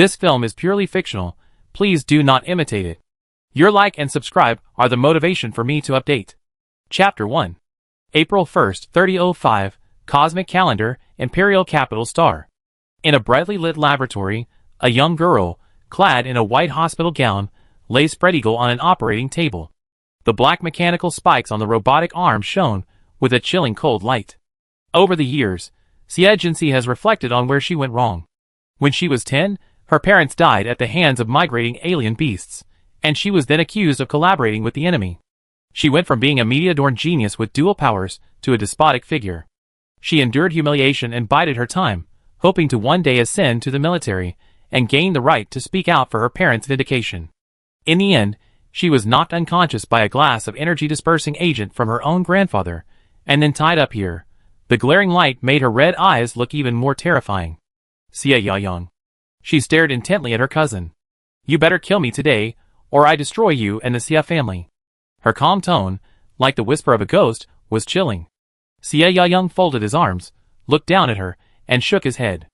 This film is purely fictional. Please do not imitate it. Your like and subscribe are the motivation for me to update. Chapter 1. April 1st, 3005, Cosmic Calendar, Imperial Capital Star. In a brightly lit laboratory, a young girl, clad in a white hospital gown, lay spread-eagle on an operating table. The black mechanical spikes on the robotic arm shone with a chilling cold light. Over the years, Xie has reflected on where she went wrong. When she was 10, her parents died at the hands of migrating alien beasts, and she was then accused of collaborating with the enemy. She went from being a media-adorned genius with dual powers to a despotic figure. She endured humiliation and bided her time, hoping to one day ascend to the military and gain the right to speak out for her parents' vindication. In the end, she was knocked unconscious by a glass of energy-dispersing agent from her own grandfather, and then tied up here. The glaring light made her red eyes look even more terrifying. Xie. She stared intently at her cousin. You better kill me today, or I destroy you and the Xie family. Her calm tone, like the whisper of a ghost, was chilling. Xie folded his arms, looked down at her, and shook his head.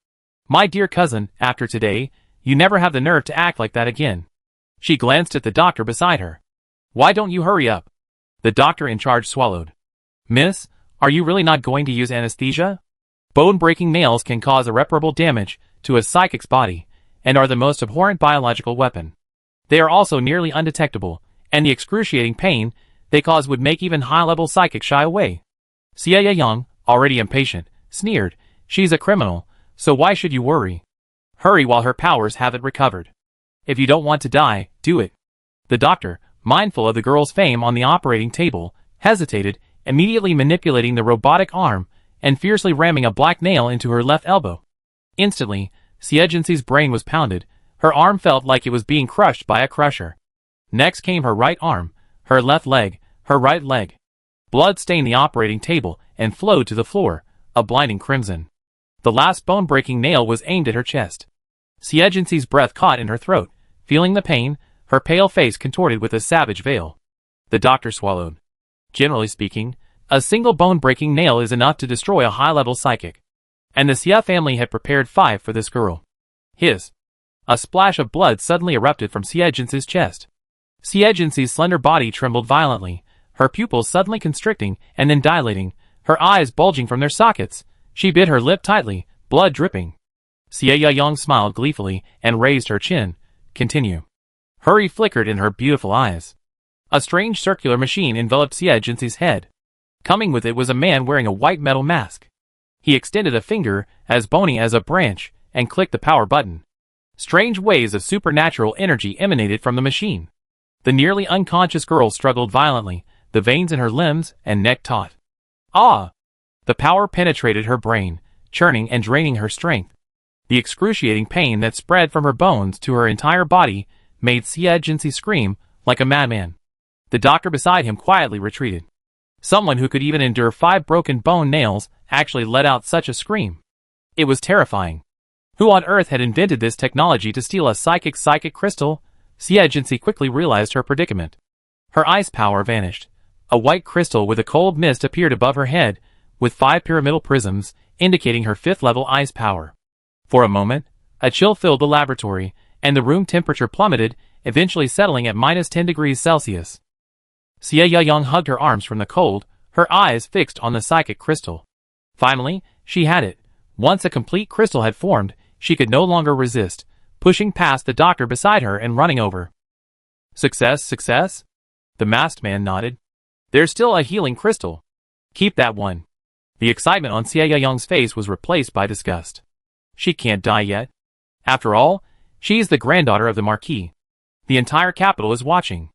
My dear cousin, after today, you never have the nerve to act like that again. She glanced at the doctor beside her. Why don't you hurry up? The doctor in charge swallowed. Miss, are you really not going to use anesthesia? Bone-breaking nails can cause irreparable damage to a psychic's body, and are the most abhorrent biological weapon. They are also nearly undetectable, and the excruciating pain they cause would make even high-level psychics shy away. Xie, already impatient, sneered, she's a criminal, so why should you worry? Hurry while her powers haven't recovered. If you don't want to die, do it. The doctor, mindful of the girl's fame on the operating table, hesitated, immediately manipulating the robotic arm and fiercely ramming a black nail into her left elbow. Instantly, Xie's brain was pounded. Her arm felt like it was being crushed by a crusher. Next came her right arm, her left leg, her right leg. Blood stained the operating table and flowed to the floor, a blinding crimson. The last bone-breaking nail was aimed at her chest. Xie's breath caught in her throat. Feeling the pain, her pale face contorted with a savage veil. The doctor swallowed. Generally speaking, a single bone-breaking nail is enough to destroy a high-level psychic. And the Xie family had prepared 5 for this girl. A splash of blood suddenly erupted from Xie's chest. Xie's slender body trembled violently, her pupils suddenly constricting and then dilating, her eyes bulging from their sockets. She bit her lip tightly, blood dripping. Xie smiled gleefully and raised her chin. Continue. Hurry flickered in her beautiful eyes. A strange circular machine enveloped Xie's head. Coming with it was a man wearing a white metal mask. He extended a finger, as bony as a branch, and clicked the power button. Strange waves of supernatural energy emanated from the machine. The nearly unconscious girl struggled violently, the veins in her limbs and neck taut. Ah! The power penetrated her brain, churning and draining her strength. The excruciating pain that spread from her bones to her entire body made Xie scream like a madman. The doctor beside him quietly retreated. Someone who could even endure 5 broken bone nails actually let out such a scream. It was terrifying. Who on earth had invented this technology to steal a psychic crystal? Xie quickly realized her predicament. Her ice power vanished. A white crystal with a cold mist appeared above her head, with 5 pyramidal prisms, indicating her 5th level ice power. For a moment, a chill filled the laboratory, and the room temperature plummeted, eventually settling at -10 degrees Celsius. Xie hugged her arms from the cold, her eyes fixed on the psychic crystal. Finally, she had it. Once a complete crystal had formed, she could no longer resist, pushing past the doctor beside her and running over. Success? The masked man nodded. There's still a healing crystal. Keep that one. The excitement on Xie's face was replaced by disgust. She can't die yet. After all, she's the granddaughter of the Marquis. The entire capital is watching.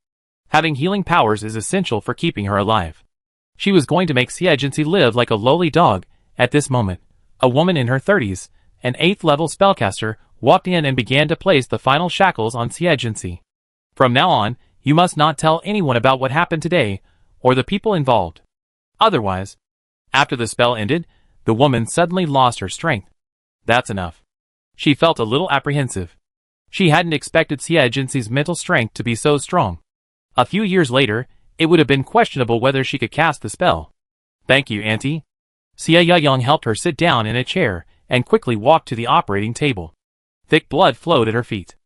Having healing powers is essential for keeping her alive. She was going to make Xie live like a lowly dog. At this moment, a woman in her 30s, an 8th level spellcaster, walked in and began to place the final shackles on Xie. From now on, you must not tell anyone about what happened today, or the people involved. Otherwise, after the spell ended, the woman suddenly lost her strength. That's enough. She felt a little apprehensive. She hadn't expected Xie's mental strength to be so strong. A few years later, it would have been questionable whether she could cast the spell. Thank you, Auntie. Xie helped her sit down in a chair and quickly walked to the operating table. Thick blood flowed at her feet.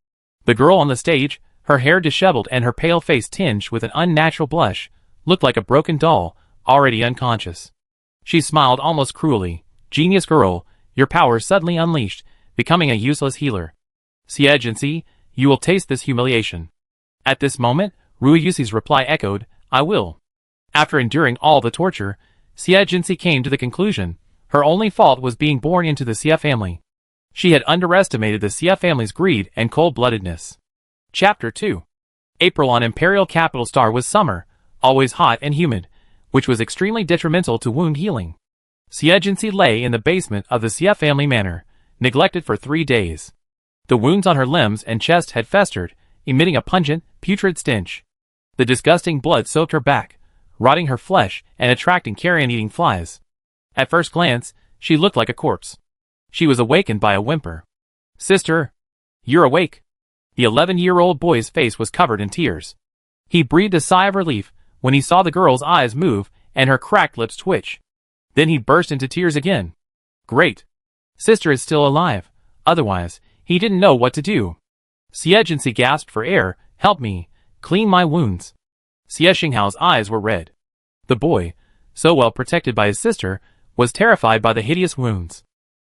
The girl on the stage, her hair disheveled and her pale face tinged with an unnatural blush, looked like a broken doll, already unconscious. She smiled almost cruelly. Genius girl, your power suddenly unleashed, becoming a useless healer. Xie, you will taste this humiliation. At this moment, Ruiyusi's reply echoed, I will. After enduring all the torture, Xie came to the conclusion, her only fault was being born into the Xie family. She had underestimated the Xie family's greed and cold-bloodedness. Chapter 2. April on Imperial Capital Star was summer, always hot and humid, which was extremely detrimental to wound healing. Xie lay in the basement of the Xie family manor, neglected for 3 days. The wounds on her limbs and chest had festered, emitting a pungent, putrid stench. The disgusting blood soaked her back, rotting her flesh and attracting carrion-eating flies. At first glance, she looked like a corpse. She was awakened by a whimper. Sister! You're awake! The 11-year-old boy's face was covered in tears. He breathed a sigh of relief when he saw the girl's eyes move and her cracked lips twitch. Then he burst into tears again. Great! Sister is still alive. Otherwise, he didn't know what to do. Xie gasped for air. Help me. Clean my wounds. Xie Xinghao's eyes were red. The boy, so well protected by his sister, was terrified by the hideous wounds.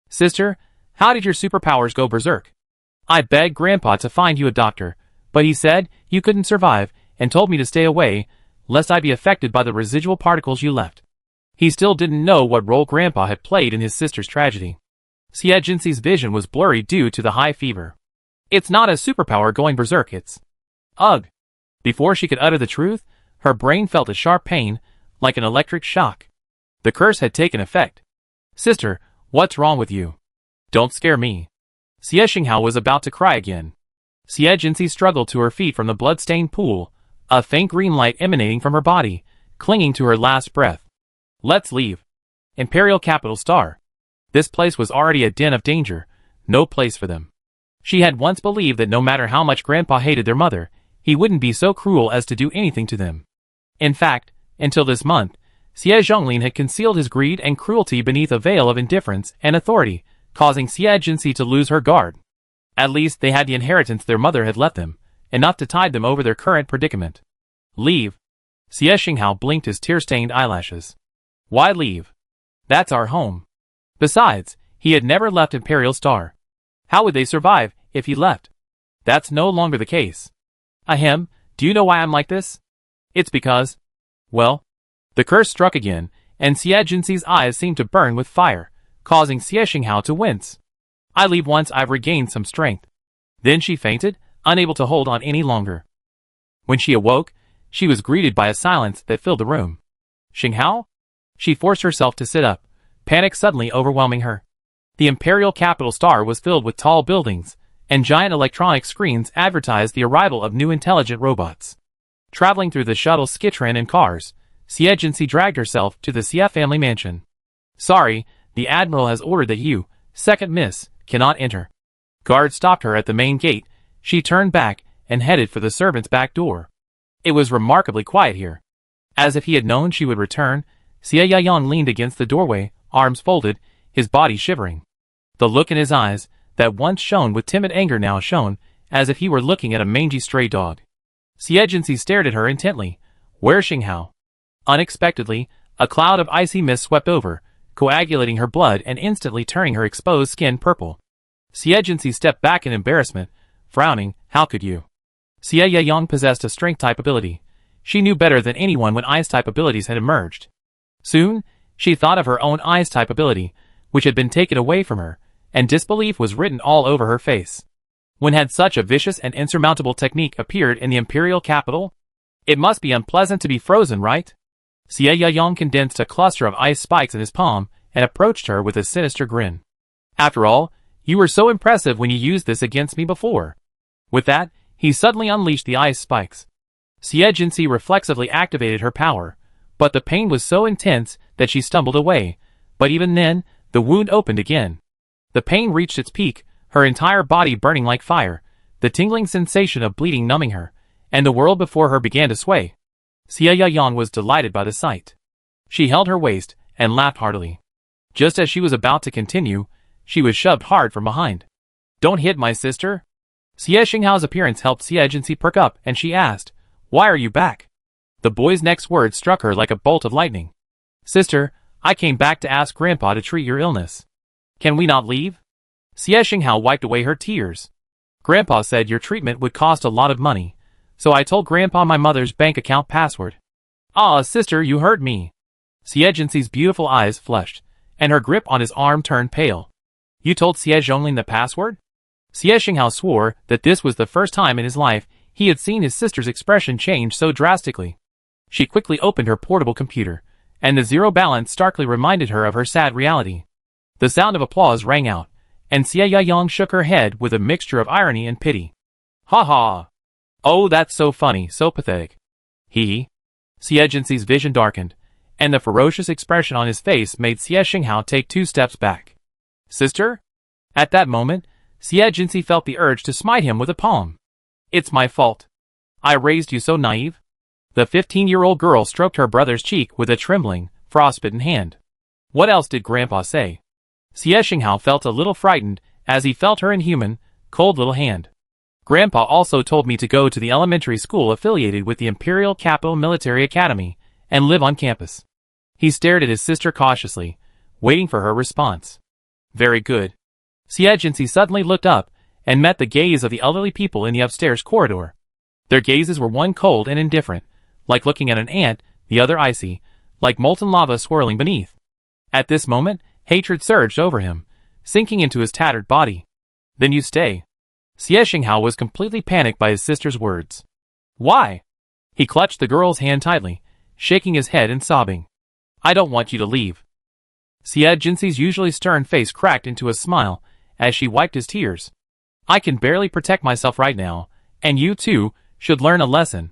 Sister, how did your superpowers go berserk? I begged Grandpa to find you a doctor, but he said you couldn't survive and told me to stay away, lest I be affected by the residual particles you left. He still didn't know what role Grandpa had played in his sister's tragedy. Xie vision was blurry due to the high fever. It's not a superpower going berserk, it's... Ugh! Before she could utter the truth, her brain felt a sharp pain, like an electric shock. The curse had taken effect. Sister, what's wrong with you? Don't scare me. Xie Xinghao was about to cry again. Xie struggled to her feet from the blood-stained pool, a faint green light emanating from her body, clinging to her last breath. Let's leave. Imperial Capital Star. This place was already a den of danger, no place for them. She had once believed that no matter how much Grandpa hated their mother, he wouldn't be so cruel as to do anything to them. In fact, until this month, Xie Zhonglin had concealed his greed and cruelty beneath a veil of indifference and authority, causing Xie to lose her guard. At least they had the inheritance their mother had left them, enough to tide them over their current predicament. Leave. Xie Xinghao blinked his tear-stained eyelashes. Why leave? That's our home. Besides, he had never left Imperial Star. How would they survive if he left? That's no longer the case. Ahem, do you know why I'm like this? It's because... Well... The curse struck again, and Xie eyes seemed to burn with fire, causing Xie Xinghao to wince. I leave once I've regained some strength. Then she fainted, unable to hold on any longer. When she awoke, she was greeted by a silence that filled the room. Xinghao? She forced herself to sit up, panic suddenly overwhelming her. The Imperial Capital Star was filled with tall buildings, and giant electronic screens advertised the arrival of new intelligent robots. Traveling through the shuttle Skitron and cars, Xie dragged herself to the Xie family mansion. Sorry, the Admiral has ordered that you, second miss, cannot enter. Guards stopped her at the main gate. She turned back and headed for the servants' back door. It was remarkably quiet here. As if he had known she would return, Xie Yayang leaned against the doorway, arms folded, his body shivering. The look in his eyes, that once shone with timid anger now shone, as if he were looking at a mangy stray dog. Xie stared at her intently. Where's Xinghao? Unexpectedly, a cloud of icy mist swept over, coagulating her blood and instantly turning her exposed skin purple. Xie stepped back in embarrassment, frowning. How could you? Xie Yayang possessed a strength-type ability. She knew better than anyone when ice-type abilities had emerged. Soon, she thought of her own ice-type ability, which had been taken away from her, and disbelief was written all over her face. When had such a vicious and insurmountable technique appeared in the Imperial capital? It must be unpleasant to be frozen, right? Xie Yayang condensed a cluster of ice spikes in his palm and approached her with a sinister grin. After all, you were so impressive when you used this against me before. With that, he suddenly unleashed the ice spikes. Xie reflexively activated her power, but the pain was so intense that she stumbled away, but even then, the wound opened again. The pain reached its peak, her entire body burning like fire, the tingling sensation of bleeding numbing her, and the world before her began to sway. Xie Yayang was delighted by the sight. She held her waist and laughed heartily. Just as she was about to continue, she was shoved hard from behind. Don't hit my sister. Xie Xinghao's appearance helped Xie Jinxi perk up, and she asked, Why are you back? The boy's next words struck her like a bolt of lightning. Sister, I came back to ask Grandpa to treat your illness. Can we not leave? Xie Xinghao wiped away her tears. Grandpa said your treatment would cost a lot of money, so I told Grandpa my mother's bank account password. Ah, sister, you hurt me. Xie Jinxi's beautiful eyes flushed, and her grip on his arm turned pale. You told Xie Zhonglin the password? Xie Xinghao swore that this was the first time in his life he had seen his sister's expression change so drastically. She quickly opened her portable computer, and the zero balance starkly reminded her of her sad reality. The sound of applause rang out, and Xie Yayong shook her head with a mixture of irony and pity. Ha ha! Oh, that's so funny, so pathetic. Xie Jinxi's vision darkened, and the ferocious expression on his face made Xie Xinghao take 2 steps back. Sister? At that moment, Xie Jinxi felt the urge to smite him with a palm. It's my fault. I raised you so naive. The 15-year-old girl stroked her brother's cheek with a trembling, frostbitten hand. What else did Grandpa say? Xie Xinghao felt a little frightened as he felt her inhuman, cold little hand. Grandpa also told me to go to the elementary school affiliated with the Imperial Capital Military Academy and live on campus. He stared at his sister cautiously, waiting for her response. Very good. Xie Jinxi suddenly looked up and met the gaze of the elderly people in the upstairs corridor. Their gazes were one cold and indifferent, like looking at an ant, the other icy, like molten lava swirling beneath. At this moment, hatred surged over him, sinking into his tattered body. Then you stay. Xie Xinghao was completely panicked by his sister's words. Why? He clutched the girl's hand tightly, shaking his head and sobbing. I don't want you to leave. Xie Jinxi's usually stern face cracked into a smile as she wiped his tears. I can barely protect myself right now, and you too should learn a lesson.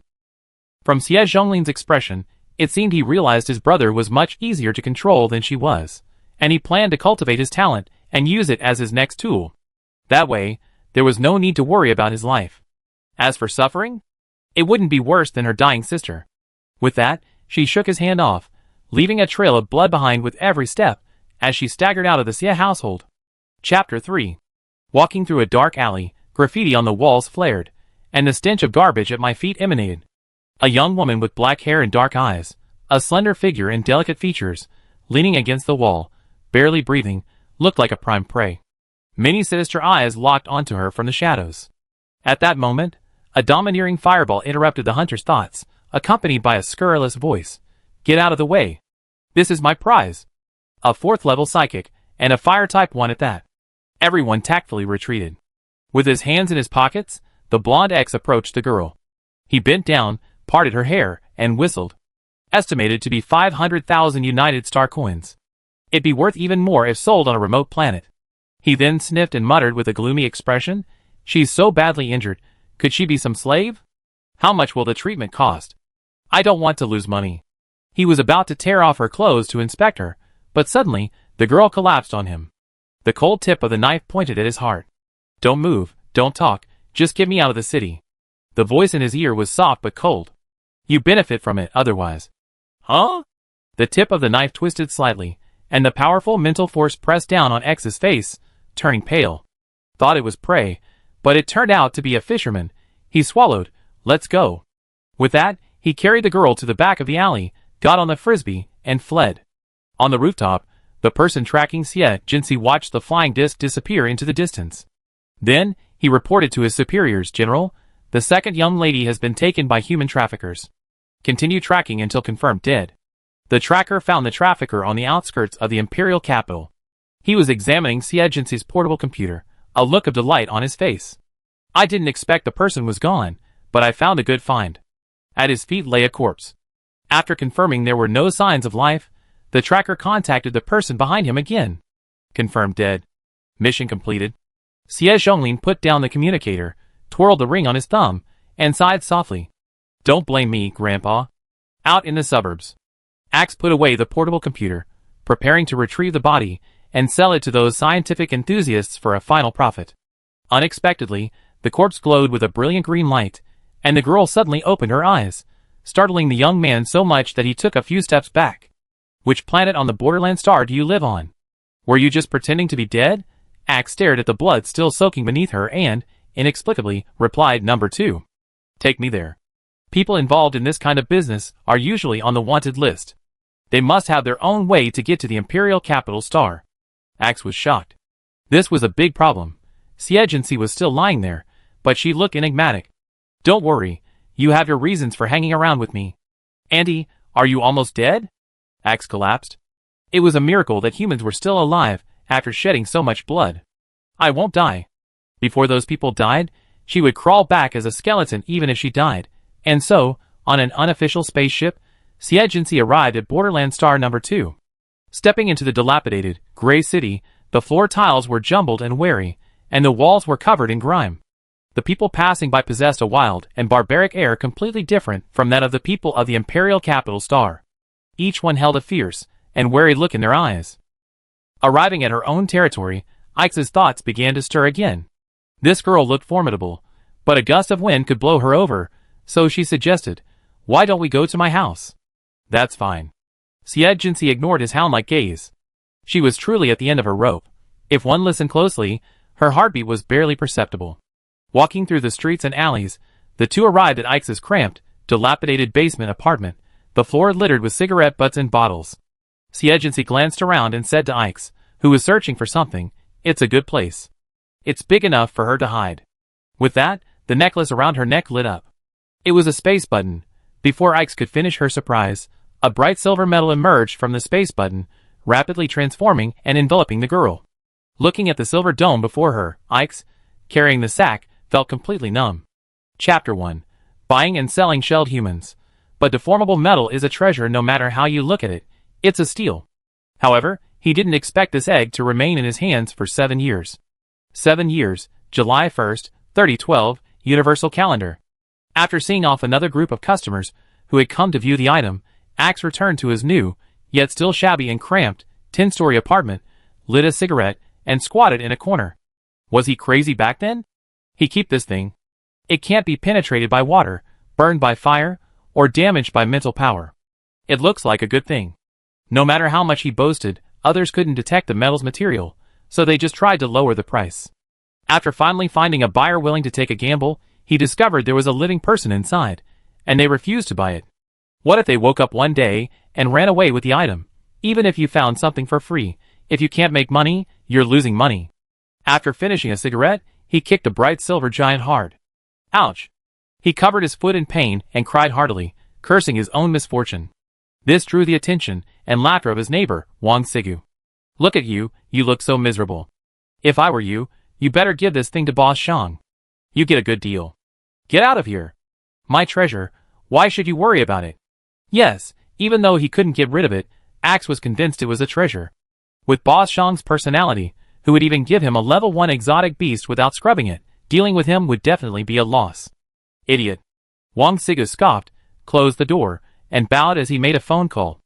From Xie Zhonglin's expression, it seemed he realized his brother was much easier to control than she was, and he planned to cultivate his talent and use it as his next tool. That way, there was no need to worry about his life. As for suffering, it wouldn't be worse than her dying sister. With that, she shook his hand off, leaving a trail of blood behind with every step as she staggered out of the Xie household. Chapter 3. Walking through a dark alley, graffiti on the walls flared, and the stench of garbage at my feet emanated. A young woman with black hair and dark eyes, a slender figure and delicate features, leaning against the wall, barely breathing, looked like a prime prey. Many sinister eyes locked onto her from the shadows. At that moment, a domineering fireball interrupted the hunter's thoughts, accompanied by a scurrilous voice. Get out of the way. This is my prize. A 4th-level psychic, and a fire-type one at that. Everyone tactfully retreated. With his hands in his pockets, the blonde X approached the girl. He bent down, parted her hair, and whistled. Estimated to be 500,000 United Star coins. It'd be worth even more if sold on a remote planet. He then sniffed and muttered with a gloomy expression, She's so badly injured, could she be some slave? How much will the treatment cost? I don't want to lose money. He was about to tear off her clothes to inspect her, but suddenly, the girl collapsed on him. The cold tip of the knife pointed at his heart. Don't move, don't talk, just get me out of the city. The voice in his ear was soft but cold. You benefit from it otherwise. Huh? The tip of the knife twisted slightly, and the powerful mental force pressed down on X's face, turning pale. Thought it was prey, but it turned out to be a fisherman. He swallowed. Let's go. With that, he carried the girl to the back of the alley, got on the frisbee, and fled. On the rooftop, the person tracking Xie Jinxi watched the flying disc disappear into the distance. Then, he reported to his superiors, General, the second young lady has been taken by human traffickers. Continue tracking until confirmed dead. The tracker found the trafficker on the outskirts of the Imperial capital. He was examining Xie Jinxi's portable computer, a look of delight on his face. I didn't expect the person was gone, but I found a good find. At his feet lay a corpse. After confirming there were no signs of life, the tracker contacted the person behind him again. Confirmed dead. Mission completed. Xie Zhonglin put down the communicator, twirled the ring on his thumb, and sighed softly. Don't blame me, Grandpa. Out in the suburbs. Axe put away the portable computer, preparing to retrieve the body and sell it to those scientific enthusiasts for a final profit. Unexpectedly, the corpse glowed with a brilliant green light, and the girl suddenly opened her eyes, startling the young man so much that he took a few steps back. Which planet on the Borderland star do you live on? Were you just pretending to be dead? Axe stared at the blood still soaking beneath her and, inexplicably, replied, "Number 2. Take me there. People involved in this kind of business are usually on the wanted list. They must have their own way to get to the Imperial capital star." Axe was shocked. This was a big problem. Xie was still lying there, but she looked enigmatic. "Don't worry, you have your reasons for hanging around with me." "Auntie, are you almost dead?" Axe collapsed. It was a miracle that humans were still alive after shedding so much blood. "I won't die." Before those people died, she would crawl back as a skeleton even if she died. And so, on an unofficial spaceship, Xie arrived at Borderland Star Number 2. Stepping into the dilapidated, gray city, the floor tiles were jumbled and weary, and the walls were covered in grime. The people passing by possessed a wild and barbaric air completely different from that of the people of the Imperial capital star. Each one held a fierce and wary look in their eyes. Arriving at her own territory, Ix's thoughts began to stir again. This girl looked formidable, but a gust of wind could blow her over, so she suggested, "Why don't we go to my house?" "That's fine." Xie ignored his hound-like gaze. She was truly at the end of her rope. If one listened closely, her heartbeat was barely perceptible. Walking through the streets and alleys, the two arrived at Ix's cramped, dilapidated basement apartment, the floor littered with cigarette butts and bottles. Xie glanced around and said to Ix, who was searching for something, "It's a good place. It's big enough for her to hide." With that, the necklace around her neck lit up. It was a space button. Before Ix could finish her surprise, a bright silver metal emerged from the space button, rapidly transforming and enveloping the girl. Looking at the silver dome before her, Ix, carrying the sack, felt completely numb. Chapter 1. Buying and selling shelled humans. But deformable metal is a treasure no matter how you look at it. It's a steal. However, he didn't expect this egg to remain in his hands for 7 years. 7 years, July 1st, 3012, Universal Calendar. After seeing off another group of customers who had come to view the item, Axe returned to his new, yet still shabby and cramped, 10-story apartment, lit a cigarette, and squatted in a corner. Was he crazy back then? He keep this thing. It can't be penetrated by water, burned by fire, or damaged by mental power. It looks like a good thing. No matter how much he boasted, others couldn't detect the metal's material, so they just tried to lower the price. After finally finding a buyer willing to take a gamble, he discovered there was a living person inside, and they refused to buy it. What if they woke up one day and ran away with the item? Even if you found something for free, if you can't make money, you're losing money. After finishing a cigarette, he kicked a bright silver giant hard. Ouch! He covered his foot in pain and cried heartily, cursing his own misfortune. This drew the attention and laughter of his neighbor, Wang Sigu. "Look at you, you look so miserable. If I were you, you better give this thing to Boss Shang. You get a good deal. Get out of here. My treasure, why should you worry about it?" Yes, even though he couldn't get rid of it, Axe was convinced it was a treasure. With Boss Shang's personality, who would even give him a level 1 exotic beast without scrubbing it, dealing with him would definitely be a loss. Idiot. Wang Sigu scoffed, closed the door, and bowed as he made a phone call.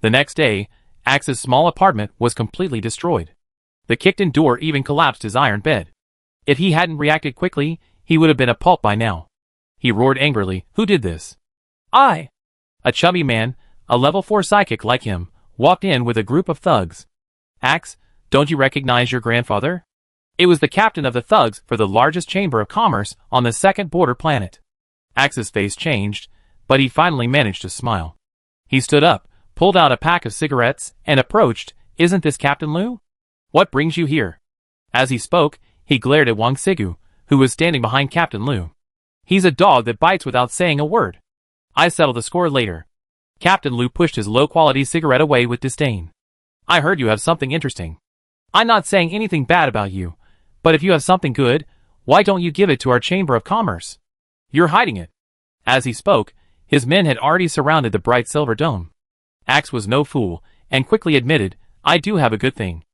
The next day, Axe's small apartment was completely destroyed. The kicked-in door even collapsed his iron bed. If he hadn't reacted quickly, he would have been a pulp by now. He roared angrily, "Who did this?" "I." A chubby man, a level 4 psychic like him, walked in with a group of thugs. "Axe, don't you recognize your grandfather?" It was the captain of the thugs for the largest chamber of commerce on the second border planet. Axe's face changed, but he finally managed to smile. He stood up, pulled out a pack of cigarettes, and approached, "Isn't this Captain Liu? What brings you here?" As he spoke, he glared at Wang Sigu, who was standing behind Captain Liu. "He's a dog that bites without saying a word. I settle the score later." Captain Liu pushed his low-quality cigarette away with disdain. "I heard you have something interesting. I'm not saying anything bad about you, but if you have something good, why don't you give it to our Chamber of Commerce? You're hiding it." As he spoke, his men had already surrounded the bright silver dome. Axe was no fool, and quickly admitted, "I do have a good thing.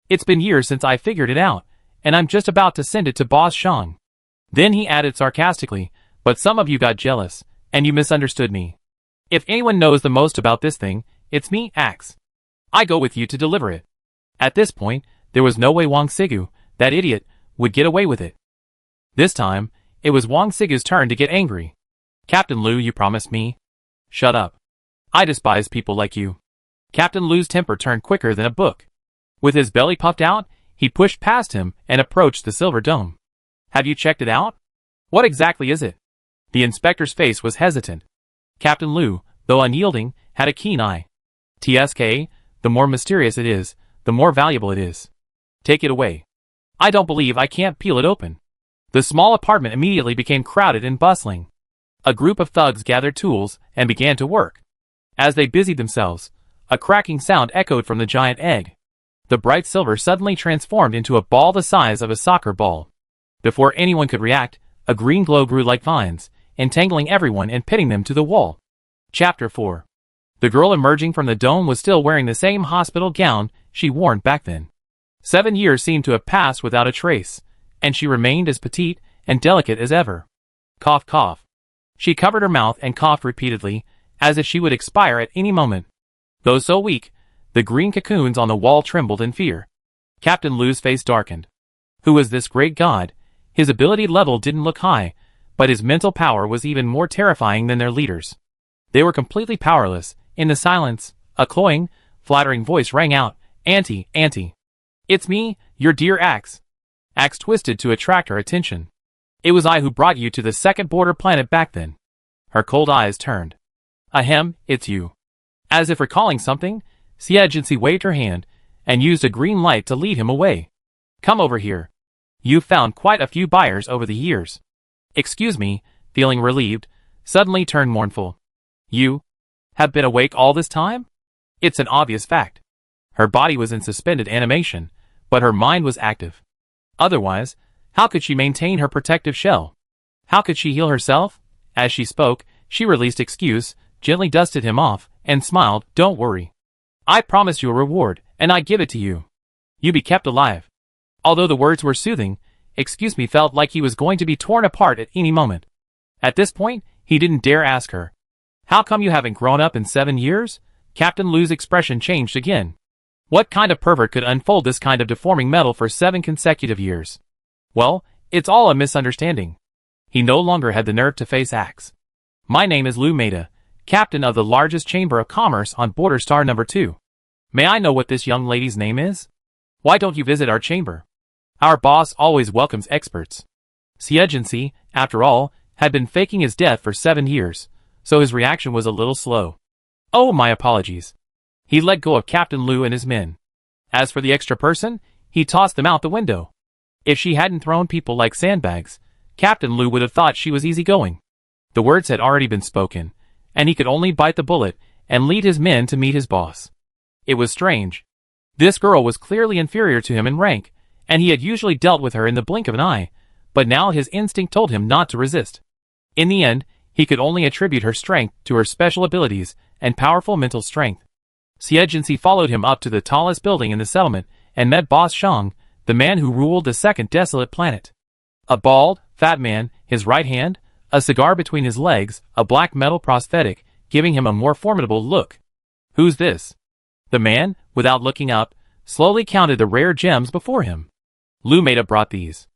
It's been years since I figured it out, and I'm just about to send it to Boss Shang." Then he added sarcastically, "But some of you got jealous, and you misunderstood me. If anyone knows the most about this thing, it's me, Axe. I go with you to deliver it." At this point, there was no way Wang Sigu, that idiot, would get away with it. This time, it was Wang Sigu's turn to get angry. "Captain Liu, you promised me." "Shut up. I despise people like you." Captain Liu's temper turned quicker than a book. With his belly puffed out, He pushed past him and approached the silver dome. Have you checked it out? What exactly is it? The inspector's face was hesitant. Captain Liu, though unyielding, had a keen eye. TSK, the more mysterious it is, the more valuable it is. Take it away. I don't believe I can't peel it open. The small apartment immediately became crowded and bustling. A group of thugs gathered tools and began to work. As they busied themselves, a cracking sound echoed from the giant egg. The bright silver suddenly transformed into a ball the size of a soccer ball. Before anyone could react, a green glow grew like vines, entangling everyone and pinning them to the wall. Chapter 4. The girl emerging from the dome was still wearing the same hospital gown she worn back then. 7 years seemed to have passed without a trace, and she remained as petite and delicate as ever. Cough, cough. She covered her mouth and coughed repeatedly, as if she would expire at any moment. Though so weak, the green cocoons on the wall trembled in fear. Captain Liu's face darkened. Who was this great god? His ability level didn't look high, but his mental power was even more terrifying than their leaders. They were completely powerless. In the silence, a cloying, flattering voice rang out, Auntie, Auntie. It's me, your dear Axe. Axe twisted to attract her attention. It was I who brought you to the second border planet back then. Her cold eyes turned. Ahem, it's you. As if recalling something, Xie waved her hand, and used a green light to lead him away. Come over here. You've found quite a few buyers over the years. Excuse me, feeling relieved, suddenly turned mournful. You have been awake all this time? It's an obvious fact. Her body was in suspended animation, but her mind was active. Otherwise, how could she maintain her protective shell? How could she heal herself? As she spoke, she released excuse, gently dusted him off, and smiled, Don't worry. I promise you a reward, and I give it to you. You be kept alive. Although the words were soothing, Excuse Me felt like he was going to be torn apart at any moment. At this point, he didn't dare ask her. How come you haven't grown up in 7 years? Captain Liu's expression changed again. What kind of pervert could unfold this kind of deforming metal for 7 consecutive years? Well, it's all a misunderstanding. He no longer had the nerve to face Axe. My name is Liu Maida, captain of the largest chamber of commerce on Border Star number 2. May I know what this young lady's name is? Why don't you visit our chamber? Our boss always welcomes experts. Xie, after all, had been faking his death for 7 years, so his reaction was a little slow. Oh, my apologies. He let go of Captain Liu and his men. As for the extra person, he tossed them out the window. If she hadn't thrown people like sandbags, Captain Liu would have thought she was easygoing. The words had already been spoken, and he could only bite the bullet and lead his men to meet his boss. It was strange. This girl was clearly inferior to him in rank, and he had usually dealt with her in the blink of an eye, but now his instinct told him not to resist. In the end, he could only attribute her strength to her special abilities and powerful mental strength. Xie followed him up to the tallest building in the settlement and met Boss Shang, the man who ruled the second desolate planet. A bald, fat man, his right hand, a cigar between his legs, a black metal prosthetic, giving him a more formidable look. Who's this? The man, without looking up, slowly counted the rare gems before him. Liu Maida brought these.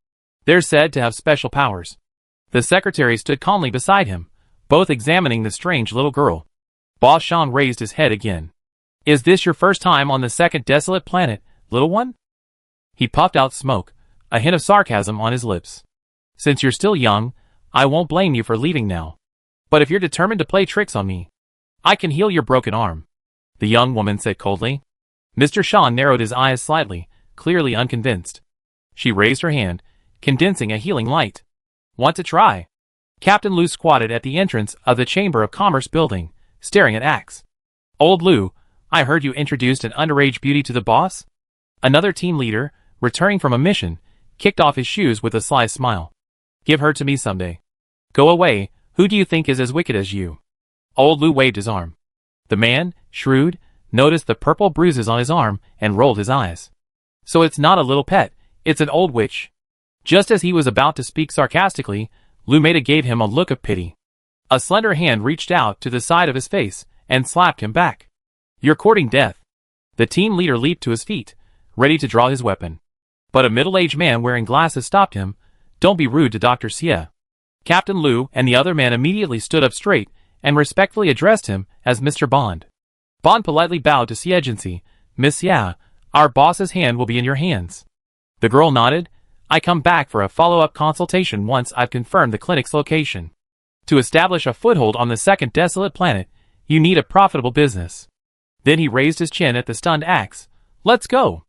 They're said to have special powers. The secretary stood calmly beside him, both examining the strange little girl. Boss Shang raised his head again. Is this your first time on the second desolate planet, little one? He puffed out smoke, a hint of sarcasm on his lips. Since you're still young, I won't blame you for leaving now. But if you're determined to play tricks on me, I can heal your broken arm, the young woman said coldly. Mr. Shang narrowed his eyes slightly, clearly unconvinced. She raised her hand, condensing a healing light. Want to try? Captain Liu squatted at the entrance of the Chamber of Commerce building, staring at Axe. Old Liu, I heard you introduced an underage beauty to the boss? Another team leader, returning from a mission, kicked off his shoes with a sly smile. Give her to me someday. Go away, who do you think is as wicked as you? Old Liu waved his arm. The man, shrewd, noticed the purple bruises on his arm and rolled his eyes. So it's not a little pet, it's an old witch. Just as he was about to speak sarcastically, Liu Maida gave him a look of pity. A slender hand reached out to the side of his face and slapped him back. You're courting death. The team leader leaped to his feet, ready to draw his weapon. But a middle-aged man wearing glasses stopped him. Don't be rude to Dr. Xie. Captain Liu and the other man immediately stood up straight and respectfully addressed him as Mr. Bond. Bond politely bowed to Xie. Miss Xie, our boss's hand will be in your hands. The girl nodded. I come back for a follow-up consultation once I've confirmed the clinic's location. To establish a foothold on the second desolate planet, you need a profitable business. Then he raised his chin at the stunned Axe. Let's go.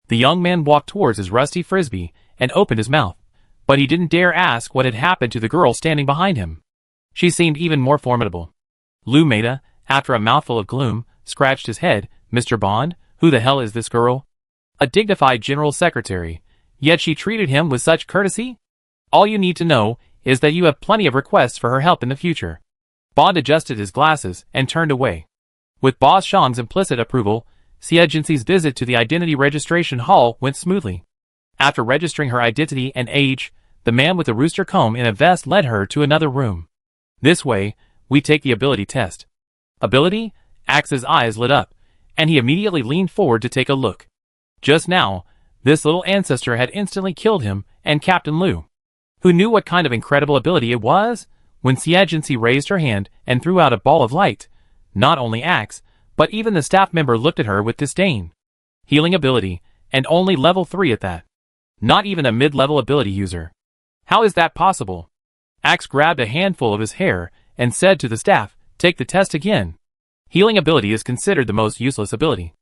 The young man walked towards his rusty frisbee and opened his mouth, but he didn't dare ask what had happened to the girl standing behind him. She seemed even more formidable. Lou Maida, after a mouthful of gloom, scratched his head. Mr. Bond, who the hell is this girl? A dignified general secretary, yet she treated him with such courtesy? All you need to know is that you have plenty of requests for her help in the future. Bond adjusted his glasses and turned away. With Boss Shang's implicit approval, Xie Jinxi's visit to the identity registration hall went smoothly. After registering her identity and age, the man with the rooster comb in a vest led her to another room. This way, we take the ability test. Ability? Axe's eyes lit up, and he immediately leaned forward to take a look. Just now, this little ancestor had instantly killed him and Captain Liu. Who knew what kind of incredible ability it was? When Xie Jinxi raised her hand and threw out a ball of light, not only Axe, but even the staff member looked at her with disdain. Healing ability, and only level 3 at that. Not even a mid-level ability user. How is that possible? Axe grabbed a handful of his hair and said to the staff, take the test again. Healing ability is considered the most useless ability,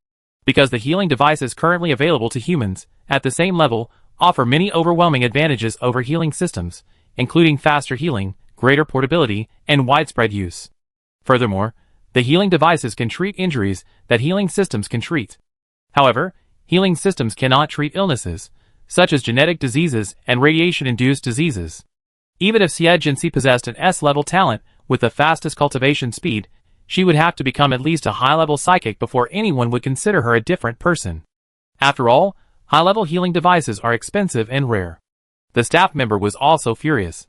because the healing devices currently available to humans, at the same level, offer many overwhelming advantages over healing systems, including faster healing, greater portability, and widespread use. Furthermore, the healing devices can treat injuries that healing systems can treat. However, healing systems cannot treat illnesses, such as genetic diseases and radiation-induced diseases. Even if Xie Jinxi possessed an S-level talent with the fastest cultivation speed, she would have to become at least a high-level psychic before anyone would consider her a different person. After all, high-level healing devices are expensive and rare. The staff member was also furious.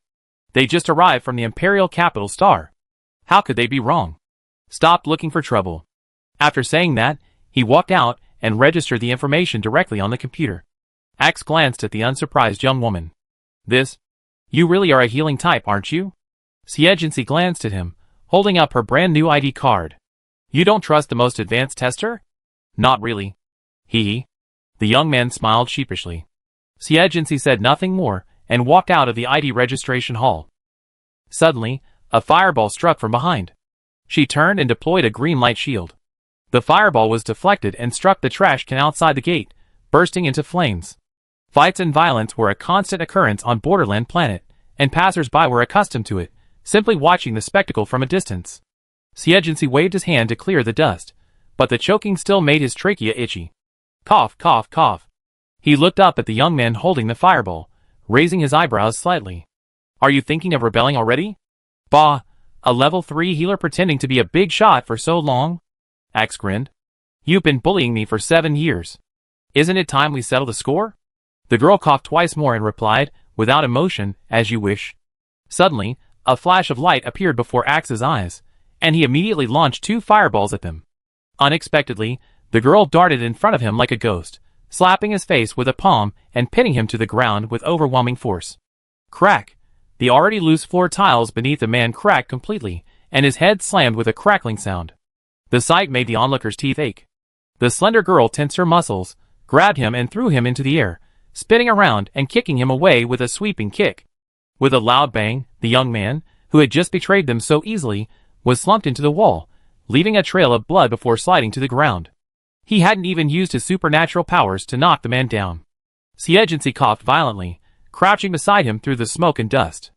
They just arrived from the Imperial Capital Star. How could they be wrong? Stopped looking for trouble. After saying that, he walked out and registered the information directly on the computer. Axe glanced at the unsurprised young woman. You really are a healing type, aren't you? Xie Jinxi glanced at him, holding up her brand new ID card. You don't trust the most advanced tester? Not really. Hee. The young man smiled sheepishly. Xie Jinxi said nothing more and walked out of the ID registration hall. Suddenly, a fireball struck from behind. She turned and deployed a green light shield. The fireball was deflected and struck the trash can outside the gate, bursting into flames. Fights and violence were a constant occurrence on Borderland Planet, and passers-by were accustomed to it, simply watching the spectacle from a distance. Xie Jinxi waved his hand to clear the dust, but the choking still made his trachea itchy. Cough, cough, cough. He looked up at the young man holding the fireball, raising his eyebrows slightly. Are you thinking of rebelling already? Bah, a level 3 healer pretending to be a big shot for so long? Axe grinned. You've been bullying me for 7 years. Isn't it time we settle the score? The girl coughed twice more and replied, without emotion, as you wish. Suddenly, a flash of light appeared before Axe's eyes, and he immediately launched 2 fireballs at them. Unexpectedly, the girl darted in front of him like a ghost, slapping his face with a palm and pinning him to the ground with overwhelming force. Crack! The already loose floor tiles beneath the man cracked completely, and his head slammed with a crackling sound. The sight made the onlooker's teeth ache. The slender girl tensed her muscles, grabbed him and threw him into the air, spinning around and kicking him away with a sweeping kick. With a loud bang, the young man, who had just betrayed them so easily, was slumped into the wall, leaving a trail of blood before sliding to the ground. He hadn't even used his supernatural powers to knock the man down. Xie Jinxi coughed violently, crouching beside him through the smoke and dust.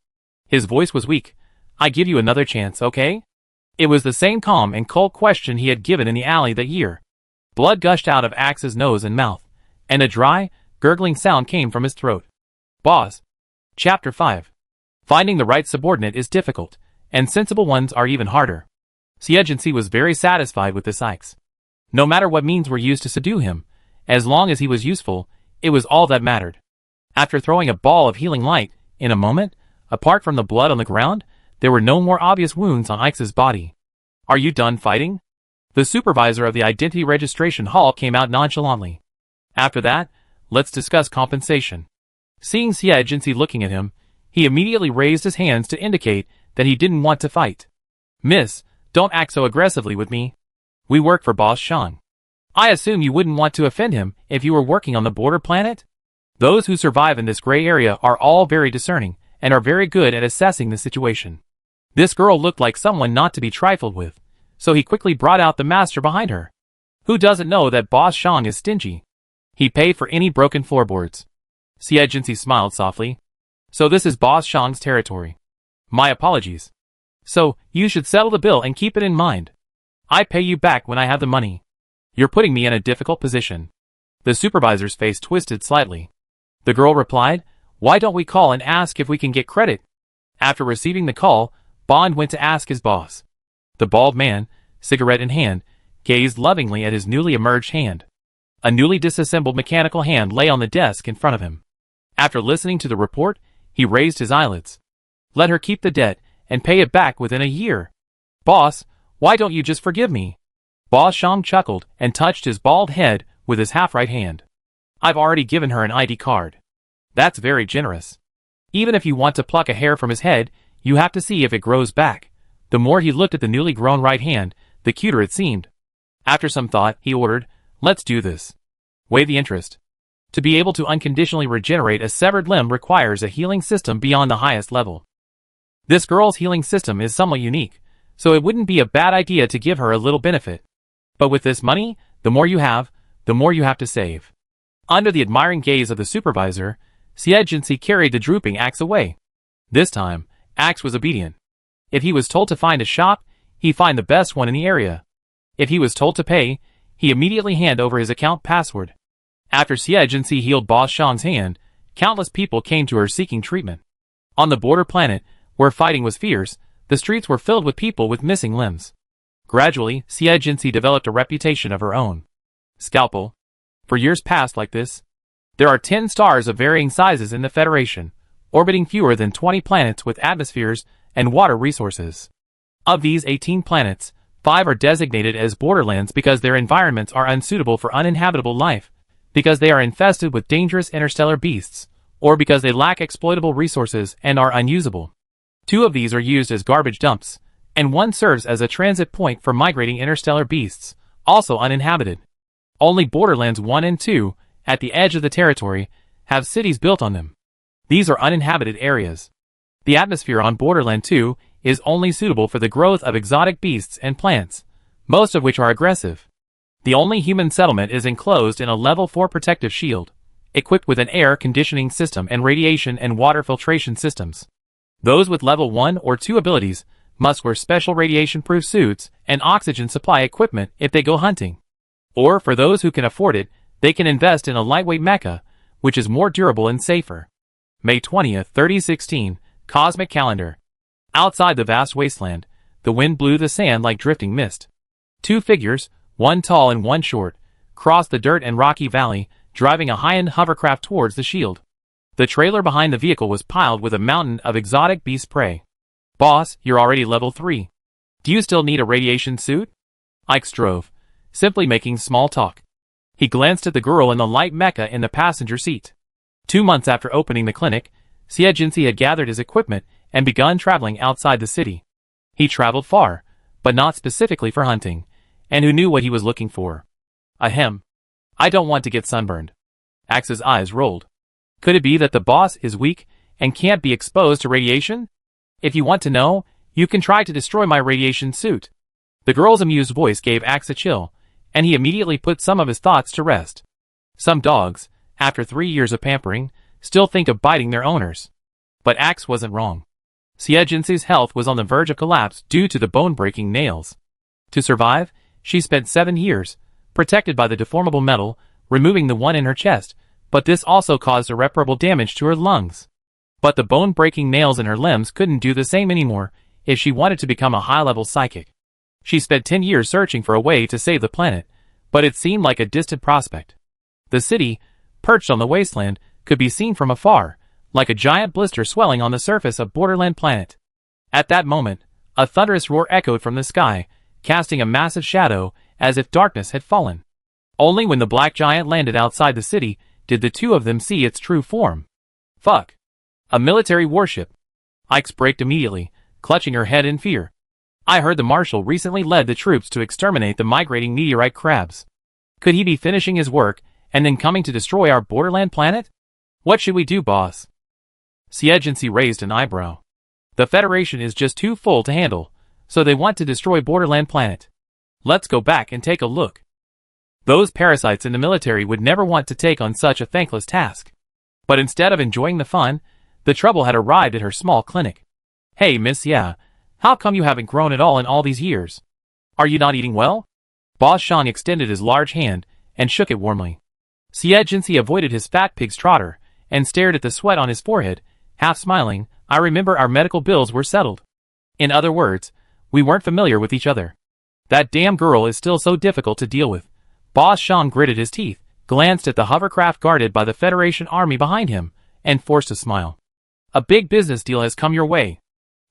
His voice was weak. I give you another chance, okay? It was the same calm and cold question he had given in the alley that year. Blood gushed out of Axe's nose and mouth, and a dry, gurgling sound came from his throat. Boss. Chapter 5. Finding the right subordinate is difficult, and sensible ones are even harder. Xie Jinxi was very satisfied with this Axe. No matter what means were used to subdue him, as long as he was useful, it was all that mattered. After throwing a ball of healing light, in a moment, apart from the blood on the ground, there were no more obvious wounds on Ike's body. Are you done fighting? The supervisor of the identity registration hall came out nonchalantly. After that, let's discuss compensation. Seeing Xie Jinxi looking at him, he immediately raised his hands to indicate that he didn't want to fight. Miss, don't act so aggressively with me. We work for Boss Shang. I assume you wouldn't want to offend him if you were working on the border planet? Those who survive in this gray area are all very discerning, and are very good at assessing the situation. This girl looked like someone not to be trifled with, so he quickly brought out the master behind her. Who doesn't know that Boss Shang is stingy? He'd pay for any broken floorboards. Xie Jinxi smiled softly. So this is Boss Shang's territory. My apologies. So, you should settle the bill and keep it in mind. I pay you back when I have the money. You're putting me in a difficult position. The supervisor's face twisted slightly. The girl replied, why don't we call and ask if we can get credit? After receiving the call, Bond went to ask his boss. The bald man, cigarette in hand, gazed lovingly at his newly emerged hand. A newly disassembled mechanical hand lay on the desk in front of him. After listening to the report, he raised his eyelids. Let her keep the debt and pay it back within a year. Boss, why don't you just forgive me? Boss Shang chuckled and touched his bald head with his half-right hand. I've already given her an ID card. That's very generous. Even if you want to pluck a hair from his head, you have to see if it grows back. The more he looked at the newly grown right hand, the cuter it seemed. After some thought, he ordered, let's do this. Weigh the interest. To be able to unconditionally regenerate a severed limb requires a healing system beyond the highest level. This girl's healing system is somewhat unique, so it wouldn't be a bad idea to give her a little benefit. But with this money, the more you have to save. Under the admiring gaze of the supervisor, Xie Jinxi carried the drooping axe away. This time, Axe was obedient. If he was told to find a shop, he'd find the best one in the area. If he was told to pay, he immediately hand over his account password. After Xie Jinxi healed Boss Shang's hand, countless people came to her seeking treatment. On the border planet, where fighting was fierce, the streets were filled with people with missing limbs. Gradually, Xie Jinxi developed a reputation of her own. Scalpel. For years past like this, there are 10 stars of varying sizes in the Federation, orbiting fewer than 20 planets with atmospheres and water resources. Of these 18 planets, 5 are designated as borderlands because their environments are unsuitable for uninhabitable life, because they are infested with dangerous interstellar beasts, or because they lack exploitable resources and are unusable. 2 of these are used as garbage dumps, and 1 serves as a transit point for migrating interstellar beasts, also uninhabited. Only Borderlands 1 and 2, at the edge of the territory, have cities built on them. These are uninhabited areas. The atmosphere on Borderland 2 is only suitable for the growth of exotic beasts and plants, most of which are aggressive. The only human settlement is enclosed in a level 4 protective shield, equipped with an air conditioning system and radiation and water filtration systems. Those with level 1 or 2 abilities must wear special radiation-proof suits and oxygen supply equipment if they go hunting. Or, for those who can afford it, they can invest in a lightweight mecha, which is more durable and safer. May 20th, 3016, Cosmic Calendar. Outside the vast wasteland, the wind blew the sand like drifting mist. 2 figures, one tall and one short, crossed the dirt and rocky valley, driving a high-end hovercraft towards the shield. The trailer behind the vehicle was piled with a mountain of exotic beast prey. Boss, you're already level 3. Do you still need a radiation suit? Ike strove, simply making small talk. He glanced at the girl in the light mecha in the passenger seat. 2 months after opening the clinic, Xie Jinxi had gathered his equipment and begun traveling outside the city. He traveled far, but not specifically for hunting, and who knew what he was looking for. Ahem. I don't want to get sunburned. Axe's eyes rolled. Could it be that the boss is weak and can't be exposed to radiation? If you want to know, you can try to destroy my radiation suit. The girl's amused voice gave Axe a chill, and he immediately put some of his thoughts to rest. Some dogs, after 3 years of pampering, still think of biting their owners. But Axe wasn't wrong. Xie Jinxi's health was on the verge of collapse due to the bone-breaking nails. To survive, she spent 7 years, protected by the deformable metal, removing the one in her chest, but this also caused irreparable damage to her lungs. But the bone-breaking nails in her limbs couldn't do the same anymore if she wanted to become a high-level psychic. She spent 10 years searching for a way to save the planet, but it seemed like a distant prospect. The city, perched on the wasteland, could be seen from afar, like a giant blister swelling on the surface of Borderland Planet. At that moment, a thunderous roar echoed from the sky, casting a massive shadow as if darkness had fallen. Only when the black giant landed outside the city did the 2 of them see its true form. Fuck. A military warship. Ike braked immediately, clutching her head in fear. I heard the Marshal recently led the troops to exterminate the migrating meteorite crabs. Could he be finishing his work and then coming to destroy our Borderland planet? What should we do, boss? Xie raised an eyebrow. The Federation is just too full to handle, so they want to destroy Borderland Planet. Let's go back and take a look. Those parasites in the military would never want to take on such a thankless task. But instead of enjoying the fun, the trouble had arrived at her small clinic. Hey, Miss Xie, how come you haven't grown at all in all these years? Are you not eating well? Boss Shang extended his large hand and shook it warmly. Xie avoided his fat pig's trotter and stared at the sweat on his forehead, half smiling. I remember our medical bills were settled. In other words, we weren't familiar with each other. That damn girl is still so difficult to deal with. Boss Shang gritted his teeth, glanced at the hovercraft guarded by the Federation army behind him, and forced a smile. A big business deal has come your way.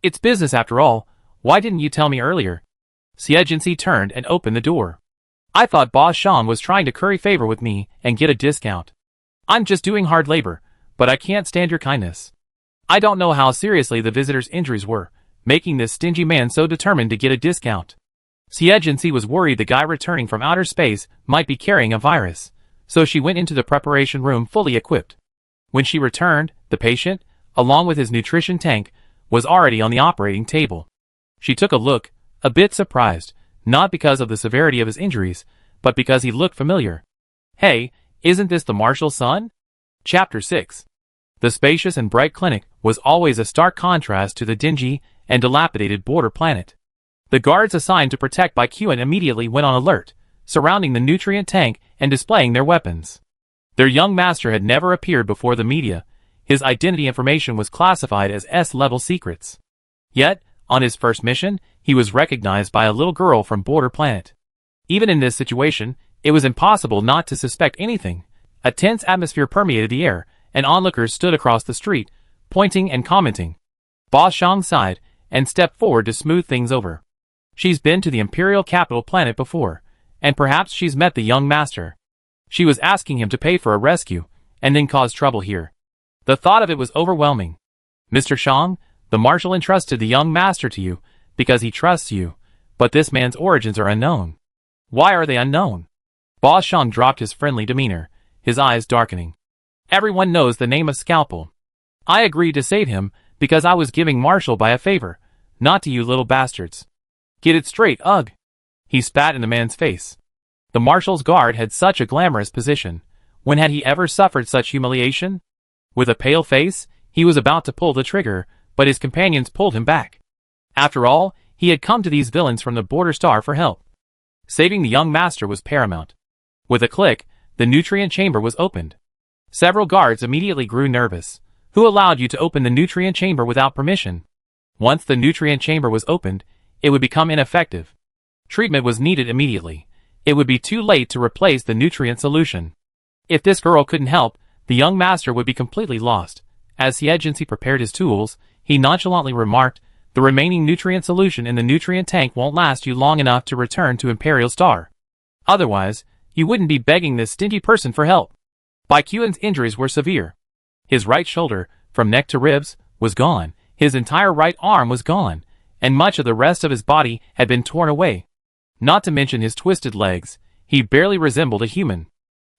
It's business after all. Why didn't you tell me earlier? Xie turned and opened the door. I thought Boss Shang was trying to curry favor with me and get a discount. I'm just doing hard labor, but I can't stand your kindness. I don't know how seriously the visitor's injuries were, making this stingy man so determined to get a discount. Xie was worried the guy returning from outer space might be carrying a virus, so she went into the preparation room fully equipped. When she returned, the patient, along with his nutrition tank, was already on the operating table. She took a look, a bit surprised, not because of the severity of his injuries, but because he looked familiar. Hey, isn't this the Marshal's son? Chapter 6. The spacious and bright clinic was always a stark contrast to the dingy and dilapidated border planet. The guards assigned to protect Baikuan immediately went on alert, surrounding the nutrient tank and displaying their weapons. Their young master had never appeared before the media. His identity information was classified as S-level secrets. Yet, on his first mission, he was recognized by a little girl from Border Planet. Even in this situation, it was impossible not to suspect anything. A tense atmosphere permeated the air, and onlookers stood across the street, pointing and commenting. Boss Shang sighed and stepped forward to smooth things over. She's been to the Imperial Capital Planet before, and perhaps she's met the young master. She was asking him to pay for a rescue, and then cause trouble here. The thought of it was overwhelming. Mr. Shang, the Marshal entrusted the young master to you, because he trusts you, but this man's origins are unknown. Why are they unknown? Boss Shang dropped his friendly demeanor, his eyes darkening. Everyone knows the name of Scalpel. I agreed to save him, because I was giving Marshal by a favor, not to you little bastards. Get it straight, ugh. He spat in the man's face. The Marshal's guard had such a glamorous position. When had he ever suffered such humiliation? With a pale face, he was about to pull the trigger, but his companions pulled him back. After all, he had come to these villains from the Border Star for help. Saving the young master was paramount. With a click, the nutrient chamber was opened. Several guards immediately grew nervous. Who allowed you to open the nutrient chamber without permission? Once the nutrient chamber was opened, it would become ineffective. Treatment was needed immediately. It would be too late to replace the nutrient solution. If this girl couldn't help, the young master would be completely lost. As Xie prepared his tools, he nonchalantly remarked, the remaining nutrient solution in the nutrient tank won't last you long enough to return to Imperial Star. Otherwise, you wouldn't be begging this stingy person for help. Baikuan's injuries were severe. His right shoulder, from neck to ribs, was gone, his entire right arm was gone, and much of the rest of his body had been torn away. Not to mention his twisted legs, he barely resembled a human.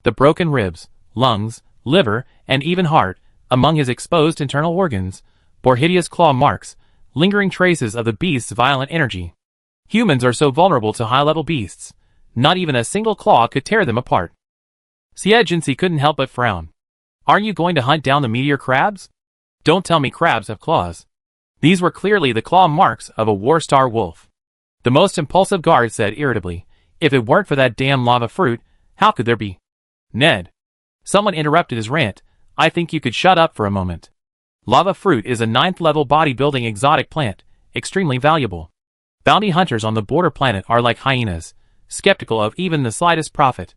The broken ribs, lungs, liver, and even heart, among his exposed internal organs, bore hideous claw marks, lingering traces of the beast's violent energy. Humans are so vulnerable to high-level beasts. Not even a single claw could tear them apart. Xie couldn't help but frown. Aren't you going to hunt down the meteor crabs? Don't tell me crabs have claws. These were clearly the claw marks of a war-star wolf. The most impulsive guard said irritably, if it weren't for that damn lava fruit, how could there be? Ned. Someone interrupted his rant. I think you could shut up for a moment. Lava fruit is a 9th-level bodybuilding exotic plant, extremely valuable. Bounty hunters on the Border Planet are like hyenas, skeptical of even the slightest profit.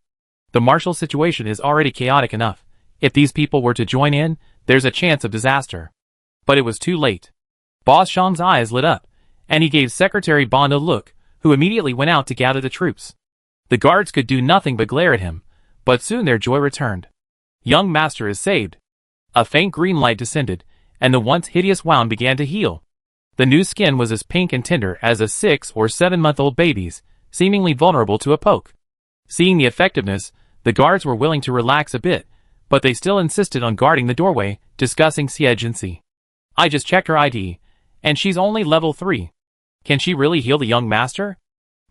The Marshal situation is already chaotic enough. If these people were to join in, there's a chance of disaster. But it was too late. Boss Shang's eyes lit up, and he gave Secretary Bond a look, who immediately went out to gather the troops. The guards could do nothing but glare at him, but soon their joy returned. Young master is saved. A faint green light descended, and the once hideous wound began to heal. The new skin was as pink and tender as a 6 or 7-month-old baby's, seemingly vulnerable to a poke. Seeing the effectiveness, the guards were willing to relax a bit, but they still insisted on guarding the doorway, discussing Xie. I just checked her ID, and she's only level 3. Can she really heal the young master?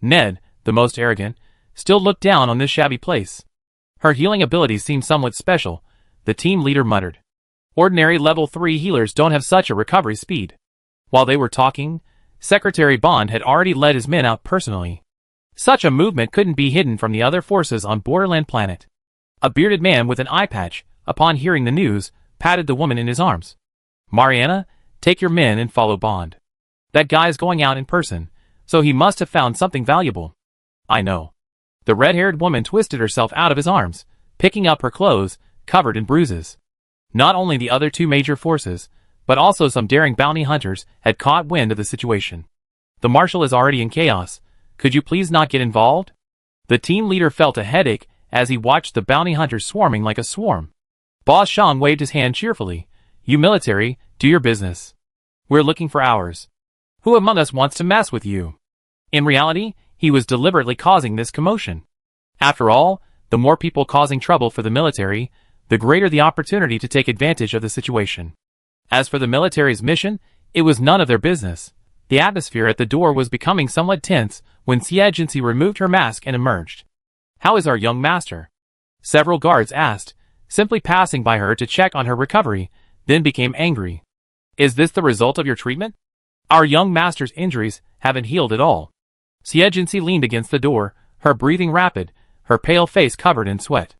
Ned, the most arrogant, still looked down on this shabby place. Her healing abilities seem somewhat special, the team leader muttered. Ordinary level 3 healers don't have such a recovery speed. While they were talking, Secretary Bond had already led his men out personally. Such a movement couldn't be hidden from the other forces on Borderland Planet. A bearded man with an eye patch, upon hearing the news, patted the woman in his arms. Mariana, take your men and follow Bond. That guy's going out in person, so he must have found something valuable. I know. The red-haired woman twisted herself out of his arms, picking up her clothes, covered in bruises. Not only the other 2 major forces, but also some daring bounty hunters had caught wind of the situation. The Marshal is already in chaos. Could you please not get involved? The team leader felt a headache as he watched the bounty hunters swarming like a swarm. Boss Shang waved his hand cheerfully. You military, do your business. We're looking for ours. Who among us wants to mess with you? In reality, he was deliberately causing this commotion. After all, the more people causing trouble for the military, the greater the opportunity to take advantage of the situation. As for the military's mission, it was none of their business. The atmosphere at the door was becoming somewhat tense when Xie removed her mask and emerged. How is our young master? Several guards asked, simply passing by her to check on her recovery, then became angry. Is this the result of your treatment? Our young master's injuries haven't healed at all. Xie leaned against the door, her breathing rapid, her pale face covered in sweat.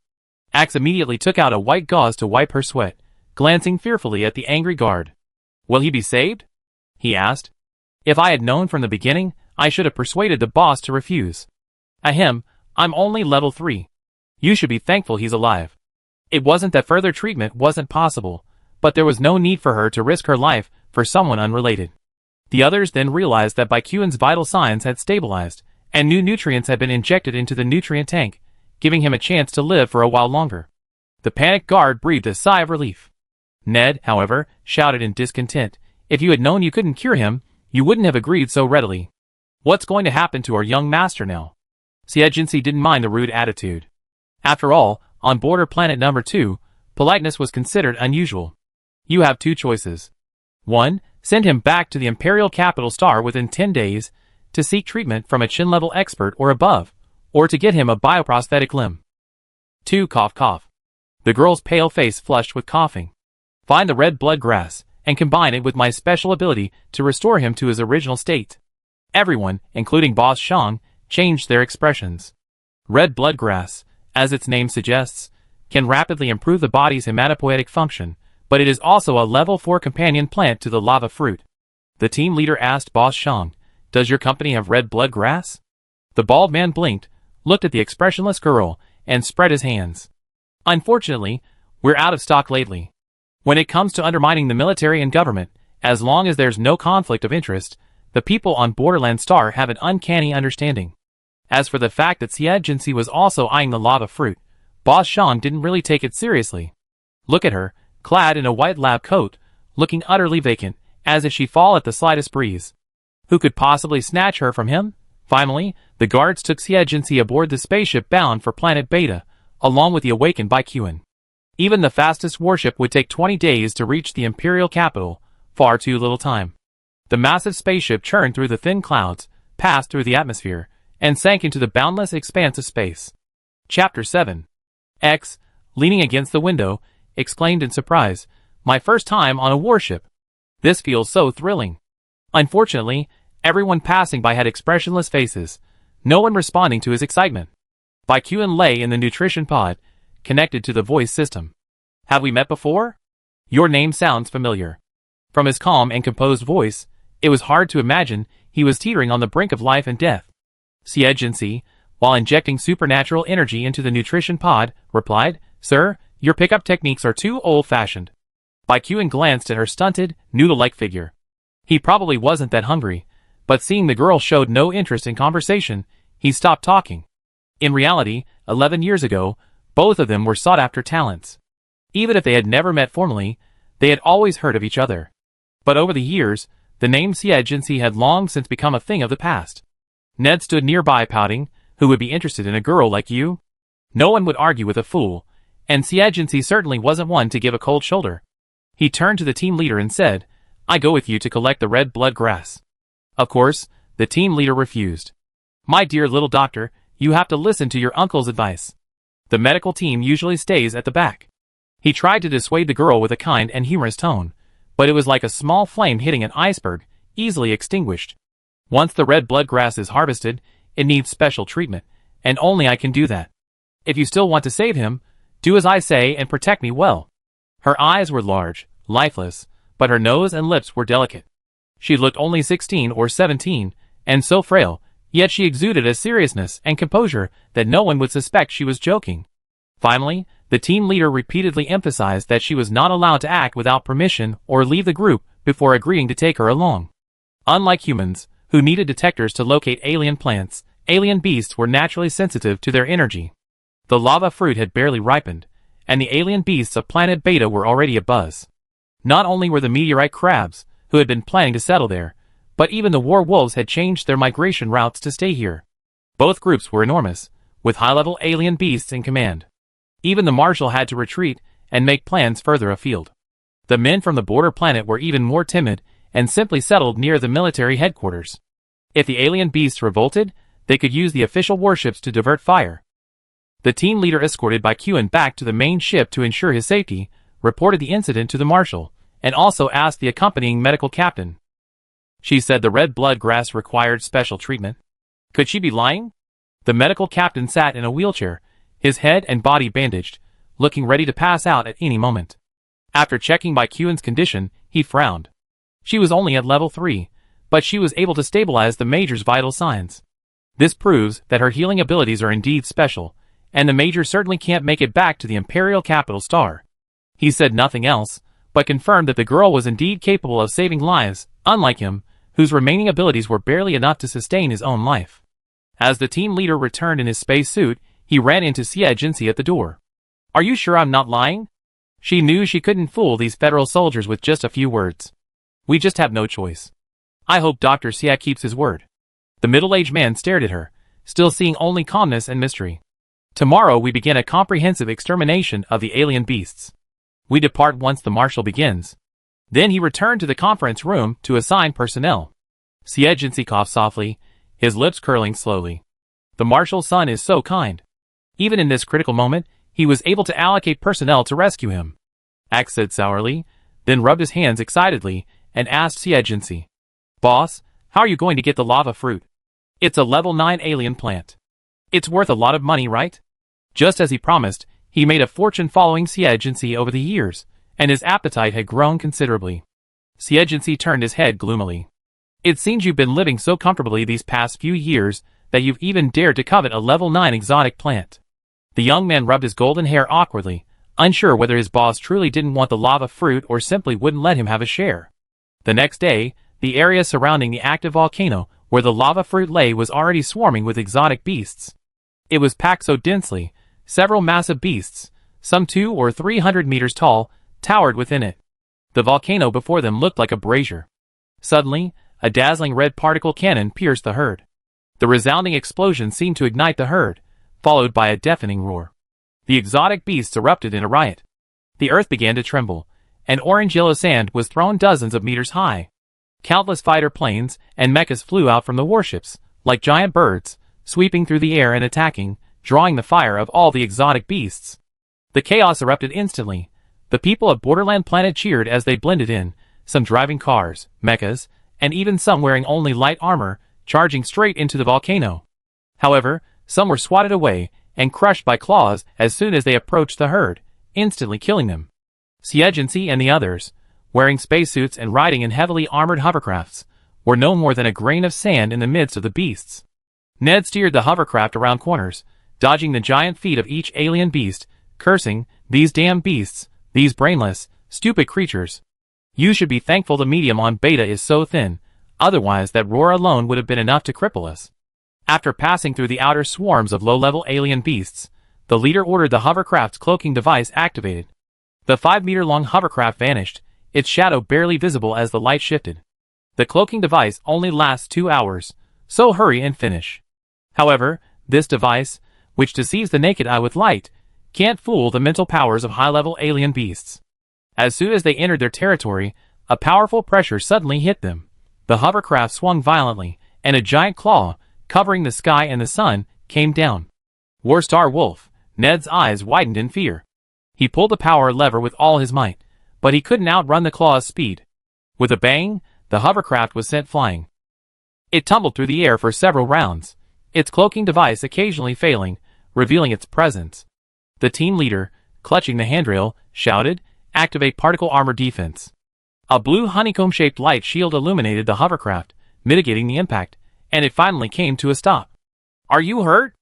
Axe immediately took out a white gauze to wipe her sweat, glancing fearfully at the angry guard. Will he be saved? He asked. If I had known from the beginning, I should have persuaded the boss to refuse. Ahem, I'm only level 3. You should be thankful he's alive. It wasn't that further treatment wasn't possible, but there was no need for her to risk her life for someone unrelated. The others then realized that Baikuan's vital signs had stabilized, and new nutrients had been injected into the nutrient tank, giving him a chance to live for a while longer. The panicked guard breathed a sigh of relief. Ned, however, shouted in discontent, if you had known you couldn't cure him, you wouldn't have agreed so readily. What's going to happen to our young master now? Xie didn't mind the rude attitude. After all, on Border Planet number 2, politeness was considered unusual. You have 2 choices. 1. Send him back to the Imperial Capital Star within 10 days to seek treatment from a Chin-level expert or above, or to get him a bioprosthetic limb. 2. Cough cough. The girl's pale face flushed with coughing. Find the red blood grass, and combine it with my special ability to restore him to his original state. Everyone, including Boss Shang, changed their expressions. Red blood grass, as its name suggests, can rapidly improve the body's hematopoietic function, but it is also a level 4 companion plant to the lava fruit. The team leader asked Boss Shang, does your company have red blood grass? The bald man blinked, looked at the expressionless girl, and spread his hands. Unfortunately, we're out of stock lately. When it comes to undermining the military and government, as long as there's no conflict of interest, the people on Borderland Star have an uncanny understanding. As for the fact that Xie was also eyeing the lava fruit, Boss Shang didn't really take it seriously. Look at her, clad in a white lab coat, looking utterly vacant, as if she'd fall at the slightest breeze. Who could possibly snatch her from him? Finally, the guards took Xie aboard the spaceship bound for Planet Beta, along with the awakened Baikuan. Even the fastest warship would take 20 days to reach the Imperial capital, far too little time. The massive spaceship churned through the thin clouds, passed through the atmosphere, and sank into the boundless expanse of space. Chapter 7. X, leaning against the window, exclaimed in surprise, my first time on a warship. This feels so thrilling. Unfortunately, everyone passing by had expressionless faces, no one responding to his excitement. Baikuan lay in the nutrition pod, connected to the voice system. Have we met before? Your name sounds familiar. From his calm and composed voice, it was hard to imagine he was teetering on the brink of life and death. Xie, while injecting supernatural energy into the nutrition pod, replied, Sir, your pickup techniques are too old-fashioned. Baikuan glanced at her stunted, noodle-like figure. He probably wasn't that hungry, but seeing the girl showed no interest in conversation, he stopped talking. In reality, 11 years ago, both of them were sought-after talents. Even if they had never met formally, they had always heard of each other. But over the years, the name Xie had long since become a thing of the past. Ned stood nearby pouting, who would be interested in a girl like you? No one would argue with a fool, And Xie certainly wasn't one to give a cold shoulder. He turned to the team leader and said, "I go with you to collect the red blood grass." Of course, the team leader refused. "My dear little doctor, you have to listen to your uncle's advice. The medical team usually stays at the back." He tried to dissuade the girl with a kind and humorous tone, but it was like a small flame hitting an iceberg, easily extinguished. "Once the red blood grass is harvested, it needs special treatment, and only I can do that. If you still want to save him, do as I say and protect me well." Her eyes were large, lifeless, but her nose and lips were delicate. She looked only 16 or 17, and so frail, yet she exuded a seriousness and composure that no one would suspect she was joking. Finally, the team leader repeatedly emphasized that she was not allowed to act without permission or leave the group before agreeing to take her along. Unlike humans, who needed detectors to locate alien plants, alien beasts were naturally sensitive to their energy. The lava fruit had barely ripened, and the alien beasts of planet Beta were already abuzz. Not only were the meteorite crabs, who had been planning to settle there, but even the war wolves had changed their migration routes to stay here. Both groups were enormous, with high-level alien beasts in command. Even the Marshal had to retreat and make plans further afield. The men from the border planet were even more timid and simply settled near the military headquarters. If the alien beasts revolted, they could use the official warships to divert fire. The team leader, escorted by Qin back to the main ship to ensure his safety, reported the incident to the Marshal, and also asked the accompanying medical captain. She said the red blood grass required special treatment. Could she be lying? The medical captain sat in a wheelchair, his head and body bandaged, looking ready to pass out at any moment. After checking by Qin's condition, he frowned. She was only at level 3, but she was able to stabilize the Major's vital signs. This proves that her healing abilities are indeed special, and the Major certainly can't make it back to the Imperial Capital Star. He said nothing else, but confirmed that the girl was indeed capable of saving lives, unlike him, whose remaining abilities were barely enough to sustain his own life. As the team leader returned in his spacesuit, he ran into Xie at the door. "Are you sure I'm not lying?" She knew she couldn't fool these federal soldiers with just a few words. "We just have no choice." "I hope Dr. Xie keeps his word." The middle-aged man stared at her, still seeing only calmness and mystery. "Tomorrow we begin a comprehensive extermination of the alien beasts. We depart once the Marshal begins." Then he returned to the conference room to assign personnel. Xie coughed softly, his lips curling slowly. The Marshal's son is so kind. Even in this critical moment, he was able to allocate personnel to rescue him. Axe said sourly, then rubbed his hands excitedly, and asked Xie, "Boss, how are you going to get the lava fruit? It's a level 9 alien plant. It's worth a lot of money, right?" Just as he promised, he made a fortune following Xie over the years, and his appetite had grown considerably. Xie turned his head gloomily. "It seems you've been living so comfortably these past few years that you've even dared to covet a level 9 exotic plant." The young man rubbed his golden hair awkwardly, unsure whether his boss truly didn't want the lava fruit or simply wouldn't let him have a share. The next day, the area surrounding the active volcano where the lava fruit lay was already swarming with exotic beasts. It was packed so densely, several massive beasts, some 200 or 300 meters tall, towered within it. The volcano before them looked like a brazier. Suddenly, a dazzling red particle cannon pierced the herd. The resounding explosion seemed to ignite the herd, followed by a deafening roar. The exotic beasts erupted in a riot. The earth began to tremble, and orange-yellow sand was thrown dozens of meters high. Countless fighter planes and mechas flew out from the warships, like giant birds, sweeping through the air and attacking, drawing the fire of all the exotic beasts. The chaos erupted instantly. The people of Borderland Planet cheered as they blended in, some driving cars, mechas, and even some wearing only light armor, charging straight into the volcano. However, some were swatted away and crushed by claws as soon as they approached the herd, instantly killing them. Xie and the others, wearing spacesuits and riding in heavily armored hovercrafts, were no more than a grain of sand in the midst of the beasts. Ned steered the hovercraft around corners, dodging the giant feet of each alien beast, cursing, "These damn beasts, these brainless, stupid creatures. You should be thankful the medium on Beta is so thin, otherwise that roar alone would have been enough to cripple us." After passing through the outer swarms of low-level alien beasts, the leader ordered the hovercraft's cloaking device activated. The 5-meter-long hovercraft vanished, its shadow barely visible as the light shifted. The cloaking device only lasts 2 hours, so hurry and finish. However, this device, which deceives the naked eye with light, Can't fool the mental powers of high-level alien beasts. As soon as they entered their territory, a powerful pressure suddenly hit them. The hovercraft swung violently, and a giant claw, covering the sky and the sun, came down. Warstar Wolf. Ned's eyes widened in fear. He pulled the power lever with all his might, but he couldn't outrun the claw's speed. With a bang, the hovercraft was sent flying. It tumbled through the air for several rounds, its cloaking device occasionally failing, revealing its presence. The team leader, clutching the handrail, shouted, "Activate particle armor defense." A blue honeycomb-shaped light shield illuminated the hovercraft, mitigating the impact, and it finally came to a stop. "Are you hurt?"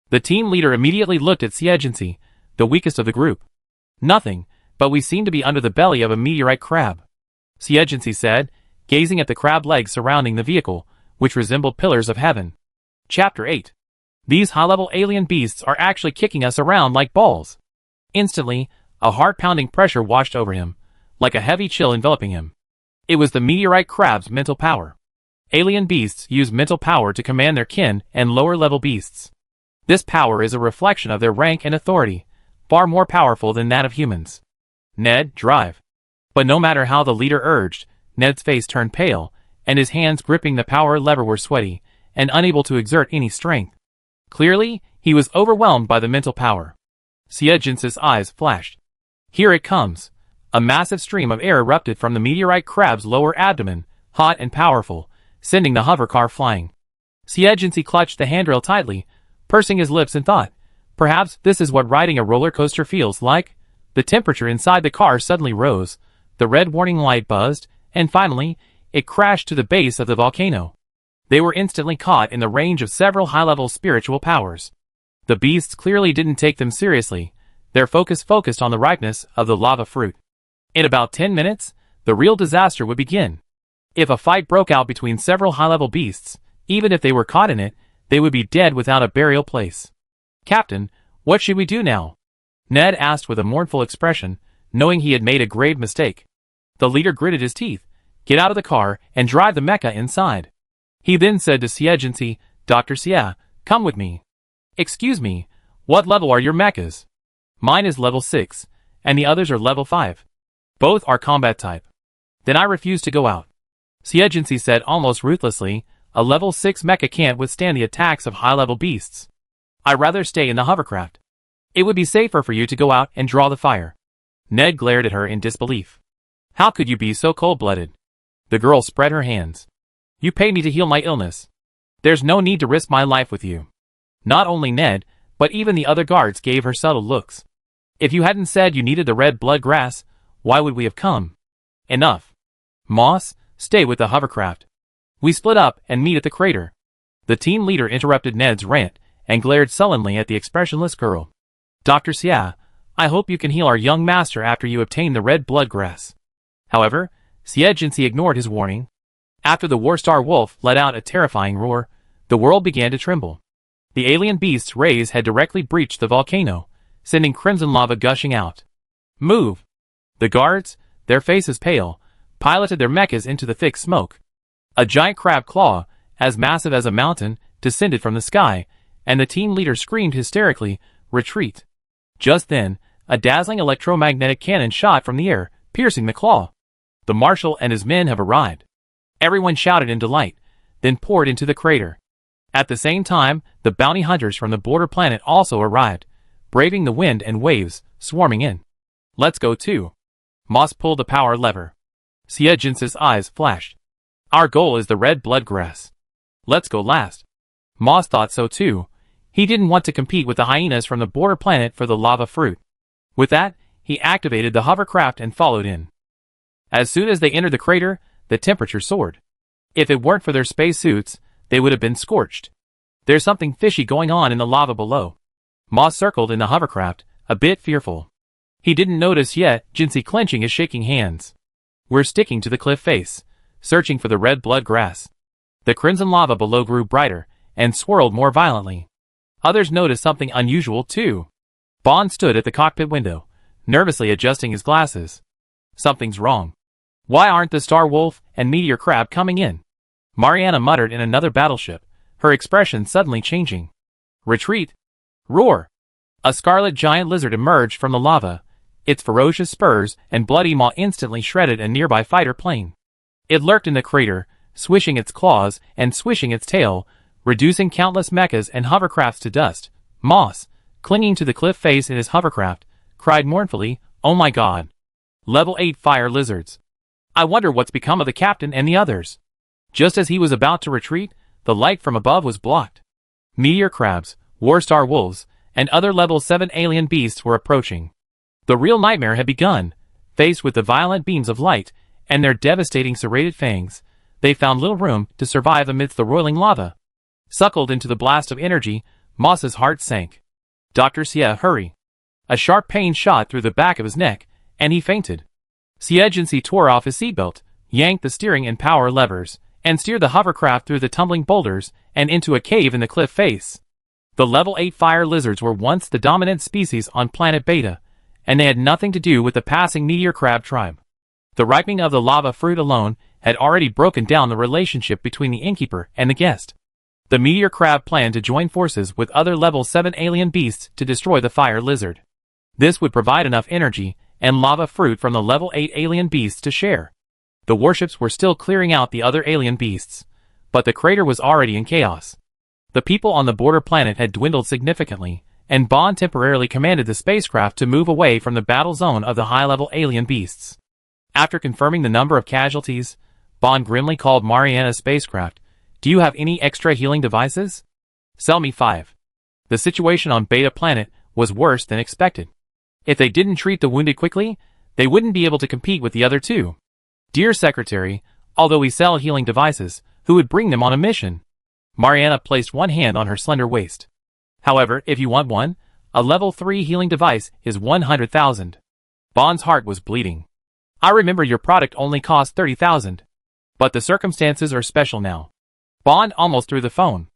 The team leader immediately looked at Xie, the weakest of the group. "Nothing, but we seem to be under the belly of a meteorite crab," Xie said, gazing at the crab legs surrounding the vehicle, which resembled pillars of heaven. Chapter 8. These high-level alien beasts are actually kicking us around like balls. Instantly, a heart-pounding pressure washed over him, like a heavy chill enveloping him. It was the meteorite crab's mental power. Alien beasts use mental power to command their kin and lower-level beasts. This power is a reflection of their rank and authority, far more powerful than that of humans. "Ned, drive." But no matter how the leader urged, Ned's face turned pale, and his hands gripping the power lever were sweaty, and unable to exert any strength. Clearly, he was overwhelmed by the mental power. Xie's eyes flashed. Here it comes. A massive stream of air erupted from the meteorite crab's lower abdomen, hot and powerful, sending the hovercar flying. Xie clutched the handrail tightly, pursing his lips in thought. Perhaps this is what riding a roller coaster feels like? The temperature inside the car suddenly rose, the red warning light buzzed, and finally, it crashed to the base of the volcano. They were instantly caught in the range of several high-level spiritual powers. The beasts clearly didn't take them seriously, their focus focused on the ripeness of the lava fruit. In about 10 minutes, the real disaster would begin. If a fight broke out between several high-level beasts, even if they were caught in it, they would be dead without a burial place. "Captain, what should we do now?" Ned asked with a mournful expression, knowing he had made a grave mistake. The leader gritted his teeth. "Get out of the car and drive the mecha inside." He then said to Xie, "Dr. Xie, come with me." "Excuse me, what level are your mechas?" "Mine is level 6, and the others are level 5. Both are combat type." "Then I refuse to go out," Xie said almost ruthlessly. "A level 6 mecha can't withstand the attacks of high-level beasts. I'd rather stay in the hovercraft. It would be safer for you to go out and draw the fire." Ned glared at her in disbelief. "How could you be so cold-blooded?" The girl spread her hands. "You paid me to heal my illness. There's no need to risk my life with you." Not only Ned, but even the other guards gave her subtle looks. "If you hadn't said you needed the red blood grass, why would we have come?" "Enough. Moss, stay with the hovercraft. We split up and meet at the crater." The team leader interrupted Ned's rant and glared sullenly at the expressionless girl. "Dr. Xie, I hope you can heal our young master after you obtain the red blood grass." However, Xie ignored his warning. After the Warstar Wolf let out a terrifying roar, the world began to tremble. The alien beast's rays had directly breached the volcano, sending crimson lava gushing out. "Move!" The guards, their faces pale, piloted their mechas into the thick smoke. A giant crab claw, as massive as a mountain, descended from the sky, and the team leader screamed hysterically, "Retreat!" Just then, a dazzling electromagnetic cannon shot from the air, piercing the claw. The Marshal and his men have arrived. Everyone shouted in delight, then poured into the crater. At the same time, the bounty hunters from the border planet also arrived, braving the wind and waves, swarming in. "Let's go too." Moss pulled the power lever. Xie's eyes flashed. "Our goal is the red blood grass. Let's go last." Moss thought so too. He didn't want to compete with the hyenas from the border planet for the lava fruit. With that, he activated the hovercraft and followed in. As soon as they entered the crater, the temperature soared. If it weren't for their spacesuits, they would have been scorched. "There's something fishy going on in the lava below." Moss circled in the hovercraft, a bit fearful. He didn't notice yet, Jinsei clenching his shaking hands. "We're sticking to the cliff face, searching for the red blood grass." The crimson lava below grew brighter, and swirled more violently. Others noticed something unusual too. Bond stood at the cockpit window, nervously adjusting his glasses. "Something's wrong. Why aren't the Star Wolf and Meteor Crab coming in?" Mariana muttered in another battleship, her expression suddenly changing. "Retreat! Roar!" A scarlet giant lizard emerged from the lava, its ferocious spurs and bloody maw instantly shredded a nearby fighter plane. It lurked in the crater, swishing its claws and swishing its tail, reducing countless mechas and hovercrafts to dust. Moss, clinging to the cliff face in his hovercraft, cried mournfully, "Oh my god. Level 8 fire lizards. I wonder what's become of the captain and the others." Just as he was about to retreat, the light from above was blocked. Meteor crabs, warstar wolves, and other level 7 alien beasts were approaching. The real nightmare had begun. Faced with the violent beams of light and their devastating serrated fangs, they found little room to survive amidst the roiling lava. Suckled into the blast of energy, Moss's heart sank. "Dr. Xie, hurry." A sharp pain shot through the back of his neck, and he fainted. Xie tore off his seatbelt, yanked the steering and power levers, and steered the hovercraft through the tumbling boulders and into a cave in the cliff face. The level 8 fire lizards were once the dominant species on planet Beta, and they had nothing to do with the passing meteor crab tribe. The ripening of the lava fruit alone had already broken down the relationship between the innkeeper and the guest. The meteor crab planned to join forces with other level 7 alien beasts to destroy the fire lizard. This would provide enough energy and lava fruit from the level 8 alien beasts to share. The warships were still clearing out the other alien beasts, but the crater was already in chaos. The people on the border planet had dwindled significantly, and Bond temporarily commanded the spacecraft to move away from the battle zone of the high-level alien beasts. After confirming the number of casualties, Bond grimly called Mariana's spacecraft. "Do you have any extra healing devices? Sell me 5. The situation on Beta Planet was worse than expected. If they didn't treat the wounded quickly, they wouldn't be able to compete with the other two. Dear Secretary, although we sell healing devices, who would bring them on a mission?" Mariana placed one hand on her slender waist. "However, if you want one, a level 3 healing device is 100,000. Bond's heart was bleeding. "I remember your product only cost 30,000. But the circumstances are special now." Bond almost threw the phone.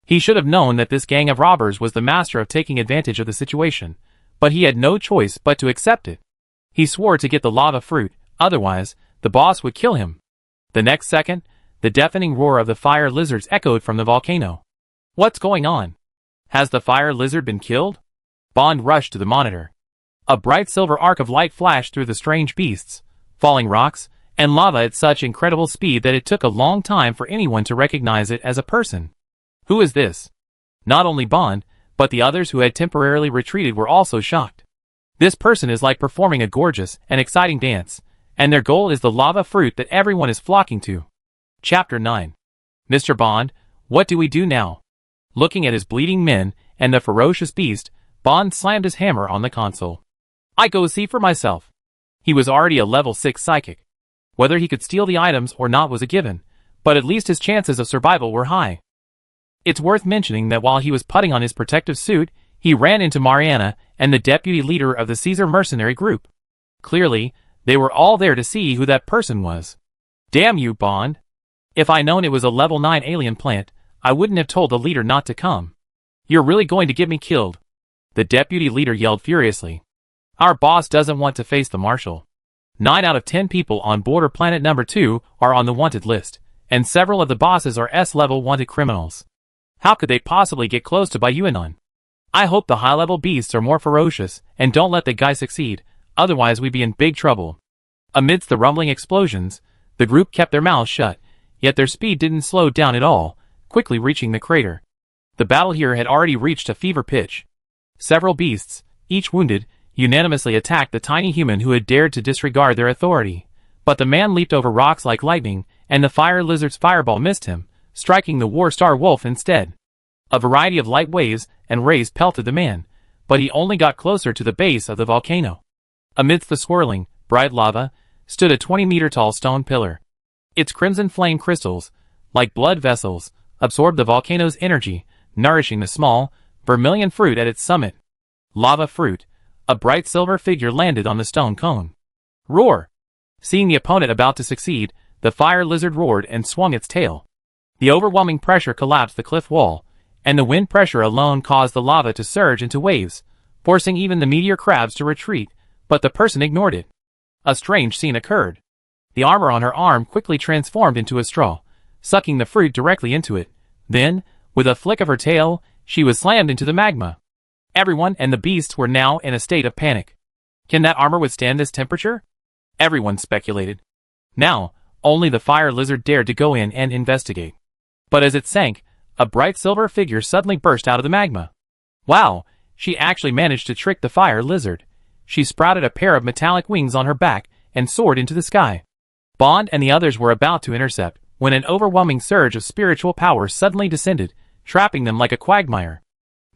He should have known that this gang of robbers was the master of taking advantage of the situation, but he had no choice but to accept it. He swore to get the lava fruit, otherwise, the boss would kill him. The next second, the deafening roar of the fire lizards echoed from the volcano. "What's going on? Has the fire lizard been killed?" Bond rushed to the monitor. A bright silver arc of light flashed through the strange beasts, falling rocks, and lava at such incredible speed that it took a long time for anyone to recognize it as a person. Who is this? Not only Bond, but the others who had temporarily retreated were also shocked. This person is like performing a gorgeous and exciting dance, and their goal is the lava fruit that everyone is flocking to. Chapter 9. Mr. Bond, what do we do now? Looking at his bleeding men and the ferocious beast, Bond slammed his hammer on the console. "I go see for myself." He was already a level 6 psychic. Whether he could steal the items or not was a given, but at least his chances of survival were high. It's worth mentioning that while he was putting on his protective suit, he ran into Mariana and the deputy leader of the Caesar mercenary group. Clearly, they were all there to see who that person was. "Damn you, Bond. If I'd known it was a level 9 alien plant, I wouldn't have told the leader not to come. You're really going to get me killed," the deputy leader yelled furiously. "Our boss doesn't want to face the Marshal. 9 out of 10 people on border planet number 2 are on the wanted list, and several of the bosses are S-level wanted criminals. How could they possibly get close to Bayuanon? I hope the high-level beasts are more ferocious and don't let the guy succeed, otherwise we'd be in big trouble." Amidst the rumbling explosions, the group kept their mouths shut, yet their speed didn't slow down at all, quickly reaching the crater. The battle here had already reached a fever pitch. Several beasts, each wounded, unanimously attacked the tiny human who had dared to disregard their authority. But the man leaped over rocks like lightning, and the fire lizard's fireball missed him, striking the warstar wolf instead. A variety of light waves and rays pelted the man, but he only got closer to the base of the volcano. Amidst the swirling, bright lava, stood a 20-meter-tall stone pillar. Its crimson flame crystals, like blood vessels, absorbed the volcano's energy, nourishing the small, vermilion fruit at its summit. Lava fruit. A bright silver figure landed on the stone cone. Roar! Seeing the opponent about to succeed, the fire lizard roared and swung its tail. The overwhelming pressure collapsed the cliff wall, and the wind pressure alone caused the lava to surge into waves, forcing even the meteor crabs to retreat, but the person ignored it. A strange scene occurred. The armor on her arm quickly transformed into a straw, sucking the fruit directly into it. Then, with a flick of her tail, she was slammed into the magma. Everyone and the beasts were now in a state of panic. Can that armor withstand this temperature? Everyone speculated. Now, only the fire lizard dared to go in and investigate. But as it sank, a bright silver figure suddenly burst out of the magma. Wow, she actually managed to trick the fire lizard. She sprouted a pair of metallic wings on her back and soared into the sky. Bond and the others were about to intercept, when an overwhelming surge of spiritual power suddenly descended, trapping them like a quagmire.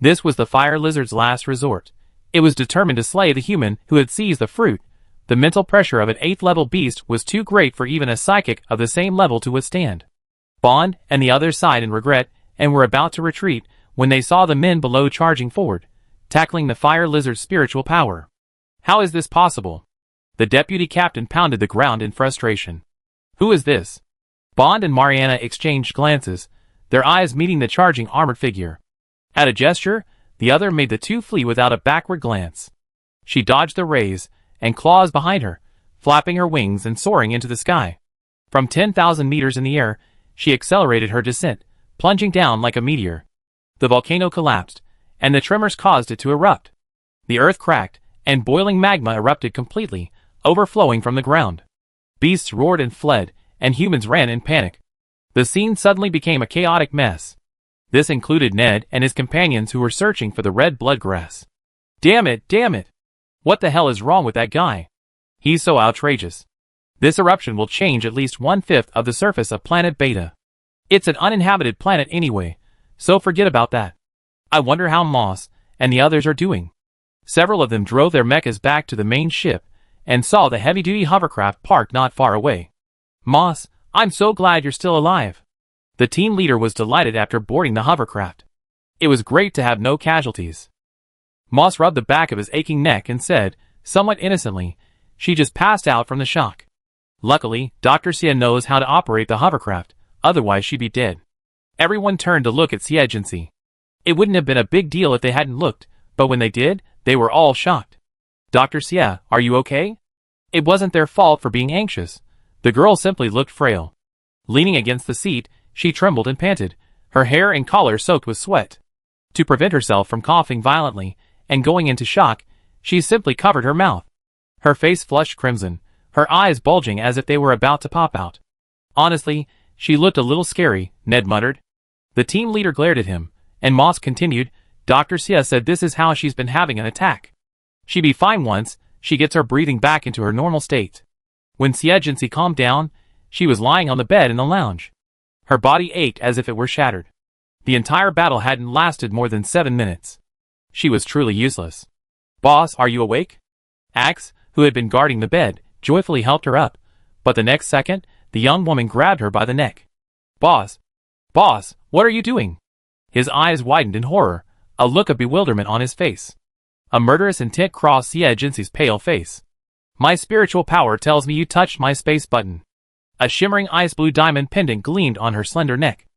This was the fire lizard's last resort. It was determined to slay the human who had seized the fruit. The mental pressure of an 8th-level beast was too great for even a psychic of the same level to withstand. Bond and the others sighed in regret and were about to retreat when they saw the men below charging forward, tackling the fire lizard's spiritual power. How is this possible? The deputy captain pounded the ground in frustration. Who is this? Bond and Mariana exchanged glances, their eyes meeting the charging armored figure. At a gesture, the other made the two flee without a backward glance. She dodged the rays and claws behind her, flapping her wings and soaring into the sky. From 10,000 meters in the air, she accelerated her descent, plunging down like a meteor. The volcano collapsed, and the tremors caused it to erupt. The earth cracked, and boiling magma erupted completely, overflowing from the ground. Beasts roared and fled, and humans ran in panic. The scene suddenly became a chaotic mess. This included Ned and his companions who were searching for the red blood grass. Damn it, damn it! What the hell is wrong with that guy? He's so outrageous. This eruption will change at least 1/5 of the surface of planet Beta. It's an uninhabited planet anyway, so forget about that. I wonder how Moss and the others are doing. Several of them drove their mechas back to the main ship and saw the heavy-duty hovercraft parked not far away. Moss, I'm so glad you're still alive. The team leader was delighted after boarding the hovercraft. It was great to have no casualties. Moss rubbed the back of his aching neck and said, somewhat innocently, she just passed out from the shock. Luckily, Dr. Xie knows how to operate the hovercraft, otherwise she'd be dead. Everyone turned to look at Xie. It wouldn't have been a big deal if they hadn't looked, but when they did, they were all shocked. Dr. Xie, are you okay? It wasn't their fault for being anxious. The girl simply looked frail. Leaning against the seat, she trembled and panted, her hair and collar soaked with sweat. To prevent herself from coughing violently and going into shock, she simply covered her mouth. Her face flushed crimson, her eyes bulging as if they were about to pop out. Honestly, she looked a little scary, Ned muttered. The team leader glared at him, and Moss continued, Dr. Xie said this is how she's been having an attack. She'd be fine once she gets her breathing back into her normal state. When Xie calmed down, she was lying on the bed in the lounge. Her body ached as if it were shattered. The entire battle hadn't lasted more than 7 minutes. She was truly useless. Boss, are you awake? Axe, who had been guarding the bed, joyfully helped her up, but the next second, the young woman grabbed her by the neck. Boss, what are you doing? His eyes widened in horror, a look of bewilderment on his face. A murderous intent crossed Xie pale face. My spiritual power tells me you touched my space button. A shimmering ice blue diamond pendant gleamed on her slender neck.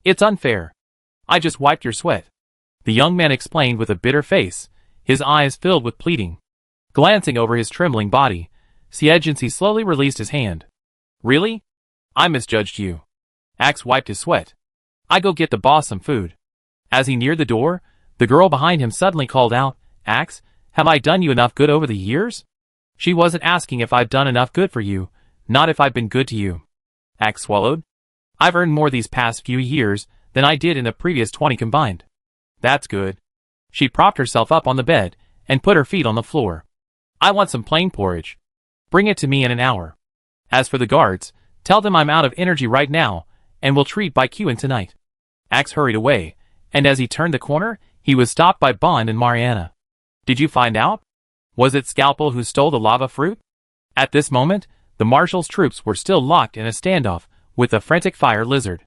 It's unfair. I just wiped your sweat. The young man explained with a bitter face, his eyes filled with pleading. Glancing over his trembling body, Xie slowly released his hand. Really? I misjudged you. Axe wiped his sweat. I go get the boss some food. As he neared the door, the girl behind him suddenly called out, Axe, have I done you enough good over the years? She wasn't asking if I've done enough good for you, not if I've been good to you. Axe swallowed. I've earned more these past few years than I did in the previous 20 combined. That's good. She propped herself up on the bed and put her feet on the floor. I want some plain porridge. Bring it to me in an hour. As for the guards, tell them I'm out of energy right now and will treat by Qin tonight. Axe hurried away, and as he turned the corner, he was stopped by Bond and Mariana. Did you find out? Was it Scalpel who stole the lava fruit? At this moment, the Marshal's troops were still locked in a standoff with the frantic fire lizard.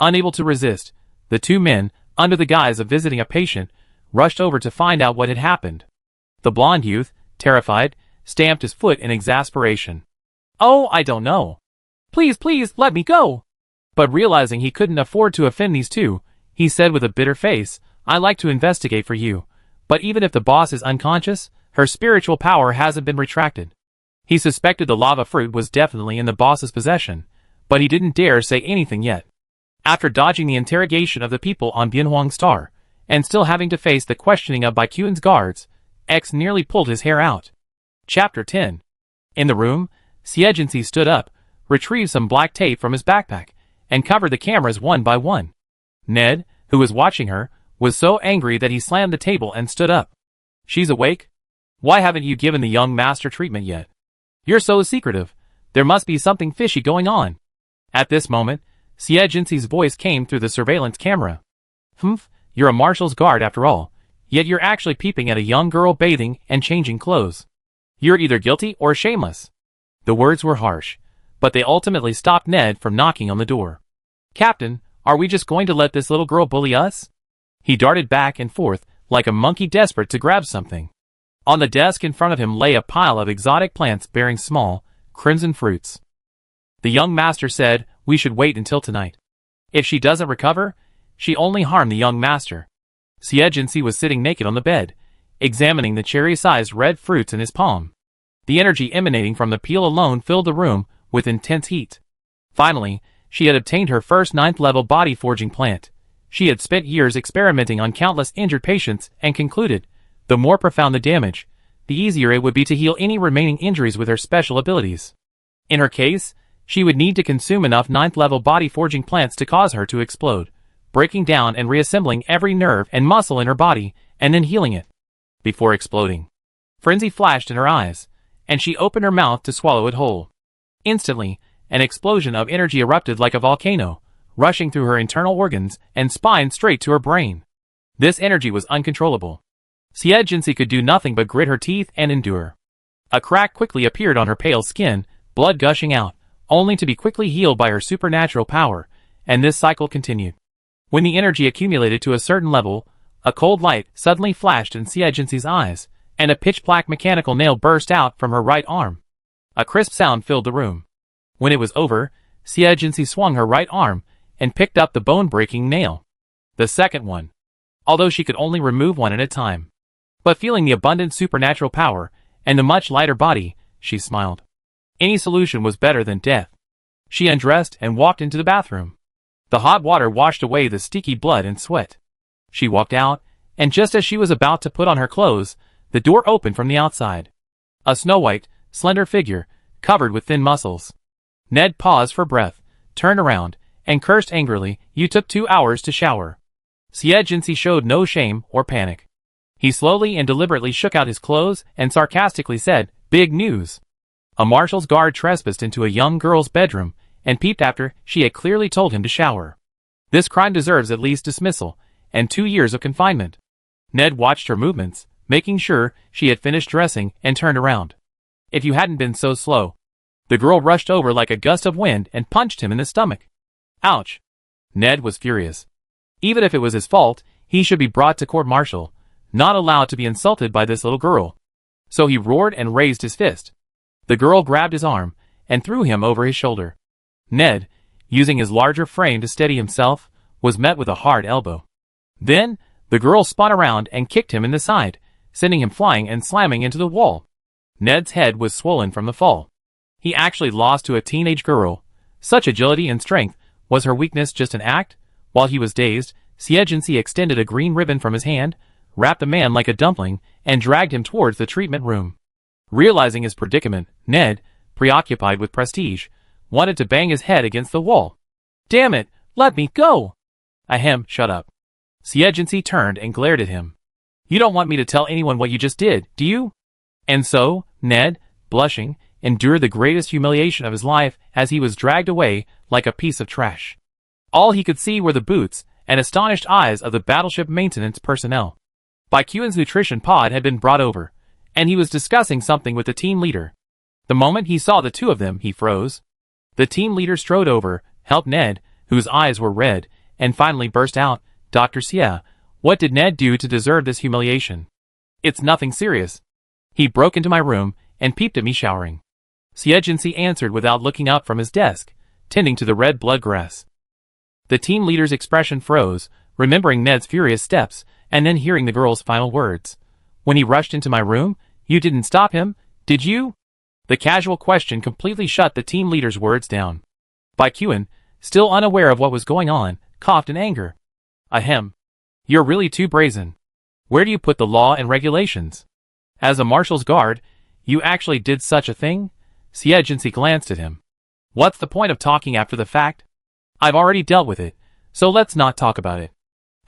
Unable to resist, the two men, under the guise of visiting a patient, rushed over to find out what had happened. The blonde youth, terrified, stamped his foot in exasperation. Oh, I don't know. Please, let me go. But realizing he couldn't afford to offend these two, he said with a bitter face, I'd like to investigate for you, but even if the boss is unconscious, her spiritual power hasn't been retracted. He suspected the lava fruit was definitely in the boss's possession, but he didn't dare say anything yet. After dodging the interrogation of the people on Bianhuang Star, and still having to face the questioning of Baikuin's guards, X nearly pulled his hair out. Chapter 10. In the room, Xie stood up, retrieved some black tape from his backpack, and covered the cameras one by one. Ned, who was watching her, was so angry that he slammed the table and stood up. She's awake? Why haven't you given the young master treatment yet? You're so secretive. There must be something fishy going on. At this moment, Xie voice came through the surveillance camera. Humph, you're a marshal's guard after all, yet you're actually peeping at a young girl bathing and changing clothes. You're either guilty or shameless. The words were harsh, but they ultimately stopped Ned from knocking on the door. Captain, are we just going to let this little girl bully us? He darted back and forth, like a monkey desperate to grab something. On the desk in front of him lay a pile of exotic plants bearing small, crimson fruits. The young master said, we should wait until tonight. If she doesn't recover, she only harmed the young master. Xie was sitting naked on the bed, examining the cherry-sized red fruits in his palm. The energy emanating from the peel alone filled the room with intense heat. Finally, she had obtained her first 9th-level body-forging plant. She had spent years experimenting on countless injured patients and concluded, the more profound the damage, the easier it would be to heal any remaining injuries with her special abilities. In her case, she would need to consume enough 9th-level body-forging plants to cause her to explode, breaking down and reassembling every nerve and muscle in her body, and then healing it. Before exploding. Frenzy flashed in her eyes, and she opened her mouth to swallow it whole. Instantly, an explosion of energy erupted like a volcano, rushing through her internal organs and spine straight to her brain. This energy was uncontrollable. Xie could do nothing but grit her teeth and endure. A crack quickly appeared on her pale skin, blood gushing out, only to be quickly healed by her supernatural power, and this cycle continued. When the energy accumulated to a certain level, a cold light suddenly flashed in Xie eyes, and a pitch-black mechanical nail burst out from her right arm. A crisp sound filled the room. When it was over, Xie swung her right arm and picked up the bone-breaking nail. The second one. Although she could only remove one at a time. But feeling the abundant supernatural power and the much lighter body, she smiled. Any solution was better than death. She undressed and walked into the bathroom. The hot water washed away the sticky blood and sweat. She walked out, and just as she was about to put on her clothes, the door opened from the outside. A snow-white, slender figure, covered with thin muscles. Ned paused for breath, turned around, and cursed angrily, "You took 2 hours to shower." Xie showed no shame or panic. He slowly and deliberately shook out his clothes and sarcastically said, "Big news." A marshal's guard trespassed into a young girl's bedroom and peeped after she had clearly told him to shower. This crime deserves at least dismissal and 2 years of confinement. Ned watched her movements, making sure she had finished dressing, and turned around. "If you hadn't been so slow." The girl rushed over like a gust of wind and punched him in the stomach. Ouch! Ned was furious. Even if it was his fault, he should be brought to court-martial, not allowed to be insulted by this little girl. So he roared and raised his fist. The girl grabbed his arm and threw him over his shoulder. Ned, using his larger frame to steady himself, was met with a hard elbow. Then, the girl spun around and kicked him in the side, sending him flying and slamming into the wall. Ned's head was swollen from the fall. He actually lost to a teenage girl. Such agility and strength. Was her weakness just an act? While he was dazed, Xie extended a green ribbon from his hand, wrapped the man like a dumpling, and dragged him towards the treatment room. Realizing his predicament, Ned, preoccupied with prestige, wanted to bang his head against the wall. "Damn it, let me go!" "Ahem, shut up." Xie turned and glared at him. "You don't want me to tell anyone what you just did, do you?" And so, Ned, blushing, endured the greatest humiliation of his life as he was dragged away like a piece of trash. All he could see were the boots and astonished eyes of the battleship maintenance personnel. Baikuin's nutrition pod had been brought over, and he was discussing something with the team leader. The moment he saw the two of them, he froze. The team leader strode over, helped Ned, whose eyes were red, and finally burst out, "Dr. Xie, what did Ned do to deserve this humiliation?" "It's nothing serious. He broke into my room and peeped at me showering." Xie answered without looking up from his desk, tending to the red blood grass. The team leader's expression froze, remembering Ned's furious steps, and then hearing the girl's final words. "When he rushed into my room, you didn't stop him, did you?" The casual question completely shut the team leader's words down. Baikuin, still unaware of what was going on, coughed in anger. "Ahem. You're really too brazen. Where do you put the law and regulations? As a marshal's guard, you actually did such a thing? Xie glanced at him. What's the point of talking after the fact? I've already dealt with it, so let's not talk about it.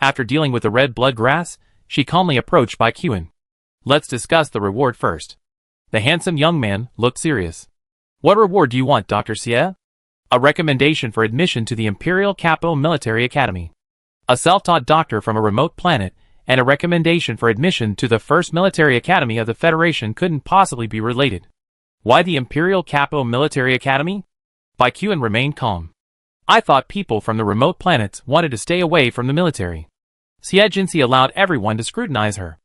After dealing with the red blood grass, she calmly approached Bai Qian. Let's discuss the reward first. The handsome young man looked serious. What reward do you want, Dr. Xie? A recommendation for admission to the Imperial Capital Military Academy. A self-taught doctor from a remote planet, and a recommendation for admission to the first military academy of the Federation couldn't possibly be related. Why the Imperial Capital Military Academy? Bai Qian remained calm. I thought people from the remote planets wanted to stay away from the military. Xie allowed everyone to scrutinize her.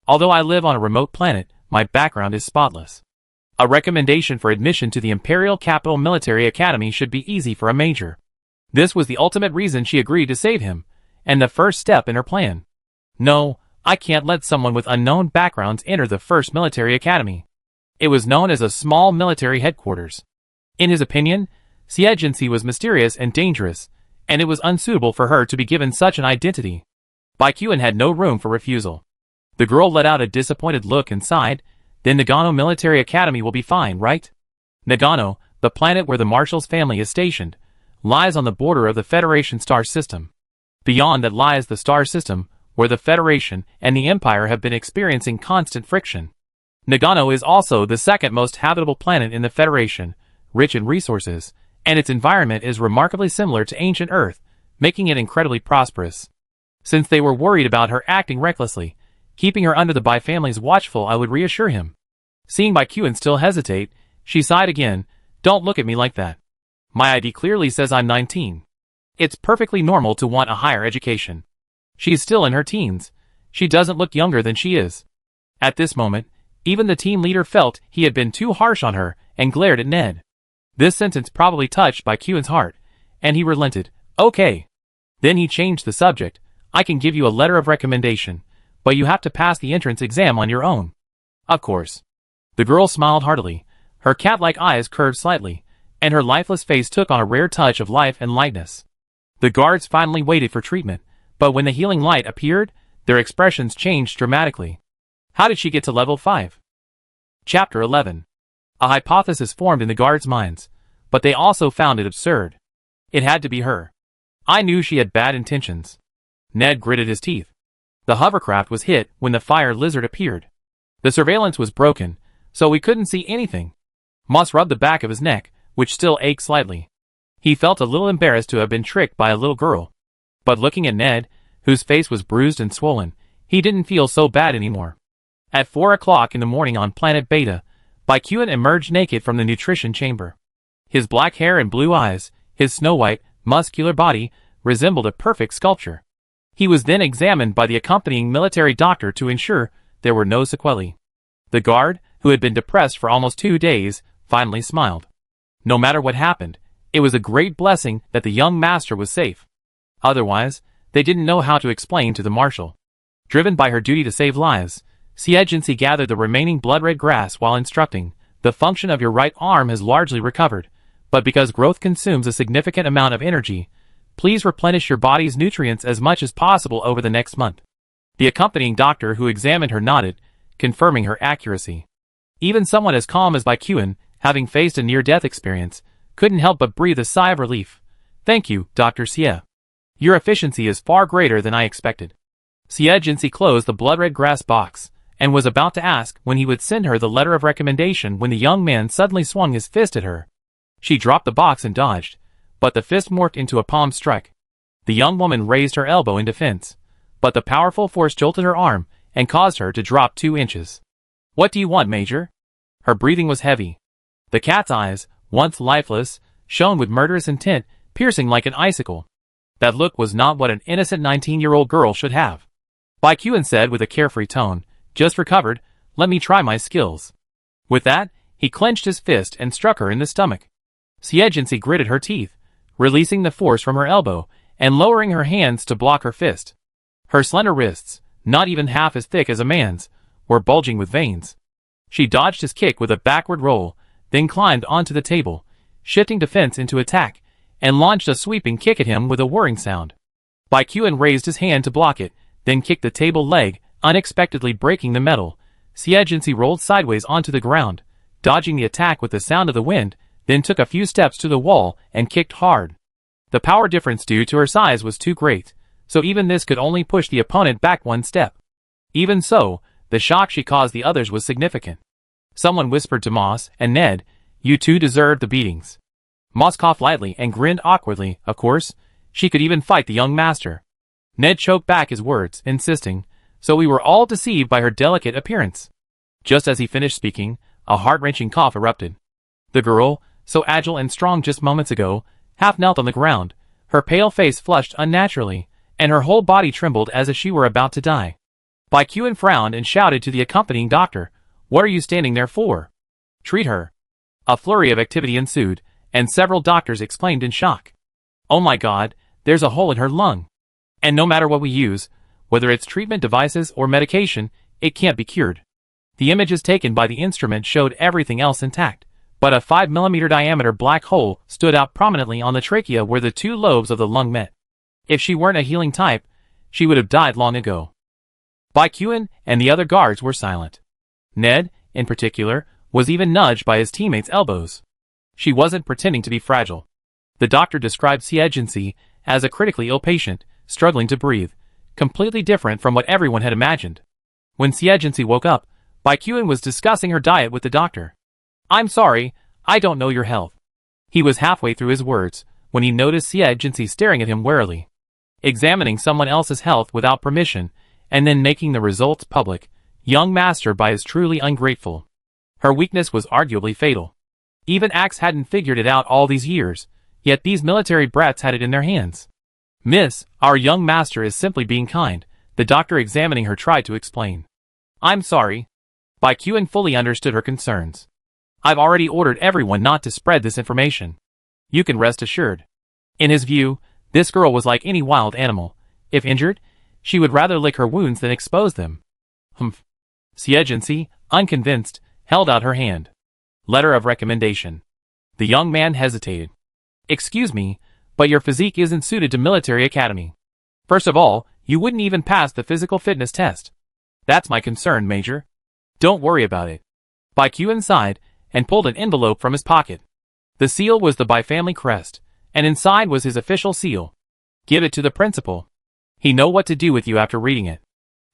Although I live on a remote planet, my background is spotless. A recommendation for admission to the Imperial Capital Military Academy should be easy for a major. This was the ultimate reason she agreed to save him, and the first step in her plan. No, I can't let someone with unknown backgrounds enter the first military academy. It was known as a small military headquarters. In his opinion, Xie was mysterious and dangerous, and it was unsuitable for her to be given such an identity. Bai Qian had no room for refusal. The girl let out a disappointed look and sighed. Then Nagano Military Academy will be fine, right? Nagano, the planet where the Marshal's family is stationed, lies on the border of the Federation star system. Beyond that lies the star system, where the Federation and the Empire have been experiencing constant friction. Nagano is also the second most habitable planet in the Federation, rich in resources, and its environment is remarkably similar to ancient Earth, making it incredibly prosperous. Since they were worried about her acting recklessly, keeping her under the Bai family's watchful, I would reassure him. Seeing Bai Qian still hesitate, she sighed again. Don't look at me like that. My ID clearly says I'm 19. It's perfectly normal to want a higher education. She's still in her teens. She doesn't look younger than she is. At this moment, even the team leader felt he had been too harsh on her and glared at Ned. This sentence probably touched Bai Qian's heart, and he relented. Okay. Then he changed the subject. I can give you a letter of recommendation, but you have to pass the entrance exam on your own. Of course. The girl smiled heartily. Her cat-like eyes curved slightly, and her lifeless face took on a rare touch of life and lightness. The guards finally waited for treatment, but when the healing light appeared, their expressions changed dramatically. How did she get to level 5? Chapter 11. A hypothesis formed in the guards' minds, but they also found it absurd. It had to be her. I knew she had bad intentions. Ned gritted his teeth. The hovercraft was hit when the fire lizard appeared. The surveillance was broken, so we couldn't see anything. Moss rubbed the back of his neck, which still ached slightly. He felt a little embarrassed to have been tricked by a little girl. But looking at Ned, whose face was bruised and swollen, he didn't feel so bad anymore. At 4 o'clock in the morning on planet Beta, Bai Qian emerged naked from the nutrition chamber. His black hair and blue eyes, his snow-white, muscular body, resembled a perfect sculpture. He was then examined by the accompanying military doctor to ensure there were no sequelae. The guard, who had been depressed for almost 2 days, finally smiled. No matter what happened, it was a great blessing that the young master was safe. Otherwise, they didn't know how to explain to the Marshal. Driven by her duty to save lives, Xie gathered the remaining blood-red grass while instructing. The function of your right arm has largely recovered, but because growth consumes a significant amount of energy, please replenish your body's nutrients as much as possible over the next month. The accompanying doctor who examined her nodded, confirming her accuracy. Even someone as calm as Bai Qian, having faced a near-death experience, couldn't help but breathe a sigh of relief. Thank you, Dr. Xie. Your efficiency is far greater than I expected. Xie closed the blood-red grass box, and was about to ask when he would send her the letter of recommendation when the young man suddenly swung his fist at her. She dropped the box and dodged, but the fist morphed into a palm strike. The young woman raised her elbow in defense, but the powerful force jolted her arm and caused her to drop 2 inches. What do you want, Major? Her breathing was heavy. The cat's eyes, once lifeless, shone with murderous intent, piercing like an icicle. That look was not what an innocent 19-year-old girl should have. Bai Qian said with a carefree tone, just recovered, let me try my skills. With that, he clenched his fist and struck her in the stomach. Xie gritted her teeth, releasing the force from her elbow, and lowering her hands to block her fist. Her slender wrists, not even half as thick as a man's, were bulging with veins. She dodged his kick with a backward roll, then climbed onto the table, shifting defense into attack, and launched a sweeping kick at him with a whirring sound. Bai Qian raised his hand to block it, then kicked the table leg, unexpectedly breaking the metal. Xie rolled sideways onto the ground, dodging the attack with the sound of the wind, then took a few steps to the wall and kicked hard. The power difference due to her size was too great, so even this could only push the opponent back one step. Even so, the shock she caused the others was significant. Someone whispered to Moss and Ned, "You two deserved the beatings." Moss coughed lightly and grinned awkwardly. Of course, she could even fight the young master. Ned choked back his words, insisting, "So we were all deceived by her delicate appearance." Just as he finished speaking, a heart-wrenching cough erupted. The girl, so agile and strong just moments ago, half knelt on the ground, her pale face flushed unnaturally, and her whole body trembled as if she were about to die. Baekhyun frowned and shouted to the accompanying doctor, "What are you standing there for? Treat her." A flurry of activity ensued, and several doctors exclaimed in shock. "Oh my god, there's a hole in her lung. And no matter what we use, whether it's treatment devices or medication, it can't be cured." The images taken by the instrument showed everything else intact, but a 5 mm diameter black hole stood out prominently on the trachea where the two lobes of the lung met. If she weren't a healing type, she would have died long ago. Baekhyun and the other guards were silent. Ned, in particular, was even nudged by his teammates' elbows. She wasn't pretending to be fragile. The doctor described Xie as a critically ill patient, struggling to breathe, completely different from what everyone had imagined. When Xie woke up, Baekhyun was discussing her diet with the doctor. "I'm sorry, I don't know your health." He was halfway through his words when he noticed Xie staring at him warily. Examining someone else's health without permission, and then making the results public, young master Bai is truly ungrateful. Her weakness was arguably fatal. Even Axe hadn't figured it out all these years, yet these military brats had it in their hands. "Miss, our young master is simply being kind," the doctor examining her tried to explain. "I'm sorry." Baekhyun fully understood her concerns. "I've already ordered everyone not to spread this information. You can rest assured." In his view, this girl was like any wild animal. If injured, she would rather lick her wounds than expose them. Humph. Xie, unconvinced, held out her hand. "Letter of recommendation." The young man hesitated. "Excuse me, but your physique isn't suited to military academy. First of all, you wouldn't even pass the physical fitness test." "That's my concern, Major." "Don't worry about it." Baekhyun sighed and pulled an envelope from his pocket. The seal was the Bai family crest, and inside was his official seal. "Give it to the principal. He know what to do with you after reading it."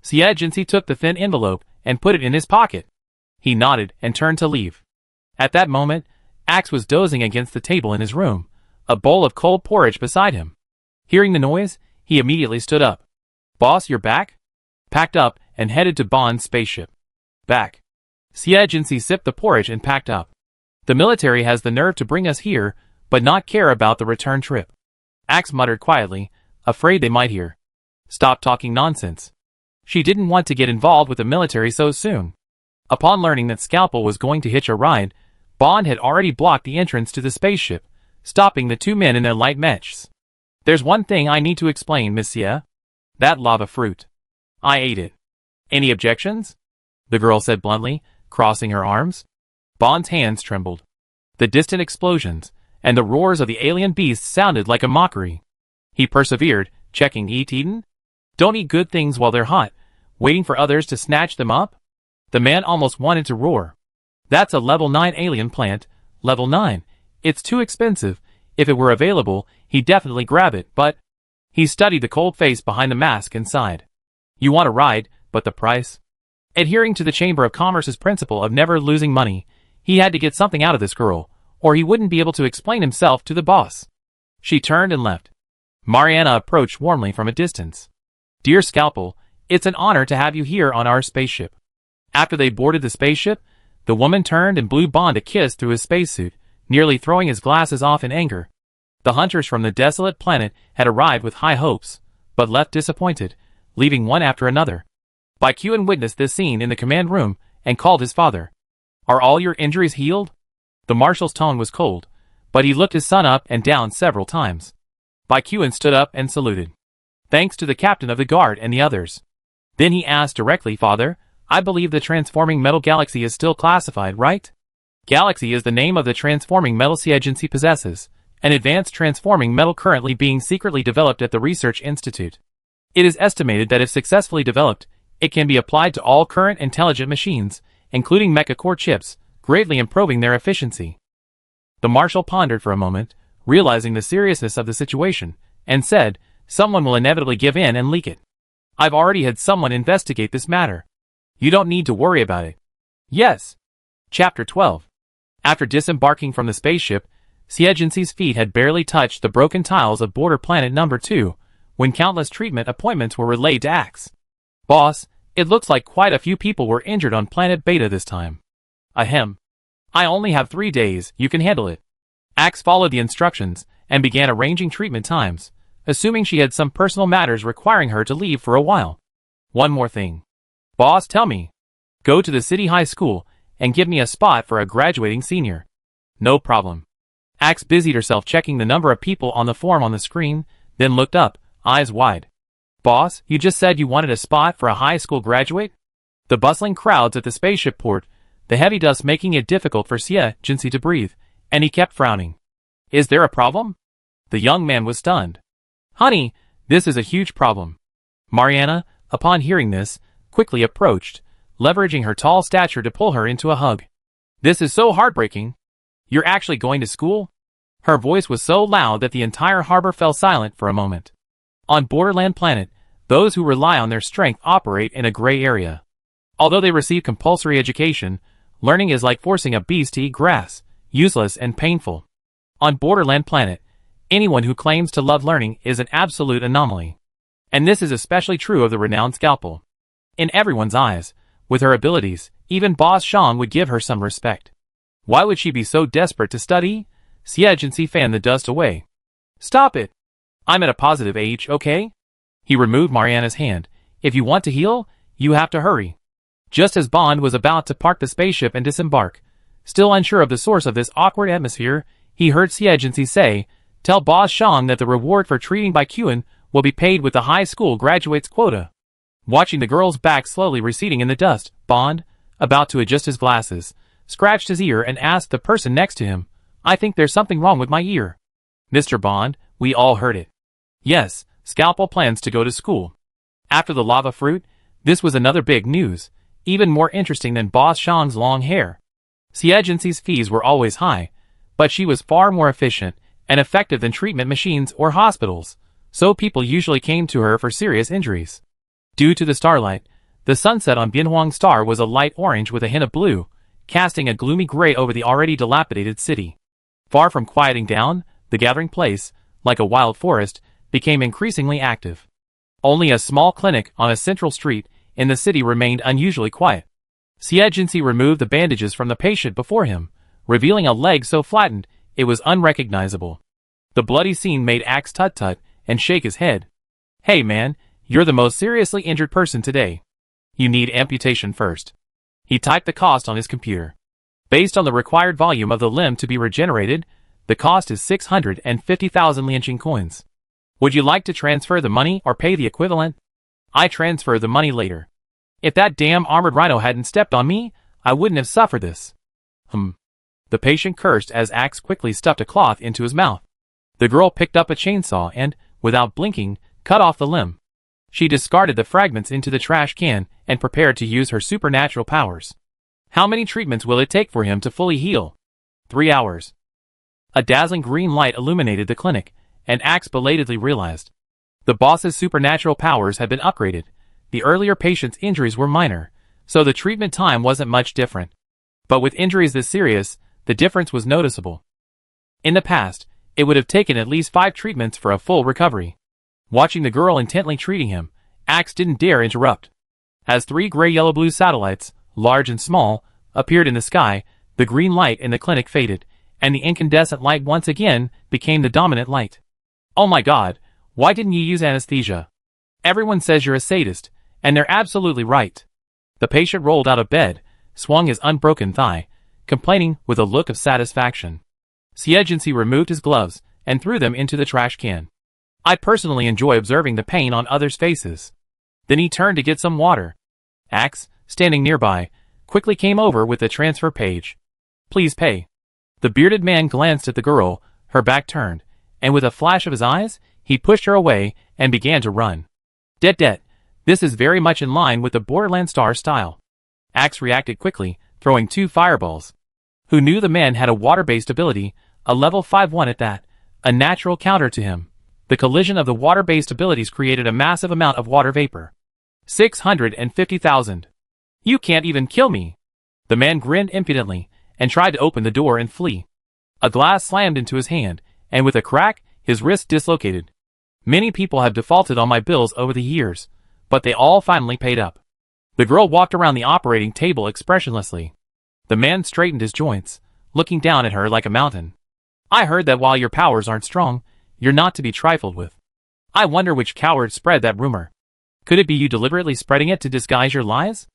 Xie took the thin envelope and put it in his pocket. He nodded and turned to leave. At that moment, Axe was dozing against the table in his room, a bowl of cold porridge beside him. Hearing the noise, he immediately stood up. "Boss, you're back?" Packed up and headed to Bond's spaceship. "Back." Xie sipped the porridge and packed up. "The military has the nerve to bring us here, but not care about the return trip." Axe muttered quietly, afraid they might hear. "Stop talking nonsense." She didn't want to get involved with the military so soon. Upon learning that Scalpel was going to hitch a ride, Bond had already blocked the entrance to the spaceship, stopping the two men in their light mechs. "There's one thing I need to explain, Miss Xie. That lava fruit. I ate it." "Any objections?" the girl said bluntly, crossing her arms. Bond's hands trembled. The distant explosions and the roars of the alien beasts sounded like a mockery. He persevered, checking, "Eat eaten? Don't eat good things while they're hot, waiting for others to snatch them up?" The man almost wanted to roar. "That's a level 9 alien plant, level 9. It's too expensive. If it were available, he'd definitely grab it, but..." He studied the cold face behind the mask and sighed. "You want a ride, but the price?" Adhering to the Chamber of Commerce's principle of never losing money, he had to get something out of this girl, or he wouldn't be able to explain himself to the boss. She turned and left. Mariana approached warmly from a distance. "Dear Scalpel, it's an honor to have you here on our spaceship." After they boarded the spaceship, the woman turned and blew Bond a kiss through his spacesuit, nearly throwing his glasses off in anger. The hunters from the desolate planet had arrived with high hopes, but left disappointed, leaving one after another. Baekhyun witnessed this scene in the command room and called his father. "Are all your injuries healed?" The Marshal's tone was cold, but he looked his son up and down several times. Baekhyun stood up and saluted. "Thanks to the captain of the guard and the others." Then he asked directly, "Father, I believe the transforming metal galaxy is still classified, right?" Galaxy is the name of the transforming metal Xie possesses, an advanced transforming metal currently being secretly developed at the Research Institute. It is estimated that if successfully developed, it can be applied to all current intelligent machines, including mecha core chips, greatly improving their efficiency. The Marshal pondered for a moment, realizing the seriousness of the situation, and said, "Someone will inevitably give in and leak it. I've already had someone investigate this matter. You don't need to worry about it." Yes. Chapter 12. After disembarking from the spaceship, Xie feet had barely touched the broken tiles of border planet number 2, when countless treatment appointments were relayed to Axe. "Boss, it looks like quite a few people were injured on planet Beta this time." "Ahem. I only have 3 days, you can handle it." Axe followed the instructions, and began arranging treatment times, assuming she had some personal matters requiring her to leave for a while. "One more thing. Boss, tell me. Go to the city high school, and give me a spot for a graduating senior." "No problem." Axe busied herself checking the number of people on the form on the screen, then looked up, eyes wide. "Boss, you just said you wanted a spot for a high school graduate?" The bustling crowds at the spaceship port, the heavy dust making it difficult for Xie to breathe, and he kept frowning. "Is there a problem?" The young man was stunned. "Honey, this is a huge problem." Mariana, upon hearing this, quickly approached, leveraging her tall stature to pull her into a hug. "This is so heartbreaking. You're actually going to school?" Her voice was so loud that the entire harbor fell silent for a moment. On Borderland Planet, those who rely on their strength operate in a gray area. Although they receive compulsory education, learning is like forcing a beast to eat grass, useless and painful. On Borderland Planet, anyone who claims to love learning is an absolute anomaly. And this is especially true of the renowned Scalpel. In everyone's eyes, with her abilities, even Boss Shang would give her some respect. Why would she be so desperate to study? Xie fanned the dust away. "Stop it. I'm at a positive age, okay?" He removed Mariana's hand. "If you want to heal, you have to hurry." Just as Bond was about to park the spaceship and disembark, still unsure of the source of this awkward atmosphere, he heard Xie say, "Tell Boss Shang that the reward for treating by Qin will be paid with the high school graduates quota." Watching the girl's back slowly receding in the dust, Bond, about to adjust his glasses, scratched his ear and asked the person next to him, "I think there's something wrong with my ear." "Mr. Bond, we all heard it." "Yes, Scalpel plans to go to school." After the lava fruit, this was another big news, even more interesting than Boss Shang's long hair. Xie fees were always high, but she was far more efficient and effective than treatment machines or hospitals, so people usually came to her for serious injuries. Due to the starlight, the sunset on Bianhuang Star was a light orange with a hint of blue, casting a gloomy gray over the already dilapidated city. Far from quieting down, the gathering place, like a wild forest, became increasingly active. Only a small clinic on a central street in the city remained unusually quiet. Xie removed the bandages from the patient before him, revealing a leg so flattened it was unrecognizable. The bloody scene made Axe tut-tut and shake his head. "Hey man, you're the most seriously injured person today. You need amputation first." He typed the cost on his computer. Based on the required volume of the limb to be regenerated, the cost is 650,000 Lianqing coins. "Would you like to transfer the money or pay the equivalent?" "I transfer the money later. If that damn armored rhino hadn't stepped on me, I wouldn't have suffered this." The patient cursed as Axe quickly stuffed a cloth into his mouth. The girl picked up a chainsaw and, without blinking, cut off the limb. She discarded the fragments into the trash can and prepared to use her supernatural powers. How many treatments will it take for him to fully heal? 3 hours. A dazzling green light illuminated the clinic, and Axe belatedly realized. The boss's supernatural powers had been upgraded. The earlier patient's injuries were minor, so the treatment time wasn't much different. But with injuries this serious, the difference was noticeable. In the past, it would have taken at least 5 treatments for a full recovery. Watching the girl intently treating him, Axe didn't dare interrupt. As 3 gray-yellow-blue satellites, large and small, appeared in the sky, the green light in the clinic faded, and the incandescent light once again became the dominant light. "Oh my god, why didn't you use anesthesia? Everyone says you're a sadist, and they're absolutely right." The patient rolled out of bed, swung his unbroken thigh, complaining with a look of satisfaction. Xie removed his gloves and threw them into the trash can. "I personally enjoy observing the pain on others' faces." Then he turned to get some water. Axe, standing nearby, quickly came over with the transfer page. "Please pay." The bearded man glanced at the girl, her back turned, and with a flash of his eyes, he pushed her away and began to run. Det. This is very much in line with the Borderland star style. Axe reacted quickly, throwing 2 fireballs. Who knew the man had a water-based ability, a level 5-1 at that, a natural counter to him. The collision of the water-based abilities created a massive amount of water vapor. 650,000. You can't even kill me. The man grinned impudently, and tried to open the door and flee. A glass slammed into his hand, and with a crack, his wrist dislocated. Many people have defaulted on my bills over the years, but they all finally paid up. The girl walked around the operating table expressionlessly. The man straightened his joints, looking down at her like a mountain. I heard that while your powers aren't strong, you're not to be trifled with. I wonder which coward spread that rumor. Could it be you deliberately spreading it to disguise your lies?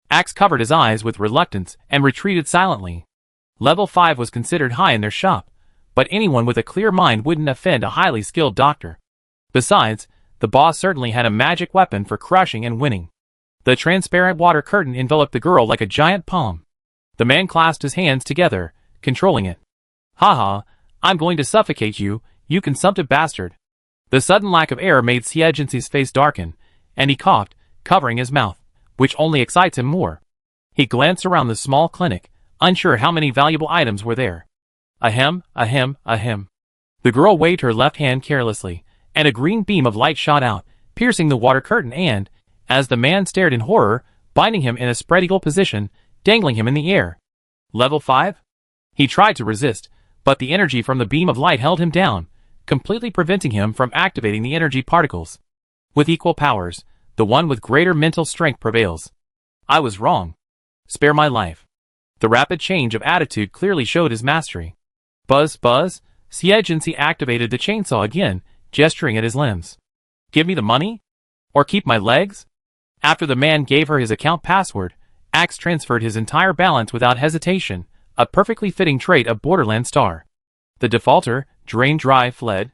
Axe covered his eyes with reluctance and retreated silently. Level 5 was considered high in their shop, but anyone with a clear mind wouldn't offend a highly skilled doctor. Besides, the boss certainly had a magic weapon for crushing and winning. The transparent water curtain enveloped the girl like a giant palm. The man clasped his hands together, controlling it. Haha, I'm going to suffocate you, you consumptive bastard. The sudden lack of air made Xie face darken, and he coughed, covering his mouth, which only excites him more. He glanced around the small clinic, unsure how many valuable items were there. Ahem. The girl waved her left hand carelessly, and a green beam of light shot out, piercing the water curtain and, as the man stared in horror, binding him in a spread eagle position, dangling him in the air. Level 5? He tried to resist, but the energy from the beam of light held him down, completely preventing him from activating the energy particles. With equal powers, the one with greater mental strength prevails. I was wrong. Spare my life. The rapid change of attitude clearly showed his mastery. Buzz. Xie activated the chainsaw again, gesturing at his limbs. Give me the money? Or keep my legs? After the man gave her his account password, Axe transferred his entire balance without hesitation, a perfectly fitting trait of Borderland star. The defaulter, drained dry, fled.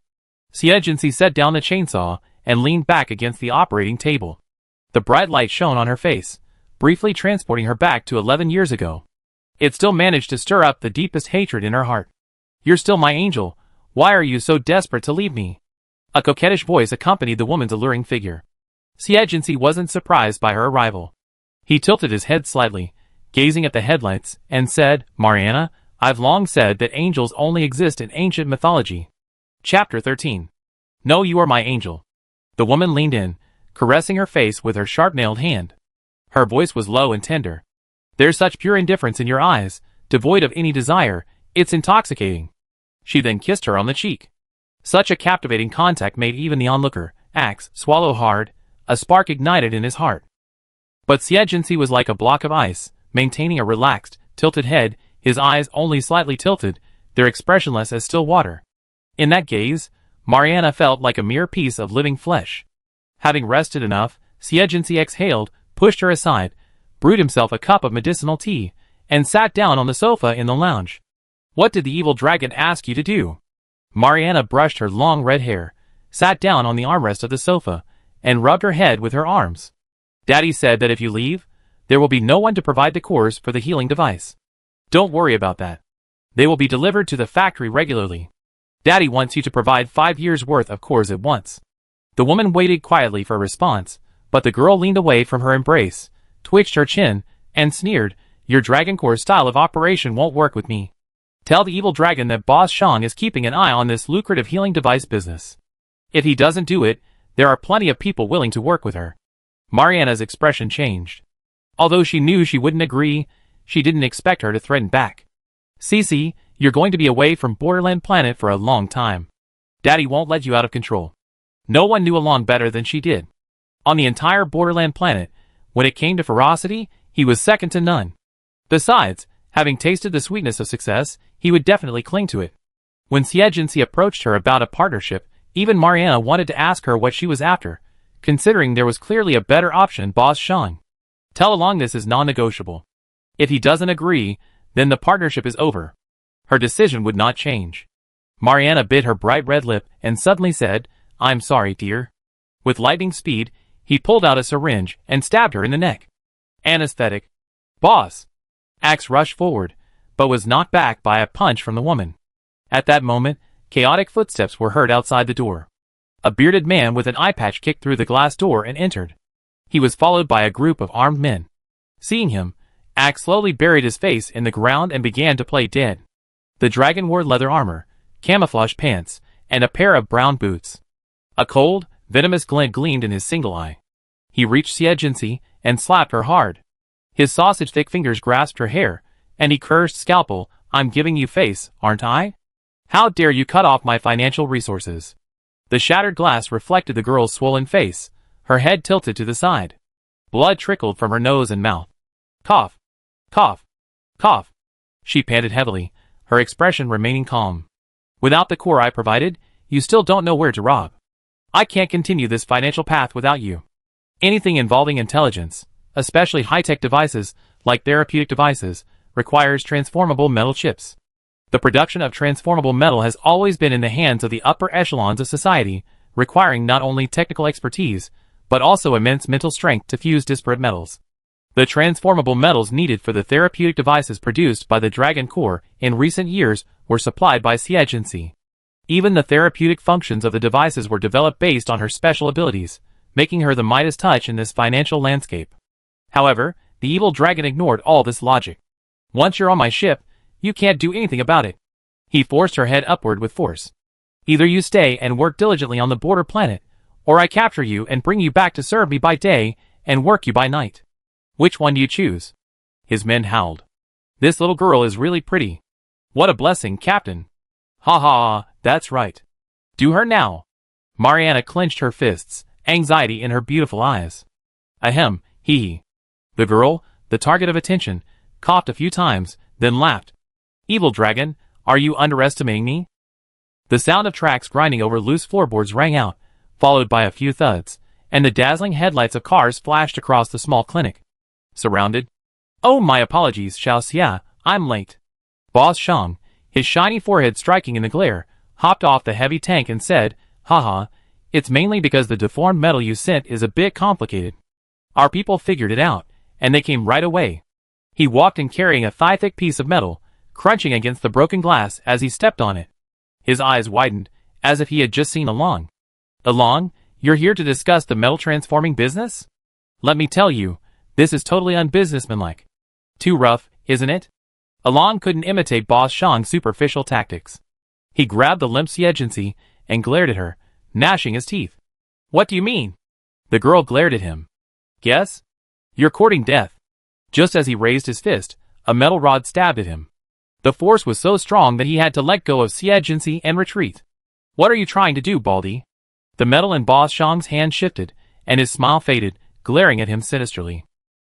Xie set down the chainsaw and leaned back against the operating table. The bright light shone on her face, briefly transporting her back to 11 years ago. It still managed to stir up the deepest hatred in her heart. You're still my angel. Why are you so desperate to leave me? A coquettish voice accompanied the woman's alluring figure. Xie wasn't surprised by her arrival. He tilted his head slightly, gazing at the headlights, and said, Mariana, I've long said that angels only exist in ancient mythology. Chapter 13. No, you are my angel. The woman leaned in, caressing her face with her sharp-nailed hand. Her voice was low and tender. There's such pure indifference in your eyes, devoid of any desire, it's intoxicating. She then kissed her on the cheek. Such a captivating contact made even the onlooker, Axe, swallow hard. A spark ignited in his heart. But Xie was like a block of ice, maintaining a relaxed, tilted head, his eyes only slightly tilted, their expressionless as still water. In that gaze, Mariana felt like a mere piece of living flesh. Having rested enough, Xie exhaled, pushed her aside, brewed himself a cup of medicinal tea, and sat down on the sofa in the lounge. What did the evil dragon ask you to do? Mariana brushed her long red hair, sat down on the armrest of the sofa, and rubbed her head with her arms. Daddy said that if you leave, there will be no one to provide the cores for the healing device. Don't worry about that. They will be delivered to the factory regularly. Daddy wants you to provide 5 years' worth of cores at once. The woman waited quietly for a response, but the girl leaned away from her embrace, twitched her chin, and sneered, Your Dragon Core style of operation won't work with me. Tell the evil dragon that Boss Shang is keeping an eye on this lucrative healing device business. If he doesn't do it, there are plenty of people willing to work with her. Mariana's expression changed. Although she knew she wouldn't agree, she didn't expect her to threaten back. Cece, you're going to be away from Borderland Planet for a long time. Daddy won't let you out of control. No one knew Along better than she did. On the entire Borderland Planet, when it came to ferocity, he was second to none. Besides, having tasted the sweetness of success, he would definitely cling to it. When Xie approached her about a partnership, even Mariana wanted to ask her what she was after, considering there was clearly a better option, Boss Shang. Tell Along this is non-negotiable. If he doesn't agree, then the partnership is over. Her decision would not change. Mariana bit her bright red lip and suddenly said, I'm sorry, dear. With lightning speed, he pulled out a syringe and stabbed her in the neck. Anesthetic. Boss! Axe rushed forward, but was knocked back by a punch from the woman. At that moment, chaotic footsteps were heard outside the door. A bearded man with an eye patch kicked through the glass door and entered. He was followed by a group of armed men. Seeing him, Axe slowly buried his face in the ground and began to play dead. The dragon wore leather armor, camouflage pants, and a pair of brown boots. A cold, venomous glint gleamed in his single eye. He reached Xie and slapped her hard. His sausage-thick fingers grasped her hair, and he cursed, "Scalpel, I'm giving you face, aren't I? How dare you cut off my financial resources?" The shattered glass reflected the girl's swollen face, her head tilted to the side. Blood trickled from her nose and mouth. Cough. Cough. Cough. She panted heavily, her expression remaining calm. "Without the core I provided, you still don't know where to rob. I can't continue this financial path without you. Anything involving intelligence, especially high-tech devices, like therapeutic devices, requires transformable metal chips. The production of transformable metal has always been in the hands of the upper echelons of society, requiring not only technical expertise, but also immense mental strength to fuse disparate metals. The transformable metals needed for the therapeutic devices produced by the Dragon Core in recent years were supplied by Xie. Even the therapeutic functions of the devices were developed based on her special abilities, making her the Midas touch in this financial landscape. However, the evil dragon ignored all this logic. "Once you're on my ship, you can't do anything about it." He forced her head upward with force. "Either you stay and work diligently on the border planet, or I capture you and bring you back to serve me by day and work you by night. Which one do you choose?" His men howled. "This little girl is really pretty. What a blessing, Captain." "Ha ha, that's right. Do her now." Mariana clenched her fists, anxiety in her beautiful eyes. "Ahem, hee." The girl, the target of attention, coughed a few times, then laughed. "Evil dragon, are you underestimating me?" The sound of tracks grinding over loose floorboards rang out, followed by a few thuds, and the dazzling headlights of cars flashed across the small clinic. Surrounded? "Oh, my apologies, Xiao Xia, I'm late." Boss Shang, his shiny forehead striking in the glare, hopped off the heavy tank and said, "Haha, it's mainly because the deformed metal you sent is a bit complicated. Our people figured it out, and they came right away." He walked in carrying a thigh-thick piece of metal, crunching against the broken glass as he stepped on it. His eyes widened, as if he had just seen Along. "Along, you're here to discuss the metal transforming business? Let me tell you, this is totally unbusinessmanlike. Too rough, isn't it?" Along couldn't imitate Boss Shang's superficial tactics. He grabbed the limp Xie and glared at her, gnashing his teeth. "What do you mean?" The girl glared at him. "Guess? You're courting death." Just as he raised his fist, a metal rod stabbed at him. The force was so strong that he had to let go of Xie and retreat. "What are you trying to do, Baldy?" The metal in Boss Shang's hand shifted, and his smile faded, glaring at him sinisterly.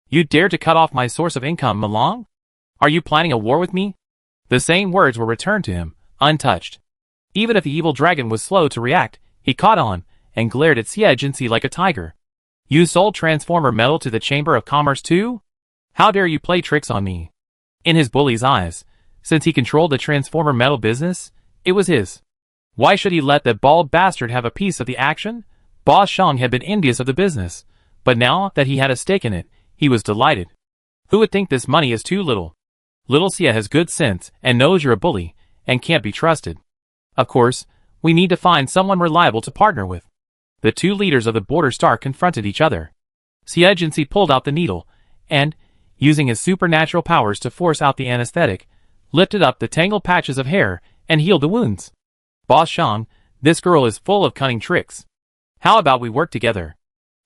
"You dare to cut off my source of income, Along? Are you planning a war with me?" The same words were returned to him, untouched. Even if the evil dragon was slow to react, he caught on, and glared at Xie like a tiger. "You sold transformer metal to the Chamber of Commerce too? How dare you play tricks on me?" In his bully's eyes, since he controlled the transformer metal business, it was his. Why should he let that bald bastard have a piece of the action? Boss Shang had been envious of the business, but now that he had a stake in it, he was delighted. Who would think this money is too little? Little Xie has good sense and knows you're a bully, and can't be trusted. Of course, we need to find someone reliable to partner with. The two leaders of the Border Star confronted each other. Xie pulled out the needle, and, using his supernatural powers to force out the anesthetic, lifted up the tangled patches of hair and healed the wounds. "Boss Shang, this girl is full of cunning tricks. How about we work together?"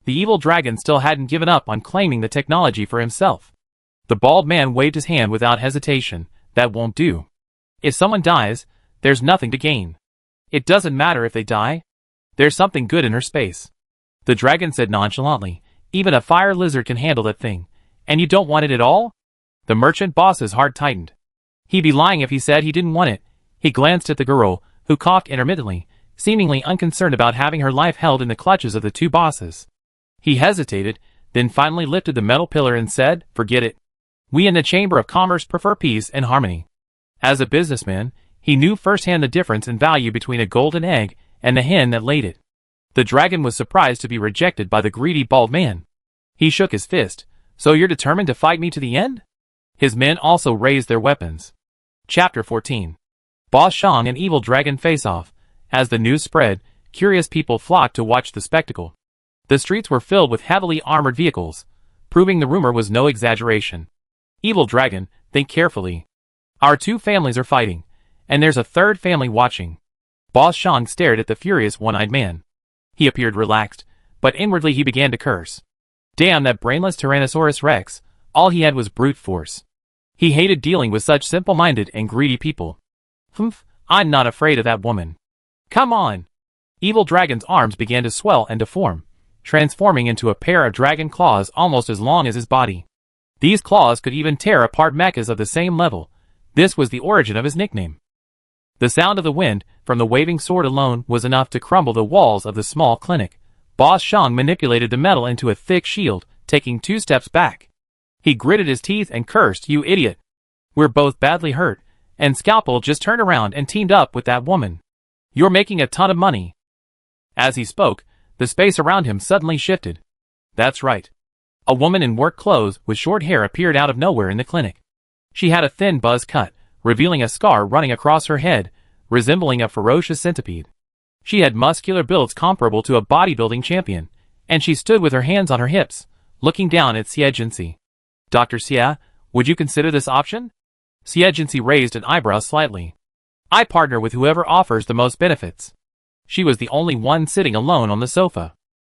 The evil dragon still hadn't given up on claiming the technology for himself. The bald man waved his hand without hesitation. "That won't do. If someone dies, there's nothing to gain. It doesn't matter if they die. There's something good in her space." The dragon said nonchalantly, "Even a fire lizard can handle that thing. And you don't want it at all?" The merchant boss's heart tightened. He'd be lying if he said he didn't want it. He glanced at the girl, who coughed intermittently, seemingly unconcerned about having her life held in the clutches of the two bosses. He hesitated, then finally lifted the metal pillar and said, "Forget it. We in the Chamber of Commerce prefer peace and harmony." As a businessman, he knew firsthand the difference in value between a golden egg and the hen that laid it. The dragon was surprised to be rejected by the greedy bald man. He shook his fist. "So you're determined to fight me to the end?" His men also raised their weapons. Chapter 14. Boss Shang and Evil Dragon face off. As the news spread, curious people flocked to watch the spectacle. The streets were filled with heavily armored vehicles, proving the rumor was no exaggeration. Evil dragon, think carefully. Our two families are fighting, and there's a third family watching. Boss Shang stared at the furious one-eyed man. He appeared relaxed, but inwardly he began to curse. Damn that brainless Tyrannosaurus Rex, all he had was brute force. He hated dealing with such simple-minded and greedy people. Humph, I'm not afraid of that woman. Come on! Evil Dragon's arms began to swell and deform, transforming into a pair of dragon claws almost as long as his body. These claws could even tear apart mechas of the same level. This was the origin of his nickname. The sound of the wind from the waving sword alone was enough to crumble the walls of the small clinic. Boss Shang manipulated the metal into a thick shield, taking 2 steps back. He gritted his teeth and cursed, "You idiot! We're both badly hurt, and Scalpel just turned around and teamed up with that woman. You're making a ton of money." As he spoke, the space around him suddenly shifted. That's right. A woman in work clothes with short hair appeared out of nowhere in the clinic. She had a thin buzz cut, revealing a scar running across her head, resembling a ferocious centipede. She had muscular builds comparable to a bodybuilding champion, and she stood with her hands on her hips, looking down at Xie Jinxi. "Dr. Xie, would you consider this option?" Xie Jinxi raised an eyebrow slightly. "I partner with whoever offers the most benefits." She was the only one sitting alone on the sofa.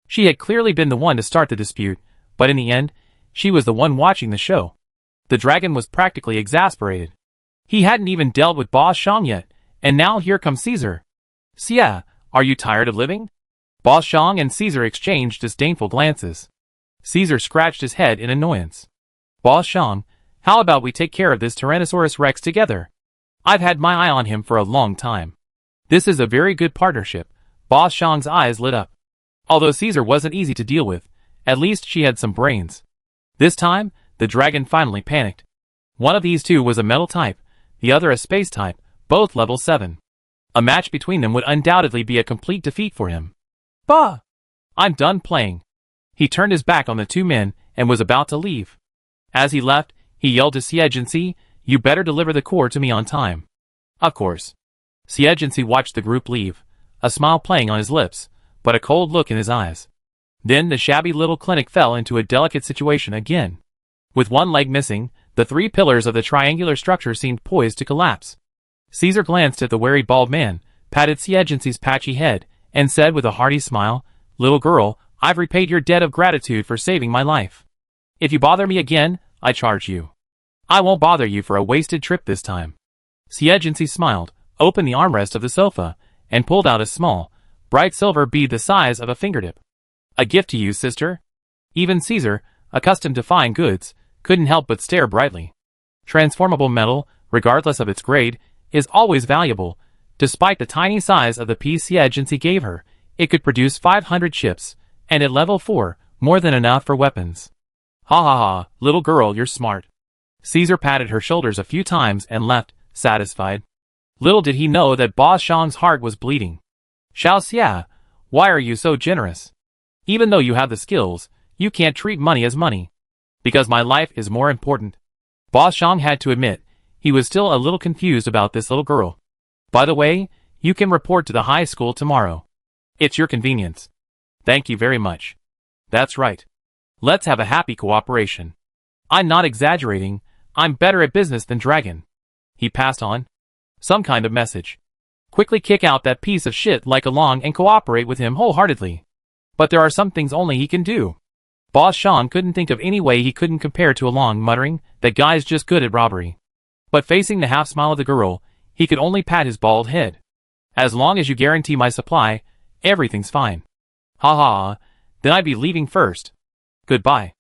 She had clearly been the one to start the dispute, but in the end, she was the one watching the show. The dragon was practically exasperated. He hadn't even dealt with Boss Shang yet, and now here comes Caesar. "Xie, are you tired of living?" Boss Shang and Caesar exchanged disdainful glances. Caesar scratched his head in annoyance. "Boss Shang, how about we take care of this Tyrannosaurus Rex together? I've had my eye on him for a long time. This is a very good partnership." Boss Shang's eyes lit up. Although Caesar wasn't easy to deal with, at least she had some brains. This time, the dragon finally panicked. One of these two was a metal type, the other a space type, both level 7. A match between them would undoubtedly be a complete defeat for him. "Bah! I'm done playing." He turned his back on the two men and was about to leave. As he left, he yelled to Xie Jinxi, "You better deliver the core to me on time." Of course. Xie Jinxi watched the group leave, a smile playing on his lips, but a cold look in his eyes. Then the shabby little clinic fell into a delicate situation again. With one leg missing, the 3 pillars of the triangular structure seemed poised to collapse. Caesar glanced at the wary bald man, patted Xie Jinxi's patchy head, and said with a hearty smile, "Little girl, I've repaid your debt of gratitude for saving my life. If you bother me again, I charge you. I won't bother you for a wasted trip this time." Xie Jinxi smiled, opened the armrest of the sofa, and pulled out a small, bright silver bead the size of a fingertip. "A gift to you, sister." Even Caesar, accustomed to fine goods, couldn't help but stare brightly. Transformable metal, regardless of its grade, is always valuable. Despite the tiny size of the piece Xie Jinxi gave her, it could produce 500 chips, and at level 4, more than enough for weapons. "Ha ha ha, little girl, you're smart." Caesar patted her shoulders a few times and left, satisfied. Little did he know that Boss Shang's heart was bleeding. "Xiao Xie, why are you so generous? Even though you have the skills, you can't treat money as money." "Because my life is more important." Boss Shang had to admit, he was still a little confused about this little girl. "By the way, you can report to the high school tomorrow. It's your convenience." "Thank you very much." "That's right. Let's have a happy cooperation. I'm not exaggerating, I'm better at business than Dragon." He passed on. Some kind of message. Quickly kick out that piece of shit like Along and cooperate with him wholeheartedly. But there are some things only he can do. Boss Shang couldn't think of any way he couldn't compare to Along, muttering, "That guy's just good at robbery." But facing the half-smile of the girl, he could only pat his bald head. "As long as you guarantee my supply, everything's fine." "Ha ha, then I'd be leaving first. Goodbye."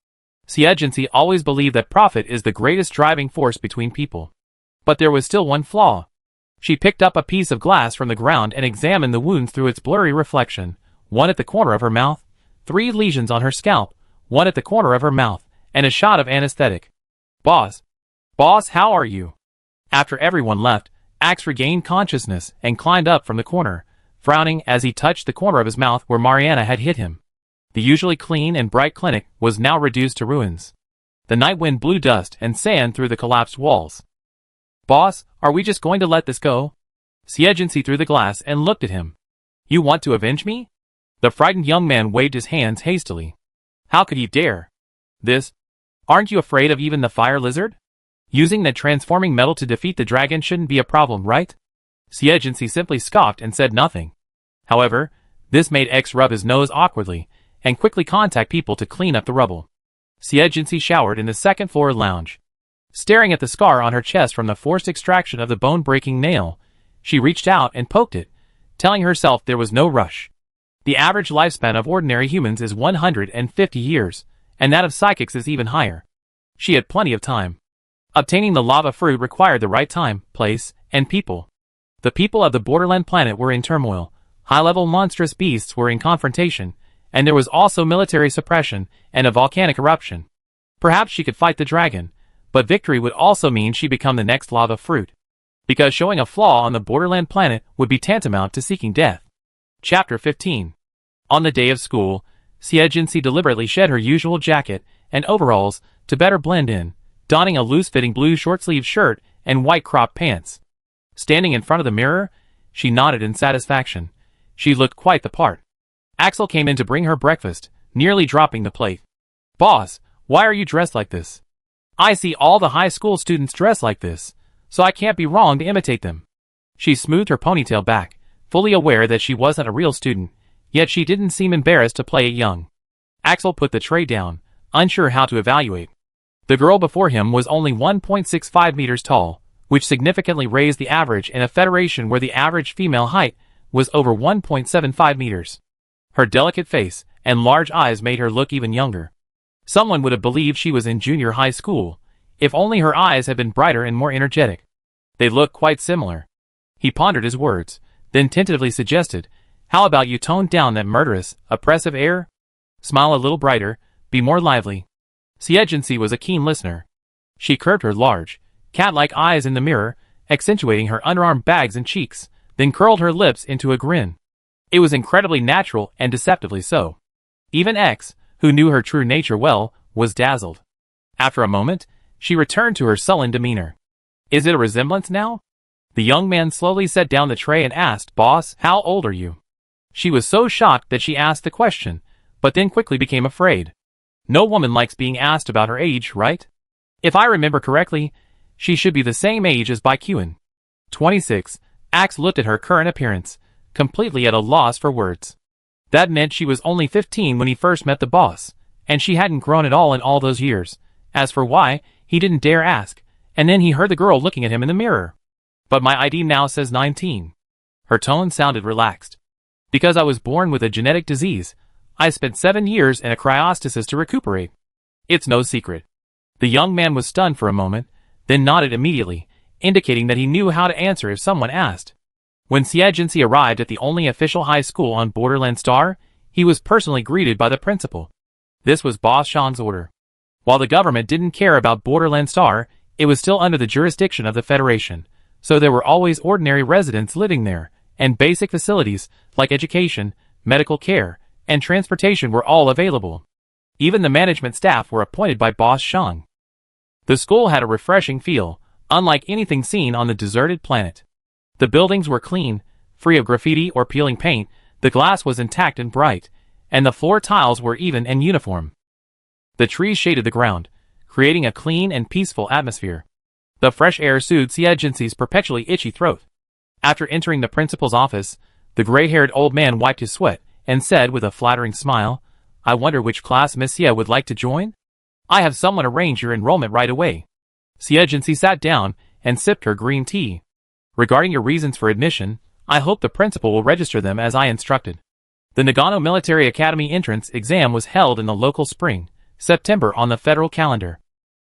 Xie Jinxi always believed that profit is the greatest driving force between people. But there was still one flaw. She picked up a piece of glass from the ground and examined the wounds through its blurry reflection, one at the corner of her mouth, 3 lesions on her scalp, one at the corner of her mouth, and a shot of anesthetic. Boss, how are you?" After everyone left, Axe regained consciousness and climbed up from the corner, frowning as he touched the corner of his mouth where Mariana had hit him. The usually clean and bright clinic was now reduced to ruins. The night wind blew dust and sand through the collapsed walls. "Boss, are we just going to let this go?" Xie Jinxi threw the glass and looked at him. You want to avenge me? The frightened young man waved his hands hastily. How could he dare? This? Aren't you afraid of even the fire lizard? Using the transforming metal to defeat the dragon shouldn't be a problem, right? Xie simply scoffed and said nothing. However, this made X rub his nose awkwardly and quickly contact people to clean up the rubble. Xie showered in the second-floor lounge. Staring at the scar on her chest from the forced extraction of the bone-breaking nail, she reached out and poked it, telling herself there was no rush. The average lifespan of ordinary humans is 150 years, and that of psychics is even higher. She had plenty of time. Obtaining the lava fruit required the right time, place, and people. The people of the borderland planet were in turmoil, high-level monstrous beasts were in confrontation, and there was also military suppression and a volcanic eruption. Perhaps she could fight the dragon, but victory would also mean she become the next lava fruit. Because showing a flaw on the borderland planet would be tantamount to seeking death. Chapter 15. On the day of school, Xie deliberately shed her usual jacket and overalls to better blend in, donning a loose-fitting blue short-sleeved shirt and white cropped pants. Standing in front of the mirror, she nodded in satisfaction. She looked quite the part. Axel came in to bring her breakfast, nearly dropping the plate. Boss, why are you dressed like this? I see all the high school students dress like this, so I can't be wrong to imitate them. She smoothed her ponytail back, fully aware that she wasn't a real student, yet she didn't seem embarrassed to play it young. Axel put the tray down, unsure how to evaluate. The girl before him was only 1.65 meters tall, which significantly raised the average in a federation where the average female height was over 1.75 meters. Her delicate face and large eyes made her look even younger. Someone would have believed she was in junior high school, if only her eyes had been brighter and more energetic. They looked quite similar. He pondered his words, then tentatively suggested, how about you tone down that murderous, oppressive air? Smile a little brighter, be more lively. Xie was a keen listener. She curved her large, cat-like eyes in the mirror, accentuating her underarm bags and cheeks, then curled her lips into a grin. It was incredibly natural and deceptively so. Even X, who knew her true nature well, was dazzled. After a moment, she returned to her sullen demeanor. Is it a resemblance now? The young man slowly set down the tray and asked, Boss, how old are you? She was so shocked that she asked the question, but then quickly became afraid. No woman likes being asked about her age, right? If I remember correctly, she should be the same age as Baikuan. 26, Axe looked at her current appearance, completely at a loss for words. That meant she was only 15 when he first met the boss, and she hadn't grown at all in all those years. As for why, he didn't dare ask, and then he heard the girl looking at him in the mirror. But my ID now says 19. Her tone sounded relaxed. Because I was born with a genetic disease, I spent 7 years in a cryostasis to recuperate. It's no secret. The young man was stunned for a moment, then nodded immediately, indicating that he knew how to answer if someone asked. When Xie arrived at the only official high school on Borderland Star, he was personally greeted by the principal. This was Boss Shan's order. While the government didn't care about Borderland Star, it was still under the jurisdiction of the Federation, so there were always ordinary residents living there, and basic facilities, like education, medical care, and transportation were all available. Even the management staff were appointed by Boss Shan. The school had a refreshing feel, unlike anything seen on the deserted planet. The buildings were clean, free of graffiti or peeling paint, the glass was intact and bright, and the floor tiles were even and uniform. The trees shaded the ground, creating a clean and peaceful atmosphere. The fresh air soothed Xie's perpetually itchy throat. After entering the principal's office, the gray-haired old man wiped his sweat and said with a flattering smile, I wonder which class Miss Xie would like to join? I have someone arrange your enrollment right away. Xie sat down and sipped her green tea. Regarding your reasons for admission, I hope the principal will register them as I instructed. The Nagano Military Academy entrance exam was held in the local spring, September on the federal calendar.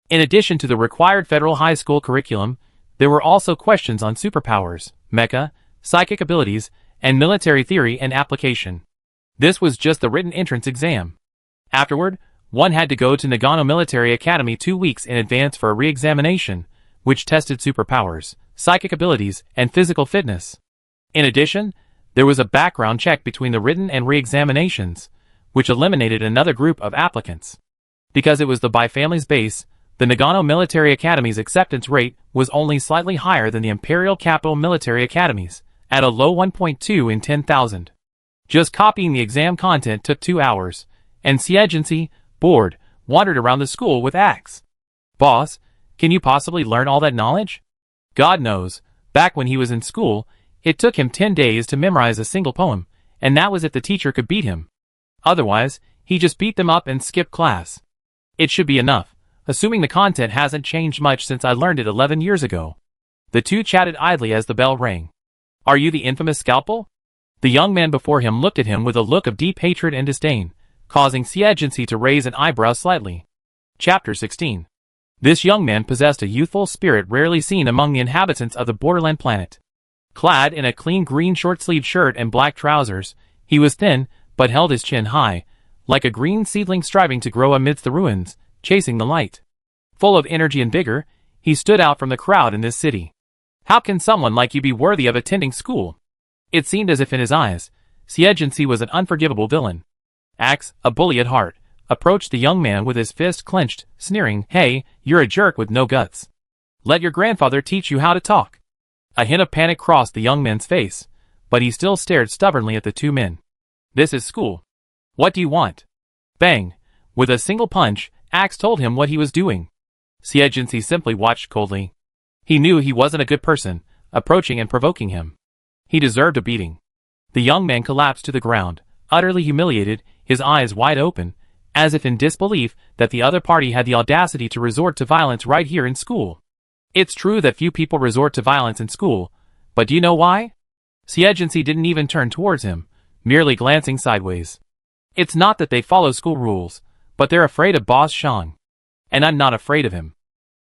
In addition to the required federal high school curriculum, there were also questions on superpowers, mecha, psychic abilities, and military theory and application. This was just the written entrance exam. Afterward, one had to go to Nagano Military Academy 2 weeks in advance for a re-examination, which tested superpowers, psychic abilities, and physical fitness. In addition, there was a background check between the written and re-examinations, which eliminated another group of applicants. Because it was the bi-family's base, the Nagano Military Academy's acceptance rate was only slightly higher than the Imperial Capital Military Academies, at a low 1.2 in 10,000. Just copying the exam content took 2 hours, and Xie, bored, wandered around the school with Axe. Boss, can you possibly learn all that knowledge? God knows, back when he was in school, it took him 10 days to memorize a single poem, and that was if the teacher could beat him. Otherwise, he just beat them up and skipped class. It should be enough, assuming the content hasn't changed much since I learned it 11 years ago. The two chatted idly as the bell rang. Are you the infamous Scalpel? The young man before him looked at him with a look of deep hatred and disdain, causing Xie to raise an eyebrow slightly. Chapter 16. This young man possessed a youthful spirit rarely seen among the inhabitants of the borderland planet. Clad in a clean green short-sleeved shirt and black trousers, he was thin, but held his chin high, like a green seedling striving to grow amidst the ruins, chasing the light. Full of energy and vigor, he stood out from the crowd in this city. How can someone like you be worthy of attending school? It seemed as if in his eyes, Xie was an unforgivable villain. Axe, a bully at heart, approached the young man with his fist clenched, sneering, "Hey, you're a jerk with no guts. Let your grandfather teach you how to talk." A hint of panic crossed the young man's face, but he still stared stubbornly at the two men. "This is school. What do you want?" Bang! With a single punch, Axe told him what he was doing. Xie simply watched coldly. He knew he wasn't a good person, approaching and provoking him. He deserved a beating. The young man collapsed to the ground, utterly humiliated, his eyes wide open, as if in disbelief that the other party had the audacity to resort to violence right here in school. It's true that few people resort to violence in school, but do you know why? Xie didn't even turn towards him, merely glancing sideways. It's not that they follow school rules, but they're afraid of Boss Shang. And I'm not afraid of him.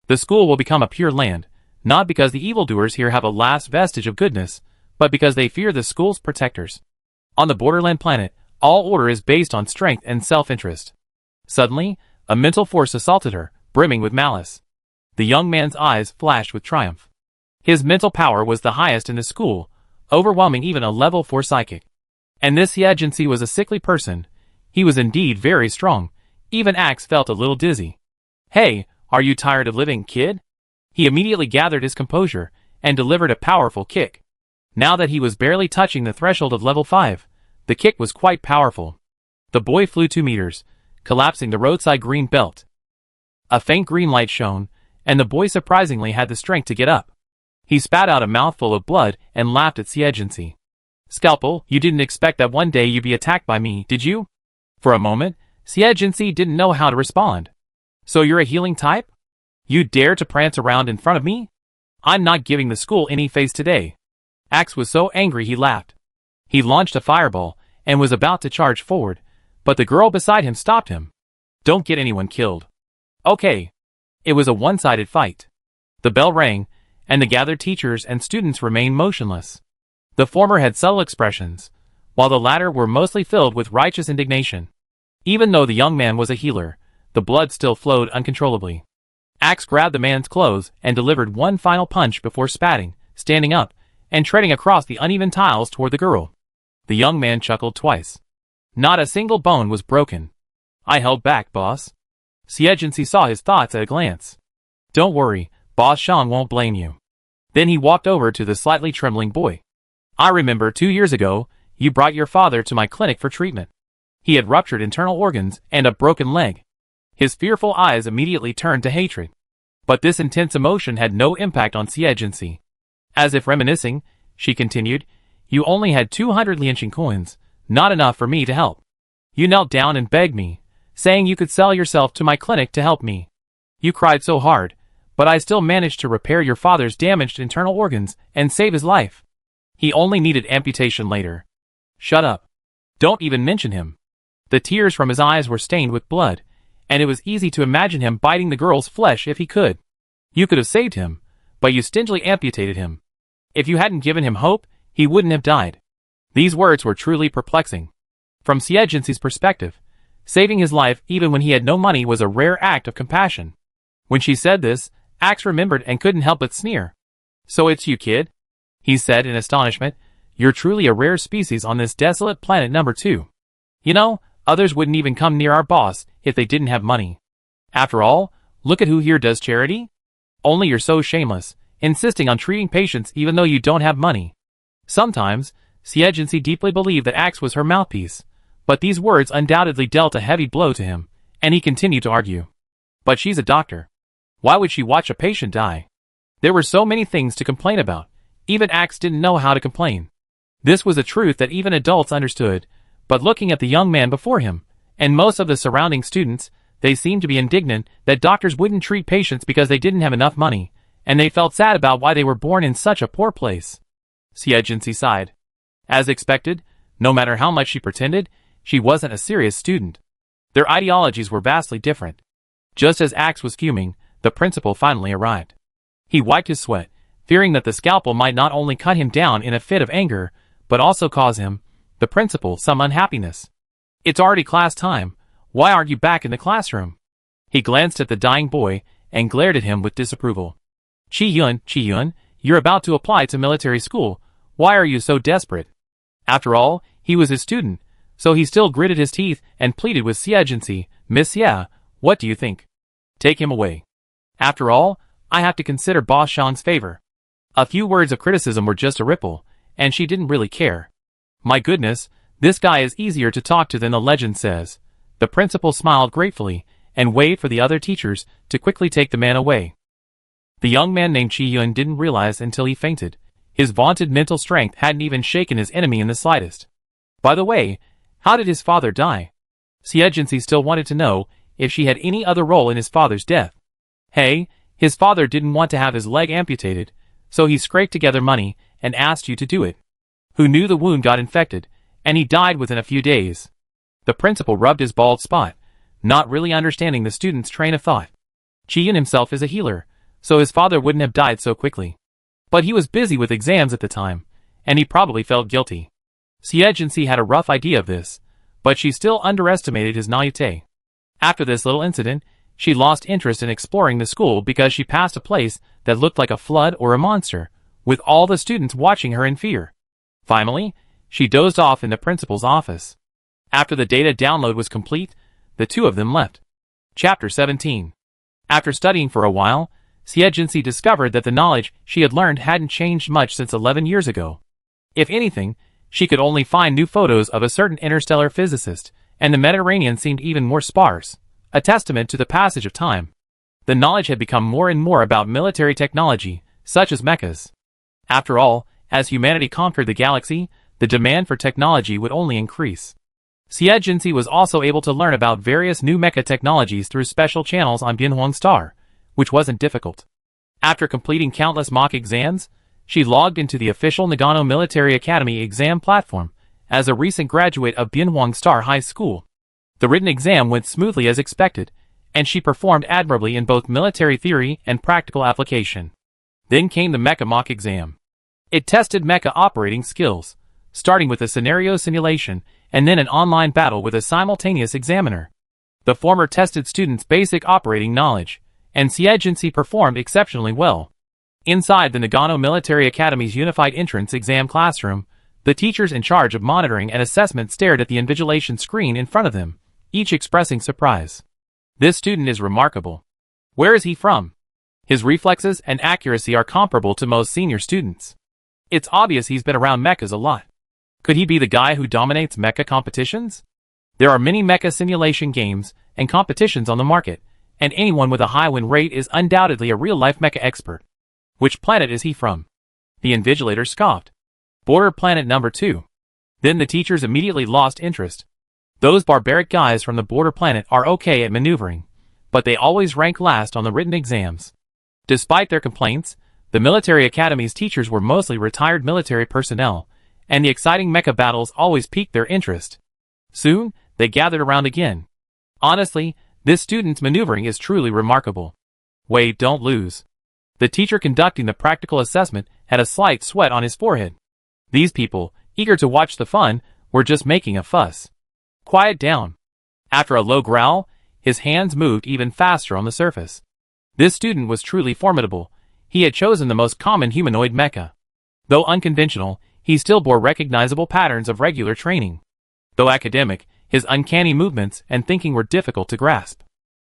The school will become a pure land, not because the evildoers here have a last vestige of goodness, but because they fear the school's protectors. On the borderland planet, all order is based on strength and self-interest. Suddenly, a mental force assaulted her, brimming with malice. The young man's eyes flashed with triumph. His mental power was the highest in the school, overwhelming even a level 4 psychic. And this Xie was a sickly person. He was indeed very strong. Even Axe felt a little dizzy. "Hey, are you tired of living, kid?" He immediately gathered his composure and delivered a powerful kick. Now that he was barely touching the threshold of level 5, the kick was quite powerful. The boy flew 2 meters, collapsing the roadside green belt. A faint green light shone, and the boy surprisingly had the strength to get up. He spat out a mouthful of blood and laughed at Xie. "Scalpel, you didn't expect that one day you'd be attacked by me, did you?" For a moment, Xie didn't know how to respond. "So you're a healing type? You dare to prance around in front of me? I'm not giving the school any face today." Axe was so angry he laughed. He launched a fireball and was about to charge forward, but the girl beside him stopped him. "Don't get anyone killed." "Okay." It was a one-sided fight. The bell rang, and the gathered teachers and students remained motionless. The former had subtle expressions, while the latter were mostly filled with righteous indignation. Even though the young man was a healer, the blood still flowed uncontrollably. Axe grabbed the man's clothes and delivered one final punch before spatting, standing up, and treading across the uneven tiles toward the girl. The young man chuckled twice. Not a single bone was broken. "I held back, boss." Xie saw his thoughts at a glance. "Don't worry, Boss Shang won't blame you." Then he walked over to the slightly trembling boy. "I remember 2 years ago, you brought your father to my clinic for treatment. He had ruptured internal organs and a broken leg." His fearful eyes immediately turned to hatred. But this intense emotion had no impact on Xie. As if reminiscing, she continued, "You only had 200 lianqing coins, not enough for me to help. You knelt down and begged me, saying you could sell yourself to my clinic to help me. You cried so hard, but I still managed to repair your father's damaged internal organs and save his life. He only needed amputation later." "Shut up. Don't even mention him." The tears from his eyes were stained with blood, and it was easy to imagine him biting the girl's flesh if he could. "You could have saved him, but you stingily amputated him. If you hadn't given him hope, he wouldn't have died." These words were truly perplexing. From Xie's perspective, saving his life even when he had no money was a rare act of compassion. When she said this, Axe remembered and couldn't help but sneer. "So it's you, kid?" he said in astonishment. "You're truly a rare species on this desolate planet number 2. You know, others wouldn't even come near our boss if they didn't have money. After all, look at who here does charity. Only you're so shameless, insisting on treating patients even though you don't have money. Sometimes, Xie deeply believed that Axe was her mouthpiece, but these words undoubtedly dealt a heavy blow to him, and he continued to argue. But she's a doctor. Why would she watch a patient die? There were so many things to complain about. Even Axe didn't know how to complain. This was a truth that even adults understood, but looking at the young man before him, and most of the surrounding students, they seemed to be indignant that doctors wouldn't treat patients because they didn't have enough money, and they felt sad about why they were born in such a poor place. Xie sighed. As expected, no matter how much she pretended, she wasn't a serious student. Their ideologies were vastly different. Just as Axe was fuming, the principal finally arrived. He wiped his sweat, fearing that the scalpel might not only cut him down in a fit of anger, but also cause him, the principal, some unhappiness. It's already class time. Why aren't you back in the classroom? He glanced at the dying boy and glared at him with disapproval. Qi-yun, you're about to apply to military school. Why are you so desperate? After all, he was his student, so he still gritted his teeth and pleaded with Xie. Miss Xie, what do you think? Take him away. After all, I have to consider Boss Shan's favor. A few words of criticism were just a ripple, and she didn't really care. My goodness, this guy is easier to talk to than the legend says. The principal smiled gratefully and waved for the other teachers to quickly take the man away. The young man named Qi-yun didn't realize until he fainted. His vaunted mental strength hadn't even shaken his enemy in the slightest. By the way, how did his father die? Xie still wanted to know if she had any other role in his father's death. Hey, his father didn't want to have his leg amputated, so he scraped together money and asked you to do it. Who knew the wound got infected, and he died within a few days. The principal rubbed his bald spot, not really understanding the student's train of thought. Qi-yun himself is a healer, so his father wouldn't have died so quickly. But he was busy with exams at the time, and he probably felt guilty. Xie had a rough idea of this, but she still underestimated his naivete. After this little incident, she lost interest in exploring the school because she passed a place that looked like a flood or a monster, with all the students watching her in fear. Finally, she dozed off in the principal's office. After the data download was complete, the two of them left. Chapter 17. After studying for a while, Xie discovered that the knowledge she had learned hadn't changed much since 11 years ago. If anything, she could only find new photos of a certain interstellar physicist, and the Mediterranean seemed even more sparse, a testament to the passage of time. The knowledge had become more and more about military technology, such as mechas. After all, as humanity conquered the galaxy, the demand for technology would only increase. Xie was also able to learn about various new mecha technologies through special channels on Bianhuang Star, which wasn't difficult. After completing countless mock exams, she logged into the official Nagano Military Academy exam platform as a recent graduate of Bianhuang Star High School. The written exam went smoothly as expected, and she performed admirably in both military theory and practical application. Then came the mecha mock exam. It tested mecha operating skills, starting with a scenario simulation and then an online battle with a simultaneous examiner. The former tested students' basic operating knowledge, and Xie performed exceptionally well. Inside the Nagano Military Academy's unified entrance exam classroom, the teachers in charge of monitoring and assessment stared at the invigilation screen in front of them, each expressing surprise. This student is remarkable. Where is he from? His reflexes and accuracy are comparable to most senior students. It's obvious he's been around mechas a lot. Could he be the guy who dominates mecha competitions? There are many mecha simulation games and competitions on the market, and anyone with a high win rate is undoubtedly a real-life mecha expert. Which planet is he from? The invigilator scoffed. Border planet number 2. Then the teachers immediately lost interest. Those barbaric guys from the border planet are okay at maneuvering, but they always rank last on the written exams. Despite their complaints, the military academy's teachers were mostly retired military personnel, and the exciting mecha battles always piqued their interest. Soon, they gathered around again. Honestly, this student's maneuvering is truly remarkable. Wait, don't lose. The teacher conducting the practical assessment had a slight sweat on his forehead. These people, eager to watch the fun, were just making a fuss. Quiet down. After a low growl, his hands moved even faster on the surface. This student was truly formidable. He had chosen the most common humanoid mecha. Though unconventional, he still bore recognizable patterns of regular training. Though academic, his uncanny movements and thinking were difficult to grasp.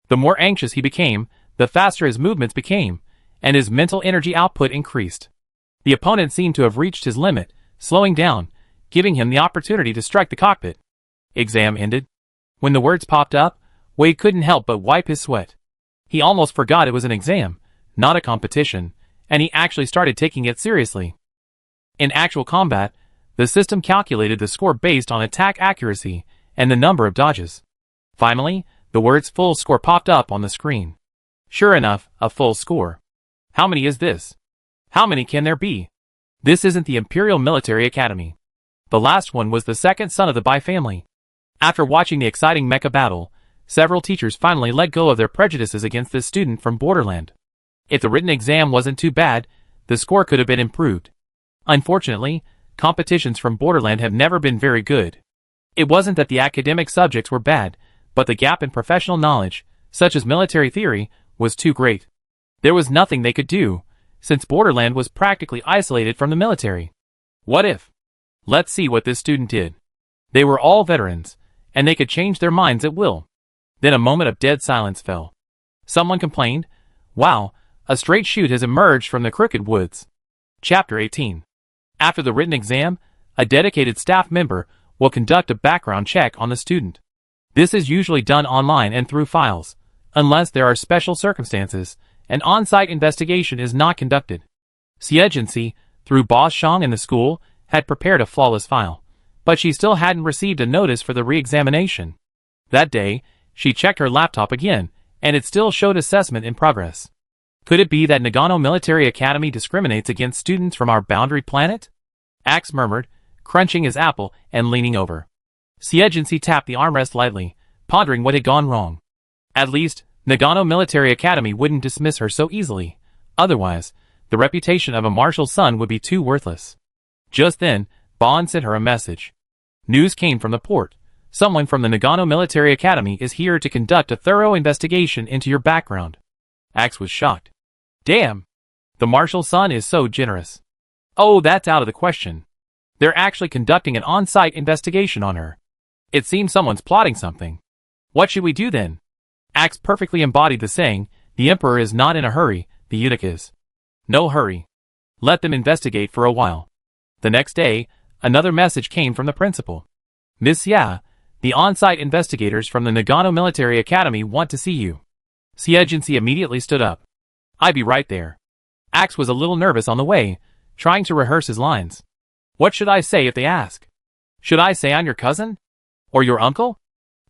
The more anxious he became, the faster his movements became, and his mental energy output increased. The opponent seemed to have reached his limit, slowing down, giving him the opportunity to strike the cockpit. Exam ended. When the words popped up, Wade couldn't help but wipe his sweat. He almost forgot it was an exam, not a competition, and he actually started taking it seriously. In actual combat, the system calculated the score based on attack accuracy and the number of dodges. Finally, the words full score popped up on the screen. Sure enough, a full score. How many is this? How many can there be? This isn't the Imperial Military Academy. The last one was the second son of the Bai family. After watching the exciting mecha battle, several teachers finally let go of their prejudices against this student from Borderland. If the written exam wasn't too bad, the score could have been improved. Unfortunately, competitions from Borderland have never been very good. It wasn't that the academic subjects were bad, but the gap in professional knowledge, such as military theory, was too great. There was nothing they could do, since Borderland was practically isolated from the military. What if? Let's see what this student did. They were all veterans, and they could change their minds at will. Then a moment of dead silence fell. Someone complained, "Wow, a straight shoot has emerged from the crooked woods." Chapter 18. After the written exam, a dedicated staff member will conduct a background check on the student. This is usually done online and through files. Unless there are special circumstances, an on-site investigation is not conducted. Xie, through Boss Shang in the school, had prepared a flawless file, but she still hadn't received a notice for the re-examination. That day, she checked her laptop again, and it still showed assessment in progress. Could it be that Nagano Military Academy discriminates against students from our boundary planet? Axe murmured, crunching his apple and leaning over. Xie tapped the armrest lightly, pondering what had gone wrong. At least, Nagano Military Academy wouldn't dismiss her so easily. Otherwise, the reputation of a Marshal's son would be too worthless. Just then, Bond sent her a message. News came from the port. Someone from the Nagano Military Academy is here to conduct a thorough investigation into your background. Axe was shocked. Damn! The Marshal's son is so generous. Oh, that's out of the question. They're actually conducting an on-site investigation on her. It seems someone's plotting something. What should we do then? Axe perfectly embodied the saying, the Emperor is not in a hurry, the eunuch is. No hurry. Let them investigate for a while. The next day, another message came from the principal. Miss Xie, the on-site investigators from the Nagano Military Academy want to see you. Xie immediately stood up. I'd be right there. Axe was a little nervous on the way, trying to rehearse his lines. What should I say if they ask? Should I say I'm your cousin? Or your uncle?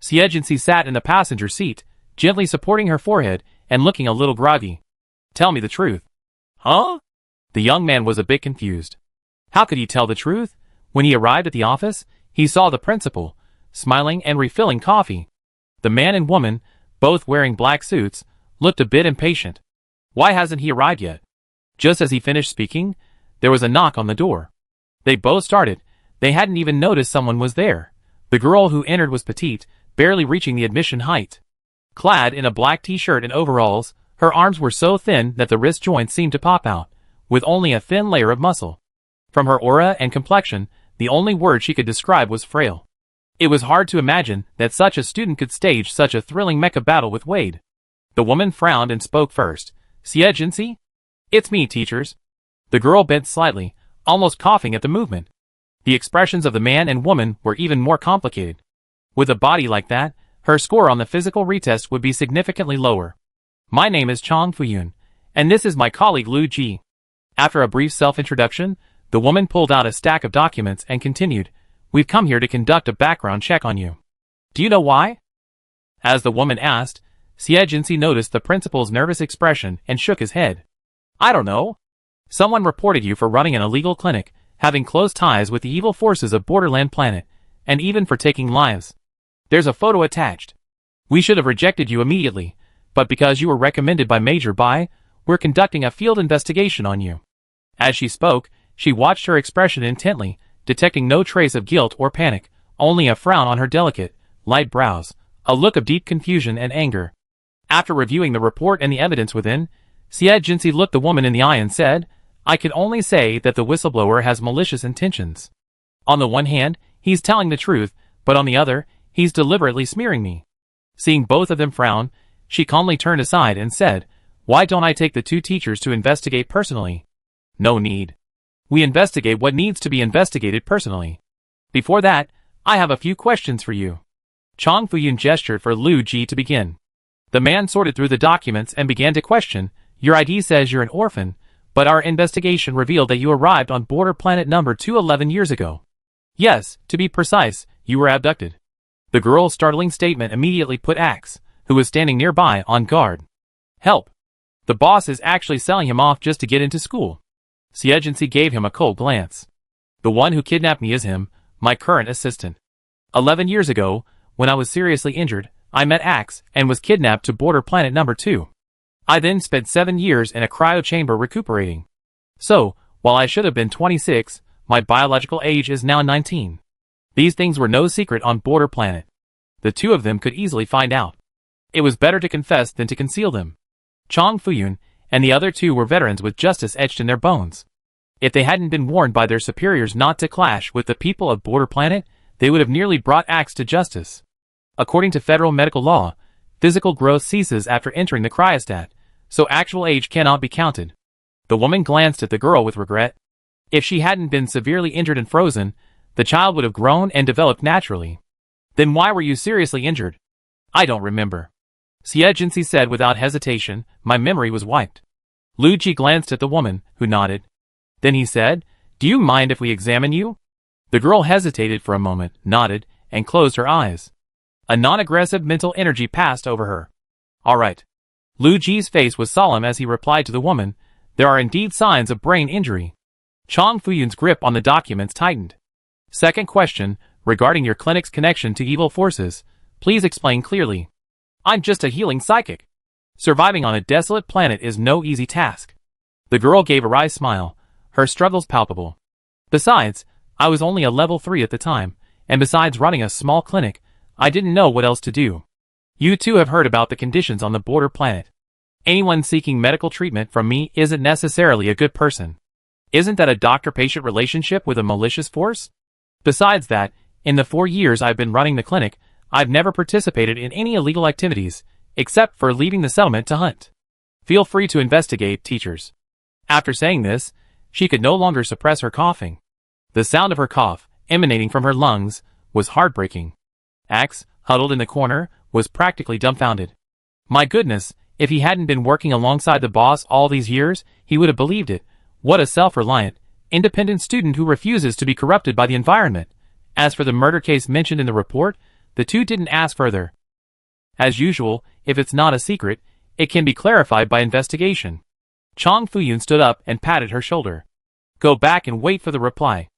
Xie sat in the passenger seat, gently supporting her forehead and looking a little groggy. Tell me the truth. Huh? The young man was a bit confused. How could he tell the truth? When he arrived at the office, he saw the principal, smiling and refilling coffee. The man and woman, both wearing black suits, looked a bit impatient. Why hasn't he arrived yet? Just as he finished speaking, there was a knock on the door. They both started. They hadn't even noticed someone was there. The girl who entered was petite, barely reaching the admission height. Clad in a black t-shirt and overalls, her arms were so thin that the wrist joints seemed to pop out, with only a thin layer of muscle. From her aura and complexion, the only word she could describe was frail. It was hard to imagine that such a student could stage such a thrilling mecha battle with Wade. The woman frowned and spoke first. Xie? It's me, teachers. The girl bent slightly, almost coughing at the movement. The expressions of the man and woman were even more complicated. With a body like that, her score on the physical retest would be significantly lower. My name is Chang Fuyun, and this is my colleague Lu Ji. After a brief self-introduction, the woman pulled out a stack of documents and continued, We've come here to conduct a background check on you. Do you know why? As the woman asked, Xie noticed the principal's nervous expression and shook his head. I don't know. Someone reported you for running an illegal clinic, having close ties with the evil forces of Borderland Planet, and even for taking lives. There's a photo attached. We should have rejected you immediately, but because you were recommended by Major Bai, we're conducting a field investigation on you. As she spoke, she watched her expression intently, detecting no trace of guilt or panic, only a frown on her delicate, light brows, a look of deep confusion and anger. After reviewing the report and the evidence within, Xie looked the woman in the eye and said, I can only say that the whistleblower has malicious intentions. On the one hand, he's telling the truth, but on the other, he's deliberately smearing me. Seeing both of them frown, she calmly turned aside and said, Why don't I take the two teachers to investigate personally? No need. We investigate what needs to be investigated personally. Before that, I have a few questions for you. Chong Fuyun gestured for Lu Ji to begin. The man sorted through the documents and began to question. Your ID says you're an orphan, but our investigation revealed that you arrived on border planet number 211 years ago. Yes, to be precise, you were abducted. The girl's startling statement immediately put Axe, who was standing nearby, on guard. Help! The boss is actually selling him off just to get into school. Xie gave him a cold glance. The one who kidnapped me is him, my current assistant. 11 years ago, when I was seriously injured, I met Axe and was kidnapped to border planet number 2. I then spent 7 years in a cryo chamber recuperating. So, while I should have been 26, my biological age is now 19. These things were no secret on border planet. The two of them could easily find out. It was better to confess than to conceal them. Chong Fuyun and the other two were veterans with justice etched in their bones. If they hadn't been warned by their superiors not to clash with the people of border planet, they would have nearly brought Axe to justice. According to federal medical law, physical growth ceases after entering the cryostat, so actual age cannot be counted. The woman glanced at the girl with regret. If she hadn't been severely injured and frozen, the child would have grown and developed naturally. Then why were you seriously injured? I don't remember. Xie said without hesitation. My memory was wiped. Lu Ji glanced at the woman, who nodded. Then he said, do you mind if we examine you? The girl hesitated for a moment, nodded, and closed her eyes. A non-aggressive mental energy passed over her. All right. Lu Ji's face was solemn as he replied to the woman, there are indeed signs of brain injury. Chong Fuyun's grip on the documents tightened. Second question, regarding your clinic's connection to evil forces, please explain clearly. I'm just a healing psychic. Surviving on a desolate planet is no easy task. The girl gave a wry smile, her struggles palpable. Besides, I was only a level 3 at the time, and besides running a small clinic, I didn't know what else to do. You too have heard about the conditions on the border planet. Anyone seeking medical treatment from me isn't necessarily a good person. Isn't that a doctor-patient relationship with a malicious force? Besides that, in the 4 years I've been running the clinic, I've never participated in any illegal activities, except for leaving the settlement to hunt. Feel free to investigate, teachers. After saying this, she could no longer suppress her coughing. The sound of her cough, emanating from her lungs, was heartbreaking. Axe, huddled in the corner, was practically dumbfounded. My goodness, if he hadn't been working alongside the boss all these years, he would have believed it. What a self-reliant, independent student who refuses to be corrupted by the environment. As for the murder case mentioned in the report, the two didn't ask further. As usual, if it's not a secret, it can be clarified by investigation. Chong Fuyun stood up and patted her shoulder. Go back and wait for the reply.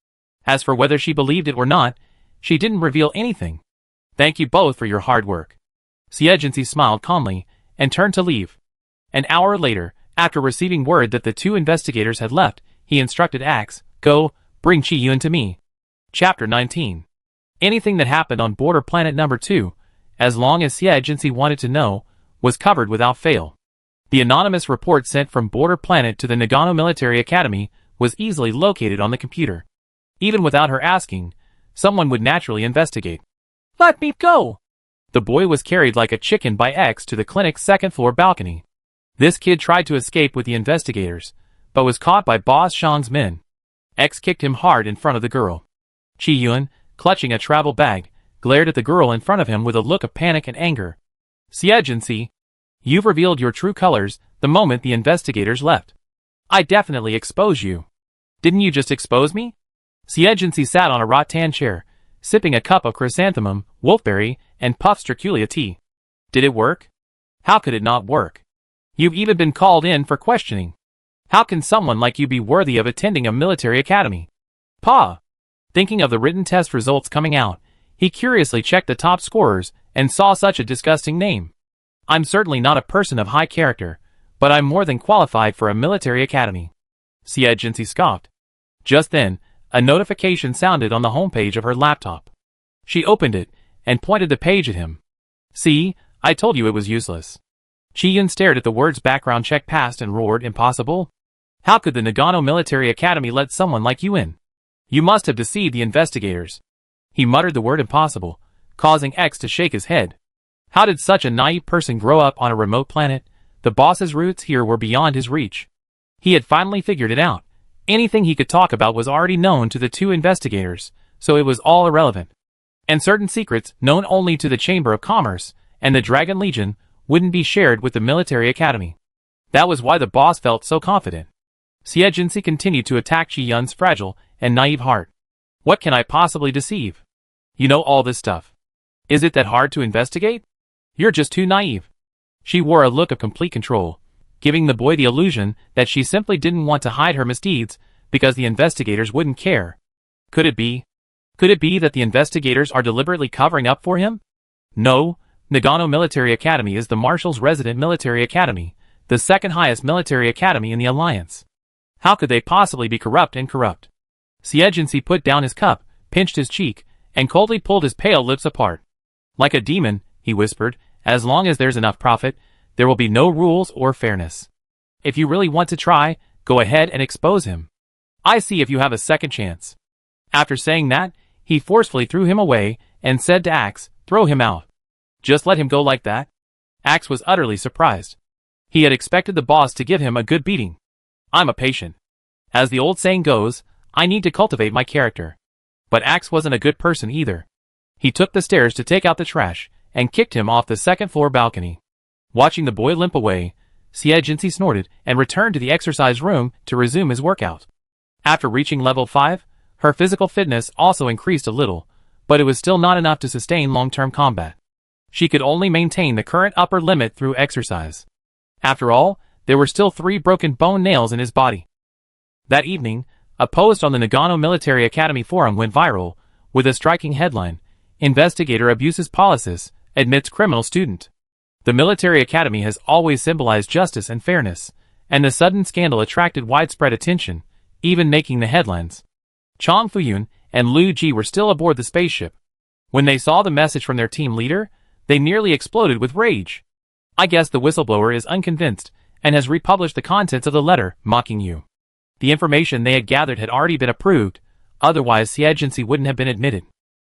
As for whether she believed it or not, she didn't reveal anything. Thank you both for your hard work. Xie smiled calmly and turned to leave. An hour later, after receiving word that the two investigators had left, he instructed Axe, go, bring Qi Yun to me. Chapter 19. Anything that happened on border planet number 2, as long as Xie wanted to know, was covered without fail. The anonymous report sent from border planet to the Nagano Military Academy was easily located on the computer. Even without her asking, someone would naturally investigate. Let me go! The boy was carried like a chicken by X to the clinic's second-floor balcony. This kid tried to escape with the investigators, but was caught by Boss Shang's men. X kicked him hard in front of the girl. Qi Yun, clutching a travel bag, glared at the girl in front of him with a look of panic and anger. Xie, you've revealed your true colors the moment the investigators left. I definitely expose you. Didn't you just expose me? Xie sat on a rattan chair, sipping a cup of chrysanthemum, wolfberry, and puff striculia tea. Did it work? How could it not work? You've even been called in for questioning. How can someone like you be worthy of attending a military academy? Pa! Thinking of the written test results coming out, he curiously checked the top scorers and saw such a disgusting name. I'm certainly not a person of high character, but I'm more than qualified for a military academy. Xie scoffed. Just then, a notification sounded on the homepage of her laptop. She opened it and pointed the page at him. See, I told you it was useless. Qi Yun stared at the words background check passed and roared, impossible? How could the Nagano Military Academy let someone like you in? You must have deceived the investigators. He muttered the word impossible, causing X to shake his head. How did such a naive person grow up on a remote planet? The boss's roots here were beyond his reach. He had finally figured it out. Anything he could talk about was already known to the two investigators, so it was all irrelevant. And certain secrets known only to the Chamber of Commerce and the Dragon Legion wouldn't be shared with the military academy. That was why the boss felt so confident. Xie Jinxi continued to attack Qi Yun's fragile and naive heart. What can I possibly deceive? You know all this stuff. Is it that hard to investigate? You're just too naive. She wore a look of complete control, giving the boy the illusion that she simply didn't want to hide her misdeeds because the investigators wouldn't care. Could it be? Could it be that the investigators are deliberately covering up for him? No, Nagano Military Academy is the Marshal's resident military academy, the second highest military academy in the Alliance. How could they possibly be corrupt and corrupt? Xie Jinxi put down his cup, pinched his cheek, and coldly pulled his pale lips apart. Like a demon, he whispered, as long as there's enough profit, there will be no rules or fairness. If you really want to try, go ahead and expose him. I see if you have a second chance. After saying that, he forcefully threw him away and said to Axe, throw him out. Just let him go like that? Axe was utterly surprised. He had expected the boss to give him a good beating. I'm a patient. As the old saying goes, I need to cultivate my character. But Axe wasn't a good person either. He took the stairs to take out the trash and kicked him off the second-floor balcony. Watching the boy limp away, Xie Jinxi snorted and returned to the exercise room to resume his workout. After reaching level 5, her physical fitness also increased a little, but it was still not enough to sustain long-term combat. She could only maintain the current upper limit through exercise. After all, there were still 3 broken bone nails in his body. That evening, a post on the Nagano Military Academy forum went viral, with a striking headline, Investigator Abuses Policies, Admits Criminal Student. The military academy has always symbolized justice and fairness, and the sudden scandal attracted widespread attention, even making the headlines. Chang Fuyun and Lu Ji were still aboard the spaceship. When they saw the message from their team leader, they nearly exploded with rage. I guess the whistleblower is unconvinced and has republished the contents of the letter, mocking you. The information they had gathered had already been approved, otherwise Xie Jinxi wouldn't have been admitted.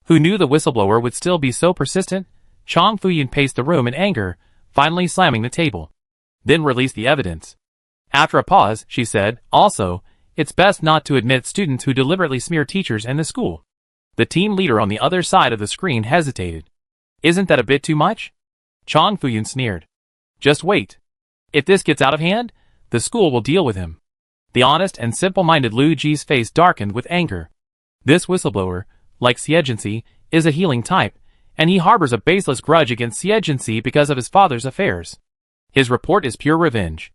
Who knew the whistleblower would still be so persistent? Chang Fuyun paced the room in anger, finally slamming the table. Then released the evidence. After a pause, she said, also, it's best not to admit students who deliberately smear teachers and the school. The team leader on the other side of the screen hesitated. Isn't that a bit too much? Chang Fuyun sneered. Just wait. If this gets out of hand, the school will deal with him. The honest and simple-minded Lu Ji's face darkened with anger. This whistleblower, like Xie Jinxi, is a healing type, and he harbors a baseless grudge against Xie Jinxi because of his father's affairs. His report is pure revenge.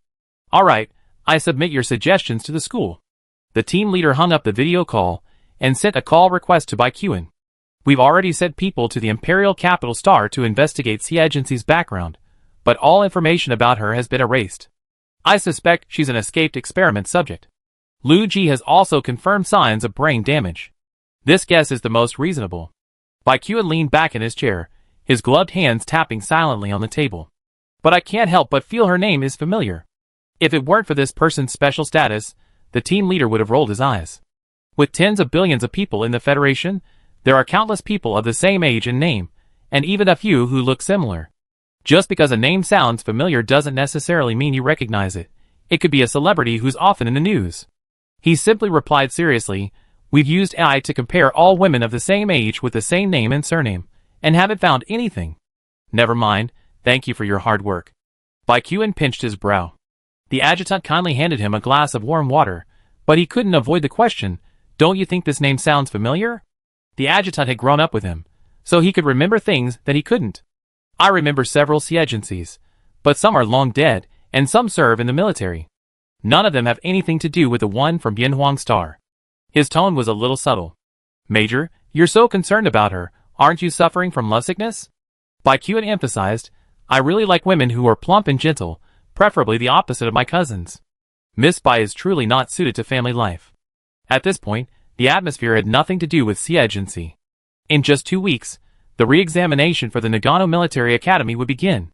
Alright, I submit your suggestions to the school. The team leader hung up the video call and sent a call request to Baikuin. We've already sent people to the Imperial Capital Star to investigate Xie Jinxi's background, but all information about her has been erased. I suspect she's an escaped experiment subject. Lu Ji has also confirmed signs of brain damage. This guess is the most reasonable. Baikuin leaned back in his chair, his gloved hands tapping silently on the table. But I can't help but feel her name is familiar. If it weren't for this person's special status, the team leader would have rolled his eyes. With tens of billions of people in the Federation, there are countless people of the same age and name, and even a few who look similar. Just because a name sounds familiar doesn't necessarily mean you recognize it. It could be a celebrity who's often in the news. He simply replied seriously, we've used AI to compare all women of the same age with the same name and surname, and haven't found anything. Never mind, thank you for your hard work. Baikuin pinched his brow. The adjutant kindly handed him a glass of warm water, but he couldn't avoid the question, don't you think this name sounds familiar? The adjutant had grown up with him, so he could remember things that he couldn't. I remember several Xie Jinxis, but some are long dead, and some serve in the military. None of them have anything to do with the one from Bianhuang Star. His tone was a little subtle. Major, you're so concerned about her, aren't you suffering from lovesickness? Baikuin emphasized, I really like women who are plump and gentle, preferably the opposite of my cousins. Miss Bai is truly not suited to family life. At this point, the atmosphere had nothing to do with Xie Jinxi. In just 2 weeks, the re-examination for the Nagano Military Academy would begin.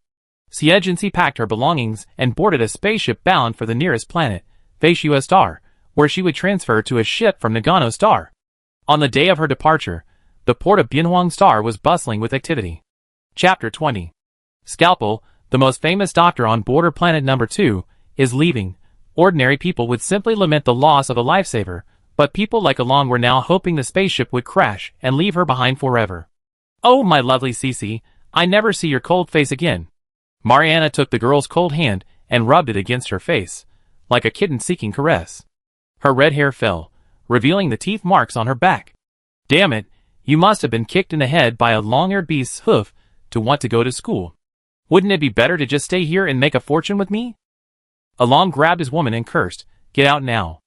Xie Jinxi packed her belongings and boarded a spaceship bound for the nearest planet, Feishua Star, where she would transfer to a ship from Nagano Star. On the day of her departure, the port of Bianhuang Star was bustling with activity. Chapter 20. Scalpel, the most famous doctor on Border Planet number 2, is leaving. Ordinary people would simply lament the loss of a lifesaver, But people like Alon were now hoping the spaceship would crash and leave her behind forever. "Oh, my lovely Cece, I never see your cold face again." Mariana took the girl's cold hand and rubbed it against her face, like a kitten seeking caress. Her red hair fell, revealing the teeth marks on her back. "Damn it, you must have been kicked in the head by a long-eared beast's hoof to want to go to school. Wouldn't it be better to just stay here and make a fortune with me?" Alon grabbed his woman and cursed, "Get out now.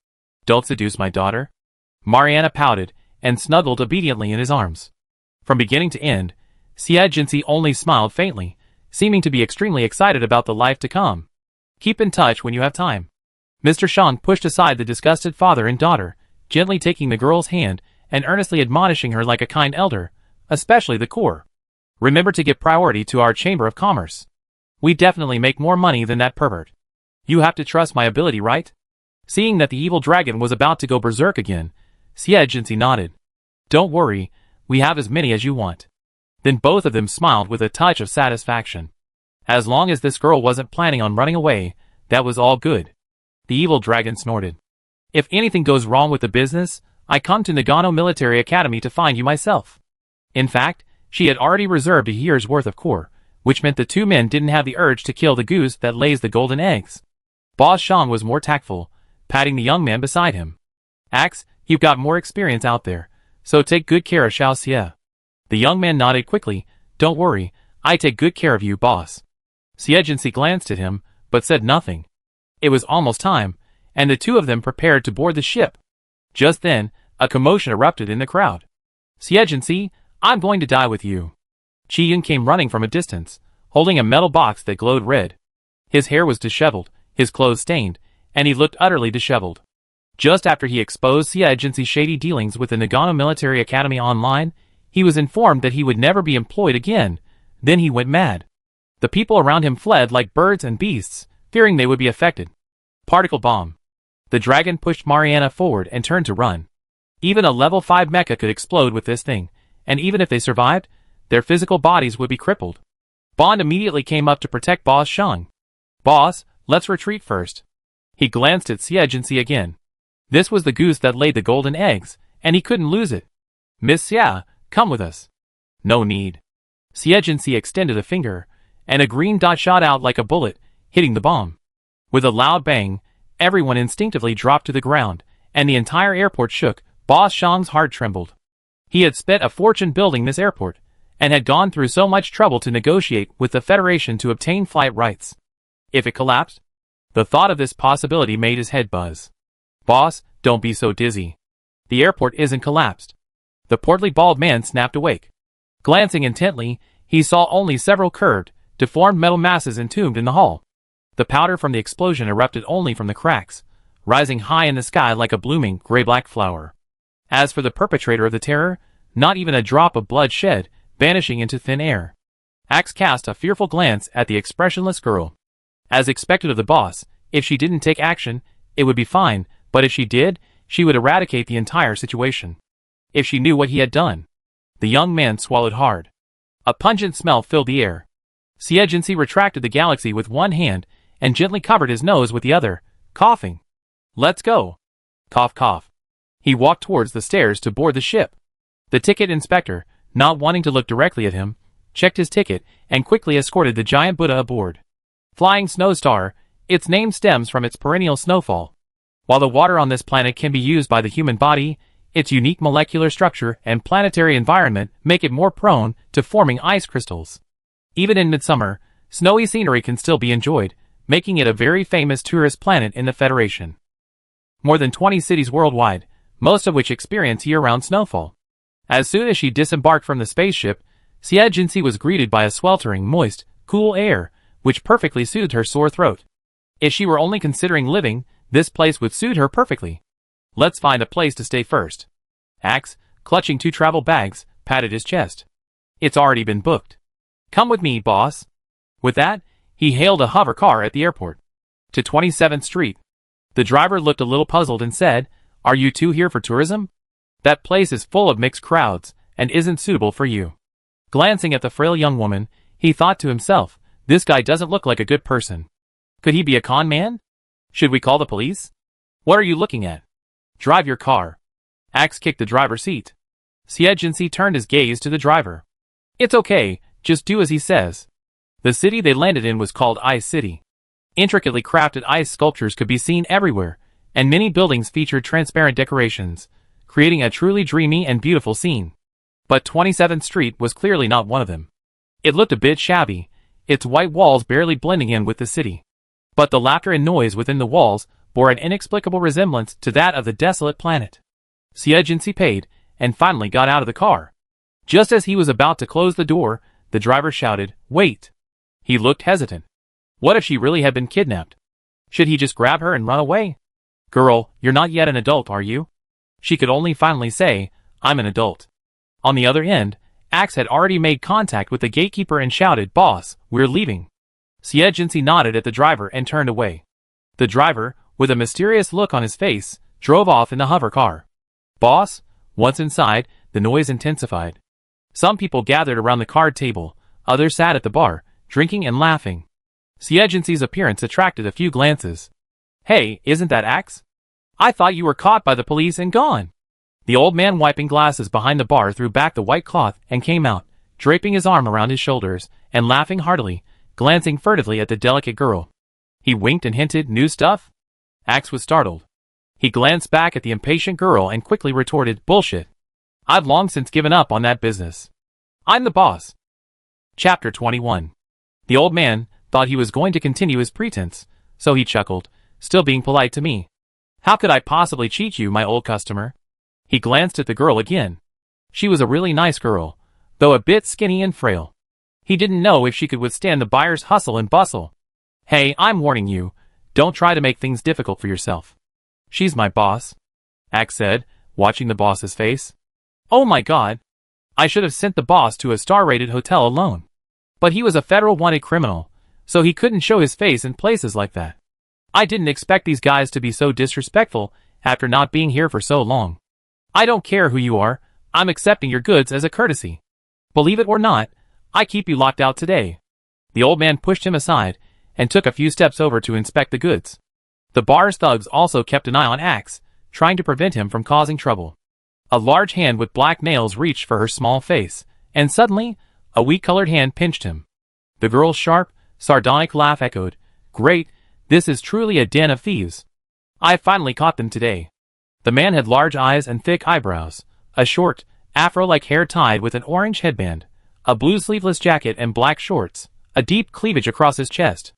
Don't seduce my daughter." Mariana pouted and snuggled obediently in his arms. From beginning to end, Xie Jinxi only smiled faintly, seeming to be extremely excited about the life to come. "Keep in touch when you have time." Mr. Shang pushed aside the disgusted father and daughter, gently taking the girl's hand and earnestly admonishing her like a kind elder, especially the core. "Remember to give priority to our Chamber of Commerce. We definitely make more money than that pervert. You have to trust my ability, right?" Seeing that the evil dragon was about to go berserk again, Xie Jinxi nodded. "Don't worry, we have as many as you want." Then both of them smiled with a touch of satisfaction. As long as this girl wasn't planning on running away, that was all good. The evil dragon snorted. "If anything goes wrong with the business, I come to Nagano Military Academy to find you myself." In fact, she had already reserved a year's worth of core, which meant the two men didn't have the urge to kill the goose that lays the golden eggs. Boss Shang was more tactful, patting the young man beside him. "Axe, you've got more experience out there, so take good care of Xiao Xie." The young man nodded quickly. "Don't worry, I take good care of you, boss." Xie Jinxi glanced at him, but said nothing. It was almost time, and the two of them prepared to board the ship. Just then, a commotion erupted in the crowd. "Xie Jinxi, I'm going to die with you." Qi Yun came running from a distance, holding a metal box that glowed red. His hair was disheveled, his clothes stained, and he looked utterly disheveled. Just after he exposed Xie Jinxi's shady dealings with the Nagano Military Academy online, he was informed that he would never be employed again. Then he went mad. The people around him fled like birds and beasts, fearing they would be affected. Particle bomb. The dragon pushed Mariana forward and turned to run. Even a level 5 mecha could explode with this thing, and even if they survived, their physical bodies would be crippled. Bond immediately came up to protect Boss Shang. "Boss, let's retreat first." He glanced at Xie Jinxi again. This was the goose that laid the golden eggs, and he couldn't lose it. "Miss Xia, come with us." "No need." Xie Jinxi extended a finger, and a green dot shot out like a bullet, hitting the bomb. With a loud bang, everyone instinctively dropped to the ground, and the entire airport shook. Boss Shang's heart trembled. He had spent a fortune building this airport, and had gone through so much trouble to negotiate with the Federation to obtain flight rights. If it collapsed? The thought of this possibility made his head buzz. "Boss, don't be so dizzy. The airport isn't collapsed." The portly bald man snapped awake. Glancing intently, he saw only several curved, deformed metal masses entombed in the hull. The powder from the explosion erupted only from the cracks, rising high in the sky like a blooming, gray-black flower. As for the perpetrator of the terror, not even a drop of blood shed, vanishing into thin air. Axe cast a fearful glance at the expressionless girl. As expected of the boss, if she didn't take action, it would be fine, but if she did, she would eradicate the entire situation. If she knew what he had done. The young man swallowed hard. A pungent smell filled the air. Xie Jinxi retracted the galaxy with one hand and gently covered his nose with the other, coughing. "Let's go." Cough cough. He walked towards the stairs to board the ship. The ticket inspector, not wanting to look directly at him, checked his ticket and quickly escorted the giant Buddha aboard. Flying Snow Star, its name stems from its perennial snowfall. While the water on this planet can be used by the human body, its unique molecular structure and planetary environment make it more prone to forming ice crystals. Even in midsummer, snowy scenery can still be enjoyed, making it a very famous tourist planet in the Federation. More than 20 cities worldwide, most of which experience year-round snowfall. As soon as she disembarked from the spaceship, Xie Jinxi was greeted by a sweltering, moist, cool air, which perfectly soothed her sore throat. If she were only considering living, this place would suit her perfectly. "Let's find a place to stay first." Axe, clutching 2 travel bags, patted his chest. "It's already been booked. Come with me, boss." With that, he hailed a hover car at the airport. "To 27th Street. The driver looked a little puzzled and said, "Are you two here for tourism? That place is full of mixed crowds, and isn't suitable for you." Glancing at the frail young woman, he thought to himself, "This guy doesn't look like a good person. Could he be a con man? Should we call the police? What are you looking at?" Drive your car. Axe kicked the driver's seat. Xie turned his gaze to the driver. It's okay, just do as he says. The city they landed in was called Ice City. Intricately crafted ice sculptures could be seen everywhere, and many buildings featured transparent decorations, creating a truly dreamy and beautiful scene. But 27th Street was clearly not one of them. It looked a bit shabby, its white walls barely blending in with the city. But the laughter and noise within the walls bore an inexplicable resemblance to that of the desolate planet. Xie paid, and finally got out of the car. Just as he was about to close the door, the driver shouted, "Wait!" He looked hesitant. What if she really had been kidnapped? Should he just grab her and run away? Girl, you're not yet an adult, are you? She could only finally say, I'm an adult. On the other end, Axe had already made contact with the gatekeeper and shouted, Boss, we're leaving. Xie nodded at the driver and turned away. The driver, with a mysterious look on his face, drove off in the hover car. Boss? Once inside, the noise intensified. Some people gathered around the card table, others sat at the bar, drinking and laughing. Xie's appearance attracted a few glances. Hey, isn't that Axe? I thought you were caught by the police and gone. The old man wiping glasses behind the bar threw back the white cloth and came out, draping his arm around his shoulders, and laughing heartily, glancing furtively at the delicate girl. He winked and hinted, new stuff? Axe was startled. He glanced back at the impatient girl and quickly retorted, bullshit. I've long since given up on that business. I'm the boss. Chapter 21. The old man thought he was going to continue his pretense, so he chuckled, still being polite to me. How could I possibly cheat you, my old customer? He glanced at the girl again. She was a really nice girl, though a bit skinny and frail. He didn't know if she could withstand the buyer's hustle and bustle. Hey, I'm warning you, don't try to make things difficult for yourself. She's my boss, Axe said, watching the boss's face. Oh my god. I should have sent the boss to a star-rated hotel alone. But he was a federal wanted criminal, so he couldn't show his face in places like that. I didn't expect these guys to be so disrespectful after not being here for so long. I don't care who you are, I'm accepting your goods as a courtesy. Believe it or not, I keep you locked out today. The old man pushed him aside and took a few steps over to inspect the goods. The bar's thugs also kept an eye on Axe, trying to prevent him from causing trouble. A large hand with black nails reached for her small face, and suddenly, a wheat-colored hand pinched him. The girl's sharp, sardonic laugh echoed, Great, this is truly a den of thieves. I finally caught them today. The man had large eyes and thick eyebrows, a short, afro-like hair tied with an orange headband, a blue sleeveless jacket and black shorts, a deep cleavage across his chest.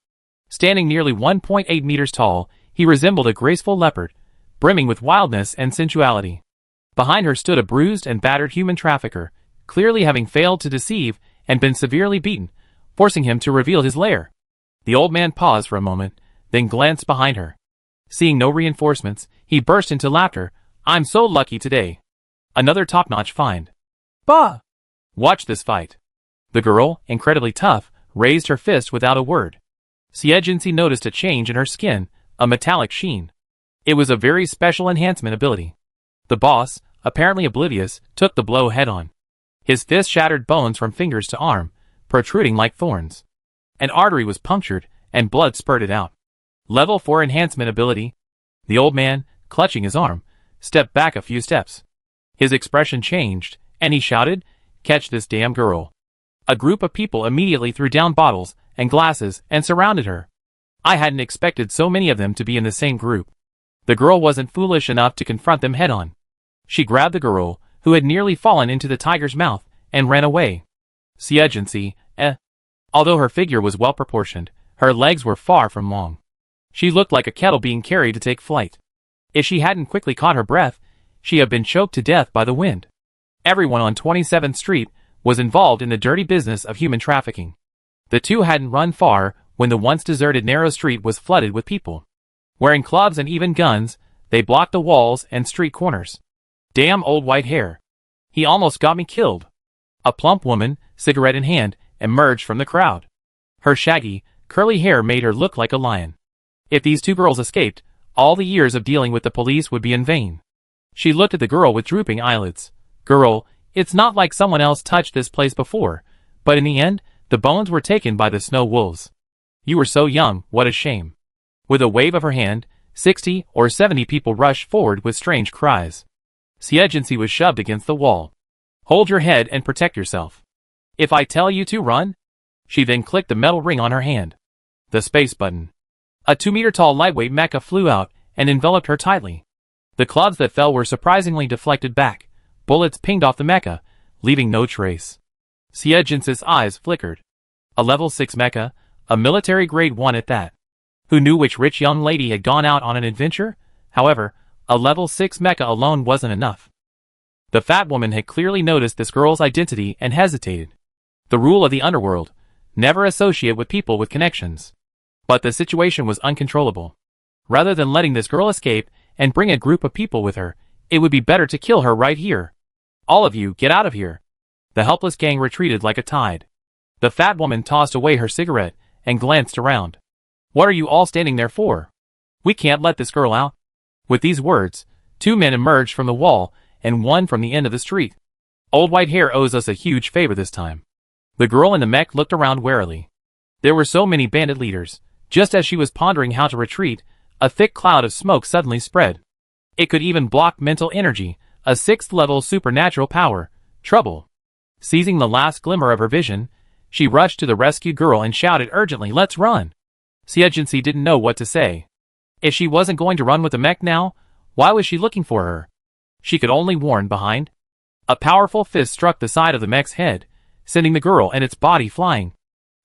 Standing nearly 1.8 meters tall, he resembled a graceful leopard, brimming with wildness and sensuality. Behind her stood a bruised and battered human trafficker, clearly having failed to deceive and been severely beaten, forcing him to reveal his lair. The old man paused for a moment, then glanced behind her. Seeing no reinforcements, he burst into laughter. I'm so lucky today. Another top-notch find. Bah! Watch this fight. The girl, incredibly tough, raised her fist without a word. Xie noticed a change in her skin, a metallic sheen. It was a very special enhancement ability. The boss, apparently oblivious, took the blow head-on. His fist shattered bones from fingers to arm, protruding like thorns. An artery was punctured, and blood spurted out. Level 4 enhancement ability. The old man, clutching his arm, stepped back a few steps. His expression changed, and he shouted, Catch this damn girl. A group of people immediately threw down bottles and glasses and surrounded her. I hadn't expected so many of them to be in the same group. The girl wasn't foolish enough to confront them head-on. She grabbed the girl, who had nearly fallen into the tiger's mouth, and ran away. Xie, Although her figure was well-proportioned, her legs were far from long. She looked like a kettle being carried to take flight. If she hadn't quickly caught her breath, she had been choked to death by the wind. Everyone on 27th Street was involved in the dirty business of human trafficking. The two hadn't run far when the once deserted narrow street was flooded with people. Wearing clubs and even guns, they blocked the walls and street corners. Damn old white hair. He almost got me killed. A plump woman, cigarette in hand, emerged from the crowd. Her shaggy, curly hair made her look like a lion. If these two girls escaped, all the years of dealing with the police would be in vain. She looked at the girl with drooping eyelids. Girl, it's not like someone else touched this place before, but in the end, the bones were taken by the snow wolves. You were so young, what a shame. With a wave of her hand, 60 or 70 people rushed forward with strange cries. Xie was shoved against the wall. Hold your head and protect yourself. If I tell you to run? She then clicked the metal ring on her hand. The space button. A 2-meter-tall lightweight mecha flew out and enveloped her tightly. The clubs that fell were surprisingly deflected back. Bullets pinged off the mecha, leaving no trace. Xie eyes flickered. A level 6 mecha, a military grade 1 at that. Who knew which rich young lady had gone out on an adventure? However, a level 6 mecha alone wasn't enough. The fat woman had clearly noticed this girl's identity and hesitated. The rule of the underworld: never associate with people with connections. But the situation was uncontrollable. Rather than letting this girl escape and bring a group of people with her, it would be better to kill her right here. All of you, get out of here. The helpless gang retreated like a tide. The fat woman tossed away her cigarette and glanced around. What are you all standing there for? We can't let this girl out. With these words, 2 men emerged from the wall and one from the end of the street. Old White Hair owes us a huge favor this time. The girl in the mech looked around warily. There were so many bandit leaders. Just as she was pondering how to retreat, a thick cloud of smoke suddenly spread. It could even block mental energy, a 6th level supernatural power. Trouble. Seizing the last glimmer of her vision, she rushed to the rescued girl and shouted urgently, "Let's run!" Xie didn't know what to say. If she wasn't going to run with the mech now, why was she looking for her? She could only warn behind. A powerful fist struck the side of the mech's head, sending the girl and its body flying.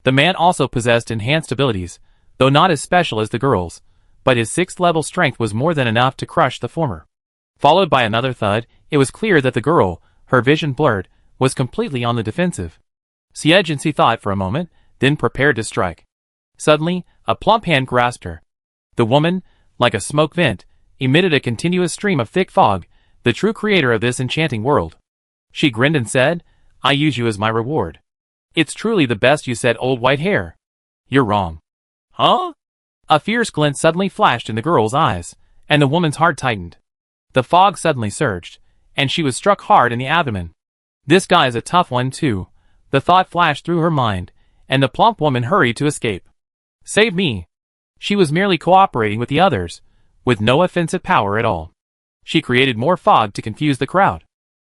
The man also possessed enhanced abilities, though not as special as the girl's, but his 6th level strength was more than enough to crush the former. Followed by another thud, it was clear that the girl, her vision blurred, was completely on the defensive. Xie thought for a moment, then prepared to strike. Suddenly, a plump hand grasped her. The woman, like a smoke vent, emitted a continuous stream of thick fog, the true creator of this enchanting world. She grinned and said, "I use you as my reward." "It's truly the best you said, Old White Hair." "You're wrong." "Huh?" A fierce glint suddenly flashed in the girl's eyes, and the woman's heart tightened. The fog suddenly surged, and she was struck hard in the abdomen. This guy is a tough one too. The thought flashed through her mind, and the plump woman hurried to escape. "Save me." She was merely cooperating with the others, with no offensive power at all. She created more fog to confuse the crowd.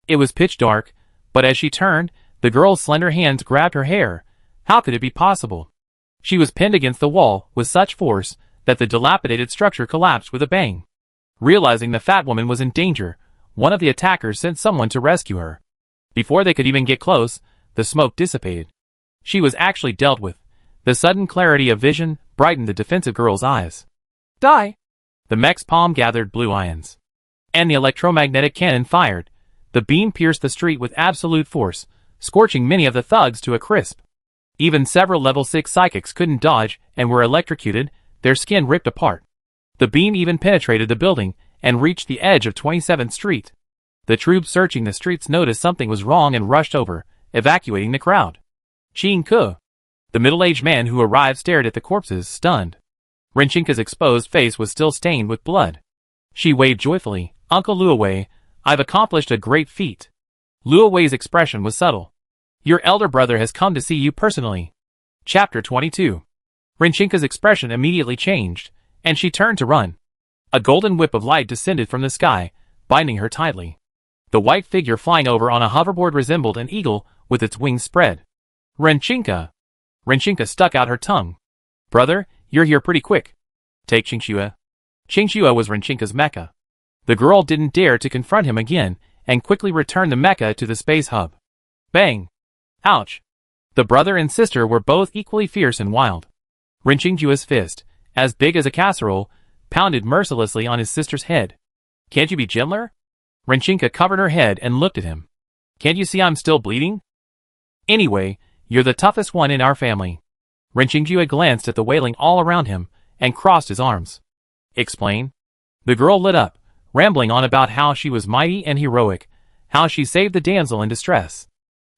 It was pitch dark, but as she turned, the girl's slender hands grabbed her hair. How could it be possible? She was pinned against the wall with such force that the dilapidated structure collapsed with a bang. Realizing the fat woman was in danger, one of the attackers sent someone to rescue her. Before they could even get close, the smoke dissipated. She was actually dealt with. The sudden clarity of vision brightened the defensive girl's eyes. "Die!" The mech's palm gathered blue ions. And the electromagnetic cannon fired. The beam pierced the street with absolute force, scorching many of the thugs to a crisp. Even several level 6 psychics couldn't dodge and were electrocuted, their skin ripped apart. The beam even penetrated the building and reached the edge of 27th Street. The troops searching the streets noticed something was wrong and rushed over, evacuating the crowd. Ching Ke, the middle-aged man who arrived, stared at the corpses, stunned. Renchinka's exposed face was still stained with blood. She waved joyfully, "Uncle Luowei, I've accomplished a great feat." Luowei's expression was subtle. "Your elder brother has come to see you personally." Chapter 22. Renchinka's expression immediately changed, and she turned to run. A golden whip of light descended from the sky, binding her tightly. The white figure flying over on a hoverboard resembled an eagle with its wings spread. "Renchinka!" Renchinka stuck out her tongue. "Brother, you're here pretty quick. Take Qingxue." Qingxue was Renchinka's mecha. The girl didn't dare to confront him again, and quickly returned the mecha to the space hub. Bang! Ouch! The brother and sister were both equally fierce and wild. Qingxue's fist, as big as a casserole, pounded mercilessly on his sister's head. "Can't you be gentler?" Renchinka covered her head and looked at him. "Can't you see I'm still bleeding? Anyway, you're the toughest one in our family." Qingxue glanced at the wailing all around him and crossed his arms. "Explain." The girl lit up, rambling on about how she was mighty and heroic, how she saved the damsel in distress.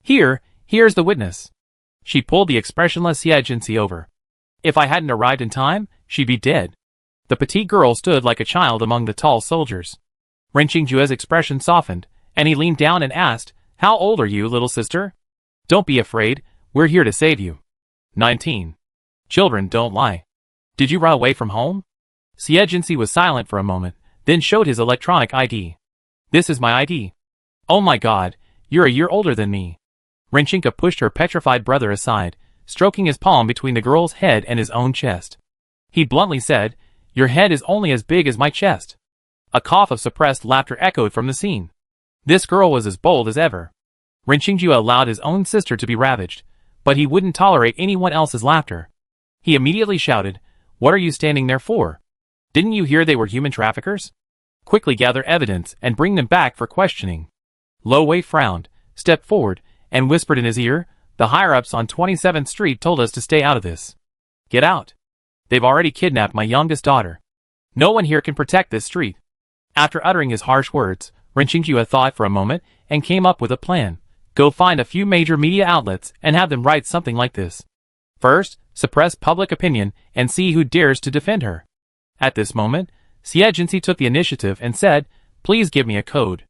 Here's the witness." She pulled the expressionless Xie over. "If I hadn't arrived in time, she'd be dead." The petite girl stood like a child among the tall soldiers. Qingxue's expression softened, and he leaned down and asked, "How old are you, little sister?" "Don't be afraid, we're here to save you." 19. Children don't lie. Did you run away from home? Xie was silent for a moment, then showed his electronic ID. This is my ID. Oh my god, you're a year older than me. Renchinka pushed her petrified brother aside, stroking his palm between the girl's head and his own chest. He bluntly said, your head is only as big as my chest. A cough of suppressed laughter echoed from the scene. This girl was as bold as ever. Renchinka allowed his own sister to be ravaged, but he wouldn't tolerate anyone else's laughter. He immediately shouted, what are you standing there for? Didn't you hear they were human traffickers? Quickly gather evidence and bring them back for questioning. Lo Wei frowned, stepped forward, and whispered in his ear, the higher-ups on 27th Street told us to stay out of this. Get out. They've already kidnapped my youngest daughter. No one here can protect this street. After uttering his harsh words, Renchinka thought for a moment and came up with a plan. Go find a few major media outlets and have them write something like this. First, suppress public opinion and see who dares to defend her. At this moment, Xie took the initiative and said, please give me a code.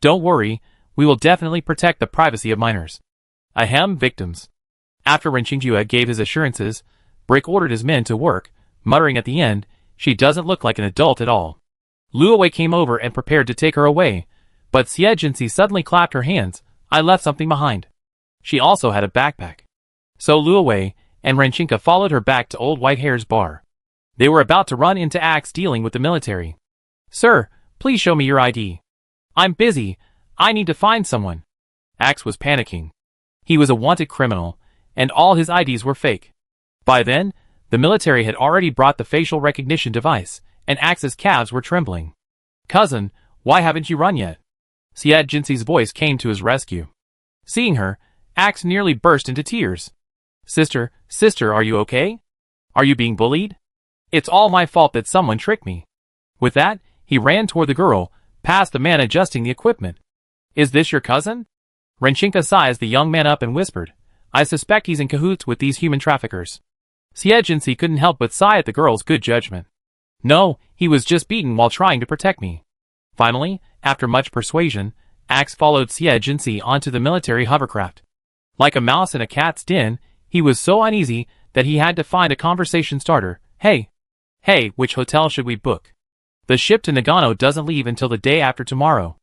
Don't worry, we will definitely protect the privacy of minors. Ahem, victims. After Renchinka gave his assurances, Brick ordered his men to work, muttering at the end, she doesn't look like an adult at all. Luo Wei came over and prepared to take her away, but Xie suddenly clapped her hands, I left something behind. She also had a backpack. So Luo Wei and Renchinka followed her back to Old White Hair's bar. They were about to run into Axe dealing with the military. Sir, please show me your ID. I'm busy, I need to find someone. Axe was panicking. He was a wanted criminal, and all his IDs were fake. By then, the military had already brought the facial recognition device, and Axe's calves were trembling. Cousin, why haven't you run yet? Xie voice came to his rescue. Seeing her, Axe nearly burst into tears. Sister, are you okay? Are you being bullied? It's all my fault that someone tricked me. With that, he ran toward the girl, past the man adjusting the equipment. Is this your cousin? Renchinka sized the young man up and whispered, I suspect he's in cahoots with these human traffickers. Xie couldn't help but sigh at the girl's good judgment. No, he was just beaten while trying to protect me. Finally, after much persuasion, Axe followed Xie onto the military hovercraft. Like a mouse in a cat's den, he was so uneasy that he had to find a conversation starter. Hey, which hotel should we book? The ship to Nagano doesn't leave until the day after tomorrow.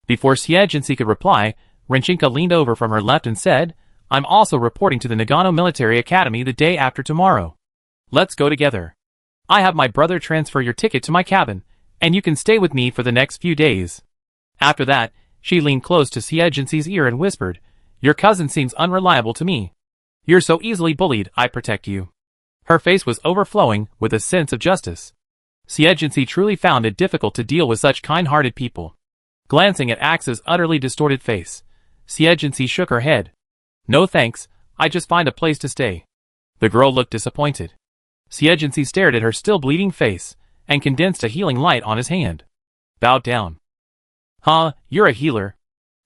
Before Xie could reply, Renchinka leaned over from her left and said, I'm also reporting to the Nagano Military Academy the day after tomorrow. Let's go together. I have my brother transfer your ticket to my cabin, and you can stay with me for the next few days. After that, she leaned close to Xie ear and whispered, your cousin seems unreliable to me. You're so easily bullied, I protect you. Her face was overflowing with a sense of justice. Xie truly found it difficult to deal with such kind-hearted people. Glancing at Axe's utterly distorted face, Xie shook her head. No thanks, I just find a place to stay. The girl looked disappointed. Xie stared at her still bleeding face, and condensed a healing light on his hand. Bowed down. Huh, you're a healer.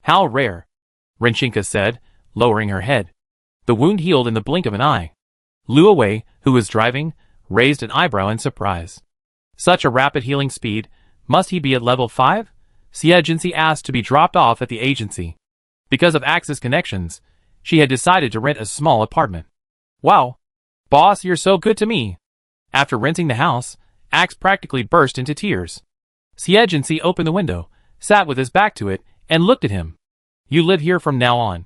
How rare, Renchinka said, lowering her head. The wound healed in the blink of an eye. Luo Wei, who was driving, raised an eyebrow in surprise. Such a rapid healing speed, must he be at level 5? Xie asked to be dropped off at the agency. Because of Axe's connections, she had decided to rent a small apartment. Wow. Boss, you're so good to me. After renting the house, Axe practically burst into tears. Xie opened the window, sat with his back to it, and looked at him. You live here from now on.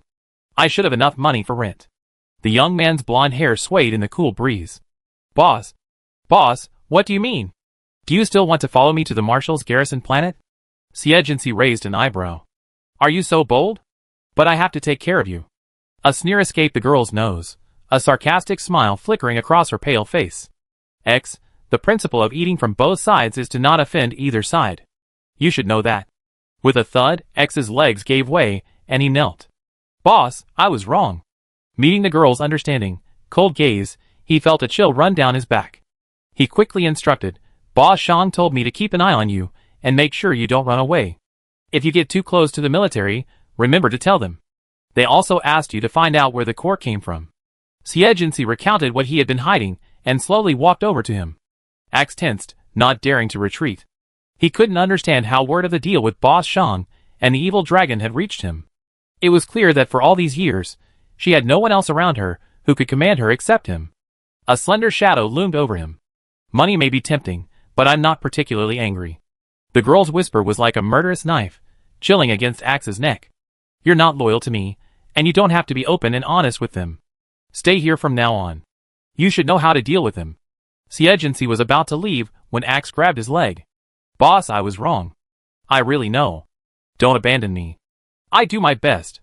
I should have enough money for rent. The young man's blonde hair swayed in the cool breeze. Boss, what do you mean? Do you still want to follow me to the Marshal's garrison planet? Xie raised an eyebrow. Are you so bold? But I have to take care of you. A sneer escaped the girl's nose, a sarcastic smile flickering across her pale face. The principle of eating from both sides is to not offend either side. You should know that. With a thud, X's legs gave way, and he knelt. Boss, I was wrong. Meeting the girl's understanding, cold gaze, he felt a chill run down his back. He quickly instructed, Boss Shang told me to keep an eye on you, and make sure you don't run away. If you get too close to the military, remember to tell them. They also asked you to find out where the core came from. Xie recounted what he had been hiding, and slowly walked over to him. Axe tensed, not daring to retreat. He couldn't understand how word of the deal with Boss Shang and the evil dragon had reached him. It was clear that for all these years, she had no one else around her who could command her except him. A slender shadow loomed over him. Money may be tempting, But I'm not particularly angry. The girl's whisper was like a murderous knife, chilling against Axe's neck. You're not loyal to me, and you don't have to be open and honest with them. Stay here from now on. You should know how to deal with him. Xie was about to leave when Axe grabbed his leg. Boss, I was wrong. I really know. Don't abandon me. I do my best.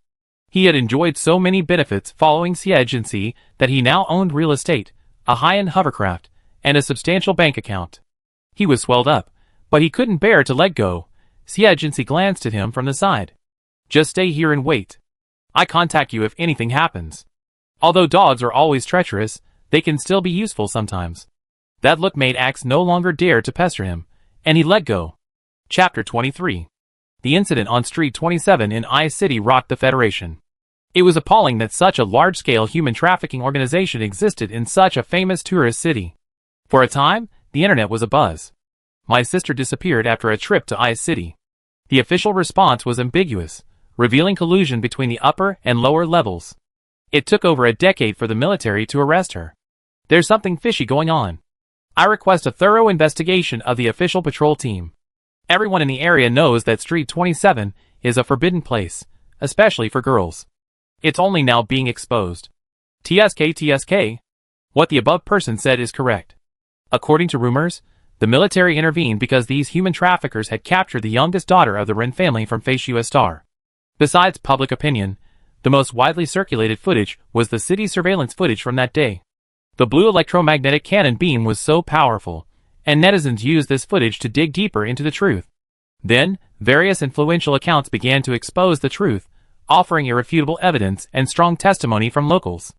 He had enjoyed so many benefits following Xie that he now owned real estate, a high-end hovercraft, and a substantial bank account. He was swelled up, but he couldn't bear to let go. Xie glanced at him from the side. Just stay here and wait. I contact you if anything happens. Although dogs are always treacherous, they can still be useful sometimes. That look made Axe no longer dare to pester him, and he let go. Chapter 23. The incident on Street 27 in Ice City rocked the Federation. It was appalling that such a large-scale human trafficking organization existed in such a famous tourist city. For a time, the internet was abuzz. My sister disappeared after a trip to Ice City. The official response was ambiguous, revealing collusion between the upper and lower levels. It took over a decade for the military to arrest her. There's something fishy going on. I request a thorough investigation of the official patrol team. Everyone in the area knows that Street 27 is a forbidden place, especially for girls. It's only now being exposed. TSK. What the above person said is correct. According to rumors, the military intervened because these human traffickers had captured the youngest daughter of the Ren family from Faciu Star. Besides public opinion, the most widely circulated footage was the city's surveillance footage from that day. The blue electromagnetic cannon beam was so powerful, and netizens used this footage to dig deeper into the truth. Then, various influential accounts began to expose the truth, offering irrefutable evidence and strong testimony from locals.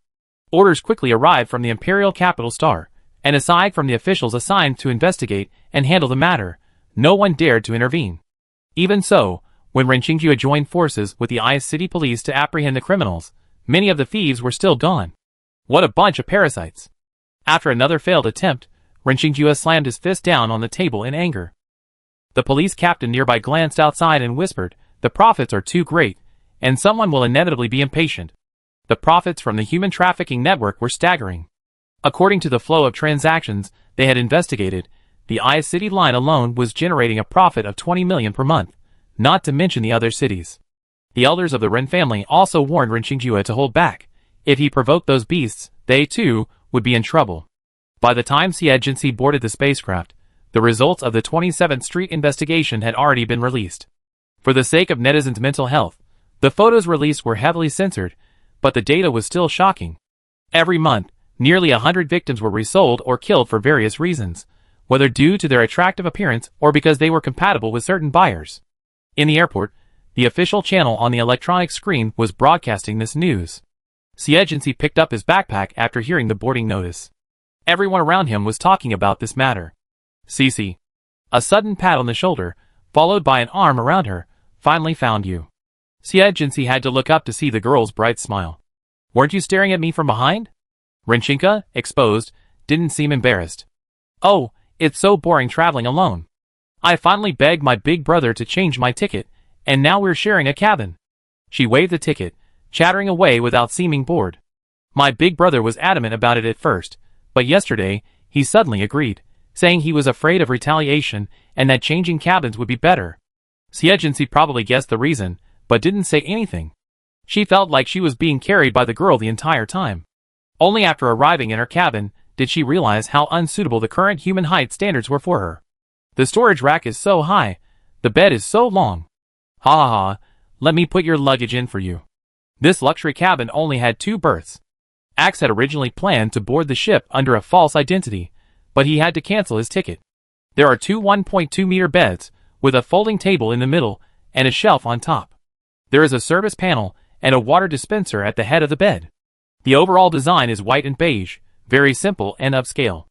Orders quickly arrived from the Imperial Capital Star, and aside from the officials assigned to investigate and handle the matter, no one dared to intervene. Even so, when Ren Qingjue joined forces with the Ice City police to apprehend the criminals, many of the thieves were still gone. What a bunch of parasites! After another failed attempt, Ren Qingjue slammed his fist down on the table in anger. The police captain nearby glanced outside and whispered, "The profits are too great, and someone will inevitably be impatient." The profits from the human trafficking network were staggering. According to the flow of transactions they had investigated, the Ice City line alone was generating a profit of 20 million per month, not to mention the other cities. The elders of the Ren family also warned Ren Qingjue to hold back. If he provoked those beasts, they too would be in trouble. By the time Xie boarded the spacecraft, the results of the 27th Street investigation had already been released. For the sake of netizens' mental health, the photos released were heavily censored, but the data was still shocking. Every month, nearly 100 victims were resold or killed for various reasons, whether due to their attractive appearance or because they were compatible with certain buyers. In the airport, the official channel on the electronic screen was broadcasting this news. Xie picked up his backpack after hearing the boarding notice. Everyone around him was talking about this matter. Cece. A sudden pat on the shoulder, followed by an arm around her, finally found you. Xie had to look up to see the girl's bright smile. Weren't you staring at me from behind? Renchinka, exposed, didn't seem embarrassed. Oh, it's so boring traveling alone. I finally begged my big brother to change my ticket, and now we're sharing a cabin. She waved the ticket, chattering away without seeming bored. My big brother was adamant about it at first, but yesterday, he suddenly agreed, saying he was afraid of retaliation and that changing cabins would be better. Xie probably guessed the reason, but didn't say anything. She felt like she was being carried by the girl the entire time. Only after arriving in her cabin did she realize how unsuitable the current human height standards were for her. The storage rack is so high, the bed is so long. Ha ha ha, let me put your luggage in for you. This luxury cabin only had 2 berths. Axe had originally planned to board the ship under a false identity, but he had to cancel his ticket. There are 2 1.2-meter beds, with a folding table in the middle and a shelf on top. There is a service panel and a water dispenser at the head of the bed. The overall design is white and beige, very simple and upscale.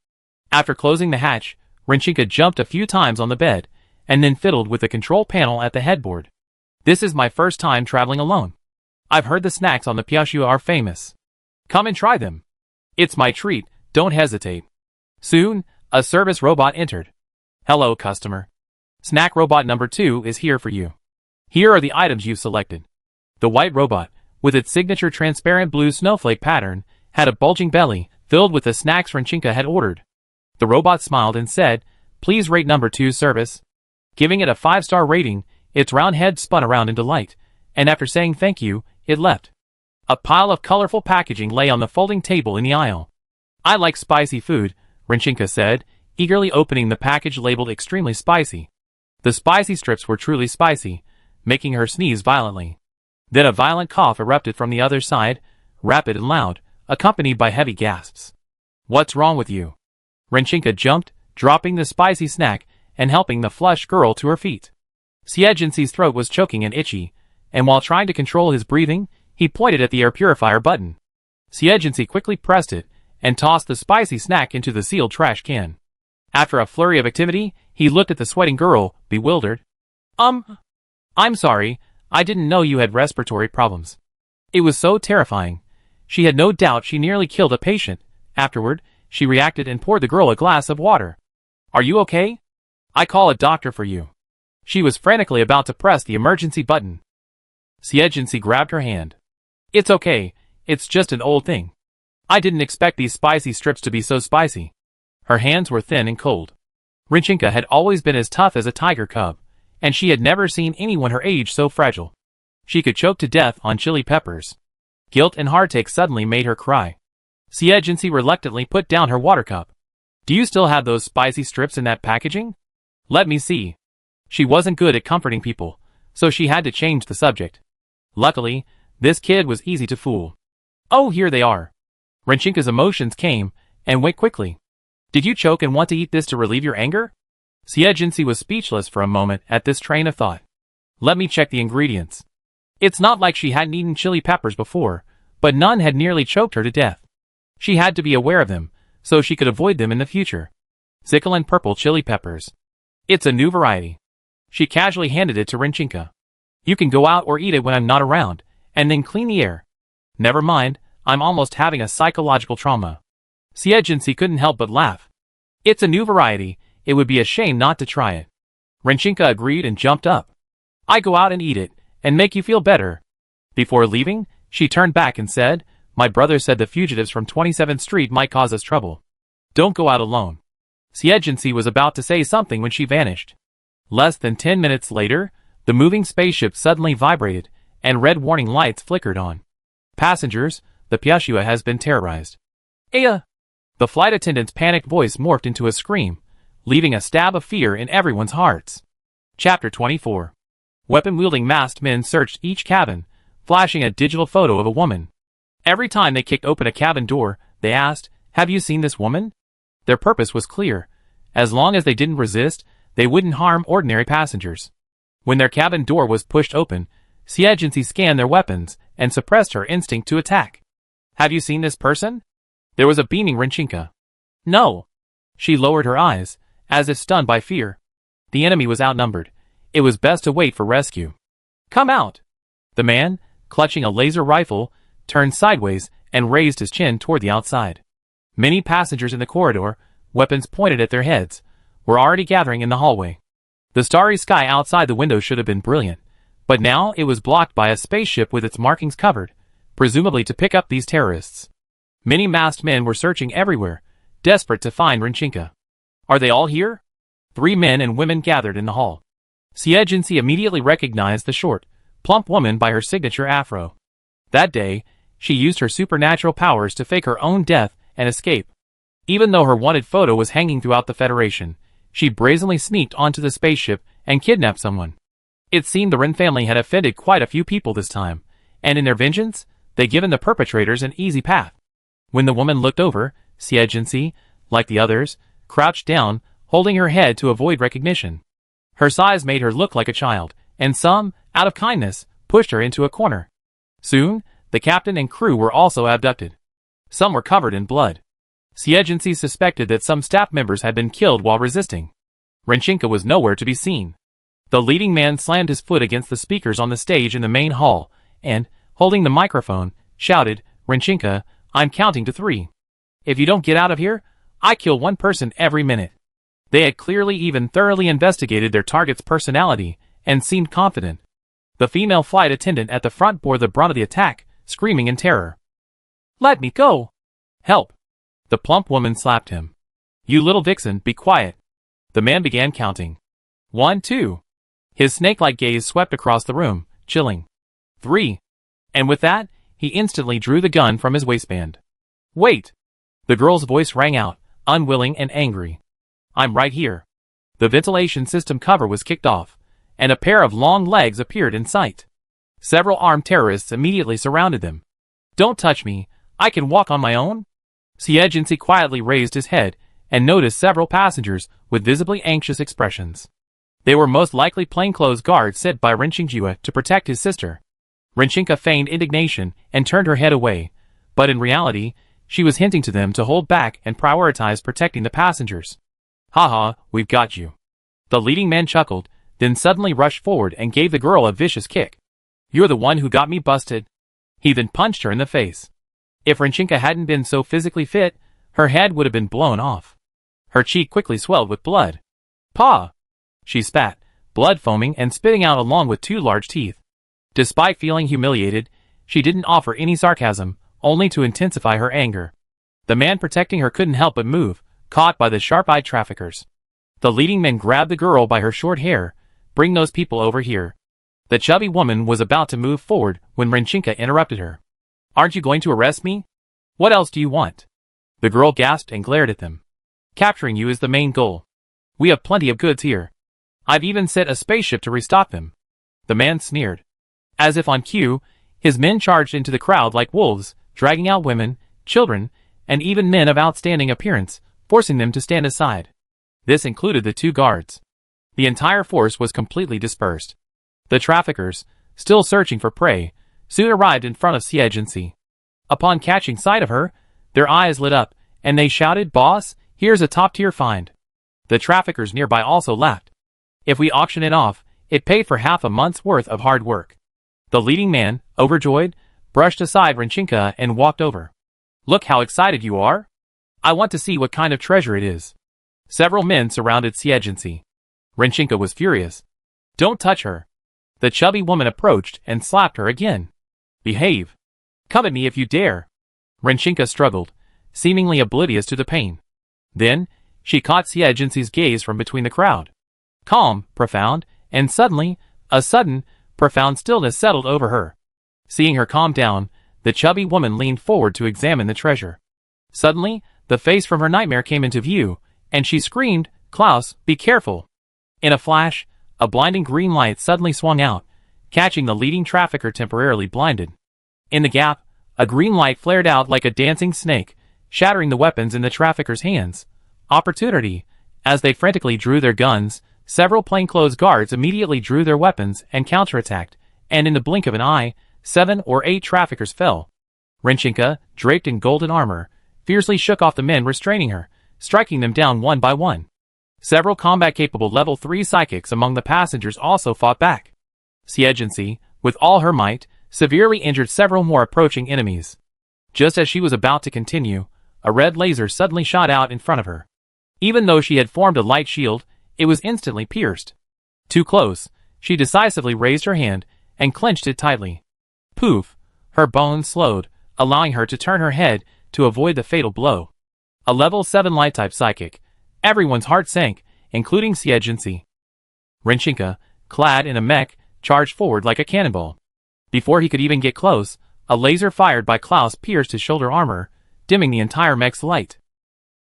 After closing the hatch, Renchinka jumped a few times on the bed, and then fiddled with the control panel at the headboard. This is my first time traveling alone. I've heard the snacks on the Piaxiu are famous. Come and try them. It's my treat, don't hesitate. Soon, a service robot entered. Hello, customer. Snack robot number 2 is here for you. Here are the items you've selected. The white robot, with its signature transparent blue snowflake pattern, had a bulging belly, filled with the snacks Renchinka had ordered. The robot smiled and said, Please rate number 2's service. Giving it a 5-star rating, its round head spun around in delight, and after saying thank you, it left. A pile of colorful packaging lay on the folding table in the aisle. I like spicy food, Rinchinka said, eagerly opening the package labeled extremely spicy. The spicy strips were truly spicy, making her sneeze violently. Then a violent cough erupted from the other side, rapid and loud, accompanied by heavy gasps. What's wrong with you? Rinchinka jumped, dropping the spicy snack and helping the flushed girl to her feet. Xie throat was choking and itchy, and while trying to control his breathing, he pointed at the air purifier button. Xie quickly pressed it and tossed the spicy snack into the sealed trash can. After a flurry of activity, he looked at the sweating girl, bewildered. I'm sorry, I didn't know you had respiratory problems. It was so terrifying. She had no doubt she nearly killed a patient. Afterward, she reacted and poured the girl a glass of water. Are you okay? I call a doctor for you. She was frantically about to press the emergency button. Xie grabbed her hand. It's okay, it's just an old thing. I didn't expect these spicy strips to be so spicy. Her hands were thin and cold. Rinchinka had always been as tough as a tiger cub, and she had never seen anyone her age so fragile. She could choke to death on chili peppers. Guilt and heartache suddenly made her cry. Xie reluctantly put down her water cup. Do you still have those spicy strips in that packaging? Let me see. She wasn't good at comforting people, so she had to change the subject. Luckily, this kid was easy to fool. Oh, here they are. Rinchinka's emotions came and went quickly. Did you choke and want to eat this to relieve your anger? Xie was speechless for a moment at this train of thought. Let me check the ingredients. It's not like she hadn't eaten chili peppers before, but none had nearly choked her to death. She had to be aware of them, so she could avoid them in the future. Zicklin purple chili peppers. It's a new variety. She casually handed it to Rinchinka. You can go out or eat it when I'm not around, and then clean the air. Never mind, I'm almost having a psychological trauma. Xie couldn't help but laugh. It's a new variety, it would be a shame not to try it. Rinchinka agreed and jumped up. I go out and eat it, and make you feel better. Before leaving, she turned back and said, my brother said the fugitives from 27th Street might cause us trouble. Don't go out alone. Xie was about to say something when she vanished. Less than 10 minutes later, the moving spaceship suddenly vibrated, and red warning lights flickered on. Passengers, the Pyashua has been terrorized. Aya! The flight attendant's panicked voice morphed into a scream, leaving a stab of fear in everyone's hearts. Chapter 24. Weapon-wielding masked men searched each cabin, flashing a digital photo of a woman. Every time they kicked open a cabin door, they asked, have you seen this woman? Their purpose was clear. As long as they didn't resist, they wouldn't harm ordinary passengers. When their cabin door was pushed open, Xie scanned their weapons and suppressed her instinct to attack. Have you seen this person? There was a beaming Rinchinka. No. She lowered her eyes, as if stunned by fear. The enemy was outnumbered. It was best to wait for rescue. Come out. The man, clutching a laser rifle, turned sideways and raised his chin toward the outside. Many passengers in the corridor, weapons pointed at their heads, were already gathering in the hallway. The starry sky outside the window should have been brilliant, but now it was blocked by a spaceship with its markings covered, presumably to pick up these terrorists. Many masked men were searching everywhere, desperate to find Rinchinka. Are they all here? 3 men and women gathered in the hall. Xie immediately recognized the short, plump woman by her signature afro. That day, she used her supernatural powers to fake her own death and escape. Even though her wanted photo was hanging throughout the Federation, she brazenly sneaked onto the spaceship and kidnapped someone. It seemed the Ren family had offended quite a few people this time, and in their vengeance, they'd given the perpetrators an easy path. When the woman looked over, Xie, like the others, crouched down, holding her head to avoid recognition. Her size made her look like a child, and some, out of kindness, pushed her into a corner. Soon, the captain and crew were also abducted. Some were covered in blood. Xie suspected that some staff members had been killed while resisting. Rinchinka was nowhere to be seen. The leading man slammed his foot against the speakers on the stage in the main hall, and, holding the microphone, shouted, Rinchinka, I'm counting to 3. If you don't get out of here, I kill 1 person every minute. They had clearly even thoroughly investigated their target's personality, and seemed confident. The female flight attendant at the front bore the brunt of the attack, screaming in terror. Let me go! Help! The plump woman slapped him. You little vixen, be quiet. The man began counting. 1, 2. His snake-like gaze swept across the room, chilling. 3. And with that, he instantly drew the gun from his waistband. Wait! The girl's voice rang out, unwilling and angry. I'm right here. The ventilation system cover was kicked off, and a pair of long legs appeared in sight. Several armed terrorists immediately surrounded them. Don't touch me, I can walk on my own? Xie quietly raised his head and noticed several passengers with visibly anxious expressions. They were most likely plainclothes guards sent by Renqingjue to protect his sister. Renqingjue feigned indignation and turned her head away, but in reality, she was hinting to them to hold back and prioritize protecting the passengers. Haha, we've got you. The leading man chuckled, then suddenly rushed forward and gave the girl a vicious kick. You're the one who got me busted. He then punched her in the face. If Renqingjue hadn't been so physically fit, her head would have been blown off. Her cheek quickly swelled with blood. Pa! She spat, blood foaming and spitting out along with 2 large teeth. Despite feeling humiliated, she didn't offer any sarcasm, only to intensify her anger. The man protecting her couldn't help but move, caught by the sharp-eyed traffickers. The leading man grabbed the girl by her short hair. Bring those people over here. The chubby woman was about to move forward when Renqingjue interrupted her. Aren't you going to arrest me? What else do you want? The girl gasped and glared at them. Capturing you is the main goal. We have plenty of goods here. I've even sent a spaceship to restock them. The man sneered. As if on cue, his men charged into the crowd like wolves, dragging out women, children, and even men of outstanding appearance, forcing them to stand aside. This included the 2 guards. The entire force was completely dispersed. The traffickers, still searching for prey, soon arrived in front of Xie. Upon catching sight of her, their eyes lit up, and they shouted, Boss, here's a top-tier find. The traffickers nearby also laughed. If we auction it off, it paid for half a month's worth of hard work. The leading man, overjoyed, brushed aside Renqingjue and walked over. Look how excited you are. I want to see what kind of treasure it is. Several men surrounded Xie. Renqingjue was furious. Don't touch her. The chubby woman approached and slapped her again. Behave. Come at me if you dare. Renqingjue struggled, seemingly oblivious to the pain. Then, she caught Xie's gaze from between the crowd. Calm, profound, and suddenly, a sudden, profound stillness settled over her. Seeing her calm down, the chubby woman leaned forward to examine the treasure. Suddenly, the face from her nightmare came into view, and she screamed, Klaus, be careful. In a flash, a blinding green light suddenly swung out, catching the leading trafficker temporarily blinded. In the gap, a green light flared out like a dancing snake, shattering the weapons in the traffickers' hands. Opportunity. As they frantically drew their guns, several plainclothes guards immediately drew their weapons and counterattacked, and in the blink of an eye, 7 or 8 traffickers fell. Renqingjue, draped in golden armor, fiercely shook off the men restraining her, striking them down one by one. Several combat-capable level 3 psychics among the passengers also fought back. Xie, with all her might, severely injured several more approaching enemies. Just as she was about to continue, a red laser suddenly shot out in front of her. Even though she had formed a light shield, it was instantly pierced. Too close, she decisively raised her hand and clenched it tightly. Poof! Her bones slowed, allowing her to turn her head to avoid the fatal blow. A level 7 light-type psychic. Everyone's heart sank, including Xie. Renqingjue, clad in a mech, charged forward like a cannonball. Before he could even get close, a laser fired by Klaus pierced his shoulder armor, dimming the entire mech's light.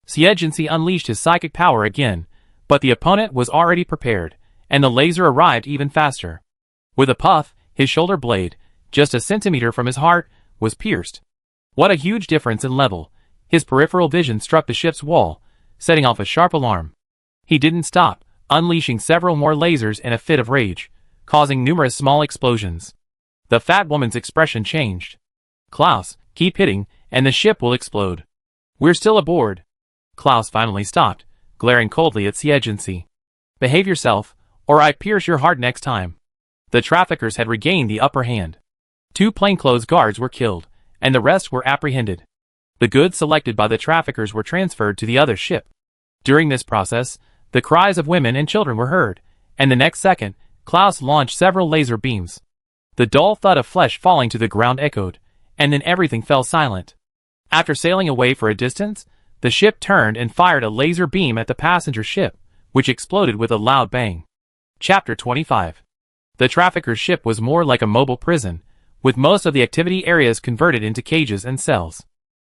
Xie unleashed his psychic power again, but the opponent was already prepared, and the laser arrived even faster. With a puff, his shoulder blade, just a centimeter from his heart, was pierced. What a huge difference in level! His peripheral vision struck the ship's wall, setting off a sharp alarm. He didn't stop, unleashing several more lasers in a fit of rage, causing numerous small explosions. The fat woman's expression changed. Klaus, keep hitting, and the ship will explode. We're still aboard. Klaus finally stopped, glaring coldly at Xie. Behave yourself, or I pierce your heart next time. The traffickers had regained the upper hand. 2 plainclothes guards were killed, and the rest were apprehended. The goods selected by the traffickers were transferred to the other ship. During this process, the cries of women and children were heard, and the next second, Klaus launched several laser beams. The dull thud of flesh falling to the ground echoed, and then everything fell silent. After sailing away for a distance, the ship turned and fired a laser beam at the passenger ship, which exploded with a loud bang. Chapter 25. The trafficker's ship was more like a mobile prison, with most of the activity areas converted into cages and cells.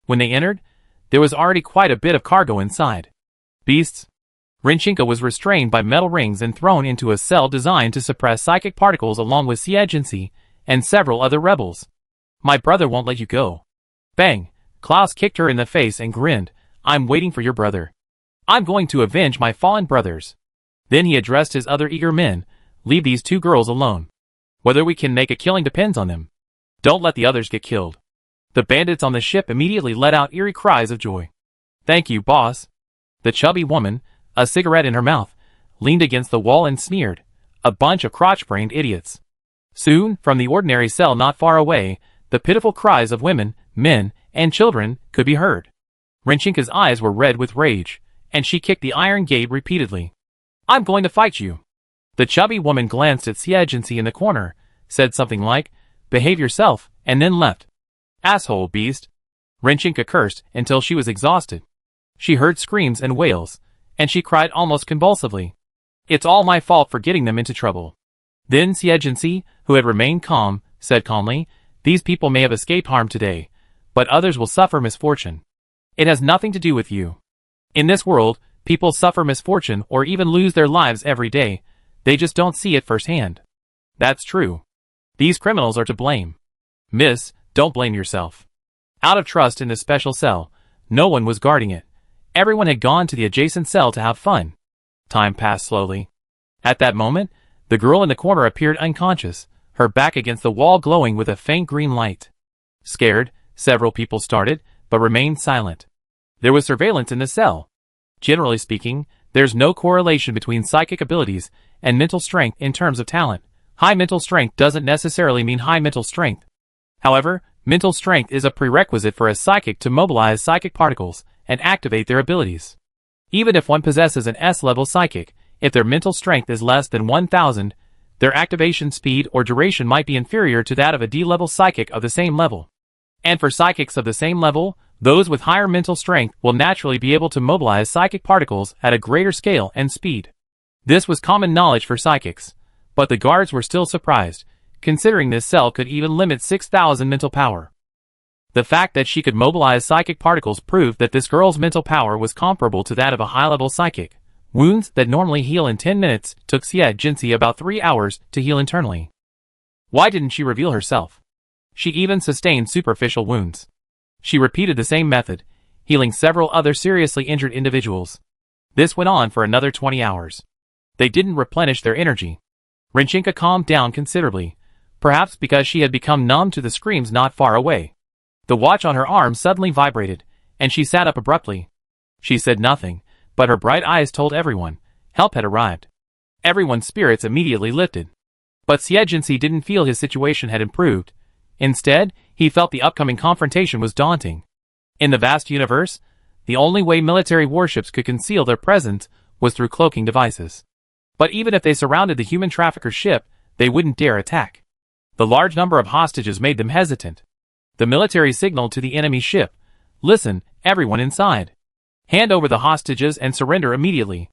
When they entered, there was already quite a bit of cargo inside. Beasts. Rinchinka was restrained by metal rings and thrown into a cell designed to suppress psychic particles along with Xie and several other rebels. My brother won't let you go. Bang! Klaus kicked her in the face and grinned. I'm waiting for your brother. I'm going to avenge my fallen brothers. Then he addressed his other eager men. Leave these two girls alone. Whether we can make a killing depends on them. Don't let the others get killed. The bandits on the ship immediately let out eerie cries of joy. Thank you, boss. The chubby woman, a cigarette in her mouth, leaned against the wall and sneered. A bunch of crotch-brained idiots. Soon, from the ordinary cell not far away, the pitiful cries of women, men, and children could be heard. Rinchinka's eyes were red with rage, and she kicked the iron gate repeatedly. I'm going to fight you. The chubby woman glanced at Xie in the corner, said something like, behave yourself, and then left. Asshole beast. Rinchinka cursed until she was exhausted. She heard screams and wails, and she cried almost convulsively. It's all my fault for getting them into trouble. Then Xie, who had remained calm, said calmly, these people may have escaped harm today, but others will suffer misfortune. It has nothing to do with you. In this world, people suffer misfortune or even lose their lives every day. They just don't see it firsthand. That's true. These criminals are to blame. Miss, don't blame yourself. Out of trust in this special cell, no one was guarding it. Everyone had gone to the adjacent cell to have fun. Time passed slowly. At that moment, the girl in the corner appeared unconscious, her back against the wall glowing with a faint green light. Scared, several people started, but remained silent. There was surveillance in the cell. Generally speaking, there's no correlation between psychic abilities and mental strength in terms of talent. High mental strength doesn't necessarily mean high mental strength. However, mental strength is a prerequisite for a psychic to mobilize psychic particles and activate their abilities. Even if one possesses an S-level psychic, if their mental strength is less than 1000, their activation speed or duration might be inferior to that of a D-level psychic of the same level. And for psychics of the same level, those with higher mental strength will naturally be able to mobilize psychic particles at a greater scale and speed. This was common knowledge for psychics, but the guards were still surprised, considering this cell could even limit 6000 mental power. The fact that she could mobilize psychic particles proved that this girl's mental power was comparable to that of a high-level psychic. Wounds that normally heal in 10 minutes took Xie about 3 hours to heal internally. Why didn't she reveal herself? She even sustained superficial wounds. She repeated the same method, healing several other seriously injured individuals. This went on for another 20 hours. They didn't replenish their energy. Rinchinka calmed down considerably, perhaps because she had become numb to the screams not far away. The watch on her arm suddenly vibrated, and she sat up abruptly. She said nothing, but her bright eyes told everyone, help had arrived. Everyone's spirits immediately lifted. But Xie didn't feel his situation had improved. Instead, he felt the upcoming confrontation was daunting. In the vast universe, the only way military warships could conceal their presence was through cloaking devices. But even if they surrounded the human trafficker's ship, they wouldn't dare attack. The large number of hostages made them hesitant. The military signaled to the enemy ship, listen, everyone inside. Hand over the hostages and surrender immediately.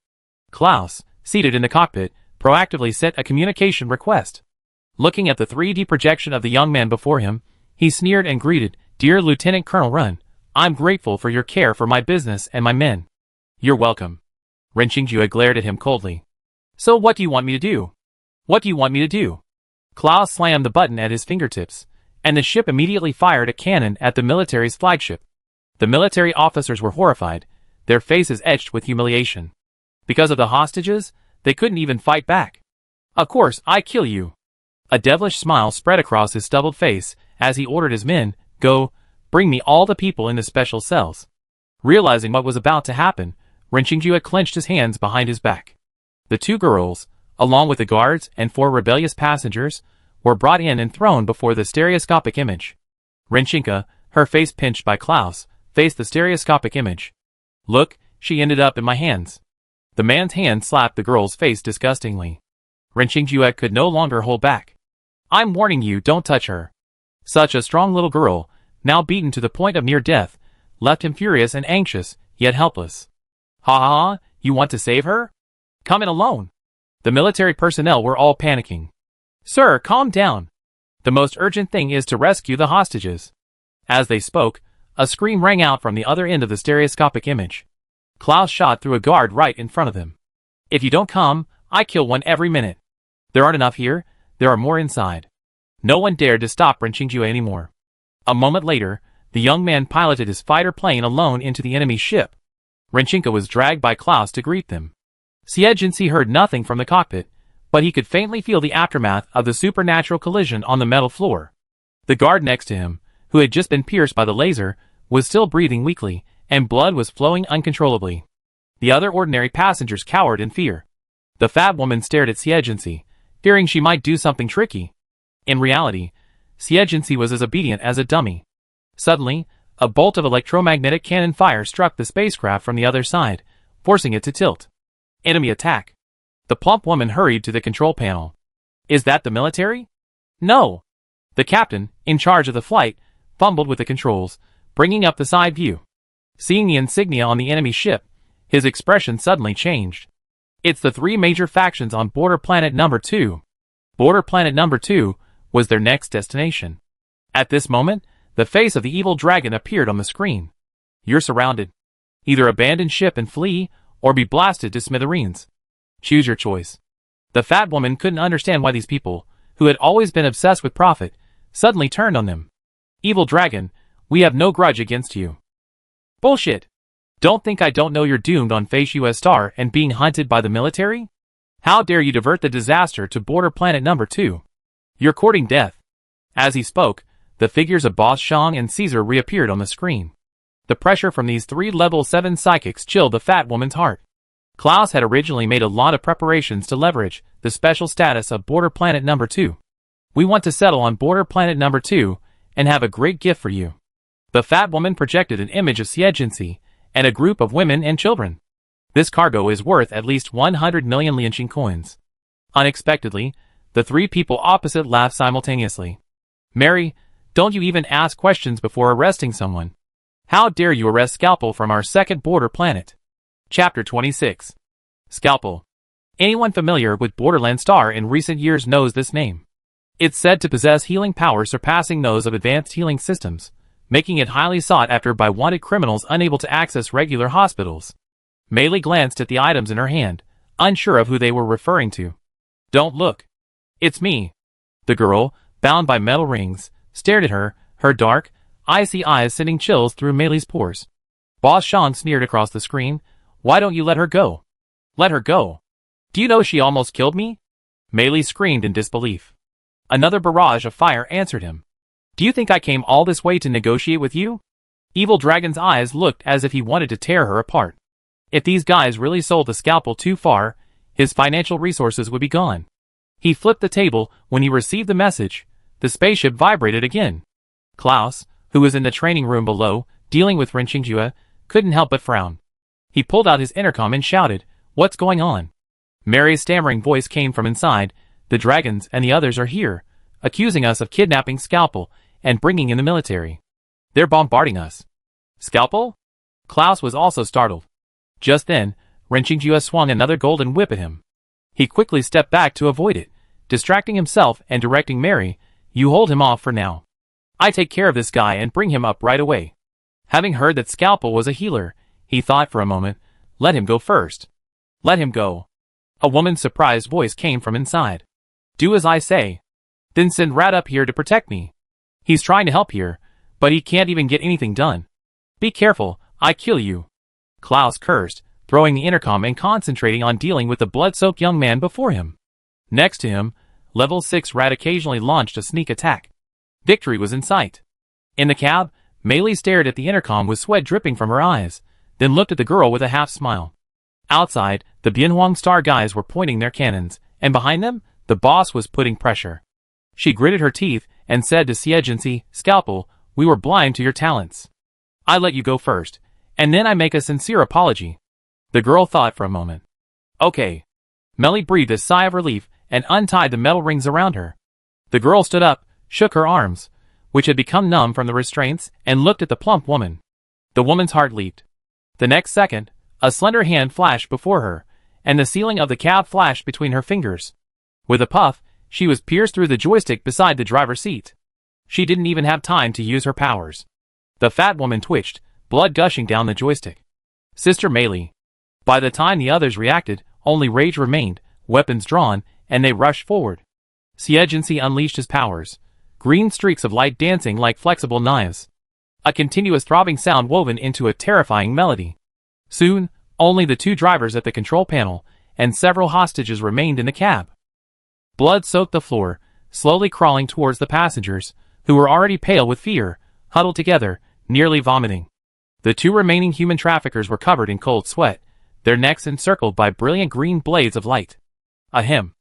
Klaus, seated in the cockpit, proactively sent a communication request. Looking at the 3D projection of the young man before him, he sneered and greeted, Dear Lieutenant Colonel Run, I'm grateful for your care for my business and my men. You're welcome. Rinchinka glared at him coldly. So what do you want me to do? What do you want me to do? Klaus slammed the button at his fingertips, and the ship immediately fired a cannon at the military's flagship. The military officers were horrified, their faces etched with humiliation. Because of the hostages, they couldn't even fight back. Of course, I kill you. A devilish smile spread across his stubbled face as he ordered his men, go, bring me all the people in the special cells. Realizing what was about to happen, Rinchinka clenched his hands behind his back. The two girls, along with the guards and 4 rebellious passengers, were brought in and thrown before the stereoscopic image. Rinchinka, her face pinched by Klaus, faced the stereoscopic image. Look, she ended up in my hands. The man's hand slapped the girl's face disgustingly. Rinchinka could no longer hold back. I'm warning you, don't touch her. Such a strong little girl, now beaten to the point of near death, left him furious and anxious, yet helpless. Ha ha ha, you want to save her? Come in alone. The military personnel were all panicking. Sir, calm down. The most urgent thing is to rescue the hostages. As they spoke, a scream rang out from the other end of the stereoscopic image. Klaus shot through a guard right in front of them. If you don't come, I kill one every minute. There aren't enough here, there are more inside. No one dared to stop Renchingjue anymore. A moment later, the young man piloted his fighter plane alone into the enemy ship. Renchinka was dragged by Klaus to greet them. Xie heard nothing from the cockpit, but he could faintly feel the aftermath of the supernatural collision on the metal floor. The guard next to him, who had just been pierced by the laser, was still breathing weakly, and blood was flowing uncontrollably. The other ordinary passengers cowered in fear. The fat woman stared at Xie, fearing she might do something tricky. In reality, Xie was as obedient as a dummy. Suddenly, a bolt of electromagnetic cannon fire struck the spacecraft from the other side, forcing it to tilt. Enemy attack. The plump woman hurried to the control panel. Is that the military? No. The captain, in charge of the flight, fumbled with the controls, bringing up the side view. Seeing the insignia on the enemy ship, his expression suddenly changed. It's the three major factions on Border Planet Number 2. Border Planet Number 2 was their next destination. At this moment, the face of the evil dragon appeared on the screen. You're surrounded. Either abandon ship and flee, or be blasted to smithereens. Choose your choice. The fat woman couldn't understand why these people, who had always been obsessed with profit, suddenly turned on them. Evil dragon, we have no grudge against you. Bullshit. Don't think I don't know you're doomed on Face US Star and being hunted by the military? How dare you divert the disaster to Border Planet Number 2? You're courting death. As he spoke, the figures of Boss Shang and Caesar reappeared on the screen. The pressure from these three level 7 psychics chilled the fat woman's heart. Klaus had originally made a lot of preparations to leverage the special status of Border Planet Number 2. We want to settle on Border Planet Number 2 and have a great gift for you. The fat woman projected an image of Xie and a group of women and children. This cargo is worth at least 100 million Lianqing coins. Unexpectedly, the three people opposite laughed simultaneously. Mary, don't you even ask questions before arresting someone. How dare you arrest Scalpel from our second border planet? Chapter 26. Scalpel. Anyone familiar with Borderland Star in recent years knows this name. It's said to possess healing powers surpassing those of advanced healing systems, making it highly sought after by wanted criminals unable to access regular hospitals. Meili glanced at the items in her hand, unsure of who they were referring to. Don't look. It's me. The girl, bound by metal rings, stared at her, her dark, icy eyes sending chills through Meili's pores. Boss Shang sneered across the screen. Why don't you let her go? Let her go. Do you know she almost killed me? Meili screamed in disbelief. Another barrage of fire answered him. Do you think I came all this way to negotiate with you? Evil Dragon's eyes looked as if he wanted to tear her apart. If these guys really sold the Scalpel too far, his financial resources would be gone. He flipped the table when he received the message. The spaceship vibrated again. Klaus, who was in the training room below, dealing with Renchingjue, couldn't help but frown. He pulled out his intercom and shouted, "What's going on?" Mary's stammering voice came from inside. The dragons and the others are here, accusing us of kidnapping Scalpel and bringing in the military. They're bombarding us. Scalpel? Klaus was also startled. Just then, Renchingjue swung another golden whip at him. He quickly stepped back to avoid it, distracting himself and directing Mary, "You hold him off for now. I take care of this guy and bring him up right away." Having heard that Scalpel was a healer, he thought for a moment. Let him go first. Let him go. A woman's surprised voice came from inside. Do as I say. Then send Rat up here to protect me. He's trying to help here, but he can't even get anything done. Be careful, I kill you. Klaus cursed, throwing the intercom and concentrating on dealing with the blood-soaked young man before him. Next to him, level 6 Rat occasionally launched a sneak attack. Victory was in sight. In the cab, Meili stared at the intercom with sweat dripping from her eyes, then looked at the girl with a half-smile. Outside, the Bianhuang Star guys were pointing their cannons, and behind them, the boss was putting pressure. She gritted her teeth and said to Xie, "Scalpel, we were blind to your talents. I let you go first, and then I make a sincere apology." The girl thought for a moment. Okay. Meili breathed a sigh of relief and untied the metal rings around her. The girl stood up, shook her arms, which had become numb from the restraints, and looked at the plump woman. The woman's heart leaped. The next second, a slender hand flashed before her, and the ceiling of the cab flashed between her fingers. With a puff, she was pierced through the joystick beside the driver's seat. She didn't even have time to use her powers. The fat woman twitched, blood gushing down the joystick. Sister Melee. By the time the others reacted, only rage remained, weapons drawn, and they rushed forward. Xie unleashed his powers. Green streaks of light dancing like flexible knives. A continuous throbbing sound woven into a terrifying melody. Soon, only the two drivers at the control panel, and several hostages remained in the cab. Blood soaked the floor, slowly crawling towards the passengers, who were already pale with fear, huddled together, nearly vomiting. The two remaining human traffickers were covered in cold sweat, their necks encircled by brilliant green blades of light. Ahem.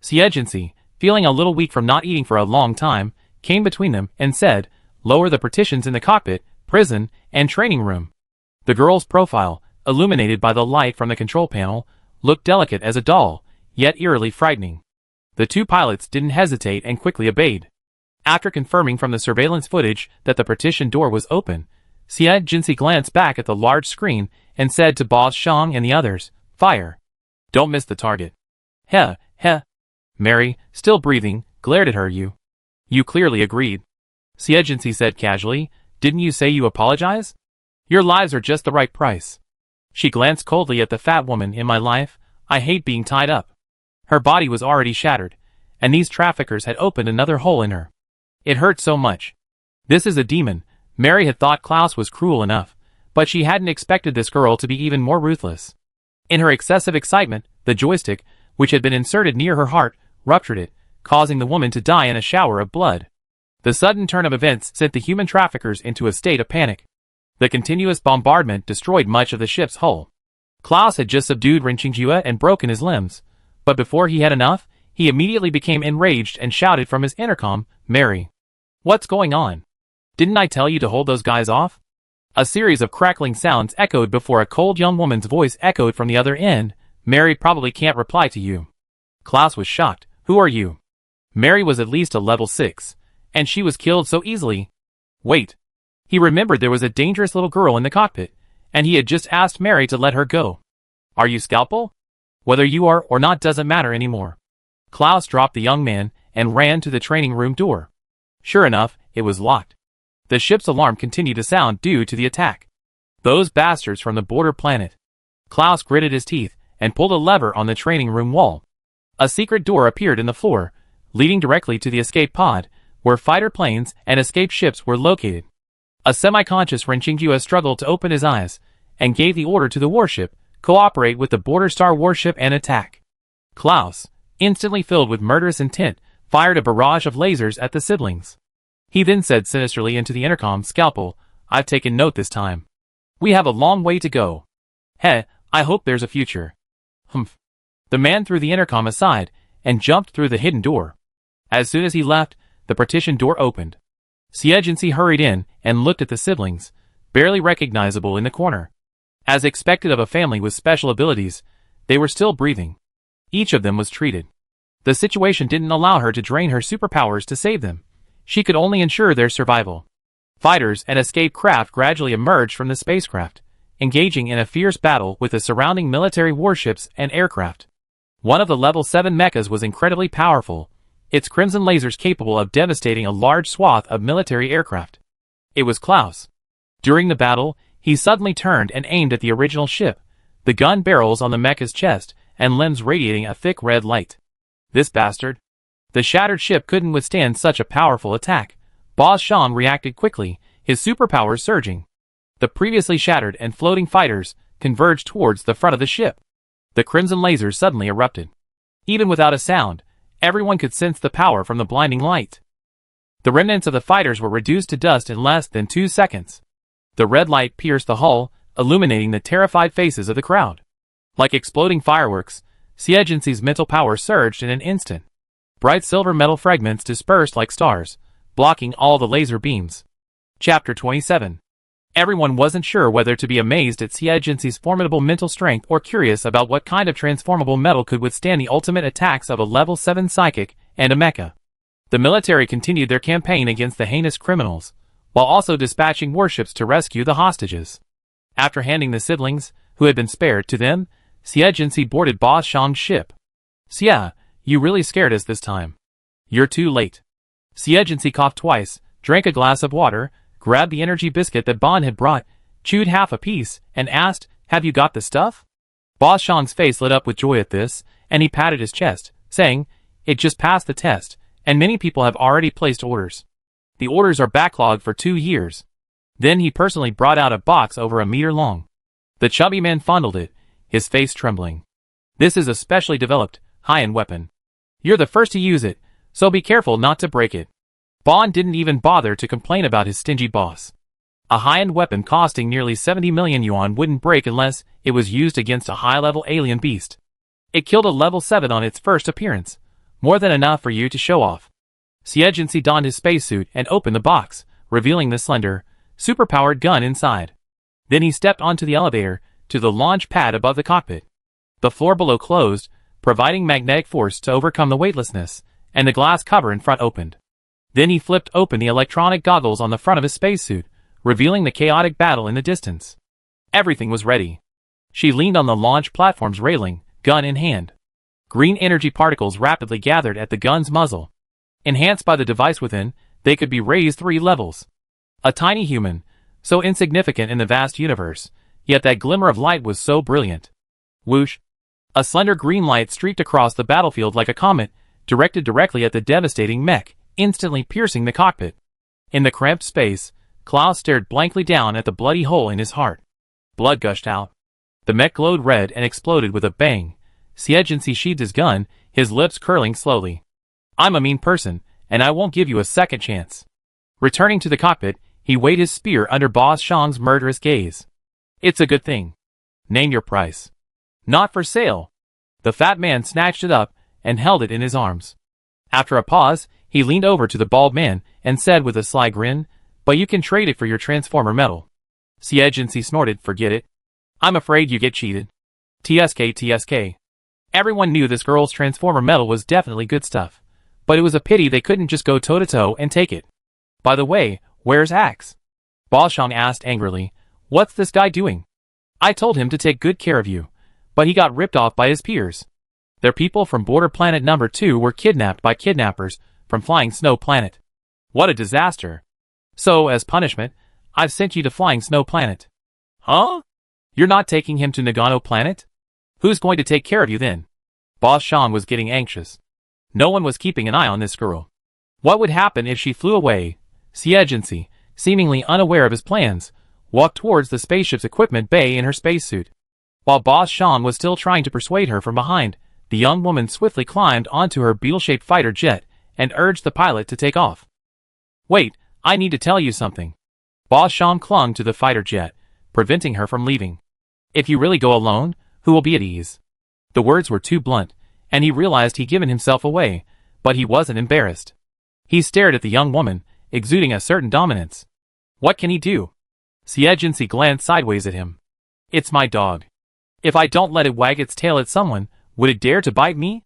Xie, feeling a little weak from not eating for a long time, came between them and said, "Lower the partitions in the cockpit, prison, and training room." The girl's profile, illuminated by the light from the control panel, looked delicate as a doll, yet eerily frightening. The two pilots didn't hesitate and quickly obeyed. After confirming from the surveillance footage that the partition door was open, Xie glanced back at the large screen and said to Boss Shang and the others, "Fire. Don't miss the target." Heh. Mary, still breathing, glared at her. You clearly agreed. Xie said casually, "Didn't you say you apologize? Your lives are just the right price." She glanced coldly at the fat woman. "In my life, I hate being tied up." Her body was already shattered, and these traffickers had opened another hole in her. It hurt so much. This is a demon. Mary had thought Klaus was cruel enough, but she hadn't expected this girl to be even more ruthless. In her excessive excitement, the joystick, which had been inserted near her heart, ruptured it, causing the woman to die in a shower of blood. The sudden turn of events sent the human traffickers into a state of panic. The continuous bombardment destroyed much of the ship's hull. Klaus had just subdued Renqingjue and broken his limbs, but before he had enough, he immediately became enraged and shouted from his intercom, "Mary! What's going on? Didn't I tell you to hold those guys off?" A series of crackling sounds echoed before a cold young woman's voice echoed from the other end, "Mary probably can't reply to you." Klaus was shocked. "Who are you?" Mary was at least a level 6, and she was killed so easily. Wait. He remembered there was a dangerous little girl in the cockpit, and he had just asked Mary to let her go. "Are you Scalpel? Whether you are or not doesn't matter anymore." Klaus dropped the young man and ran to the training room door. Sure enough, it was locked. The ship's alarm continued to sound due to the attack. Those bastards from the border planet. Klaus gritted his teeth and pulled a lever on the training room wall. A secret door appeared in the floor, leading directly to the escape pod, where fighter planes and escape ships were located. A semi-conscious Renqingjue struggled to open his eyes, and gave the order to the warship, "Cooperate with the Border Star warship and attack." Klaus, instantly filled with murderous intent, fired a barrage of lasers at the siblings. He then said sinisterly into the intercom, "Scalpel, I've taken note this time. We have a long way to go. I hope there's a future." Humph. The man threw the intercom aside, and jumped through the hidden door. As soon as he left, the partition door opened. Xie hurried in, and looked at the siblings, barely recognizable in the corner. As expected of a family with special abilities, they were still breathing. Each of them was treated. The situation didn't allow her to drain her superpowers to save them. She could only ensure their survival. Fighters and escape craft gradually emerged from the spacecraft, engaging in a fierce battle with the surrounding military warships and aircraft. One of the level 7 mechas was incredibly powerful, its crimson lasers capable of devastating a large swath of military aircraft. It was Klaus. During the battle, he suddenly turned and aimed at the original ship, the gun barrels on the mecha's chest and limbs radiating a thick red light. This bastard. The shattered ship couldn't withstand such a powerful attack. Boss Shang reacted quickly, his superpowers surging. The previously shattered and floating fighters converged towards the front of the ship. The crimson lasers suddenly erupted. Even without a sound, everyone could sense the power from the blinding light. The remnants of the fighters were reduced to dust in less than 2 seconds. The red light pierced the hull, illuminating the terrified faces of the crowd. Like exploding fireworks, Xie mental power surged in an instant. Bright silver metal fragments dispersed like stars, blocking all the laser beams. Chapter 27. Everyone wasn't sure whether to be amazed at Xie formidable mental strength or curious about what kind of transformable metal could withstand the ultimate attacks of a level 7 psychic and a mecha. The military continued their campaign against the heinous criminals, while also dispatching warships to rescue the hostages. After handing the siblings, who had been spared, to them, Xie boarded Boss Shang's ship. Xie, you really scared us this time. You're too late. Xie coughed twice, drank a glass of water, grabbed the energy biscuit that Bon had brought, chewed half a piece, and asked, "Have you got the stuff?" Boss Shang's face lit up with joy at this, and he patted his chest, saying, "It just passed the test, and many people have already placed orders. The orders are backlogged for 2 years." Then he personally brought out a box over a meter long. The chubby man fondled it, his face trembling. "This is a specially developed, high-end weapon. You're the first to use it, so be careful not to break it." Bon didn't even bother to complain about his stingy boss. A high-end weapon costing nearly 70 million yuan wouldn't break unless it was used against a high-level alien beast. It killed a level 7 on its first appearance, more than enough for you to show off. Xie donned his spacesuit and opened the box, revealing the slender, superpowered gun inside. Then he stepped onto the elevator to the launch pad above the cockpit. The floor below closed, providing magnetic force to overcome the weightlessness, and the glass cover in front opened. Then he flipped open the electronic goggles on the front of his spacesuit, revealing the chaotic battle in the distance. Everything was ready. She leaned on the launch platform's railing, gun in hand. Green energy particles rapidly gathered at the gun's muzzle. Enhanced by the device within, they could be raised 3 levels. A tiny human, so insignificant in the vast universe, yet that glimmer of light was so brilliant. Whoosh! A slender green light streaked across the battlefield like a comet, directed directly at the devastating mech, instantly piercing the cockpit. In the cramped space, Klaus stared blankly down at the bloody hole in his heart. Blood gushed out. The mech glowed red and exploded with a bang. Xie sheathed his gun, his lips curling slowly. "I'm a mean person, and I won't give you a second chance." Returning to the cockpit, he weighed his spear under Boss Shang's murderous gaze. "It's a good thing. Name your price." "Not for sale." The fat man snatched it up and held it in his arms. After a pause, he leaned over to the bald man and said with a sly grin, "But you can trade it for your transformer medal." Xie snorted, "Forget it. I'm afraid you get cheated." TSK. Everyone knew this girl's transformer medal was definitely good stuff, but it was a pity they couldn't just go toe-to-toe and take it. "By the way, where's Axe?" Boss Shang asked angrily. "What's this guy doing? I told him to take good care of you, but he got ripped off by his peers. Their people from Border Planet number 2 were kidnapped by kidnappers from Flying Snow Planet. What a disaster. So, as punishment, I've sent you to Flying Snow Planet." "Huh? You're not taking him to Nagano Planet? Who's going to take care of you then?" Boss Shang was getting anxious. No one was keeping an eye on this girl. What would happen if she flew away? Xie, seemingly unaware of his plans, walked towards the spaceship's equipment bay in her spacesuit. While Boss Shang was still trying to persuade her from behind, the young woman swiftly climbed onto her beetle-shaped fighter jet and urged the pilot to take off. "Wait, I need to tell you something." Boss Shang clung to the fighter jet, preventing her from leaving. "If you really go alone, who will be at ease?" The words were too blunt, and he realized he'd given himself away, but he wasn't embarrassed. He stared at the young woman, exuding a certain dominance. What can he do? Xie glanced sideways at him. "It's my dog. If I don't let it wag its tail at someone, would it dare to bite me?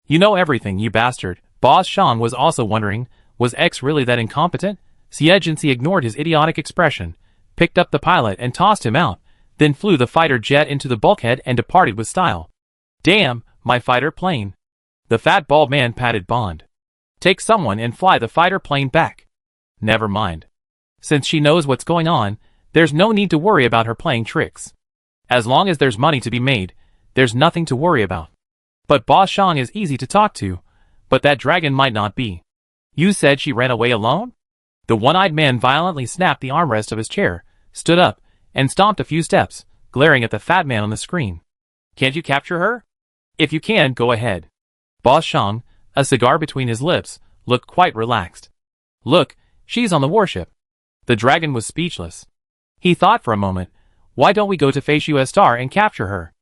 You know everything, you bastard." Boss Shang was also wondering, was X really that incompetent? Xie ignored his idiotic expression, picked up the pilot and tossed him out, then flew the fighter jet into the bulkhead and departed with style. "Damn, my fighter plane." The fat bald man patted Bond. "Take someone and fly the fighter plane back." "Never mind. Since she knows what's going on, there's no need to worry about her playing tricks. As long as there's money to be made, there's nothing to worry about." But Boss Shang is easy to talk to, but that dragon might not be. "You said she ran away alone?" The one-eyed man violently snapped the armrest of his chair, stood up, and stomped a few steps, glaring at the fat man on the screen. "Can't you capture her? If you can, go ahead." Boss Shang, a cigar between his lips, looked quite relaxed. "Look, she's on the warship." The dragon was speechless. He thought for a moment, why don't we go to Facius Star and capture her?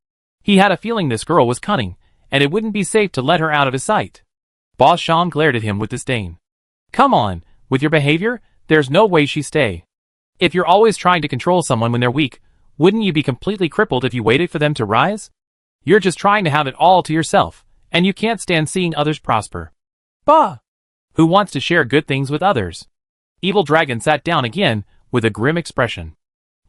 He had a feeling this girl was cunning, and it wouldn't be safe to let her out of his sight. Boss Shang glared at him with disdain. "Come on, with your behavior, there's no way she'd stay. If you're always trying to control someone when they're weak, wouldn't you be completely crippled if you waited for them to rise? You're just trying to have it all to yourself, and you can't stand seeing others prosper. Bah! Who wants to share good things with others?" Evil Dragon sat down again, with a grim expression.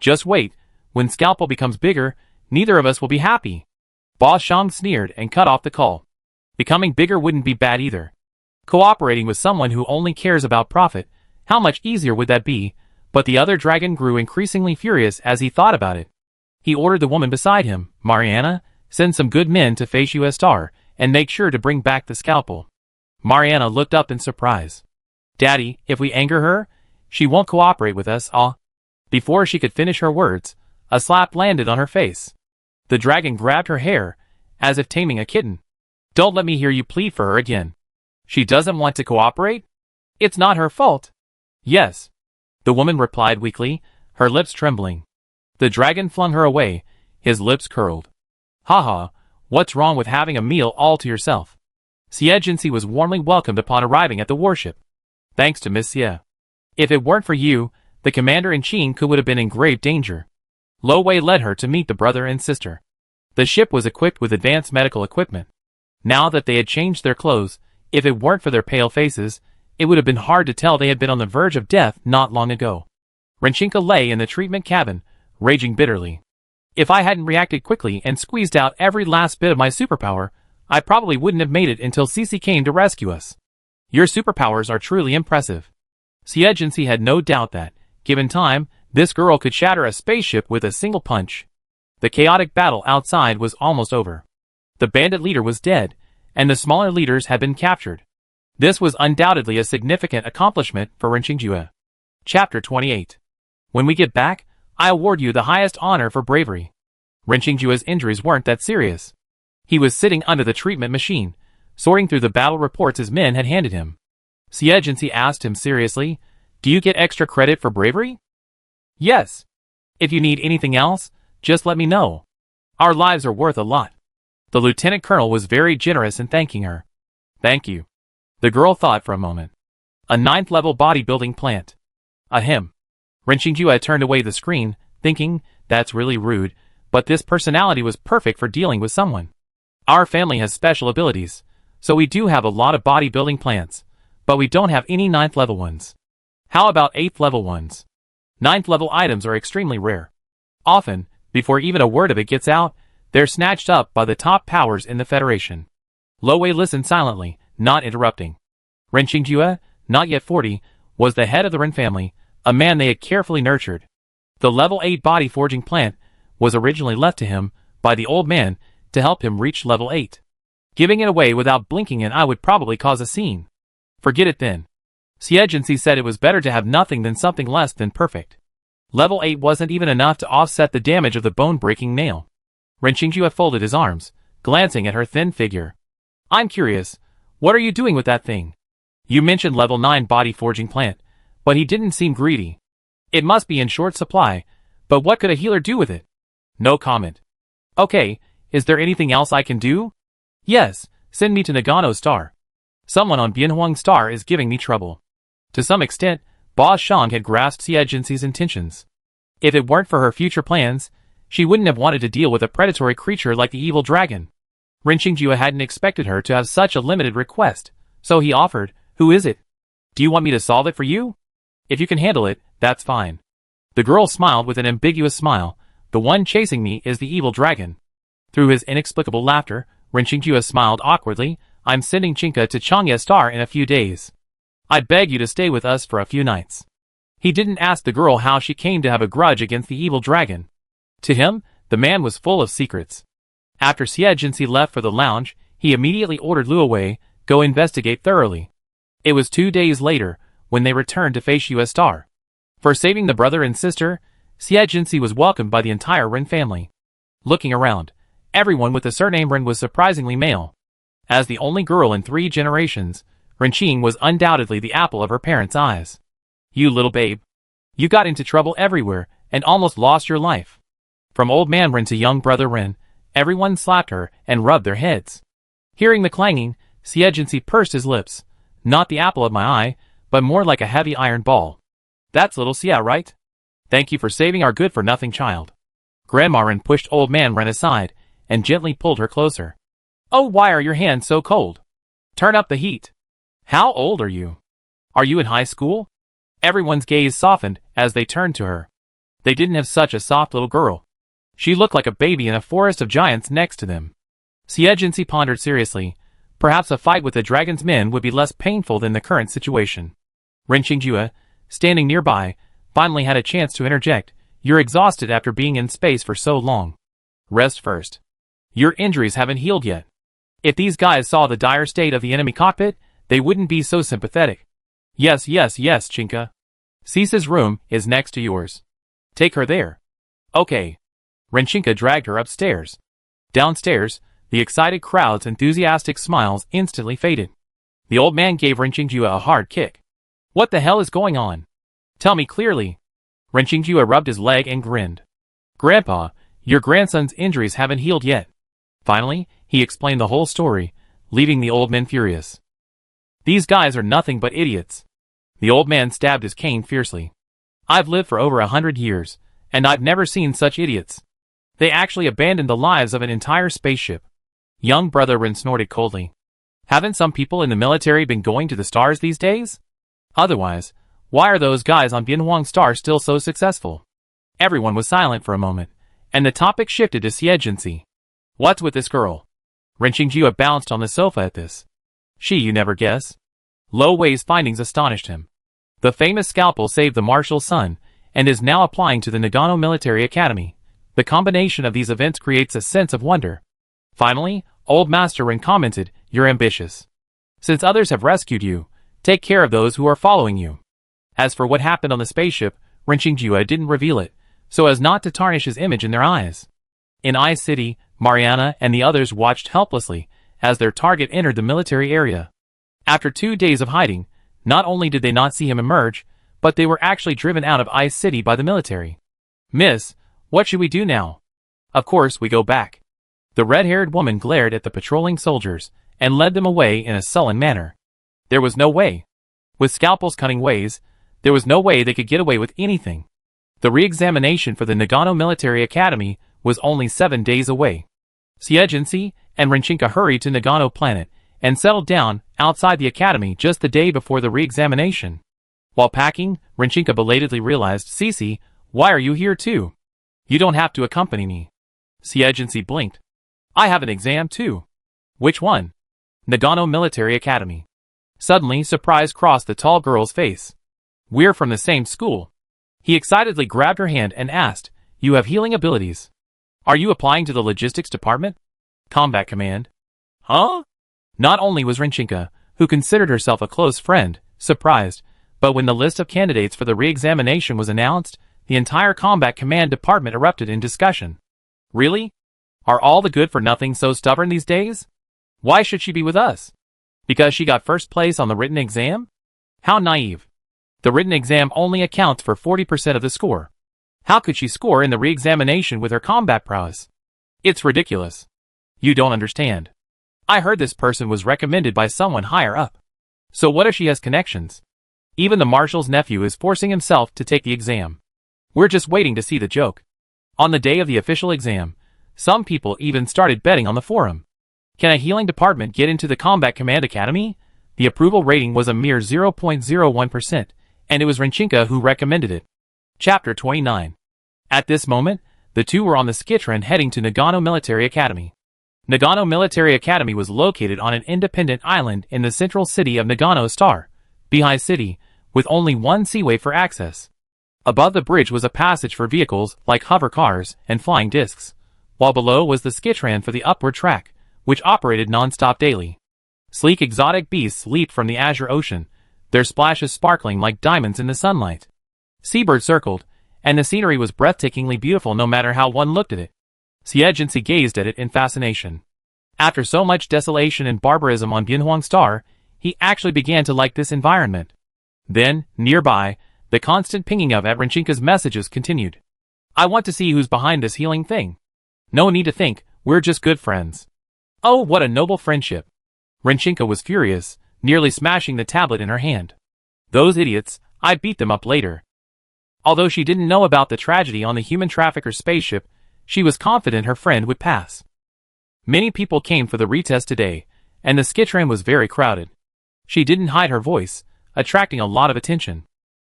"Just wait, when Scalpel becomes bigger, neither of us will be happy." Boss Shang sneered and cut off the call. Becoming bigger wouldn't be bad either. Cooperating with someone who only cares about profit, how much easier would that be? But the other dragon grew increasingly furious as he thought about it. He ordered the woman beside him, Mariana, send some good men to face US Star, and make sure to bring back the scalpel. Mariana looked up in surprise. Daddy, if we anger her, she won't cooperate with us, Before she could finish her words, a slap landed on her face. The dragon grabbed her hair, as if taming a kitten. Don't let me hear you plead for her again. She doesn't want to cooperate? It's not her fault. Yes. The woman replied weakly, her lips trembling. The dragon flung her away, his lips curled. Haha, what's wrong with having a meal all to yourself? Xie Jinxi was warmly welcomed upon arriving at the warship. Thanks to Miss Xie. If it weren't for you, the commander-in-chief would have been in grave danger. Lo Wei led her to meet the brother and sister. The ship was equipped with advanced medical equipment. Now that they had changed their clothes, if it weren't for their pale faces, it would have been hard to tell they had been on the verge of death not long ago. Renchinka lay in the treatment cabin, raging bitterly. If I hadn't reacted quickly and squeezed out every last bit of my superpower, I probably wouldn't have made it until Cece came to rescue us. Your superpowers are truly impressive. Xie Jinxi had no doubt that, given time, this girl could shatter a spaceship with a single punch. The chaotic battle outside was almost over. The bandit leader was dead, and the smaller leaders had been captured. This was undoubtedly a significant accomplishment for Renqingjue. Chapter 28. When we get back, I award you the highest honor for bravery. Renqingjue's injuries weren't that serious. He was sitting under the treatment machine, sorting through the battle reports his men had handed him. Xie Jinxi asked him seriously, do you get extra credit for bravery? Yes. If you need anything else, just let me know. Our lives are worth a lot. The lieutenant colonel was very generous in thanking her. Thank you. The girl thought for a moment. A 9th level bodybuilding plant. Ahem. Renqingjue turned away the screen, thinking, that's really rude, but this personality was perfect for dealing with someone. Our family has special abilities, so we do have a lot of bodybuilding plants, but we don't have any 9th level ones. How about 8th level ones? 9th level items are extremely rare. Often, before even a word of it gets out, they're snatched up by the top powers in the Federation. Lo Wei listened silently, not interrupting. Renqingjue, not yet 40, was the head of the Ren family, a man they had carefully nurtured. The level 8 body forging plant was originally left to him by the old man to help him reach level 8. Giving it away without blinking an eye would probably cause a scene. Forget it then. Xie Jinxi said it was better to have nothing than something less than perfect. Level 8 wasn't even enough to offset the damage of the bone-breaking nail. Renqingjue folded his arms, glancing at her thin figure. I'm curious, what are you doing with that thing? You mentioned level 9 body forging plant, but he didn't seem greedy. It must be in short supply, but what could a healer do with it? No comment. Okay, is there anything else I can do? Yes, send me to Nagano Star. Someone on Bianhuang Star is giving me trouble. To some extent, Boss Shang had grasped Xie Jinxi's intentions. If it weren't for her future plans, she wouldn't have wanted to deal with a predatory creature like the evil dragon. Renqingjue hadn't expected her to have such a limited request, so he offered, who is it? Do you want me to solve it for you? If you can handle it, that's fine. The girl smiled with an ambiguous smile. The one chasing me is the evil dragon. Through his inexplicable laughter, Renqingjue smiled awkwardly. I'm sending Chinka to Changye Star in a few days. I beg you to stay with us for a few nights. He didn't ask the girl how she came to have a grudge against the evil dragon. To him, the man was full of secrets. After Xie Jinxi left for the lounge, he immediately ordered Luo Wei, go investigate thoroughly. It was 2 days later, when they returned to face US Star. For saving the brother and sister, Xie Jinxi was welcomed by the entire Ren family. Looking around, everyone with the surname Ren was surprisingly male. As the only girl in 3 generations, Renqing was undoubtedly the apple of her parents' eyes. You little babe. You got into trouble everywhere, and almost lost your life. From old man Ren to young brother Ren, everyone slapped her and rubbed their heads. Hearing the clanging, Xie Jinxi pursed his lips. Not the apple of my eye, but more like a heavy iron ball. That's little Xie, right? Thank you for saving our good-for-nothing child. Grandma Ren pushed old man Ren aside, and gently pulled her closer. Oh, why are your hands so cold? Turn up the heat. How old are you? Are you in high school? Everyone's gaze softened as they turned to her. They didn't have such a soft little girl. She looked like a baby in a forest of giants next to them. Xie pondered seriously. Perhaps a fight with the dragon's men would be less painful than the current situation. Ren Qingjue, standing nearby, finally had a chance to interject. You're exhausted after being in space for so long. Rest first. Your injuries haven't healed yet. If these guys saw the dire state of the enemy cockpit, they wouldn't be so sympathetic. Yes, Chinka. Cisa's room is next to yours. Take her there. Okay. Renchinka dragged her upstairs. Downstairs, the excited crowd's enthusiastic smiles instantly faded. The old man gave Renqingjue a hard kick. What the hell is going on? Tell me clearly. Renqingjue rubbed his leg and grinned. Grandpa, your grandson's injuries haven't healed yet. Finally, he explained the whole story, leaving the old man furious. These guys are nothing but idiots. The old man stabbed his cane fiercely. I've lived for over 100 years, and I've never seen such idiots. They actually abandoned the lives of an entire spaceship. Young brother Ren snorted coldly. Haven't some people in the military been going to the stars these days? Otherwise, why are those guys on Bianhuang Star still so successful? Everyone was silent for a moment, and the topic shifted to Xie. What's with this girl? Ren Qingjue bounced on the sofa at this. You never guess. Lo Wei's findings astonished him. The famous scalpel saved the Marshal's son, and is now applying to the Nagano Military Academy. The combination of these events creates a sense of wonder. Finally, Old Master Ren commented, you're ambitious. Since others have rescued you, take care of those who are following you. As for what happened on the spaceship, Ren Qingjue didn't reveal it, so as not to tarnish his image in their eyes. In Ice City, Mariana and the others watched helplessly as their target entered the military area. After 2 days of hiding, not only did they not see him emerge, but they were actually driven out of Ice City by the military. Miss, what should we do now? Of course we go back. The red-haired woman glared at the patrolling soldiers and led them away in a sullen manner. There was no way. With Scalpel's cunning ways, there was no way they could get away with anything. The re-examination for the Nagano Military Academy was only 7 days away. Xie and Renchinka hurried to Nagano Planet and settled down outside the academy just the day before the re-examination. While packing, Renchinka belatedly realized, Cici, why are you here too? You don't have to accompany me. Xie blinked. I have an exam too. Which one? Nagano Military Academy. Suddenly, surprise crossed the tall girl's face. We're from the same school. He excitedly grabbed her hand and asked, you have healing abilities. Are you applying to the logistics department? Combat Command. Huh? Not only was Renchinka, who considered herself a close friend, surprised, but when the list of candidates for the re-examination was announced, the entire Combat Command department erupted in discussion. Really? Are all the good-for-nothing so stubborn these days? Why should she be with us? Because she got first place on the written exam? How naive. The written exam only accounts for 40% of the score. How could she score in the re-examination with her combat prowess? It's ridiculous. You don't understand. I heard this person was recommended by someone higher up. So what if she has connections? Even the Marshal's nephew is forcing himself to take the exam. We're just waiting to see the joke. On the day of the official exam, some people even started betting on the forum. Can a healing department get into the Combat Command Academy? The approval rating was a mere 0.01%, and it was Renchinka who recommended it. Chapter 29. At this moment, the two were on the Skitron heading to Nagano Military Academy. Nagano Military Academy was located on an independent island in the central city of Nagano Star, Bihai City, with only one seaway for access. Above the bridge was a passage for vehicles like hover cars and flying discs, while below was the Skitron for the upward track, which operated non-stop daily. Sleek exotic beasts leaped from the azure ocean, their splashes sparkling like diamonds in the sunlight. Seabirds circled, and the scenery was breathtakingly beautiful no matter how one looked at it. Xie gazed at it in fascination. After so much desolation and barbarism on Bianhuang Star, he actually began to like this environment. Then, nearby, the constant pinging of Renchinka's messages continued. I want to see who's behind this healing thing. No need to think, we're just good friends. Oh, what a noble friendship. Renchinka was furious, nearly smashing the tablet in her hand. Those idiots, I'd beat them up later. Although she didn't know about the tragedy on the human trafficker's spaceship, she was confident her friend would pass. Many people came for the retest today, and the Skitron was very crowded. She didn't hide her voice, attracting a lot of attention.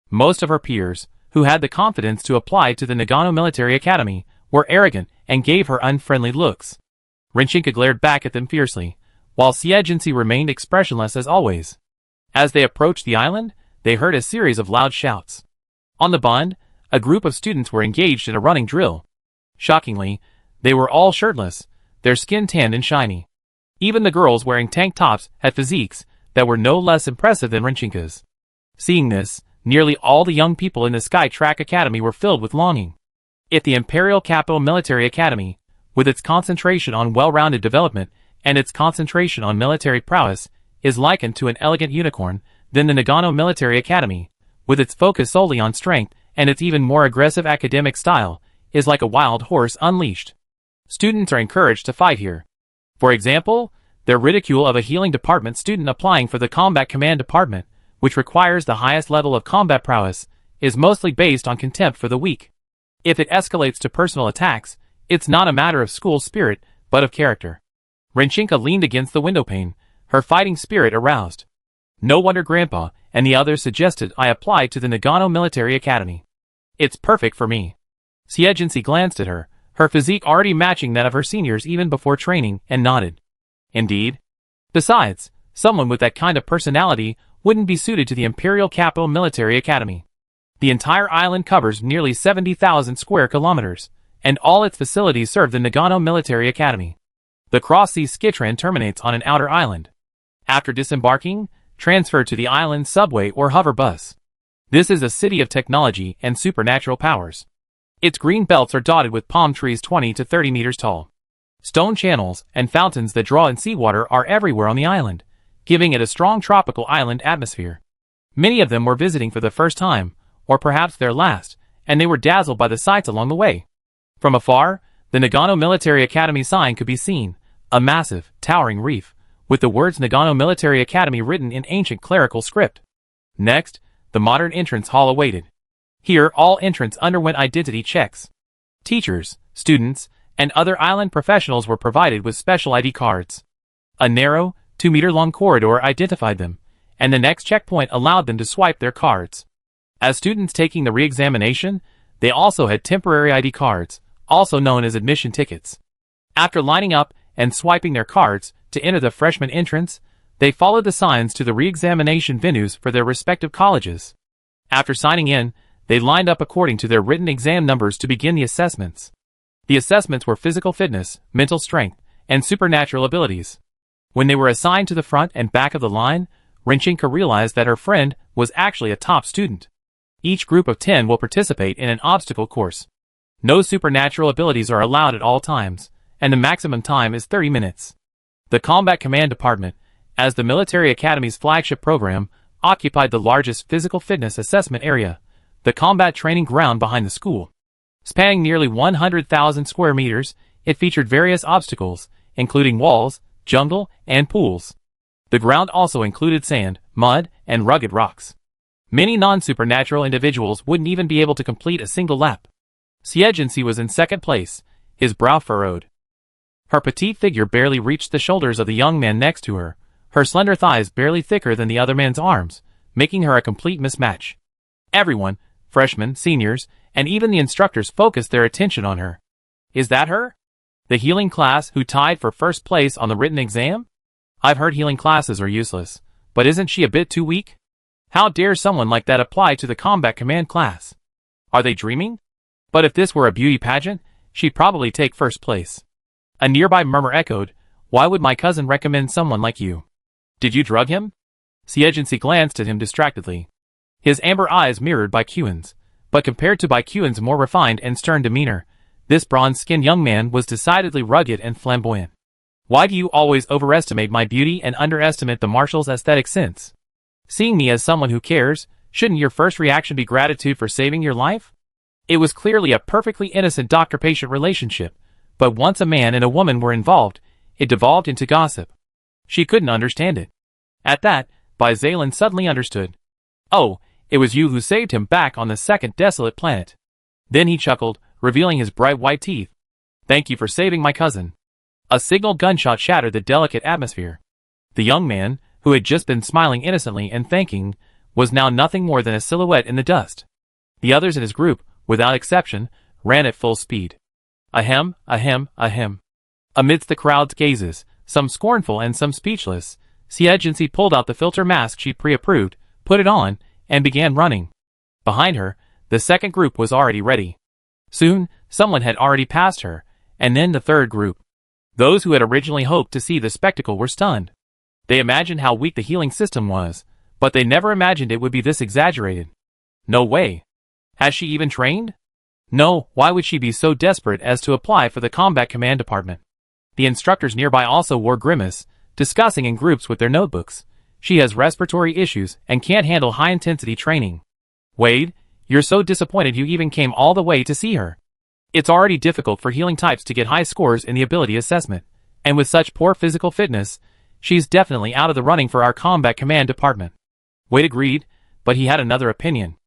Most of her peers, who had the confidence to apply to the Nagano Military Academy, were arrogant and gave her unfriendly looks. Rinchinka glared back at them fiercely, while Xie remained expressionless as always. As they approached the island, they heard a series of loud shouts. On the bund, a group of students were engaged in a running drill. Shockingly, they were all shirtless, their skin tanned and shiny. Even the girls wearing tank tops had physiques that were no less impressive than Rinchinka's. Seeing this, nearly all the young people in the Sky Track Academy were filled with longing. If the Imperial Capital Military Academy, with its concentration on well-rounded development and its concentration on military prowess, is likened to an elegant unicorn, then the Nagano Military Academy, with its focus solely on strength and its even more aggressive academic style, is like a wild horse unleashed. Students are encouraged to fight here. For example, their ridicule of a healing department student applying for the Combat Command Department, which requires the highest level of combat prowess, is mostly based on contempt for the weak. If it escalates to personal attacks, it's not a matter of school spirit, but of character. Rinchinka leaned against the windowpane, her fighting spirit aroused. No wonder Grandpa and the others suggested I apply to the Nagano Military Academy. It's perfect for me. Xie glanced at her, her physique already matching that of her seniors even before training, and nodded. Indeed. Besides, someone with that kind of personality wouldn't be suited to the Imperial Capital Military Academy. The entire island covers nearly 70,000 square kilometers, and all its facilities serve the Nagano Military Academy. The cross-sea Skitran terminates on an outer island. After disembarking, transfer to the island's subway or hover bus. This is a city of technology and supernatural powers. Its green belts are dotted with palm trees 20 to 30 meters tall. Stone channels and fountains that draw in seawater are everywhere on the island, giving it a strong tropical island atmosphere. Many of them were visiting for the first time, or perhaps their last, and they were dazzled by the sights along the way. From afar, the Nagano Military Academy sign could be seen, a massive, towering reef, with the words Nagano Military Academy written in ancient clerical script. Next, the modern entrance hall awaited. Here, all entrants underwent identity checks. Teachers, students, and other island professionals were provided with special ID cards. A narrow, 2-meter-long corridor identified them, and the next checkpoint allowed them to swipe their cards. As students taking the re-examination, they also had temporary ID cards, also known as admission tickets. After lining up and swiping their cards to enter the freshman entrance, they followed the signs to the re-examination venues for their respective colleges. After signing in, they lined up according to their written exam numbers to begin the assessments. The assessments were physical fitness, mental strength, and supernatural abilities. When they were assigned to the front and back of the line, Rinchinka realized that her friend was actually a top student. Each group of 10 will participate in an obstacle course. No supernatural abilities are allowed at all times, and the maximum time is 30 minutes. The Combat Command Department, as the Military Academy's flagship program, occupied the largest physical fitness assessment area, the combat training ground behind the school. Spanning nearly 100,000 square meters, it featured various obstacles, including walls, jungle, and pools. The ground also included sand, mud, and rugged rocks. Many non-supernatural individuals wouldn't even be able to complete a single lap. Xie was in second place, his brow furrowed. Her petite figure barely reached the shoulders of the young man next to her, her slender thighs barely thicker than the other man's arms, making her a complete mismatch. Everyone, freshmen, seniors, and even the instructors focused their attention on her. Is that her? The healing class who tied for first place on the written exam? I've heard healing classes are useless, but isn't she a bit too weak? How dare someone like that apply to the Combat Command class? Are they dreaming? But if this were a beauty pageant, she'd probably take first place. A nearby murmur echoed, why would my cousin recommend someone like you? Did you drug him? Xie glanced at him distractedly. His amber eyes mirrored Baikuan's, but compared to Baikuan's more refined and stern demeanor, this bronze-skinned young man was decidedly rugged and flamboyant. Why do you always overestimate my beauty and underestimate the Marshal's aesthetic sense? Seeing me as someone who cares, shouldn't your first reaction be gratitude for saving your life? It was clearly a perfectly innocent doctor-patient relationship, but once a man and a woman were involved, it devolved into gossip. She couldn't understand it. At that, Baizalan suddenly understood. Oh, it was you who saved him back on the second desolate planet. Then he chuckled, revealing his bright white teeth. Thank you for saving my cousin. A signal gunshot shattered the delicate atmosphere. The young man, who had just been smiling innocently and thanking, was now nothing more than a silhouette in the dust. The others in his group, without exception, ran at full speed. Ahem, ahem, ahem. Amidst the crowd's gazes, some scornful and some speechless, Xie pulled out the filter mask she pre-approved, put it on, and began running. Behind her, the second group was already ready. Soon, someone had already passed her, and then the third group. Those who had originally hoped to see the spectacle were stunned. They imagined how weak the healing system was, but they never imagined it would be this exaggerated. No way. Has she even trained? No, why would she be so desperate as to apply for the combat command department? The instructors nearby also wore grimace, discussing in groups with their notebooks. She has respiratory issues and can't handle high-intensity training. Wade, you're so disappointed you even came all the way to see her. It's already difficult for healing types to get high scores in the ability assessment, and with such poor physical fitness, she's definitely out of the running for our combat command department. Wade agreed, but he had another opinion.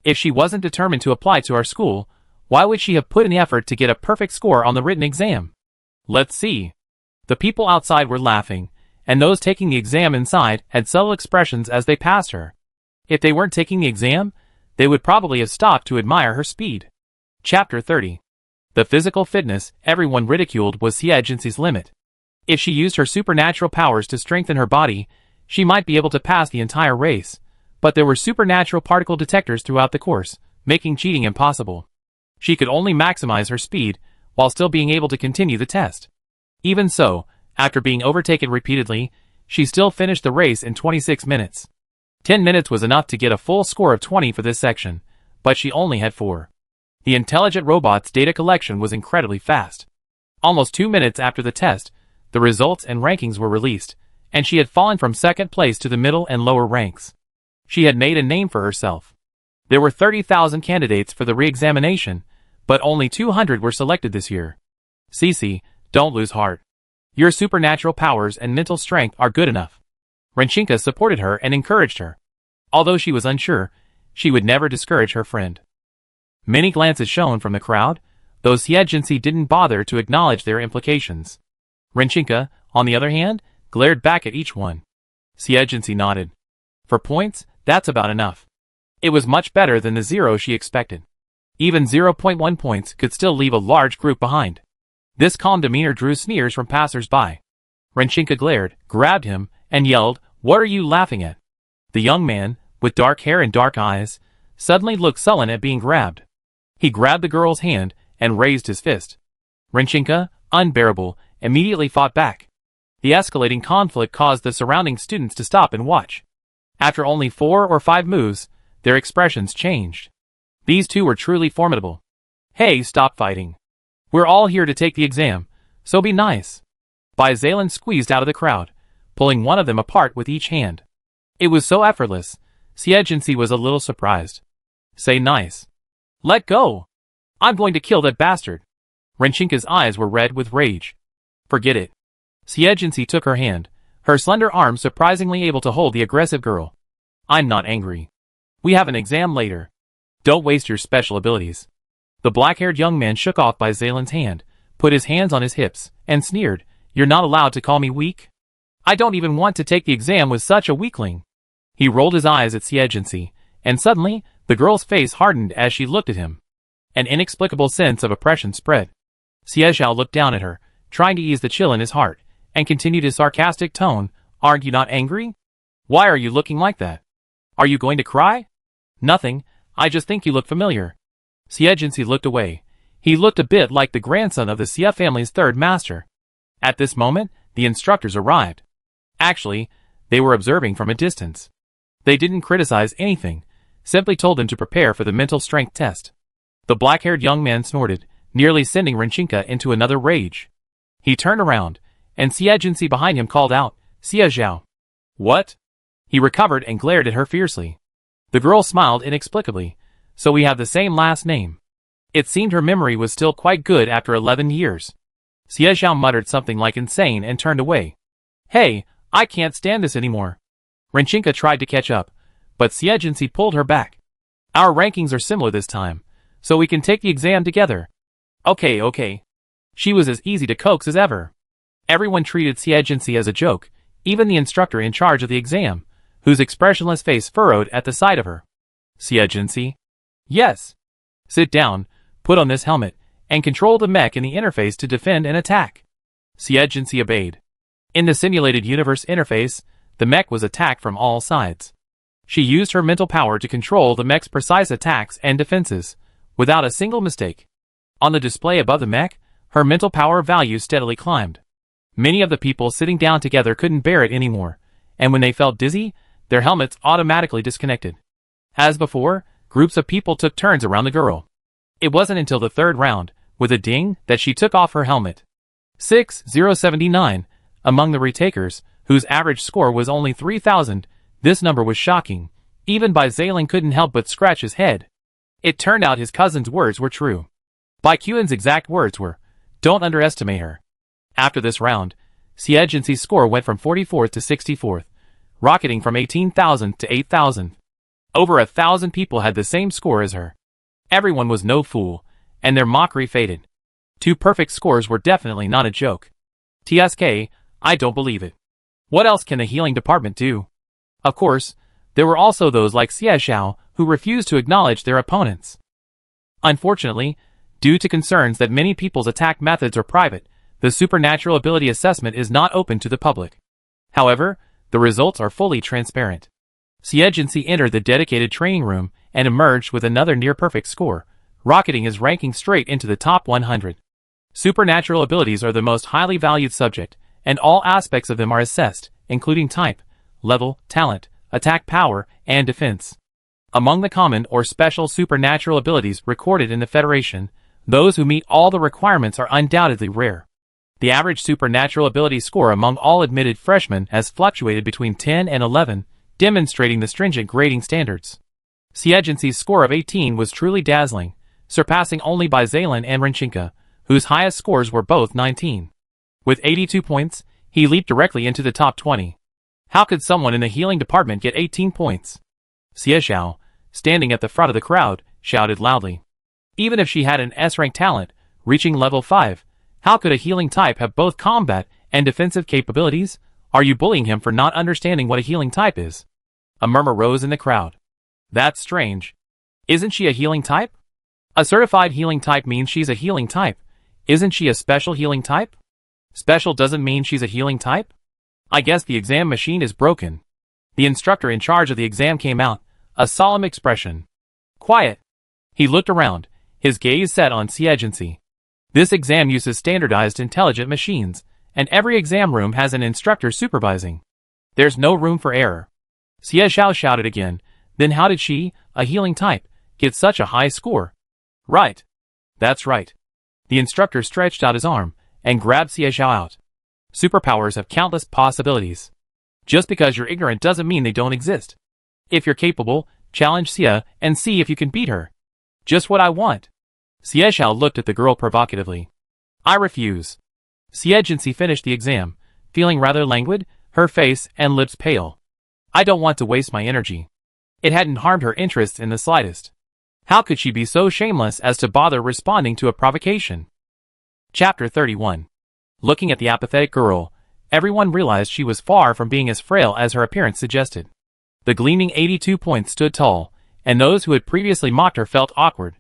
If she wasn't determined to apply to our school, why would she have put in the effort to get a perfect score on the written exam? Let's see. The people outside were laughing, and those taking the exam inside had subtle expressions as they passed her. If they weren't taking the exam, they would probably have stopped to admire her speed. Chapter 30. The physical fitness everyone ridiculed was Xie limit. If she used her supernatural powers to strengthen her body, she might be able to pass the entire race, but there were supernatural particle detectors throughout the course, making cheating impossible. She could only maximize her speed, while still being able to continue the test. Even so, after being overtaken repeatedly, she still finished the race in 26 minutes. 10 minutes was enough to get a full score of 20 for this section, but she only had 4. The intelligent robot's data collection was incredibly fast. Almost 2 minutes after the test, the results and rankings were released, and she had fallen from second place to the middle and lower ranks. She had made a name for herself. There were 30,000 candidates for the re-examination, but only 200 were selected this year. Cece, don't lose heart. Your supernatural powers and mental strength are good enough. Renchinka supported her and encouraged her. Although she was unsure, she would never discourage her friend. Many glances shone from the crowd, though Xie didn't bother to acknowledge their implications. Renchinka, on the other hand, glared back at each one. Xie nodded. For points, that's about enough. It was much better than the 0 she expected. Even 0.1 points could still leave a large group behind. This calm demeanor drew sneers from passers-by. Renchinka glared, grabbed him, and yelled, "What are you laughing at?" The young man, with dark hair and dark eyes, suddenly looked sullen at being grabbed. He grabbed the girl's hand and raised his fist. Renchinka, unbearable, immediately fought back. The escalating conflict caused the surrounding students to stop and watch. After only 4 or 5 moves, their expressions changed. These two were truly formidable. Hey, stop fighting. We're all here to take the exam, so be nice. Zalen squeezed out of the crowd, pulling one of them apart with each hand. It was so effortless, Xie was a little surprised. Say nice. Let go. I'm going to kill that bastard. Renchinka's eyes were red with rage. Forget it. Xie took her hand, her slender arm surprisingly able to hold the aggressive girl. I'm not angry. We have an exam later. Don't waste your special abilities. The black-haired young man shook off Zalen's hand, put his hands on his hips, and sneered, You're not allowed to call me weak? I don't even want to take the exam with such a weakling. He rolled his eyes at Xie, and suddenly, the girl's face hardened as she looked at him. An inexplicable sense of oppression spread. Xie looked down at her, trying to ease the chill in his heart, and continued his sarcastic tone, Aren't you not angry? Why are you looking like that? Are you going to cry? Nothing, I just think you look familiar. Xie looked away. He looked a bit like the grandson of the Xie family's third master. At this moment, the instructors arrived. Actually, they were observing from a distance. They didn't criticize anything, simply told them to prepare for the mental strength test. The black-haired young man snorted, nearly sending Renchinka into another rage. He turned around, and Xie behind him called out, Xie Zhao. What? He recovered and glared at her fiercely. The girl smiled inexplicably. So we have the same last name. It seemed her memory was still quite good after 11 years. Xie muttered something like insane and turned away. Hey, I can't stand this anymore. Renchinka tried to catch up, but Xie pulled her back. Our rankings are similar this time, so we can take the exam together. Okay. She was as easy to coax as ever. Everyone treated Xie as a joke, even the instructor in charge of the exam, whose expressionless face furrowed at the sight of her. Xie? Yes. Sit down, put on this helmet, and control the mech in the interface to defend and attack. Xie obeyed. In the simulated universe interface, the mech was attacked from all sides. She used her mental power to control the mech's precise attacks and defenses, without a single mistake. On the display above the mech, her mental power value steadily climbed. Many of the people sitting down together couldn't bear it anymore, and when they felt dizzy, their helmets automatically disconnected. As before, groups of people took turns around the girl. It wasn't until the third round, with a ding, that she took off her helmet. 6079, among the retakers, whose average score was only 3,000, this number was shocking. Even Bai Zailing couldn't help but scratch his head. It turned out his cousin's words were true. Bai Qian's exact words were, "Don't underestimate her." After this round, Xie score went from 44th to 64th, rocketing from 18,000 to 8,000. Over 1,000 people had the same score as her. Everyone was no fool, and their mockery faded. 2 perfect scores were definitely not a joke. TSK, I don't believe it. What else can the healing department do? Of course, there were also those like Xie Xiao who refused to acknowledge their opponents. Unfortunately, due to concerns that many people's attack methods are private, the supernatural ability assessment is not open to the public. However, the results are fully transparent. Xie entered the dedicated training room and emerged with another near-perfect score, rocketing his ranking straight into the top 100. Supernatural abilities are the most highly valued subject, and all aspects of them are assessed, including type, level, talent, attack power, and defense. Among the common or special supernatural abilities recorded in the Federation, those who meet all the requirements are undoubtedly rare. The average supernatural ability score among all admitted freshmen has fluctuated between 10 and 11, demonstrating the stringent grading standards. Xie score of 18 was truly dazzling, surpassing only by Zaylan and Renchinka, whose highest scores were both 19. With 82 points, he leaped directly into the top 20. How could someone in the healing department get 18 points? Xie Xiao, standing at the front of the crowd, shouted loudly. Even if she had an S-rank talent, reaching level 5, how could a healing type have both combat and defensive capabilities? Are you bullying him for not understanding what a healing type is? A murmur rose in the crowd. That's strange. Isn't she a healing type? A certified healing type means she's a healing type. Isn't she a special healing type? Special doesn't mean she's a healing type? I guess the exam machine is broken. The instructor in charge of the exam came out, a solemn expression. Quiet. He looked around, his gaze set on Xie. This exam uses standardized intelligent machines, and every exam room has an instructor supervising. There's no room for error. Xie Xiao shouted again, then how did she, a healing type, get such a high score? Right. That's right. The instructor stretched out his arm, and grabbed Xie Xiao out. Superpowers have countless possibilities. Just because you're ignorant doesn't mean they don't exist. If you're capable, challenge Xie and see if you can beat her. Just what I want. Xie Xiao looked at the girl provocatively. I refuse. Xie finished the exam, feeling rather languid, her face and lips pale. I don't want to waste my energy. It hadn't harmed her interests in the slightest. How could she be so shameless as to bother responding to a provocation? Chapter 31. Looking at the apathetic girl, everyone realized she was far from being as frail as her appearance suggested. The gleaming 82 points stood tall, and those who had previously mocked her felt awkward.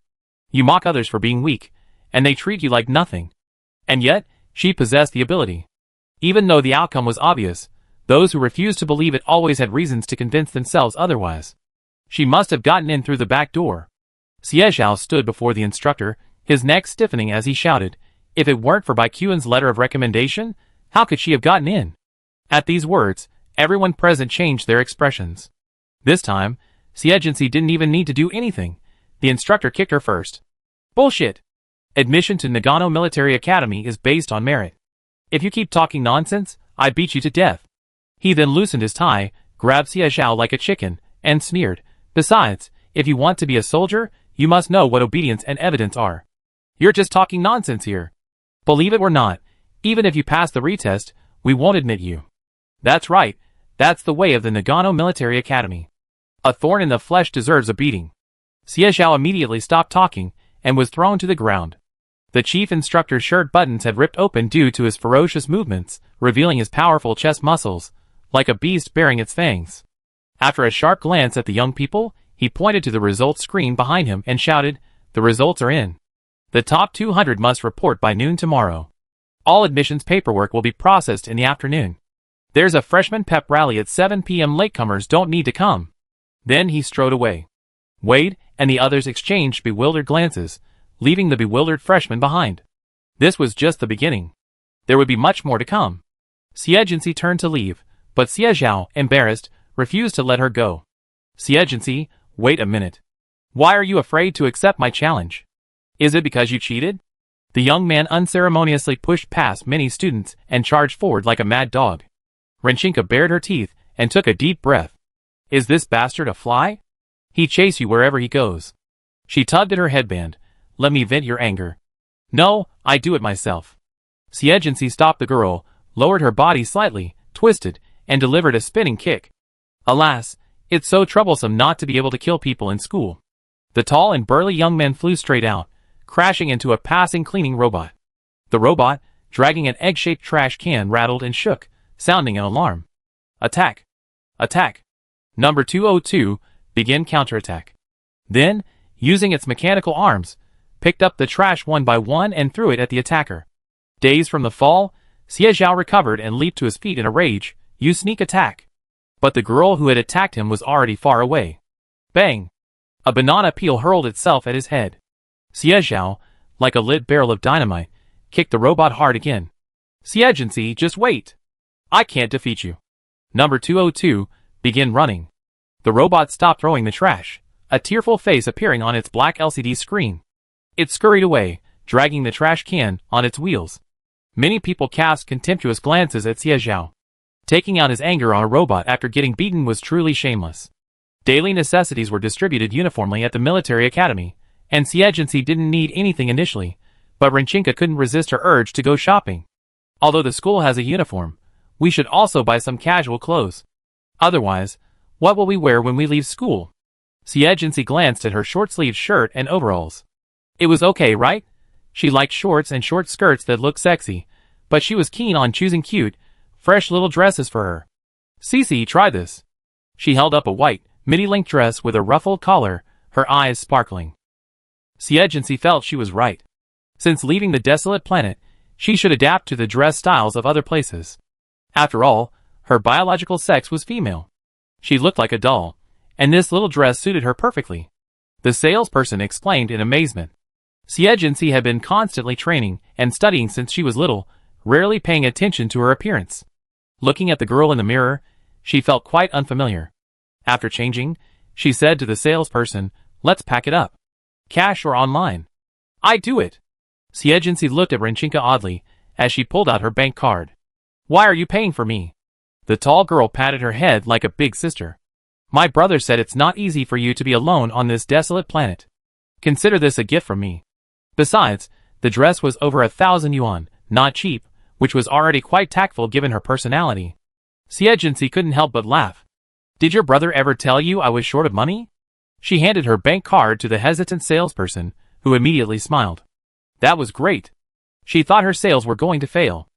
You mock others for being weak, and they treat you like nothing. And yet, she possessed the ability. Even though the outcome was obvious, those who refused to believe it always had reasons to convince themselves otherwise. She must have gotten in through the back door. Xie Xiao stood before the instructor, his neck stiffening as he shouted, if it weren't for Bai Qian's letter of recommendation, how could she have gotten in? At these words, everyone present changed their expressions. This time, Xie didn't even need to do anything. The instructor kicked her first. Bullshit! Admission to Nagano Military Academy is based on merit. If you keep talking nonsense, I beat you to death. He then loosened his tie, grabbed Xie Xiao like a chicken, and sneered, besides, if you want to be a soldier, you must know what obedience and evidence are. You're just talking nonsense here. Believe it or not, even if you pass the retest, we won't admit you. That's right, that's the way of the Nagano Military Academy. A thorn in the flesh deserves a beating. Xie Xiao immediately stopped talking, and was thrown to the ground. The chief instructor's shirt buttons had ripped open due to his ferocious movements, revealing his powerful chest muscles, like a beast baring its fangs. After a sharp glance at the young people, he pointed to the results screen behind him and shouted, the results are in. The top 200 must report by noon tomorrow. All admissions paperwork will be processed in the afternoon. There's a freshman pep rally at 7 p.m. Latecomers don't need to come. Then he strode away. Wade and the others exchanged bewildered glances, leaving the bewildered freshman behind. This was just the beginning. There would be much more to come. Xie turned to leave, but Xie Zhao, embarrassed, refused to let her go. Xie, wait a minute. Why are you afraid to accept my challenge? Is it because you cheated? The young man unceremoniously pushed past many students and charged forward like a mad dog. Renchinka bared her teeth and took a deep breath. Is this bastard a fly? He chase you wherever he goes. She tugged at her headband. Let me vent your anger. No, I do it myself. Xie stopped the girl, lowered her body slightly, twisted, and delivered a spinning kick. Alas, it's so troublesome not to be able to kill people in school. The tall and burly young man flew straight out, crashing into a passing cleaning robot. The robot, dragging an egg-shaped trash can, rattled and shook, sounding an alarm. Attack! Attack! Number 202, begin counterattack. Then, using its mechanical arms, picked up the trash one by one and threw it at the attacker. Dazed from the fall, Xie Zhao recovered and leaped to his feet in a rage. Use sneak attack. But the girl who had attacked him was already far away. Bang! A banana peel hurled itself at his head. Xie Zhao, like a lit barrel of dynamite, kicked the robot hard again. Xie, just wait. I can't defeat you. Number 202, begin running. The robot stopped throwing the trash, a tearful face appearing on its black LCD screen. It scurried away, dragging the trash can on its wheels. Many people cast contemptuous glances at Xie Zhao. Taking out his anger on a robot after getting beaten was truly shameless. Daily necessities were distributed uniformly at the military academy, and Xie didn't need anything initially, but Renchinka couldn't resist her urge to go shopping. Although the school has a uniform, we should also buy some casual clothes. Otherwise, what will we wear when we leave school? Xie glanced at her short-sleeved shirt and overalls. It was okay, right? She liked shorts and short skirts that looked sexy, but she was keen on choosing cute, fresh little dresses for her. Cece, try this. She held up a white, midi-length dress with a ruffled collar, her eyes sparkling. Xie felt she was right. Since leaving the desolate planet, she should adapt to the dress styles of other places. After all, her biological sex was female. She looked like a doll, and this little dress suited her perfectly. The salesperson explained in amazement. Xie had been constantly training and studying since she was little, rarely paying attention to her appearance. Looking at the girl in the mirror, she felt quite unfamiliar. After changing, she said to the salesperson, let's pack it up. Cash or online? I do it. Xie looked at Renchinka oddly, as she pulled out her bank card. Why are you paying for me? The tall girl patted her head like a big sister. My brother said it's not easy for you to be alone on this desolate planet. Consider this a gift from me. Besides, the dress was over 1,000 yuan, not cheap, which was already quite tactful given her personality. Xie couldn't help but laugh. Did your brother ever tell you I was short of money? She handed her bank card to the hesitant salesperson, who immediately smiled. That was great. She thought her sales were going to fail.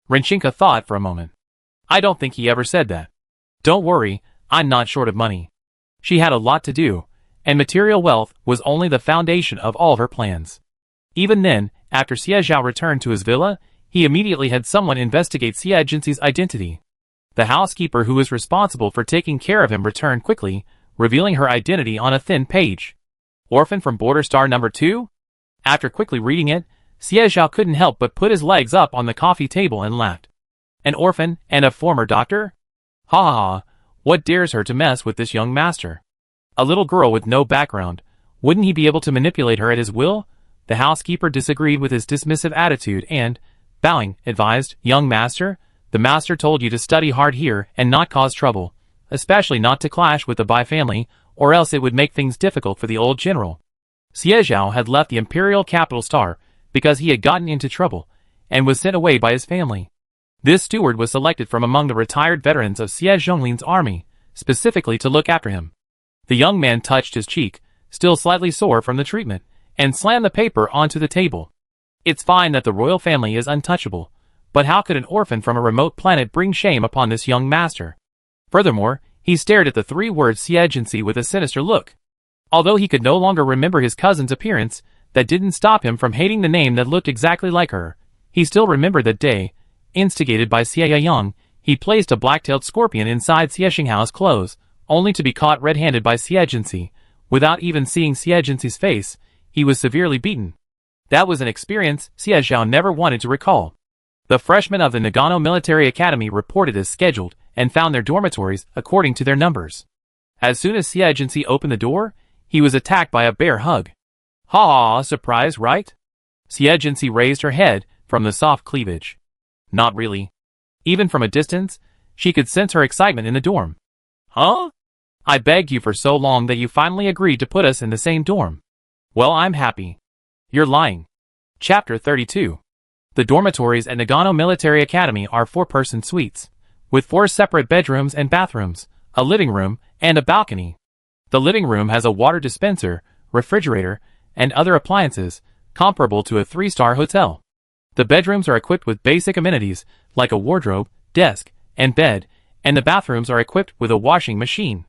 Renchinka thought for a moment. I don't think he ever said that. Don't worry, I'm not short of money. She had a lot to do, and material wealth was only the foundation of all of her plans. Even then, after Xie Zhao returned to his villa, he immediately had someone investigate Xie identity. The housekeeper who was responsible for taking care of him returned quickly, revealing her identity on a thin page. Orphan from Border Star number 2? After quickly reading it, Xie Zhao couldn't help but put his legs up on the coffee table and laughed. An orphan and a former doctor? Ha ha ha, what dares her to mess with this young master? A little girl with no background, wouldn't he be able to manipulate her at his will? The housekeeper disagreed with his dismissive attitude and, bowing, advised, young master, the master told you to study hard here and not cause trouble, especially not to clash with the Bai family, or else it would make things difficult for the old general. Xie Zhao had left the imperial capital Star because he had gotten into trouble, and was sent away by his family. This steward was selected from among the retired veterans of Xie Zhonglin's army, specifically to look after him. The young man touched his cheek, still slightly sore from the treatment, and slammed the paper onto the table. It's fine that the royal family is untouchable, but how could an orphan from a remote planet bring shame upon this young master? Furthermore, he stared at the three words Xie with a sinister look. Although he could no longer remember his cousin's appearance, that didn't stop him from hating the name that looked exactly like her. He still remembered that day. Instigated by Xie Yang, he placed a black-tailed scorpion inside Xie Xinghao's clothes, only to be caught red-handed by Xie Jinxi. Without even seeing Xie Jinxi's face, he was severely beaten. That was an experience Xie Zhao never wanted to recall. The freshmen of the Nagano Military Academy reported as scheduled and found their dormitories according to their numbers. As soon as Xie Jinxi opened the door, he was attacked by a bear hug. Ha ha, surprise, right? Xie Jinxi raised her head from the soft cleavage. Not really. Even from a distance, she could sense her excitement in the dorm. Huh? I begged you for so long that you finally agreed to put us in the same dorm. Well, I'm happy. You're lying. Chapter 32. The dormitories at Nagano Military Academy are 4-person suites, with 4 separate bedrooms and bathrooms, a living room, and a balcony. The living room has a water dispenser, refrigerator, and other appliances, comparable to a 3-star hotel. The bedrooms are equipped with basic amenities, like a wardrobe, desk, and bed, and the bathrooms are equipped with a washing machine.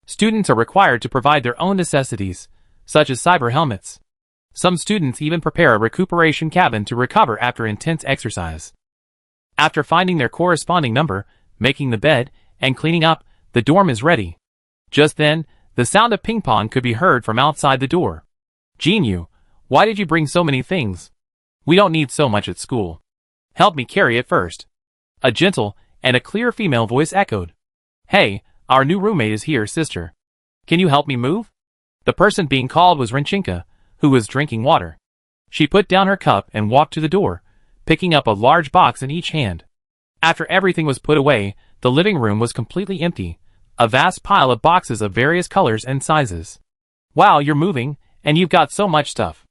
Students are required to provide their own necessities, such as cyber helmets. Some students even prepare a recuperation cabin to recover after intense exercise. After finding their corresponding number, making the bed, and cleaning up, the dorm is ready. Just then, the sound of ping pong could be heard from outside the door. Jinyu, why did you bring so many things? We don't need so much at school. Help me carry it first. A gentle and a clear female voice echoed. Hey, our new roommate is here, sister. Can you help me move? The person being called was Renchinka, who was drinking water. She put down her cup and walked to the door, picking up a large box in each hand. After everything was put away, the living room was completely empty, a vast pile of boxes of various colors and sizes. Wow, you're moving, and you've got so much stuff.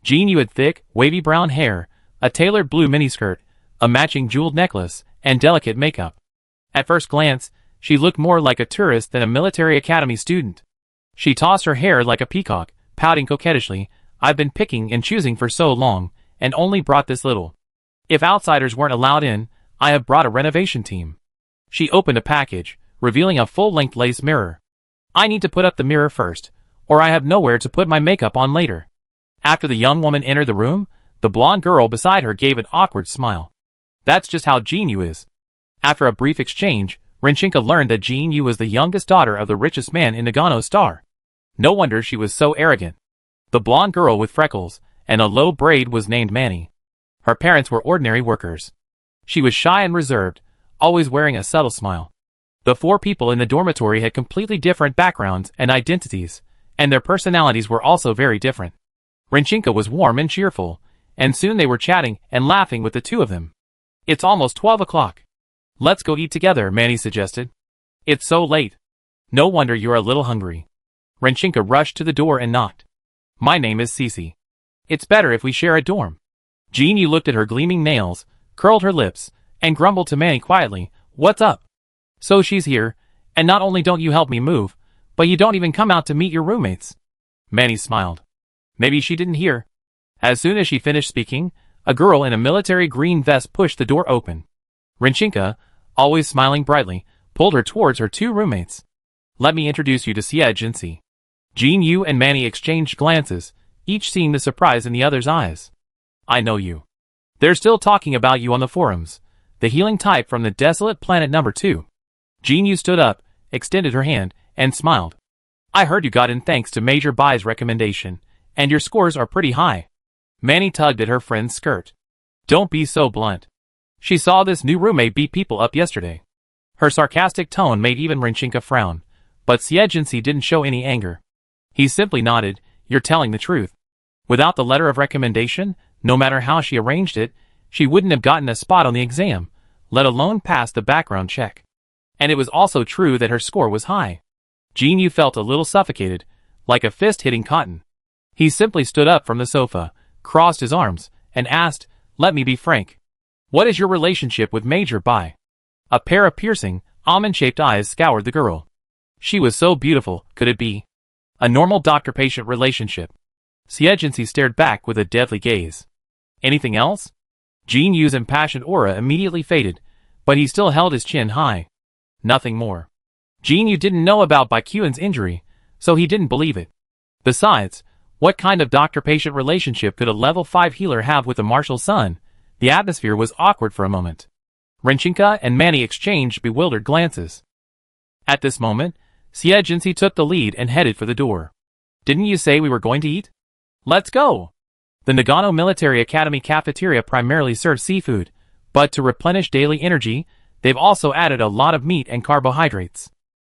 Jinyu had thick, wavy brown hair, a tailored blue miniskirt, a matching jeweled necklace, and delicate makeup. At first glance, she looked more like a tourist than a military academy student. She tossed her hair like a peacock, pouting coquettishly, I've been picking and choosing for so long, and only brought this little. If outsiders weren't allowed in, I have brought a renovation team. She opened a package, revealing a full-length lace mirror. I need to put up the mirror first, or I have nowhere to put my makeup on later. After the young woman entered the room, the blonde girl beside her gave an awkward smile. That's just how Jinyu is. After a brief exchange, Renchinka learned that Jinyu was the youngest daughter of the richest man in Nagano Star. No wonder she was so arrogant. The blonde girl with freckles and a low braid was named Manny. Her parents were ordinary workers. She was shy and reserved, always wearing a subtle smile. The 4 people in the dormitory had completely different backgrounds and identities, and their personalities were also very different. Renchinka was warm and cheerful, and soon they were chatting and laughing with the 2 of them. It's almost 12 o'clock. Let's go eat together, Manny suggested. It's so late. No wonder you're a little hungry. Renchinka rushed to the door and knocked. My name is Cece. It's better if we share a dorm. Jinyu looked at her gleaming nails, curled her lips, and grumbled to Manny quietly, What's up? So she's here, and not only don't you help me move, but you don't even come out to meet your roommates. Manny smiled. Maybe she didn't hear. As soon as she finished speaking, a girl in a military green vest pushed the door open. Renchinka, always smiling brightly, pulled her towards her 2 roommates. Let me introduce you to Xie Jinxi. Jinyu and Manny exchanged glances, each seeing the surprise in the other's eyes. I know you. They're still talking about you on the forums. The healing type from the desolate planet number 2. Jinyu stood up, extended her hand, and smiled. I heard you got in thanks to Major Bai's recommendation, and your scores are pretty high. Manny tugged at her friend's skirt. Don't be so blunt. She saw this new roommate beat people up yesterday. Her sarcastic tone made even Renchinka frown, but Xie Jinxi didn't show any anger. He simply nodded, You're telling the truth. Without the letter of recommendation, no matter how she arranged it, she wouldn't have gotten a spot on the exam, let alone pass the background check. And it was also true that her score was high. Jinyu felt a little suffocated, like a fist hitting cotton. He simply stood up from the sofa, crossed his arms, and asked, Let me be frank. What is your relationship with Major Bai? A pair of piercing, almond-shaped eyes scoured the girl. She was so beautiful, could it be? A normal doctor-patient relationship. Xie Jinxi stared back with a deadly gaze. Anything else? Jinyu's impassioned aura immediately faded, but he still held his chin high. Nothing more. Jinyu didn't know about Baiquan's injury, so he didn't believe it. Besides, what kind of doctor-patient relationship could a level 5 healer have with a Marshal's son, The atmosphere was awkward for a moment. Renchinka and Manny exchanged bewildered glances. At this moment, Xie took the lead and headed for the door. Didn't you say we were going to eat? Let's go! The Nagano Military Academy cafeteria primarily serves seafood, but to replenish daily energy, they've also added a lot of meat and carbohydrates.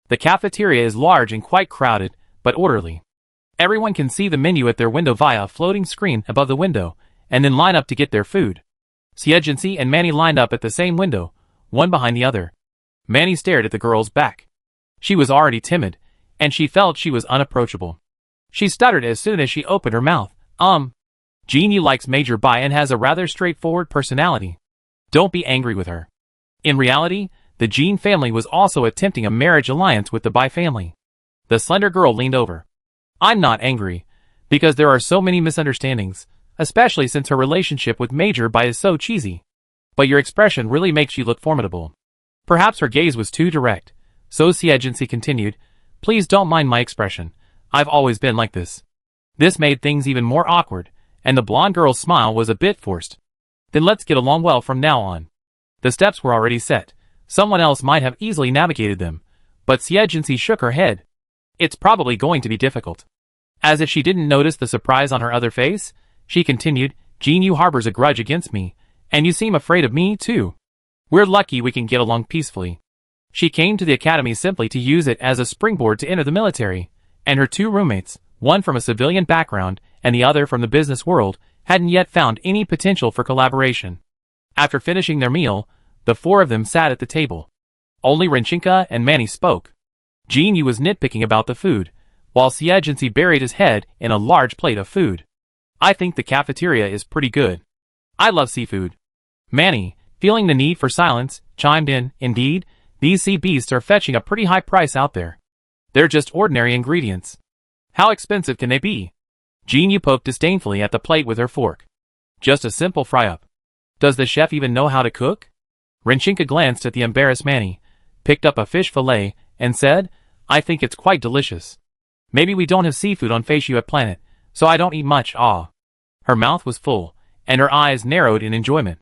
The cafeteria is large and quite crowded, but orderly. Everyone can see the menu at their window via a floating screen above the window, and then line up to get their food. Xie and Manny lined up at the same window, one behind the other. Manny stared at the girl's back. She was already timid, and she felt she was unapproachable. She stuttered as soon as she opened her mouth. Jean Yu likes Major Bai and has a rather straightforward personality. Don't be angry with her. In reality, the Jean family was also attempting a marriage alliance with the Bai family. The slender girl leaned over. I'm not angry, because there are so many misunderstandings, especially since her relationship with Major Bai is so cheesy. But your expression really makes you look formidable. Perhaps her gaze was too direct, so Xie continued, please don't mind my expression. I've always been like this. This made things even more awkward, and the blonde girl's smile was a bit forced. Then let's get along well from now on. The steps were already set. Someone else might have easily navigated them, but Xie shook her head. It's probably going to be difficult. As if she didn't notice the surprise on her other face, she continued, Jean Yu harbors a grudge against me, and you seem afraid of me too. We're lucky we can get along peacefully. She came to the academy simply to use it as a springboard to enter the military, and her two roommates, one from a civilian background and the other from the business world, hadn't yet found any potential for collaboration. After finishing their meal, the four of them sat at the table. Only Renchinka and Manny spoke. Jean Yu was nitpicking about the food, while Xie buried his head in a large plate of food. I think the cafeteria is pretty good. I love seafood. Manny, feeling the need for silence, chimed in, indeed, these sea beasts are fetching a pretty high price out there. They're just ordinary ingredients. How expensive can they be? Jean Yu poked disdainfully at the plate with her fork. Just a simple fry-up. Does the chef even know how to cook? Renchinka glanced at the embarrassed Manny, picked up a fish fillet, and said, I think it's quite delicious. Maybe we don't have seafood on Faciuet Planet, so I don't eat much, Her mouth was full, and her eyes narrowed in enjoyment.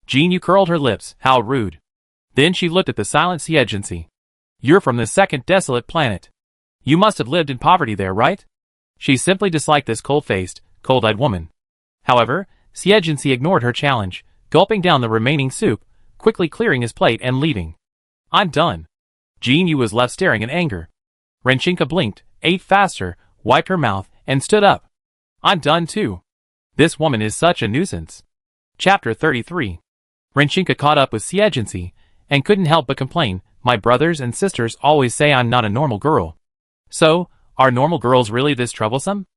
Jean Yu curled her lips, how rude. Then she looked at the silent Xie. You're from the second desolate planet. You must have lived in poverty there, right? She simply disliked this cold-faced, cold-eyed woman. However, Xie ignored her challenge, gulping down the remaining soup, quickly clearing his plate and leaving. I'm done. Jean Yu was left staring in anger. Renchinka blinked, ate faster, wiped her mouth, and stood up. I'm done too. This woman is such a nuisance. Chapter 33. Renchinka caught up with Xie and couldn't help but complain, my brothers and sisters always say I'm not a normal girl. So, are normal girls really this troublesome?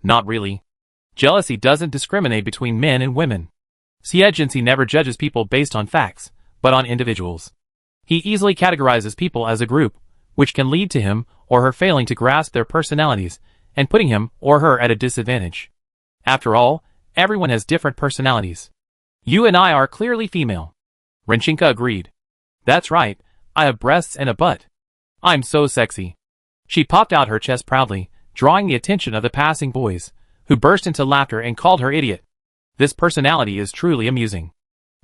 Not really. Jealousy doesn't discriminate between men and women. Xie never judges people based on facts, but on individuals. He easily categorizes people as a group, which can lead to him or her failing to grasp their personalities and putting him or her at a disadvantage. After all, everyone has different personalities. You and I are clearly female. Renchinka agreed. That's right, I have breasts and a butt. I'm so sexy. She popped out her chest proudly, drawing the attention of the passing boys, who burst into laughter and called her idiot. This personality is truly amusing.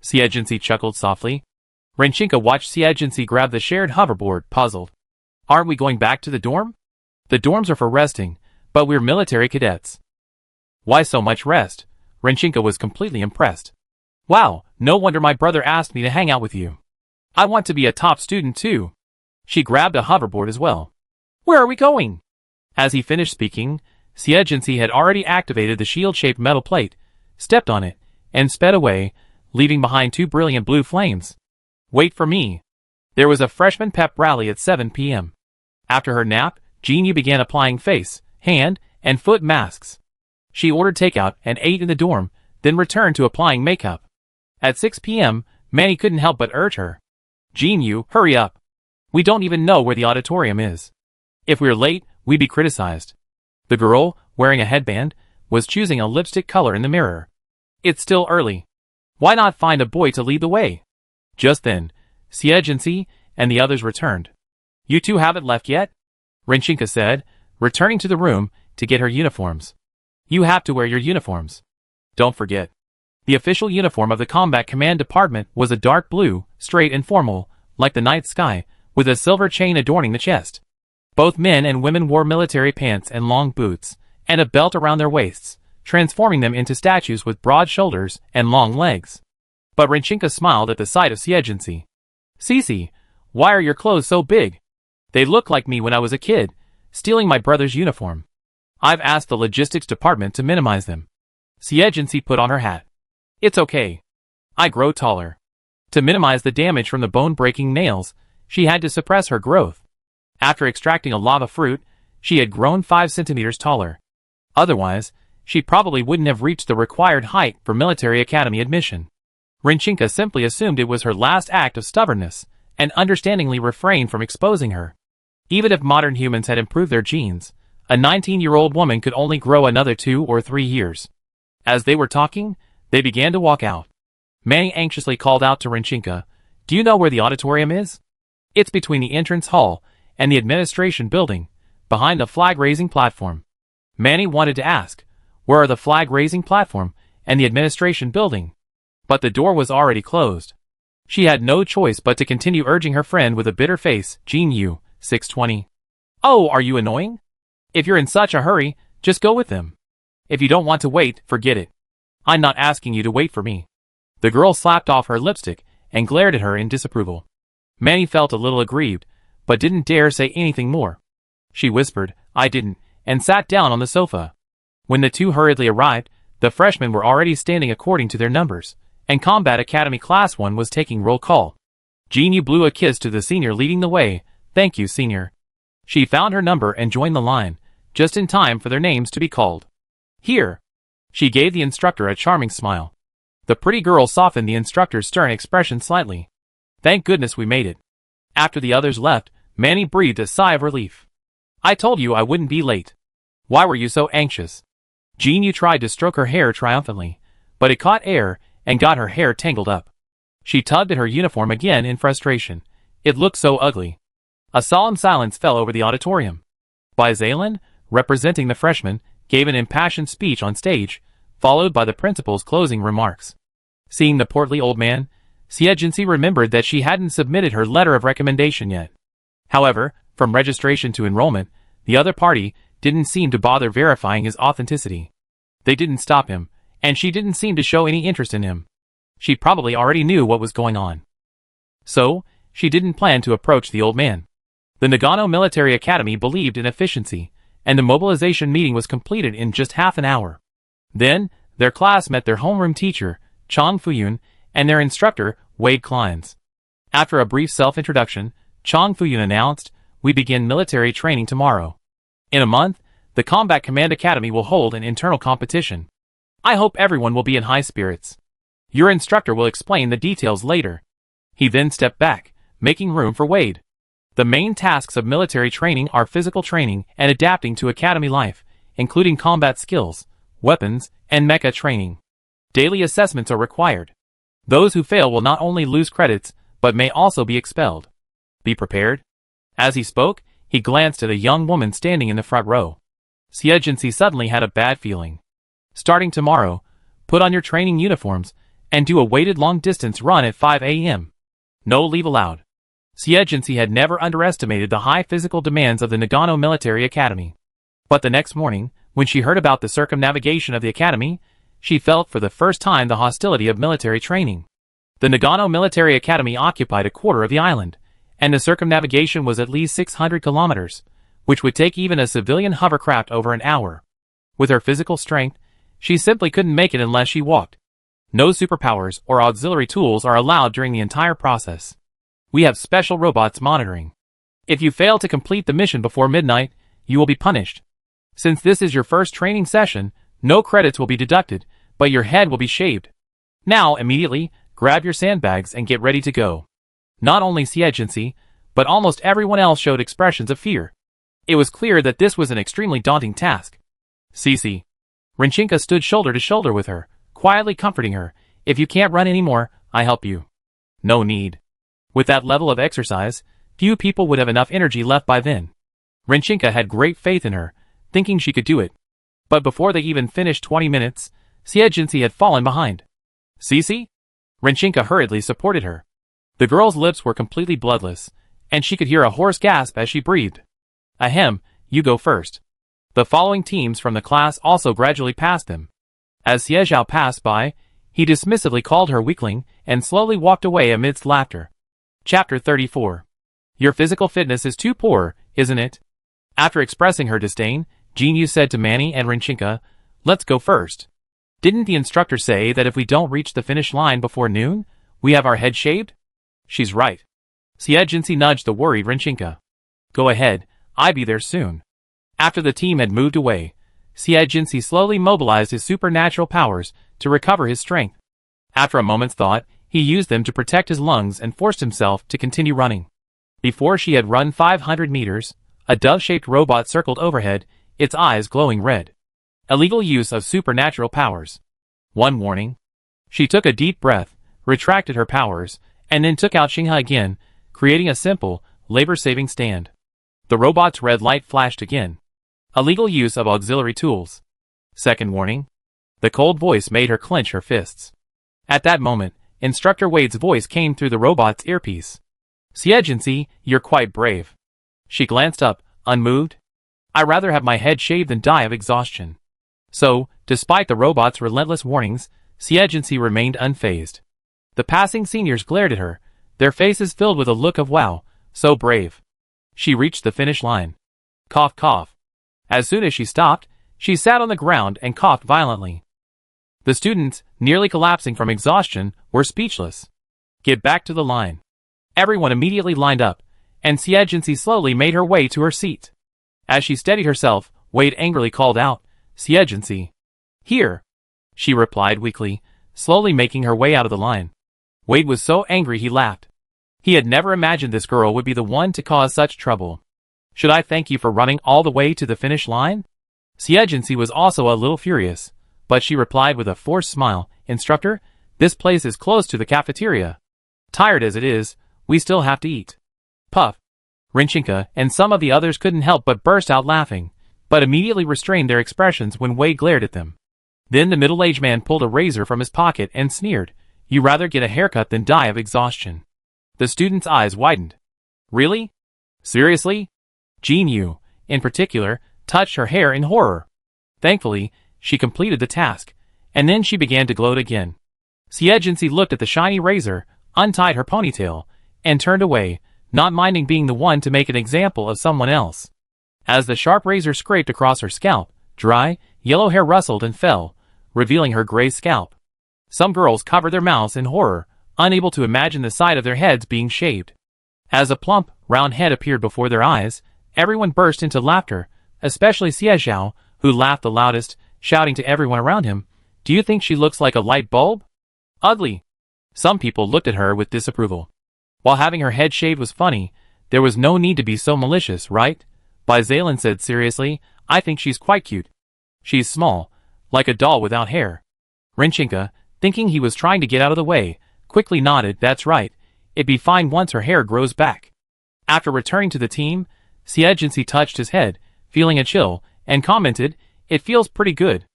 Xie chuckled softly. Renchinka watched Xie grab the shared hoverboard, puzzled. Aren't we going back to the dorm? The dorms are for resting, but we're military cadets. Why so much rest? Renchinka was completely impressed. Wow, no wonder my brother asked me to hang out with you. I want to be a top student too. She grabbed a hoverboard as well. Where are we going? As he finished speaking, Xie had already activated the shield-shaped metal plate, stepped on it, and sped away, leaving behind two brilliant blue flames. Wait for me. There was a freshman pep rally at 7 p.m. After her nap, Jean Yu began applying face, hand, and foot masks. She ordered takeout and ate in the dorm, then returned to applying makeup. At 6 p.m., Manny couldn't help but urge her. Jean Yu, hurry up. We don't even know where the auditorium is. If we're late, we'd be criticized. The girl, wearing a headband, was choosing a lipstick color in the mirror. It's still early. Why not find a boy to lead the way? Just then, Xie and the others returned. You two haven't left yet? Renchinka said, returning to the room to get her uniforms. You have to wear your uniforms. Don't forget. The official uniform of the Combat Command Department was a dark blue, straight and formal, like the night sky, with a silver chain adorning the chest. Both men and women wore military pants and long boots, and a belt around their waists, transforming them into statues with broad shoulders and long legs. But Rinchinka smiled at the sight of Xie. Xie, why are your clothes so big? They look like me when I was a kid, stealing my brother's uniform. I've asked the logistics department to minimize them. Xie put on her hat. It's okay. I grow taller. To minimize the damage from the bone-breaking nails, she had to suppress her growth. After extracting a lava fruit, she had grown 5 centimeters taller. Otherwise, she probably wouldn't have reached the required height for military academy admission. Rinchinka simply assumed it was her last act of stubbornness, and understandingly refrained from exposing her. Even if modern humans had improved their genes, a 19-year-old woman could only grow another 2 or 3 years. As they were talking, they began to walk out. Manny anxiously called out to Rinchinka, "Do you know where the auditorium is?" "It's between the entrance hall and the administration building, behind the flag-raising platform." Manny wanted to ask, where are the flag-raising platform and the administration building? But the door was already closed. She had no choice but to continue urging her friend with a bitter face, "Jean Yu, 620. Oh, are you annoying? If you're in such a hurry, just go with them. If you don't want to wait, forget it. I'm not asking you to wait for me." The girl slapped off her lipstick and glared at her in disapproval. Manny felt a little aggrieved, but didn't dare say anything more. She whispered, "I didn't," and sat down on the sofa. When the two hurriedly arrived, the freshmen were already standing according to their numbers, and Combat Academy Class 1 was taking roll call. Jean Yu blew a kiss to the senior leading the way. "Thank you, senior." She found her number and joined the line, just in time for their names to be called. "Here." She gave the instructor a charming smile. The pretty girl softened the instructor's stern expression slightly. "Thank goodness we made it." After the others left, Manny breathed a sigh of relief. "I told you I wouldn't be late. Why were you so anxious?" Jean Yu tried to stroke her hair triumphantly, but it caught air and got her hair tangled up. She tugged at her uniform again in frustration. It looked so ugly. A solemn silence fell over the auditorium. Zalen, representing the freshmen, gave an impassioned speech on stage, followed by the principal's closing remarks. Seeing the portly old man, Xie remembered that she hadn't submitted her letter of recommendation yet. However, from registration to enrollment, the other party didn't seem to bother verifying his authenticity. They didn't stop him, and she didn't seem to show any interest in him. She probably already knew what was going on. So, she didn't plan to approach the old man. The Nagano Military Academy believed in efficiency, and the mobilization meeting was completed in just half an hour. Then, their class met their homeroom teacher, Chang Fuyun, and their instructor, Wade Kleins. After a brief self-introduction, Chang Fuyun announced, "We begin military training tomorrow. In a month, the Combat Command Academy will hold an internal competition. I hope everyone will be in high spirits. Your instructor will explain the details later." He then stepped back, making room for Wade. The main tasks of military training are physical training and adapting to academy life, including combat skills, weapons, and mecha training. Daily assessments are required. Those who fail will not only lose credits, but may also be expelled. Be prepared. As he spoke, he glanced at a young woman standing in the front row. Xie suddenly had a bad feeling. Starting tomorrow, put on your training uniforms, and do a weighted long-distance run at 5 a.m. No leave allowed. Xie had never underestimated the high physical demands of the Nagano Military Academy. But the next morning, when she heard about the circumnavigation of the academy, she felt for the first time the hostility of military training. The Nagano Military Academy occupied a quarter of the island, and the circumnavigation was at least 600 kilometers, which would take even a civilian hovercraft over an hour. With her physical strength, she simply couldn't make it unless she walked. No superpowers or auxiliary tools are allowed during the entire process. We have special robots monitoring. If you fail to complete the mission before midnight, you will be punished. Since this is your first training session, no credits will be deducted, but your head will be shaved. Now, immediately, grab your sandbags and get ready to go. Not only Xie, but almost everyone else showed expressions of fear. It was clear that this was an extremely daunting task. Xie. Rinchinka stood shoulder to shoulder with her, quietly comforting her. "If you can't run anymore, I help you." No need. With that level of exercise, few people would have enough energy left by then. Rinchinka had great faith in her, thinking she could do it. But before they even finished 20 minutes, Xie had fallen behind. Xie? Renchinka hurriedly supported her. The girl's lips were completely bloodless, and she could hear a hoarse gasp as she breathed. Ahem, you go first. The following teams from the class also gradually passed them. As Xie Zhao passed by, he dismissively called her weakling and slowly walked away amidst laughter. Chapter 34. Your physical fitness is too poor, isn't it? After expressing her disdain, Jinyu said to Manny and Renchinka, let's go first. Didn't the instructor say that if we don't reach the finish line before noon, we have our head shaved? She's right. Xie Jinxi nudged the worried Renchinka. Go ahead, I'll be there soon. After the team had moved away, Xie Jinxi slowly mobilized his supernatural powers to recover his strength. After a moment's thought, he used them to protect his lungs and forced himself to continue running. Before she had run 500 meters, a dove-shaped robot circled overhead, its eyes glowing red. Illegal use of supernatural powers. One warning. She took a deep breath, retracted her powers, and then took out Xinghe again, creating a simple, labor-saving stand. The robot's red light flashed again. Illegal use of auxiliary tools. Second warning. The cold voice made her clench her fists. At that moment, Instructor Wade's voice came through the robot's earpiece. Xie Jinxi, you're quite brave. She glanced up, unmoved. I'd rather have my head shaved than die of exhaustion. So, despite the robot's relentless warnings, Xie Jinxi remained unfazed. The passing seniors glared at her, their faces filled with a look of wow, so brave. She reached the finish line. Cough, cough. As soon as she stopped, she sat on the ground and coughed violently. The students, nearly collapsing from exhaustion, were speechless. Get back to the line. Everyone immediately lined up, and Xie Jinxi slowly made her way to her seat. As she steadied herself, Wade angrily called out, Xie Jinxi. Here. She replied weakly, slowly making her way out of the line. Wade was so angry he laughed. He had never imagined this girl would be the one to cause such trouble. Should I thank you for running all the way to the finish line? Xie Jinxi was also a little furious, but she replied with a forced smile, Instructor, this place is close to the cafeteria. Tired as it is, we still have to eat. Puff. Renchinka and some of the others couldn't help but burst out laughing, but immediately restrained their expressions when Wade glared at them. Then the middle-aged man pulled a razor from his pocket and sneered, "You'd rather get a haircut than die of exhaustion." The student's eyes widened. Really? Seriously? Jinyu, in particular, touched her hair in horror. Thankfully, she completed the task, and then she began to gloat again. Xie Jinxi looked at the shiny razor, untied her ponytail, and turned away, not minding being the one to make an example of someone else. As the sharp razor scraped across her scalp, dry, yellow hair rustled and fell, revealing her gray scalp. Some girls covered their mouths in horror, unable to imagine the sight of their heads being shaved. As a plump, round head appeared before their eyes, everyone burst into laughter, especially Xie Zhao, who laughed the loudest, shouting to everyone around him, "Do you think she looks like a light bulb? Ugly." Some people looked at her with disapproval. While having her head shaved was funny, there was no need to be so malicious, right? Zaylin said seriously, "I think she's quite cute. She's small, like a doll without hair." Renchinka, thinking he was trying to get out of the way, quickly nodded, "That's right, it'd be fine once her hair grows back." After returning to the team, Xie Jinxi touched his head, feeling a chill, and commented, "It feels pretty good."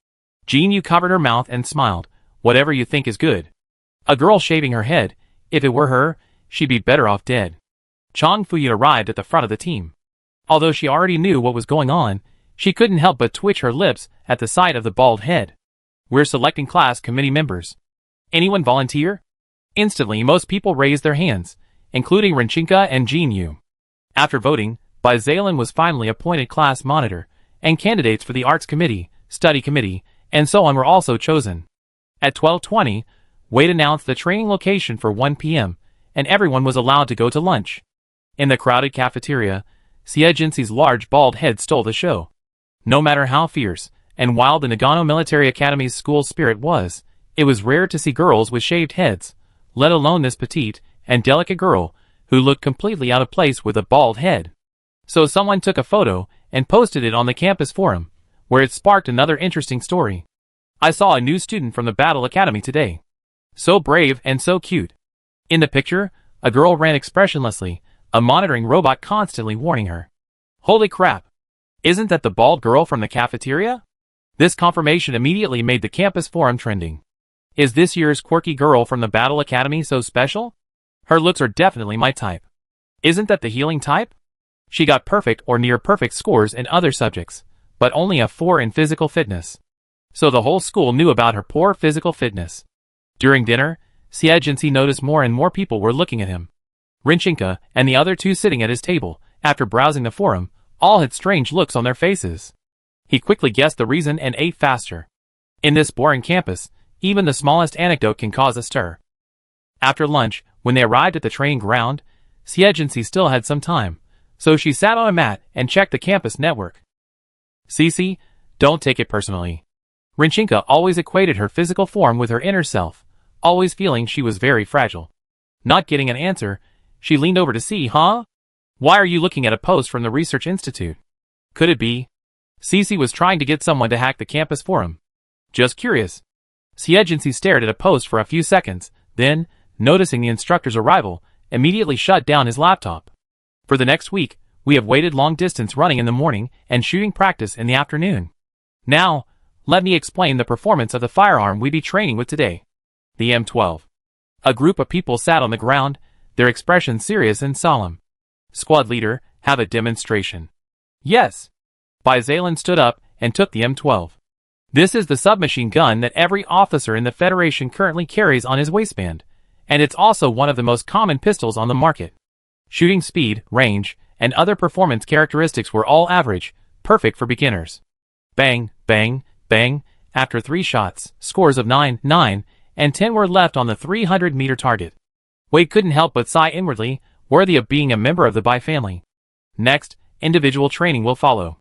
Jinyu covered her mouth and smiled, "Whatever you think is good." A girl shaving her head, if it were her, she'd be better off dead. Chang Fuyin arrived at the front of the team. Although she already knew what was going on, she couldn't help but twitch her lips at the sight of the bald head. "We're selecting class committee members. Anyone volunteer?" Instantly, most people raised their hands, including Renchinka and Jinyu. After voting, Zaylin was finally appointed class monitor, and candidates for the arts committee, study committee, and so on were also chosen. At 12:20, Wade announced the training location for 1 p.m., and everyone was allowed to go to lunch. In the crowded cafeteria, Xie Jinxi's large bald head stole the show. No matter how fierce and wild the Nagano Military Academy's school spirit was, it was rare to see girls with shaved heads, let alone this petite and delicate girl who looked completely out of place with a bald head. So someone took a photo and posted it on the campus forum, where it sparked another interesting story. "I saw a new student from the Battle Academy today. So brave and so cute." In the picture, a girl ran expressionlessly, a monitoring robot constantly warning her. Holy crap! Isn't that the bald girl from the cafeteria? This confirmation immediately made the campus forum trending. Is this year's quirky girl from the Battle Academy so special? Her looks are definitely my type. Isn't that the healing type? She got perfect or near perfect scores in other subjects, but only a 4 in physical fitness. So the whole school knew about her poor physical fitness. During dinner, Xie noticed more and more people were looking at him. Rinchinka and the other two sitting at his table, after browsing the forum, all had strange looks on their faces. He quickly guessed the reason and ate faster. In this boring campus, even the smallest anecdote can cause a stir. After lunch, when they arrived at the training ground, Xie still had some time, so she sat on a mat and checked the campus network. Xie, don't take it personally. Rinchinka always equated her physical form with her inner self, always feeling she was very fragile. Not getting an answer, she leaned over to see, huh? Why are you looking at a post from the Research Institute? Could it be? Xie was trying to get someone to hack the campus forum. Just curious. Xie stared at a post for a few seconds, then, noticing the instructor's arrival, immediately shut down his laptop. For the next week, we have waited long distance running in the morning and shooting practice in the afternoon. Now, let me explain the performance of the firearm we be training with today. The M12. A group of people sat on the ground, their expressions serious and solemn. Squad leader, have a demonstration. Yes. Zalen stood up and took the M12. This is the submachine gun that every officer in the Federation currently carries on his waistband, and it's also one of the most common pistols on the market. Shooting speed, range, and other performance characteristics were all average, perfect for beginners. Bang, bang, bang, after 3 shots, scores of 9, 9, and 10 were left on the 300-meter target. Wade couldn't help but sigh inwardly, worthy of being a member of the Bai family. Next, individual training will follow.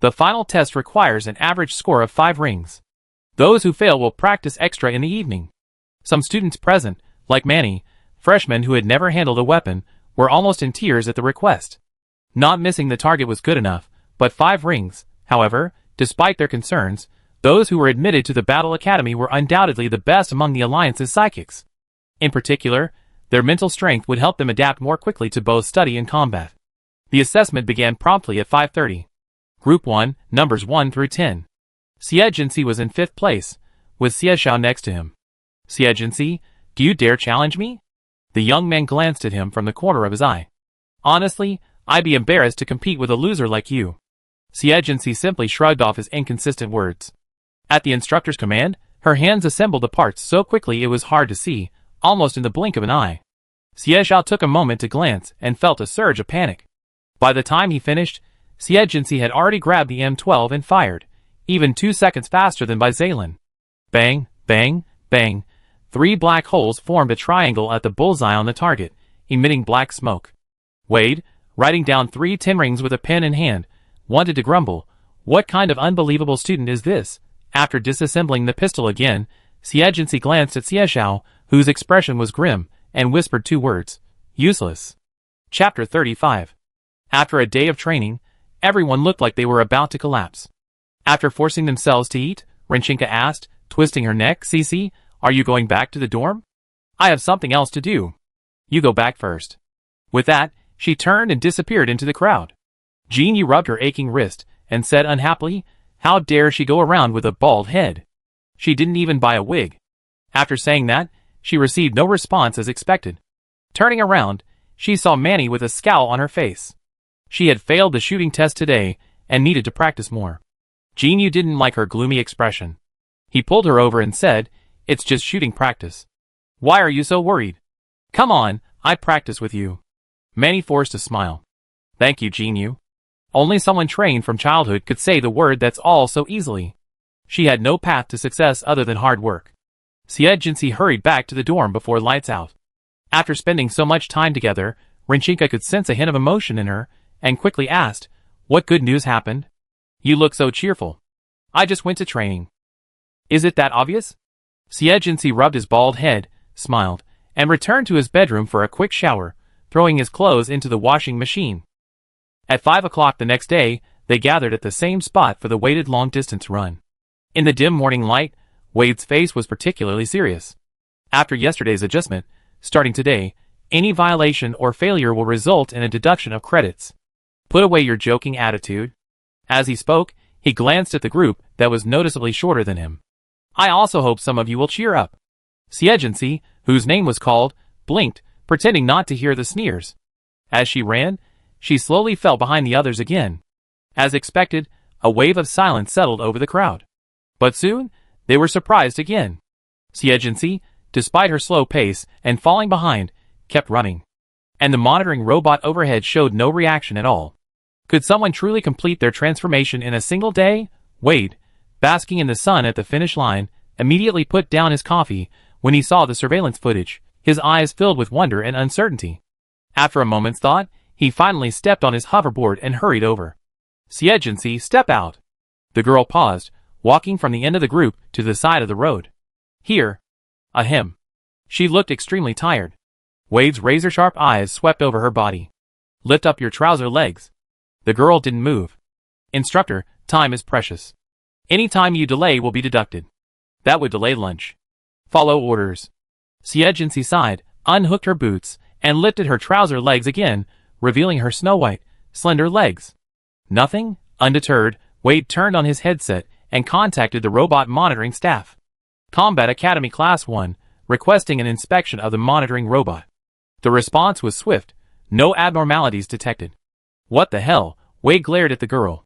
The final test requires an average score of 5 rings. Those who fail will practice extra in the evening. Some students present, like Manny, freshmen who had never handled a weapon, were almost in tears at the request. Not missing the target was good enough, but 5 rings, however, despite their concerns, those who were admitted to the Battle Academy were undoubtedly the best among the Alliance's psychics. In particular, their mental strength would help them adapt more quickly to both study and combat. The assessment began promptly at 5:30. Group 1, numbers 1 through 10. Xie was in 5th place, with Xieshao next to him. Xie, do you dare challenge me? The young man glanced at him from the corner of his eye. Honestly, I'd be embarrassed to compete with a loser like you. Xie simply shrugged off his inconsistent words. At the instructor's command, her hands assembled the parts so quickly it was hard to see, almost in the blink of an eye. Xieshao took a moment to glance and felt a surge of panic. By the time he finished, Xie had already grabbed the M12 and fired, even 2 seconds faster than Zalen. Bang, bang, bang. 3 black holes formed a triangle at the bullseye on the target, emitting black smoke. Wade, writing down 3 10 rings with a pen in hand, wanted to grumble, what kind of unbelievable student is this? After disassembling the pistol again, Xie glanced at Xieshao, whose expression was grim, and whispered 2 words, useless. Chapter 35. After a day of training, everyone looked like they were about to collapse. After forcing themselves to eat, Rinchinka asked, twisting her neck, Xie, are you going back to the dorm? I have something else to do. You go back first. With that, she turned and disappeared into the crowd. Jinyu rubbed her aching wrist, and said unhappily, how dare she go around with a bald head? She didn't even buy a wig. After saying that, she received no response as expected. Turning around, she saw Manny with a scowl on her face. She had failed the shooting test today, and needed to practice more. Jinyu didn't like her gloomy expression. He pulled her over and said, it's just shooting practice. Why are you so worried? Come on, I'd practice with you. Manny forced a smile. Thank you, Jinyu. Only someone trained from childhood could say the word that's all so easily. She had no path to success other than hard work. Xie hurried back to the dorm before lights out. After spending so much time together, Rinchinka could sense a hint of emotion in her, and quickly asked, what good news happened? You look so cheerful. I just went to training. Is it that obvious? Xie rubbed his bald head, smiled, and returned to his bedroom for a quick shower, throwing his clothes into the washing machine. At 5 o'clock the next day, they gathered at the same spot for the weighted long-distance run. In the dim morning light, Wade's face was particularly serious. After yesterday's adjustment, starting today, any violation or failure will result in a deduction of credits. Put away your joking attitude. As he spoke, he glanced at the group that was noticeably shorter than him. I also hope some of you will cheer up. Xie, whose name was called, blinked, pretending not to hear the sneers. As she ran, she slowly fell behind the others again. As expected, a wave of silence settled over the crowd. But soon, they were surprised again. Xie, despite her slow pace and falling behind, kept running. And the monitoring robot overhead showed no reaction at all. Could someone truly complete their transformation in a single day? Wade, basking in the sun at the finish line, immediately put down his coffee when he saw the surveillance footage, his eyes filled with wonder and uncertainty. After a moment's thought, he finally stepped on his hoverboard and hurried over. Xie, step out. The girl paused, walking from the end of the group to the side of the road. Here. Ahem. She looked extremely tired. Wade's razor-sharp eyes swept over her body. Lift up your trouser legs. The girl didn't move. Instructor, time is precious. Any time you delay will be deducted. That would delay lunch. Follow orders. Xie sighed, unhooked her boots, and lifted her trouser legs again, revealing her snow-white, slender legs. Nothing? Undeterred, Wade turned on his headset and contacted the robot monitoring staff. Combat Academy Class 1, requesting an inspection of the monitoring robot. The response was swift, no abnormalities detected. What the hell? Wade glared at the girl.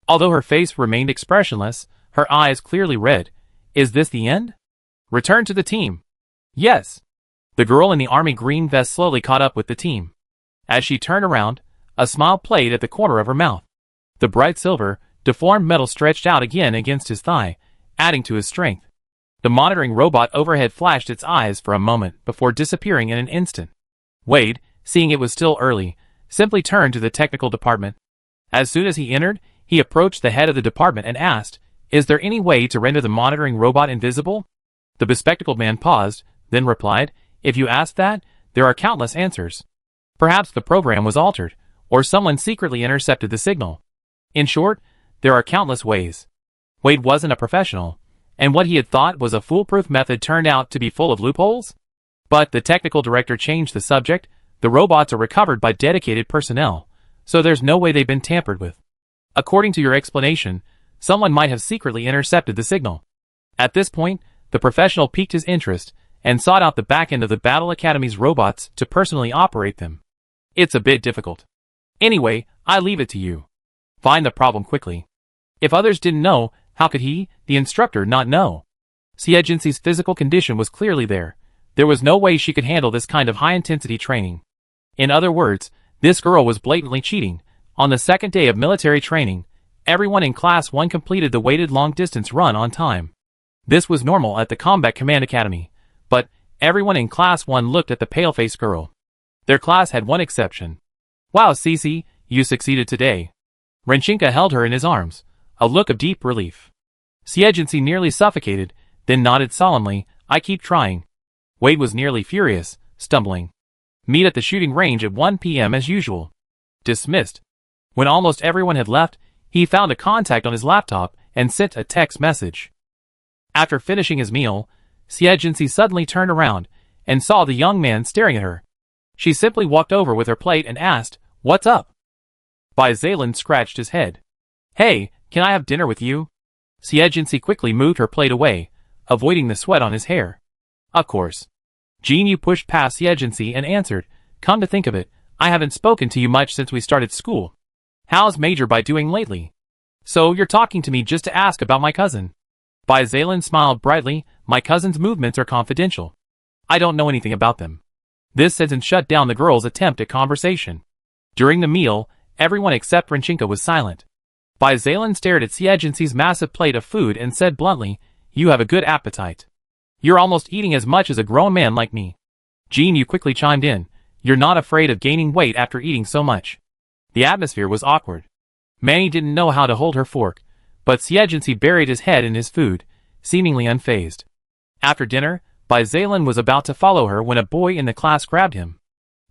Although her face remained expressionless, her eyes clearly red. Is this the end? Return to the team. Yes. The girl in the army green vest slowly caught up with the team. As she turned around, a smile played at the corner of her mouth. The bright silver, deformed metal stretched out again against his thigh, adding to his strength. The monitoring robot overhead flashed its eyes for a moment before disappearing in an instant. Wade, seeing it was still early, simply turned to the technical department. As soon as he entered, he approached the head of the department and asked, "Is there any way to render the monitoring robot invisible?" The bespectacled man paused, then replied, "If you ask that, there are countless answers. Perhaps the program was altered, or someone secretly intercepted the signal. In short, there are countless ways." Wade wasn't a professional, and what he had thought was a foolproof method turned out to be full of loopholes. But the technical director changed the subject. The robots are recovered by dedicated personnel, so there's no way they've been tampered with. According to your explanation, someone might have secretly intercepted the signal. At this point, the professional piqued his interest and sought out the back end of the Battle Academy's robots to personally operate them. It's a bit difficult. Anyway, I leave it to you. Find the problem quickly. If others didn't know, how could he, the instructor, not know? Xie physical condition was clearly there. There was no way she could handle this kind of high-intensity training. In other words, this girl was blatantly cheating. On the second day of military training, everyone in Class 1 completed the weighted long-distance run on time. This was normal at the Combat Command Academy, but everyone in Class 1 looked at the pale-faced girl. Their class had one exception. Wow, Cece, you succeeded today. Renchinka held her in his arms, a look of deep relief. Xie nearly suffocated, then nodded solemnly, I keep trying. Wade was nearly furious, stumbling. Meet at the shooting range at 1 p.m. as usual. Dismissed. When almost everyone had left, he found a contact on his laptop and sent a text message. After finishing his meal, Xie suddenly turned around and saw the young man staring at her. She simply walked over with her plate and asked, "What's up?" Zalen scratched his head. "Hey, can I have dinner with you?" Xie quickly moved her plate away, avoiding the sweat on his hair. Of course. Jinyu pushed past Xie and answered, "Come to think of it, I haven't spoken to you much since we started school. How's Major Bai doing lately?" "So you're talking to me just to ask about my cousin?" Zalen smiled brightly, "My cousin's movements are confidential. I don't know anything about them." This sentence shut down the girl's attempt at conversation. During the meal, everyone except Renchinka was silent. Zalen stared at Xie massive plate of food and said bluntly, "You have a good appetite. You're almost eating as much as a grown man like me." Jinyu quickly chimed in, "You're not afraid of gaining weight after eating so much." The atmosphere was awkward. Manny didn't know how to hold her fork, but Xie buried his head in his food, seemingly unfazed. After dinner, Zalen was about to follow her when a boy in the class grabbed him.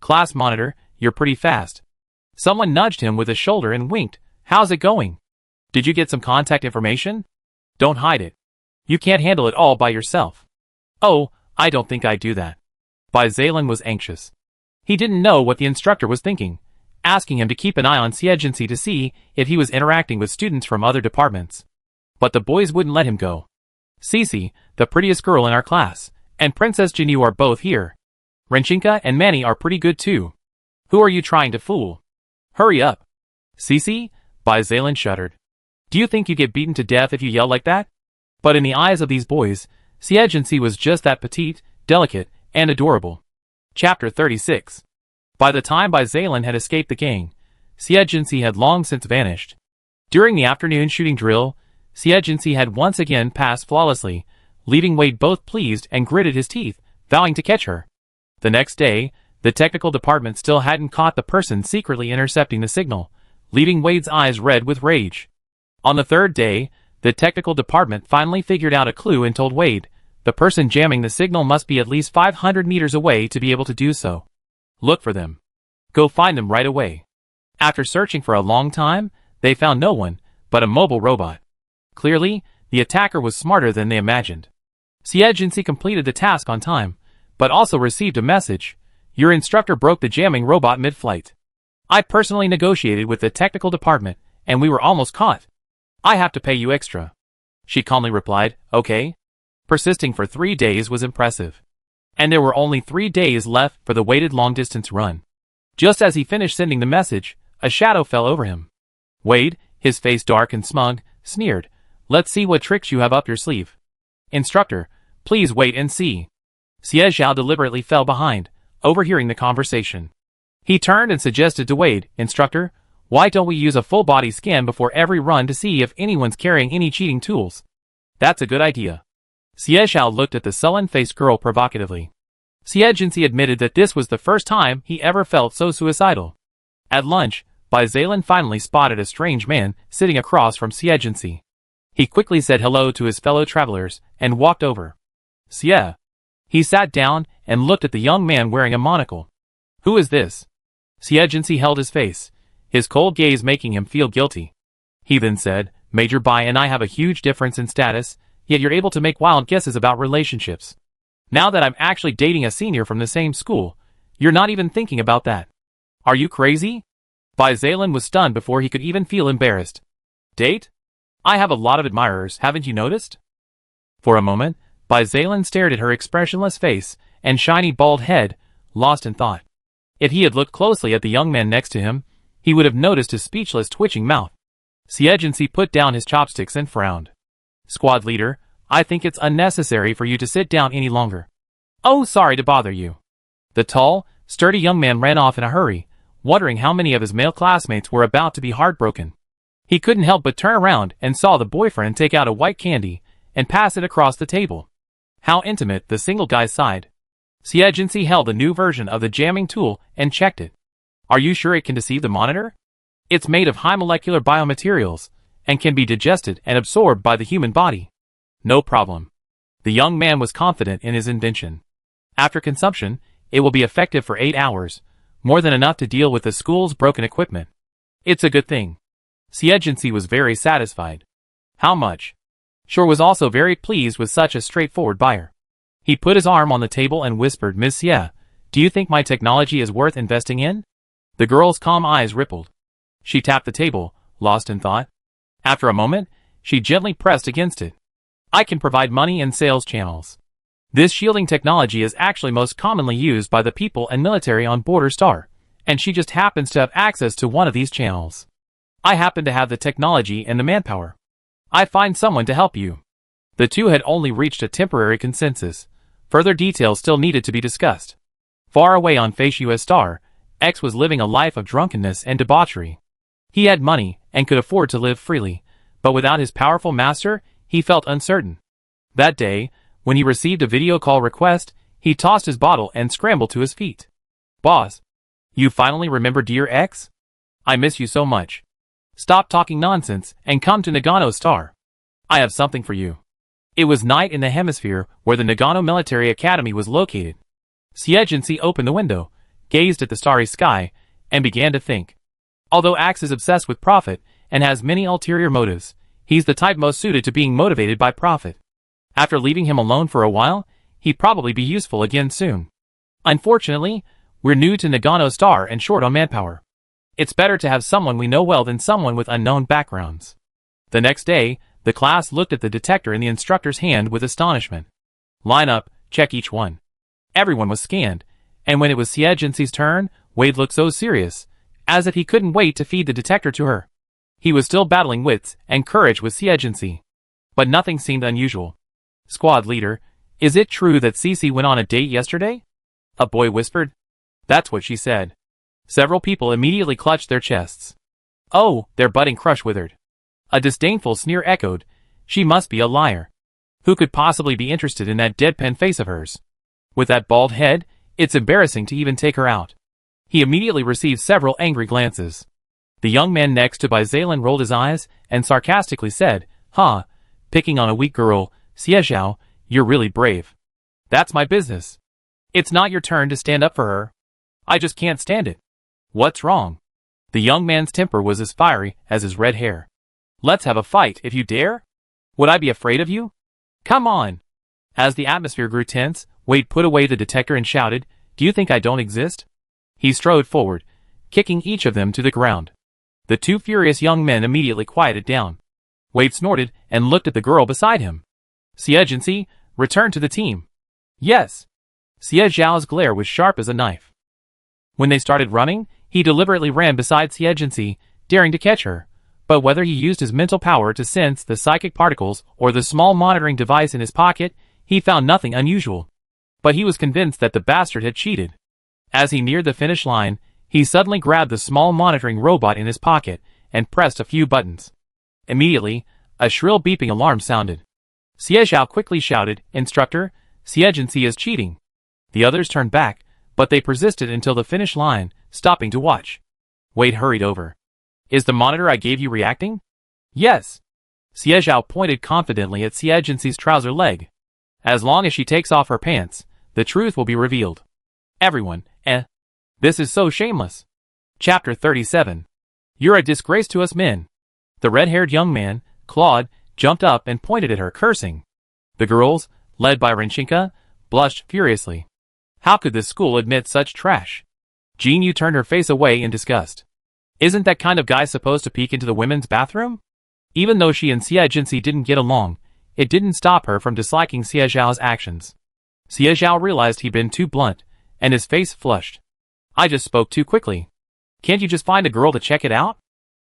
"Class monitor, you're pretty fast." Someone nudged him with a shoulder and winked, "How's it going? Did you get some contact information? Don't hide it. You can't handle it all by yourself." "Oh, I don't think I'd do that." Zalen was anxious. He didn't know what the instructor was thinking, asking him to keep an eye on Xie to see if he was interacting with students from other departments. But the boys wouldn't let him go. "Cece, the prettiest girl in our class, And Princess Jinyu are both here. Renchinka and Manny are pretty good too. Who are you trying to fool? Hurry up. Cece? Zaylin shuddered. Do you think you get beaten to death if you yell like that? But in the eyes of these boys, Xie was just that petite, delicate, and adorable. Chapter 36. By the time Zaylin had escaped the gang, Xie had long since vanished. During the afternoon shooting drill, Xie had once again passed flawlessly, leaving Wade both pleased and gritted his teeth, vowing to catch her. The next day, the technical department still hadn't caught the person secretly intercepting the signal, leaving Wade's eyes red with rage. On the third day, the technical department finally figured out a clue and told Wade, the person jamming the signal must be at least 500 meters away to be able to do so. Look for them. Go find them right away. After searching for a long time, they found no one but a mobile robot. Clearly, the attacker was smarter than they imagined. Xie completed the task on time, but also received a message. Your instructor broke the jamming robot mid-flight. I personally negotiated with the technical department, and we were almost caught. I have to pay you extra. She calmly replied, okay. Persisting for 3 days was impressive. And there were only 3 days left for the weighted long-distance run. Just as he finished sending the message, a shadow fell over him. Wade, his face dark and smug, sneered, let's see what tricks you have up your sleeve. Instructor, please wait and see. Xie deliberately fell behind, overhearing the conversation. He turned and suggested to Wade, Instructor, why don't we use a full-body scan before every run to see if anyone's carrying any cheating tools? That's a good idea. Xie looked at the sullen-faced girl provocatively. Xie admitted that this was the first time he ever felt so suicidal. At lunch, Zaylin finally spotted a strange man sitting across from Xie. He quickly said hello to his fellow travelers and walked over. Xie. He sat down and looked at the young man wearing a monocle. Who is this? Xie held his face, his cold gaze making him feel guilty. He then said, Major Bai and I have a huge difference in status, yet you're able to make wild guesses about relationships. Now that I'm actually dating a senior from the same school, you're not even thinking about that. Are you crazy? Zaylin was stunned before he could even feel embarrassed. Date? I have a lot of admirers, haven't you noticed? For a moment, Zaylin stared at her expressionless face and shiny bald head, lost in thought. If he had looked closely at the young man next to him, he would have noticed his speechless twitching mouth. Xie put down his chopsticks and frowned. Squad leader, I think it's unnecessary for you to sit down any longer. Oh, sorry to bother you. The tall, sturdy young man ran off in a hurry, wondering how many of his male classmates were about to be heartbroken. He couldn't help but turn around and saw the boyfriend take out a white candy and pass it across the table. How intimate, the single guy sighed. Xie held a new version of the jamming tool and checked it. Are you sure it can deceive the monitor? It's made of high molecular biomaterials and can be digested and absorbed by the human body. No problem. The young man was confident in his invention. After consumption, it will be effective for 8 hours, more than enough to deal with the school's broken equipment. It's a good thing. Xie was very satisfied. How much? Shore was also very pleased with such a straightforward buyer. He put his arm on the table and whispered, Miss Xie, do you think my technology is worth investing in? The girl's calm eyes rippled. She tapped the table, lost in thought. After a moment, she gently pressed against it. I can provide money and sales channels. This shielding technology is actually most commonly used by the people and military on Border Star, and she just happens to have access to one of these channels. I happen to have the technology and the manpower. I find someone to help you. The two had only reached a temporary consensus. Further details still needed to be discussed. Far away on Facius Star, X was living a life of drunkenness and debauchery. He had money and could afford to live freely, but without his powerful master, he felt uncertain. That day, when he received a video call request, he tossed his bottle and scrambled to his feet. Boss, you finally remember dear X? I miss you so much. Stop talking nonsense and come to Nagano Star. I have something for you. It was night in the hemisphere where the Nagano Military Academy was located. Xie opened the window, gazed at the starry sky, and began to think. Although Axe is obsessed with profit and has many ulterior motives, he's the type most suited to being motivated by profit. After leaving him alone for a while, he'd probably be useful again soon. Unfortunately, we're new to Nagano Star and short on manpower. It's better to have someone we know well than someone with unknown backgrounds. The next day, the class looked at the detector in the instructor's hand with astonishment. Line up, check each one. Everyone was scanned, and when it was Xie Jinxi's turn, Wade looked so serious, as if he couldn't wait to feed the detector to her. He was still battling wits and courage with Xie Jinxi. But nothing seemed unusual. Squad leader, is it true that Cece went on a date yesterday? A boy whispered. That's what she said. Several people immediately clutched their chests. Oh, their budding crush withered. A disdainful sneer echoed. She must be a liar. Who could possibly be interested in that deadpan face of hers? With that bald head, it's embarrassing to even take her out. He immediately received several angry glances. The young man next to Zalen rolled his eyes and sarcastically said, "Huh, picking on a weak girl, Xie Zhao, you're really brave. That's my business. It's not your turn to stand up for her. I just can't stand it." What's wrong? The young man's temper was as fiery as his red hair. Let's have a fight if you dare. Would I be afraid of you? Come on. As the atmosphere grew tense, Wade put away the detector and shouted, "Do you think I don't exist?" He strode forward, kicking each of them to the ground. The two furious young men immediately quieted down. Wade snorted and looked at the girl beside him. Xie Jinxi, return to the team. Yes. Xie Zhao's glare was sharp as a knife. When they started running, he deliberately ran beside Xie Jinxi, daring to catch her. But whether he used his mental power to sense the psychic particles or the small monitoring device in his pocket, he found nothing unusual. But he was convinced that the bastard had cheated. As he neared the finish line, he suddenly grabbed the small monitoring robot in his pocket and pressed a few buttons. Immediately, a shrill beeping alarm sounded. Xie Zhao quickly shouted, "Instructor, Xie Jinxi is cheating." The others turned back, but they persisted until the finish line, stopping to watch. Wade hurried over. "Is the monitor I gave you reacting?" "Yes." Xie Zhao pointed confidently at Xie Jinxi's trouser leg. "As long as she takes off her pants, the truth will be revealed." Everyone, This is so shameless. Chapter 37. You're a disgrace to us men. The red-haired young man, Claude, jumped up and pointed at her, cursing. The girls, led by Renchinka, blushed furiously. How could this school admit such trash? Jean Yu turned her face away in disgust. Isn't that kind of guy supposed to peek into the women's bathroom? Even though she and Xie Jinxi didn't get along, it didn't stop her from disliking Xie Zhao's actions. Xie Zhao realized he'd been too blunt, and his face flushed. I just spoke too quickly. Can't you just find a girl to check it out?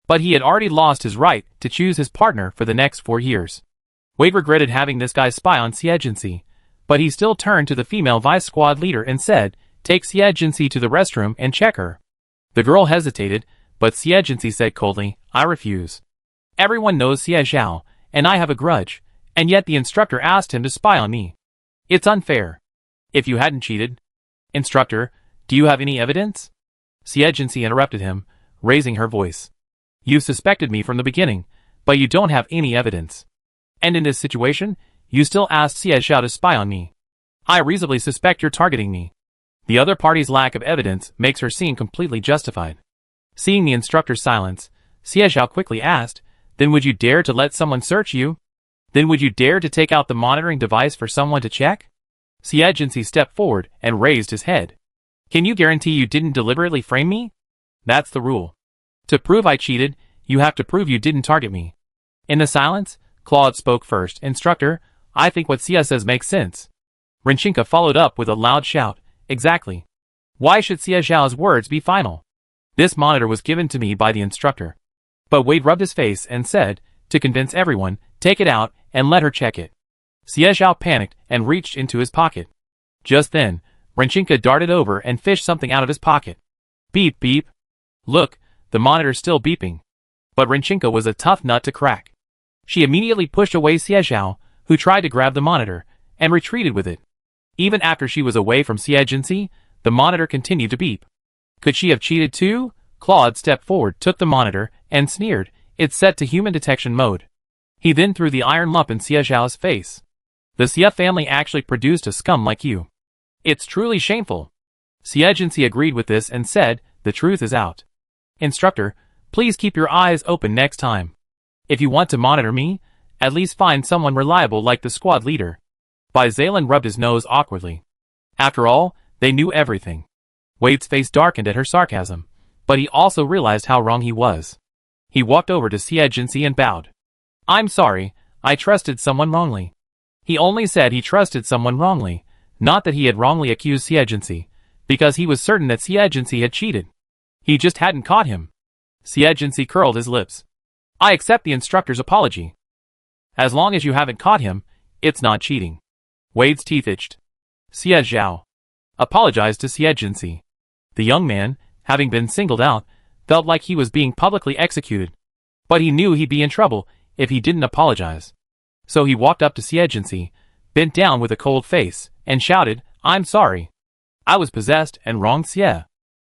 But he had already lost his right to choose his partner for the next 4 years. Wade regretted having this guy spy on Xie Jinxi, but he still turned to the female vice squad leader and said, "Take Xie Jinxi to the restroom and check her." The girl hesitated, but Xie Jinxi said coldly, "I refuse. Everyone knows Xie Zhao, and I have a grudge, and yet the instructor asked him to spy on me. It's unfair. If you hadn't cheated..." "Instructor, do you have any evidence?" Xie Jinxi interrupted him, raising her voice. "You suspected me from the beginning, but you don't have any evidence. And in this situation, you still asked Xie Zhao to spy on me. I reasonably suspect you're targeting me." The other party's lack of evidence makes her seem completely justified. Seeing the instructor's silence, Xie Zhao quickly asked, "Then would you dare to let someone search you? Then would you dare to take out the monitoring device for someone to check?" Xie Jinxi stepped forward and raised his head. "Can you guarantee you didn't deliberately frame me?" "That's the rule. To prove I cheated, you have to prove you didn't target me." In the silence, Claude spoke first. "Instructor, I think what Xie says makes sense." Renchinka followed up with a loud shout, "Exactly. Why should Xie Zhao's words be final? This monitor was given to me by the instructor." But Wade rubbed his face and said, to convince everyone, "Take it out and let her check it." Xie Zhao panicked and reached into his pocket. Just then, Renchinka darted over and fished something out of his pocket. Beep beep. Look, the monitor's still beeping. But Renchinka was a tough nut to crack. She immediately pushed away Xie Zhao, who tried to grab the monitor, and retreated with it. Even after she was away from Xie Jinxi, the monitor continued to beep. Could she have cheated too? Claude stepped forward, took the monitor, and sneered, "It's set to human detection mode." He then threw the iron lump in Xie Zhao's face. "The Xie family actually produced a scum like you. It's truly shameful." Xie Jinxi agreed with this and said, "The truth is out. Instructor, please keep your eyes open next time. If you want to monitor me, at least find someone reliable like the squad leader." Zalen rubbed his nose awkwardly. After all, they knew everything. Wade's face darkened at her sarcasm, but he also realized how wrong he was. He walked over to Xie Jinxi and bowed. "I'm sorry, I trusted someone wrongly." He only said he trusted someone wrongly. Not that he had wrongly accused Xie, because he was certain that Xie had cheated. He just hadn't caught him. Xie curled his lips. I accept the instructor's apology. As long as you haven't caught him, it's not cheating. Wade's teeth itched. Xie Zhao apologized to Xie. The young man, having been singled out, felt like he was being publicly executed. But he knew he'd be in trouble if he didn't apologize. So he walked up to Xie, bent down with a cold face, and shouted, I'm sorry. I was possessed and wronged Xie.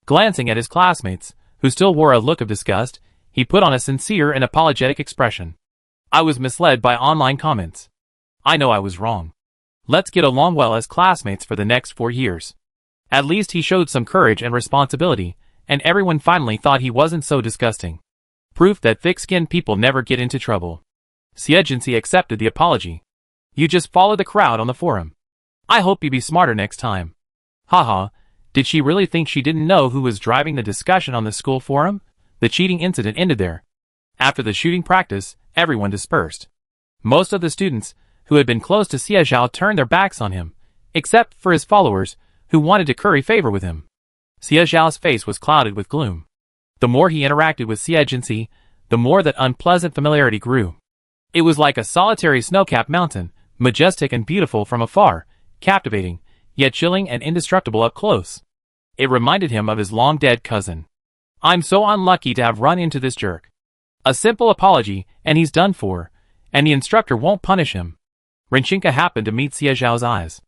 Glancing at his classmates, who still wore a look of disgust, he put on a sincere and apologetic expression. I was misled by online comments. I know I was wrong. Let's get along well as classmates for the next 4 years. At least he showed some courage and responsibility, and everyone finally thought he wasn't so disgusting. Proof that thick-skinned people never get into trouble. Xie accepted the apology. You just follow the crowd on the forum. I hope you be smarter next time. Haha, did she really think she didn't know who was driving the discussion on the school forum? The cheating incident ended there. After the shooting practice, everyone dispersed. Most of the students, who had been close to Xie Zhao, turned their backs on him, except for his followers, who wanted to curry favor with him. Xie Zhao's face was clouded with gloom. The more he interacted with Xie, the more that unpleasant familiarity grew. It was like a solitary snow-capped mountain, majestic and beautiful from afar, captivating, yet chilling and indestructible up close. It reminded him of his long-dead cousin. I'm so unlucky to have run into this jerk. A simple apology, and he's done for, and the instructor won't punish him. Renchinka happened to meet Xie Zhao's eyes.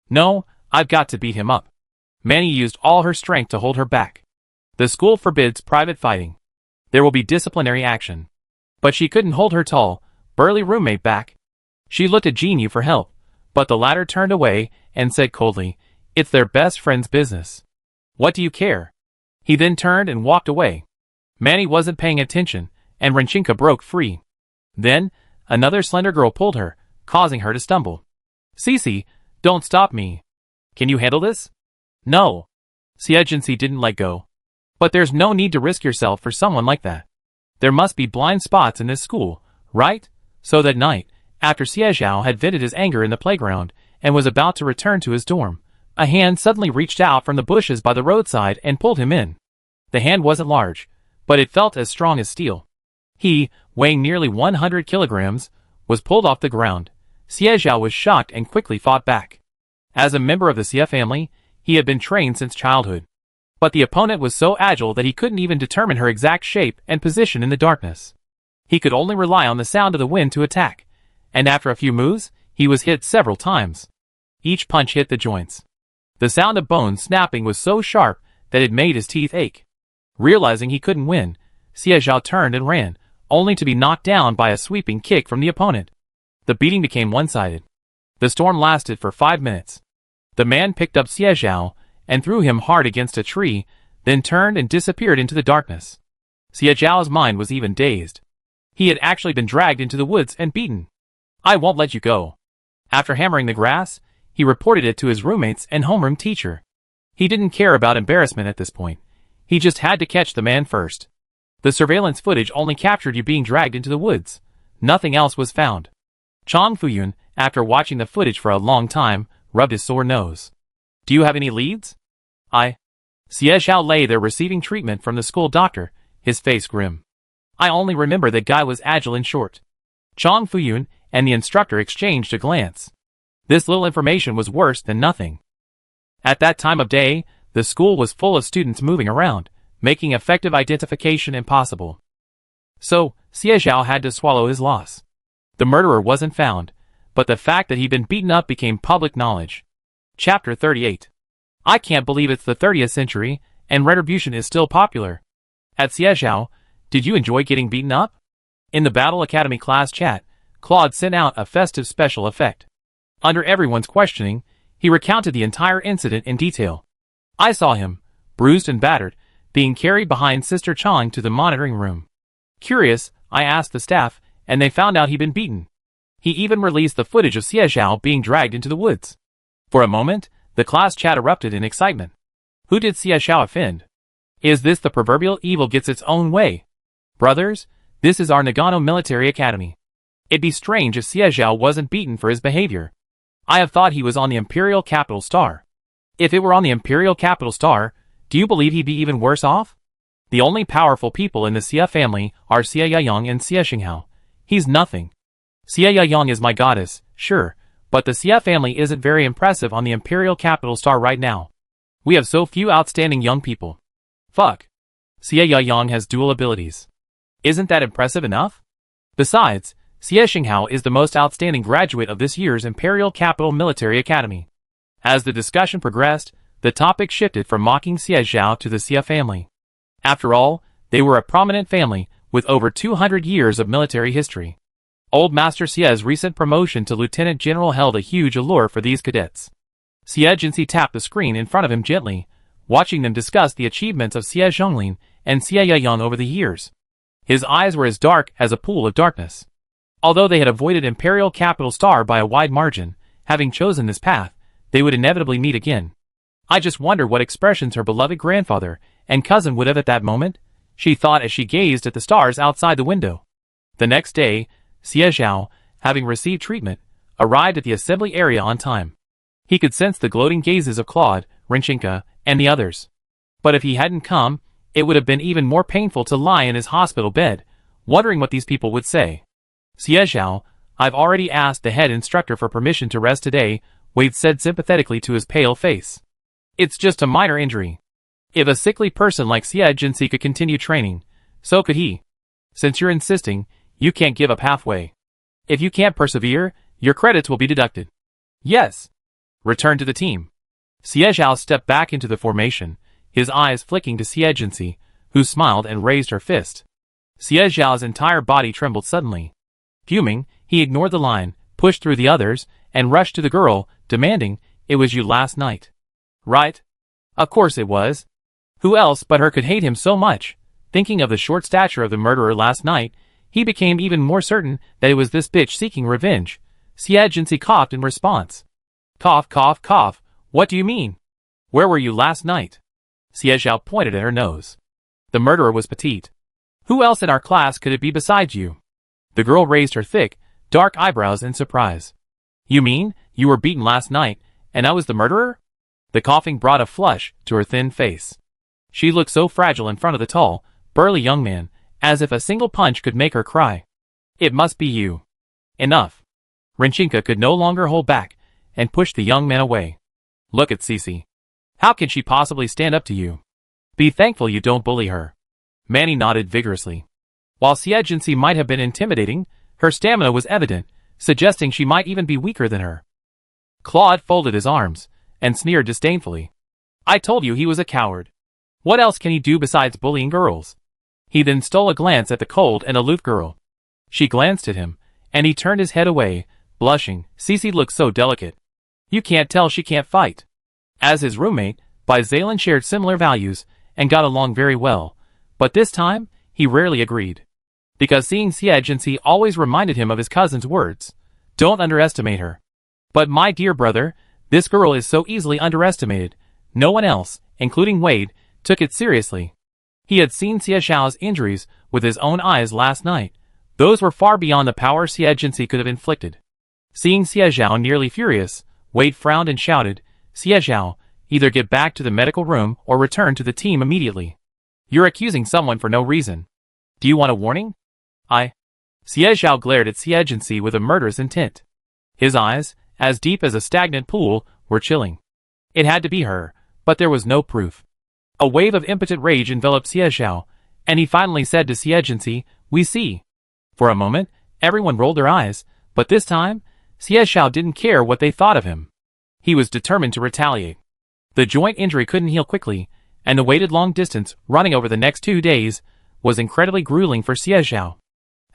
No, I've got to beat him up. Manny used all her strength to hold her back. The school forbids private fighting. There will be disciplinary action. But she couldn't hold her tall, burly roommate back. She looked at Jinyu for help, but the latter turned away and said coldly, it's their best friend's business. What do you care? He then turned and walked away. Manny wasn't paying attention, and Renchinka broke free. Then, another slender girl pulled her, causing her to stumble. Cece, don't stop me. Can you handle this? No. Xie didn't let go. But there's no need to risk yourself for someone like that. There must be blind spots in this school, right? So that night, after Xie Zhao had vented his anger in the playground and was about to return to his dorm, a hand suddenly reached out from the bushes by the roadside and pulled him in. The hand wasn't large, but it felt as strong as steel. He, weighing nearly 100 kilograms, was pulled off the ground. Xie Zhao was shocked and quickly fought back. As a member of the Xie family, he had been trained since childhood. But the opponent was so agile that he couldn't even determine her exact shape and position in the darkness. He could only rely on the sound of the wind to attack, and after a few moves, he was hit several times. Each punch hit the joints. The sound of bones snapping was so sharp that it made his teeth ache. Realizing he couldn't win, Xie Zhao turned and ran, only to be knocked down by a sweeping kick from the opponent. The beating became one-sided. The storm lasted for 5 minutes. The man picked up Xie Zhao and threw him hard against a tree, then turned and disappeared into the darkness. Xie Zhao's mind was even dazed. He had actually been dragged into the woods and beaten. I won't let you go. After hammering the grass, he reported it to his roommates and homeroom teacher. He didn't care about embarrassment at this point. He just had to catch the man first. The surveillance footage only captured you being dragged into the woods. Nothing else was found. Chong Fuyun, after watching the footage for a long time, rubbed his sore nose. Do you have any leads? Xie Zhao lay there receiving treatment from the school doctor, his face grim. I only remember that guy was agile and short. Chong Fuyun and the instructor exchanged a glance. This little information was worse than nothing. At that time of day, the school was full of students moving around, making effective identification impossible. So, Xie Zhao had to swallow his loss. The murderer wasn't found, but the fact that he'd been beaten up became public knowledge. Chapter 38. I can't believe it's the 30th century, and retribution is still popular. At Xie Zhao, did you enjoy getting beaten up? In the Battle Academy class chat, Claude sent out a festive special effect. Under everyone's questioning, he recounted the entire incident in detail. I saw him, bruised and battered, being carried behind Sister Chang to the monitoring room. Curious, I asked the staff, and they found out he'd been beaten. He even released the footage of Xie Zhao being dragged into the woods. For a moment, the class chat erupted in excitement. Who did Xie Zhao offend? Is this the proverbial evil gets its own way? Brothers, this is our Nagano Military Academy. It'd be strange if Xie Zhao wasn't beaten for his behavior. I have thought he was on the Imperial Capital Star. If it were on the Imperial Capital Star, do you believe he'd be even worse off? The only powerful people in the Xie family are Xie Yayong and Xie Xinghao. He's nothing. Xie Yayong is my goddess, sure, but the Xie family isn't very impressive on the Imperial Capital Star right now. We have so few outstanding young people. Fuck. Xie Yayong has dual abilities. Isn't that impressive enough? Besides, Xie Xinghao is the most outstanding graduate of this year's Imperial Capital Military Academy. As the discussion progressed, the topic shifted from mocking Xie Zhao to the Xie family. After all, they were a prominent family with over 200 years of military history. Old Master Xie's recent promotion to Lieutenant General held a huge allure for these cadets. Xie Jinxi tapped the screen in front of him gently, watching them discuss the achievements of Xie Zhonglin and Xie Yayong over the years. His eyes were as dark as a pool of darkness. Although they had avoided Imperial Capital Star by a wide margin, having chosen this path, they would inevitably meet again. I just wonder what expressions her beloved grandfather and cousin would have at that moment, she thought as she gazed at the stars outside the window. The next day, Xie Zhao, having received treatment, arrived at the assembly area on time. He could sense the gloating gazes of Claude, Renchinka, and the others. But if he hadn't come, it would have been even more painful to lie in his hospital bed, wondering what these people would say. Xie Zhao, I've already asked the head instructor for permission to rest today, Wade said sympathetically to his pale face. It's just a minor injury. If a sickly person like Xie Jinxi could continue training, so could he. Since you're insisting, you can't give up halfway. If you can't persevere, your credits will be deducted. Yes. Return to the team. Xie Zhao stepped back into the formation, his eyes flicking to Xie Jinxi, who smiled and raised her fist. Xie Zhao's entire body trembled suddenly. Fuming, he ignored the line, pushed through the others, and rushed to the girl, demanding, "It was you last night." Right? Of course it was. Who else but her could hate him so much? Thinking of the short stature of the murderer last night, he became even more certain that it was this bitch seeking revenge. Xie Jinxi coughed in response. Cough, cough, cough. What do you mean? Where were you last night? Xie Zhao pointed at her nose. The murderer was petite. Who else in our class could it be besides you? The girl raised her thick, dark eyebrows in surprise. You mean, you were beaten last night, and I was the murderer? The coughing brought a flush to her thin face. She looked so fragile in front of the tall, burly young man, as if a single punch could make her cry. It must be you. Enough. Renchinka could no longer hold back, and pushed the young man away. Look at Cece. How can she possibly stand up to you? Be thankful you don't bully her. Manny nodded vigorously. While Xie Jinxi might have been intimidating, her stamina was evident, suggesting she might even be weaker than her. Claude folded his arms, and sneered disdainfully. I told you he was a coward. What else can he do besides bullying girls? He then stole a glance at the cold and aloof girl. She glanced at him, and he turned his head away, blushing. Cece looked so delicate. You can't tell she can't fight. As his roommate, Zalen shared similar values, and got along very well, but this time, he rarely agreed. Because seeing Xie Jinxi always reminded him of his cousin's words. Don't underestimate her. But my dear brother, this girl is so easily underestimated. No one else, including Wade, took it seriously. He had seen Xie Zhao's injuries with his own eyes last night. Those were far beyond the power Xie Jinxi could have inflicted. Seeing Xie Zhao nearly furious, Wade frowned and shouted, Xie Zhao, either get back to the medical room or return to the team immediately. You're accusing someone for no reason. Do you want a warning? Xie Zhao glared at Xie Jinxi with a murderous intent. His eyes, as deep as a stagnant pool, were chilling. It had to be her, but there was no proof. A wave of impotent rage enveloped Xie Zhao, and he finally said to Xie Jinxi, we see. For a moment, everyone rolled their eyes, but this time, Xie Zhao didn't care what they thought of him. He was determined to retaliate. The joint injury couldn't heal quickly, and the waited long distance, running over the next 2 days, was incredibly grueling for Xie Zhao.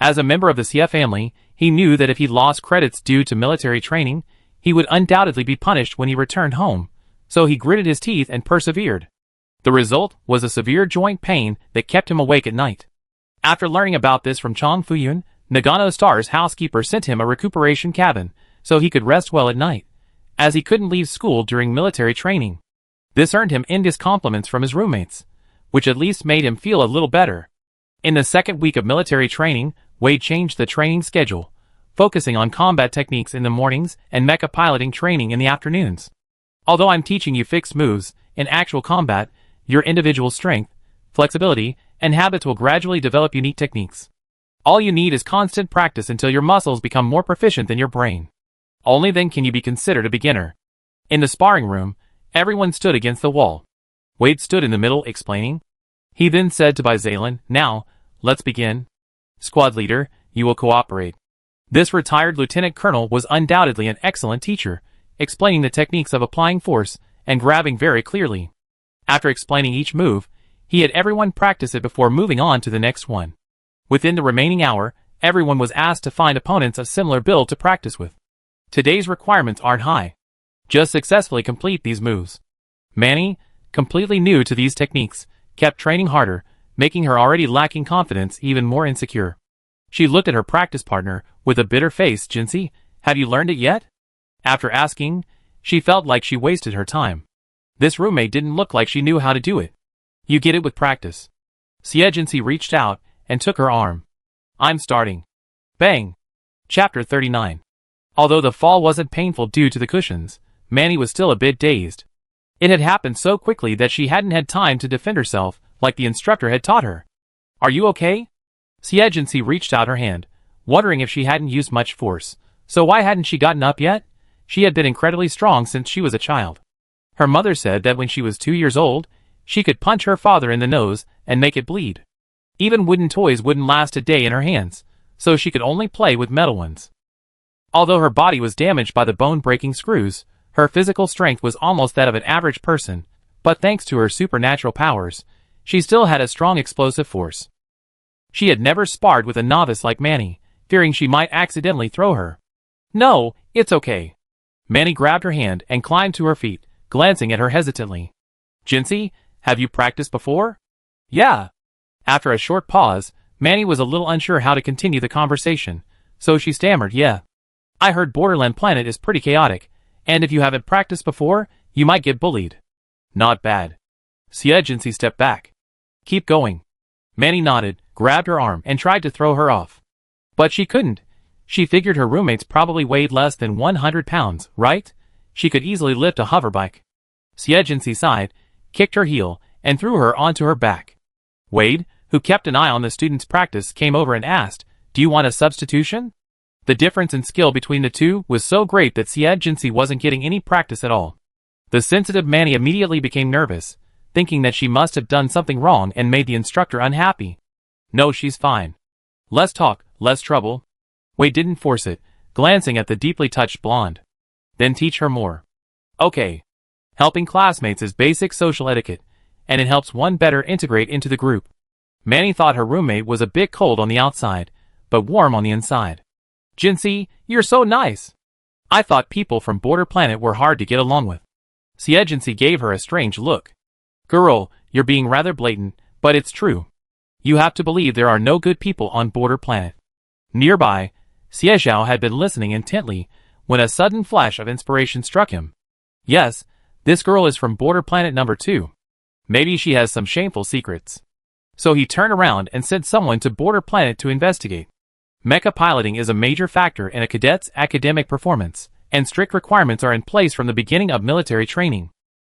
As a member of the Xie family, he knew that if he lost credits due to military training, he would undoubtedly be punished when he returned home, so he gritted his teeth and persevered. The result was a severe joint pain that kept him awake at night. After learning about this from Chong Fuyun, Nagano Star's housekeeper sent him a recuperation cabin, so he could rest well at night, as he couldn't leave school during military training. This earned him envious compliments from his roommates, which at least made him feel a little better. In the second week of military training, Wade changed the training schedule, focusing on combat techniques in the mornings and mecha piloting training in the afternoons. Although I'm teaching you fixed moves, in actual combat, your individual strength, flexibility, and habits will gradually develop unique techniques. All you need is constant practice until your muscles become more proficient than your brain. Only then can you be considered a beginner. In the sparring room, everyone stood against the wall. Wade stood in the middle explaining. He then said to Zalen, "Now, let's begin. Squad leader, you will cooperate." This retired lieutenant colonel was undoubtedly an excellent teacher, explaining the techniques of applying force and grabbing very clearly. After explaining each move, he had everyone practice it before moving on to the next one. Within the remaining hour, everyone was asked to find opponents of similar build to practice with. Today's requirements aren't high. Just successfully complete these moves. Manny, completely new to these techniques, kept training harder, making her already lacking confidence even more insecure. She looked at her practice partner with a bitter face. "Jinsei, have you learned it yet?" After asking, she felt like she wasted her time. This roommate didn't look like she knew how to do it. "You get it with practice." Jinsei reached out and took her arm. "I'm starting." Bang! Chapter 39. Although the fall wasn't painful due to the cushions, Manny was still a bit dazed. It had happened so quickly that she hadn't had time to defend herself like the instructor had taught her. "Are you okay?" Jinsei reached out her hand, wondering if she hadn't used much force. So why hadn't she gotten up yet? She had been incredibly strong since she was a child. Her mother said that when she was 2 years old, she could punch her father in the nose and make it bleed. Even wooden toys wouldn't last a day in her hands, so she could only play with metal ones. Although her body was damaged by the bone-breaking screws, her physical strength was almost that of an average person, but thanks to her supernatural powers, she still had a strong explosive force. She had never sparred with a novice like Manny, fearing she might accidentally throw her. "No, it's okay." Manny grabbed her hand and climbed to her feet, glancing at her hesitantly. "Jinsei, have you practiced before?" "Yeah." After a short pause, Manny was a little unsure how to continue the conversation, so she stammered, "Yeah. I heard Borderland Planet is pretty chaotic, and if you haven't practiced before, you might get bullied." "Not bad." Jinsei stepped back. "Keep going." Manny nodded, grabbed her arm, and tried to throw her off. But she couldn't. She figured her roommates probably weighed less than 100 pounds, right? She could easily lift a hoverbike. Jinsei sighed, kicked her heel, and threw her onto her back. Wade, who kept an eye on the students' practice, came over and asked, "Do you want a substitution?" The difference in skill between the two was so great that Jinsei wasn't getting any practice at all. The sensitive Manny immediately became nervous, thinking that she must have done something wrong and made the instructor unhappy. "No, she's fine. Less talk, less trouble." Wade didn't force it, glancing at the deeply touched blonde. "Then teach her more." "Okay." Helping classmates is basic social etiquette, and it helps one better integrate into the group. Manny thought her roommate was a bit cold on the outside, but warm on the inside. "Jinsei, you're so nice. I thought people from Border Planet were hard to get along with." Jinsei gave her a strange look. "Girl, you're being rather blatant, but it's true. You have to believe there are no good people on Border Planet." Nearby, Xiezhao had been listening intently when a sudden flash of inspiration struck him. Yes, this girl is from Border Planet number 2. Maybe she has some shameful secrets. So he turned around and sent someone to Border Planet to investigate. Mecha piloting is a major factor in a cadet's academic performance, and strict requirements are in place from the beginning of military training.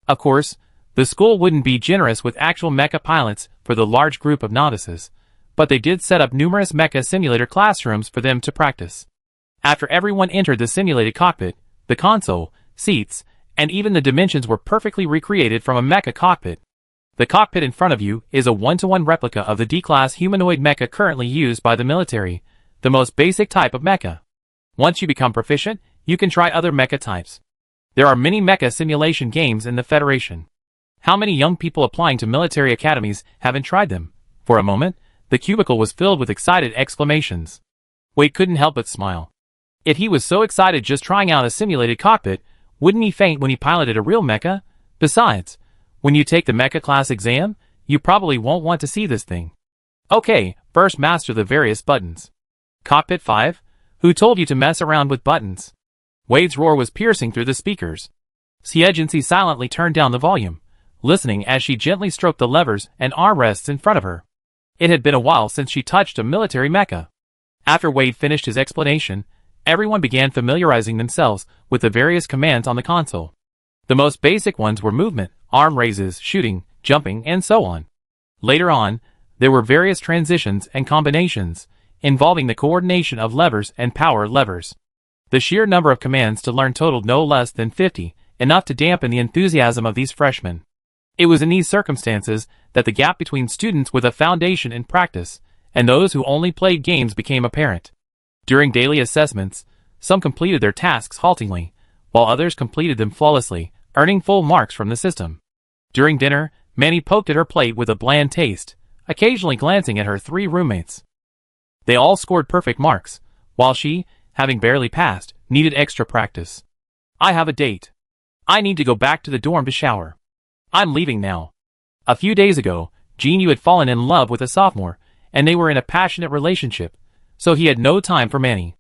Of course, the school wouldn't be generous with actual mecha pilots for the large group of novices, but they did set up numerous mecha simulator classrooms for them to practice. After everyone entered the simulated cockpit, the console, seats, and even the dimensions were perfectly recreated from a mecha cockpit. The cockpit in front of you is a one-to-one replica of the D-class humanoid mecha currently used by the military, the most basic type of mecha. Once you become proficient, you can try other mecha types. There are many mecha simulation games in the Federation. How many young people applying to military academies haven't tried them? For a moment, the cubicle was filled with excited exclamations. Wade couldn't help but smile. If he was so excited just trying out a simulated cockpit, wouldn't he faint when he piloted a real mecha? Besides, when you take the mecha class exam, you probably won't want to see this thing. Okay, first master the various buttons. Cockpit 5? Who told you to mess around with buttons? Wade's roar was piercing through the speakers. Jinsei silently turned down the volume, listening as she gently stroked the levers and armrests in front of her. It had been a while since she touched a military mecha. After Wade finished his explanation, Everyone began familiarizing themselves with the various commands on the console. The most basic ones were movement, arm raises, shooting, jumping, and so on. Later on, there were various transitions and combinations, involving the coordination of levers and power levers. The sheer number of commands to learn totaled no less than 50, enough to dampen the enthusiasm of these freshmen. It was in these circumstances that the gap between students with a foundation in practice and those who only played games became apparent. During daily assessments, some completed their tasks haltingly, while others completed them flawlessly, earning full marks from the system. During dinner, Manny poked at her plate with a bland taste, occasionally glancing at her 3 roommates. They all scored perfect marks, while she, having barely passed, needed extra practice. I have a date. I need to go back to the dorm to shower. I'm leaving now. A few days ago, Jean-Yu had fallen in love with a sophomore, and they were in a passionate relationship, so he had no time for Manny.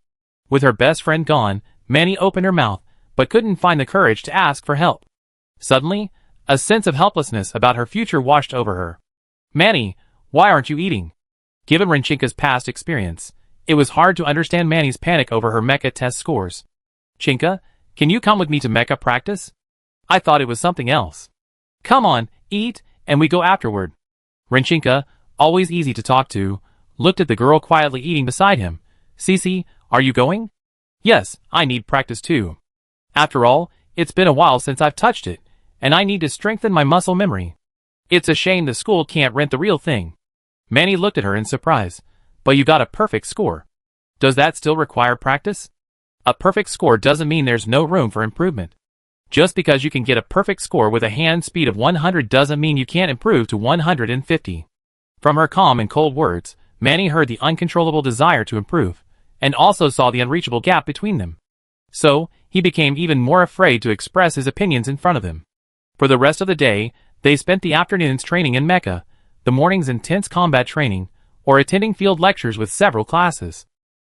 With her best friend gone, Manny opened her mouth, but couldn't find the courage to ask for help. Suddenly, a sense of helplessness about her future washed over her. Manny, why aren't you eating? Given Renchinka's past experience, it was hard to understand Manny's panic over her mecha test scores. Chinka, can you come with me to mecha practice? I thought it was something else. Come on, eat, and we go afterward. Renchinka, always easy to talk to, looked at the girl quietly eating beside him. Cece, are you going? Yes, I need practice too. After all, it's been a while since I've touched it, and I need to strengthen my muscle memory. It's a shame the school can't rent the real thing. Manny looked at her in surprise. But you got a perfect score. Does that still require practice? A perfect score doesn't mean there's no room for improvement. Just because you can get a perfect score with a hand speed of 100 doesn't mean you can't improve to 150. From her calm and cold words, Manny heard the uncontrollable desire to improve, and also saw the unreachable gap between them. So, he became even more afraid to express his opinions in front of them. For the rest of the day, they spent the afternoons training in mecha, the mornings intense combat training, or attending field lectures with several classes.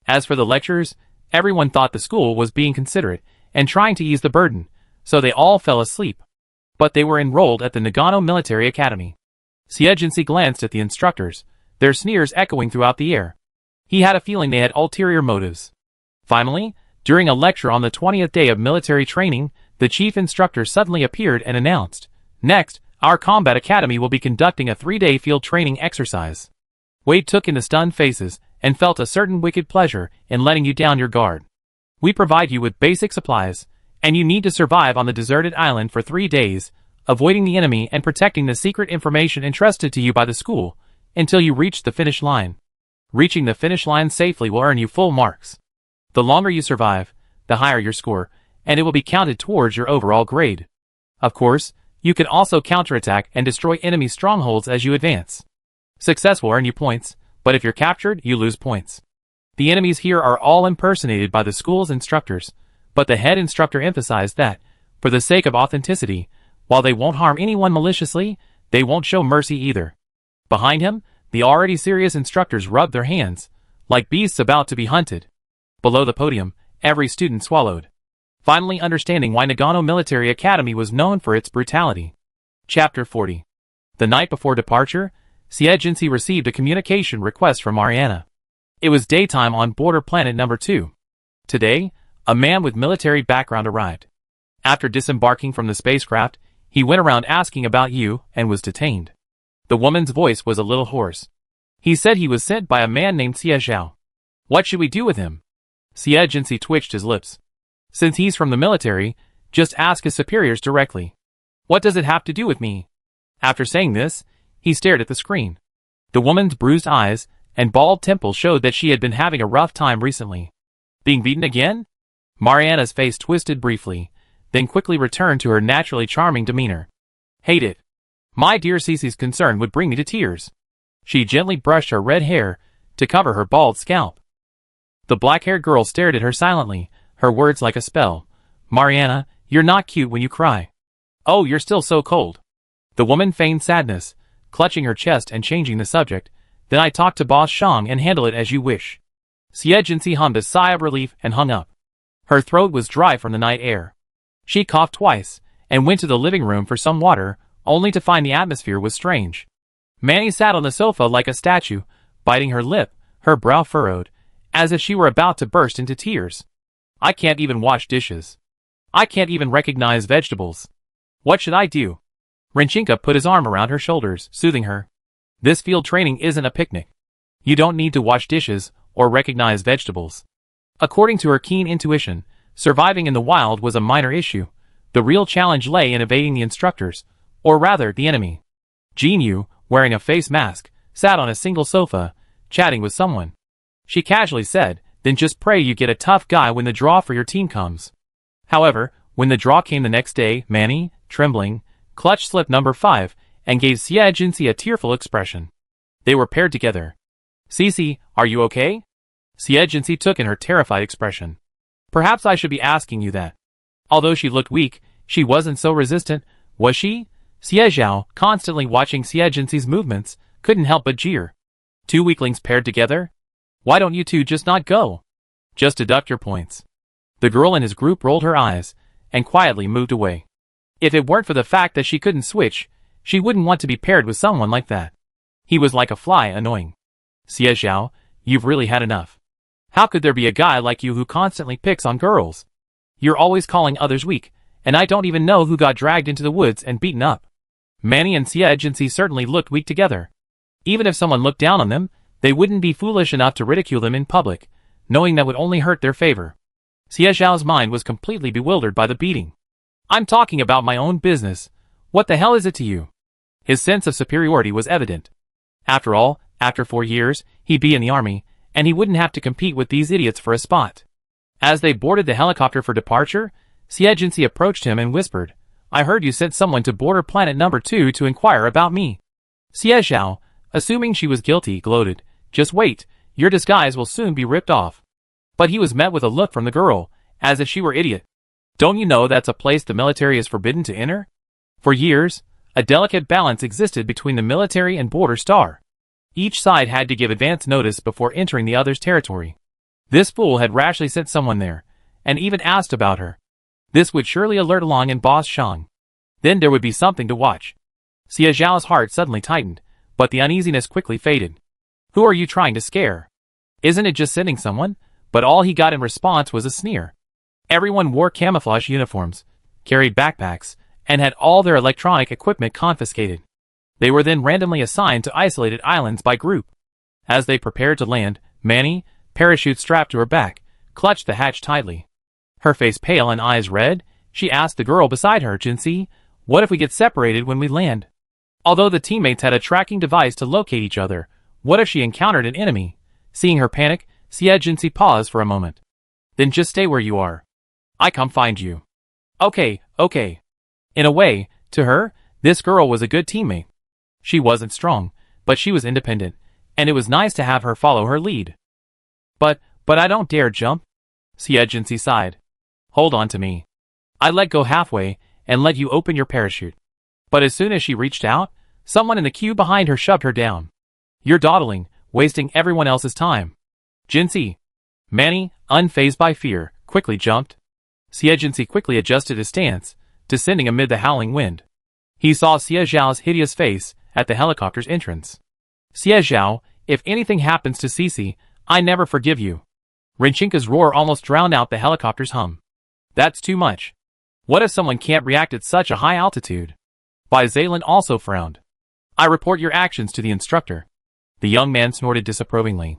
As for the lectures, everyone thought the school was being considerate and trying to ease the burden, so they all fell asleep. But they were enrolled at the Nagano Military Academy. Siegency glanced at the instructors, their sneers echoing throughout the air. He had a feeling they had ulterior motives. Finally, during a lecture on the 20th day of military training, the chief instructor suddenly appeared and announced, "Next, our combat academy will be conducting a 3-day field training exercise." Wade took in the stunned faces and felt a certain wicked pleasure in letting you down your guard. We provide you with basic supplies, and you need to survive on the deserted island for 3 days, avoiding the enemy and protecting the secret information entrusted to you by the school, until you reach the finish line. Reaching the finish line safely will earn you full marks. The longer you survive, the higher your score, and it will be counted towards your overall grade. Of course, you can also counterattack and destroy enemy strongholds as you advance. Success will earn you points, but if you're captured, you lose points. The enemies here are all impersonated by the school's instructors, but the head instructor emphasized that, for the sake of authenticity, while they won't harm anyone maliciously, they won't show mercy either. Behind him, the already serious instructors rubbed their hands, like beasts about to be hunted. Below the podium, every student swallowed, finally understanding why Nagano Military Academy was known for its brutality. Chapter 40. The night before departure, Siegency received a communication request from Mariana. It was daytime on border planet number 2. Today, a man with military background arrived. After disembarking from the spacecraft, he went around asking about you and was detained. The woman's voice was a little hoarse. He said he was sent by a man named Xie Zhao. What should we do with him? Siegency twitched his lips. Since he's from the military, just ask his superiors directly. What does it have to do with me? After saying this, he stared at the screen. The woman's bruised eyes and bald temples showed that she had been having a rough time recently. Being beaten again? Mariana's face twisted briefly, then quickly returned to her naturally charming demeanor. Hate it. My dear Cece's concern would bring me to tears. She gently brushed her red hair to cover her bald scalp. The black-haired girl stared at her silently, her words like a spell. Mariana, you're not cute when you cry. Oh, you're still so cold. The woman feigned sadness, clutching her chest and changing the subject. Then I talk to Boss Shang and handle it as you wish. Siegency hummed a sigh of relief and hung up. Her throat was dry from the night air. She coughed twice, and went to the living room for some water, only to find the atmosphere was strange. Manny sat on the sofa like a statue, biting her lip, her brow furrowed, as if she were about to burst into tears. I can't even wash dishes. I can't even recognize vegetables. What should I do? Renchinka put his arm around her shoulders, soothing her. This field training isn't a picnic. You don't need to wash dishes or recognize vegetables. According to her keen intuition, surviving in the wild was a minor issue. The real challenge lay in evading the instructors, or rather, the enemy. Jinyu, wearing a face mask, sat on a single sofa, chatting with someone. She casually said, "Then just pray you get a tough guy when the draw for your team comes." However, when the draw came the next day, Manny, trembling, clutched slip number 5 and gave Xie Jinxi a tearful expression. They were paired together. "Cece, are you okay?" Xie Jinxi took in her terrified expression. "Perhaps I should be asking you that." Although she looked weak, she wasn't so resistant, was she? Xie Zhao, constantly watching Xie Jinxi's movements, couldn't help but jeer. Two weaklings paired together? Why don't you two just not go? Just deduct your points. The girl in his group rolled her eyes, and quietly moved away. If it weren't for the fact that she couldn't switch, she wouldn't want to be paired with someone like that. He was like a fly, annoying. Xie Zhao, you've really had enough. How could there be a guy like you who constantly picks on girls? You're always calling others weak, and I don't even know who got dragged into the woods and beaten up. Manny and Xie Jinxi certainly looked weak together. Even if someone looked down on them, they wouldn't be foolish enough to ridicule them in public, knowing that would only hurt their favor. Xie Zhao's mind was completely bewildered by the beating. I'm talking about my own business. What the hell is it to you? His sense of superiority was evident. After all, after 4 years, he'd be in the army, and he wouldn't have to compete with these idiots for a spot. As they boarded the helicopter for departure, Xie Jinxi approached him and whispered, I heard you sent someone to border planet number 2 to inquire about me. Xie Zhao, assuming she was guilty, gloated, just wait, your disguise will soon be ripped off. But he was met with a look from the girl, as if she were idiot. Don't you know that's a place the military is forbidden to enter? For years, a delicate balance existed between the military and border star. Each side had to give advance notice before entering the other's territory. This fool had rashly sent someone there, and even asked about her. This would surely alert Long and Boss Shang. Then there would be something to watch. Xie Zhao's heart suddenly tightened, but the uneasiness quickly faded. Who are you trying to scare? Isn't it just sending someone? But all he got in response was a sneer. Everyone wore camouflage uniforms, carried backpacks, and had all their electronic equipment confiscated. They were then randomly assigned to isolated islands by group. As they prepared to land, Manny, parachute strapped to her back, clutched the hatch tightly. Her face pale and eyes red, she asked the girl beside her, Jinxi, what if we get separated when we land? Although the teammates had a tracking device to locate each other, what if she encountered an enemy? Seeing her panic, Xie Jinxi paused for a moment. Then just stay where you are. I come find you. Okay. In a way, to her, this girl was a good teammate. She wasn't strong, but she was independent, and it was nice to have her follow her lead. But I don't dare jump. Xie Jinxi sighed. Hold on to me. I let go halfway, and let you open your parachute. But as soon as she reached out, someone in the queue behind her shoved her down. You're dawdling, wasting everyone else's time. Jinxi. Manny, unfazed by fear, quickly jumped. Xie Jinxi quickly adjusted his stance, descending amid the howling wind. He saw Xie Zhao's hideous face at the helicopter's entrance. Xie Zhao, if anything happens to Cece, I never forgive you. Renchinka's roar almost drowned out the helicopter's hum. That's too much. What if someone can't react at such a high altitude? Bai Zaylan also frowned. I report your actions to the instructor. The young man snorted disapprovingly.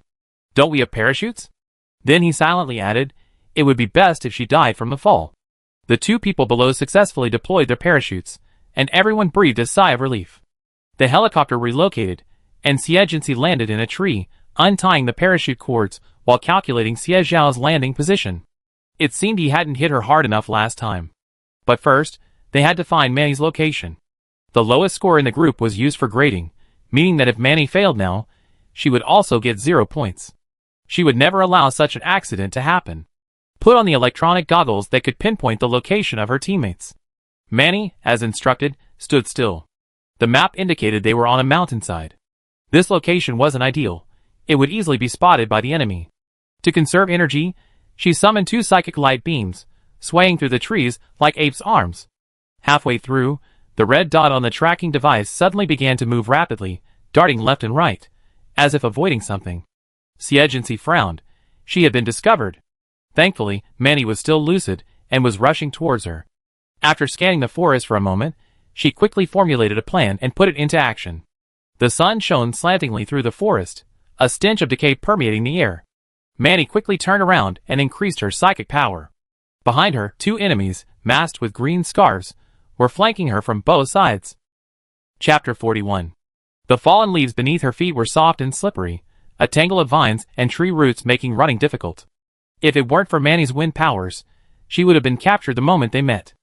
Don't we have parachutes? Then he silently added, it would be best if she died from the fall. The two people below successfully deployed their parachutes, and everyone breathed a sigh of relief. The helicopter relocated, and Xie Jinxi landed in a tree, untying the parachute cords while calculating Xie Zhao's landing position. It seemed he hadn't hit her hard enough last time. But first, they had to find Manny's location. The lowest score in the group was used for grading, meaning that if Manny failed now, she would also get 0 points. She would never allow such an accident to happen. Put on the electronic goggles that could pinpoint the location of her teammates. Manny, as instructed, stood still. The map indicated they were on a mountainside. This location wasn't ideal. It would easily be spotted by the enemy. To conserve energy, she summoned 2 psychic light beams, swaying through the trees like apes' arms. Halfway through, the red dot on the tracking device suddenly began to move rapidly, darting left and right, as if avoiding something. Xie Jinxi frowned. She had been discovered. Thankfully, Manny was still lucid and was rushing towards her. After scanning the forest for a moment, she quickly formulated a plan and put it into action. The sun shone slantingly through the forest, a stench of decay permeating the air. Manny quickly turned around and increased her psychic power. Behind her, two enemies, masked with green scarves, were flanking her from both sides. Chapter 41. The fallen leaves beneath her feet were soft and slippery, a tangle of vines and tree roots making running difficult. If it weren't for Manny's wind powers, she would have been captured the moment they met.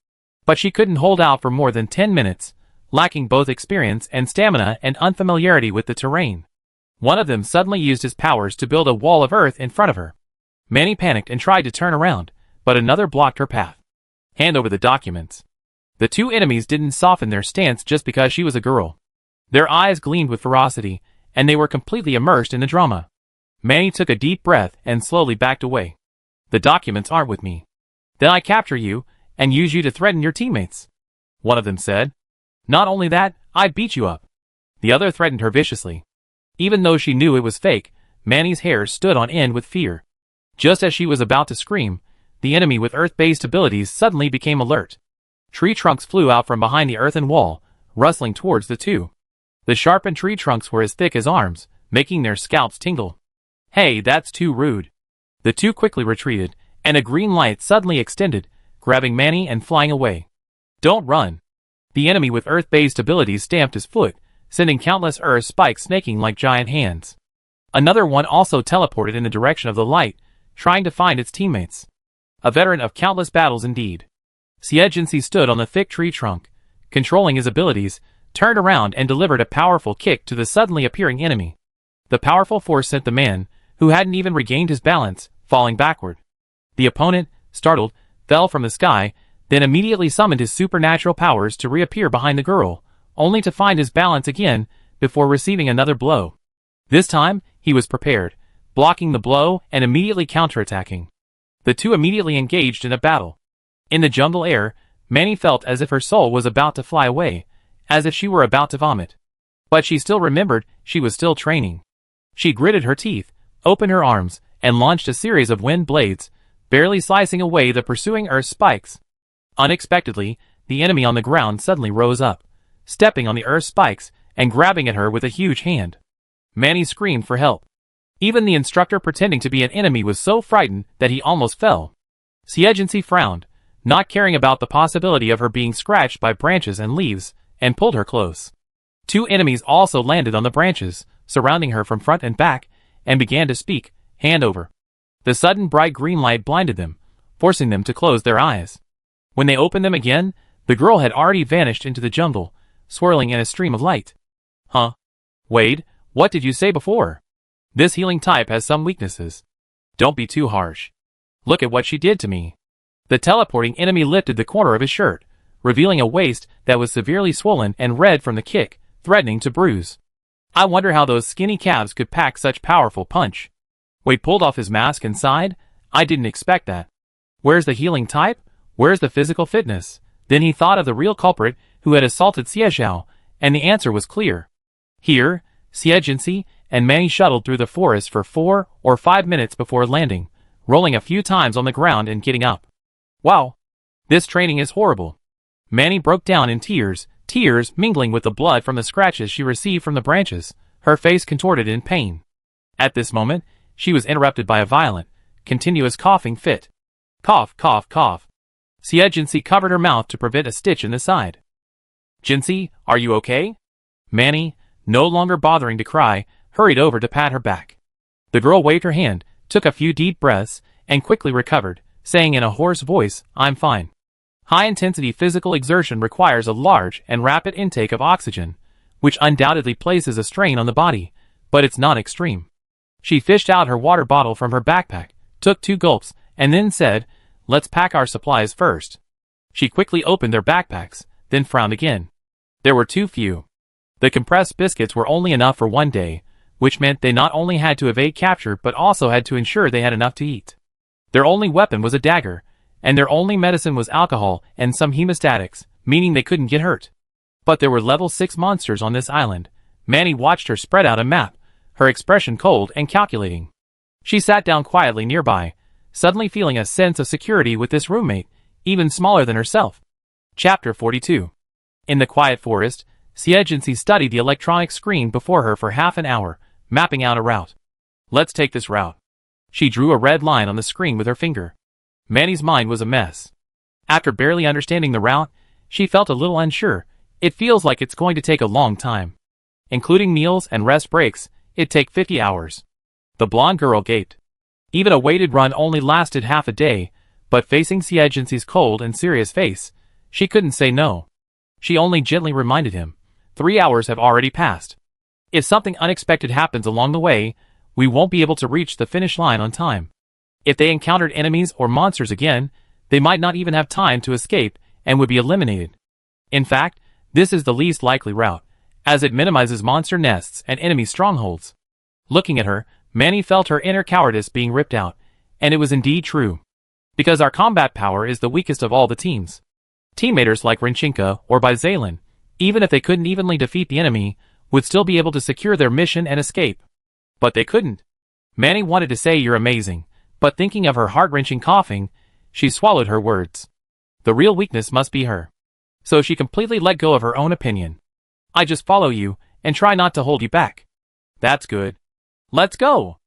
But she couldn't hold out for more than 10 minutes, lacking both experience and stamina and unfamiliarity with the terrain. One of them suddenly used his powers to build a wall of earth in front of her. Manny panicked and tried to turn around, but another blocked her path. Hand over the documents. The two enemies didn't soften their stance just because she was a girl. Their eyes gleamed with ferocity, and they were completely immersed in the drama. Manny took a deep breath and slowly backed away. The documents aren't with me. Then I capture you, and use you to threaten your teammates, one of them said. Not only that, I'd beat you up. The other threatened her viciously. Even though she knew it was fake, Manny's hair stood on end with fear. Just as she was about to scream, the enemy with earth-based abilities suddenly became alert. Tree trunks flew out from behind the earthen wall, rustling towards the two. The sharpened tree trunks were as thick as arms, making their scalps tingle. Hey, that's too rude. The two quickly retreated, and a green light suddenly extended, grabbing Manny and flying away. Don't run. The enemy with earth-based abilities stamped his foot, sending countless earth spikes snaking like giant hands. Another one also teleported in the direction of the light, trying to find its teammates. A veteran of countless battles indeed. Xie stood on the thick tree trunk, controlling his abilities, turned around and delivered a powerful kick to the suddenly appearing enemy. The powerful force sent the man, who hadn't even regained his balance, falling backward. The opponent, startled, fell from the sky, then immediately summoned his supernatural powers to reappear behind the girl, only to find his balance again before receiving another blow. This time, he was prepared, blocking the blow and immediately counterattacking. The two immediately engaged in a battle. In the jungle air, Manny felt as if her soul was about to fly away, as if she were about to vomit. But she still remembered she was still training. She gritted her teeth, opened her arms, and launched a series of wind blades, barely slicing away the pursuing earth spikes. Unexpectedly, the enemy on the ground suddenly rose up, stepping on the earth spikes and grabbing at her with a huge hand. Manny screamed for help. Even the instructor pretending to be an enemy was so frightened that he almost fell. Xie frowned, not caring about the possibility of her being scratched by branches and leaves, and pulled her close. Two enemies also landed on the branches, surrounding her from front and back, and began to speak, hand over. The sudden bright green light blinded them, forcing them to close their eyes. When they opened them again, the girl had already vanished into the jungle, swirling in a stream of light. Huh? Wade, what did you say before? This healing type has some weaknesses. Don't be too harsh. Look at what she did to me. The teleporting enemy lifted the corner of his shirt, revealing a waist that was severely swollen and red from the kick, threatening to bruise. I wonder how those skinny calves could pack such powerful punch. Wade pulled off his mask and sighed. I didn't expect that. Where's the healing type? Where's the physical fitness? Then he thought of the real culprit who had assaulted Xie, and the answer was clear. Here, Xie and Manny shuttled through the forest for 4 or 5 minutes before landing, rolling a few times on the ground and getting up. Wow! This training is horrible. Manny broke down in tears mingling with the blood from the scratches she received from the branches, her face contorted in pain. At this moment, she was interrupted by a violent, continuous coughing fit. Cough, cough, cough. Xie covered her mouth to prevent a stitch in the side. Jinxie, are you okay? Manny, no longer bothering to cry, hurried over to pat her back. The girl waved her hand, took a few deep breaths, and quickly recovered, saying in a hoarse voice, I'm fine. High-intensity physical exertion requires a large and rapid intake of oxygen, which undoubtedly places a strain on the body, but it's not extreme. She fished out her water bottle from her backpack, took 2 gulps, and then said, let's pack our supplies first. She quickly opened their backpacks, then frowned again. There were too few. The compressed biscuits were only enough for 1 day, which meant they not only had to evade capture but also had to ensure they had enough to eat. Their only weapon was a dagger, and their only medicine was alcohol and some hemostatics, meaning they couldn't get hurt. But there were level 6 monsters on this island. Manny watched her spread out a map, her expression cold and calculating. She sat down quietly nearby, suddenly feeling a sense of security with this roommate, even smaller than herself. Chapter 42. In the quiet forest, Xie studied the electronic screen before her for half an hour, mapping out a route. Let's take this route. She drew a red line on the screen with her finger. Manny's mind was a mess. After barely understanding the route, she felt a little unsure. It feels like it's going to take a long time. Including meals and rest breaks, it'd take 50 hours. The blonde girl gaped. Even a weighted run only lasted half a day, but facing Xie cold and serious face, she couldn't say no. She only gently reminded him, 3 hours have already passed. If something unexpected happens along the way, we won't be able to reach the finish line on time. If they encountered enemies or monsters again, they might not even have time to escape and would be eliminated. In fact, this is the least likely route, as it minimizes monster nests and enemy strongholds. Looking at her, Manny felt her inner cowardice being ripped out, and it was indeed true. Because our combat power is the weakest of all the teams. Teammates like Rinchinka or Bizalin, even if they couldn't evenly defeat the enemy, would still be able to secure their mission and escape. But they couldn't. Manny wanted to say you're amazing, but thinking of her heart-wrenching coughing, she swallowed her words. The real weakness must be her. So she completely let go of her own opinion. I just follow you, and try not to hold you back. That's good. Let's go!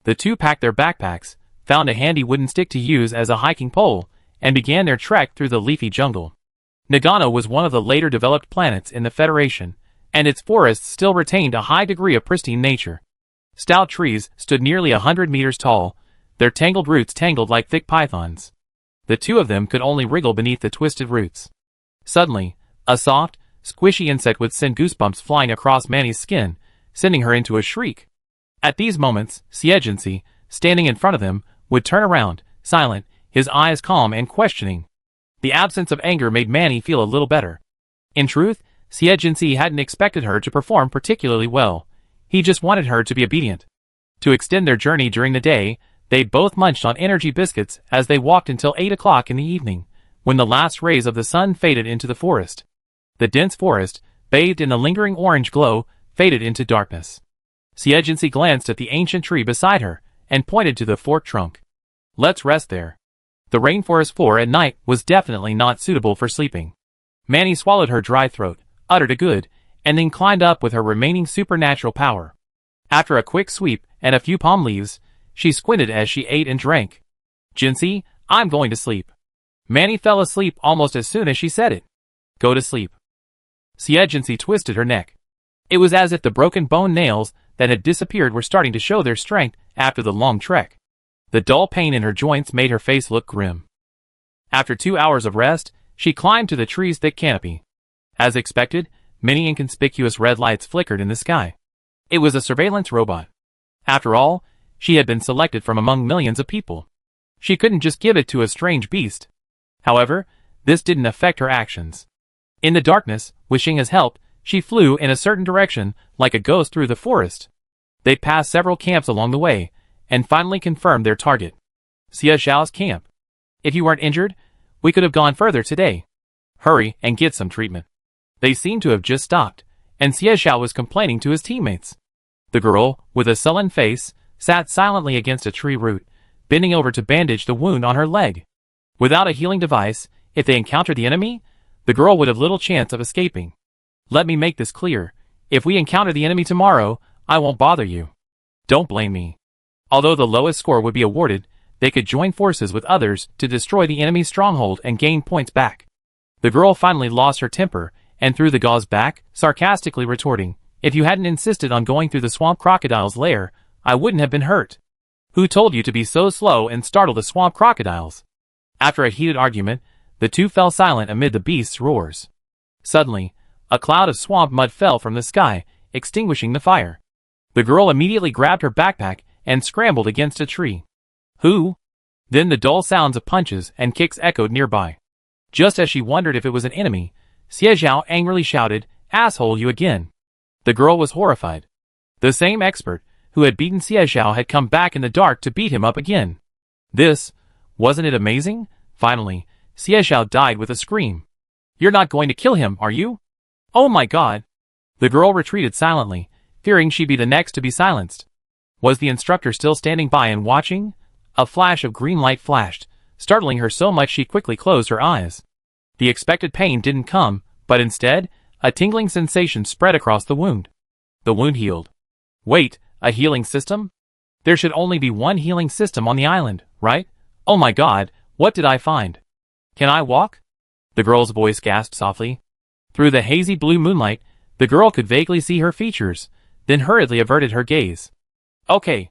The two packed their backpacks, found a handy wooden stick to use as a hiking pole, and began their trek through the leafy jungle. Nagano was one of the later developed planets in the Federation, and its forests still retained a high degree of pristine nature. Stout trees stood nearly 100 meters tall, their tangled roots tangled like thick pythons. The two of them could only wriggle beneath the twisted roots. Suddenly, a soft, squishy insect would send goosebumps flying across Manny's skin, sending her into a shriek. At these moments, Xie, standing in front of them, would turn around, silent, his eyes calm and questioning. The absence of anger made Manny feel a little better. In truth, Xie hadn't expected her to perform particularly well. He just wanted her to be obedient. To extend their journey during the day, they both munched on energy biscuits as they walked until 8 o'clock in the evening, when the last rays of the sun faded into the forest. The dense forest, bathed in the lingering orange glow, faded into darkness. Xie glanced at the ancient tree beside her, and pointed to the forked trunk. Let's rest there. The rainforest floor at night was definitely not suitable for sleeping. Manny swallowed her dry throat, uttered a good, and then climbed up with her remaining supernatural power. After a quick sweep and a few palm leaves, she squinted as she ate and drank. Jinxie, I'm going to sleep. Manny fell asleep almost as soon as she said it. Go to sleep. Xie twisted her neck. It was as if the broken bone nails that had disappeared were starting to show their strength after the long trek. The dull pain in her joints made her face look grim. After 2 hours of rest, she climbed to the tree's thick canopy. As expected, many inconspicuous red lights flickered in the sky. It was a surveillance robot. After all, she had been selected from among millions of people. She couldn't just give it to a strange beast. However, this didn't affect her actions. In the darkness, wishing his help, she flew in a certain direction, like a ghost through the forest. They passed several camps along the way, and finally confirmed their target. Xie camp. If you weren't injured, we could have gone further today. Hurry and get some treatment. They seemed to have just stopped, and Xie was complaining to his teammates. The girl, with a sullen face, sat silently against a tree root, bending over to bandage the wound on her leg. Without a healing device, if they encountered the enemy, the girl would have little chance of escaping. Let me make this clear. If we encounter the enemy tomorrow, I won't bother you. Don't blame me. Although the lowest score would be awarded, they could join forces with others to destroy the enemy's stronghold and gain points back. The girl finally lost her temper and threw the gauze back, sarcastically retorting, if you hadn't insisted on going through the swamp crocodile's lair, I wouldn't have been hurt. Who told you to be so slow and startle the swamp crocodiles? After a heated argument, the two fell silent amid the beast's roars. Suddenly, a cloud of swamp mud fell from the sky, extinguishing the fire. The girl immediately grabbed her backpack and scrambled against a tree. Who? Then the dull sounds of punches and kicks echoed nearby. Just as she wondered if it was an enemy, Xie angrily shouted, "Asshole, you again!" The girl was horrified. The same expert who had beaten Xie had come back in the dark to beat him up again. Wasn't it amazing? Finally, Xie died with a scream. You're not going to kill him, are you? Oh my god! The girl retreated silently, fearing she'd be the next to be silenced. Was the instructor still standing by and watching? A flash of green light flashed, startling her so much she quickly closed her eyes. The expected pain didn't come, but instead, a tingling sensation spread across the wound. The wound healed. Wait, a healing system? There should only be one healing system on the island, right? Oh my god, what did I find? Can I walk? The girl's voice gasped softly. Through the hazy blue moonlight, the girl could vaguely see her features, then hurriedly averted her gaze. Okay.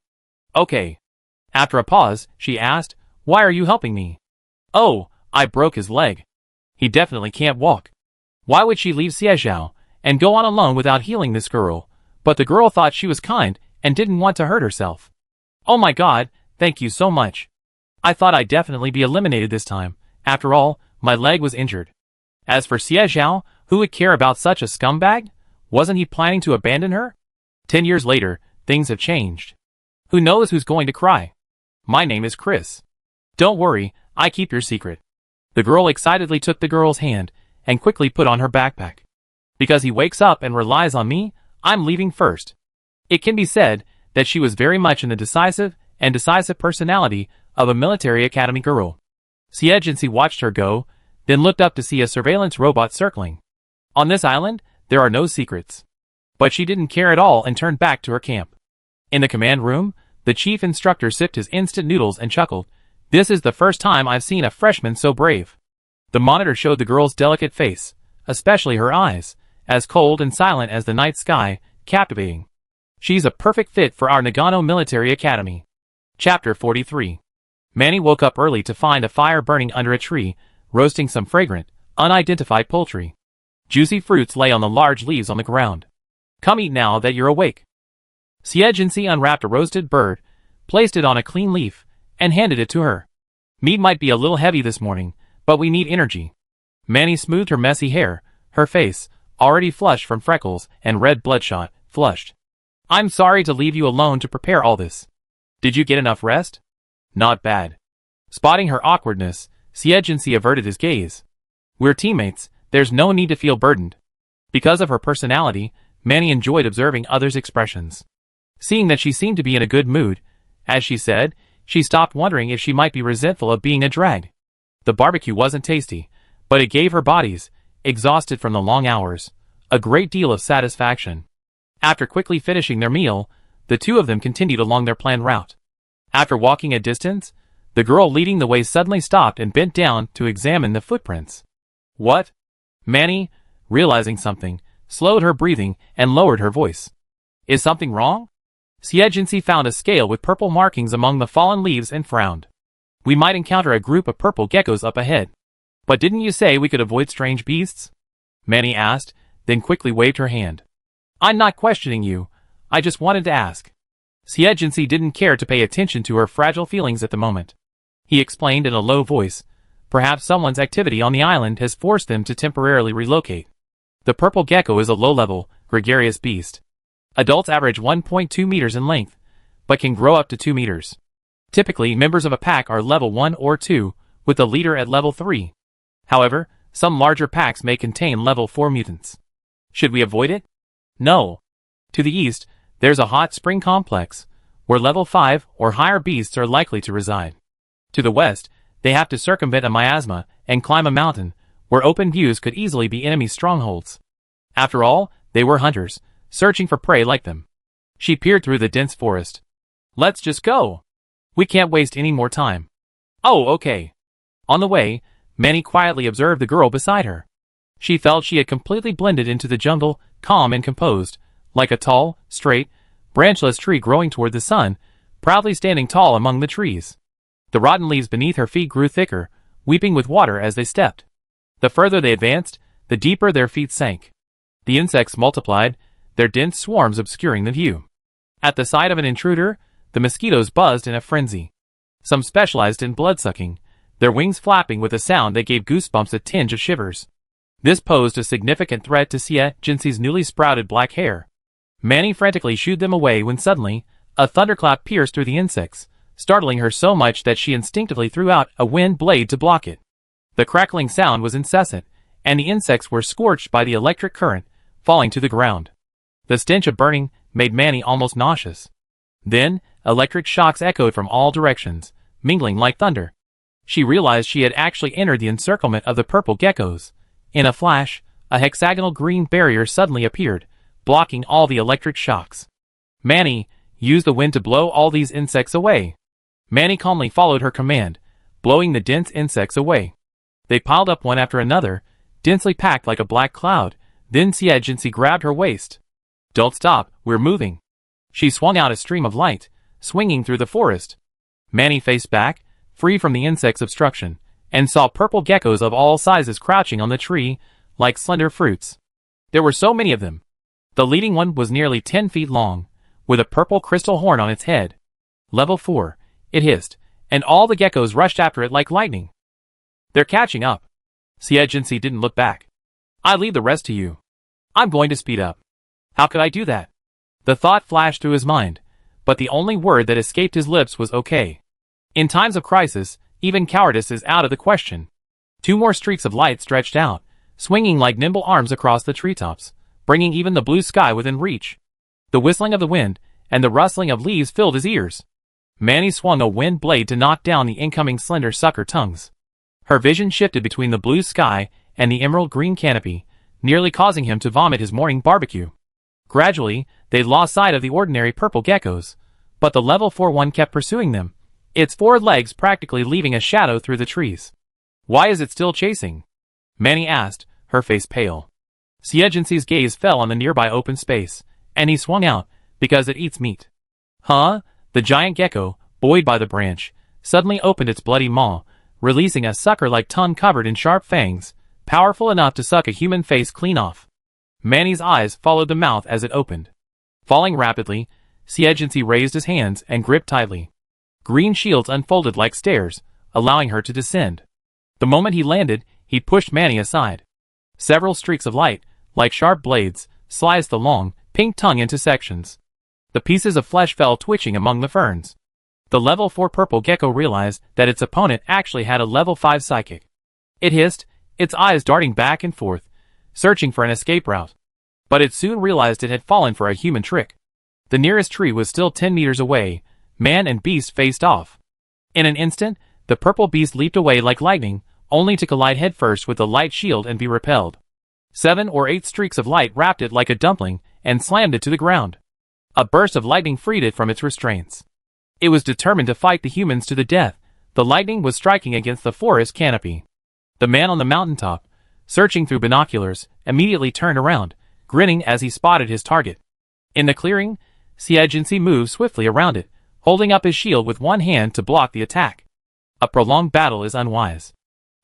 After a pause, she asked, "Why are you helping me?" "Oh, I broke his leg. He definitely can't walk." Why would she leave Xie and go on alone without healing this girl? But the girl thought she was kind and didn't want to hurt herself. "Oh my god, thank you so much. I thought I'd definitely be eliminated this time. After all, my leg was injured." As for Xie, who would care about such a scumbag? Wasn't he planning to abandon her? 10 years later, things have changed. Who knows who's going to cry? My name is Chris. Don't worry, I keep your secret. The girl excitedly took the girl's hand and quickly put on her backpack. Because he wakes up and relies on me, I'm leaving first. It can be said that she was very much in the decisive personality of a military academy girl. Xie watched her go, then looked up to see a surveillance robot circling. On this island, there are no secrets. But she didn't care at all and turned back to her camp. In the command room, the chief instructor sipped his instant noodles and chuckled. "This is the first time I've seen a freshman so brave." The monitor showed the girl's delicate face, especially her eyes, as cold and silent as the night sky, captivating. She's a perfect fit for our Nagano Military Academy. Chapter 43. Manny woke up early to find a fire burning under a tree, roasting some fragrant, unidentified poultry. Juicy fruits lay on the large leaves on the ground. "Come eat now that you're awake." Xie unwrapped a roasted bird, placed it on a clean leaf, and handed it to her. "Meat might be a little heavy this morning, but we need energy." Manny smoothed her messy hair, her face, already flushed from freckles and red bloodshot, flushed. "I'm sorry to leave you alone to prepare all this. Did you get enough rest?" "Not bad." Spotting her awkwardness, Xie averted his gaze. "We're teammates, there's no need to feel burdened." Because of her personality, Manny enjoyed observing others' expressions. Seeing that she seemed to be in a good mood, as she said, she stopped wondering if she might be resentful of being a drag. The barbecue wasn't tasty, but it gave her bodies, exhausted from the long hours, a great deal of satisfaction. After quickly finishing their meal, the two of them continued along their planned route. After walking a distance, the girl leading the way suddenly stopped and bent down to examine the footprints. "What?" Manny, realizing something, slowed her breathing and lowered her voice. "Is something wrong?" Xie found a scale with purple markings among the fallen leaves and frowned. "We might encounter a group of purple geckos up ahead. But didn't you say we could avoid strange beasts?" Manny asked, then quickly waved her hand. "I'm not questioning you, I just wanted to ask." Xie didn't care to pay attention to her fragile feelings at the moment. He explained in a low voice, "Perhaps someone's activity on the island has forced them to temporarily relocate. The purple gecko is a low-level, gregarious beast. Adults average 1.2 meters in length, but can grow up to 2 meters. Typically, members of a pack are level 1 or 2, with the leader at level 3. However, some larger packs may contain level 4 mutants. Should we avoid it? No. To the east, there's a hot spring complex, where level 5 or higher beasts are likely to reside. To the west, they have to circumvent a miasma and climb a mountain, where open views could easily be enemy strongholds. After all, they were hunters, searching for prey like them. She peered through the dense forest. "Let's just go. We can't waste any more time." "Oh, okay." On the way, Manny quietly observed the girl beside her. She felt she had completely blended into the jungle, calm and composed, like a tall, straight, branchless tree growing toward the sun, proudly standing tall among the trees. The rotten leaves beneath her feet grew thicker, weeping with water as they stepped. The further they advanced, the deeper their feet sank. The insects multiplied, their dense swarms obscuring the view. At the sight of an intruder, the mosquitoes buzzed in a frenzy. Some specialized in blood-sucking, their wings flapping with a sound that gave goosebumps a tinge of shivers. This posed a significant threat to Xie's newly sprouted black hair. Manny frantically shooed them away when suddenly, a thunderclap pierced through the insects, startling her so much that she instinctively threw out a wind blade to block it. The crackling sound was incessant, and the insects were scorched by the electric current, falling to the ground. The stench of burning made Manny almost nauseous. Then, electric shocks echoed from all directions, mingling like thunder. She realized she had actually entered the encirclement of the purple geckos. In a flash, a hexagonal green barrier suddenly appeared, blocking all the electric shocks. Manny, use the wind to blow all these insects away. Manny calmly followed her command, blowing the dense insects away. They piled up one after another, densely packed like a black cloud. Then Xie grabbed her waist. Don't stop, we're moving. She swung out a stream of light, swinging through the forest. Manny faced back, free from the insect's obstruction, and saw purple geckos of all sizes crouching on the tree, like slender fruits. There were so many of them. The leading one was nearly 10 feet long, with a purple crystal horn on its head. Level 4, it hissed, and all the geckos rushed after it like lightning. They're catching up. Xie didn't look back. I leave the rest to you. I'm going to speed up. How could I do that? The thought flashed through his mind, but the only word that escaped his lips was okay. In times of crisis, even cowardice is out of the question. 2 more streaks of light stretched out, swinging like nimble arms across the treetops, bringing even the blue sky within reach. The whistling of the wind and the rustling of leaves filled his ears. Manny swung a wind blade to knock down the incoming slender sucker tongues. Her vision shifted between the blue sky and the emerald green canopy, nearly causing him to vomit his morning barbecue. Gradually, they lost sight of the ordinary purple geckos, but the level 4 one kept pursuing them, its 4 legs practically leaving a shadow through the trees. Why is it still chasing? Manny asked, her face pale. Xie's gaze fell on the nearby open space, and he swung out, because it eats meat. Huh? The giant gecko, buoyed by the branch, suddenly opened its bloody maw, releasing a sucker-like tongue covered in sharp fangs, powerful enough to suck a human face clean off. Manny's eyes followed the mouth as it opened. Falling rapidly, Xie raised his hands and gripped tightly. Green shields unfolded like stairs, allowing her to descend. The moment he landed, he pushed Manny aside. Several streaks of light, like sharp blades, sliced the long, pink tongue into sections. The pieces of flesh fell twitching among the ferns. The level 4 purple gecko realized that its opponent actually had a level 5 psychic. It hissed, its eyes darting back and forth, searching for an escape route. But it soon realized it had fallen for a human trick. The nearest tree was still 10 meters away. Man and beast faced off. In an instant, the purple beast leaped away like lightning, only to collide headfirst with the light shield and be repelled. 7 or 8 streaks of light wrapped it like a dumpling and slammed it to the ground. A burst of lightning freed it from its restraints. It was determined to fight the humans to the death. The lightning was striking against the forest canopy. The man on the mountaintop, searching through binoculars, immediately turned around, grinning as he spotted his target. In the clearing, Xie moved swiftly around it, holding up his shield with one hand to block the attack. A prolonged battle is unwise.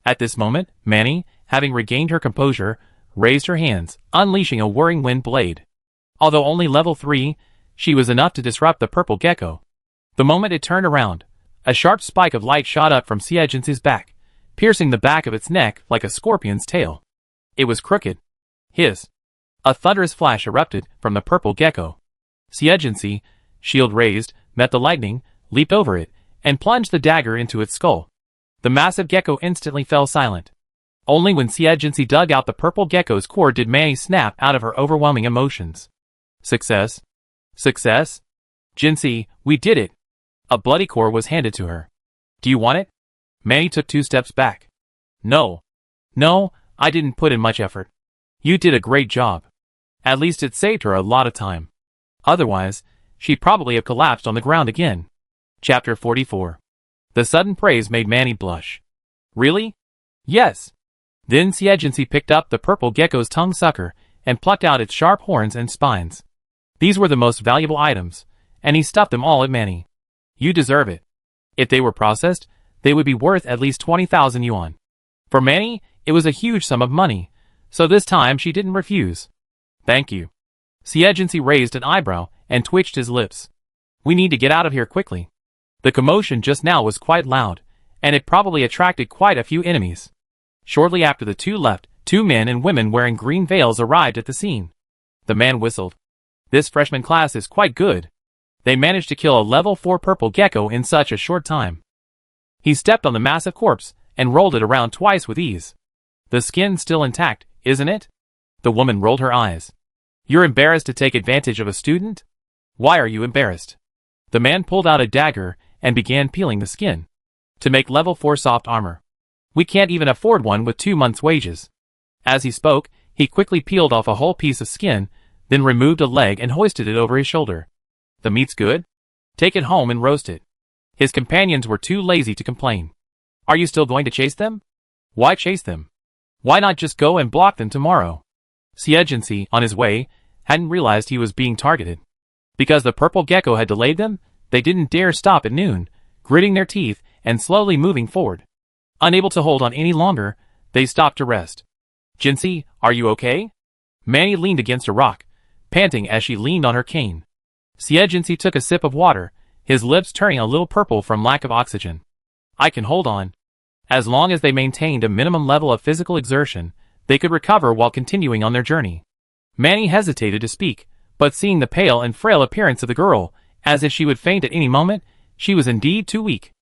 At this moment, Manny, having regained her composure, raised her hands, unleashing a whirring wind blade. Although only level 3, she was enough to disrupt the purple gecko. The moment it turned around, a sharp spike of light shot up from Xie's back, piercing the back of its neck like a scorpion's tail. It was crooked. Hiss. A thunderous flash erupted from the purple gecko. Xie, shield raised, met the lightning, leaped over it, and plunged the dagger into its skull. The massive gecko instantly fell silent. Only when Xie dug out the purple gecko's core did Manny snap out of her overwhelming emotions. Success? Success? Jinxie, we did it! A bloody core was handed to her. Do you want it? Manny took 2 steps back. No. No, I didn't put in much effort. You did a great job. At least it saved her a lot of time. Otherwise, she'd probably have collapsed on the ground again. Chapter 44. The sudden praise made Manny blush. Really? Yes. Then Xie picked up the purple gecko's tongue sucker and plucked out its sharp horns and spines. These were the most valuable items, and he stuffed them all at Manny. You deserve it. If they were processed, they would be worth at least 20,000 yuan. For Manny, it was a huge sum of money, so this time she didn't refuse. Thank you. Xie raised an eyebrow and twitched his lips. We need to get out of here quickly. The commotion just now was quite loud, and it probably attracted quite a few enemies. Shortly after the 2 left, 2 men and women wearing green veils arrived at the scene. The man whistled. This freshman class is quite good. They managed to kill a level 4 purple gecko in such a short time. He stepped on the massive corpse and rolled it around twice with ease. The skin's still intact, isn't it? The woman rolled her eyes. You're embarrassed to take advantage of a student? Why are you embarrassed? The man pulled out a dagger and began peeling the skin. to make level 4 soft armor. We can't even afford one with 2 months' wages. As he spoke, he quickly peeled off a whole piece of skin, then removed a leg and hoisted it over his shoulder. The meat's good? Take it home and roast it. His companions were too lazy to complain. Are you still going to chase them? Why chase them? Why not just go and block them tomorrow? Xie, on his way, hadn't realized he was being targeted. Because the purple gecko had delayed them, they didn't dare stop at noon, gritting their teeth and slowly moving forward. Unable to hold on any longer, they stopped to rest. Jinxie, are you okay? Manny leaned against a rock, panting as she leaned on her cane. Xie took a sip of water, his lips turning a little purple from lack of oxygen. I can hold on. As long as they maintained a minimum level of physical exertion, they could recover while continuing on their journey. Manny hesitated to speak, but seeing the pale and frail appearance of the girl, as if she would faint at any moment, she was indeed too weak.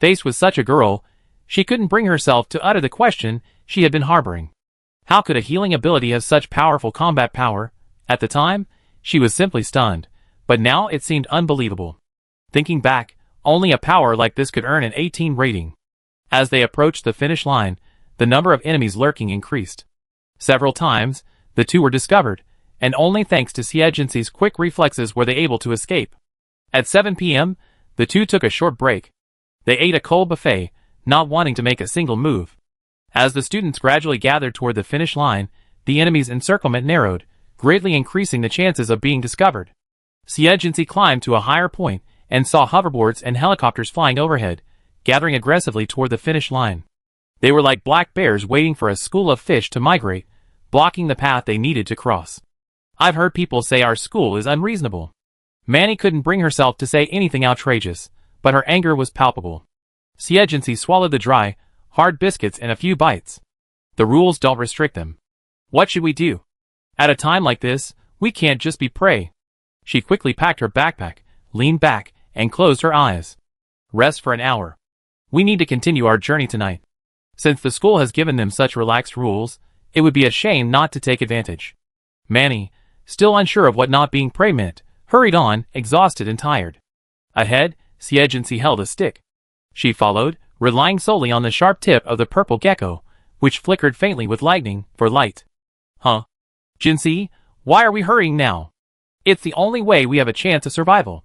Faced with such a girl, she couldn't bring herself to utter the question she had been harboring. How could a healing ability have such powerful combat power? At the time, she was simply stunned, but now it seemed unbelievable. Thinking back, only a power like this could earn an 18 rating. As they approached the finish line, the number of enemies lurking increased. Several times, the two were discovered, and only thanks to Xie quick reflexes were they able to escape. At 7 p.m., the two took a short break. They ate a cold buffet, not wanting to make a single move. As the students gradually gathered toward the finish line, the enemy's encirclement narrowed, greatly increasing the chances of being discovered. Xie climbed to a higher point and saw hoverboards and helicopters flying overhead, gathering aggressively toward the finish line. They were like black bears waiting for a school of fish to migrate, blocking the path they needed to cross. I've heard people say our school is unreasonable. Manny couldn't bring herself to say anything outrageous, but her anger was palpable. Xie swallowed the dry, hard biscuits in a few bites. The rules don't restrict them. What should we do? At a time like this, we can't just be prey. She quickly packed her backpack, leaned back, and closed her eyes. Rest for an hour. We need to continue our journey tonight. Since the school has given them such relaxed rules, it would be a shame not to take advantage. Manny, still unsure of what not being prey meant, hurried on, exhausted and tired. Ahead, Xie held a stick. She followed, relying solely on the sharp tip of the purple gecko, which flickered faintly with lightning, for light. Huh? Jinxie, why are we hurrying now? It's the only way we have a chance of survival.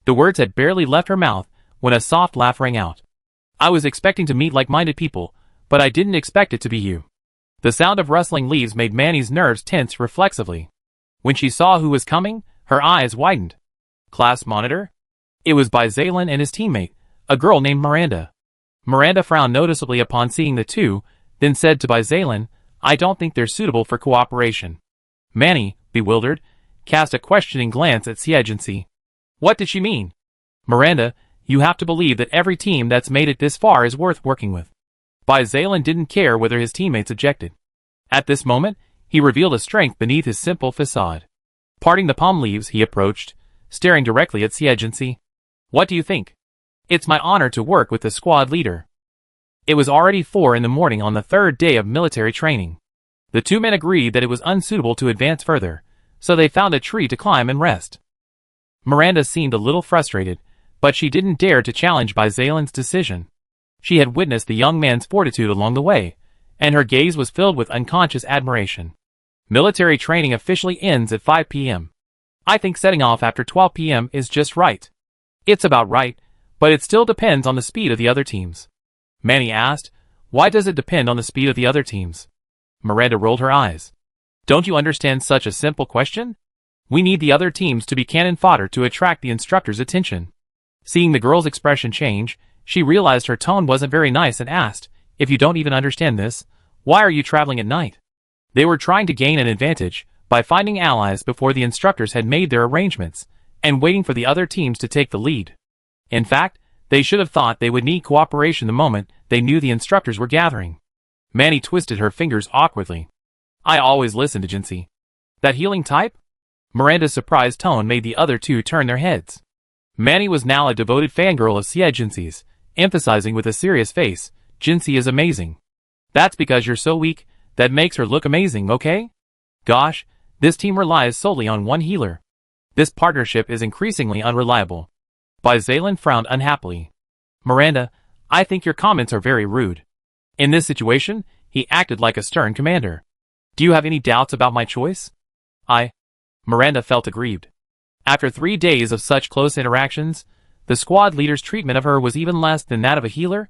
The words had barely left her mouth when a soft laugh rang out. I was expecting to meet like-minded people, but I didn't expect it to be you. The sound of rustling leaves made Manny's nerves tense reflexively. When she saw who was coming, her eyes widened. Class monitor? It was by Zaylin and his teammate, a girl named Miranda. Miranda frowned noticeably upon seeing the two, then said to Zaylin, I don't think they're suitable for cooperation. Manny, bewildered, cast a questioning glance at Xie. What did she mean? Miranda, you have to believe that every team that's made it this far is worth working with. Zaylin didn't care whether his teammates objected. At this moment, he revealed a strength beneath his simple facade. Parting the palm leaves, he approached, staring directly at Xie. What do you think? It's my honor to work with the squad leader. It was already 4 in the morning on the third day of military training. The two men agreed that it was unsuitable to advance further, so they found a tree to climb and rest. Miranda seemed a little frustrated, but she didn't dare to challenge Zaylin's decision. She had witnessed the young man's fortitude along the way, and her gaze was filled with unconscious admiration. Military training officially ends at 5 p.m. I think setting off after 12 p.m. is just right. It's about right, but it still depends on the speed of the other teams. Manny asked, why does it depend on the speed of the other teams? Miranda rolled her eyes. Don't you understand such a simple question? We need the other teams to be cannon fodder to attract the instructor's attention. Seeing the girl's expression change, she realized her tone wasn't very nice and asked, if you don't even understand this, why are you traveling at night? They were trying to gain an advantage by finding allies before the instructors had made their arrangements, and waiting for the other teams to take the lead. In fact, they should have thought they would need cooperation the moment they knew the instructors were gathering. Manny twisted her fingers awkwardly. I always listen to Jinxie. That healing type? Miranda's surprised tone made the other two turn their heads. Manny was now a devoted fangirl of Xie, emphasizing with a serious face, Jinxie is amazing. That's because you're so weak, that makes her look amazing, okay? Gosh, this team relies solely on one healer. This partnership is increasingly unreliable. Zaylin frowned unhappily. Miranda, I think your comments are very rude. In this situation, he acted like a stern commander. Do you have any doubts about my choice? Miranda felt aggrieved. After 3 days of such close interactions, the squad leader's treatment of her was even less than that of a healer.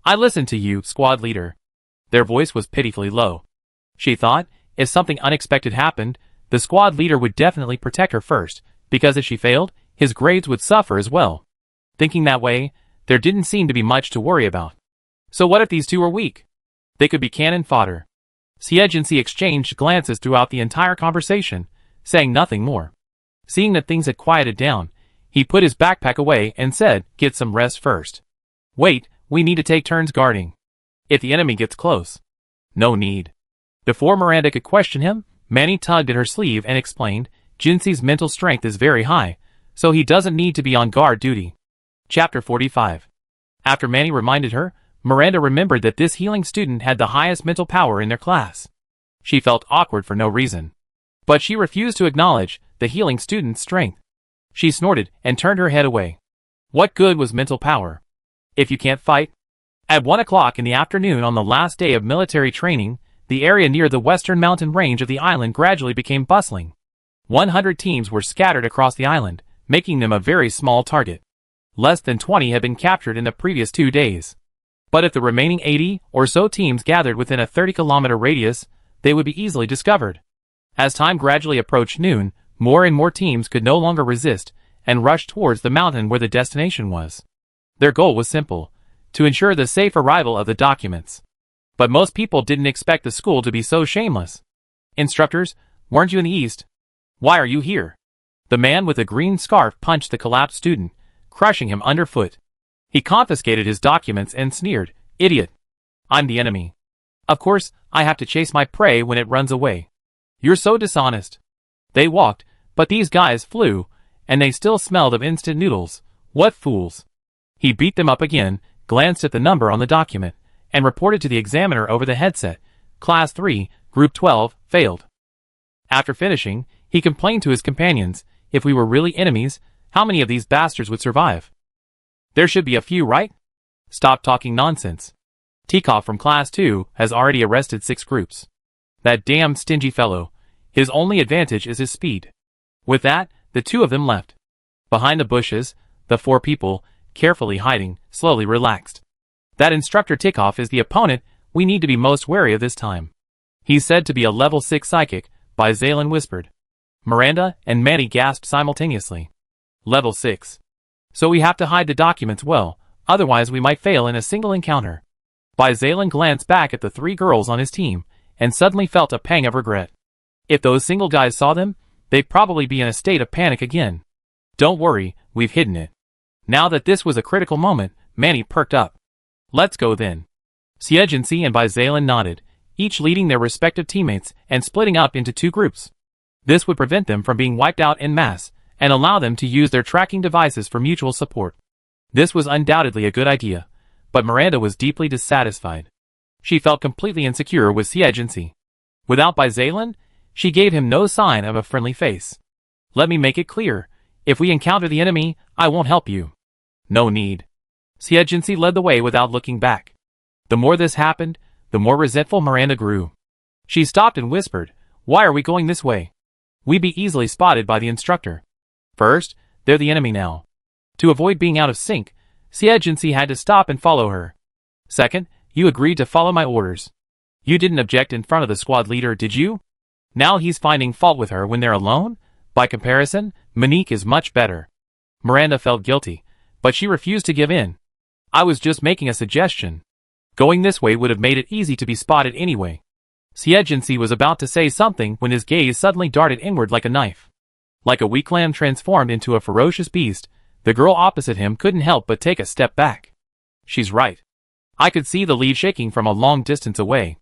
I listened to you, squad leader. Their voice was pitifully low. She thought, if something unexpected happened, the squad leader would definitely protect her first, because if she failed, his grades would suffer as well. Thinking that way, there didn't seem to be much to worry about. So what if these two were weak? They could be cannon fodder. Xie exchanged glances throughout the entire conversation, saying nothing more. Seeing that things had quieted down, he put his backpack away and said, "Get some rest first. Wait, we need to take turns guarding. If the enemy gets close." No need. Before Miranda could question him, Manny tugged at her sleeve and explained, Jinxi's mental strength is very high, so he doesn't need to be on guard duty. Chapter 45. After Manny reminded her, Miranda remembered that this healing student had the highest mental power in their class. She felt awkward for no reason. But she refused to acknowledge the healing student's strength. She snorted and turned her head away. What good was mental power if you can't fight? At 1 o'clock in the afternoon on the last day of military training, the area near the western mountain range of the island gradually became bustling. 100 teams were scattered across the island, making them a very small target. Less than 20 had been captured in the previous 2 days. But if the remaining 80 or so teams gathered within a 30-kilometer radius, they would be easily discovered. As time gradually approached noon, more and more teams could no longer resist and rushed towards the mountain where the destination was. Their goal was simple: to ensure the safe arrival of the documents. But most people didn't expect the school to be so shameless. "Instructors, weren't you in the east? Why are you here?" The man with the green scarf punched the collapsed student, crushing him underfoot. He confiscated his documents and sneered, "Idiot. I'm the enemy. Of course, I have to chase my prey when it runs away. You're so dishonest." They walked, but these guys flew, and they still smelled of instant noodles. What fools. He beat them up again, glanced at the number on the document, and reported to the examiner over the headset, "Class 3, Group 12, failed." After finishing, he complained to his companions, "If we were really enemies, how many of these bastards would survive? There should be a few, right? Stop talking nonsense. Tikov from Class 2 has already arrested 6 groups. That damn stingy fellow. His only advantage is his speed." With that, the 2 of them left. Behind the bushes, the 4 people, carefully hiding, slowly relaxed. "That instructor Tikov is the opponent we need to be most wary of this time. He's said to be a level 6 psychic," Zalen whispered. Miranda and Manny gasped simultaneously. Level 6. So we have to hide the documents well, otherwise we might fail in a single encounter. Zalen glanced back at the 3 girls on his team, and suddenly felt a pang of regret. If those single guys saw them, they'd probably be in a state of panic again. "Don't worry, we've hidden it." Now that this was a critical moment, Manny perked up. "Let's go then." Xie and Zalen nodded, each leading their respective teammates and splitting up into 2 groups. This would prevent them from being wiped out en masse, and allow them to use their tracking devices for mutual support. This was undoubtedly a good idea, but Miranda was deeply dissatisfied. She felt completely insecure with Xie. Without Zalen, she gave him no sign of a friendly face. "Let me make it clear, if we encounter the enemy, I won't help you." "No need." Xie led the way without looking back. The more this happened, the more resentful Miranda grew. She stopped and whispered, "Why are we going this way? We'd be easily spotted by the instructor. First, they're the enemy now." To avoid being out of sync, Xie had to stop and follow her. "Second, you agreed to follow my orders. You didn't object in front of the squad leader, did you? Now he's finding fault with her when they're alone? By comparison, Monique is much better." Miranda felt guilty, but she refused to give in. "I was just making a suggestion. Going this way would have made it easy to be spotted anyway." Xie was about to say something when his gaze suddenly darted inward like a knife. Like a weak lamb transformed into a ferocious beast, the girl opposite him couldn't help but take a step back. She's right. I could see the lead shaking from a long distance away.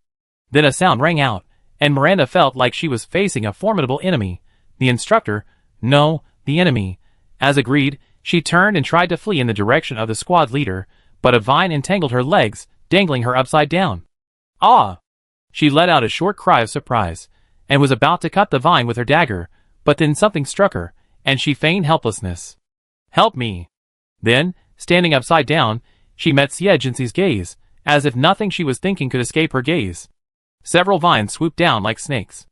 Then a sound rang out, and Miranda felt like she was facing a formidable enemy. The instructor, no, the enemy. As agreed, she turned and tried to flee in the direction of the squad leader, but a vine entangled her legs, dangling her upside down. "Ah!" She let out a short cry of surprise, and was about to cut the vine with her dagger, but then something struck her, and she feigned helplessness. "Help me!" Then, standing upside down, she met Xie Jinxi's gaze, as if nothing she was thinking could escape her gaze. Several vines swooped down like snakes.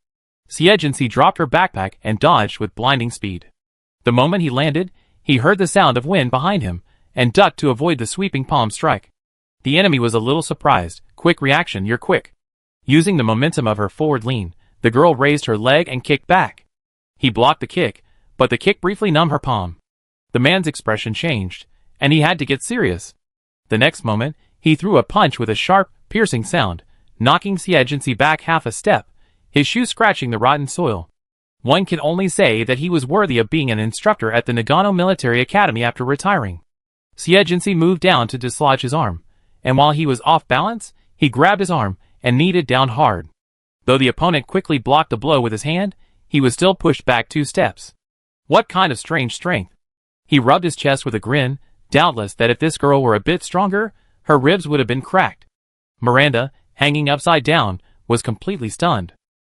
Xie Jinxi dropped her backpack and dodged with blinding speed. The moment he landed, he heard the sound of wind behind him, and ducked to avoid the sweeping palm strike. The enemy was a little surprised. Quick reaction, you're quick. Using the momentum of her forward lean, the girl raised her leg and kicked back. He blocked the kick, but the kick briefly numbed her palm. The man's expression changed, and he had to get serious. The next moment, he threw a punch with a sharp, piercing sound, knocking Xie Jinxi back half a step, his shoe scratching the rotten soil. One can only say that he was worthy of being an instructor at the Nagano Military Academy after retiring. Xie Jinxi moved down to dislodge his arm, and while he was off balance, he grabbed his arm and kneed it down hard. Though the opponent quickly blocked the blow with his hand, he was still pushed back 2 steps. What kind of strange strength? He rubbed his chest with a grin, doubtless that if this girl were a bit stronger, her ribs would have been cracked. Miranda, hanging upside down, was completely stunned.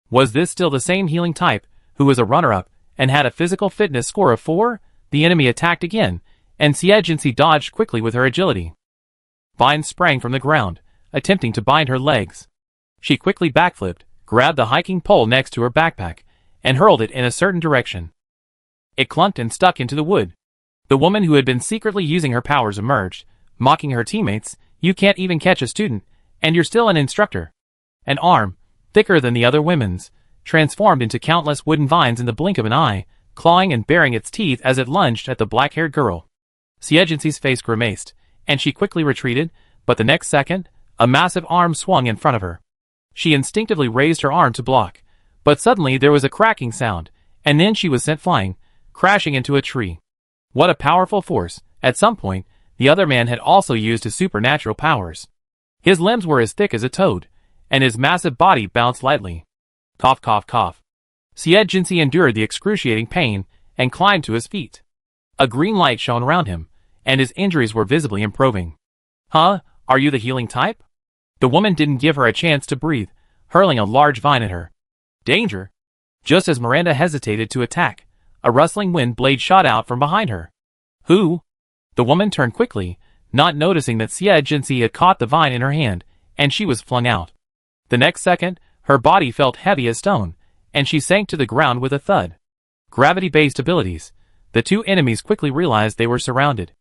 Was this still the same healing type, who was a runner-up, and had a physical fitness score of 4? The enemy attacked again, and Xie Jinxi dodged quickly with her agility. Vines sprang from the ground, attempting to bind her legs. She quickly backflipped, grabbed the hiking pole next to her backpack, and hurled it in a certain direction. It clunked and stuck into the wood. The woman who had been secretly using her powers emerged, mocking her teammates. You can't even catch a student, and you're still an instructor. An arm, thicker than the other women's, transformed into countless wooden vines in the blink of an eye, clawing and baring its teeth as it lunged at the black-haired girl. Xie Jinxi's face grimaced, and she quickly retreated, but the next second, a massive arm swung in front of her. She instinctively raised her arm to block, but suddenly there was a cracking sound, and then she was sent flying, crashing into a tree. What a powerful force! At some point, the other man had also used his supernatural powers. His limbs were as thick as a toad, and his massive body bounced lightly. Cough, cough, cough. Xie Jinxi endured the excruciating pain and climbed to his feet. A green light shone around him, and his injuries were visibly improving. Huh? Are you the healing type? The woman didn't give her a chance to breathe, hurling a large vine at her. Danger! Just as Miranda hesitated to attack, a rustling wind blade shot out from behind her. Who? The woman turned quickly, not noticing that Xie Jinxi had caught the vine in her hand, and she was flung out. The next second, her body felt heavy as stone, and she sank to the ground with a thud. Gravity-based abilities. The two enemies quickly realized they were surrounded.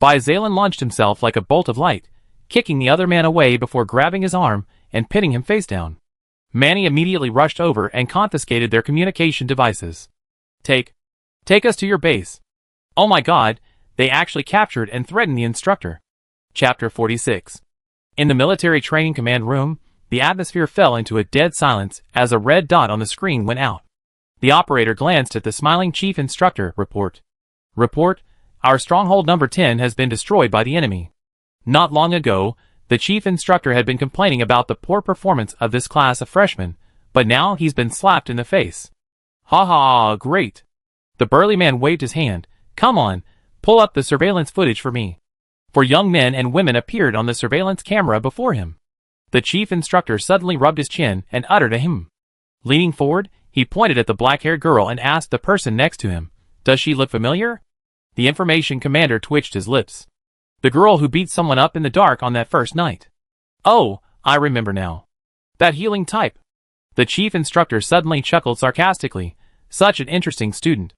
Zalen launched himself like a bolt of light, kicking the other man away before grabbing his arm and pinning him face down. Manny immediately rushed over and confiscated their communication devices. Take us to your base. Oh my god, they actually captured and threatened the instructor. Chapter 46. In the military training command room, the atmosphere fell into a dead silence as a red dot on the screen went out. The operator glanced at the smiling chief instructor. Report. Our stronghold number 10 has been destroyed by the enemy. Not long ago, the chief instructor had been complaining about the poor performance of this class of freshmen, but now he's been slapped in the face. Ha ha, great. The burly man waved his hand. Come on, pull up the surveillance footage for me. 4 young men and women appeared on the surveillance camera before him. The chief instructor suddenly rubbed his chin and uttered a hymn. Leaning forward, he pointed at the black-haired girl and asked the person next to him, "Does she look familiar?" The information commander twitched his lips. The girl who beat someone up in the dark on that first night. Oh, I remember now. That healing type. The chief instructor suddenly chuckled sarcastically. Such an interesting student.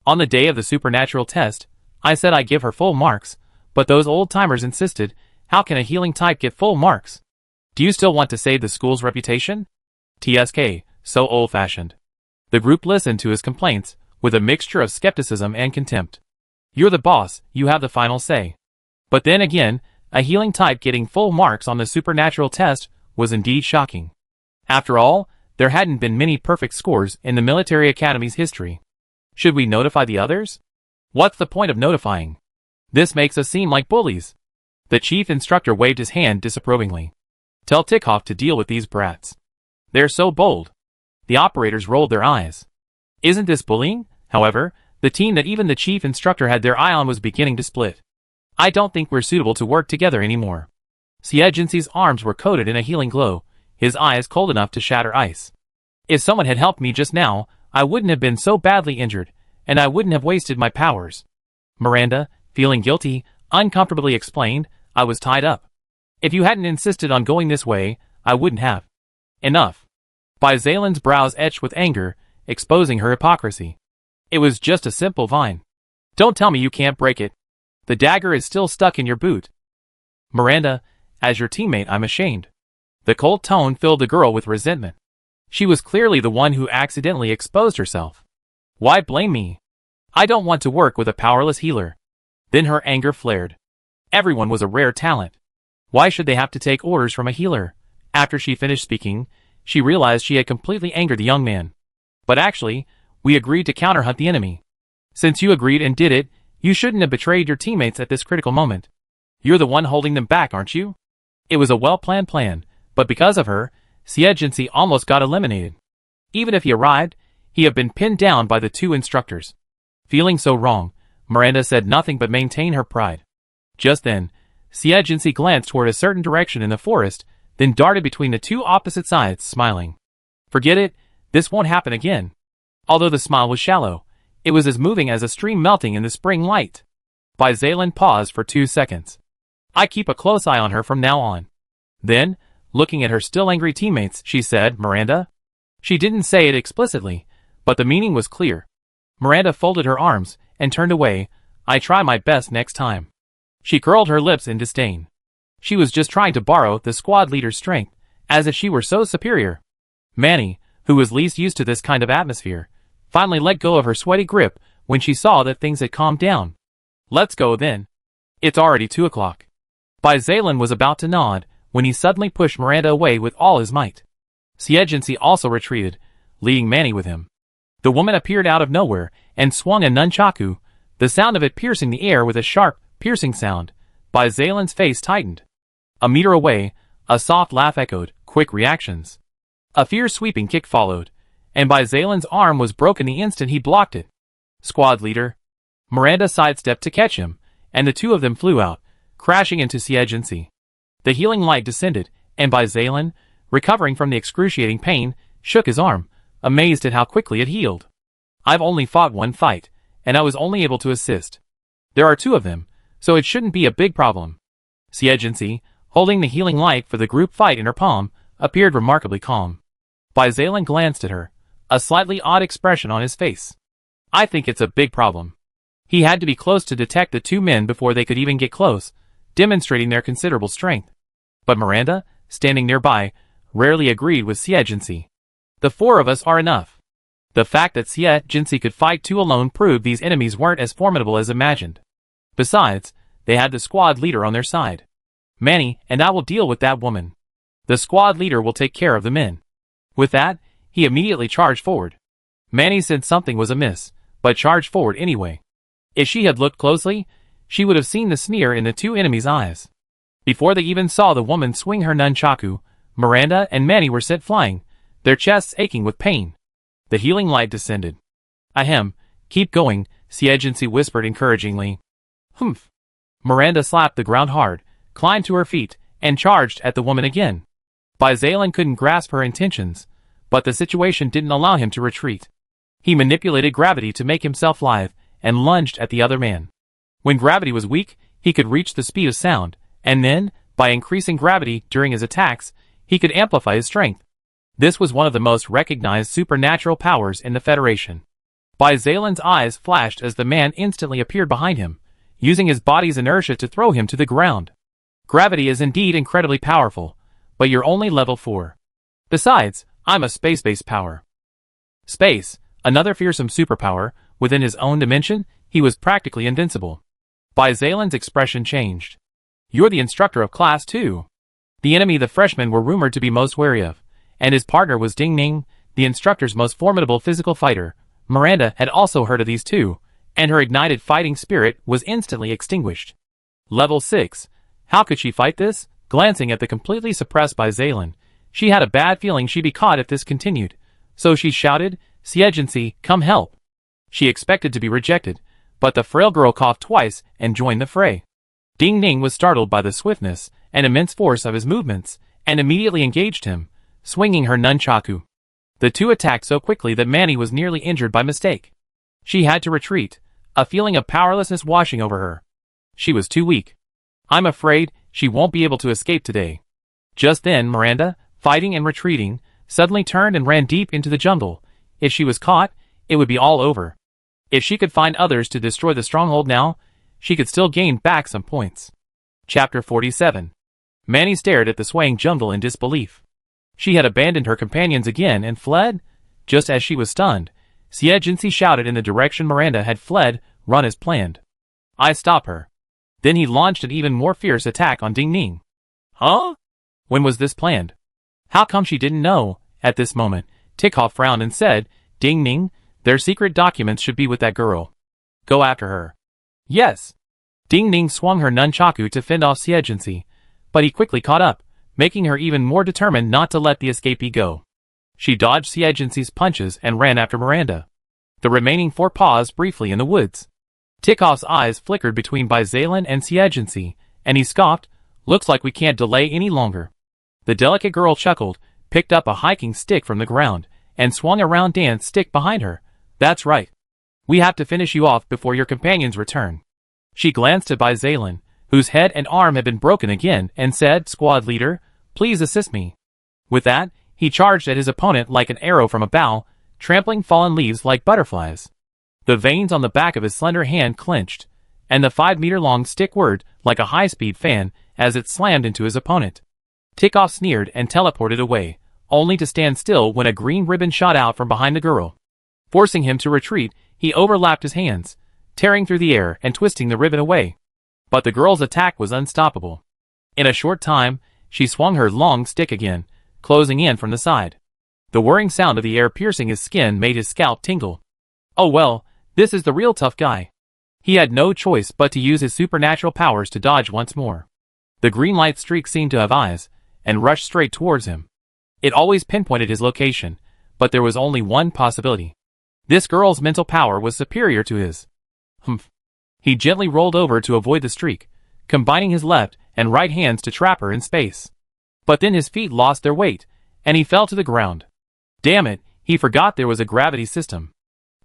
On the day of the supernatural test, I said I'd give her full marks, but those old-timers insisted, how can a healing type get full marks? Do you still want to save the school's reputation? TSK, so old-fashioned. The group listened to his complaints, with a mixture of skepticism and contempt. You're the boss, you have the final say. But then again, a healing type getting full marks on the supernatural test was indeed shocking. After all, there hadn't been many perfect scores in the military academy's history. Should we notify the others? What's the point of notifying? This makes us seem like bullies. The chief instructor waved his hand disapprovingly. Tell Tickhoff to deal with these brats. They're so bold. The operators rolled their eyes. Isn't this bullying? However, the team that even the chief instructor had their eye on was beginning to split. I don't think we're suitable to work together anymore. Xie Jinxi's arms were coated in a healing glow, his eyes cold enough to shatter ice. If someone had helped me just now, I wouldn't have been so badly injured, and I wouldn't have wasted my powers. Miranda, feeling guilty, uncomfortably explained, I was tied up. If you hadn't insisted on going this way, I wouldn't have. Enough. Bai Zaylan's brows etched with anger, exposing her hypocrisy. It was just a simple vine. Don't tell me you can't break it. The dagger is still stuck in your boot. Miranda, as your teammate I'm ashamed. The cold tone filled the girl with resentment. She was clearly the one who accidentally exposed herself. Why blame me? I don't want to work with a powerless healer. Then her anger flared. Everyone was a rare talent. Why should they have to take orders from a healer? After she finished speaking, she realized she had completely angered the young man. But actually, we agreed to counterhunt the enemy. Since you agreed and did it, you shouldn't have betrayed your teammates at this critical moment. You're the one holding them back, aren't you? It was a well-planned plan, but because of her, Xie almost got eliminated. Even if he arrived, he had been pinned down by the two instructors. Feeling so wrong, Miranda said nothing but maintain her pride. Just then, Xie glanced toward a certain direction in the forest, then darted between the two opposite sides, smiling. Forget it, this won't happen again. Although the smile was shallow, it was as moving as a stream melting in the spring light. Bai Zaylan paused for 2 seconds. I keep a close eye on her from now on. Then, looking at her still angry teammates, she said, Miranda? She didn't say it explicitly, but the meaning was clear. Miranda folded her arms and turned away. I try my best next time. She curled her lips in disdain. She was just trying to borrow the squad leader's strength, as if she were so superior. Manny, who was least used to this kind of atmosphere, finally let go of her sweaty grip when she saw that things had calmed down. Let's go then. It's already 2 o'clock. Bai Zaylan was about to nod when he suddenly pushed Miranda away with all his might. Xie also retreated, leading Manny with him. The woman appeared out of nowhere and swung a nunchaku, the sound of it piercing the air with a sharp, piercing sound. Bai Zaylan's face tightened. A meter away, a soft laugh echoed, quick reactions. A fierce sweeping kick followed, and Bai Zaylan's arm was broken the instant he blocked it. Squad leader. Miranda sidestepped to catch him, and the two of them flew out, crashing into Xie. The healing light descended, and Bai Zaylan, recovering from the excruciating pain, shook his arm, amazed at how quickly it healed. I've only fought one fight, and I was only able to assist. There are 2 of them, so it shouldn't be a big problem. Xie, holding the healing light for the group fight in her palm, appeared remarkably calm. Bai Zaylan glanced at her, a slightly odd expression on his face. I think it's a big problem. He had to be close to detect the 2 men before they could even get close, demonstrating their considerable strength. But Miranda, standing nearby, rarely agreed with Xie. The 4 of us are enough. The fact that Xie could fight 2 alone proved these enemies weren't as formidable as imagined. Besides, they had the squad leader on their side. Manny and I will deal with that woman. The squad leader will take care of the men. With that, he immediately charged forward. Manny sensed something was amiss, but charged forward anyway. If she had looked closely, she would have seen the sneer in the 2 enemies' eyes. Before they even saw the woman swing her nunchaku, Miranda and Manny were sent flying, their chests aching with pain. The healing light descended. Ahem, keep going, Xie whispered encouragingly. Humph. Miranda slapped the ground hard, climbed to her feet, and charged at the woman again. Bai Zaylan couldn't grasp her intentions, but the situation didn't allow him to retreat. He manipulated gravity to make himself live, and lunged at the other man. When gravity was weak, he could reach the speed of sound, and then, by increasing gravity during his attacks, he could amplify his strength. This was one of the most recognized supernatural powers in the Federation. Bai Zaylan's eyes flashed as the man instantly appeared behind him, using his body's inertia to throw him to the ground. Gravity is indeed incredibly powerful, but you're only level 4. Besides, I'm a space-based power. Space, another fearsome superpower, within his own dimension, he was practically invincible. Bai Zaylan's expression changed. You're the instructor of Class 2. The enemy the freshmen were rumored to be most wary of, and his partner was Ding Ning, the instructor's most formidable physical fighter. Miranda had also heard of these 2, and her ignited fighting spirit was instantly extinguished. Level 6. How could she fight this? Glancing at the completely suppressed Bai Zaylan, she had a bad feeling she'd be caught if this continued, so she shouted, Xie, come help. She expected to be rejected, but the frail girl coughed twice and joined the fray. Ding Ning was startled by the swiftness and immense force of his movements, and immediately engaged him, swinging her nunchaku. The 2 attacked so quickly that Manny was nearly injured by mistake. She had to retreat, a feeling of powerlessness washing over her. She was too weak. I'm afraid she won't be able to escape today. Just then Miranda, fighting and retreating, suddenly turned and ran deep into the jungle. If she was caught, it would be all over. If she could find others to destroy the stronghold now, she could still gain back some points. Chapter 47. Manny stared at the swaying jungle in disbelief. She had abandoned her companions again and fled? Just as she was stunned, Xie shouted in the direction Miranda had fled, "Run as planned. I stop her." Then he launched an even more fierce attack on Ding Ning. Huh? When was this planned? How come she didn't know? At this moment, Tikhoff frowned and said, "Ding Ning, their secret documents should be with that girl. Go after her." Yes. Ding Ning swung her nunchaku to fend off Xie, but he quickly caught up, making her even more determined not to let the escapee go. She dodged Xie punches and ran after Miranda. The remaining four paused briefly in the woods. Tikhoff's eyes flickered between Bizalan and Xie, and he scoffed, "Looks like we can't delay any longer." The delicate girl chuckled, picked up a hiking stick from the ground, and swung a round dance stick behind her. "That's right. We have to finish you off before your companions return." She glanced at Bizalan, whose head and arm had been broken again, and said, "Squad leader, please assist me." With that, he charged at his opponent like an arrow from a bow, trampling fallen leaves like butterflies. The veins on the back of his slender hand clenched, and the 5-meter-long stick whirred like a high-speed fan as it slammed into his opponent. Tikhoff sneered and teleported away, only to stand still when a green ribbon shot out from behind the girl. Forcing him to retreat, he overlapped his hands, tearing through the air and twisting the ribbon away. But the girl's attack was unstoppable. In a short time, she swung her long stick again, closing in from the side. The whirring sound of the air piercing his skin made his scalp tingle. Oh well, this is the real tough guy. He had no choice but to use his supernatural powers to dodge once more. The green light streak seemed to have eyes, and rushed straight towards him. It always pinpointed his location, but there was only one possibility. This girl's mental power was superior to his. Humph. He gently rolled over to avoid the streak, combining his left and right hands to trap her in space. But then his feet lost their weight, and he fell to the ground. Damn it, he forgot there was a gravity system.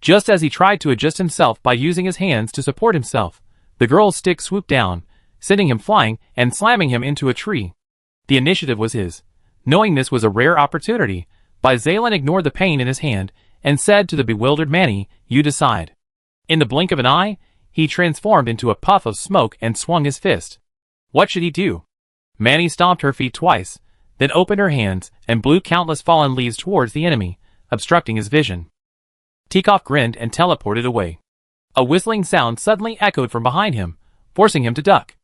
Just as he tried to adjust himself by using his hands to support himself, the girl's stick swooped down, sending him flying and slamming him into a tree. The initiative was his. Knowing this was a rare opportunity, Bizalan ignored the pain in his hand and said to the bewildered Manny, "You decide." In the blink of an eye, he transformed into a puff of smoke and swung his fist. What should he do? Manny stomped her feet twice, then opened her hands and blew countless fallen leaves towards the enemy, obstructing his vision. Tikhoff grinned and teleported away. A whistling sound suddenly echoed from behind him, forcing him to duck.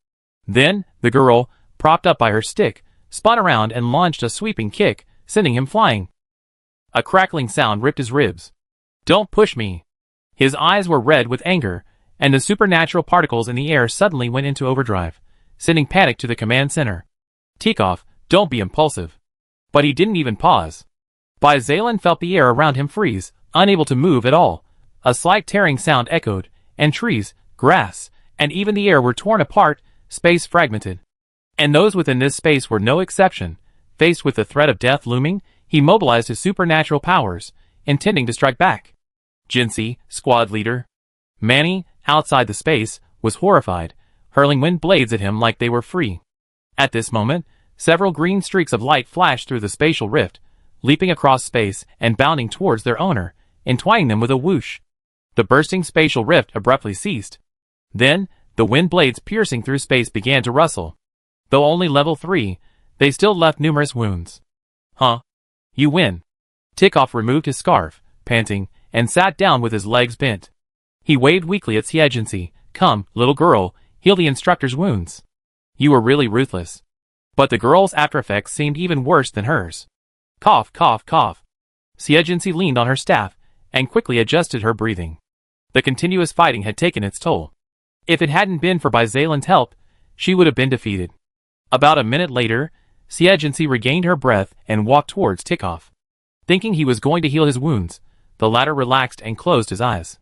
Then, the girl, propped up by her stick, spun around and launched a sweeping kick, sending him flying. A crackling sound ripped his ribs. "Don't push me." His eyes were red with anger, and the supernatural particles in the air suddenly went into overdrive, sending panic to the command center. "Tikhoff, don't be impulsive." But he didn't even pause. Bizalan felt the air around him freeze, unable to move at all. A slight tearing sound echoed, and trees, grass, and even the air were torn apart, space fragmented. And those within this space were no exception. Faced with the threat of death looming, he mobilized his supernatural powers, intending to strike back. Jinsi, squad leader. Manny, outside the space, was horrified, hurling wind blades at him like they were free. At this moment, several green streaks of light flashed through the spatial rift, leaping across space and bounding towards their owner, entwining them with a whoosh. The bursting spatial rift abruptly ceased. Then, the wind blades piercing through space began to rustle. Though only level 3, they still left numerous wounds. Huh? You win. Tikhoff removed his scarf, panting, and sat down with his legs bent. He waved weakly at Xie. "Come, little girl, heal the instructor's wounds." "You were really ruthless." But the girl's aftereffects seemed even worse than hers. Cough, cough, cough. Xie leaned on her staff, and quickly adjusted her breathing. The continuous fighting had taken its toll. If it hadn't been for Bizalan's help, she would have been defeated. About a minute later, Xie regained her breath and walked towards Tikhoff. Thinking he was going to heal his wounds, the latter relaxed and closed his eyes.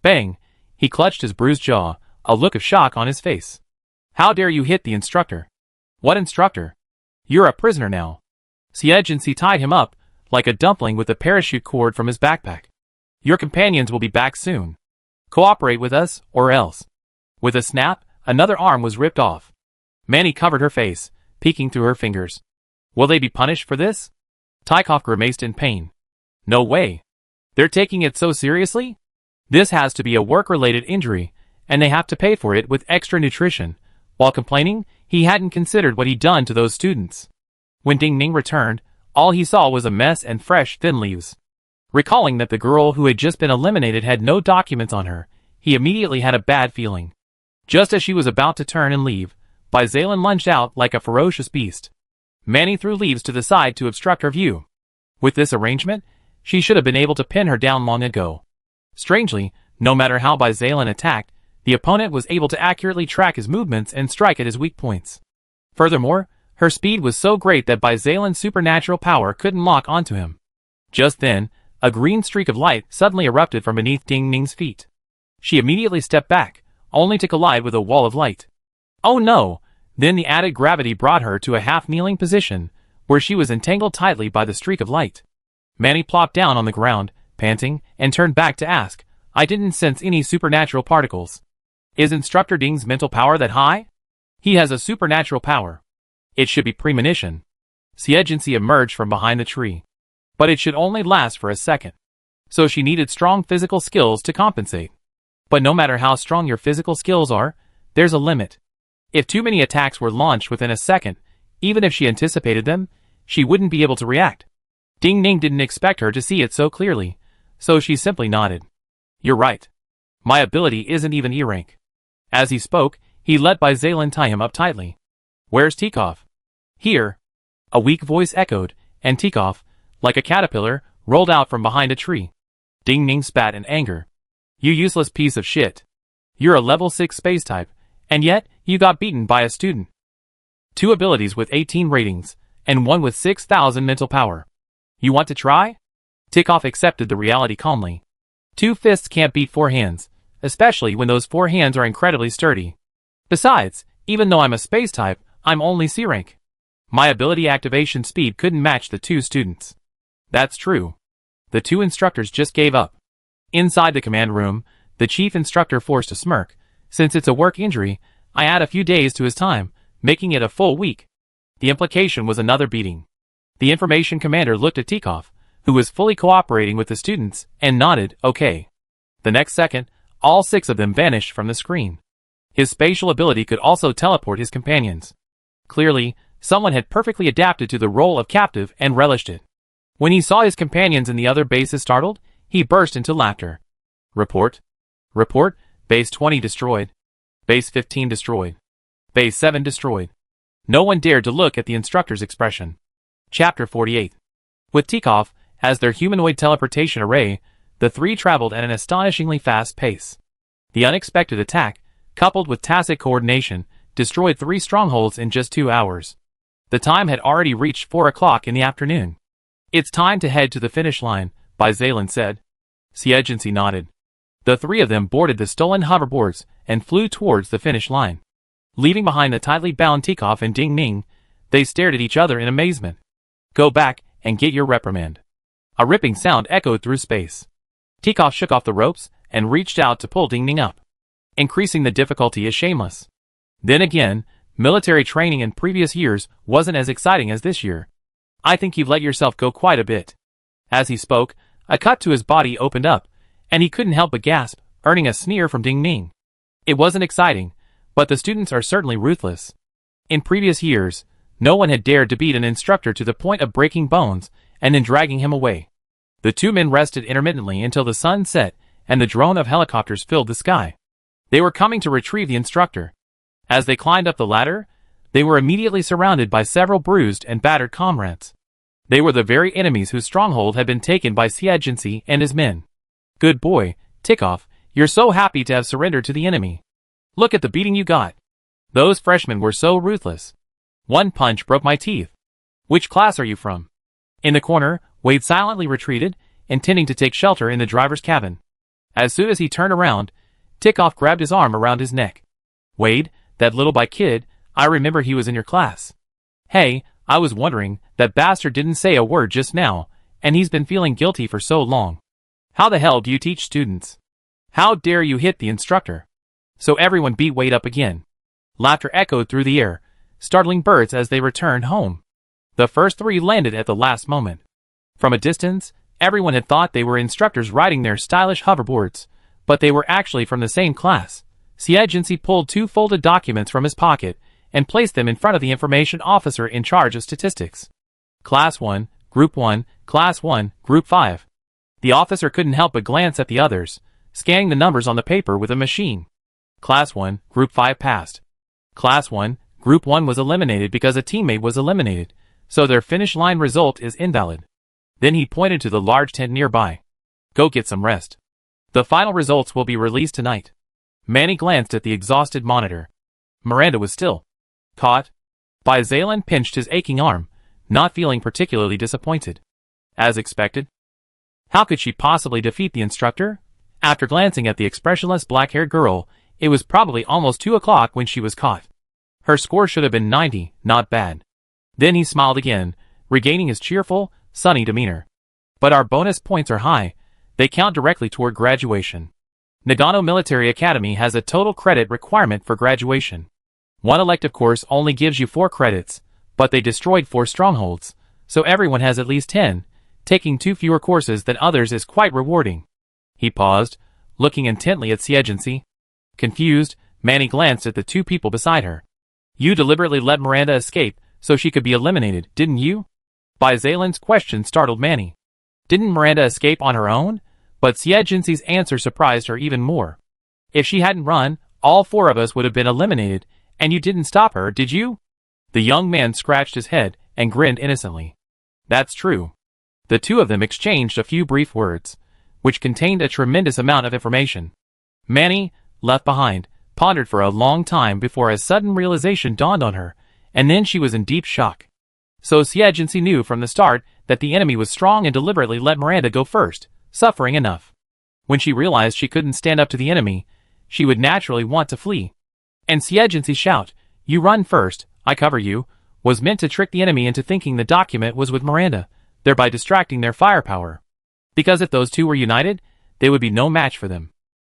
Bang! He clutched his bruised jaw, a look of shock on his face. "How dare you hit the instructor?" "What instructor? You're a prisoner now." Xie tied him up, like a dumpling with a parachute cord from his backpack. "Your companions will be back soon. Cooperate with us, or else." With a snap, another arm was ripped off. Manny covered her face, peeking through her fingers. Will they be punished for this? Tykov grimaced in pain. No way. They're taking it so seriously? This has to be a work-related injury, and they have to pay for it with extra nutrition. While complaining, he hadn't considered what he'd done to those students. When Ding Ning returned, all he saw was a mess and fresh, thin leaves. Recalling that the girl who had just been eliminated had no documents on her, he immediately had a bad feeling. Just as she was about to turn and leave, Bizalan lunged out like a ferocious beast. Manny threw leaves to the side to obstruct her view. With this arrangement, she should have been able to pin her down long ago. Strangely, no matter how Bizalan attacked, the opponent was able to accurately track his movements and strike at his weak points. Furthermore, her speed was so great that Bizalan's supernatural power couldn't lock onto him. Just then, a green streak of light suddenly erupted from beneath Ding Ning's feet. She immediately stepped back, only to collide with a wall of light. Oh no! Then the added gravity brought her to a half-kneeling position, where she was entangled tightly by the streak of light. Manny plopped down on the ground, panting, and turned back to ask, I didn't sense any supernatural particles. Is Instructor Ding's mental power that high? He has a supernatural power. It should be premonition. Xie emerged from behind the tree. But it should only last for a second. So she needed strong physical skills to compensate. But no matter how strong your physical skills are, there's a limit. If too many attacks were launched within a second, even if she anticipated them, she wouldn't be able to react. Ding Ning didn't expect her to see it so clearly, so she simply nodded. You're right. My ability isn't even E rank. As he spoke, he let Bizalan tie him up tightly. Where's Tykov? Here. A weak voice echoed, and Tykov, like a caterpillar, rolled out from behind a tree. Ding Ning spat in anger. You useless piece of shit. You're a level 6 space type, and yet, you got beaten by a student. 2 abilities with 18 ratings, and 1 with 6,000 mental power. You want to try? Tykov accepted the reality calmly. 2 fists can't beat 4 hands, especially when those 4 hands are incredibly sturdy. Besides, even though I'm a space type, I'm only C rank. My ability activation speed couldn't match the 2 students. That's true. The 2 instructors just gave up. Inside the command room, the chief instructor forced a smirk. Since it's a work injury, I add a few days to his time, making it a full week. The implication was another beating. The information commander looked at Tykov, who was fully cooperating with the students, and nodded, okay. The next second, all 6 of them vanished from the screen. His spatial ability could also teleport his companions. Clearly, someone had perfectly adapted to the role of captive and relished it. When he saw his companions in the other bases startled, he burst into laughter. Report. Report. Base 20 destroyed. Base 15 destroyed. Base 7 destroyed. No one dared to look at the instructor's expression. Chapter 48. With Tykov as their humanoid teleportation array, the 3 traveled at an astonishingly fast pace. The unexpected attack, coupled with tacit coordination, destroyed 3 strongholds in just 2 hours. The time had already reached 4 o'clock in the afternoon. It's time to head to the finish line, Bizalan said. Xie nodded. The 3 of them boarded the stolen hoverboards and flew towards the finish line. Leaving behind the tightly bound Tykov and Ding Ning, they stared at each other in amazement. Go back and get your reprimand. A ripping sound echoed through space. Tykov shook off the ropes and reached out to pull Ding Ning up. Increasing the difficulty is shameless. Then again, military training in previous years wasn't as exciting as this year. I think you've let yourself go quite a bit. As he spoke, a cut to his body opened up, and he couldn't help but gasp, earning a sneer from Ding Ning. It wasn't exciting, but the students are certainly ruthless. In previous years, no one had dared to beat an instructor to the point of breaking bones and then dragging him away. The 2 men rested intermittently until the sun set and the drone of helicopters filled the sky. They were coming to retrieve the instructor. As they climbed up the ladder, they were immediately surrounded by several bruised and battered comrades. They were the very enemies whose stronghold had been taken by Xie and his men. Good boy, Tykov, you're so happy to have surrendered to the enemy. Look at the beating you got. Those freshmen were so ruthless. 1 punch broke my teeth. Which class are you from? In the corner, Wade silently retreated, intending to take shelter in the driver's cabin. As soon as he turned around, Tykov grabbed his arm around his neck. Wade, that little by kid, I remember he was in your class. Hey, I was wondering, that bastard didn't say a word just now, and he's been feeling guilty for so long. How the hell do you teach students? How dare you hit the instructor? So everyone beat Wade up again. Laughter echoed through the air, startling birds as they returned home. The first 3 landed at the last moment. From a distance, everyone had thought they were instructors riding their stylish hoverboards, but they were actually from the same class. Xie pulled 2 folded documents from his pocket and placed them in front of the information officer in charge of statistics. Class 1, Group 1, Class 1, Group 5. The officer couldn't help but glance at the others, scanning the numbers on the paper with a machine. Class 1, Group 5 passed. Class 1, Group 1 was eliminated because a teammate was eliminated, so their finish line result is invalid. Then he pointed to the large tent nearby. Go get some rest. The final results will be released tonight. Manny glanced at the exhausted monitor. Miranda was still caught. Xie pinched his aching arm, not feeling particularly disappointed. As expected. How could she possibly defeat the instructor? After glancing at the expressionless black-haired girl, it was probably almost 2 o'clock when she was caught. Her score should have been 90, not bad. Then he smiled again, regaining his cheerful, sunny demeanor. But our bonus points are high. They count directly toward graduation. Nagano Military Academy has a total credit requirement for graduation. One elective course only gives you 4 credits, but they destroyed 4 strongholds, so everyone has at least 10. Taking 2 fewer courses than others is quite rewarding. He paused, looking intently at Xie. Confused, Manny glanced at the 2 people beside her. You deliberately let Miranda escape so she could be eliminated, didn't you? Xie's question startled Manny. Didn't Miranda escape on her own? But Xie's answer surprised her even more. If she hadn't run, all 4 of us would have been eliminated, and you didn't stop her, did you? The young man scratched his head and grinned innocently. That's true. The 2 of them exchanged a few brief words, which contained a tremendous amount of information. Manny, left behind, pondered for a long time before a sudden realization dawned on her, and then she was in deep shock. So Xie knew from the start that the enemy was strong and deliberately let Miranda go first, suffering enough. When she realized she couldn't stand up to the enemy, she would naturally want to flee. And Xie's shout, "You run first, I cover you," was meant to trick the enemy into thinking the document was with Miranda, thereby distracting their firepower. Because if those 2 were united, they would be no match for them.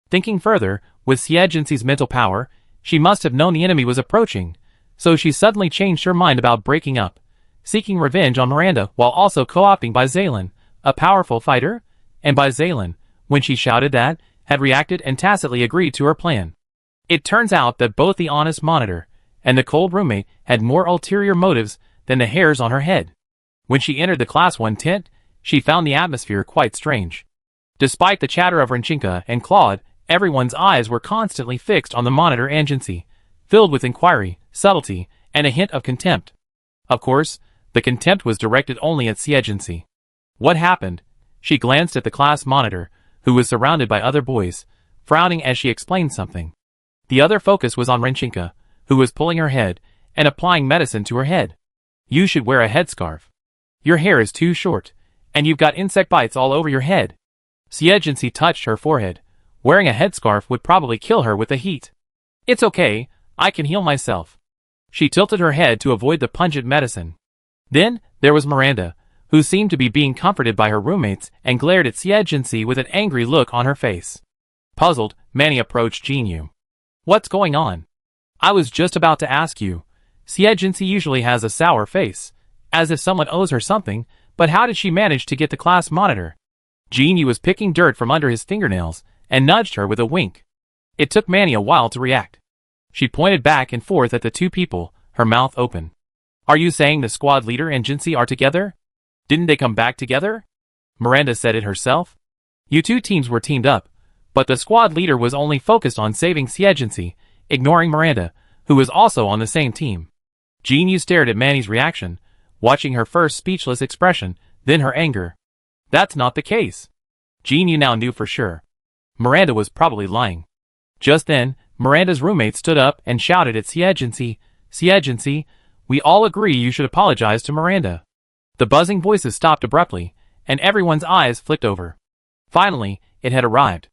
Thinking further, with Xie's mental power, she must have known the enemy was approaching, so she suddenly changed her mind about breaking up, seeking revenge on Miranda while also co-opting Xie, a powerful fighter, and Xie, when she shouted that, had reacted and tacitly agreed to her plan. It turns out that both the honest monitor and the cold roommate had more ulterior motives than the hairs on her head. When she entered the Class 1 tent, she found the atmosphere quite strange. Despite the chatter of Renchinka and Claude, everyone's eyes were constantly fixed on the monitor agency, filled with inquiry, subtlety, and a hint of contempt. Of course, the contempt was directed only at Xie. What happened? She glanced at the class monitor, who was surrounded by other boys, frowning as she explained something. The other focus was on Renchinka, who was pulling her head and applying medicine to her head. You should wear a headscarf. Your hair is too short, and you've got insect bites all over your head. Xie touched her forehead. Wearing a headscarf would probably kill her with the heat. It's okay, I can heal myself. She tilted her head to avoid the pungent medicine. Then, there was Miranda, who seemed to be being comforted by her roommates and glared at Xie with an angry look on her face. Puzzled, Manny approached Jinyu. What's going on? I was just about to ask you. Xie usually has a sour face, as if someone owes her something, but how did she manage to get the class monitor? Jinyu was picking dirt from under his fingernails and nudged her with a wink. It took Manny a while to react. She pointed back and forth at the 2 people, her mouth open. Are you saying the squad leader and Jinsi are together? Didn't they come back together? Miranda said it herself. You 2 teams were teamed up, but the squad leader was only focused on saving Xie, ignoring Miranda, who was also on the same team. Jinyu stared at Manny's reaction, watching her first speechless expression, then her anger. That's not the case. Jinyu now knew for sure. Miranda was probably lying. Just then, Miranda's roommate stood up and shouted at Xie. Xie, we all agree you should apologize to Miranda. The buzzing voices stopped abruptly, and everyone's eyes flicked over. Finally, it had arrived.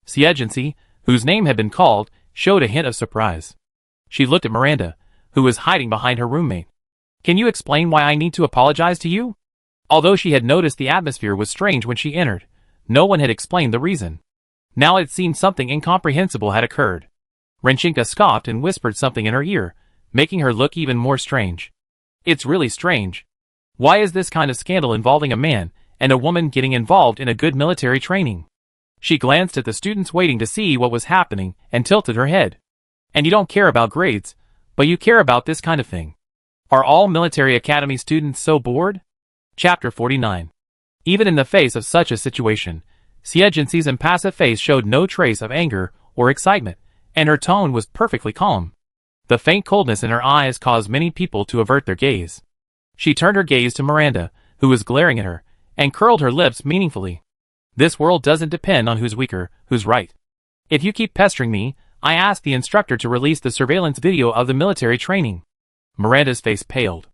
Xie, whose name had been called, showed a hint of surprise. She looked at Miranda, who was hiding behind her roommate. Can you explain why I need to apologize to you? Although she had noticed the atmosphere was strange when she entered, no one had explained the reason. Now it seemed something incomprehensible had occurred. Renchinka scoffed and whispered something in her ear, making her look even more strange. It's really strange. Why is this kind of scandal involving a man and a woman getting involved in a good military training? She glanced at the students waiting to see what was happening and tilted her head. And you don't care about grades, but you care about this kind of thing. Are all military academy students so bored? Chapter 49. Even in the face of such a situation, Xie Jinxi's impassive face showed no trace of anger or excitement, and her tone was perfectly calm. The faint coldness in her eyes caused many people to avert their gaze. She turned her gaze to Miranda, who was glaring at her, and curled her lips meaningfully. This world doesn't depend on who's weaker, who's right. If you keep pestering me, I ask the instructor to release the surveillance video of the military training. Miranda's face paled.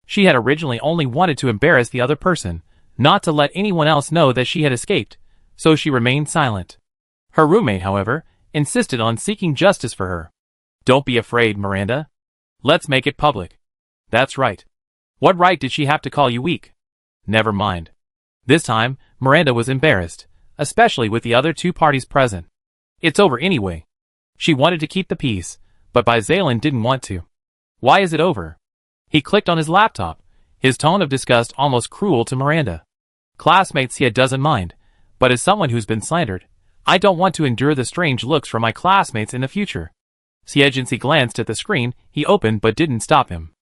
She had originally only wanted to embarrass the other person, not to let anyone else know that she had escaped, so she remained silent. Her roommate, however, insisted on seeking justice for her. Don't be afraid, Miranda. Let's make it public. That's right. What right did she have to call you weak? Never mind. This time, Miranda was embarrassed, especially with the other two parties present. It's over anyway. She wanted to keep the peace, but Xie didn't want to. Why is it over? He clicked on his laptop, his tone of disgust almost cruel to Miranda. Classmates, he doesn't mind, but as someone who's been slandered, I don't want to endure the strange looks from my classmates in the future. Xie Jinxi glanced at the screen he opened but didn't stop him.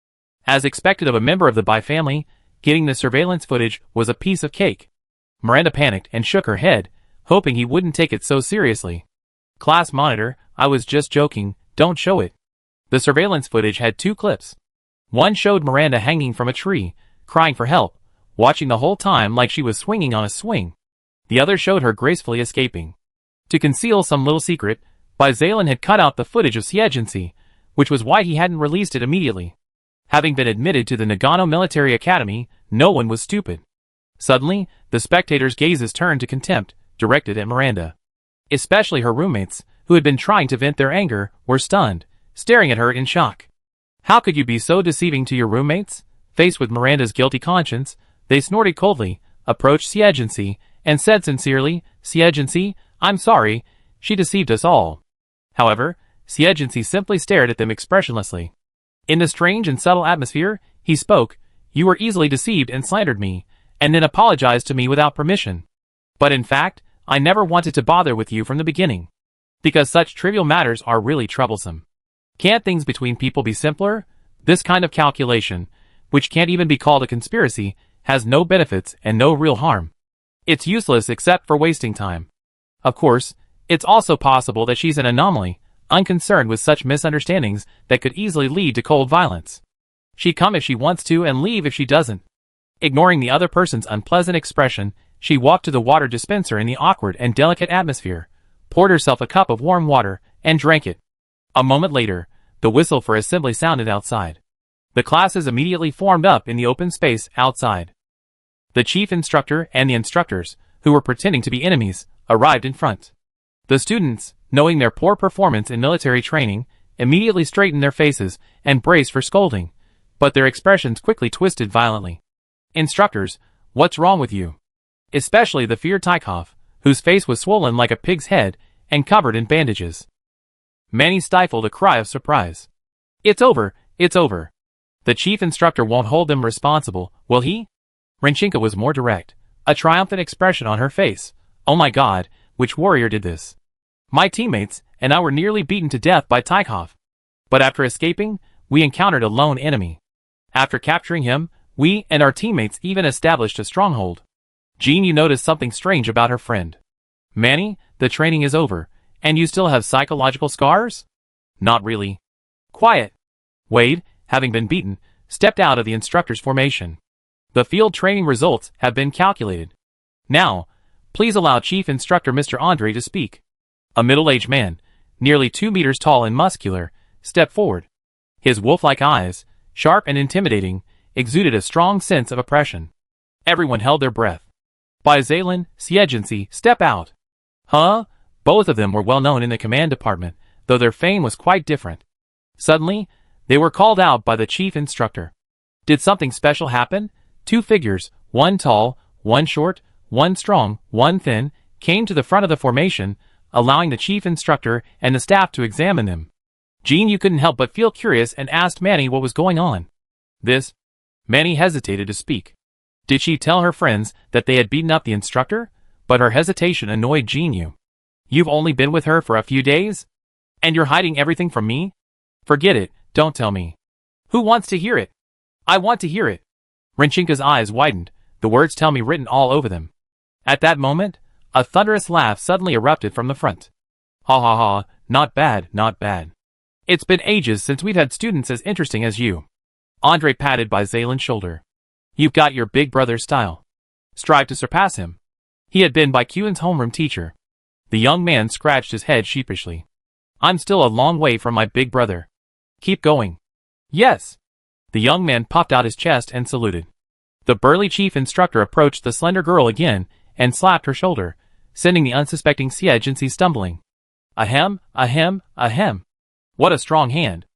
As expected of a member of the Bai family, getting the surveillance footage was a piece of cake. Miranda panicked and shook her head, hoping he wouldn't take it so seriously. Class monitor, I was just joking, don't show it. The surveillance footage had two clips. One showed Miranda hanging from a tree, crying for help, watching the whole time like she was swinging on a swing. The other showed her gracefully escaping. To conceal some little secret, Xie had cut out the footage of Xie Jinxi, which was why he hadn't released it immediately. Having been admitted to the Nagano Military Academy, no one was stupid. Suddenly, the spectators' gazes turned to contempt, directed at Miranda. Especially her roommates, who had been trying to vent their anger, were stunned, staring at her in shock. How could you be so deceiving to your roommates? Faced with Miranda's guilty conscience, they snorted coldly, approached Xie Jinxi, and said sincerely, Xie Jinxi, I'm sorry, she deceived us all. However, Xie Jinxi simply stared at them expressionlessly. In the strange and subtle atmosphere, he spoke, you were easily deceived and slandered me, and then apologized to me without permission. But in fact, I never wanted to bother with you from the beginning. Because such trivial matters are really troublesome. Can't things between people be simpler? This kind of calculation, which can't even be called a conspiracy, has no benefits and no real harm. It's useless except for wasting time. Of course, it's also possible that she's an anomaly, unconcerned with such misunderstandings that could easily lead to cold violence. She'd come if she wants to and leave if she doesn't. Ignoring the other person's unpleasant expression, she walked to the water dispenser in the awkward and delicate atmosphere, poured herself a cup of warm water, and drank it. A moment later, the whistle for assembly sounded outside. The classes immediately formed up in the open space outside. The chief instructor and the instructors, who were pretending to be enemies, arrived in front. The students, knowing their poor performance in military training, immediately straightened their faces and braced for scolding, but their expressions quickly twisted violently. Instructors, what's wrong with you? Especially the feared Tykov, whose face was swollen like a pig's head and covered in bandages. Manny stifled a cry of surprise. It's over, it's over. The chief instructor won't hold them responsible, will he? Renchenka was more direct, a triumphant expression on her face. Oh my god, which warrior did this? My teammates and I were nearly beaten to death by Tykov. But after escaping, we encountered a lone enemy. After capturing him, we and our teammates even established a stronghold. Jean, you noticed something strange about her friend. Manny, the training is over, and you still have psychological scars? Not really. Quiet. Wade, having been beaten, stepped out of the instructor's formation. The field training results have been calculated. Now, please allow Chief Instructor Mr. Andre to speak. A middle-aged man, nearly 2 meters tall and muscular, stepped forward. His wolf-like eyes, sharp and intimidating, exuded a strong sense of oppression. Everyone held their breath. Xie Jinxi, step out. Huh? Both of them were well known in the command department, though their fame was quite different. Suddenly, they were called out by the chief instructor. Did something special happen? 2 figures, one tall, one short, one strong, one thin, came to the front of the formation, allowing the chief instructor and the staff to examine them. Jean Yu couldn't help but feel curious and asked Manny what was going on. This? Manny hesitated to speak. Did she tell her friends that they had beaten up the instructor? But her hesitation annoyed Jean Yu. You've only been with her for a few days? And you're hiding everything from me? Forget it, don't tell me. Who wants to hear it? I want to hear it. Renchinka's eyes widened, the words "tell me" written all over them. At that moment, a thunderous laugh suddenly erupted from the front. Ha ha ha, not bad, not bad. It's been ages since we've had students as interesting as you. Andre patted by Zaylan's shoulder. You've got your big brother's style. Strive to surpass him. He had been Baikuin's homeroom teacher. The young man scratched his head sheepishly. I'm still a long way from my big brother. Keep going. Yes. The young man puffed out his chest and saluted. The burly chief instructor approached the slender girl again and slapped her shoulder, sending the unsuspecting Xie Jinxi stumbling. Ahem, ahem, ahem. What a strong hand.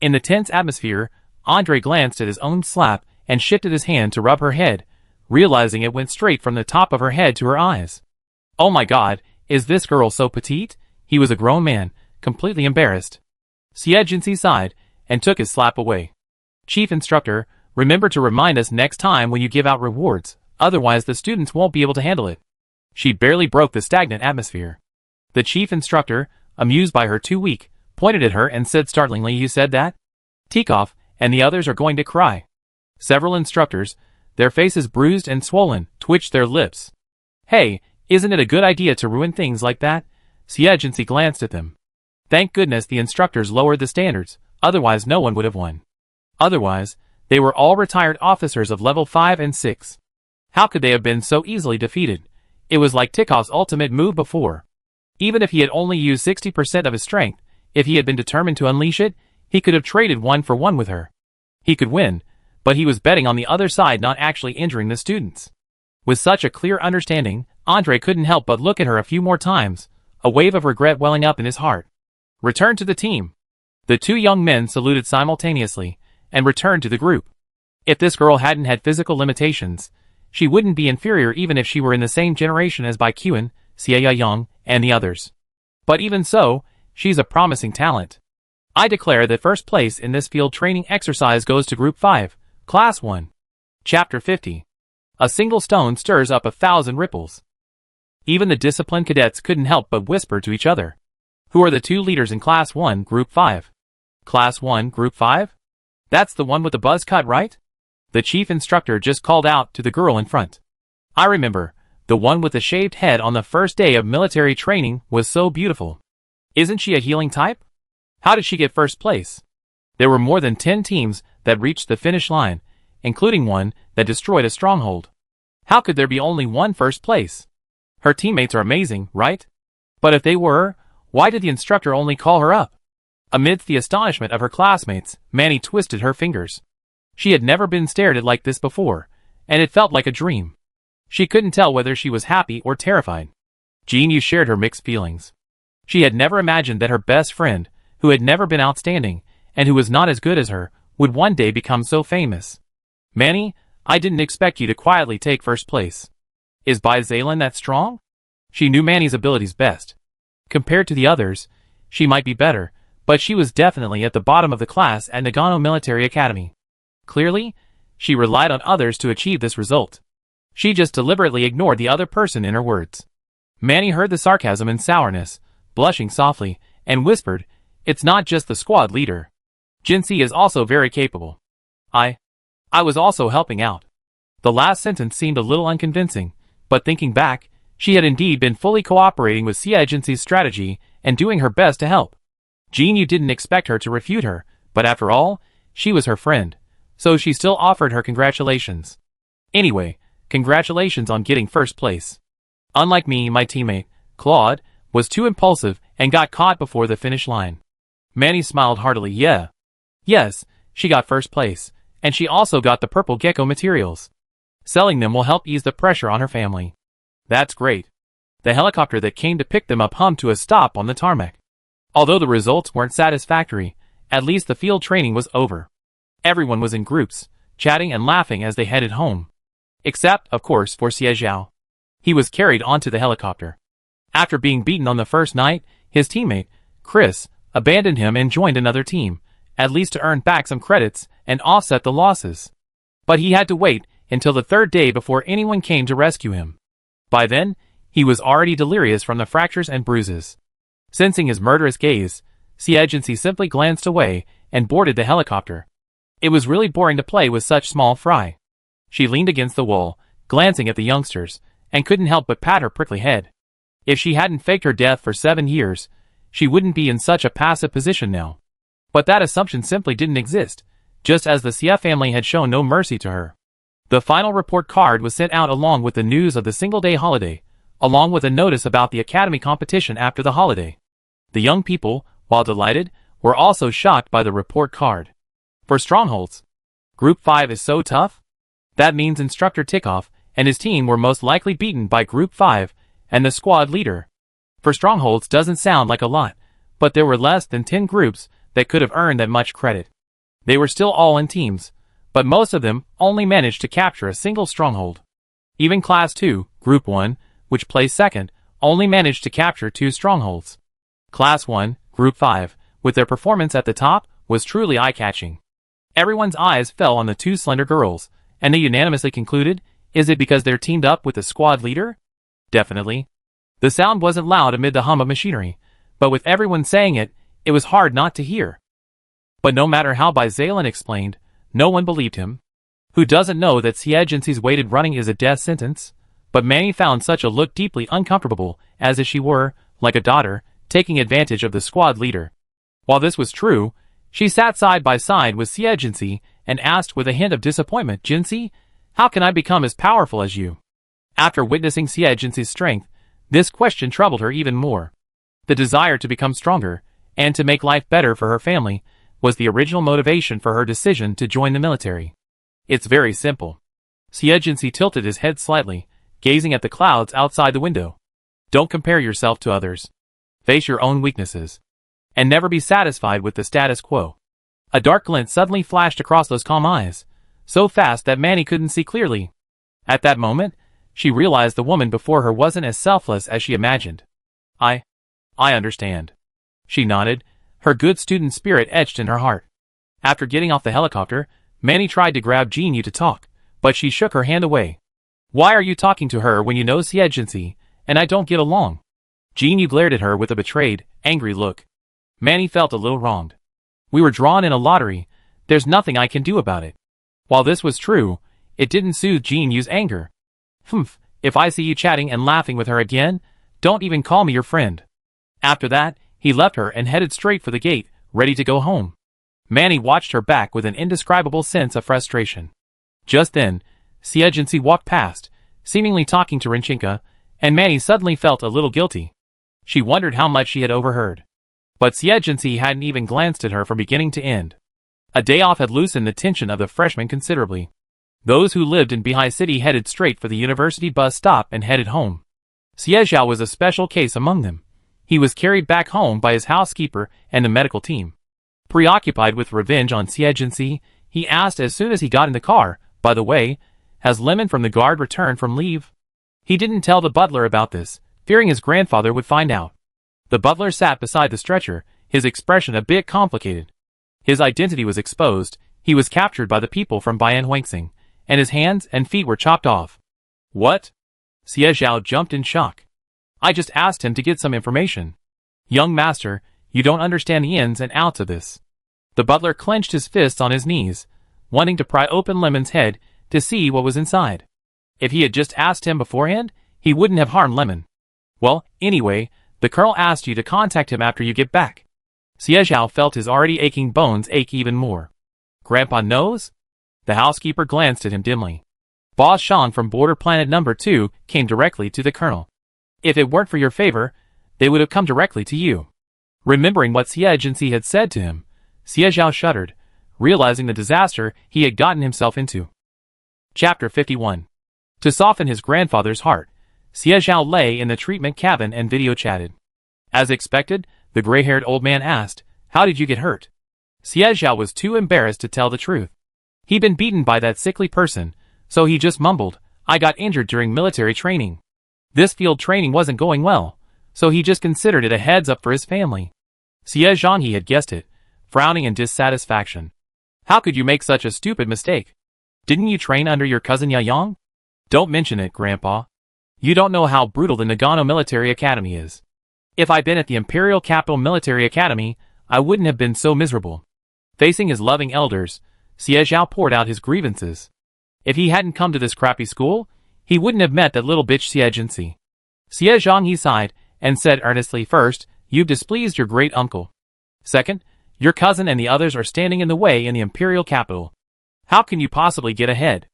In the tense atmosphere, Andre glanced at his own slap and shifted his hand to rub her head, realizing it went straight from the top of her head to her eyes. Oh my god, is this girl so petite? He was a grown man, completely embarrassed. Xie Jinxi sighed and took his slap away. Chief instructor, remember to remind us next time when you give out rewards, otherwise the students won't be able to handle it. She barely broke the stagnant atmosphere. The chief instructor, amused by her too weak, pointed at her and said startlingly, you said that? Tikov and the others are going to cry. Several instructors, their faces bruised and swollen, twitched their lips. Hey, isn't it a good idea to ruin things like that? Xie Jinxi glanced at them. Thank goodness the instructors lowered the standards, otherwise no one would have won. Otherwise, they were all retired officers of level 5 and 6. How could they have been so easily defeated? It was like Tikov's ultimate move before. Even if he had only used 60% of his strength, if he had been determined to unleash it, he could have traded 1-for-1 with her. He could win, but he was betting on the other side not actually injuring the students. With such a clear understanding, Andre couldn't help but look at her a few more times, a wave of regret welling up in his heart. Return to the team. The two young men saluted simultaneously, and returned to the group. If this girl hadn't had physical limitations, she wouldn't be inferior even if she were in the same generation as Baikuin, Xie Yang, and the others. But even so, she's a promising talent. I declare that first place in this field training exercise goes to Group 5, Class 1. Chapter 50. A single stone stirs up 1,000 ripples. Even the disciplined cadets couldn't help but whisper to each other. Who are the two leaders in Class 1, Group 5? Class 1, Group 5? That's the one with the buzz cut, right? The chief instructor just called out to the girl in front. I remember, the one with the shaved head on the first day of military training was so beautiful. Isn't she a healing type? How did she get first place? There were more than 10 teams that reached the finish line, including one that destroyed a stronghold. How could there be only one first place? Her teammates are amazing, right? But if they were, why did the instructor only call her up? Amidst the astonishment of her classmates, Manny twisted her fingers. She had never been stared at like this before, and it felt like a dream. She couldn't tell whether she was happy or terrified. Jean Yu shared her mixed feelings. She had never imagined that her best friend, who had never been outstanding, and who was not as good as her, would one day become so famous. Manny, I didn't expect you to quietly take first place. Is Bai Zaylan that strong? She knew Manny's abilities best. Compared to the others, she might be better, but she was definitely at the bottom of the class at Nagano Military Academy. Clearly, she relied on others to achieve this result. She just deliberately ignored the other person in her words. Manny heard the sarcasm and sourness, blushing softly, and whispered, it's not just the squad leader. Jinxi is also very capable. I was also helping out. The last sentence seemed a little unconvincing, but thinking back, she had indeed been fully cooperating with Xie Jinxi's strategy and doing her best to help. Jean Yu didn't expect her to refute her, but after all, she was her friend, so she still offered her congratulations. Anyway, congratulations on getting first place. Unlike me, my teammate, Claude, was too impulsive and got caught before the finish line. Manny smiled heartily. Yes, she got first place, and she also got the purple gecko materials. Selling them will help ease the pressure on her family. That's great. The helicopter that came to pick them up hummed to a stop on the tarmac. Although the results weren't satisfactory, at least the field training was over. Everyone was in groups, chatting and laughing as they headed home. Except, of course, for Xie Zhao. He was carried onto the helicopter. After being beaten on the first night, his teammate, Chris, abandoned him and joined another team, at least to earn back some credits and offset the losses. But he had to wait until the third day before anyone came to rescue him. By then, he was already delirious from the fractures and bruises. Sensing his murderous gaze, Xie simply glanced away and boarded the helicopter. It was really boring to play with such small fry. She leaned against the wall, glancing at the youngsters, and couldn't help but pat her prickly head. If she hadn't faked her death for 7 years, she wouldn't be in such a passive position now. But that assumption simply didn't exist, just as the Xie family had shown no mercy to her. The final report card was sent out along with the news of the single-day holiday, along with a notice about the academy competition after the holiday. The young people, while delighted, were also shocked by the report card. For strongholds, Group 5 is so tough? That means Instructor Tikoff and his team were most likely beaten by Group 5 and the squad leader. For strongholds doesn't sound like a lot, but there were less than 10 groups that could have earned that much credit. They were still all in teams, but most of them only managed to capture a single stronghold. Even Class 2, Group 1, which placed second, only managed to capture 2 strongholds. Class 1, Group 5, with their performance at the top, was truly eye-catching. Everyone's eyes fell on the 2 slender girls, and they unanimously concluded, is it because they're teamed up with the squad leader? Definitely. The sound wasn't loud amid the hum of machinery, but with everyone saying it, it was hard not to hear. But no matter how Zalen explained, no one believed him. Who doesn't know that Xie weighted running is a death sentence? But Manny found such a look deeply uncomfortable, as if she were, like a daughter, taking advantage of the squad leader. While this was true, she sat side by side with Xie and asked with a hint of disappointment, Jinxie, how can I become as powerful as you? After witnessing Xie's strength, this question troubled her even more. The desire to become stronger, and to make life better for her family, was the original motivation for her decision to join the military. It's very simple. Xie tilted his head slightly, gazing at the clouds outside the window. Don't compare yourself to others. Face your own weaknesses. And never be satisfied with the status quo. A dark glint suddenly flashed across those calm eyes, so fast that Manny couldn't see clearly. At that moment, she realized the woman before her wasn't as selfless as she imagined. I understand. She nodded, her good student spirit etched in her heart. After getting off the helicopter, Manny tried to grab Jinyu to talk, but she shook her hand away. Why are you talking to her when you know Xie and I don't get along? Jinyu glared at her with a betrayed, angry look. Manny felt a little wronged. We were drawn in a lottery, there's nothing I can do about it. While this was true, it didn't soothe Jinyu's anger. Humph, if I see you chatting and laughing with her again, don't even call me your friend. After that, he left her and headed straight for the gate, ready to go home. Manny watched her back with an indescribable sense of frustration. Just then, Xie walked past, seemingly talking to Rinchinka, and Manny suddenly felt a little guilty. She wondered how much she had overheard. But Xie hadn't even glanced at her from beginning to end. A day off had loosened the tension of the freshmen considerably. Those who lived in Bihai City headed straight for the university bus stop and headed home. Xie was a special case among them. He was carried back home by his housekeeper and the medical team. Preoccupied with revenge on Xie, he asked as soon as he got in the car, by the way, has Lemon from the guard returned from leave? He didn't tell the butler about this, fearing his grandfather would find out. The butler sat beside the stretcher, his expression a bit complicated. His identity was exposed, he was captured by the people from Bayan Huangxing, and his hands and feet were chopped off. What? Xie jumped in shock. I just asked him to get some information. Young master, you don't understand the ins and outs of this. The butler clenched his fists on his knees, wanting to pry open Lemon's head to see what was inside. If he had just asked him beforehand, he wouldn't have harmed Lemon. Well, anyway, the colonel asked you to contact him after you get back. Xie felt his already aching bones ache even more. Grandpa knows? The housekeeper glanced at him dimly. Boss Shan from Border Planet number 2 came directly to the colonel. If it weren't for your favor, they would have come directly to you. Remembering what Xie had said to him, Xie shuddered, realizing the disaster he had gotten himself into. Chapter 51. To soften his grandfather's heart, Xie lay in the treatment cabin and video chatted. As expected, the gray-haired old man asked, how did you get hurt? Xie was too embarrassed to tell the truth. He'd been beaten by that sickly person, so he just mumbled, I got injured during military training. This field training wasn't going well, so he just considered it a heads up for his family. Xie Zhanghe had guessed it, frowning in dissatisfaction. How could you make such a stupid mistake? Didn't you train under your cousin Yayang? Don't mention it, Grandpa. You don't know how brutal the Nagano Military Academy is. If I'd been at the Imperial Capital Military Academy, I wouldn't have been so miserable. Facing his loving elders, Xie Zhao poured out his grievances. If he hadn't come to this crappy school, he wouldn't have met that little bitch Xie Jinxi. Xie Zhanghe sighed and said earnestly, first, you've displeased your great uncle. Second, your cousin and the others are standing in the way in the Imperial Capital. How can you possibly get ahead?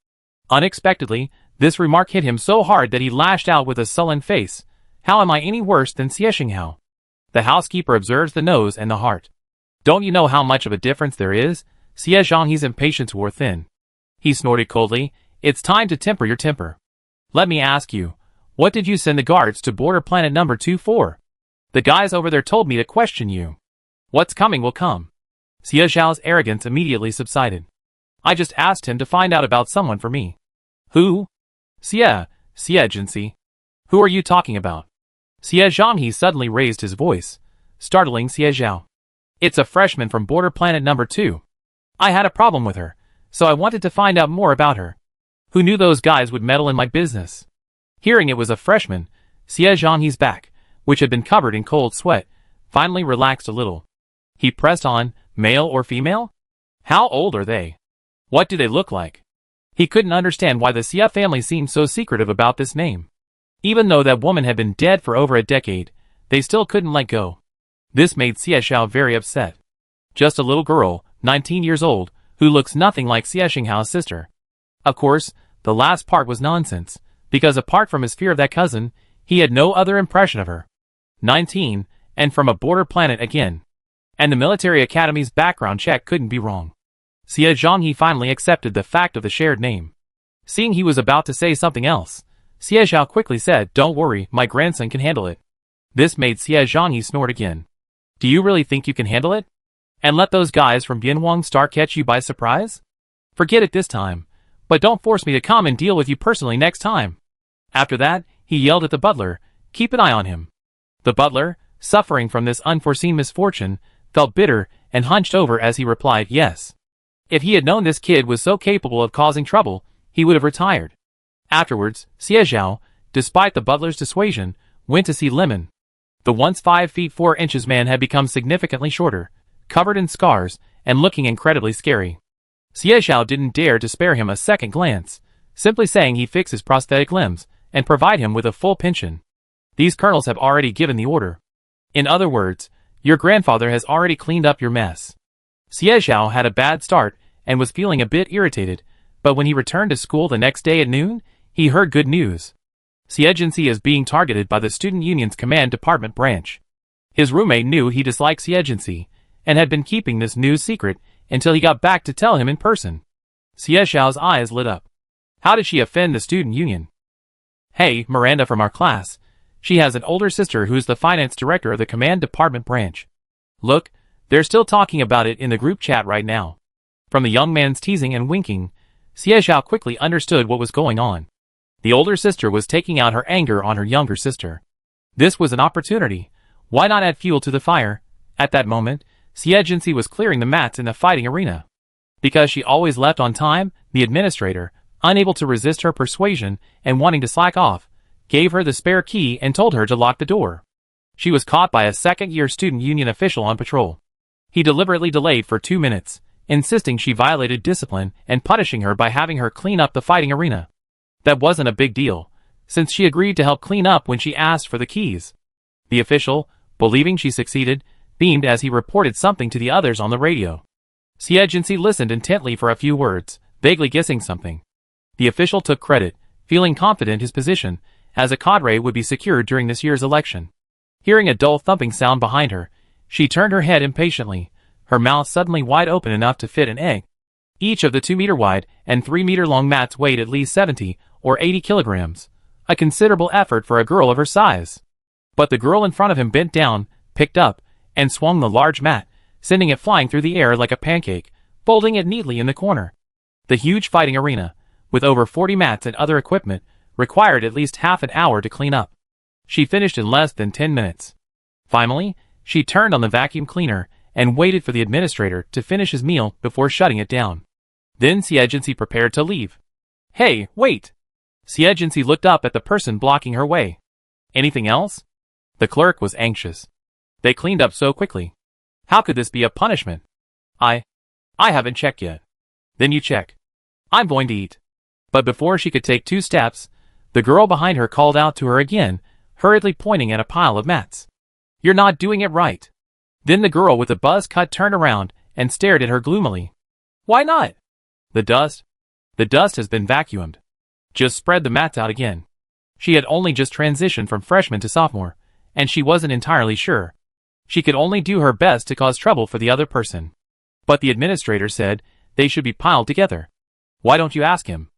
Unexpectedly, this remark hit him so hard that he lashed out with a sullen face. How am I any worse than Xie Xinghao? The housekeeper observes the nose and the heart. Don't you know how much of a difference there is? Xie Zhanghe's impatience wore thin. He snorted coldly, it's time to temper your temper. Let me ask you, what did you send the guards to border planet number 2 for? The guys over there told me to question you. What's coming will come. Xie Zhao's arrogance immediately subsided. I just asked him to find out about someone for me. Who? Xie Jinxi. Who are you talking about? Xie Zhanghe suddenly raised his voice, startling Xie Zhao. It's a freshman from border planet number 2. I had a problem with her, so I wanted to find out more about her. Who knew those guys would meddle in my business? Hearing it was a freshman, Xie Zhanghe's back, which had been covered in cold sweat, finally relaxed a little. He pressed on, male or female? How old are they? What do they look like? He couldn't understand why the Xie family seemed so secretive about this name. Even though that woman had been dead for over a decade, they still couldn't let go. This made Xie Zhao very upset. Just a little girl, 19 years old, who looks nothing like Xie Xinghao's sister. Of course, the last part was nonsense, because apart from his fear of that cousin, he had no other impression of her. 19, and from a border planet again. And the military academy's background check couldn't be wrong. Xie Zhanghe finally accepted the fact of the shared name. Seeing he was about to say something else, Xie Zhao quickly said, don't worry, my grandson can handle it. This made Xie Zhanghe snort again. Do you really think you can handle it? And let those guys from Bianhuang Star catch you by surprise? Forget it this time, but don't force me to come and deal with you personally next time. After that, he yelled at the butler, keep an eye on him. The butler, suffering from this unforeseen misfortune, felt bitter and hunched over as he replied, yes. If he had known this kid was so capable of causing trouble, he would have retired. Afterwards, Xie Zhao, despite the butler's dissuasion, went to see Lemon. The once 5 feet 4 inches man had become significantly shorter, covered in scars, and looking incredibly scary. Xie Zhao didn't dare to spare him a second glance, simply saying he'd fix his prosthetic limbs and provide him with a full pension. These colonels have already given the order. In other words, your grandfather has already cleaned up your mess. Xie Zhao had a bad start and was feeling a bit irritated, but when he returned to school the next day at noon, he heard good news. Xie Jinxi is being targeted by the Student Union's Command Department branch. His roommate knew he disliked Xie Jinxi, and had been keeping this news secret until he got back to tell him in person. Xie Zhao's eyes lit up. How did she offend the Student Union? Hey, Miranda from our class. She has an older sister who's the finance director of the Command Department branch. Look, they're still talking about it in the group chat right now. From the young man's teasing and winking, Xie Zhao quickly understood what was going on. The older sister was taking out her anger on her younger sister. This was an opportunity. Why not add fuel to the fire? At that moment, Xie Jinxi was clearing the mats in the fighting arena. Because she always left on time, the administrator, unable to resist her persuasion and wanting to slack off, gave her the spare key and told her to lock the door. She was caught by a second-year student union official on patrol. He deliberately delayed for 2 minutes, insisting she violated discipline and punishing her by having her clean up the fighting arena. That wasn't a big deal, since she agreed to help clean up when she asked for the keys. The official, believing she succeeded, beamed as he reported something to the others on the radio. Xie Jinxi listened intently for a few words, vaguely guessing something. The official took credit, feeling confident his position, as a cadre would be secured during this year's election. Hearing a dull thumping sound behind her, she turned her head impatiently, her mouth suddenly wide open enough to fit an egg. Each of the 2-meter-wide and 3-meter-long mats weighed at least 70 or 80 kilograms, a considerable effort for a girl of her size. But the girl in front of him bent down, picked up, and swung the large mat, sending it flying through the air like a pancake, folding it neatly in the corner. The huge fighting arena, with over 40 mats and other equipment, required at least half an hour to clean up. She finished in less than 10 minutes. Finally, She turned on the vacuum cleaner and waited for the administrator to finish his meal before shutting it down. Then Xie prepared to leave. Hey, wait! Xie looked up at the person blocking her way. Anything else? The clerk was anxious. They cleaned up so quickly. How could this be a punishment? I haven't checked yet. Then you check. I'm going to eat. But before she could take 2 steps, the girl behind her called out to her again, hurriedly pointing at a pile of mats. You're not doing it right. Then the girl with the buzz cut turned around and stared at her gloomily. Why not? The dust has been vacuumed. Just spread the mats out again. She had only just transitioned from freshman to sophomore, and she wasn't entirely sure. She could only do her best to cause trouble for the other person. But the administrator said they should be piled together. Why don't you ask him?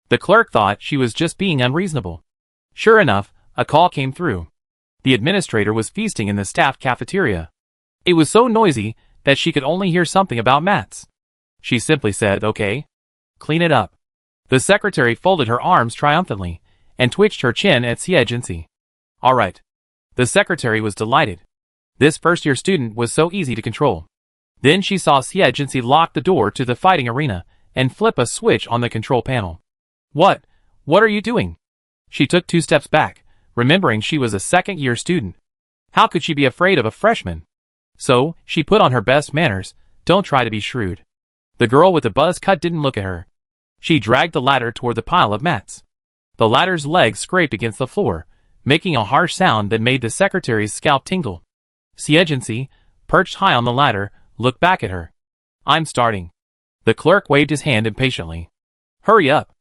The clerk thought she was just being unreasonable. Sure enough, a call came through. The administrator was feasting in the staff cafeteria. It was so noisy that she could only hear something about mats. She simply said, okay. Clean it up. The secretary folded her arms triumphantly and twitched her chin at Xie. All right. The secretary was delighted. This first-year student was so easy to control. Then she saw Xie lock the door to the fighting arena and flip a switch on the control panel. What are you doing? She took 2 steps back, remembering she was a second-year student. How could she be afraid of a freshman? So, she put on her best manners, don't try to be shrewd. The girl with the buzz cut didn't look at her. She dragged the ladder toward the pile of mats. The ladder's legs scraped against the floor, making a harsh sound that made the secretary's scalp tingle. Xie, perched high on the ladder, looked back at her. I'm starting. The clerk waved his hand impatiently. Hurry up.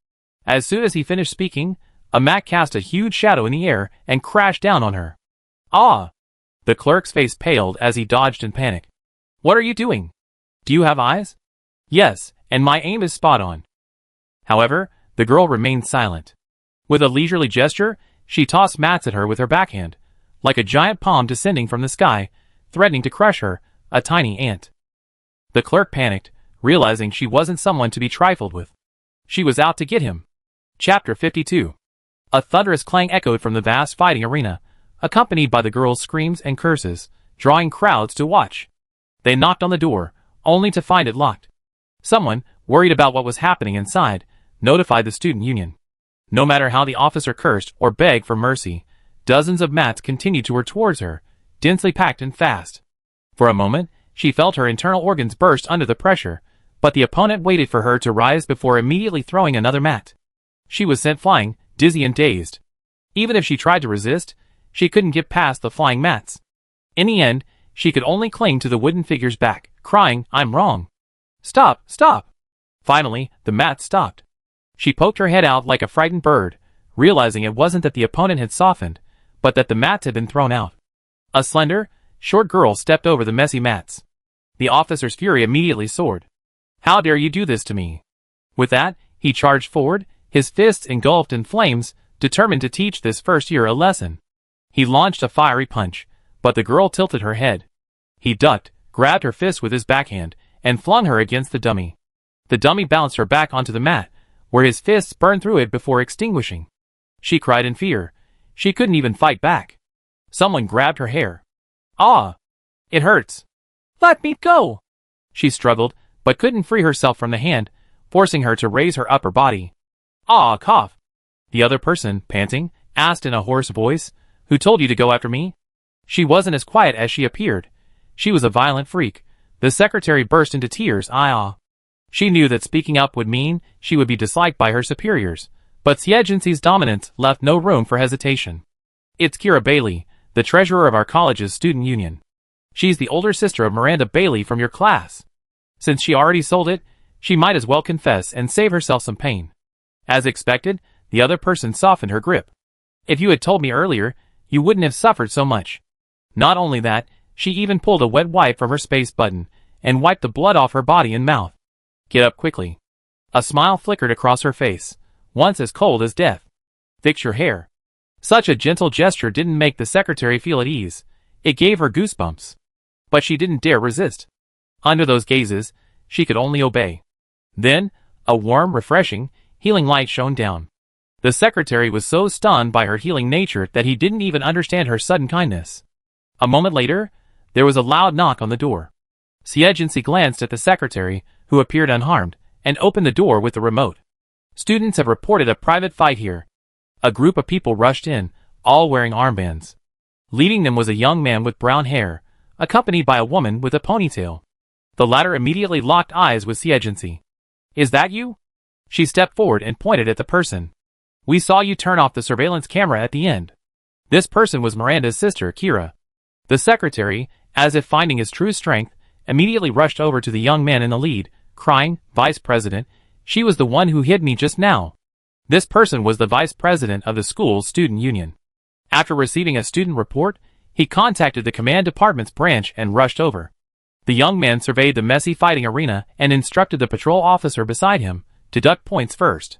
As soon as he finished speaking, a mat cast a huge shadow in the air and crashed down on her. Ah! The clerk's face paled as he dodged in panic. What are you doing? Do you have eyes? Yes, and my aim is spot on. However, the girl remained silent. With a leisurely gesture, she tossed mats at her with her backhand, like a giant palm descending from the sky, threatening to crush her, a tiny ant. The clerk panicked, realizing she wasn't someone to be trifled with. She was out to get him. Chapter 52. A thunderous clang echoed from the vast fighting arena, accompanied by the girl's screams and curses, drawing crowds to watch. They knocked on the door, only to find it locked. Someone, worried about what was happening inside, notified the student union. No matter how the officer cursed or begged for mercy, dozens of mats continued to whir towards her, densely packed and fast. For a moment, she felt her internal organs burst under the pressure, but the opponent waited for her to rise before immediately throwing another mat. She was sent flying, dizzy and dazed. Even if she tried to resist, she couldn't get past the flying mats. In the end, she could only cling to the wooden figure's back, crying, I'm wrong. Stop, stop! Finally, the mat stopped. She poked her head out like a frightened bird, realizing it wasn't that the opponent had softened, but that the mats had been thrown out. A slender, short girl stepped over the messy mats. The officer's fury immediately soared. How dare you do this to me? With that, he charged forward, his fists engulfed in flames, determined to teach this first year a lesson. He launched a fiery punch, but the girl tilted her head. He ducked, grabbed her fist with his backhand, and flung her against the dummy. The dummy bounced her back onto the mat, where his fists burned through it before extinguishing. She cried in fear. She couldn't even fight back. Someone grabbed her hair. Ah! It hurts. Let me go! She struggled, but couldn't free herself from the hand, forcing her to raise her upper body. Ah, cough! The other person, panting, asked in a hoarse voice, Who told you to go after me? She wasn't as quiet as she appeared. She was a violent freak. The secretary burst into tears. She knew that speaking up would mean she would be disliked by her superiors, but Xie dominance left no room for hesitation. It's Kira Bailey, the treasurer of our college's student union. She's the older sister of Miranda Bailey from your class. Since she already sold it, she might as well confess and save herself some pain. As expected, the other person softened her grip. If you had told me earlier, you wouldn't have suffered so much. Not only that, she even pulled a wet wipe from her space button and wiped the blood off her body and mouth. Get up quickly. A smile flickered across her face, once as cold as death. Fix your hair. Such a gentle gesture didn't make the secretary feel at ease. It gave her goosebumps. But she didn't dare resist. Under those gazes, she could only obey. Then, a warm, refreshing, healing light shone down. The secretary was so stunned by her healing nature that he didn't even understand her sudden kindness. A moment later, There was a loud knock on the door. Xie glanced at the secretary, who appeared unharmed, and opened the door with the remote. Students have reported a private fight here. A group of people rushed in, all wearing armbands. Leading them was a young man with brown hair, accompanied by a woman with a ponytail. The latter immediately locked eyes with Xie. "Is that you?" She stepped forward and pointed at the person. "We saw you turn off the surveillance camera at the end." This person was Miranda's sister, Kira. The secretary, as if finding his true strength, immediately rushed over to the young man in the lead, crying, "Vice President, she was the one who hid me just now." This person was the vice president of the school's student union. After receiving a student report, he contacted the command department's branch and rushed over. The young man surveyed the messy fighting arena and instructed the patrol officer beside him to deduct points first.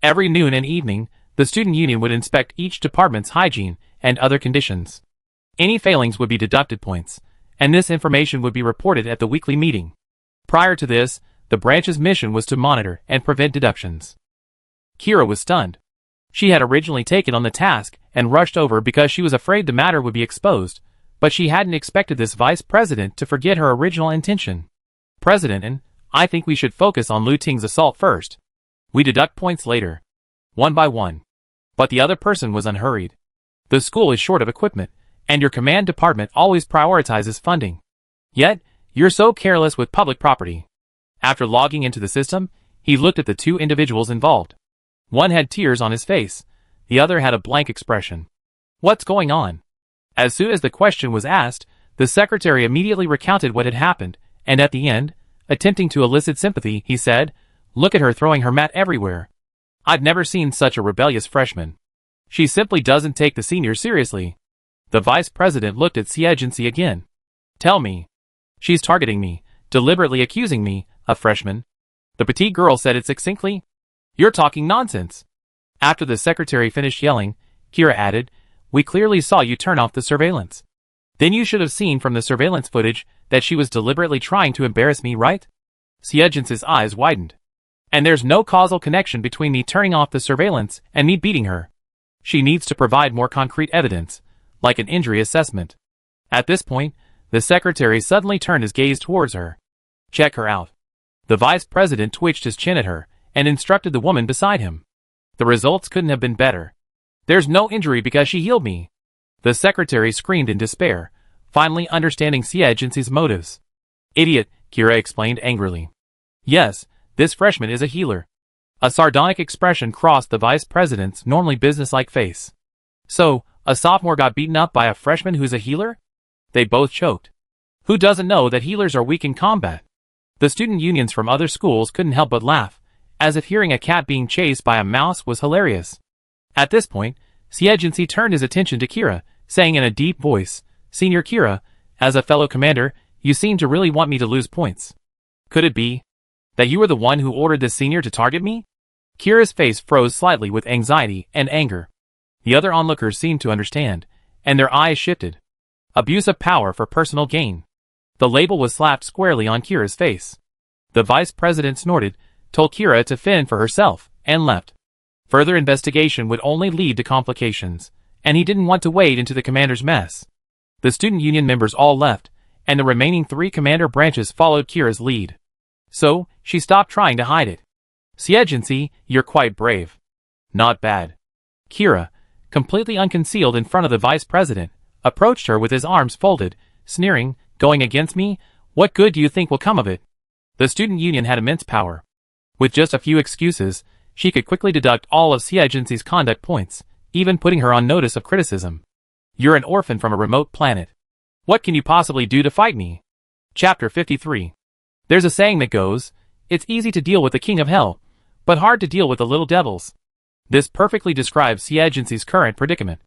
Every noon and evening, the student union would inspect each department's hygiene and other conditions. Any failings would be deducted points, and this information would be reported at the weekly meeting. Prior to this, the branch's mission was to monitor and prevent deductions. Kira was stunned. She had originally taken on the task and rushed over because she was afraid the matter would be exposed, but she hadn't expected this vice president to forget her original intention. "President, and I think we should focus on Lu Ting's assault first. We deduct points later, one by one." But the other person was unhurried. "The school is short of equipment, and your command department always prioritizes funding. Yet, you're so careless with public property." After logging into the system, he looked at the two individuals involved. One had tears on his face, the other had a blank expression. "What's going on?" As soon as the question was asked, the secretary immediately recounted what had happened, and at the end, attempting to elicit sympathy, he said, "Look at her throwing her mat everywhere. I've never seen such a rebellious freshman. She simply doesn't take the seniors seriously." The vice president looked at Xie again. "Tell me. She's targeting me, deliberately accusing me, a freshman." The petite girl said it succinctly. "You're talking nonsense." After the secretary finished yelling, Kira added, "We clearly saw you turn off the surveillance. Then you should have seen from the surveillance footage that she was deliberately trying to embarrass me, right?" Xie's eyes widened. "And there's no causal connection between me turning off the surveillance and me beating her. She needs to provide more concrete evidence, like an injury assessment." At this point, the secretary suddenly turned his gaze towards her. "Check her out." The vice president twitched his chin at her and instructed the woman beside him. "The results couldn't have been better. There's no injury because she healed me." The secretary screamed in despair, finally understanding Xie's motives. "Idiot," Kira explained angrily. "Yes, this freshman is a healer." A sardonic expression crossed the vice president's normally businesslike face. "So, a sophomore got beaten up by a freshman who's a healer?" They both choked. Who doesn't know that healers are weak in combat? The student unions from other schools couldn't help but laugh, as if hearing a cat being chased by a mouse was hilarious. At this point, Xie turned his attention to Kira, saying in a deep voice, "Senior Kira, as a fellow commander, you seem to really want me to lose points. Could it be that you were the one who ordered this senior to target me?" Kira's face froze slightly with anxiety and anger. The other onlookers seemed to understand, and their eyes shifted. Abuse of power for personal gain. The label was slapped squarely on Kira's face. The vice president snorted, told Kira to fend for herself, and left. Further investigation would only lead to complications, and he didn't want to wade into the commander's mess. The student union members all left, and the remaining 3 commander branches followed Kira's lead. So, she stopped trying to hide it. "Xie, you're quite brave." "Not bad." Kira, completely unconcealed in front of the vice president, approached her with his arms folded, sneering, "Going against me? What good do you think will come of it?" The student union had immense power. With just a few excuses, she could quickly deduct all of Xie's conduct points, even putting her on notice of criticism. "You're an orphan from a remote planet. What can you possibly do to fight me?" Chapter 53. There's a saying that goes, "It's easy to deal with the king of hell, but hard to deal with the little devils." This perfectly describes Xie's current predicament.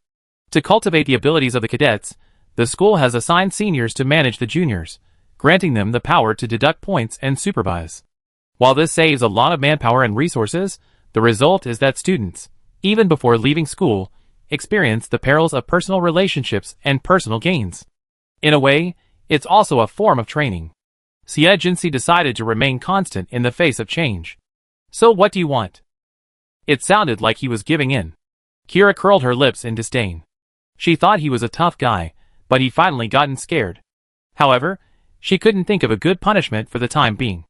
To cultivate the abilities of the cadets, the school has assigned seniors to manage the juniors, granting them the power to deduct points and supervise. While this saves a lot of manpower and resources, the result is that students, even before leaving school, experience the perils of personal relationships and personal gains. In a way, it's also a form of training. Xie decided to remain constant in the face of change. "So what do you want?" It sounded like he was giving in. Kira curled her lips in disdain. She thought he was a tough guy, but he'd finally gotten scared. However, she couldn't think of a good punishment for the time being.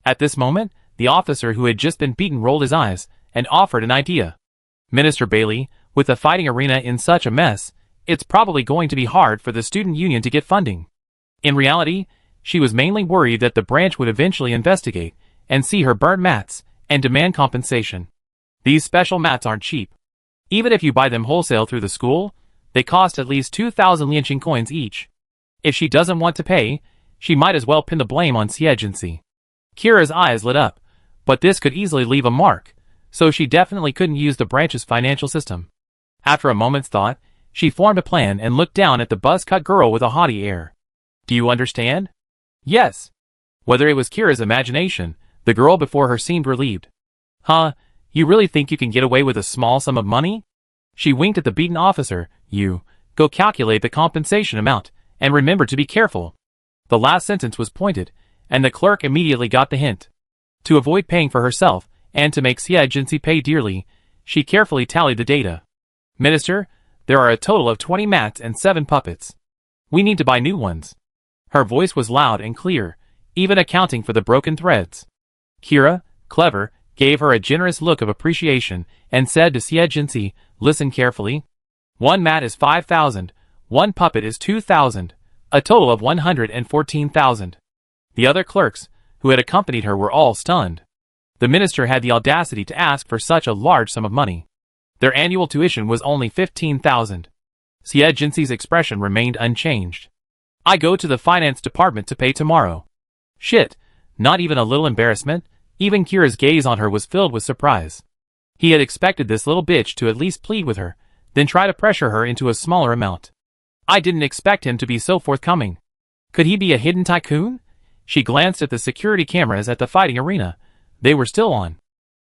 At this moment, the officer who had just been beaten rolled his eyes and offered an idea. Minister Bailey, with the fighting arena in such a mess, it's probably going to be hard for the student union to get funding. In reality, she was mainly worried that the branch would eventually investigate and see her burnt mats and demand compensation. These special mats aren't cheap. Even if you buy them wholesale through the school, they cost at least 2,000 lianqing coins each. If she doesn't want to pay, she might as well pin the blame on Xie. Kira's eyes lit up, but this could easily leave a mark, so she definitely couldn't use the branch's financial system. After a moment's thought, she formed a plan and looked down at the buzz-cut girl with a haughty air. Do you understand? Yes. Whether it was Kira's imagination, the girl before her seemed relieved. Huh, you really think you can get away with a small sum of money? She winked at the beaten officer. Go calculate the compensation amount, and remember to be careful. The last sentence was pointed, and the clerk immediately got the hint. To avoid paying for herself, and to make Xie pay dearly, she carefully tallied the data. Minister, there are a total of 20 mats and 7 puppets. We need to buy new ones. Her voice was loud and clear, even accounting for the broken threads. Kira, clever, gave her a generous look of appreciation and said to Xie, listen carefully. 1 mat is 5,000, 1 puppet is 2,000, a total of 114,000. The other clerks, who had accompanied her, were all stunned. The minister had the audacity to ask for such a large sum of money. Their annual tuition was only 15,000. Xie expression remained unchanged. I go to the finance department to pay tomorrow. Shit, not even a little embarrassment? Even Kira's gaze on her was filled with surprise. He had expected this little bitch to at least plead with her, then try to pressure her into a smaller amount. I didn't expect him to be so forthcoming. Could he be a hidden tycoon? She glanced at the security cameras at the fighting arena. They were still on.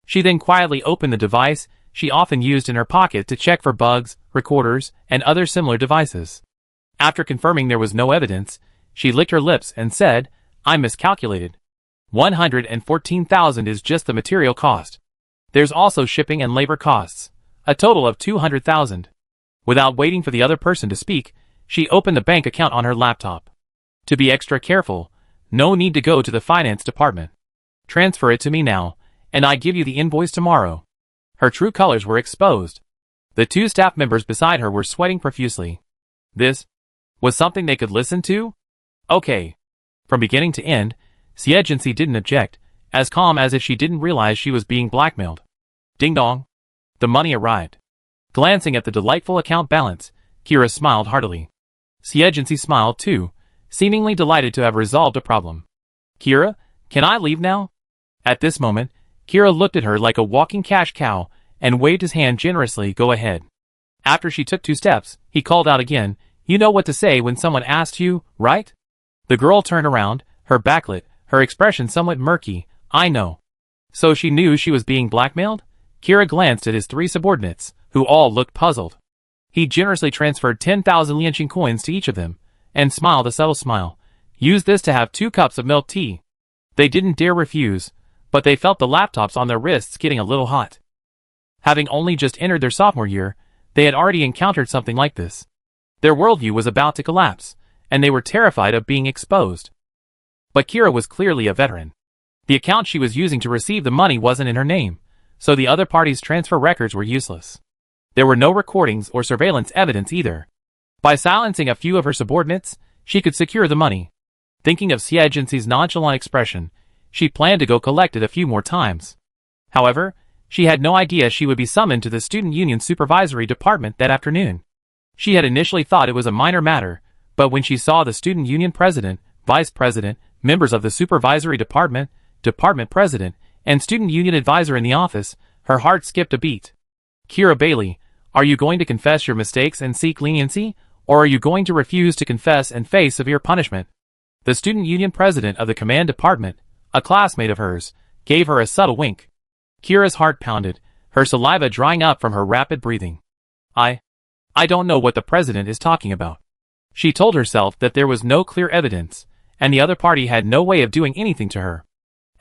She then quietly opened the device she often used in her pocket to check for bugs, recorders, and other similar devices. After confirming there was no evidence, she licked her lips and said, I miscalculated. 114,000 is just the material cost. There's also shipping and labor costs, a total of 200,000. Without waiting for the other person to speak, she opened the bank account on her laptop. To be extra careful, no need to go to the finance department. Transfer it to me now, and I give you the invoice tomorrow. Her true colors were exposed. The 2 staff members beside her were sweating profusely. This was something they could listen to? Okay. From beginning to end, Xie didn't object, as calm as if she didn't realize she was being blackmailed. Ding dong. The money arrived. Glancing at the delightful account balance, Kira smiled heartily. Xie smiled too, seemingly delighted to have resolved a problem. Kira, can I leave now? At this moment, Kira looked at her like a walking cash cow and waved his hand generously. Go ahead. After she took 2 steps, he called out again, you know what to say when someone asks you, right? The girl turned around, her backlit, her expression somewhat murky. I know. So she knew she was being blackmailed? Kira glanced at his 3 subordinates, who all looked puzzled. He generously transferred 10,000 lianqing coins to each of them, and smiled a subtle smile. Use this to have 2 cups of milk tea. They didn't dare refuse, but they felt the laptops on their wrists getting a little hot. Having only just entered their sophomore year, they had already encountered something like this. Their worldview was about to collapse, and they were terrified of being exposed. But Kira was clearly a veteran. The account she was using to receive the money wasn't in her name, so the other party's transfer records were useless. There were no recordings or surveillance evidence either. By silencing a few of her subordinates, she could secure the money. Thinking of Xie nonchalant expression, she planned to go collect it a few more times. However, she had no idea she would be summoned to the student union supervisory department that afternoon. She had initially thought it was a minor matter, but when she saw the student union president, vice president, members of the supervisory department, department president, and student union advisor in the office, her heart skipped a beat. Kira Bailey, are you going to confess your mistakes and seek leniency, or are you going to refuse to confess and face severe punishment? The student union president of the command department, a classmate of hers, gave her a subtle wink. Kira's heart pounded, her saliva drying up from her rapid breathing. I don't know what the president is talking about. She told herself that there was no clear evidence, and the other party had no way of doing anything to her.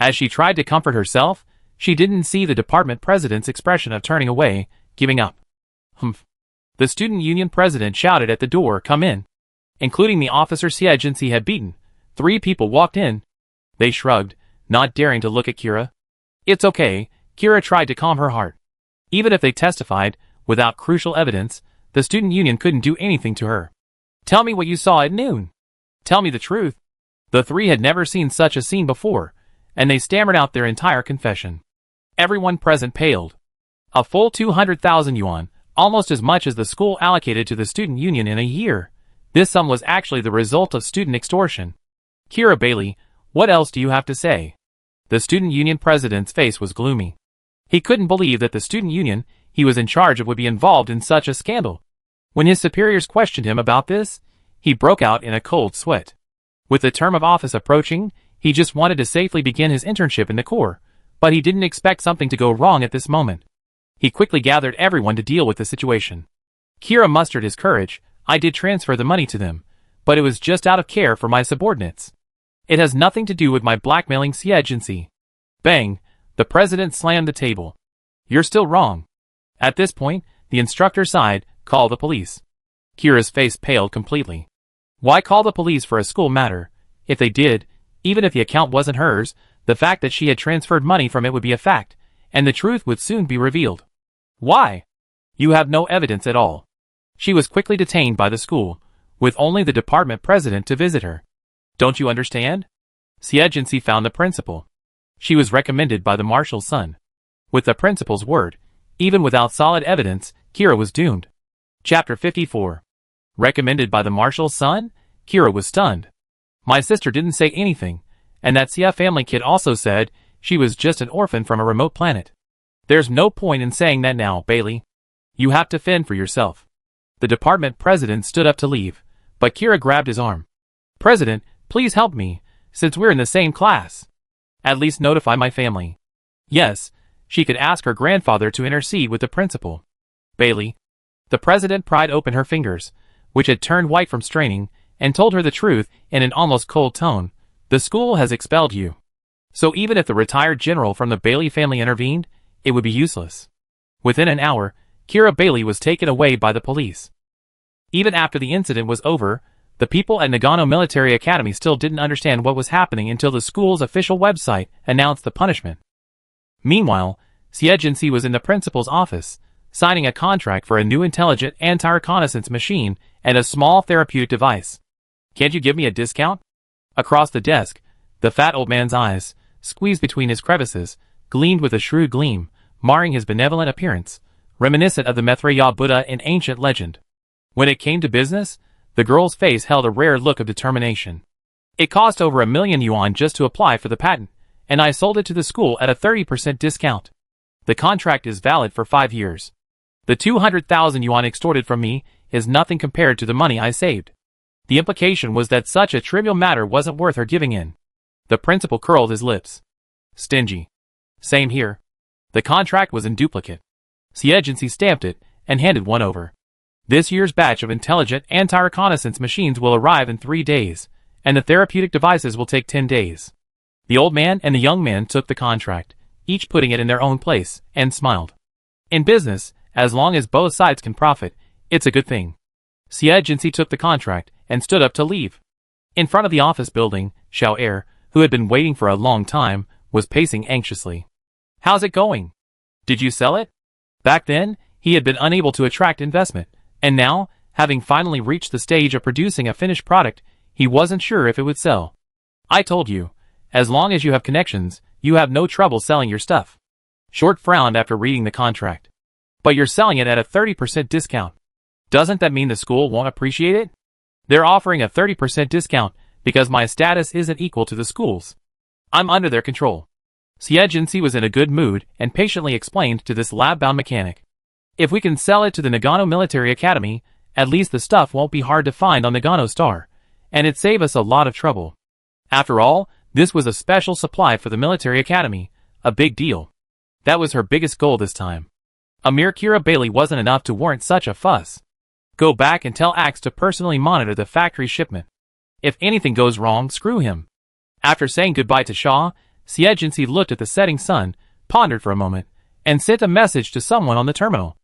As she tried to comfort herself, she didn't see the department president's expression of turning away, giving up. Humph. The student union president shouted at the door, come in. including the officer Xie Jinxi had beaten. 3 people walked in. They shrugged, not daring to look at Kira. It's okay, Kira tried to calm her heart. Even if they testified, without crucial evidence, the student union couldn't do anything to her. Tell me what you saw at noon. Tell me the truth. The 3 had never seen such a scene before, and they stammered out their entire confession. Everyone present paled. A full 200,000 yuan, almost as much as the school allocated to the student union in a year. This sum was actually the result of student extortion. Kira Bailey, what else do you have to say? The student union president's face was gloomy. He couldn't believe that the student union he was in charge of would be involved in such a scandal. When his superiors questioned him about this, he broke out in a cold sweat. With the term of office approaching, he just wanted to safely begin his internship in the Corps, but he didn't expect something to go wrong at this moment. He quickly gathered everyone to deal with the situation. Kira mustered his courage. I did transfer the money to them, but it was just out of care for my subordinates. It has nothing to do with my blackmailing Xie Jinxi. Bang! The president slammed the table. You're still wrong. At this point, the instructor sighed, call the police. Kira's face paled completely. Why call the police for a school matter? If they did, even if the account wasn't hers, the fact that she had transferred money from it would be a fact, and the truth would soon be revealed. Why? You have no evidence at all. She was quickly detained by the school, with only the department president to visit her. Don't you understand? Xie Jinxi found the principal. She was recommended by the Marshal's son. With the principal's word, even without solid evidence, Kira was doomed. Chapter 54. Recommended by the Marshal's son? Kira was stunned. My sister didn't say anything, and that Xie family kid also said she was just an orphan from a remote planet. There's no point in saying that now, Bailey. You have to fend for yourself. The department president stood up to leave, but Kira grabbed his arm. President, please help me, since we're in the same class. At least notify my family. Yes, she could ask her grandfather to intercede with the principal. Bailey. The president pried open her fingers, which had turned white from straining, and told her the truth in an almost cold tone. The school has expelled you. So even if the retired general from the Bailey family intervened, it would be useless. Within an hour, Kira Bailey was taken away by the police. Even after the incident was over, the people at Nagano Military Academy still didn't understand what was happening until the school's official website announced the punishment. Meanwhile, Xie Jinxi was in the principal's office, signing a contract for a new intelligent anti-reconnaissance machine and a small therapeutic device. Can't you give me a discount? Across the desk, the fat old man's eyes, squeezed between his crevices, gleamed with a shrewd gleam, marring his benevolent appearance, reminiscent of the Maitreya Buddha in ancient legend. When it came to business, the girl's face held a rare look of determination. It cost over 1 million yuan just to apply for the patent, and I sold it to the school at a 30% discount. The contract is valid for 5 years. The 200,000 yuan extorted from me is nothing compared to the money I saved. The implication was that such a trivial matter wasn't worth her giving in. The principal curled his lips. Stingy. Same here. The contract was in duplicate. Xie Jinxi stamped it and handed one over. This year's batch of intelligent anti-reconnaissance machines will arrive in 3 days, and the therapeutic devices will take 10 days. The old man and the young man took the contract, each putting it in their own place, and smiled. In business, as long as both sides can profit, it's a good thing. Xie Jinxi took the contract and stood up to leave. In front of the office building, Xiao Er, who had been waiting for a long time, was pacing anxiously. How's it going? Did you sell it? Back then, he had been unable to attract investment, and now, having finally reached the stage of producing a finished product, he wasn't sure if it would sell. I told you, as long as you have connections, you have no trouble selling your stuff. Short frowned after reading the contract. But you're selling it at a 30% discount. Doesn't that mean the school won't appreciate it? They're offering a 30% discount because my status isn't equal to the school's. I'm under their control. Xie Jinxi was in a good mood and patiently explained to this lab-bound mechanic. If we can sell it to the Nagano Military Academy, at least the stuff won't be hard to find on Nagano Star, and it'd save us a lot of trouble. After all, this was a special supply for the Military Academy, a big deal. That was her biggest goal this time. A mere Kira Bailey wasn't enough to warrant such a fuss. Go back and tell Axe to personally monitor the factory shipment. If anything goes wrong, screw him. After saying goodbye to Shaw, Xie Jinxi looked at the setting sun, pondered for a moment, and sent a message to someone on the terminal.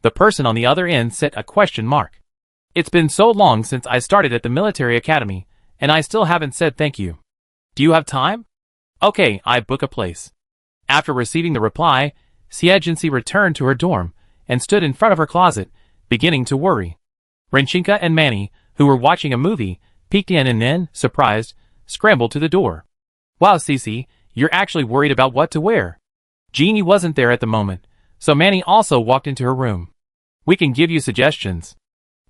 The person on the other end sent a question mark. It's been so long since I started at the military academy, and I still haven't said thank you. Do you have time? Okay, I book a place. After receiving the reply, Xie returned to her dorm and stood in front of her closet, beginning to worry. Renchinka and Manny, who were watching a movie, peeked in and then, surprised, scrambled to the door. Wow, Cece, you're actually worried about what to wear. Jeannie wasn't there at the moment, so Manny also walked into her room. We can give you suggestions.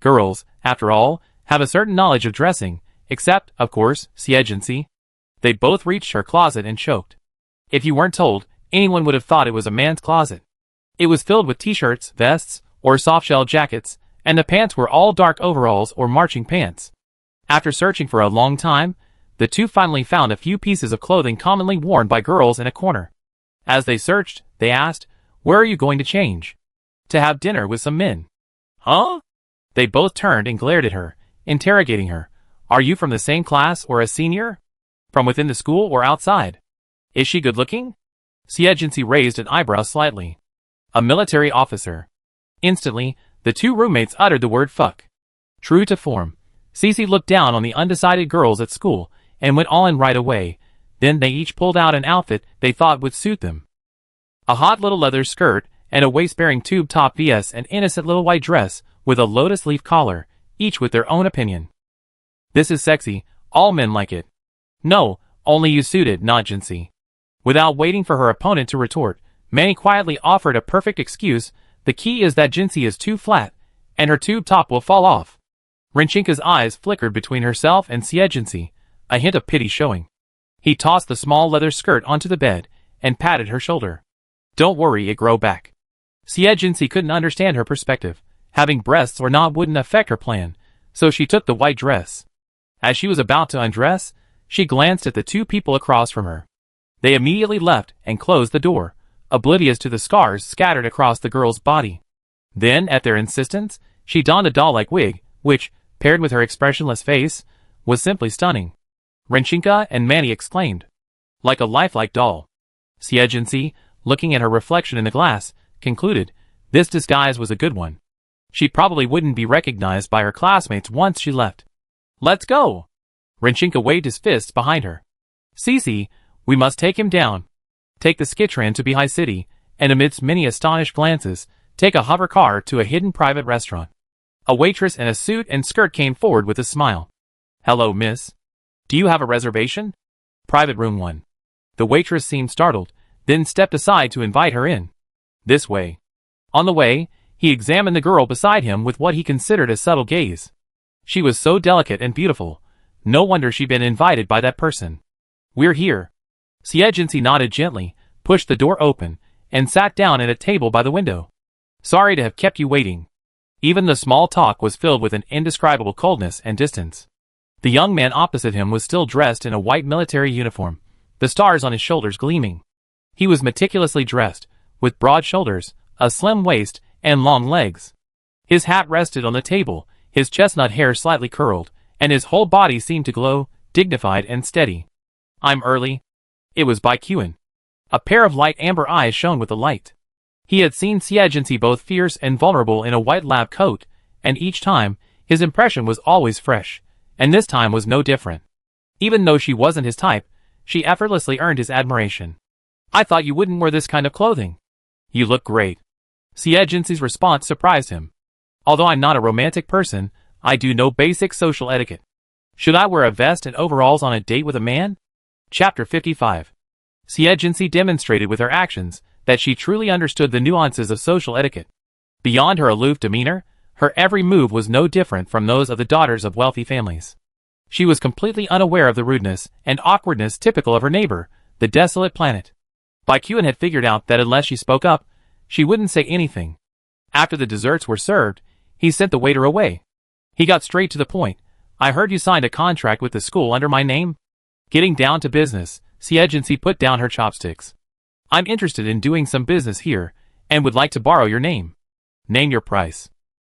Girls, after all, have a certain knowledge of dressing, except, of course, Xie. They both reached her closet and choked. If you weren't told, anyone would have thought it was a man's closet. It was filled with t-shirts, vests, or soft-shell jackets, and the pants were all dark overalls or marching pants. After searching for a long time, the two finally found a few pieces of clothing commonly worn by girls in a corner. As they searched, they asked, "Where are you going to change?" "To have dinner with some men." "Huh?" They both turned and glared at her, interrogating her. "Are you from the same class or a senior? From within the school or outside? Is she good looking?" Xie raised an eyebrow slightly. "A military officer." Instantly, the two roommates uttered the word fuck. True to form, Cece looked down on the undecided girls at school and went all in right away. Then they each pulled out an outfit they thought would suit them. A hot little leather skirt and a waist-bearing tube top vs an innocent little white dress with a lotus leaf collar, each with their own opinion. "This is sexy, all men like it." "No, only you suit it, not Jincy." Without waiting for her opponent to retort, Manny quietly offered a perfect excuse. "The key is that Jincy is too flat, and her tube top will fall off." Renchinka's eyes flickered between herself and Xie, a hint of pity showing. He tossed the small leather skirt onto the bed and patted her shoulder. "Don't worry, it grow back." Xie couldn't understand her perspective. Having breasts or not wouldn't affect her plan, so she took the white dress. As she was about to undress, she glanced at the two people across from her. They immediately left and closed the door, oblivious to the scars scattered across the girl's body. Then, at their insistence, she donned a doll-like wig, which, paired with her expressionless face, was simply stunning. Renchinka and Manny exclaimed. "Like a lifelike doll." Xie, looking at her reflection in the glass, concluded, this disguise was a good one. She probably wouldn't be recognized by her classmates once she left. "Let's go!" Renchinka waved his fists behind her. "Cece, we must take him down. Take the Skitran to Behi City, and amidst many astonished glances, take a hover car to a hidden private restaurant." A waitress in a suit and skirt came forward with a smile. "Hello, miss. Do you have a reservation?" "Private room 1. The waitress seemed startled, then stepped aside to invite her in. "This way." On the way, he examined the girl beside him with what he considered a subtle gaze. She was so delicate and beautiful. No wonder she'd been invited by that person. "We're here." Xie nodded gently, pushed the door open, and sat down at a table by the window. "Sorry to have kept you waiting." Even the small talk was filled with an indescribable coldness and distance. The young man opposite him was still dressed in a white military uniform, the stars on his shoulders gleaming. He was meticulously dressed, with broad shoulders, a slim waist, and long legs. His hat rested on the table, his chestnut hair slightly curled, and his whole body seemed to glow, dignified and steady. "I'm early." It was Baikuan. A pair of light amber eyes shone with the light. He had seen Xie both fierce and vulnerable in a white lab coat, and each time, his impression was always fresh, and this time was no different. Even though she wasn't his type, she effortlessly earned his admiration. "I thought you wouldn't wear this kind of clothing." "You look great." Xie's response surprised him. "Although I'm not a romantic person, I do know basic social etiquette. Should I wear a vest and overalls on a date with a man?" Chapter 55. Xie demonstrated with her actions that she truly understood the nuances of social etiquette. Beyond her aloof demeanor, her every move was no different from those of the daughters of wealthy families. She was completely unaware of the rudeness and awkwardness typical of her neighbor, the desolate planet. Baikuan had figured out that unless she spoke up, she wouldn't say anything. After the desserts were served, he sent the waiter away. He got straight to the point. "I heard you signed a contract with the school under my name?" Getting down to business, Xie put down her chopsticks. "I'm interested in doing some business here, and would like to borrow your name." "Name your price."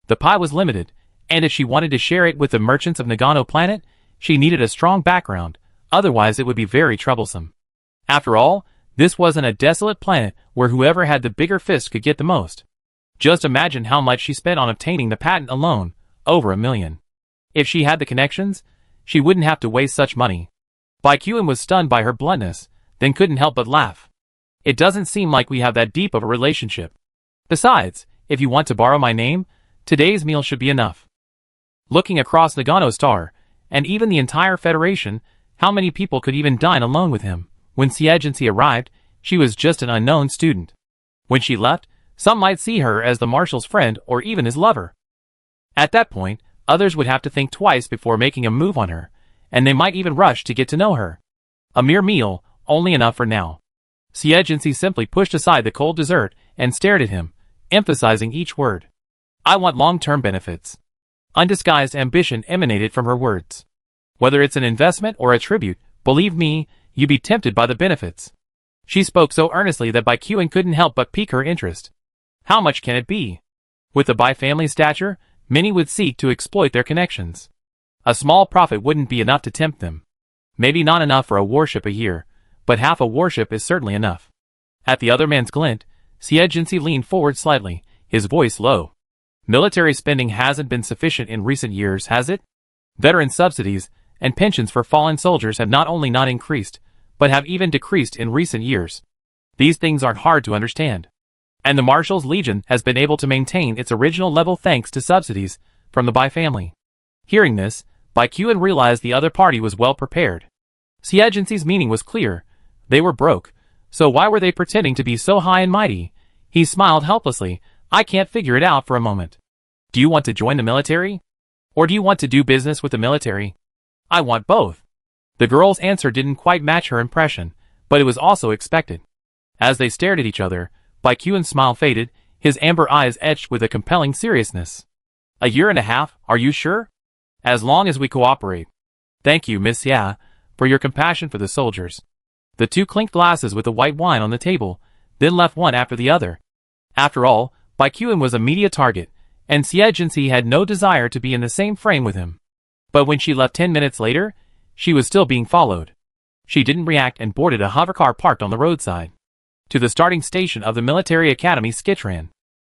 The pie was limited, and if she wanted to share it with the merchants of Nagano Planet, she needed a strong background, otherwise it would be very troublesome. After all, this wasn't a desolate planet where whoever had the bigger fist could get the most. Just imagine how much she spent on obtaining the patent alone, over $1 million. If she had the connections, she wouldn't have to waste such money. Baekhyun was stunned by her bluntness, then couldn't help but laugh. It doesn't seem like we have that deep of a relationship. Besides, if you want to borrow my name, today's meal should be enough. Looking across Nagano Star, and even the entire Federation, how many people could even dine alone with him? When Xie arrived, she was just an unknown student. When she left, some might see her as the Marshal's friend or even his lover. At that point, others would have to think twice before making a move on her, and they might even rush to get to know her. A mere meal, only enough for now. Xie simply pushed aside the cold dessert and stared at him, emphasizing each word. I want long-term benefits. Undisguised ambition emanated from her words. Whether it's an investment or a tribute, believe me, you'd be tempted by the benefits. She spoke so earnestly that Baekhyun couldn't help but pique her interest. How much can it be? With the Bai family's stature, many would seek to exploit their connections. A small profit wouldn't be enough to tempt them. Maybe not enough for a warship a year, but half a warship is certainly enough. At the other man's glint, Xie leaned forward slightly, his voice low. Military spending hasn't been sufficient in recent years, has it? Veteran subsidies and pensions for fallen soldiers have not only not increased, but have even decreased in recent years. These things aren't hard to understand. And the Marshal's Legion has been able to maintain its original level thanks to subsidies from the Bai family. Hearing this, Baekhyun realized the other party was well prepared. Xie's meaning was clear. They were broke, so why were they pretending to be so high and mighty? He smiled helplessly. I can't figure it out for a moment. Do you want to join the military? Or do you want to do business with the military? I want both. The girl's answer didn't quite match her impression, but it was also expected. As they stared at each other, Baekhyun's smile faded, his amber eyes etched with a compelling seriousness. A year and a half, are you sure? As long as we cooperate. Thank you, Miss Xie, for your compassion for the soldiers. The two clinked glasses with the white wine on the table, then left one after the other. After all, Baekhyun was a media target, and Xie had no desire to be in the same frame with him. But when she left 10 minutes later, she was still being followed. She didn't react and boarded a hovercar parked on the roadside. To the starting station of the military academy Skitran.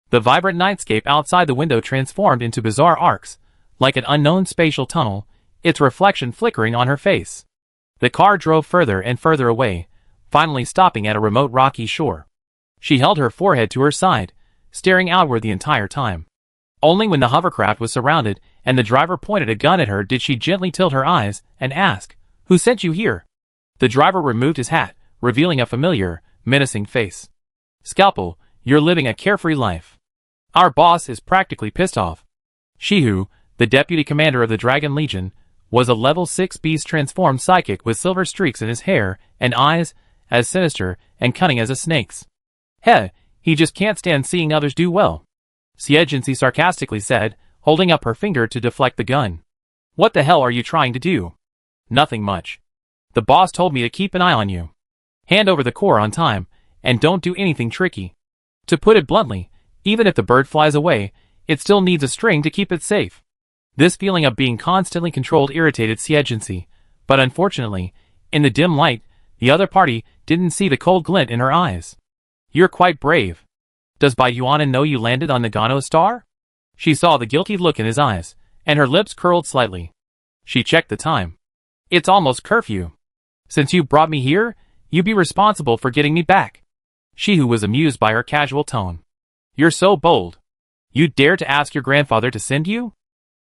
The vibrant nightscape outside the window transformed into bizarre arcs, like an unknown spatial tunnel, its reflection flickering on her face. The car drove further and further away, finally stopping at a remote rocky shore. She held her forehead to her side, staring outward the entire time. Only when the hovercraft was surrounded and the driver pointed a gun at her did she gently tilt her eyes and ask, "Who sent you here?" The driver removed his hat, revealing a familiar, menacing face. "Scalpel, you're living a carefree life. Our boss is practically pissed off." Shihu, the deputy commander of the Dragon Legion, was a level 6 beast transformed psychic with silver streaks in his hair and eyes, as sinister and cunning as a snake's. "Heh, he just can't stand seeing others do well," Xie sarcastically said, holding up her finger to deflect the gun. "What the hell are you trying to do?" "Nothing much. The boss told me to keep an eye on you. Hand over the core on time, and don't do anything tricky. To put it bluntly, even if the bird flies away, it still needs a string to keep it safe." This feeling of being constantly controlled irritated Xie, but unfortunately, in the dim light, the other party didn't see the cold glint in her eyes. "You're quite brave. Does Bai Yuanan know you landed on Nagano Star?" She saw the guilty look in his eyes, and her lips curled slightly. She checked the time. "It's almost curfew. Since you brought me here, you be responsible for getting me back." Shihu was amused by her casual tone. "You're so bold. You dare to ask your grandfather to send you?"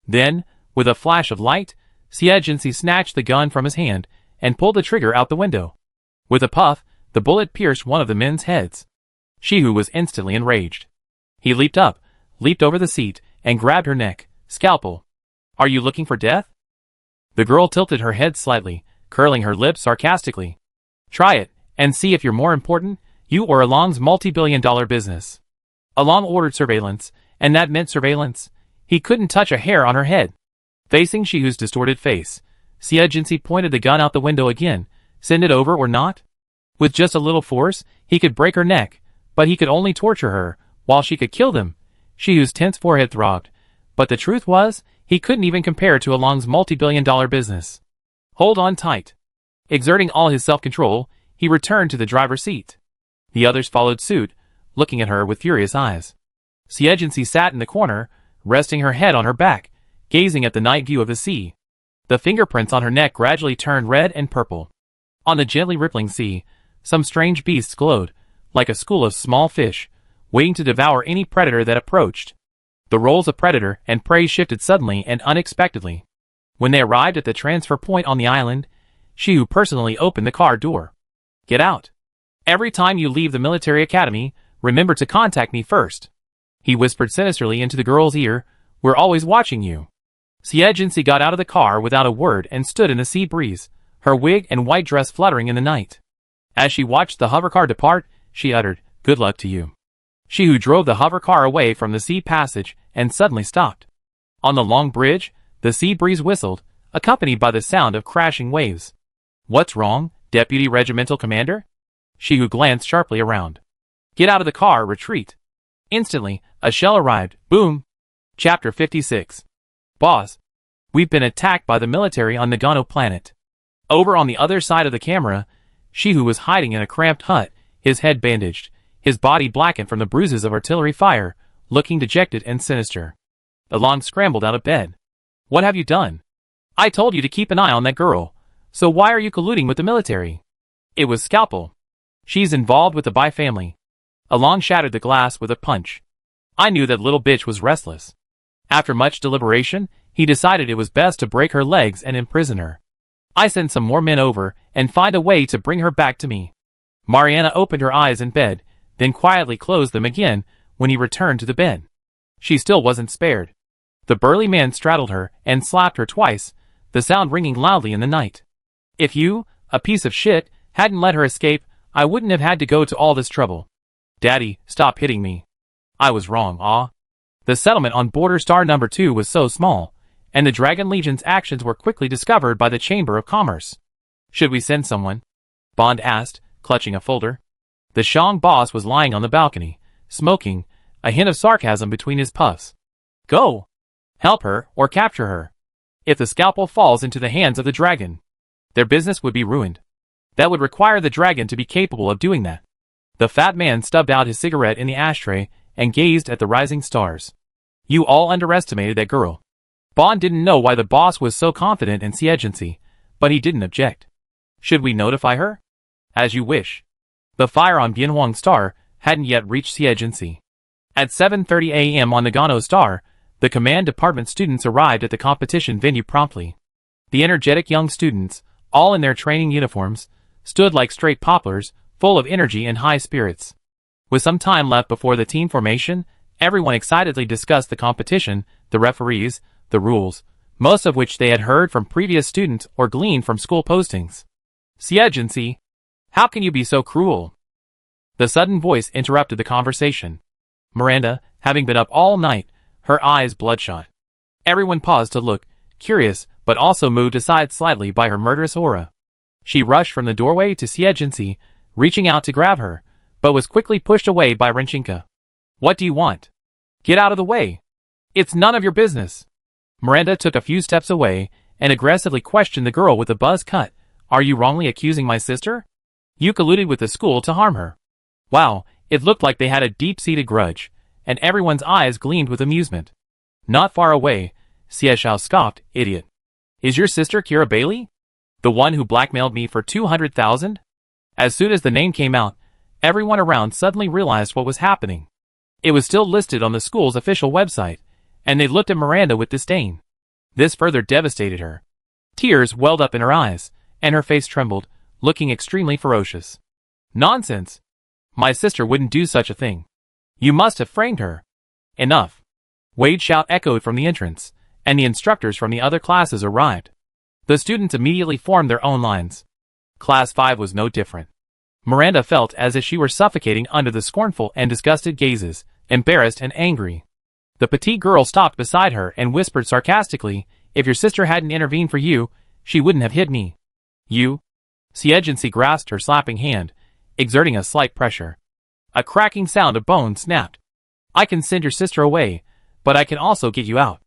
Then, with a flash of light, Xie snatched the gun from his hand and pulled the trigger out the window. With a puff, the bullet pierced one of the men's heads. Shihu was instantly enraged. He leaped up, leaped over the seat, and grabbed her neck. "Scalpel. Are you looking for death?" The girl tilted her head slightly, curling her lips sarcastically. "Try it, and see if you're more important, you or Along's multi-billion-dollar business." Along ordered surveillance, and that meant surveillance. He couldn't touch a hair on her head. Facing Shihu's distorted face, Xie pointed the gun out the window again. Send it over or not? With just a little force, he could break her neck, but he could only torture her, while she could kill them. Shihu's tense forehead throbbed, but the truth was, he couldn't even compare to Along's multi-billion-dollar business. "Hold on tight." Exerting all his self-control, he returned to the driver's seat. The others followed suit, looking at her with furious eyes. Xie sat in the corner, resting her head on her back, gazing at the night view of the sea. The fingerprints on her neck gradually turned red and purple. On the gently rippling sea, some strange beasts glowed, like a school of small fish, waiting to devour any predator that approached. The roles of predator and prey shifted suddenly and unexpectedly. When they arrived at the transfer point on the island, Shihu personally opened the car door. "Get out. Every time you leave the military academy, remember to contact me first," he whispered sinisterly into the girl's ear. "We're always watching you." Xie Jinxi got out of the car without a word and stood in the sea breeze, her wig and white dress fluttering in the night. As she watched the hovercar depart, she uttered, "Good luck to you." Shihu drove the hovercar away from the sea passage and suddenly stopped. On the long bridge, the sea breeze whistled, accompanied by the sound of crashing waves. "What's wrong, Deputy Regimental Commander?" Shihu glanced sharply around. "Get out of the car, retreat." Instantly, a shell arrived. Boom! Chapter 56. Boss, we've been attacked by the military on Nagano planet. Over on the other side of the camera, Shihu was hiding in a cramped hut, his head bandaged, his body blackened from the bruises of artillery fire, looking dejected and sinister. Alon scrambled out of bed. "What have you done? I told you to keep an eye on that girl, so why are you colluding with the military?" "It was Scalpel. She's involved with the Bai family." Alon shattered the glass with a punch. "I knew that little bitch was restless." After much deliberation, he decided it was best to break her legs and imprison her. "I send some more men over and find a way to bring her back to me." Mariana opened her eyes in bed, then quietly closed them again when he returned to the bed. She still wasn't spared. The burly man straddled her and slapped her twice, the sound ringing loudly in the night. "If you, a piece of shit, hadn't let her escape, I wouldn't have had to go to all this trouble." "Daddy, stop hitting me. I was wrong, ah." The settlement on Border Star number 2 was so small, and the Dragon Legion's actions were quickly discovered by the Chamber of Commerce. "Should we send someone?" Bond asked, clutching a folder. The Shang boss was lying on the balcony, smoking, a hint of sarcasm between his puffs. "Go! Help her or capture her. If the scalpel falls into the hands of the dragon, their business would be ruined. That would require the dragon to be capable of doing that." The fat man stubbed out his cigarette in the ashtray and gazed at the rising stars. "You all underestimated that girl." Bond didn't know why the boss was so confident in Xie Jinxi, but he didn't object. "Should we notify her?" "As you wish." The fire on Bianhuang Star hadn't yet reached Xie Jinxi. At 7:30 a.m. on Nagano Star, the command department students arrived at the competition venue promptly. The energetic young students, all in their training uniforms, stood like straight poplars, full of energy and high spirits. With some time left before the team formation, everyone excitedly discussed the competition, the referees, the rules, most of which they had heard from previous students or gleaned from school postings. "Xie Jinxi, how can you be so cruel?" The sudden voice interrupted the conversation. Miranda, having been up all night, her eyes bloodshot. Everyone paused to look, curious, but also moved aside slightly by her murderous aura. She rushed from the doorway to Xie Jinxi, reaching out to grab her, but was quickly pushed away by Renchinka. "What do you want? Get out of the way. It's none of your business." Miranda took a few steps away and aggressively questioned the girl with the buzz cut. "Are you wrongly accusing my sister? You colluded with the school to harm her." Wow, it looked like they had a deep-seated grudge, and everyone's eyes gleamed with amusement. Not far away, Xie Xiao scoffed, "Idiot. Is your sister Kira Bailey? The one who blackmailed me for 200,000? As soon as the name came out, everyone around suddenly realized what was happening. It was still listed on the school's official website, and they looked at Miranda with disdain. This further devastated her. Tears welled up in her eyes, and her face trembled, looking extremely ferocious. "Nonsense! My sister wouldn't do such a thing. You must have framed her." "Enough." Wade's shout echoed from the entrance, and the instructors from the other classes arrived. The students immediately formed their own lines. Class 5 was no different. Miranda felt as if she were suffocating under the scornful and disgusted gazes, embarrassed and angry. The petite girl stopped beside her and whispered sarcastically, "If your sister hadn't intervened for you, she wouldn't have hit me." "You?" Xie Jinxi grasped her slapping hand, exerting a slight pressure. A cracking sound of bones snapped. "I can send your sister away, but I can also get you out.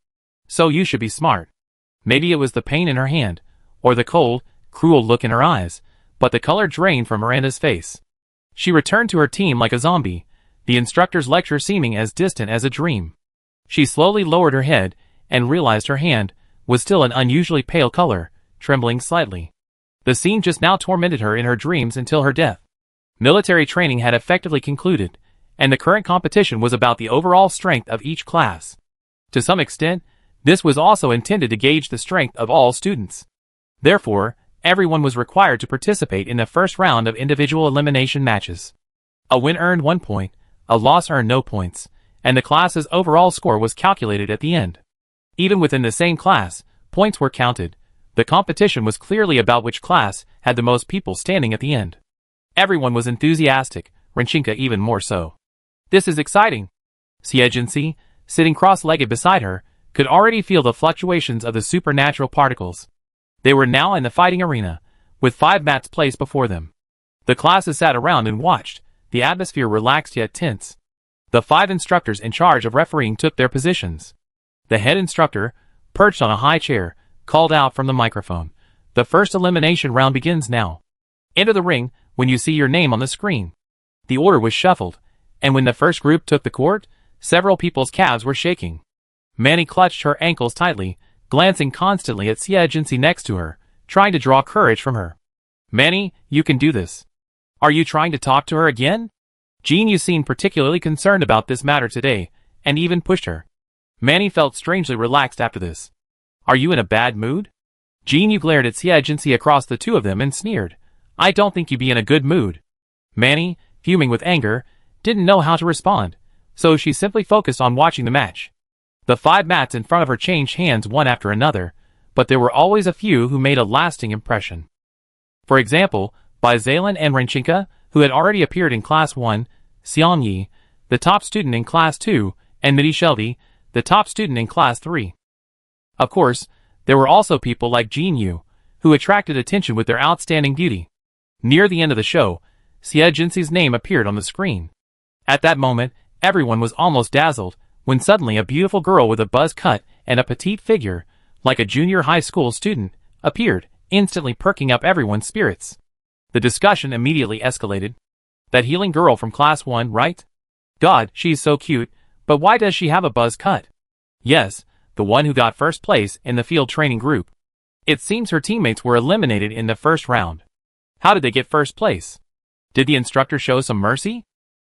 So you should be smart." Maybe it was the pain in her hand, or the cold, cruel look in her eyes, but the color drained from Miranda's face. She returned to her team like a zombie, the instructor's lecture seeming as distant as a dream. She slowly lowered her head and realized her hand was still an unusually pale color, trembling slightly. The scene just now tormented her in her dreams until her death. Military training had effectively concluded, and the current competition was about the overall strength of each class. To some extent, this was also intended to gauge the strength of all students. Therefore, everyone was required to participate in the first round of individual elimination matches. A win earned 1 point, a loss earned no points, and the class's overall score was calculated at the end. Even within the same class, points were counted. The competition was clearly about which class had the most people standing at the end. Everyone was enthusiastic, Renchinka even more so. This is exciting. Xie, sitting cross-legged beside her, could already feel the fluctuations of the supernatural particles. They were now in the fighting arena, with 5 mats placed before them. The classes sat around and watched, the atmosphere relaxed yet tense. The 5 instructors in charge of refereeing took their positions. The head instructor, perched on a high chair, called out from the microphone, "The first elimination round begins now. Enter the ring when you see your name on the screen." The order was shuffled, and when the first group took the court, several people's calves were shaking. Manny clutched her ankles tightly, glancing constantly at Xie next to her, trying to draw courage from her. "Manny, you can do this. Are you trying to talk to her again?" Jin seemed particularly concerned about this matter today, and even pushed her. Manny felt strangely relaxed after this. "Are you in a bad mood?" Jin glared at Xie across the two of them and sneered. "I don't think you'd be in a good mood." Manny, fuming with anger, didn't know how to respond, so she simply focused on watching the match. The 5 mats in front of her changed hands one after another, but there were always a few who made a lasting impression. For example, by Zaylin and Renchinka, who had already appeared in Class 1, Xiangyi, the top student in Class 2, and Midi Shelby, the top student in Class 3. Of course, there were also people like Jin Yu, who attracted attention with their outstanding beauty. Near the end of the show, Xie name appeared on the screen. At that moment, everyone was almost dazzled, when suddenly a beautiful girl with a buzz cut and a petite figure, like a junior high school student, appeared, instantly perking up everyone's spirits. The discussion immediately escalated. "That healing girl from Class 1, right? God, she's so cute, but why does she have a buzz cut?" "Yes, the one who got first place in the field training group. It seems her teammates were eliminated in the first round. How did they get first place? Did the instructor show some mercy?"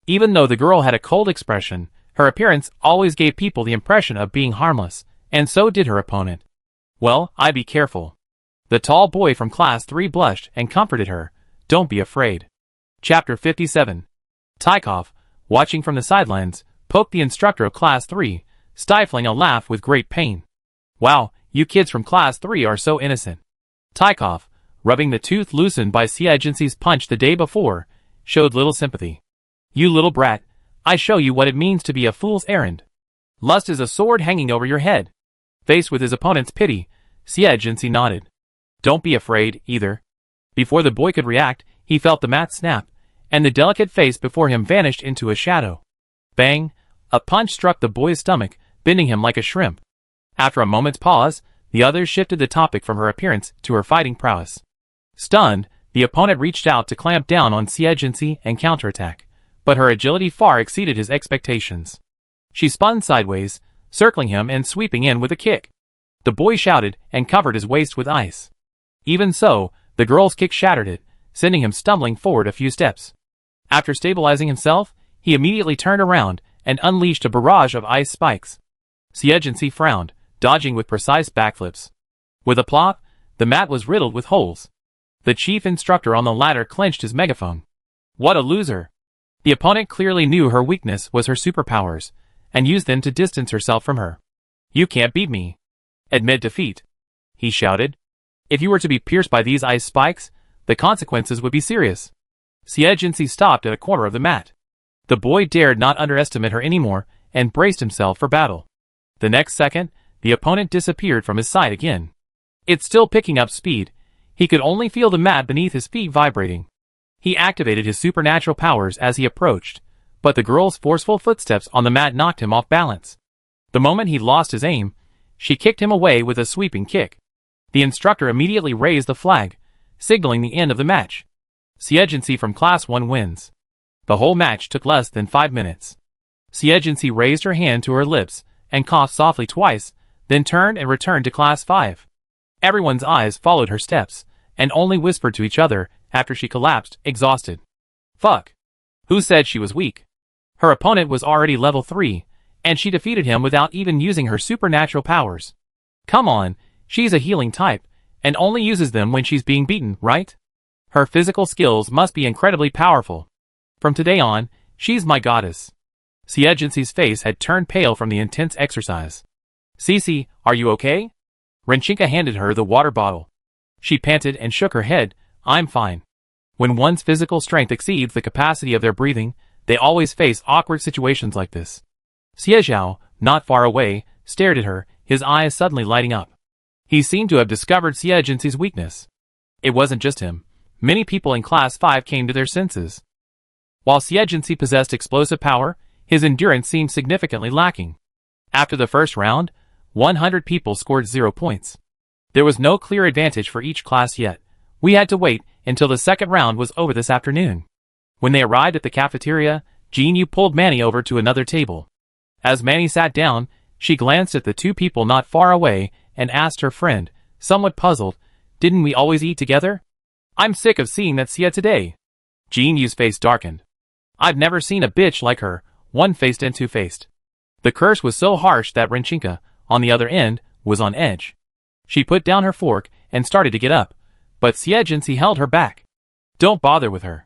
Even though the girl had a cold expression, her appearance always gave people the impression of being harmless, and so did her opponent. "Well, I'd be careful." The tall boy from Class 3 blushed and comforted her. "Don't be afraid." Chapter 57. Tykov, watching from the sidelines, poked the instructor of Class 3, stifling a laugh with great pain. "Wow, you kids from Class 3 are so innocent." Tykov, rubbing the tooth loosened by Xie punch the day before, showed little sympathy. "You little brat, I show you what it means to be a fool's errand. Lust is a sword hanging over your head." Faced with his opponent's pity, Xie nodded. "Don't be afraid, either." Before the boy could react, he felt the mat snap, and the delicate face before him vanished into a shadow. Bang! A punch struck the boy's stomach, bending him like a shrimp. After a moment's pause, the others shifted the topic from her appearance to her fighting prowess. Stunned, the opponent reached out to clamp down on Xie and counterattack, but her agility far exceeded his expectations. She spun sideways, circling him and sweeping in with a kick. The boy shouted and covered his waist with ice. Even so, the girl's kick shattered it, sending him stumbling forward a few steps. After stabilizing himself, he immediately turned around and unleashed a barrage of ice spikes. Xie frowned, dodging with precise backflips. With a plop, the mat was riddled with holes. The chief instructor on the ladder clenched his megaphone. What a loser! The opponent clearly knew her weakness was her superpowers, and used them to distance herself from her. "You can't beat me. Admit defeat," he shouted. "If you were to be pierced by these ice spikes, the consequences would be serious." Xie stopped at a corner of the mat. The boy dared not underestimate her anymore, and braced himself for battle. The next second, the opponent disappeared from his sight again. It's still picking up speed. He could only feel the mat beneath his feet vibrating. He activated his supernatural powers as he approached, but the girl's forceful footsteps on the mat knocked him off balance. The moment he lost his aim, she kicked him away with a sweeping kick. The instructor immediately raised the flag, signaling the end of the match. Xie from Class 1 wins. The whole match took less than 5 minutes. Xie raised her hand to her lips and coughed softly twice, then turned and returned to Class 5. Everyone's eyes followed her steps, and only whispered to each other after she collapsed, exhausted. Fuck. Who said she was weak? Her opponent was already level 3, and she defeated him without even using her supernatural powers. Come on, she's a healing type, and only uses them when she's being beaten, right? Her physical skills must be incredibly powerful. From today on, she's my goddess. Xie face had turned pale from the intense exercise. Cece, are you okay? Renchinka handed her the water bottle. She panted and shook her head. I'm fine. When one's physical strength exceeds the capacity of their breathing, they always face awkward situations like this. Xie, not far away, stared at her, his eyes suddenly lighting up. He seemed to have discovered Xie weakness. It wasn't just him. Many people in Class 5 came to their senses. While Xie possessed explosive power, his endurance seemed significantly lacking. After the first round, 100 people scored 0 points. There was no clear advantage for each class yet. We had to wait until the second round was over this afternoon. When they arrived at the cafeteria, Jinyu pulled Manny over to another table. As Manny sat down, she glanced at the two people not far away and asked her friend, somewhat puzzled, "Didn't we always eat together? I'm sick of seeing that Xie today." Jinyu's face darkened. "I've never seen a bitch like her, one-faced and two-faced." The curse was so harsh that Renchinka, on the other end, was on edge. She put down her fork and started to get up, but Xie held her back. "Don't bother with her."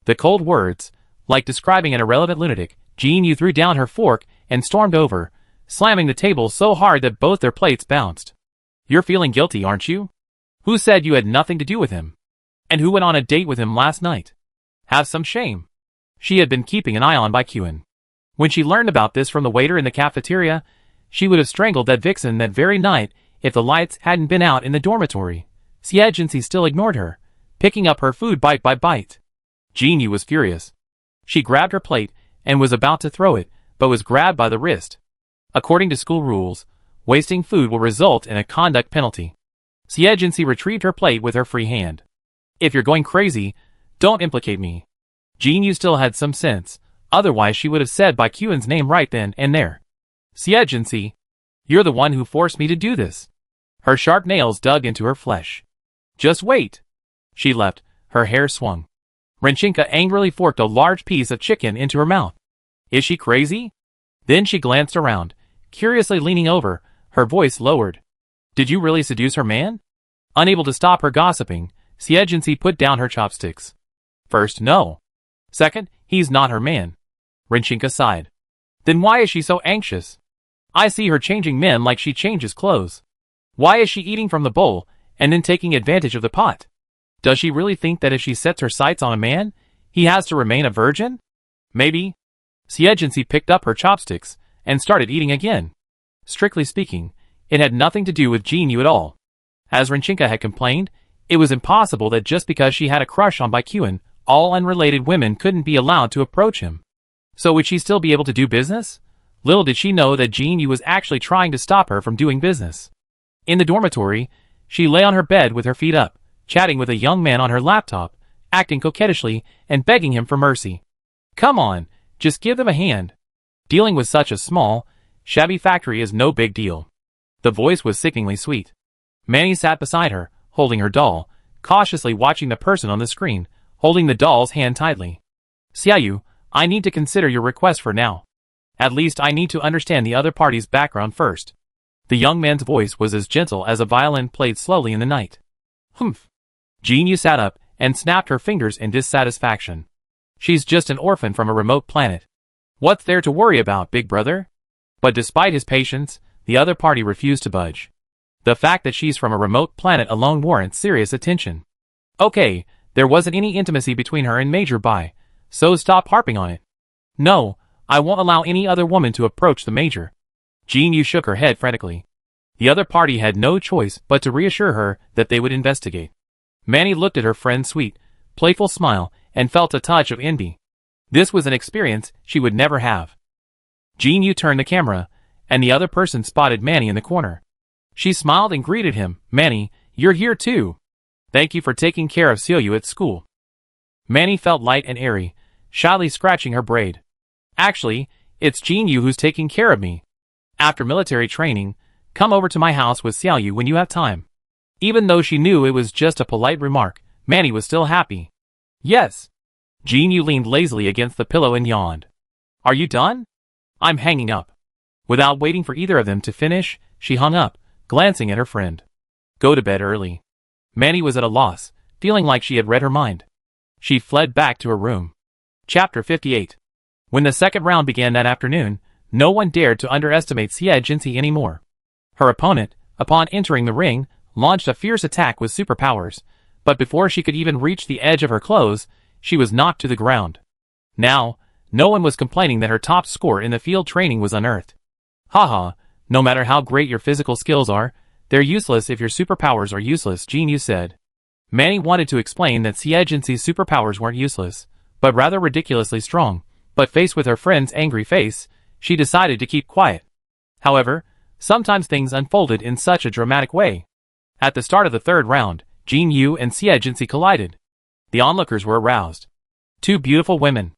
The cold words, like describing an irrelevant lunatic, Jinyu threw down her fork and stormed over, slamming the table so hard that both their plates bounced. "You're feeling guilty, aren't you? Who said you had nothing to do with him? And who went on a date with him last night? Have some shame." She had been keeping an eye on Baikuin. When she learned about this from the waiter in the cafeteria, she would have strangled that vixen that very night if the lights hadn't been out in the dormitory. Xie still ignored her, picking up her food bite by bite. Jinyu was furious. She grabbed her plate and was about to throw it, but was grabbed by the wrist. According to school rules, wasting food will result in a conduct penalty. Xie retrieved her plate with her free hand. "If you're going crazy, don't implicate me." Jinyu still had some sense, otherwise she would have said Baikuin's name right then and there. "Xie, you're the one who forced me to do this." Her sharp nails dug into her flesh. "Just wait." She left, her hair swung. Renchinka angrily forked a large piece of chicken into her mouth. "Is she crazy?" Then she glanced around, curiously leaning over, her voice lowered. "Did you really seduce her man?" Unable to stop her gossiping, Xie put down her chopsticks. "First, no. Second, he's not her man." Renchinka sighed. "Then why is she so anxious? I see her changing men like she changes clothes. Why is she eating from the bowl and then taking advantage of the pot? Does she really think that if she sets her sights on a man, he has to remain a virgin? Maybe." Xie picked up her chopsticks and started eating again. Strictly speaking, it had nothing to do with Jinyu at all. As Renchinka had complained, it was impossible that just because she had a crush on Baikuin, all unrelated women couldn't be allowed to approach him. So would she still be able to do business? Little did she know that Jinyu was actually trying to stop her from doing business. In the dormitory, she lay on her bed with her feet up, chatting with a young man on her laptop, acting coquettishly and begging him for mercy. "Come on, just give them a hand. Dealing with such a small, shabby factory is no big deal." The voice was sickeningly sweet. Manny sat beside her, holding her doll, cautiously watching the person on the screen, holding the doll's hand tightly. "Xiaoyu, I need to consider your request for now. At least I need to understand the other party's background first." The young man's voice was as gentle as a violin played slowly in the night. "Humph." Jinyu sat up and snapped her fingers in dissatisfaction. "She's just an orphan from a remote planet. What's there to worry about, big brother?" But despite his patience, the other party refused to budge. The fact that she's from a remote planet alone warrants serious attention. Okay, there wasn't any intimacy between her and Major Bai, so stop harping on it. "No, I won't allow any other woman to approach the Major." Jinyu shook her head frantically. The other party had no choice but to reassure her that they would investigate. Manny looked at her friend's sweet, playful smile and felt a touch of envy. This was an experience she would never have. Jinyu turned the camera, and the other person spotted Manny in the corner. She smiled and greeted him. "Manny, you're here too. Thank you for taking care of Xiaoyu at school." Manny felt light and airy, shyly scratching her braid. "Actually, it's Jinyu who's taking care of me. After military training, Come over to my house with Xiao Yu when you have time. Even though she knew it was just a polite remark, Manny was still happy. Yes. Jin Yu leaned lazily against the pillow and yawned. Are you done? I'm hanging up. Without waiting for either of them to finish, she hung up, glancing at her friend. Go to bed early. Manny was at a loss, feeling like she had read her mind. She fled back to her room. Chapter 58. When the second round began that afternoon, no one dared to underestimate Xie Jinxi anymore. Her opponent, upon entering the ring, launched a fierce attack with superpowers, but before she could even reach the edge of her clothes, she was knocked to the ground. Now, no one was complaining that her top score in the field training was unearthed. Haha, no matter how great your physical skills are, they're useless if your superpowers are useless, Jin Yu said. Manny wanted to explain that Xie Jinxi's superpowers weren't useless, but rather ridiculously strong, but faced with her friend's angry face, she decided to keep quiet. However, sometimes things unfolded in such a dramatic way. At the start of the third round, Jin Yu and Xie Jinxi collided. The onlookers were aroused. Two beautiful women.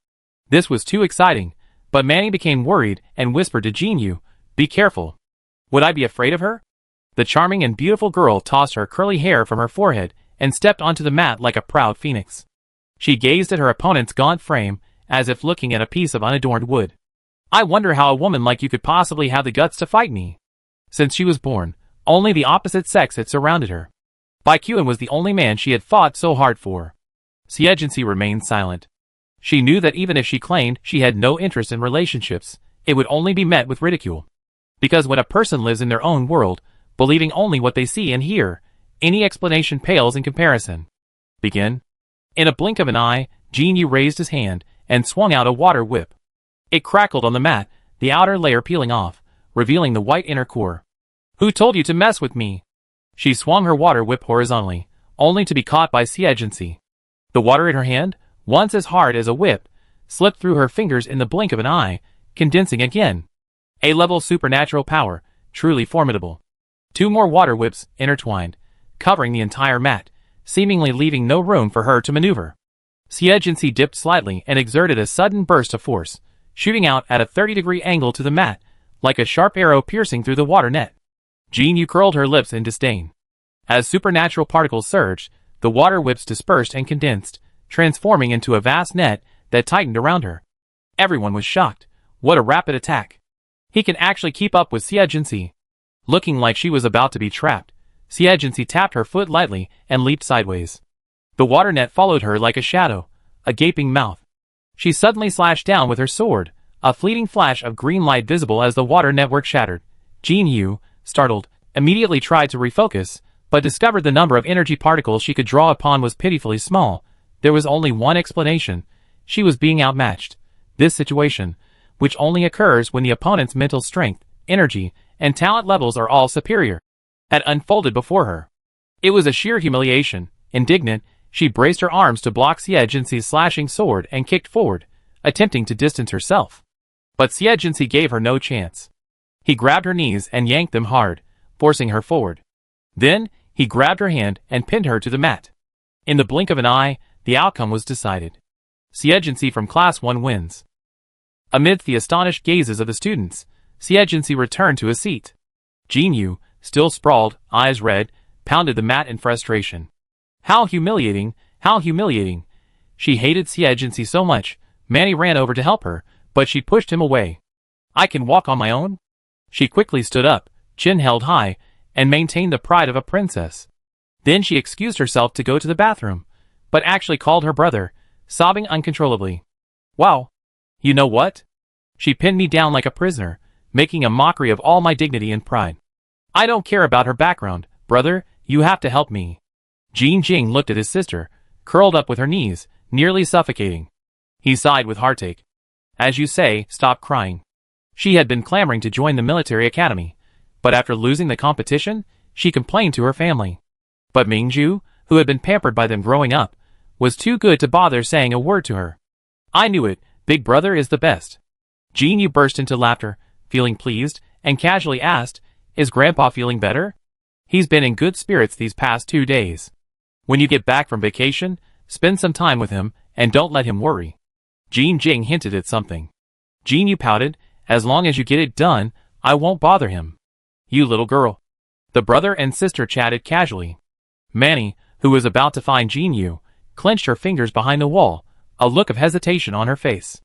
This was too exciting, but Manny became worried and whispered to Jin Yu, "Be careful. Would I be afraid of her?" The charming and beautiful girl tossed her curly hair from her forehead and stepped onto the mat like a proud phoenix. She gazed at her opponent's gaunt frame, as if looking at a piece of unadorned wood. I wonder how a woman like you could possibly have the guts to fight me. Since she was born, only the opposite sex had surrounded her. Bai Qian was the only man she had fought so hard for. Xie Jinxi remained silent. She knew that even if she claimed she had no interest in relationships, it would only be met with ridicule. Because when a person lives in their own world, believing only what they see and hear, any explanation pales in comparison. Begin. In a blink of an eye, Jin Yu raised his hand and swung out a water whip. It crackled on the mat, the outer layer peeling off, revealing the white inner core. Who told you to mess with me? She swung her water whip horizontally, only to be caught by Xie Jinxi. The water in her hand, once as hard as a whip, slipped through her fingers in the blink of an eye, condensing again. A-level supernatural power, truly formidable. Two more water whips intertwined, covering the entire mat, seemingly leaving no room for her to maneuver. Xie Jinxi dipped slightly and exerted a sudden burst of force, shooting out at a 30-degree angle to the mat, like a sharp arrow piercing through the water net. Jin Yu curled her lips in disdain. As supernatural particles surged, the water whips dispersed and condensed, transforming into a vast net that tightened around her. Everyone was shocked. What a rapid attack. He can actually keep up with Xie Jinxi. Looking like she was about to be trapped, Xie Jinxi tapped her foot lightly and leaped sideways. The water net followed her like a shadow, a gaping mouth. She suddenly slashed down with her sword, a fleeting flash of green light visible as the water network shattered. Jin Yu, startled, immediately tried to refocus, but discovered the number of energy particles she could draw upon was pitifully small. There was only one explanation. She was being outmatched. This situation, which only occurs when the opponent's mental strength, energy, and talent levels are all superior, had unfolded before her. It was a sheer humiliation. Indignant, she braced her arms to block Xie Jinxi's slashing sword and kicked forward, attempting to distance herself. But Xie Jinxi gave her no chance. He grabbed her knees and yanked them hard, forcing her forward. Then, he grabbed her hand and pinned her to the mat. In the blink of an eye, the outcome was decided. Xie Jinxi from Class 1 wins. Amidst the astonished gazes of the students, Xie Jinxi returned to his seat. Jin Yu, still sprawled, eyes red, pounded the mat in frustration. How humiliating, how humiliating. She hated Xie Jinxi so much, Manny ran over to help her, but she pushed him away. I can walk on my own? She quickly stood up, chin held high, and maintained the pride of a princess. Then she excused herself to go to the bathroom, but actually called her brother, sobbing uncontrollably. Wow. You know what? She pinned me down like a prisoner, making a mockery of all my dignity and pride. I don't care about her background, brother, you have to help me. Jin Jing looked at his sister, curled up with her knees, nearly suffocating. He sighed with heartache. As you say, stop crying. She had been clamoring to join the military academy, but after losing the competition, she complained to her family. But Mingju, who had been pampered by them growing up, was too good to bother saying a word to her. I knew it, big brother is the best. Jin Yu burst into laughter, feeling pleased, and casually asked, Is Grandpa feeling better? He's been in good spirits these past 2 days. When you get back from vacation, spend some time with him, and don't let him worry. Jin Jing hinted at something. Jin Yu pouted, As long as you get it done, I won't bother him. You little girl. The brother and sister chatted casually. Manny, who was about to find Jinyu, clenched her fingers behind the wall, a look of hesitation on her face.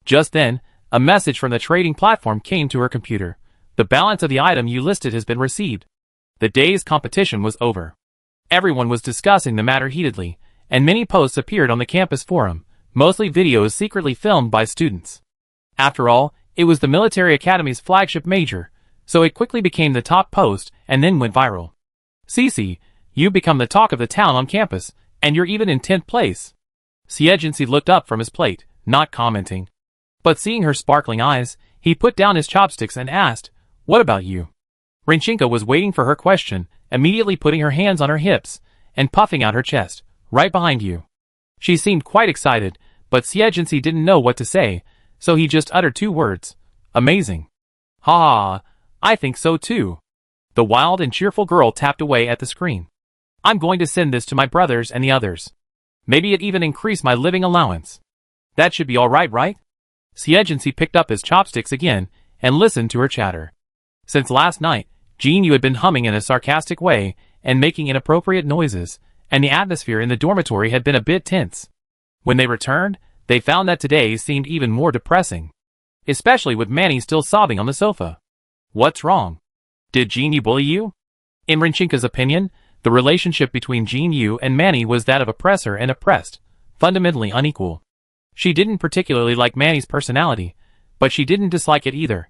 Just then, a message from the trading platform came to her computer. The balance of the item you listed has been received. The day's competition was over. Everyone was discussing the matter heatedly, and many posts appeared on the campus forum, mostly videos secretly filmed by students. After all, it was the military academy's flagship major, so it quickly became the top post and then went viral. Xie, you've become the talk of the town on campus, and you're even in 10th place. Xie looked up from his plate, not commenting. But seeing her sparkling eyes, he put down his chopsticks and asked, "What about you?" Rinchinka was waiting for her question, immediately putting her hands on her hips and puffing out her chest, "Right behind you." She seemed quite excited, but Xie didn't know what to say, so he just uttered 2 words, "Amazing." "Ha ha, I think so too." The wild and cheerful girl tapped away at the screen. "I'm going to send this to my brothers and the others. Maybe it even increase my living allowance. That should be alright, right?" Xie picked up his chopsticks again and listened to her chatter. Since last night, Jinyu had been humming in a sarcastic way and making inappropriate noises, and the atmosphere in the dormitory had been a bit tense. When they returned, they found that today seemed even more depressing. Especially with Manny still sobbing on the sofa. What's wrong? Did Jinyu bully you? In Rinchinka's opinion, the relationship between Jinyu and Manny was that of oppressor and oppressed, fundamentally unequal. She didn't particularly like Manny's personality, but she didn't dislike it either.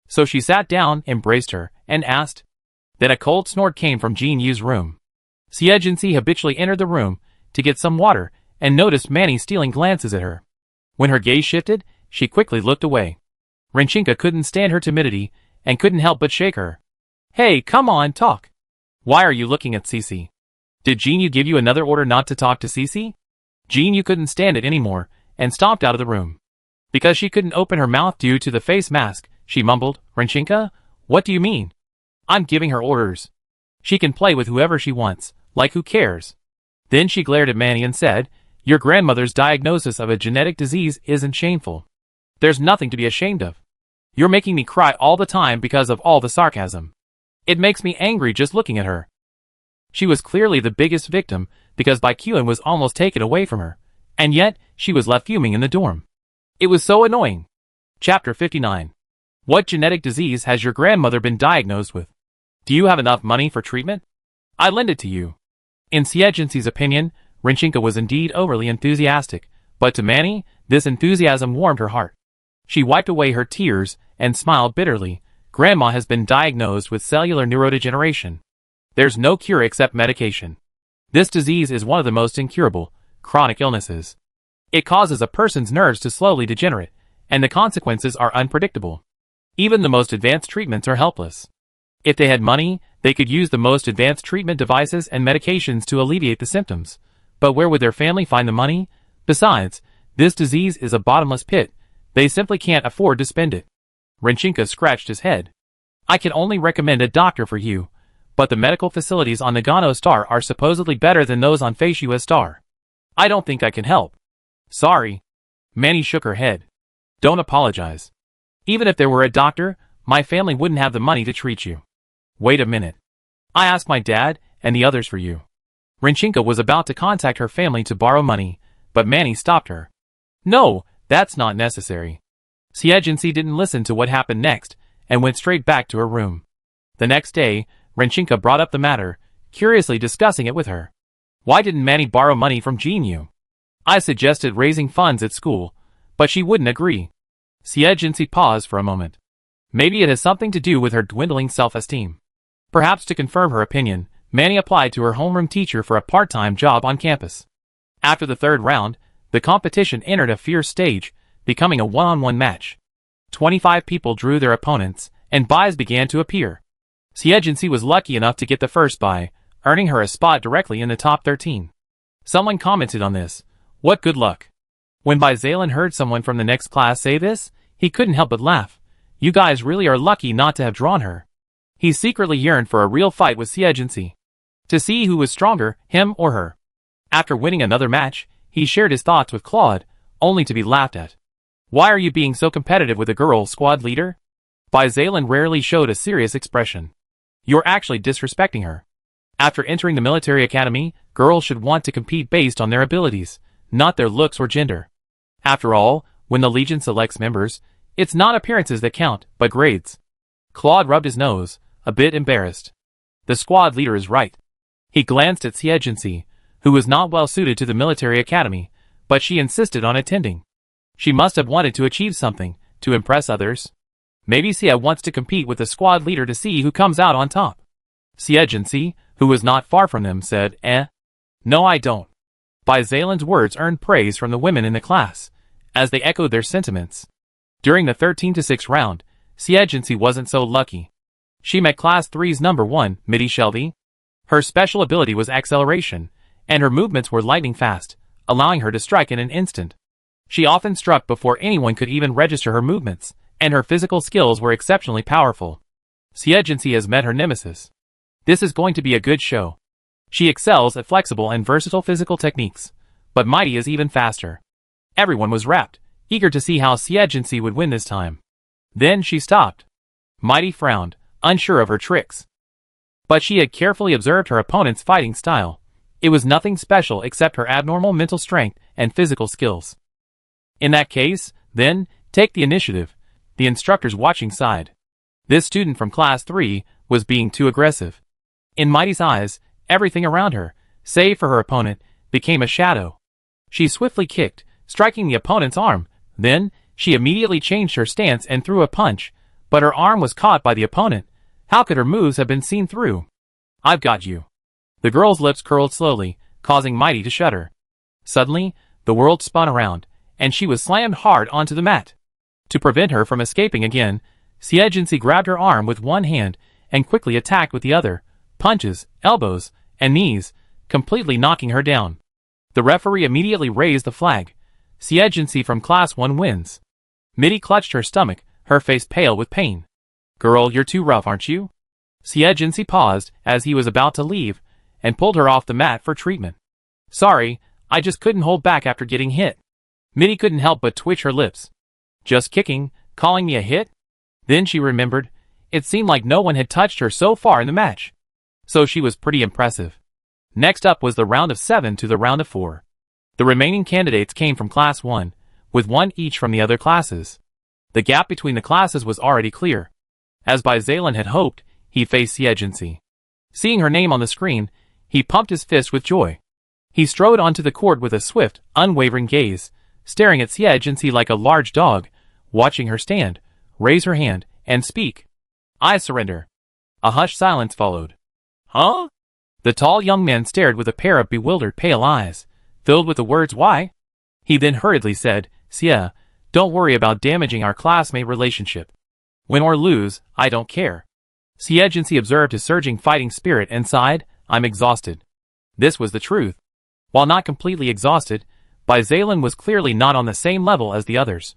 So she sat down, embraced her, and asked. Then a cold snort came from Jinyu's room. Xie habitually entered the room to get some water and noticed Manny stealing glances at her. When her gaze shifted, she quickly looked away. Rinchinka couldn't stand her timidity and couldn't help but shake her. "Hey, come on, talk. Why are you looking at Xie? Did Jinyu give you another order not to talk to Xie?" Jinyu couldn't stand it anymore and stomped out of the room. Because she couldn't open her mouth due to the face mask, she mumbled, "Rinchinka, what do you mean? I'm giving her orders. She can play with whoever she wants, like who cares?" Then she glared at Manny and said, "Your grandmother's diagnosis of a genetic disease isn't shameful. There's nothing to be ashamed of. You're making me cry all the time because of all the sarcasm. It makes me angry just looking at her." She was clearly the biggest victim because Baikuan was almost taken away from her, and yet she was left fuming in the dorm. It was so annoying. Chapter 59. What genetic disease has your grandmother been diagnosed with? Do you have enough money for treatment? I lend it to you. In Xie's opinion, Rinchinka was indeed overly enthusiastic, but to Manny, this enthusiasm warmed her heart. She wiped away her tears and smiled bitterly. Grandma has been diagnosed with cellular neurodegeneration. There's no cure except medication. This disease is one of the most incurable, chronic illnesses. It causes a person's nerves to slowly degenerate, and the consequences are unpredictable. Even the most advanced treatments are helpless. If they had money, they could use the most advanced treatment devices and medications to alleviate the symptoms. But where would their family find the money? Besides, this disease is a bottomless pit. They simply can't afford to spend it. Rinchinka scratched his head. I can only recommend a doctor for you, but the medical facilities on Nagano Star are supposedly better than those on Feishua Star. I don't think I can help. Sorry. Manny shook her head. Don't apologize. Even if there were a doctor, my family wouldn't have the money to treat you. Wait a minute. I asked my dad and the others for you. Rinchinka was about to contact her family to borrow money, but Manny stopped her. No, that's not necessary. Xie didn't listen to what happened next and went straight back to her room. The next day, Rinchinka brought up the matter, curiously discussing it with her. Why didn't Manny borrow money from Jinyu? I suggested raising funds at school, but she wouldn't agree. Xie paused for a moment. Maybe it has something to do with her dwindling self-esteem. Perhaps to confirm her opinion, Manny applied to her homeroom teacher for a part-time job on campus. After the 3rd round, the competition entered a fierce stage, becoming a one-on-one match. 25 people drew their opponents, and buys began to appear. Xie was lucky enough to get the first buy, earning her a spot directly in the top 13. Someone commented on this. What good luck. When Baikuan heard someone from the next class say this, he couldn't help but laugh. You guys really are lucky not to have drawn her. He secretly yearned for a real fight with Xie. To see who was stronger, him or her. After winning another match, he shared his thoughts with Claude, only to be laughed at. Why are you being so competitive with a girl, squad leader? Baikuan rarely showed a serious expression. You're actually disrespecting her. After entering the military academy, girls should want to compete based on their abilities, not their looks or gender. After all, when the Legion selects members, it's not appearances that count, but grades. Claude rubbed his nose, a bit embarrassed. The squad leader is right. He glanced at Xie, who was not well suited to the military academy, but she insisted on attending. She must have wanted to achieve something, to impress others. Maybe Xie wants to compete with the squad leader to see who comes out on top. Xie, who was not far from them, said, No I don't. Bai Zaylan's words earned praise from the women in the class, as they echoed their sentiments. During the 13-6 round, Xie wasn't so lucky. She met Class 3's number 1, Midi Shelby. Her special ability was acceleration, and her movements were lightning fast, allowing her to strike in an instant. She often struck before anyone could even register her movements, and her physical skills were exceptionally powerful. Xie has met her nemesis. This is going to be a good show. She excels at flexible and versatile physical techniques, but Mighty is even faster. Everyone was rapt, eager to see how Xie would win this time. Then she stopped. Mighty frowned, unsure of her tricks. But she had carefully observed her opponent's fighting style. It was nothing special except her abnormal mental strength and physical skills. In that case, then, take the initiative, the instructor's watching sighed. This student from Class 3 was being too aggressive. In Mighty's eyes, everything around her, save for her opponent, became a shadow. She swiftly kicked, striking the opponent's arm. Then, she immediately changed her stance and threw a punch, but her arm was caught by the opponent. How could her moves have been seen through? I've got you. The girl's lips curled slowly, causing Mighty to shudder. Suddenly, the world spun around, and she was slammed hard onto the mat. To prevent her from escaping again, Xie grabbed her arm with one hand and quickly attacked with the other, punches, elbows, and knees, completely knocking her down. The referee immediately raised the flag. Xie from Class 1 wins. Midi clutched her stomach, her face pale with pain. Girl, you're too rough, aren't you? Xie paused as he was about to leave, and pulled her off the mat for treatment. Sorry, I just couldn't hold back after getting hit. Midi couldn't help but twitch her lips. Just kicking, calling me a hit? Then she remembered, it seemed like no one had touched her so far in the match. So she was pretty impressive. Next up was the round of 7 to the round of 4. The remaining candidates came from Class 1, with one each from the other classes. The gap between the classes was already clear. As Bai Zaylan had hoped, he faced Xie. Seeing her name on the screen, he pumped his fist with joy. He strode onto the court with a swift, unwavering gaze, staring at Xie like a large dog, watching her stand, raise her hand, and speak. I surrender. A hushed silence followed. Huh? The tall young man stared with a pair of bewildered pale eyes, filled with the words why? He then hurriedly said, Xie, don't worry about damaging our classmate relationship. Win or lose, I don't care. Xie observed his surging fighting spirit and sighed, I'm exhausted. This was the truth. While not completely exhausted, Bai Zaylan was clearly not on the same level as the others.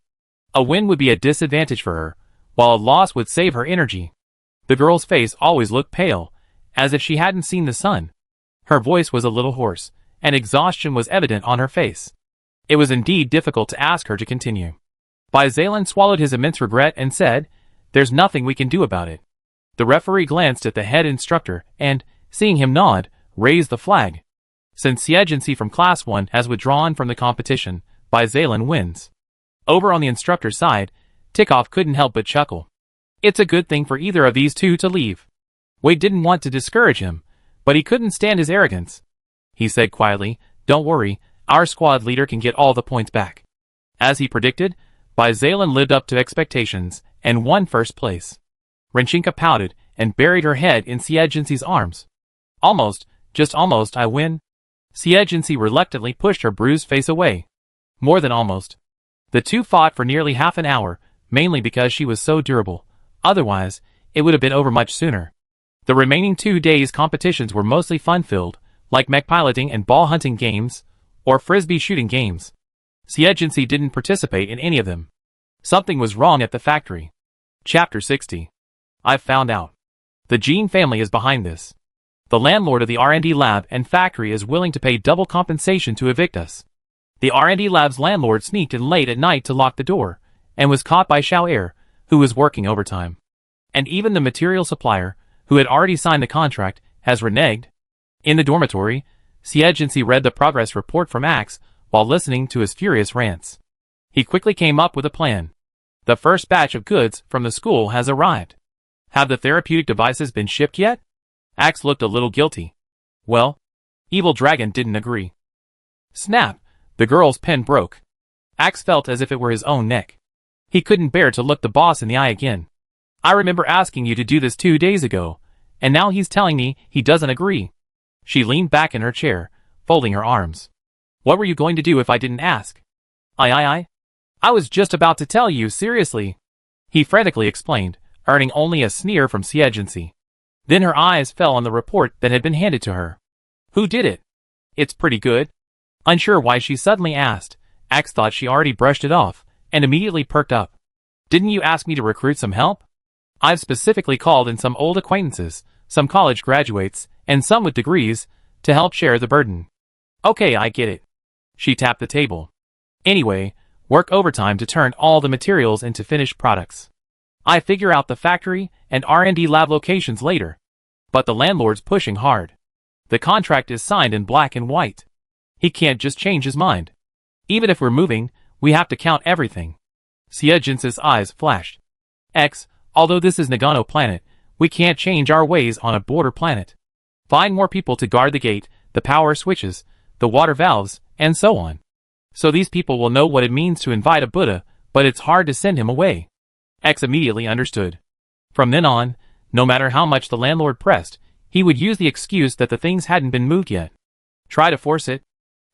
A win would be a disadvantage for her, while a loss would save her energy. The girl's face always looked pale, as if she hadn't seen the sun. Her voice was a little hoarse, and exhaustion was evident on her face. It was indeed difficult to ask her to continue. Bai Zaylan swallowed his immense regret and said, There's nothing we can do about it. The referee glanced at the head instructor and, seeing him nod, raised the flag. Since Xie from Class 1 has withdrawn from the competition, Bai Zaylan wins. Over on the instructor's side, Tikoff couldn't help but chuckle. It's a good thing for either of these two to leave. Wade didn't want to discourage him, but he couldn't stand his arrogance. He said quietly, Don't worry, our squad leader can get all the points back. As he predicted, Bai Zaylan lived up to expectations and won first place. Renchinka pouted and buried her head in Xie arms. Almost, just almost, I win. Xie reluctantly pushed her bruised face away. More than almost. The two fought for nearly half an hour, mainly because she was so durable. Otherwise, it would have been over much sooner. The remaining 2 days' competitions were mostly fun-filled, like mech piloting and ball hunting games, or frisbee shooting games. Xie didn't participate in any of them. Something was wrong at the factory. Chapter 60. I've found out. The Jean family is behind this. The landlord of the R&D lab and factory is willing to pay double compensation to evict us. The R&D lab's landlord sneaked in late at night to lock the door, and was caught by Xiao Er, who was working overtime. And even the material supplier, who had already signed the contract, has reneged. In the dormitory, Xie read the progress report from Axe while listening to his furious rants. He quickly came up with a plan. The first batch of goods from the school has arrived. Have the therapeutic devices been shipped yet? Axe looked a little guilty. Well, Evil Dragon didn't agree. Snap! The girl's pen broke. Axe felt as if it were his own neck. He couldn't bear to look the boss in the eye again. I remember asking you to do this 2 days ago, and now he's telling me he doesn't agree. She leaned back in her chair, folding her arms. What were you going to do if I didn't ask? I was just about to tell you, seriously. He frantically explained, earning only a sneer from Xie. Then her eyes fell on the report that had been handed to her. Who did it? It's pretty good. Unsure why she suddenly asked, Axe thought she already brushed it off, and immediately perked up. Didn't you ask me to recruit some help? I've specifically called in some old acquaintances, some college graduates, and some with degrees, to help share the burden. Okay, I get it. She tapped the table. Anyway, work overtime to turn all the materials into finished products. I figure out the factory and R&D lab locations later. But the landlord's pushing hard. The contract is signed in black and white. He can't just change his mind. Even if we're moving, we have to count everything. Xie eyes flashed. Although this is Nagano planet, we can't change our ways on a border planet. Find more people to guard the gate, the power switches, the water valves, and so on. So these people will know what it means to invite a Buddha, but it's hard to send him away. X immediately understood. From then on, no matter how much the landlord pressed, he would use the excuse that the things hadn't been moved yet. Try to force it?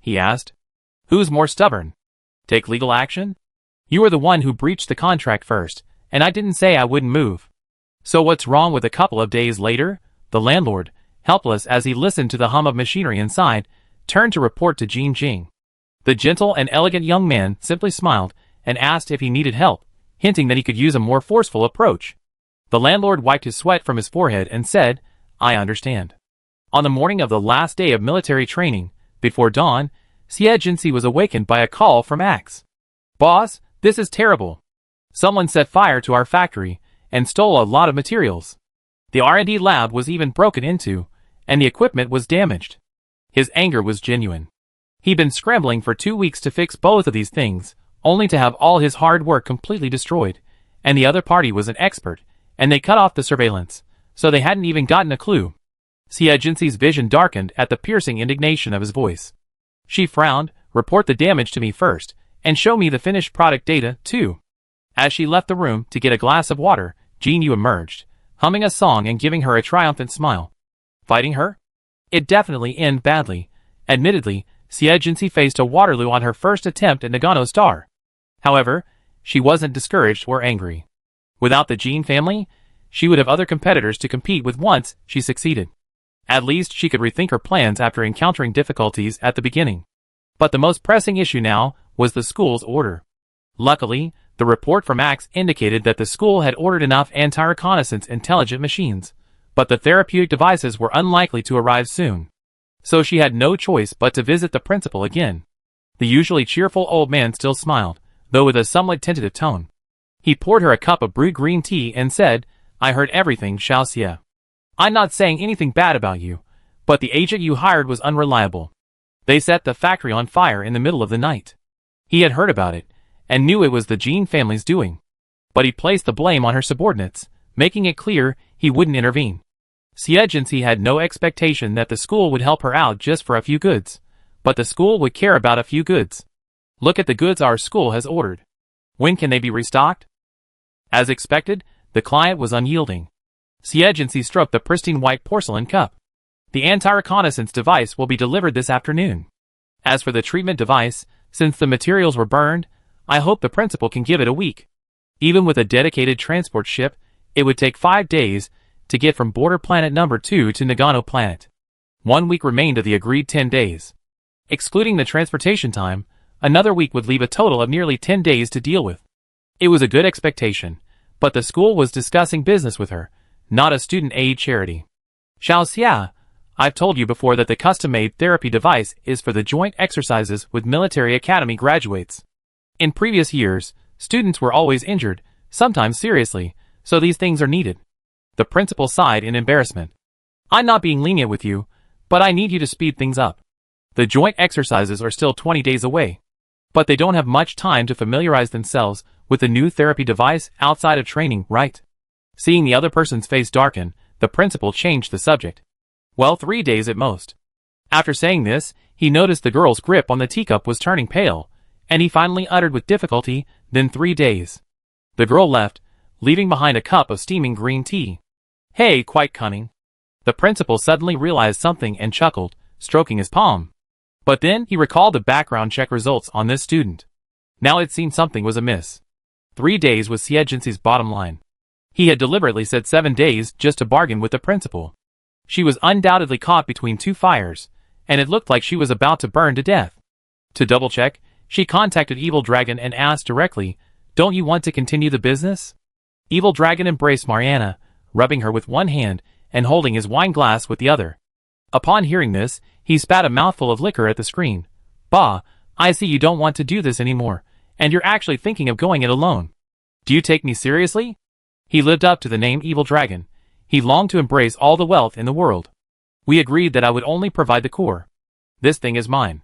He asked. Who's more stubborn? Take legal action? You were the one who breached the contract first, and I didn't say I wouldn't move. So what's wrong with a couple of days later? The landlord, helpless as he listened to the hum of machinery inside, turned to report to Jin Jing. The gentle and elegant young man simply smiled and asked if he needed help, hinting that he could use a more forceful approach. The landlord wiped his sweat from his forehead and said, I understand. On the morning of the last day of military training, before dawn, Xie was awakened by a call from Axe. Boss, this is terrible. Someone set fire to our factory and stole a lot of materials. The R&D lab was even broken into, and the equipment was damaged. His anger was genuine. He'd been scrambling for 2 weeks to fix both of these things, only to have all his hard work completely destroyed, and the other party was an expert, and they cut off the surveillance, so they hadn't even gotten a clue. Xie's vision darkened at the piercing indignation of his voice. She frowned, report the damage to me first, and show me the finished product data, too. As she left the room to get a glass of water, Jin Yu emerged, humming a song and giving her a triumphant smile. Fighting her? It definitely ended badly. Admittedly, Xie faced a Waterloo on her first attempt at Nagano Star. However, she wasn't discouraged or angry. Without the Jin family, she would have other competitors to compete with once she succeeded. At least she could rethink her plans after encountering difficulties at the beginning. But the most pressing issue now was the school's order. Luckily, the report from Axe indicated that the school had ordered enough anti-reconnaissance intelligent machines, but the therapeutic devices were unlikely to arrive soon. So she had no choice but to visit the principal again. The usually cheerful old man still smiled, though with a somewhat tentative tone. He poured her a cup of brewed green tea and said, I heard everything, Xiao Xie. I'm not saying anything bad about you, but the agent you hired was unreliable. They set the factory on fire in the middle of the night. He had heard about it, and knew it was the Jin family's doing. But he placed the blame on her subordinates, making it clear he wouldn't intervene. Xie had no expectation that the school would help her out just for a few goods, but the school would care about a few goods. Look at the goods our school has ordered. When can they be restocked? As expected, the client was unyielding. Xie stroked the pristine white porcelain cup. The anti-reconnaissance device will be delivered this afternoon. As for the treatment device, since the materials were burned, I hope the principal can give it a week. Even with a dedicated transport ship, it would take 5 days to get from border planet number 2 to Nagano planet. 1 week remained of the agreed 10 days. Excluding the transportation time, another week would leave a total of nearly 10 days to deal with. It was a good expectation, but the school was discussing business with her, not a student aid charity. Xiao Xia, I've told you before that the custom-made therapy device is for the joint exercises with military academy graduates. In previous years, students were always injured, sometimes seriously, so these things are needed. The principal sighed in embarrassment. I'm not being lenient with you, but I need you to speed things up. The joint exercises are still 20 days away. But they don't have much time to familiarize themselves with the new therapy device outside of training, right? Seeing the other person's face darken, the principal changed the subject. Well, 3 days at most. After saying this, he noticed the girl's grip on the teacup was turning pale, and he finally uttered with difficulty, then 3 days. The girl left, leaving behind a cup of steaming green tea. Hey, quite cunning. The principal suddenly realized something and chuckled, stroking his palm. But then he recalled the background check results on this student. Now it seemed something was amiss. 3 days was Xie Jinxi's bottom line. He had deliberately said 7 days just to bargain with the principal. She was undoubtedly caught between two fires, and it looked like she was about to burn to death. To double-check, she contacted Evil Dragon and asked directly, "Don't you want to continue the business?" Evil Dragon embraced Mariana, rubbing her with one hand and holding his wine glass with the other. Upon hearing this, he spat a mouthful of liquor at the screen. "Bah, I see you don't want to do this anymore, and you're actually thinking of going it alone. Do you take me seriously?" He lived up to the name Evil Dragon. He longed to embrace all the wealth in the world. "We agreed that I would only provide the core. This thing is mine.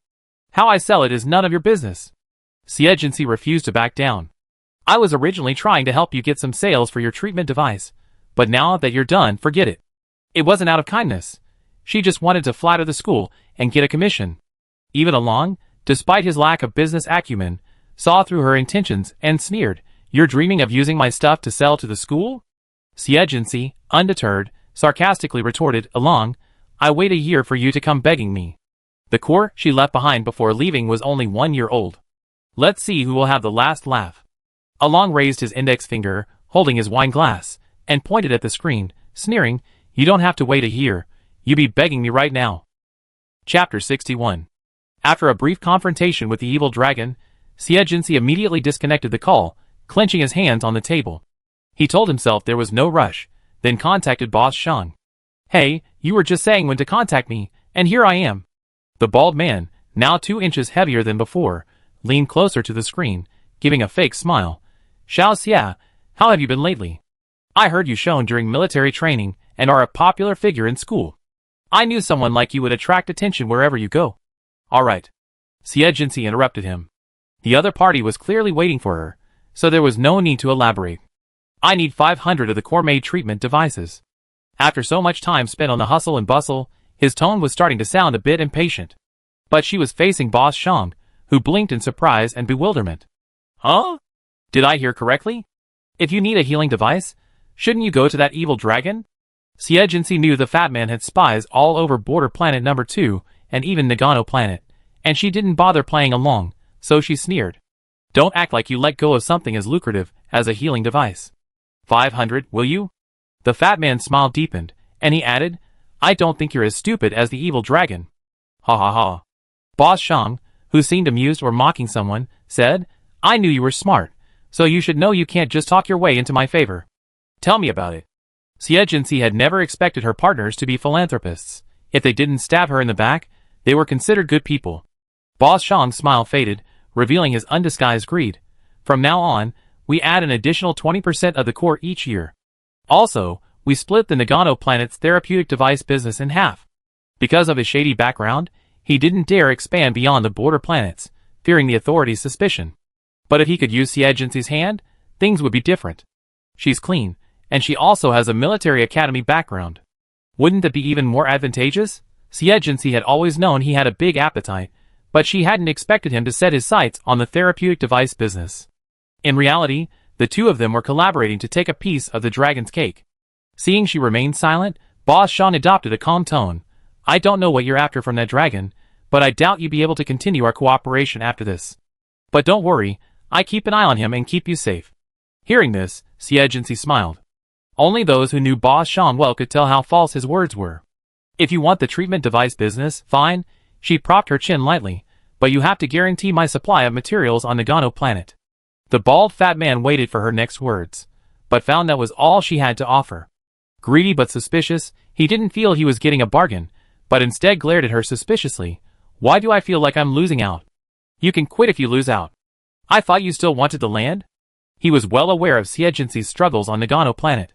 How I sell it is none of your business." Xie Jinxi refused to back down. "I was originally trying to help you get some sales for your treatment device, but now that you're done, forget it. It wasn't out of kindness. She just wanted to flatter the school and get a commission." Even Along, despite his lack of business acumen, saw through her intentions and sneered, "You're dreaming of using my stuff to sell to the school?" Xie Jinxi, undeterred, sarcastically retorted, "Along, I wait a year for you to come begging me." The core she left behind before leaving was only 1 year old. Let's see who will have the last laugh. Along raised his index finger, holding his wine glass, and pointed at the screen, sneering, "You don't have to wait a year. You be begging me right now." Chapter 61. After a brief confrontation with the evil dragon, Xie Jinxi immediately disconnected the call, clenching his hands on the table. He told himself there was no rush, then contacted Boss Shang. "Hey, you were just saying when to contact me, and here I am." The bald man, now 2 inches heavier than before, leaned closer to the screen, giving a fake smile. "Xiao Xia, how have you been lately? I heard you shone during military training and are a popular figure in school. I knew someone like you would attract attention wherever you go." "Alright." Xie Jinxi interrupted him. The other party was clearly waiting for her, so there was no need to elaborate. "I need 500 of the core-made treatment devices." After so much time spent on the hustle and bustle, his tone was starting to sound a bit impatient. But she was facing Boss Shang, who blinked in surprise and bewilderment. "Huh? Did I hear correctly? If you need a healing device, shouldn't you go to that evil dragon?" Xie Jinxi knew the fat man had spies all over Border Planet number 2 and even Nagano Planet, and she didn't bother playing along, so she sneered. "Don't act like you let go of something as lucrative as a healing device. 500, will you?" The fat man's smile deepened, and he added, "I don't think you're as stupid as the evil dragon." "Ha ha ha." Boss Shang, who seemed amused or mocking someone, said, "I knew you were smart, so you should know you can't just talk your way into my favor. Tell me about it." Xie Jinxi had never expected her partners to be philanthropists. If they didn't stab her in the back, they were considered good people. Boss Shang's smile faded, revealing his undisguised greed. "From now on, we add an additional 20% of the core each year. Also, we split the Nagano Planet's therapeutic device business in half." Because of his shady background, he didn't dare expand beyond the border planets, fearing the authorities' suspicion. But if he could use Xie Jinxi's hand, things would be different. She's clean, and she also has a military academy background. Wouldn't that be even more advantageous? Xie Jinxi had always known he had a big appetite, but she hadn't expected him to set his sights on the therapeutic device business. In reality, the two of them were collaborating to take a piece of the dragon's cake. Seeing she remained silent, Boss Shang adopted a calm tone. "I don't know what you're after from that dragon, but I doubt you'd be able to continue our cooperation after this. But don't worry, I keep an eye on him and keep you safe." Hearing this, Xie Jinxi smiled. Only those who knew Boss Shang well could tell how false his words were. "If you want the treatment device business, fine," she propped her chin lightly, "but you have to guarantee my supply of materials on Nagano Planet." The bald fat man waited for her next words, but found that was all she had to offer. Greedy but suspicious, he didn't feel he was getting a bargain, but instead glared at her suspiciously. "Why do I feel like I'm losing out?" "You can quit if you lose out. I thought you still wanted the land?" He was well aware of Xie Jinxi's struggles on Nagano Planet.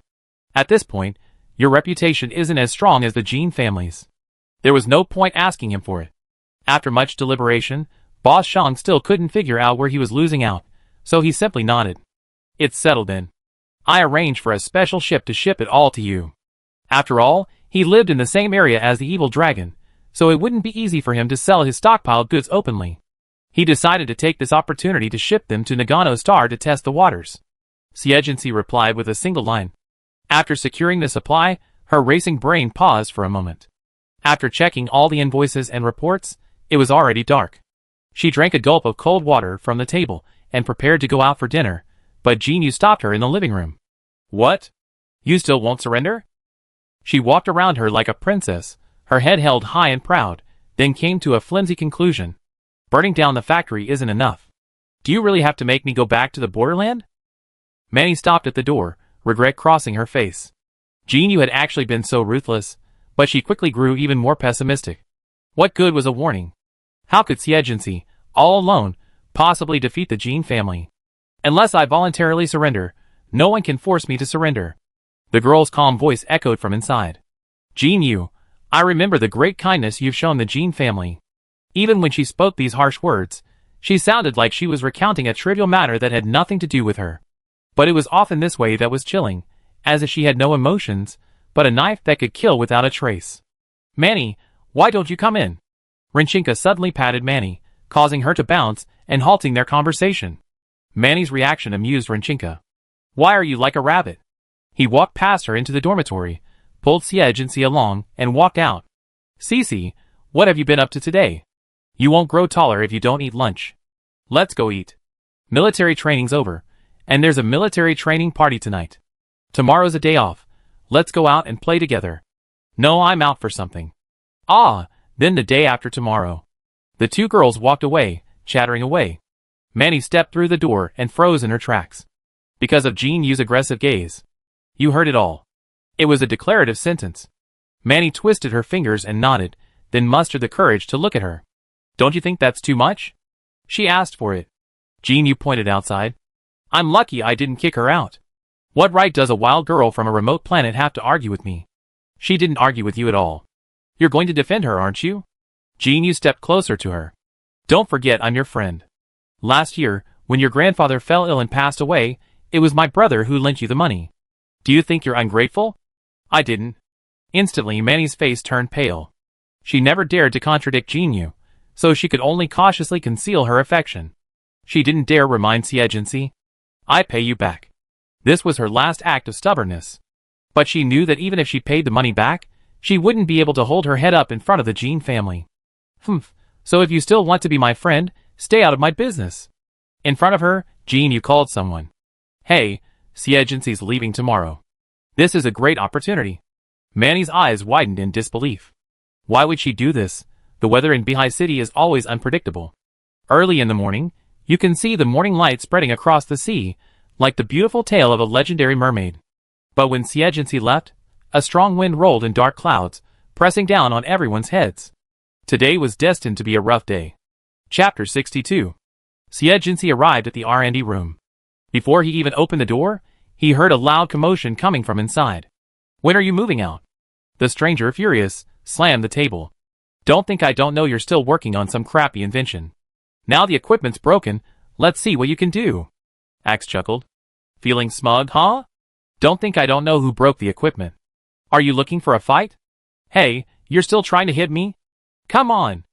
At this point, Your reputation isn't as strong as the Jean family's. There was no point asking him for it. After much deliberation, Boss Shang still couldn't figure out where he was losing out, so he simply nodded. It's settled then. I arranged for a special ship to ship it all to you. After all, he lived in the same area as the evil dragon, so it wouldn't be easy for him to sell his stockpiled goods openly. He decided to take this opportunity to ship them to Nagano Star to test the waters. Xie replied with a single line. After securing the supply, her racing brain paused for a moment. After checking all the invoices and reports, it was already dark. She drank a gulp of cold water from the table and prepared to go out for dinner, but Jinyu stopped her in the living room. What? You still won't surrender? She walked around her like a princess, her head held high and proud, then came to a flimsy conclusion. Burning down the factory isn't enough. Do you really have to make me go back to the borderland? Manny stopped at the door, regret crossing her face. Jinyu had actually been so ruthless, but she quickly grew even more pessimistic. What good was a warning? How could Xie, all alone, possibly defeat the Jean family? Unless I voluntarily surrender, no one can force me to surrender. The girl's calm voice echoed from inside. Jinyu, I remember the great kindness you've shown the Jean family. Even when she spoke these harsh words, she sounded like she was recounting a trivial matter that had nothing to do with her. But it was often this way that was chilling, as if she had no emotions, but a knife that could kill without a trace. Manny, why don't you come in? Rinchinka suddenly patted Manny, causing her to bounce and halting their conversation. Manny's reaction amused Rinchinka. Why are you like a rabbit? He walked past her into the dormitory, pulled Xie along, and walked out. Cece, what have you been up to today? You won't grow taller if you don't eat lunch. Let's go eat. Military training's over, and there's a military training party tonight. Tomorrow's a day off. Let's go out and play together. No, I'm out for something. Ah, then the day after tomorrow. The two girls walked away, chattering away. Manny stepped through the door and froze in her tracks. Because of Jinyu's aggressive gaze. You heard it all. It was a declarative sentence. Manny twisted her fingers and nodded, then mustered the courage to look at her. Don't you think that's too much? She asked for it. Jinyu pointed outside. I'm lucky I didn't kick her out. What right does a wild girl from a remote planet have to argue with me? She didn't argue with you at all. You're going to defend her, aren't you? Jinyu stepped closer to her. Don't forget I'm your friend. Last year, when your grandfather fell ill and passed away, it was my brother who lent you the money. Do you think you're ungrateful? I didn't. Instantly, Manny's face turned pale. She never dared to contradict Jinyu, so she could only cautiously conceal her affection. She didn't dare remind Xie. I pay you back. This was her last act of stubbornness. But she knew that even if she paid the money back, she wouldn't be able to hold her head up in front of the Jean family. So if you still want to be my friend, stay out of my business. In front of her, Jinyu called someone. Hey, Xie leaving tomorrow. This is a great opportunity. Manny's eyes widened in disbelief. Why would she do this? The weather in Bihai City is always unpredictable. Early in the morning, you can see the morning light spreading across the sea, like the beautiful tale of a legendary mermaid. But when Xie left, a strong wind rolled in dark clouds, pressing down on everyone's heads. Today was destined to be a rough day. Chapter 62. Xie arrived at the R&D room. Before he even opened the door, he heard a loud commotion coming from inside. When are you moving out? The stranger, furious, slammed the table. Don't think I don't know you're still working on some crappy invention. Now the equipment's broken, let's see what you can do. Axe chuckled. Feeling smug, huh? Don't think I don't know who broke the equipment. Are you looking for a fight? Hey, you're still trying to hit me? Come on.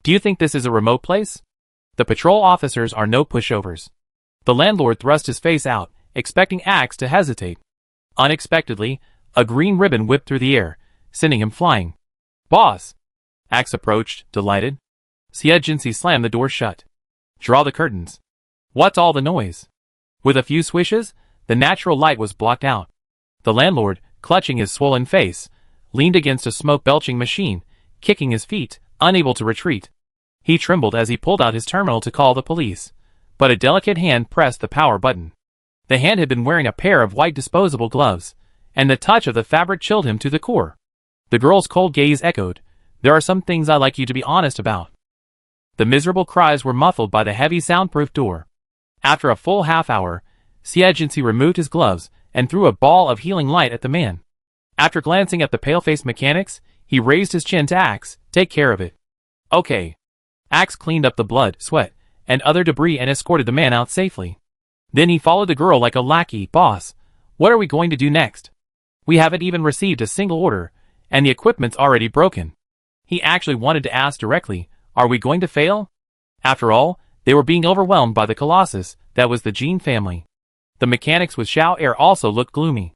Do you think this is a remote place? The patrol officers are no pushovers. The landlord thrust his face out, expecting Axe to hesitate. Unexpectedly, a green ribbon whipped through the air, sending him flying. Boss! Axe approached, delighted. Xie slammed the door shut. Draw the curtains. What's all the noise? With a few swishes, the natural light was blocked out. The landlord, clutching his swollen face, leaned against a smoke-belching machine, kicking his feet, unable to retreat. He trembled as he pulled out his terminal to call the police, but a delicate hand pressed the power button. The hand had been wearing a pair of white disposable gloves, and the touch of the fabric chilled him to the core. The girl's cold gaze echoed, "There are some things I'd like you to be honest about." The miserable cries were muffled by the heavy soundproof door. After a full half hour, Xie removed his gloves and threw a ball of healing light at the man. After glancing at the pale-faced mechanics, he raised his chin to Axe. Take care of it. Okay. Axe cleaned up the blood, sweat, and other debris and escorted the man out safely. Then he followed the girl like a lackey. Boss, what are we going to do next? We haven't even received a single order, and the equipment's already broken. He actually wanted to ask directly, are we going to fail? After all, they were being overwhelmed by the colossus that was the Gene family. The mechanics with Xiao also looked gloomy.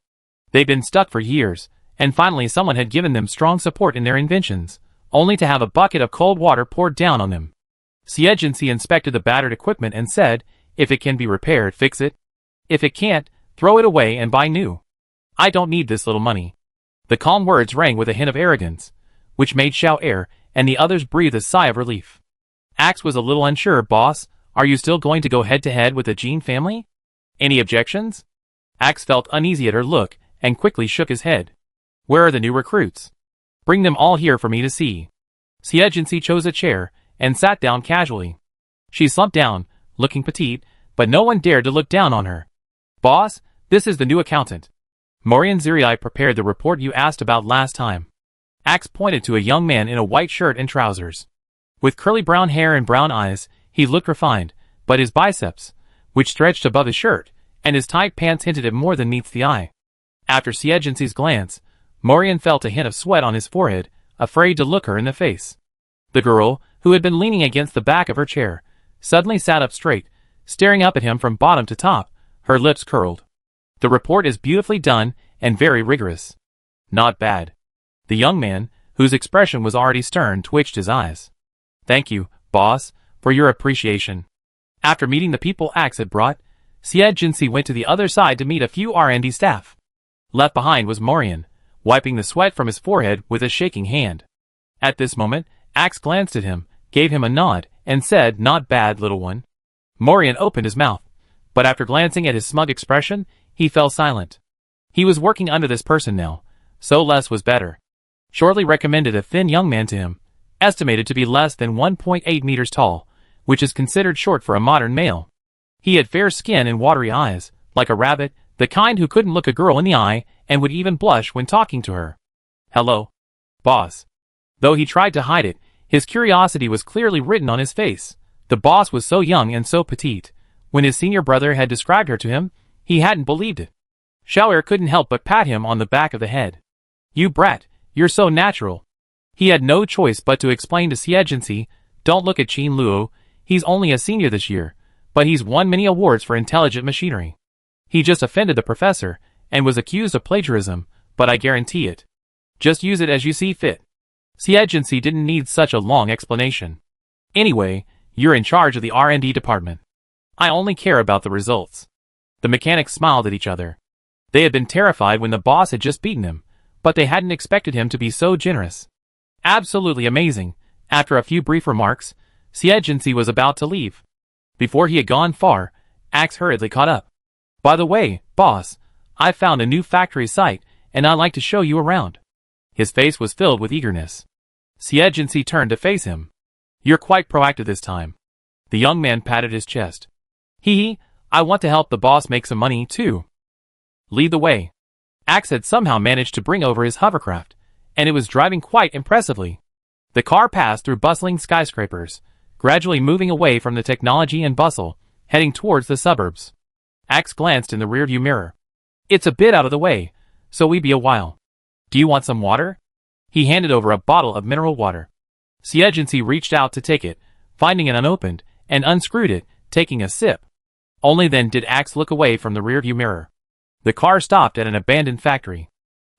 They'd been stuck for years, and finally someone had given them strong support in their inventions, only to have a bucket of cold water poured down on them. Xie inspected the battered equipment and said, if it can be repaired, fix it. If it can't, throw it away and buy new. I don't need this little money. The calm words rang with a hint of arrogance, which made Xiao and the others breathe a sigh of relief. Axe was a little unsure. Boss, are you still going to go head-to-head with the Gene family? Any objections? Axe felt uneasy at her look and quickly shook his head. Where are the new recruits? Bring them all here for me to see. Xie chose a chair and sat down casually. She slumped down, looking petite, but no one dared to look down on her. Boss, this is the new accountant. Morian Zirai prepared the report you asked about last time. Axe pointed to a young man in a white shirt and trousers. With curly brown hair and brown eyes, he looked refined, but his biceps, which stretched above his shirt, and his tight pants hinted at more than meets the eye. After Xie glance, Morian felt a hint of sweat on his forehead, afraid to look her in the face. The girl, who had been leaning against the back of her chair, suddenly sat up straight, staring up at him from bottom to top, her lips curled. The report is beautifully done and very rigorous. Not bad. The young man, whose expression was already stern, twitched his eyes. Thank you, boss, for your appreciation. After meeting the people Axe had brought, Xie went to the other side to meet a few R&D staff. Left behind was Morian, wiping the sweat from his forehead with a shaking hand. At this moment, Axe glanced at him, gave him a nod, and said, not bad, little one. Morian opened his mouth, but after glancing at his smug expression, he fell silent. He was working under this person now, so less was better. Shortly recommended a thin young man to him, estimated to be less than 1.8 meters tall, which is considered short for a modern male. He had fair skin and watery eyes, like a rabbit, the kind who couldn't look a girl in the eye and would even blush when talking to her. Hello, boss. Though he tried to hide it, his curiosity was clearly written on his face. The boss was so young and so petite. When his senior brother had described her to him, he hadn't believed it. Xiao couldn't help but pat him on the back of the head. You brat, you're so natural. He had no choice but to explain to Xie, don't look at Qin Luo, he's only a senior this year, but he's won many awards for intelligent machinery. He just offended the professor, and was accused of plagiarism, but I guarantee it. Just use it as you see fit. Xie didn't need such a long explanation. Anyway, you're in charge of the R&D department. I only care about the results. The mechanics smiled at each other. They had been terrified when the boss had just beaten him, but they hadn't expected him to be so generous. Absolutely amazing. After a few brief remarks, Xie was about to leave. Before he had gone far, Axe hurriedly caught up. By the way, boss, I found a new factory site, and I'd like to show you around. His face was filled with eagerness. Xie turned to face him. You're quite proactive this time. The young man patted his chest. Hee, I want to help the boss make some money, too. Lead the way. Axe had somehow managed to bring over his hovercraft, and it was driving quite impressively. The car passed through bustling skyscrapers, gradually moving away from the technology and bustle, heading towards the suburbs. Axe glanced in the rearview mirror. It's a bit out of the way, so we be a while. Do you want some water? He handed over a bottle of mineral water. Xie reached out to take it, finding it unopened, and unscrewed it, taking a sip. Only then did Axe look away from the rearview mirror. The car stopped at an abandoned factory.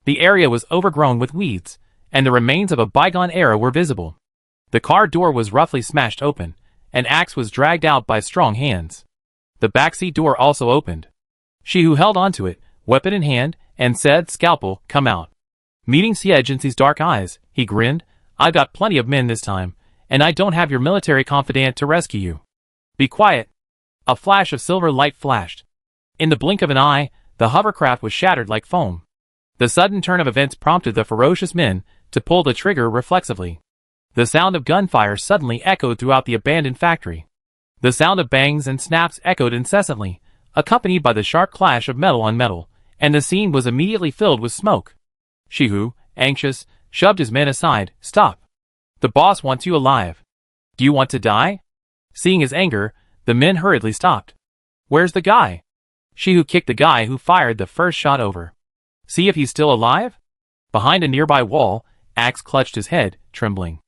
The area was overgrown with weeds, and the remains of a bygone era were visible. The car door was roughly smashed open, and Axe was dragged out by strong hands. The backseat door also opened. She who held onto it, weapon in hand, and said, Scalpel, come out. Meeting Xie dark eyes, he grinned, I've got plenty of men this time, and I don't have your military confidant to rescue you. Be quiet. A flash of silver light flashed. In the blink of an eye, the hovercraft was shattered like foam. The sudden turn of events prompted the ferocious men to pull the trigger reflexively. The sound of gunfire suddenly echoed throughout the abandoned factory. The sound of bangs and snaps echoed incessantly, accompanied by the sharp clash of metal on metal, and the scene was immediately filled with smoke. Shihu, anxious, shoved his men aside. Stop. The boss wants you alive. Do you want to die? Seeing his anger, the men hurriedly stopped. Where's the guy? Shihu kicked the guy who fired the first shot over. See if he's still alive? Behind a nearby wall, Axe clutched his head, trembling.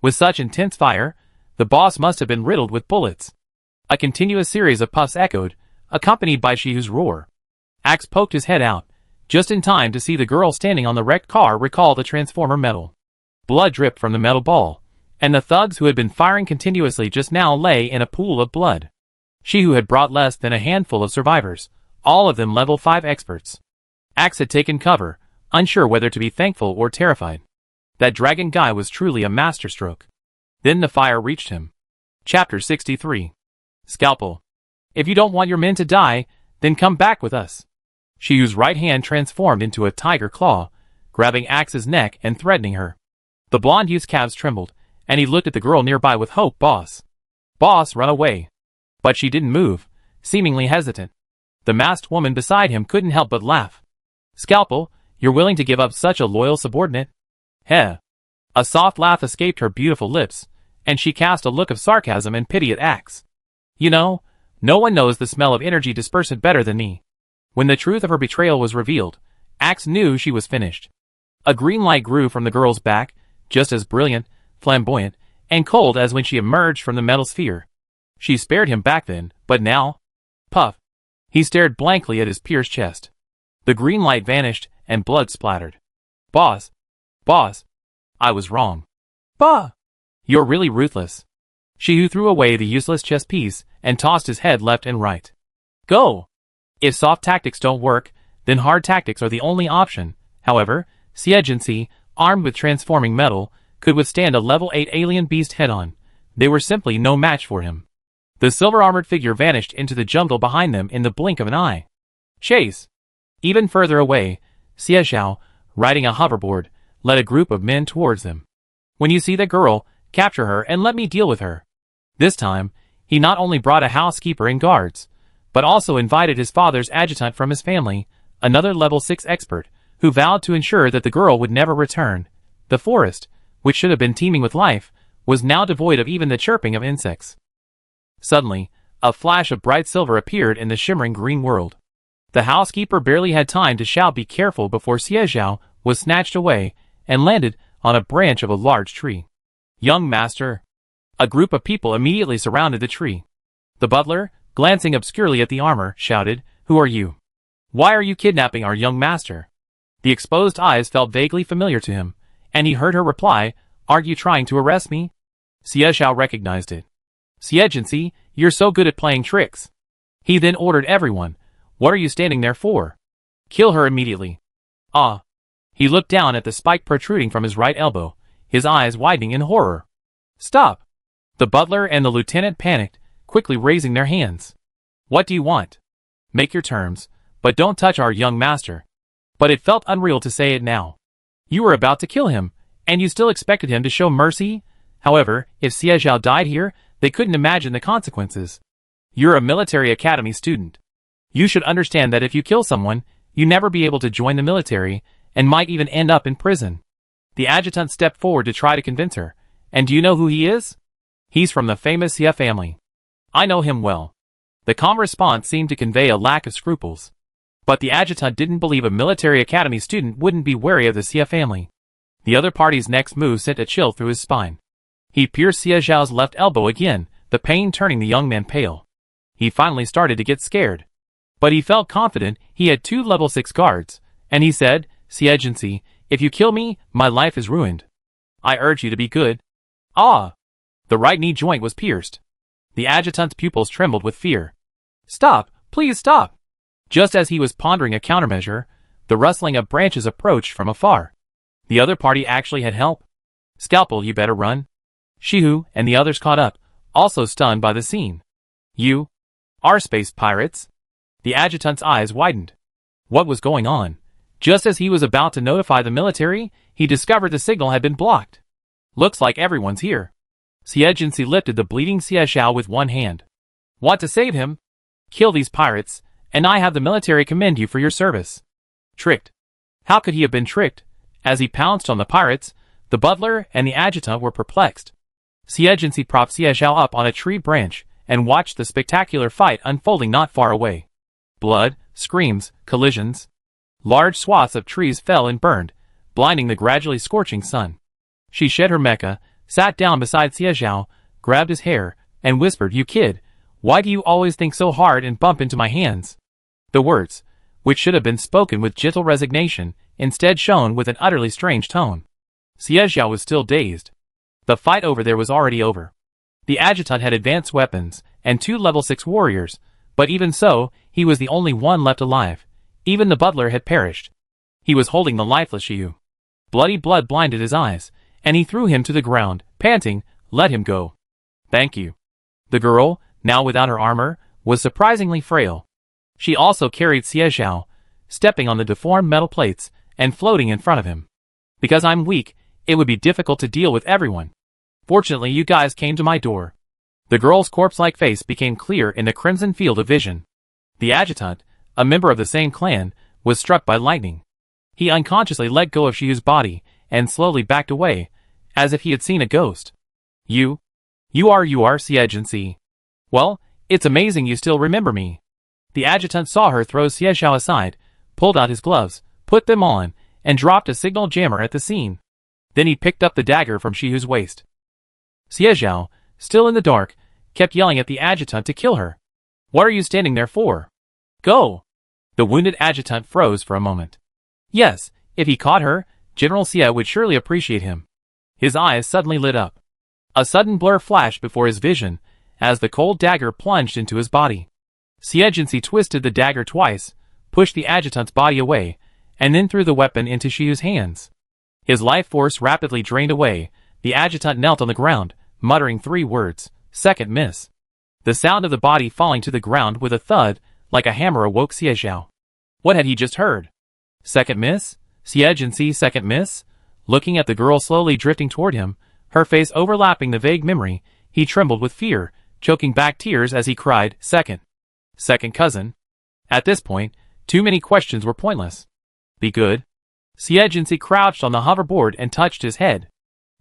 With such intense fire, the boss must have been riddled with bullets. A continuous series of puffs echoed, accompanied by Shihu's roar. Axe poked his head out, just in time to see the girl standing on the wrecked car recall the transformer metal. Blood dripped from the metal ball, and the thugs who had been firing continuously just now lay in a pool of blood. Shihu had brought less than a handful of survivors, all of them level 5 experts. Axe had taken cover, unsure whether to be thankful or terrified. That dragon guy was truly a masterstroke. Then the fire reached him. Chapter 63. Scalpel. If you don't want your men to die, then come back with us. Shihu's right hand transformed into a tiger claw, grabbing Axe's neck and threatening her. The blonde youth's calves trembled, and he looked at the girl nearby with hope. Boss, run away. But she didn't move, seemingly hesitant. The masked woman beside him couldn't help but laugh. Scalpel, you're willing to give up such a loyal subordinate? Heh. A soft laugh escaped her beautiful lips, and she cast a look of sarcasm and pity at Axe. You know, no one knows the smell of energy dispersant better than me. When the truth of her betrayal was revealed, Axe knew she was finished. A green light grew from the girl's back, just as brilliant, flamboyant, and cold as when she emerged from the metal sphere. She spared him back then, but now? Puff. He stared blankly at his pierced chest. The green light vanished, and blood splattered. Boss, I was wrong. Bah! You're really ruthless. Shihu threw away the useless chess piece and tossed his head left and right. Go! If soft tactics don't work, then hard tactics are the only option. However, Xie, armed with transforming metal, could withstand a level 8 alien beast head-on. They were simply no match for him. The silver-armored figure vanished into the jungle behind them in the blink of an eye. Chase! Even further away, Xie, riding a hoverboard, led a group of men towards them. When you see the girl, capture her and let me deal with her. This time, he not only brought a housekeeper and guards, but also invited his father's adjutant from his family, another level 6 expert, who vowed to ensure that the girl would never return. The forest, which should have been teeming with life, was now devoid of even the chirping of insects. Suddenly, a flash of bright silver appeared in the shimmering green world. The housekeeper barely had time to shout "Be careful" before Xie was snatched away and landed on a branch of a large tree. Young master. A group of people immediately surrounded the tree. The butler, glancing obscurely at the armor, shouted, "Who are you? Why are you kidnapping our young master?" The exposed eyes felt vaguely familiar to him, and he heard her reply, "Aren't you trying to arrest me?" Xie recognized it. "Xie, you're so good at playing tricks." He then ordered everyone, "What are you standing there for? Kill her immediately." Ah. He looked down at the spike protruding from his right elbow, his eyes widening in horror. "Stop!" The butler and the lieutenant panicked, quickly raising their hands. "What do you want? Make your terms, but don't touch our young master." But it felt unreal to say it now. You were about to kill him, and you still expected him to show mercy? However, if Xie died here, they couldn't imagine the consequences. You're a military academy student. You should understand that if you kill someone, you never be able to join the military, and might even end up in prison. The adjutant stepped forward to try to convince her. And do you know who he is? He's from the famous Xie family. I know him well. The calm response seemed to convey a lack of scruples. But the adjutant didn't believe a military academy student wouldn't be wary of the Xie family. The other party's next move sent a chill through his spine. He pierced Xie left elbow again, the pain turning the young man pale. He finally started to get scared. But he felt confident he had 2 level 6 guards, and he said, "Xie, if you kill me, my life is ruined. I urge you to be good." Ah! The right knee joint was pierced. The adjutant's pupils trembled with fear. "Stop! Please stop!" Just as he was pondering a countermeasure, the rustling of branches approached from afar. The other party actually had help. "Scalpel, you better run." Shihu and the others caught up, also stunned by the scene. "You are space pirates?" The adjutant's eyes widened. What was going on? Just as he was about to notify the military, he discovered the signal had been blocked. "Looks like everyone's here." Xie lifted the bleeding Xie with one hand. "Want to save him? Kill these pirates, and I have the military commend you for your service." Tricked. How could he have been tricked? As he pounced on the pirates, the butler and the adjutant were perplexed. Xie propped Xie Xiao up on a tree branch and watched the spectacular fight unfolding not far away. Blood, screams, collisions. Large swaths of trees fell and burned, blinding the gradually scorching sun. She shed her mecha, sat down beside Xie Xiao, grabbed his hair, and whispered, "You kid, why do you always think so hard and bump into my hands?" The words, which should have been spoken with gentle resignation, instead shone with an utterly strange tone. Xie Xiao was still dazed. The fight over there was already over. The adjutant had advanced weapons, and 2 level 6 warriors, but even so, he was the only one left alive. Even the butler had perished. He was holding the lifeless Xiu. Bloody blood blinded his eyes, and he threw him to the ground, panting, "Let him go." "Thank you." The girl, now without her armor, was surprisingly frail. She also carried Xie Xiao, stepping on the deformed metal plates, and floating in front of him. "Because I'm weak, it would be difficult to deal with everyone. Fortunately, you guys came to my door." The girl's corpse-like face became clear in the crimson field of vision. The adjutant, a member of the same clan, was struck by lightning. He unconsciously let go of Xiu's body and slowly backed away, as if he had seen a ghost. You are Xie. Well, it's amazing you still remember me." The adjutant saw her throw Xie Xiao aside, pulled out his gloves, put them on, and dropped a signal jammer at the scene. Then he picked up the dagger from Xiu's waist. Xie Xiao, still in the dark, kept yelling at the adjutant to kill her. "What are you standing there for? Go!" The wounded adjutant froze for a moment. Yes, if he caught her, General Xie would surely appreciate him. His eyes suddenly lit up. A sudden blur flashed before his vision, as the cold dagger plunged into his body. Xie twisted the dagger twice, pushed the adjutant's body away, and then threw the weapon into Xiu's hands. His life force rapidly drained away. The adjutant knelt on the ground, muttering 3 words, "Second miss." The sound of the body falling to the ground with a thud, like a hammer, awoke Xie Xiao. What had he just heard? Second miss? Xie second miss? Looking at the girl slowly drifting toward him, her face overlapping the vague memory, he trembled with fear, choking back tears as he cried, "Second cousin." At this point, too many questions were pointless. "Be good." Xie crouched on the hoverboard and touched his head.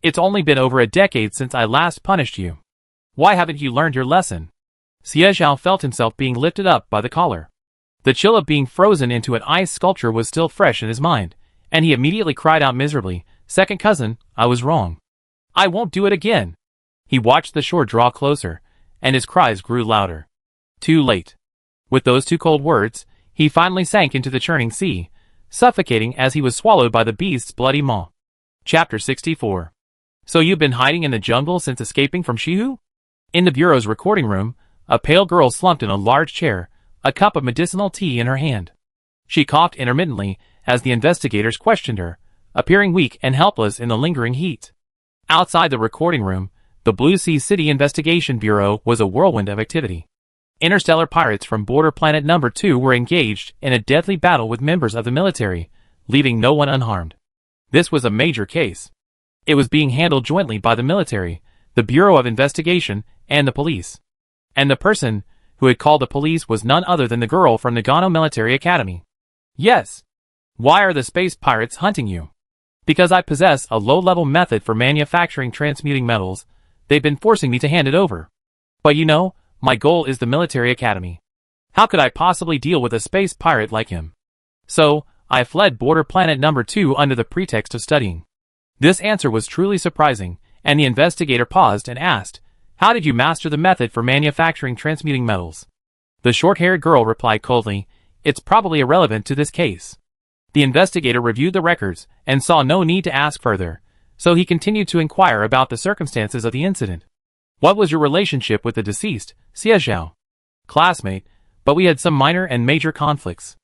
"It's only been over a decade since I last punished you. Why haven't you learned your lesson?" Xie Xiao felt himself being lifted up by the collar. The chill of being frozen into an ice sculpture was still fresh in his mind, and he immediately cried out miserably, "Second cousin, I was wrong. I won't do it again." He watched the shore draw closer, and his cries grew louder. Too late. With those 2 cold words, he finally sank into the churning sea, suffocating as he was swallowed by the beast's bloody maw. Chapter 64. "So you've been hiding in the jungle since escaping from Xiu?" In the bureau's recording room, a pale girl slumped in a large chair, a cup of medicinal tea in her hand. She coughed intermittently as the investigators questioned her, appearing weak and helpless in the lingering heat. Outside the recording room, the Blue Sea City Investigation Bureau was a whirlwind of activity. Interstellar pirates from Border Planet No. 2 were engaged in a deadly battle with members of the military, leaving no one unharmed. This was a major case. It was being handled jointly by the military, the Bureau of Investigation, and the police. And the person who had called the police was none other than the girl from Nagano Military Academy. "Yes. Why are the space pirates hunting you?" "Because I possess a low-level method for manufacturing transmuting metals. They've been forcing me to hand it over. But you know, my goal is the military academy. How could I possibly deal with a space pirate like him? So, I fled Border Planet No. 2 under the pretext of studying." This answer was truly surprising, and the investigator paused and asked, "How did you master the method for manufacturing transmuting metals?" The short-haired girl replied coldly, "It's probably irrelevant to this case." The investigator reviewed the records and saw no need to ask further, so he continued to inquire about the circumstances of the incident. "What was your relationship with the deceased, Xie Xiao?" "Classmate, but we had some minor and major conflicts.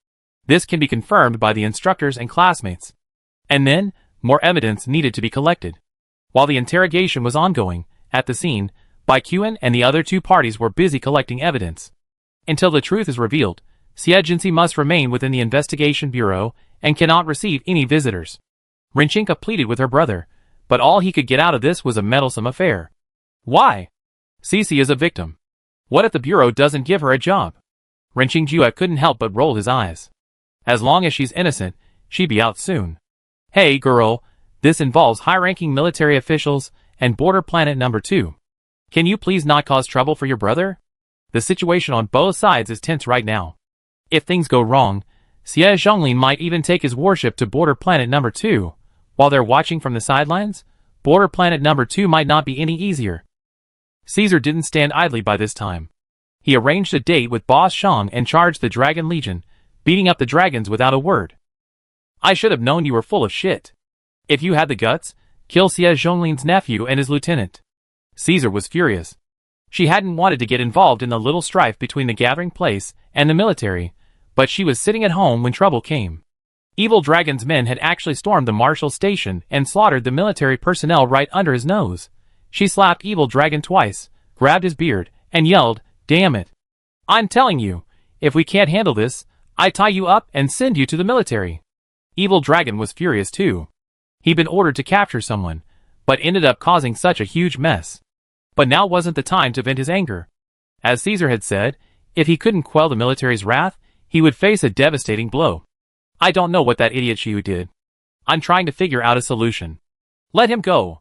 This can be confirmed by the instructors and classmates." And then, more evidence needed to be collected. While the interrogation was ongoing, at the scene, Baikuan and the other 2 parties were busy collecting evidence. Until the truth is revealed, Xie must remain within the investigation bureau and cannot receive any visitors. Rinchinka pleaded with her brother, but all he could get out of this was a meddlesome affair. Why? Cece is a victim. What if the bureau doesn't give her a job? Renqingjue couldn't help but roll his eyes. As long as she's innocent, she'd be out soon. Hey girl, this involves high-ranking military officials and border planet number 2. Can you please not cause trouble for your brother? The situation on both sides is tense right now. If things go wrong, Xie Zhonglin might even take his warship to border planet number 2. While they're watching from the sidelines, border planet number 2 might not be any easier. Caesar didn't stand idly by this time. He arranged a date with Boss Shang and charged the Dragon Legion, beating up the dragons without a word. I should have known you were full of shit. If you had the guts, kill Xie Zhonglin's nephew and his lieutenant. Caesar was furious. She hadn't wanted to get involved in the little strife between the gathering place and the military, but she was sitting at home when trouble came. Evil Dragon's men had actually stormed the Marshal station and slaughtered the military personnel right under his nose. She slapped Evil Dragon twice, grabbed his beard, and yelled, "Damn it. I'm telling you, if we can't handle this, I tie you up and send you to the military." Evil Dragon was furious too. He'd been ordered to capture someone, but ended up causing such a huge mess. But now wasn't the time to vent his anger. As Caesar had said, if he couldn't quell the military's wrath, he would face a devastating blow. I don't know what that idiot Xiu did. I'm trying to figure out a solution. Let him go.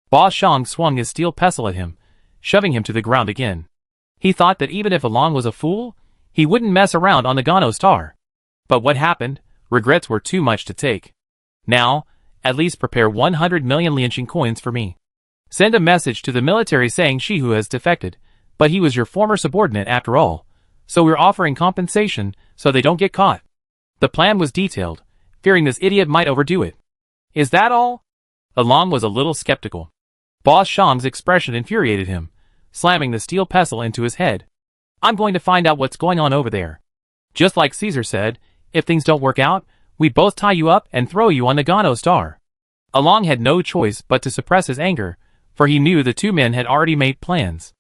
Boss Shang swung his steel pestle at him, shoving him to the ground again. He thought that even if Along was a fool, he wouldn't mess around on the Gano Star. But what happened? Regrets were too much to take. Now, at least prepare 100 million Lianqing coins for me. Send a message to the military saying Shihu has defected, but he was your former subordinate after all, so we're offering compensation so they don't get caught. The plan was detailed, fearing this idiot might overdo it. Is that all? Along was a little skeptical. Boss Shang's expression infuriated him, slamming the steel pestle into his head. I'm going to find out what's going on over there. Just like Caesar said, if things don't work out, we both tie you up and throw you on the Gano Star. Along had no choice but to suppress his anger, for he knew the two men had already made plans.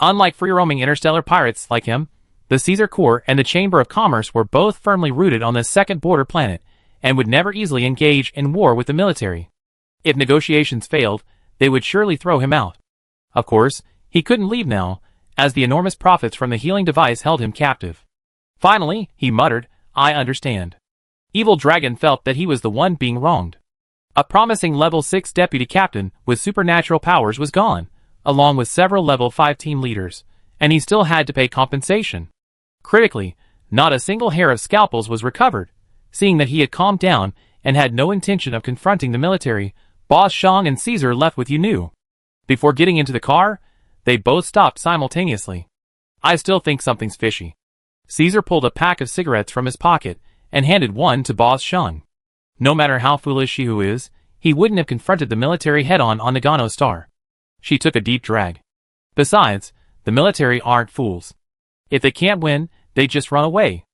Unlike free-roaming interstellar pirates like him, the Caesar Corps and the Chamber of Commerce were both firmly rooted on the second border planet, and would never easily engage in war with the military. If negotiations failed, they would surely throw him out. Of course, he couldn't leave now, as the enormous profits from the healing device held him captive. Finally, he muttered, I understand. Evil Dragon felt that he was the one being wronged. A promising level 6 deputy captain with supernatural powers was gone, along with several level 5 team leaders, and he still had to pay compensation. Critically, not a single hair of scalpels was recovered. Seeing that he had calmed down and had no intention of confronting the military, Boss Shang and Caesar left with Yu. Before getting into the car, they both stopped simultaneously. I still think something's fishy. Caesar pulled a pack of cigarettes from his pocket and handed one to Boss Shang. No matter how foolish Shihu is, he wouldn't have confronted the military head-on the Gano Star. She took a deep drag. Besides, the military aren't fools. If they can't win, they just run away.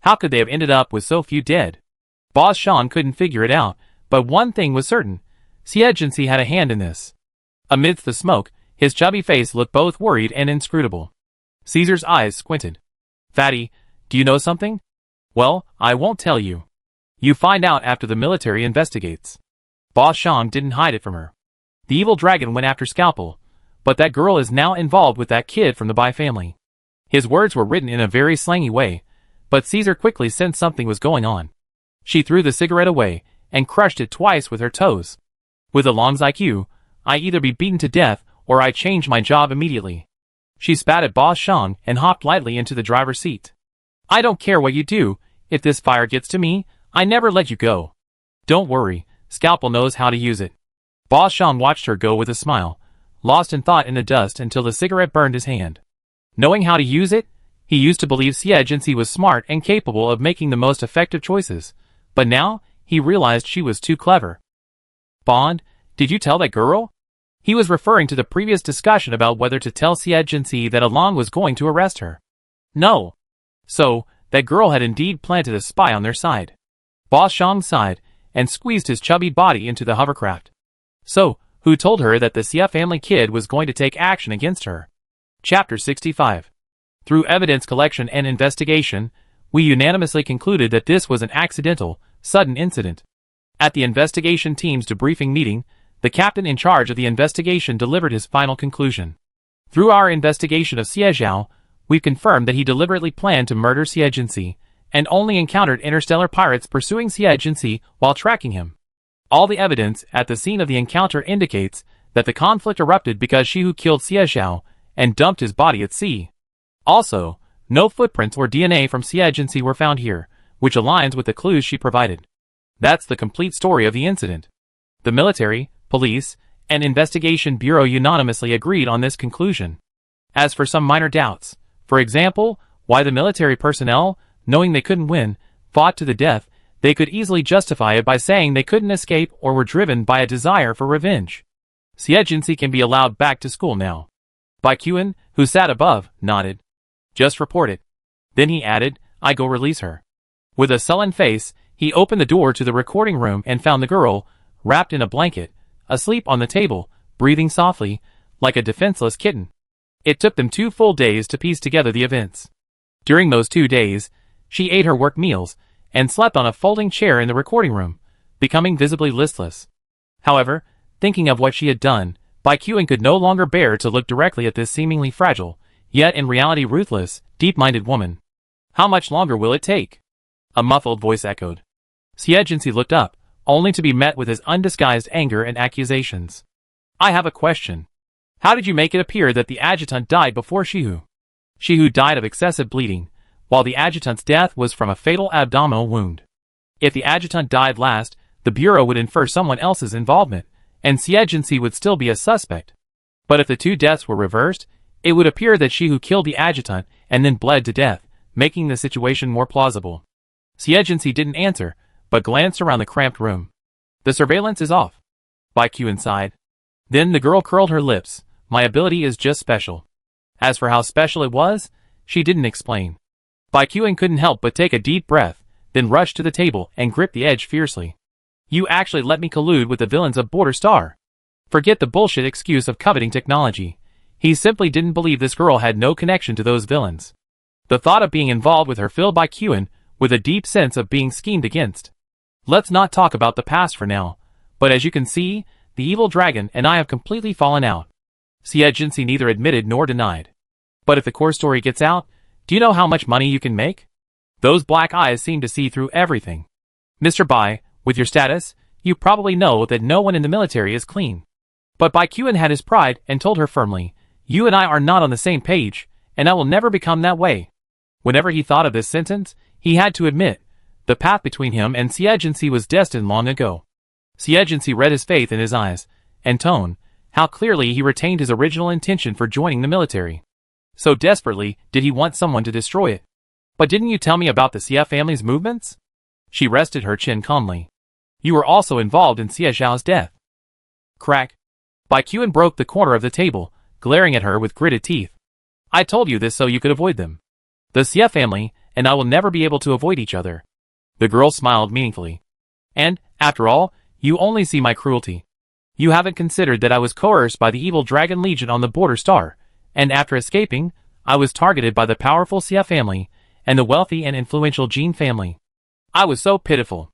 How could they have ended up with so few dead? Boss Shang couldn't figure it out, but one thing was certain. Xie Zhenzi had a hand in this. Amidst the smoke, his chubby face looked both worried and inscrutable. Caesar's eyes squinted. Fatty, do you know something? Well, I won't tell you. You find out after the military investigates. Boss Shang didn't hide it from her. The evil dragon went after Scalpel, but that girl is now involved with that kid from the Bai family. His words were written in a very slangy way, but Caesar quickly sensed something was going on. She threw the cigarette away and crushed it twice with her toes. With Along's IQ, I either be beaten to death or I change my job immediately. She spat at Boss Shang and hopped lightly into the driver's seat. I don't care what you do, if this fire gets to me, I never let you go. Don't worry, Scalpel knows how to use it. Boss Shang watched her go with a smile, lost in thought in the dust until the cigarette burned his hand. Knowing how to use it, he used to believe Xie Zhenzi was smart and capable of making the most effective choices, but now, he realized she was too clever. Bond, did you tell that girl? He was referring to the previous discussion about whether to tell Xie Zhenzi that Along was going to arrest her. No. So, that girl had indeed planted a spy on their side. Boss Shang sighed, and squeezed his chubby body into the hovercraft. So, who told her that the Xie family kid was going to take action against her? Chapter 65. Through evidence collection and investigation, we unanimously concluded that this was an accidental, sudden incident. At the investigation team's debriefing meeting, the captain in charge of the investigation delivered his final conclusion. Through our investigation of Xie Zhao, we've confirmed that he deliberately planned to murder Xie Zhenzi, and only encountered interstellar pirates pursuing Xie Zhenzi while tracking him. All the evidence at the scene of the encounter indicates that the conflict erupted because Xie killed Xie and dumped his body at sea. Also, no footprints or DNA from Xie were found here, which aligns with the clues she provided. That's the complete story of the incident. The military, police, and investigation bureau unanimously agreed on this conclusion. As for some minor doubts, for example, why the military personnel, knowing they couldn't win, fought to the death, they could easily justify it by saying they couldn't escape or were driven by a desire for revenge. Xie can be allowed back to school now. Baikuan, who sat above, nodded. Just report it. Then he added, I go release her. With a sullen face, he opened the door to the recording room and found the girl, wrapped in a blanket, asleep on the table, breathing softly, like a defenseless kitten. It took them 2 full days to piece together the events. During those 2 days, she ate her work meals, and slept on a folding chair in the recording room, becoming visibly listless. However, thinking of what she had done, Baikuan could no longer bear to look directly at this seemingly fragile, yet in reality ruthless, deep-minded woman. How much longer will it take? A muffled voice echoed. Xie looked up, only to be met with his undisguised anger and accusations. I have a question. How did you make it appear that the adjutant died before Xie? Xie died of excessive bleeding, while the adjutant's death was from a fatal abdominal wound. If the adjutant died last, the bureau would infer someone else's involvement, and Xie would still be a suspect. But if the 2 deaths were reversed, it would appear that Xie killed the adjutant and then bled to death, making the situation more plausible. Xie didn't answer, but glanced around the cramped room. The surveillance is off. Baikuan sighed. Then the girl curled her lips. My ability is just special. As for how special it was, she didn't explain. Baikuan couldn't help but take a deep breath, then rushed to the table and gripped the edge fiercely. You actually let me collude with the villains of Border Star. Forget the bullshit excuse of coveting technology. He simply didn't believe this girl had no connection to those villains. The thought of being involved with her filled Baikuan with a deep sense of being schemed against. Let's not talk about the past for now, but as you can see, the evil dragon and I have completely fallen out. Xie neither admitted nor denied. But if the core story gets out, do you know how much money you can make? Those black eyes seem to see through everything. Mr. Bai, with your status, you probably know that no one in the military is clean. But Baikuan had his pride and told her firmly, you and I are not on the same page, and I will never become that way. Whenever he thought of this sentence, he had to admit, the path between him and Xie was destined long ago. Xie read his faith in his eyes and tone, how clearly he retained his original intention for joining the military. So desperately did he want someone to destroy it. But didn't you tell me about the Xie family's movements? She rested her chin calmly. You were also involved in Xie death. Crack. Baikuan broke the corner of the table, glaring at her with gritted teeth. I told you this so you could avoid them. The Xie family and I will never be able to avoid each other. The girl smiled meaningfully. And, after all, you only see my cruelty. You haven't considered that I was coerced by the evil Dragon Legion on the Border Star, and after escaping, I was targeted by the powerful Xie family and the wealthy and influential Jin family. I was so pitiful.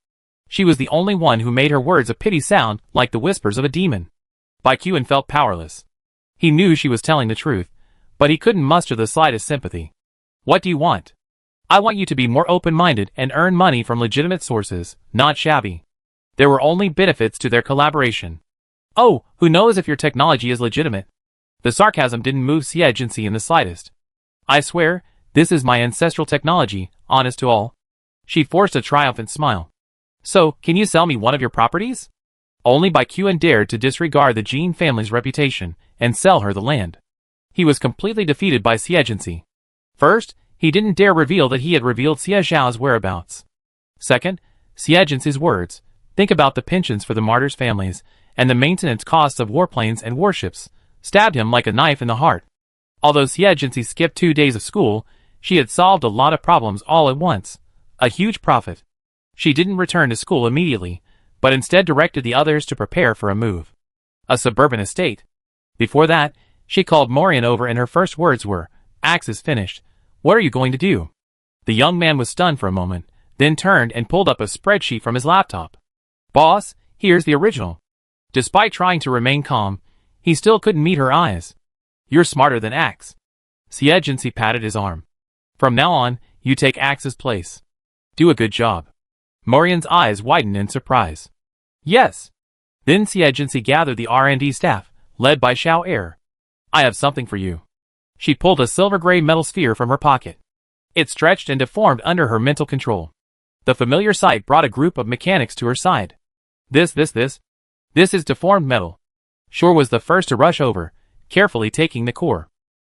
She was the only one who made her words of pity sound like the whispers of a demon. Baikuan felt powerless. He knew she was telling the truth, but he couldn't muster the slightest sympathy. What do you want? I want you to be more open-minded and earn money from legitimate sources, not shabby. There were only benefits to their collaboration. Oh, who knows if your technology is legitimate? The sarcasm didn't move Xie in the slightest. I swear, this is my ancestral technology, honest to all. She forced a triumphant smile. So, can you sell me one of your properties? Only Baikuan dared to disregard the Jin family's reputation and sell her the land. He was completely defeated by Xie. First, he didn't dare reveal that he had revealed Xie whereabouts. Second, Xie's words, think about the pensions for the martyrs' families, and the maintenance costs of warplanes and warships, stabbed him like a knife in the heart. Although Xie skipped 2 days of school, she had solved a lot of problems all at once. A huge profit. She didn't return to school immediately, but instead directed the others to prepare for a move. A suburban estate. Before that, she called Morian over and her first words were, Axe is finished. What are you going to do? The young man was stunned for a moment, then turned and pulled up a spreadsheet from his laptop. Boss, here's the original. Despite trying to remain calm, he still couldn't meet her eyes. You're smarter than Axe. Xie patted his arm. From now on, you take Axe's place. Do a good job. Morian's eyes widened in surprise. Yes. Then Xie Agency gathered the R&D staff, led by Xiao Air. I have something for you. She pulled a silver-gray metal sphere from her pocket. It stretched and deformed under her mental control. The familiar sight brought a group of mechanics to her side. This is deformed metal. Shore was the first to rush over, carefully taking the core.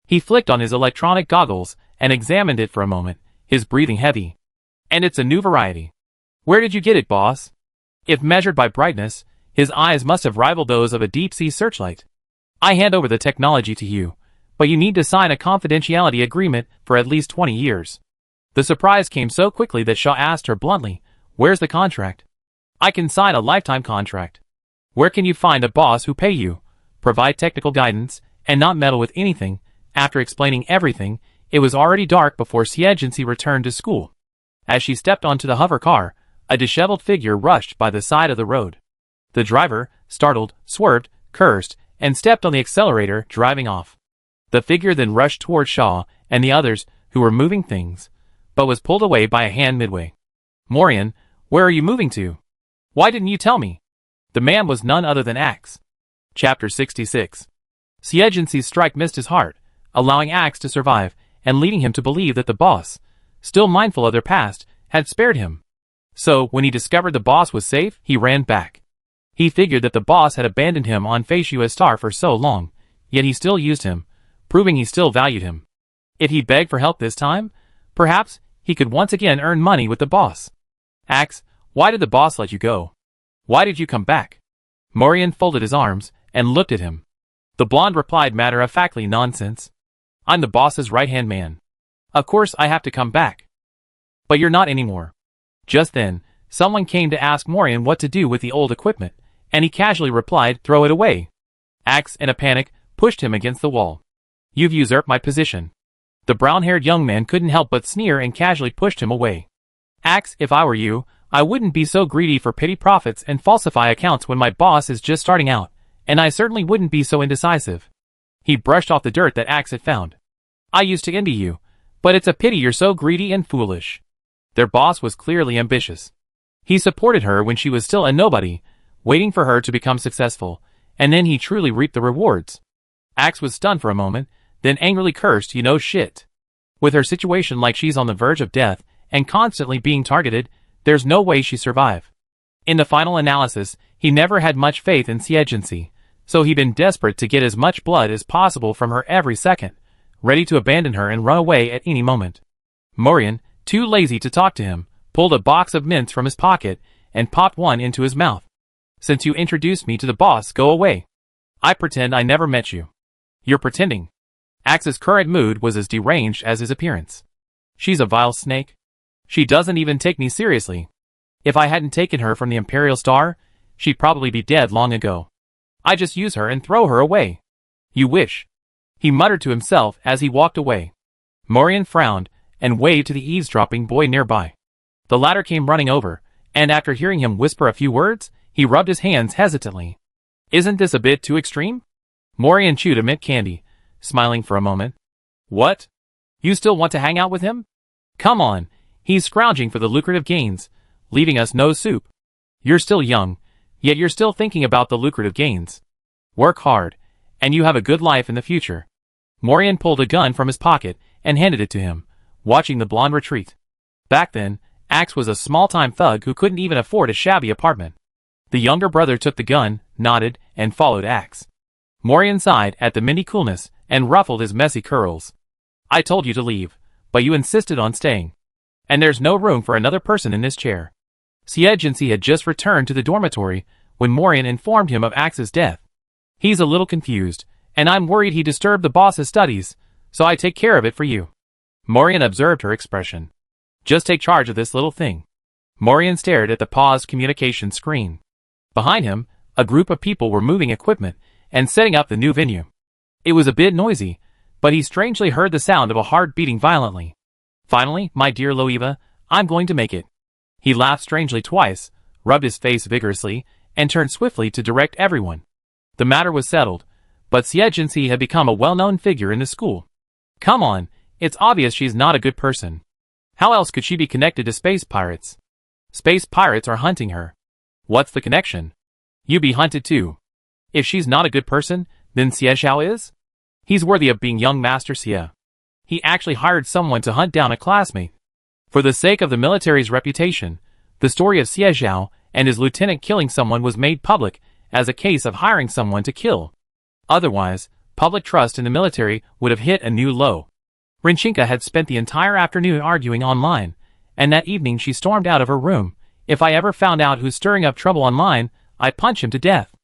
He flicked on his electronic goggles and examined it for a moment, his breathing heavy. And it's a new variety. Where did you get it, boss? If measured by brightness, his eyes must have rivaled those of a deep-sea searchlight. I hand over the technology to you, but you need to sign a confidentiality agreement for at least 20 years. The surprise came so quickly that Shaw asked her bluntly, where's the contract? I can sign a lifetime contract. Where can you find a boss who pay you, provide technical guidance, and not meddle with anything? After explaining everything, it was already dark before Xie Agency returned to school. As she stepped onto the hover car, a disheveled figure rushed by the side of the road. The driver, startled, swerved, cursed, and stepped on the accelerator, driving off. The figure then rushed toward Shaw and the others, who were moving things, but was pulled away by a hand midway. Morian, where are you moving to? Why didn't you tell me? The man was none other than Axe. Chapter 66. Xie Agency's strike missed his heart, allowing Axe to survive, and leading him to believe that the boss, still mindful of their past, had spared him. So, when he discovered the boss was safe, he ran back. He figured that the boss had abandoned him on Faciu Star for so long, yet he still used him, proving he still valued him. If he begged for help this time, perhaps he could once again earn money with the boss. Axe, why did the boss let you go? Why did you come back? Morian folded his arms and looked at him. The blonde replied matter-of-factly, nonsense. I'm the boss's right-hand man. Of course I have to come back. But you're not anymore. Just then, someone came to ask Morian what to do with the old equipment, and he casually replied, throw it away. Axe, in a panic, pushed him against the wall. You've usurped my position. The brown-haired young man couldn't help but sneer and casually pushed him away. Axe, if I were you, I wouldn't be so greedy for petty profits and falsify accounts when my boss is just starting out, and I certainly wouldn't be so indecisive. He brushed off the dirt that Axe had found. I used to envy you, but it's a pity you're so greedy and foolish. Their boss was clearly ambitious. He supported her when she was still a nobody, waiting for her to become successful, and then he truly reaped the rewards. Axe was stunned for a moment, then angrily cursed, you know shit. With her situation like she's on the verge of death, and constantly being targeted, there's no way she survive. In the final analysis, he never had much faith in Xie Agency, so he'd been desperate to get as much blood as possible from her every second, ready to abandon her and run away at any moment. Morian, too lazy to talk to him, pulled a box of mints from his pocket and popped one into his mouth. Since you introduced me to the boss, go away. I pretend I never met you. You're pretending. Axe's current mood was as deranged as his appearance. She's a vile snake. She doesn't even take me seriously. If I hadn't taken her from the Imperial Star, she'd probably be dead long ago. I just use her and throw her away. You wish. He muttered to himself as he walked away. Morian frowned and waved to the eavesdropping boy nearby. The latter came running over, and after hearing him whisper a few words, he rubbed his hands hesitantly. Isn't this a bit too extreme? Morian chewed a mint candy, smiling for a moment. What? You still want to hang out with him? Come on. He's scrounging for the lucrative gains, leaving us no soup. You're still young, yet you're still thinking about the lucrative gains. Work hard, and you have a good life in the future. Morian pulled a gun from his pocket and handed it to him, watching the blonde retreat. Back then, Axe was a small-time thug who couldn't even afford a shabby apartment. The younger brother took the gun, nodded, and followed Axe. Morian sighed at the minty coolness and ruffled his messy curls. I told you to leave, but you insisted on staying. And there's no room for another person in this chair. Xie Agency had just returned to the dormitory when Morian informed him of Axe's death. He's a little confused, and I'm worried he disturbed the boss's studies, so I take care of it for you. Morian observed her expression. Just take charge of this little thing. Morian stared at the paused communication screen. Behind him, a group of people were moving equipment and setting up the new venue. It was a bit noisy, but he strangely heard the sound of a heart beating violently. Finally, my dear Loeva, I'm going to make it. He laughed strangely twice, rubbed his face vigorously, and turned swiftly to direct everyone. The matter was settled, but Xie Agency had become a well-known figure in the school. Come on, it's obvious she's not a good person. How else could she be connected to space pirates? Space pirates are hunting her. What's the connection? You be hunted too. If she's not a good person, then Xie Xiao is? He's worthy of being young Master Xie. He actually hired someone to hunt down a classmate. For the sake of the military's reputation, the story of Xie Xiao and his lieutenant killing someone was made public as a case of hiring someone to kill. Otherwise, public trust in the military would have hit a new low. Rinchinka had spent the entire afternoon arguing online, and that evening she stormed out of her room. If I ever found out who's stirring up trouble online, I'd punch him to death.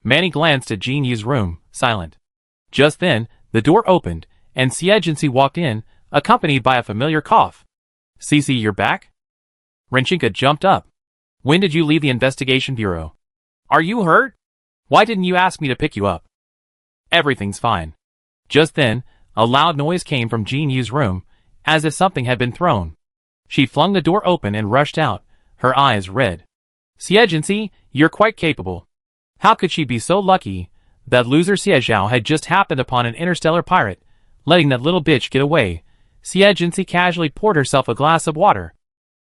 Manny glanced at Jin Yu's room, silent. Just then, the door opened, and Xie Jinxi walked in, accompanied by a familiar cough. Cece, you're back? Rinchinka jumped up. When did you leave the investigation bureau? Are you hurt? Why didn't you ask me to pick you up? Everything's fine. Just then, a loud noise came from Jin Yu's room, as if something had been thrown. She flung the door open and rushed out, her eyes red. Xie Jinxi, you're quite capable. How could she be so lucky? That loser Xie Xiao had just happened upon an interstellar pirate, letting that little bitch get away. Xie Jinxi casually poured herself a glass of water.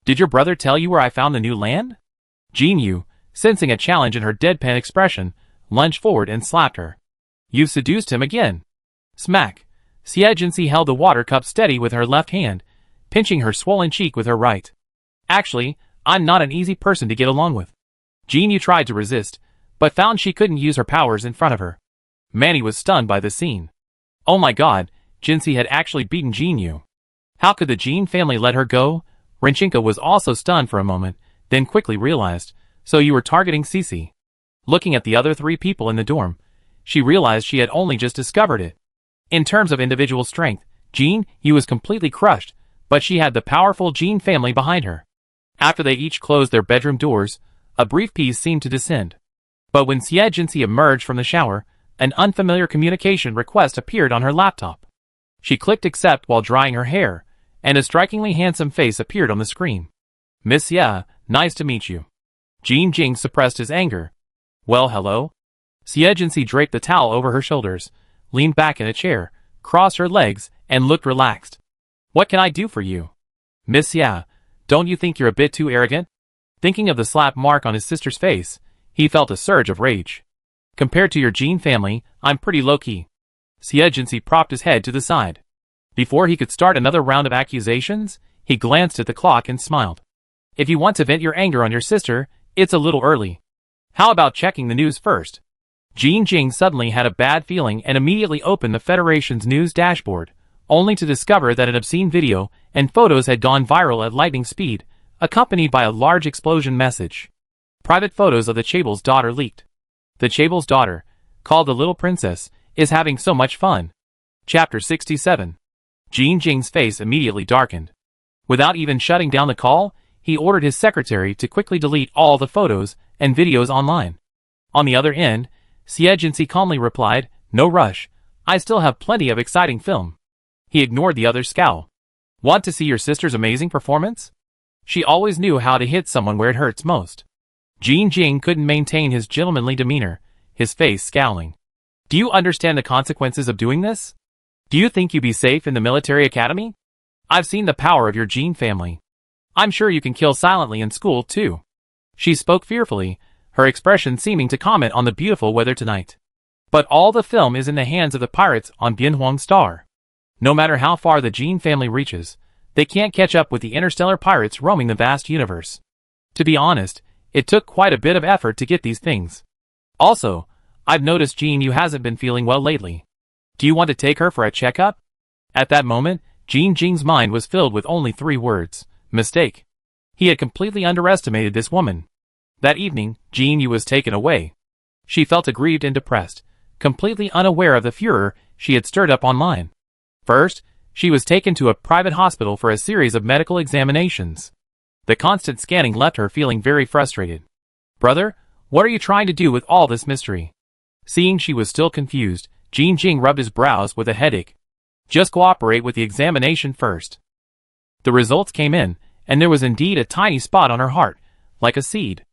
Did your brother tell you where I found the new land? Jin Yu, sensing a challenge in her deadpan expression, lunged forward and slapped her. You've seduced him again. Smack. Xie Jinxi held the water cup steady with her left hand, pinching her swollen cheek with her right. Actually, I'm not an easy person to get along with. Jin Yu tried to resist, but found she couldn't use her powers in front of her. Manny was stunned by the scene. Oh my god, Jinxi had actually beaten Jin Yu. How could the Jin family let her go? Rinchinka was also stunned for a moment, then quickly realized, so you were targeting Cece. Looking at the other three people in the dorm, she realized she had only just discovered it. In terms of individual strength, Jin Yu was completely crushed, but she had the powerful Jin family behind her. After they each closed their bedroom doors, a brief peace seemed to descend. But when Xie Jinxi emerged from the shower, an unfamiliar communication request appeared on her laptop. She clicked accept while drying her hair, and a strikingly handsome face appeared on the screen. Miss Xie, nice to meet you. Jin Jing suppressed his anger. Well, hello? Xie Jinxi draped the towel over her shoulders, leaned back in a chair, crossed her legs, and looked relaxed. What can I do for you? Miss Xie, don't you think you're a bit too arrogant? Thinking of the slap mark on his sister's face, he felt a surge of rage. Compared to your Jin family, I'm pretty low-key. Xie Jinxi propped his head to the side. Before he could start another round of accusations, he glanced at the clock and smiled. If you want to vent your anger on your sister, it's a little early. How about checking the news first? Jin Jing suddenly had a bad feeling and immediately opened the Federation's news dashboard, only to discover that an obscene video and photos had gone viral at lightning speed, accompanied by a large explosion message. Private photos of the Chabel's daughter leaked. The Chabel's daughter, called the Little Princess, is having so much fun. Chapter 67. Jin Jing's face immediately darkened. Without even shutting down the call, he ordered his secretary to quickly delete all the photos and videos online. On the other end, Xie Jinxi calmly replied, no rush, I still have plenty of exciting film. He ignored the other's scowl. Want to see your sister's amazing performance? She always knew how to hit someone where it hurts most. Jin Jing couldn't maintain his gentlemanly demeanor, his face scowling. Do you understand the consequences of doing this? Do you think you'd be safe in the military academy? I've seen the power of your Jin family. I'm sure you can kill silently in school too. She spoke fearfully, her expression seeming to comment on the beautiful weather tonight. But all the film is in the hands of the pirates on Bianhuang Star. No matter how far the Jin family reaches, they can't catch up with the interstellar pirates roaming the vast universe. To be honest, it took quite a bit of effort to get these things. Also, I've noticed Jin Yu hasn't been feeling well lately. Do you want to take her for a checkup? At that moment, Jin Jing's mind was filled with only 3 words. Mistake. He had completely underestimated this woman. That evening, Jin Yu was taken away. She felt aggrieved and depressed, completely unaware of the furor she had stirred up online. First, she was taken to a private hospital for a series of medical examinations. The constant scanning left her feeling very frustrated. Brother, what are you trying to do with all this mystery? Seeing she was still confused, Jin Jing rubbed his brows with a headache. Just cooperate with the examination first. The results came in, and there was indeed a tiny spot on her heart, like a seed.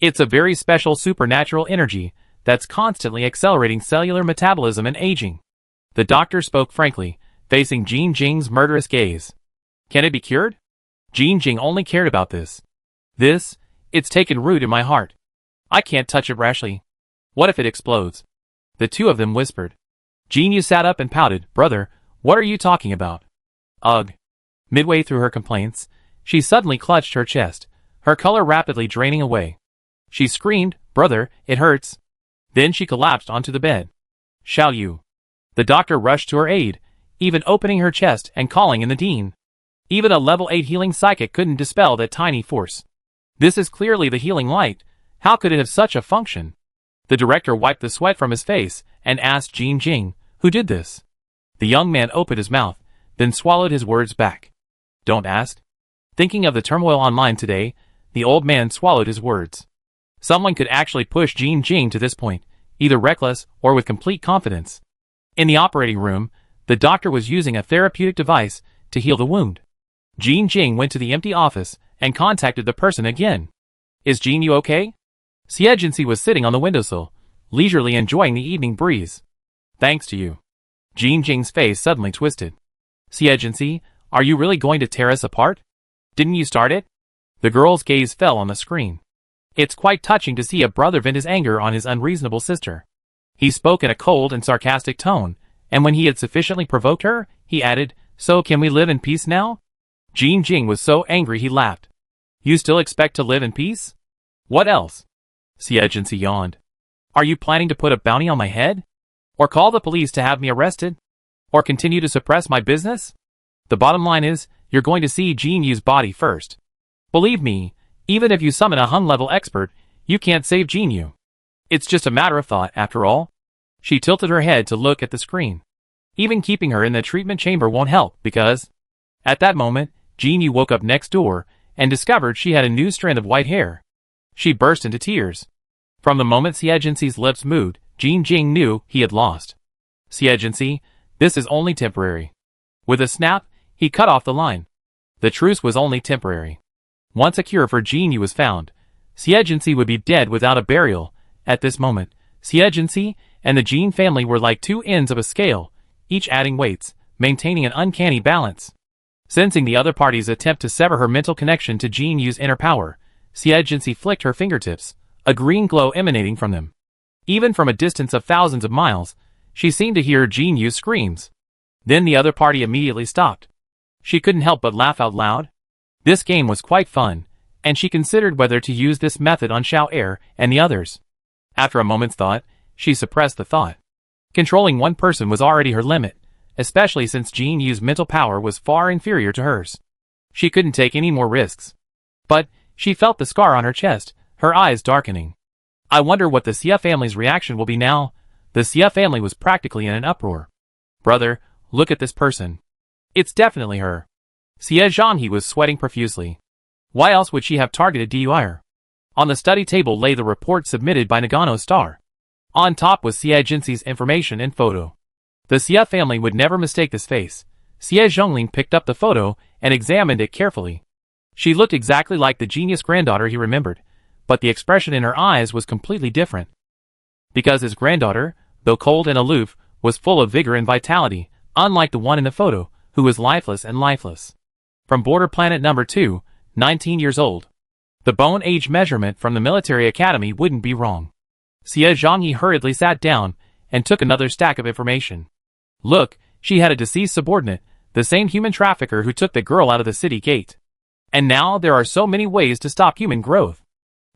It's a very special supernatural energy that's constantly accelerating cellular metabolism and aging. The doctor spoke frankly, facing Jin Jing's murderous gaze. Can it be cured? Jin Jing only cared about this. It's taken root in my heart. I can't touch it rashly. What if it explodes? The two of them whispered. Jinyu sat up and pouted. Brother, what are you talking about? Ugh. Midway through her complaints, she suddenly clutched her chest, her color rapidly draining away. She screamed, Brother, it hurts. Then she collapsed onto the bed. Shall you? The doctor rushed to her aid, even opening her chest and calling in the dean. Even a level 8 healing psychic couldn't dispel that tiny force. This is clearly the healing light. How could it have such a function? The director wiped the sweat from his face and asked Jin Jing, who did this? The young man opened his mouth, then swallowed his words back. Don't ask. Thinking of the turmoil online today, the old man swallowed his words. Someone could actually push Jin Jing to this point, either reckless or with complete confidence. In the operating room, the doctor was using a therapeutic device to heal the wound. Jin Jing went to the empty office and contacted the person again. Is Jin you okay? Xie Jinxi was sitting on the windowsill, leisurely enjoying the evening breeze. Thanks to you. Jin Jing's face suddenly twisted. Xie Jinxi, are you really going to tear us apart? Didn't you start it? The girl's gaze fell on the screen. It's quite touching to see a brother vent his anger on his unreasonable sister. He spoke in a cold and sarcastic tone, and when he had sufficiently provoked her, he added, So can we live in peace now? Jin Jing was so angry he laughed. You still expect to live in peace? What else? Xie Jinxi yawned. Are you planning to put a bounty on my head? Or call the police to have me arrested? Or continue to suppress my business? The bottom line is, you're going to see Jin Yu's body first. Believe me, even if you summon a Hun-level expert, you can't save Jin Yu. It's just a matter of thought, after all. She tilted her head to look at the screen. Even keeping her in the treatment chamber won't help, because... At that moment, Jin Yu woke up next door, and discovered she had a new strand of white hair. She burst into tears. From the moment Xie Jinxi's lips moved, Jin Jing knew he had lost. Xie Jinxi, this is only temporary. With a snap, he cut off the line. The truce was only temporary. Once a cure for Jin Yu was found, Xie Jinxi would be dead without a burial. At this moment, Xie Jinxi and the Jin family were like two ends of a scale, each adding weights, maintaining an uncanny balance. Sensing the other party's attempt to sever her mental connection to Jin Yu's inner power, Xie Jinxi flicked her fingertips, a green glow emanating from them. Even from a distance of thousands of miles, she seemed to hear Jin Yu's screams. Then the other party immediately stopped. She couldn't help but laugh out loud. This game was quite fun, and she considered whether to use this method on Xiao Er and the others. After a moment's thought, she suppressed the thought. Controlling one person was already her limit, especially since Jin Yu's mental power was far inferior to hers. She couldn't take any more risks. But she felt the scar on her chest, her eyes darkening. I wonder what the Xie family's reaction will be now. The Xie family was practically in an uproar. Brother, look at this person. It's definitely her. Xie Zhanghe was sweating profusely. Why else would she have targeted Duer? On the study table lay the report submitted by Nagano Star. On top was Xie Jinxi's information and photo. The Xie family would never mistake this face. Xie Zhongling picked up the photo and examined it carefully. She looked exactly like the genius granddaughter he remembered, but the expression in her eyes was completely different. Because his granddaughter, though cold and aloof, was full of vigor and vitality, unlike the one in the photo, who was lifeless and lifeless. From border planet number 2, 19 years old. The bone age measurement from the military academy wouldn't be wrong. Xie Zhanghe hurriedly sat down and took another stack of information. Look, she had a deceased subordinate, the same human trafficker who took the girl out of the city gate. And now there are so many ways to stop human growth.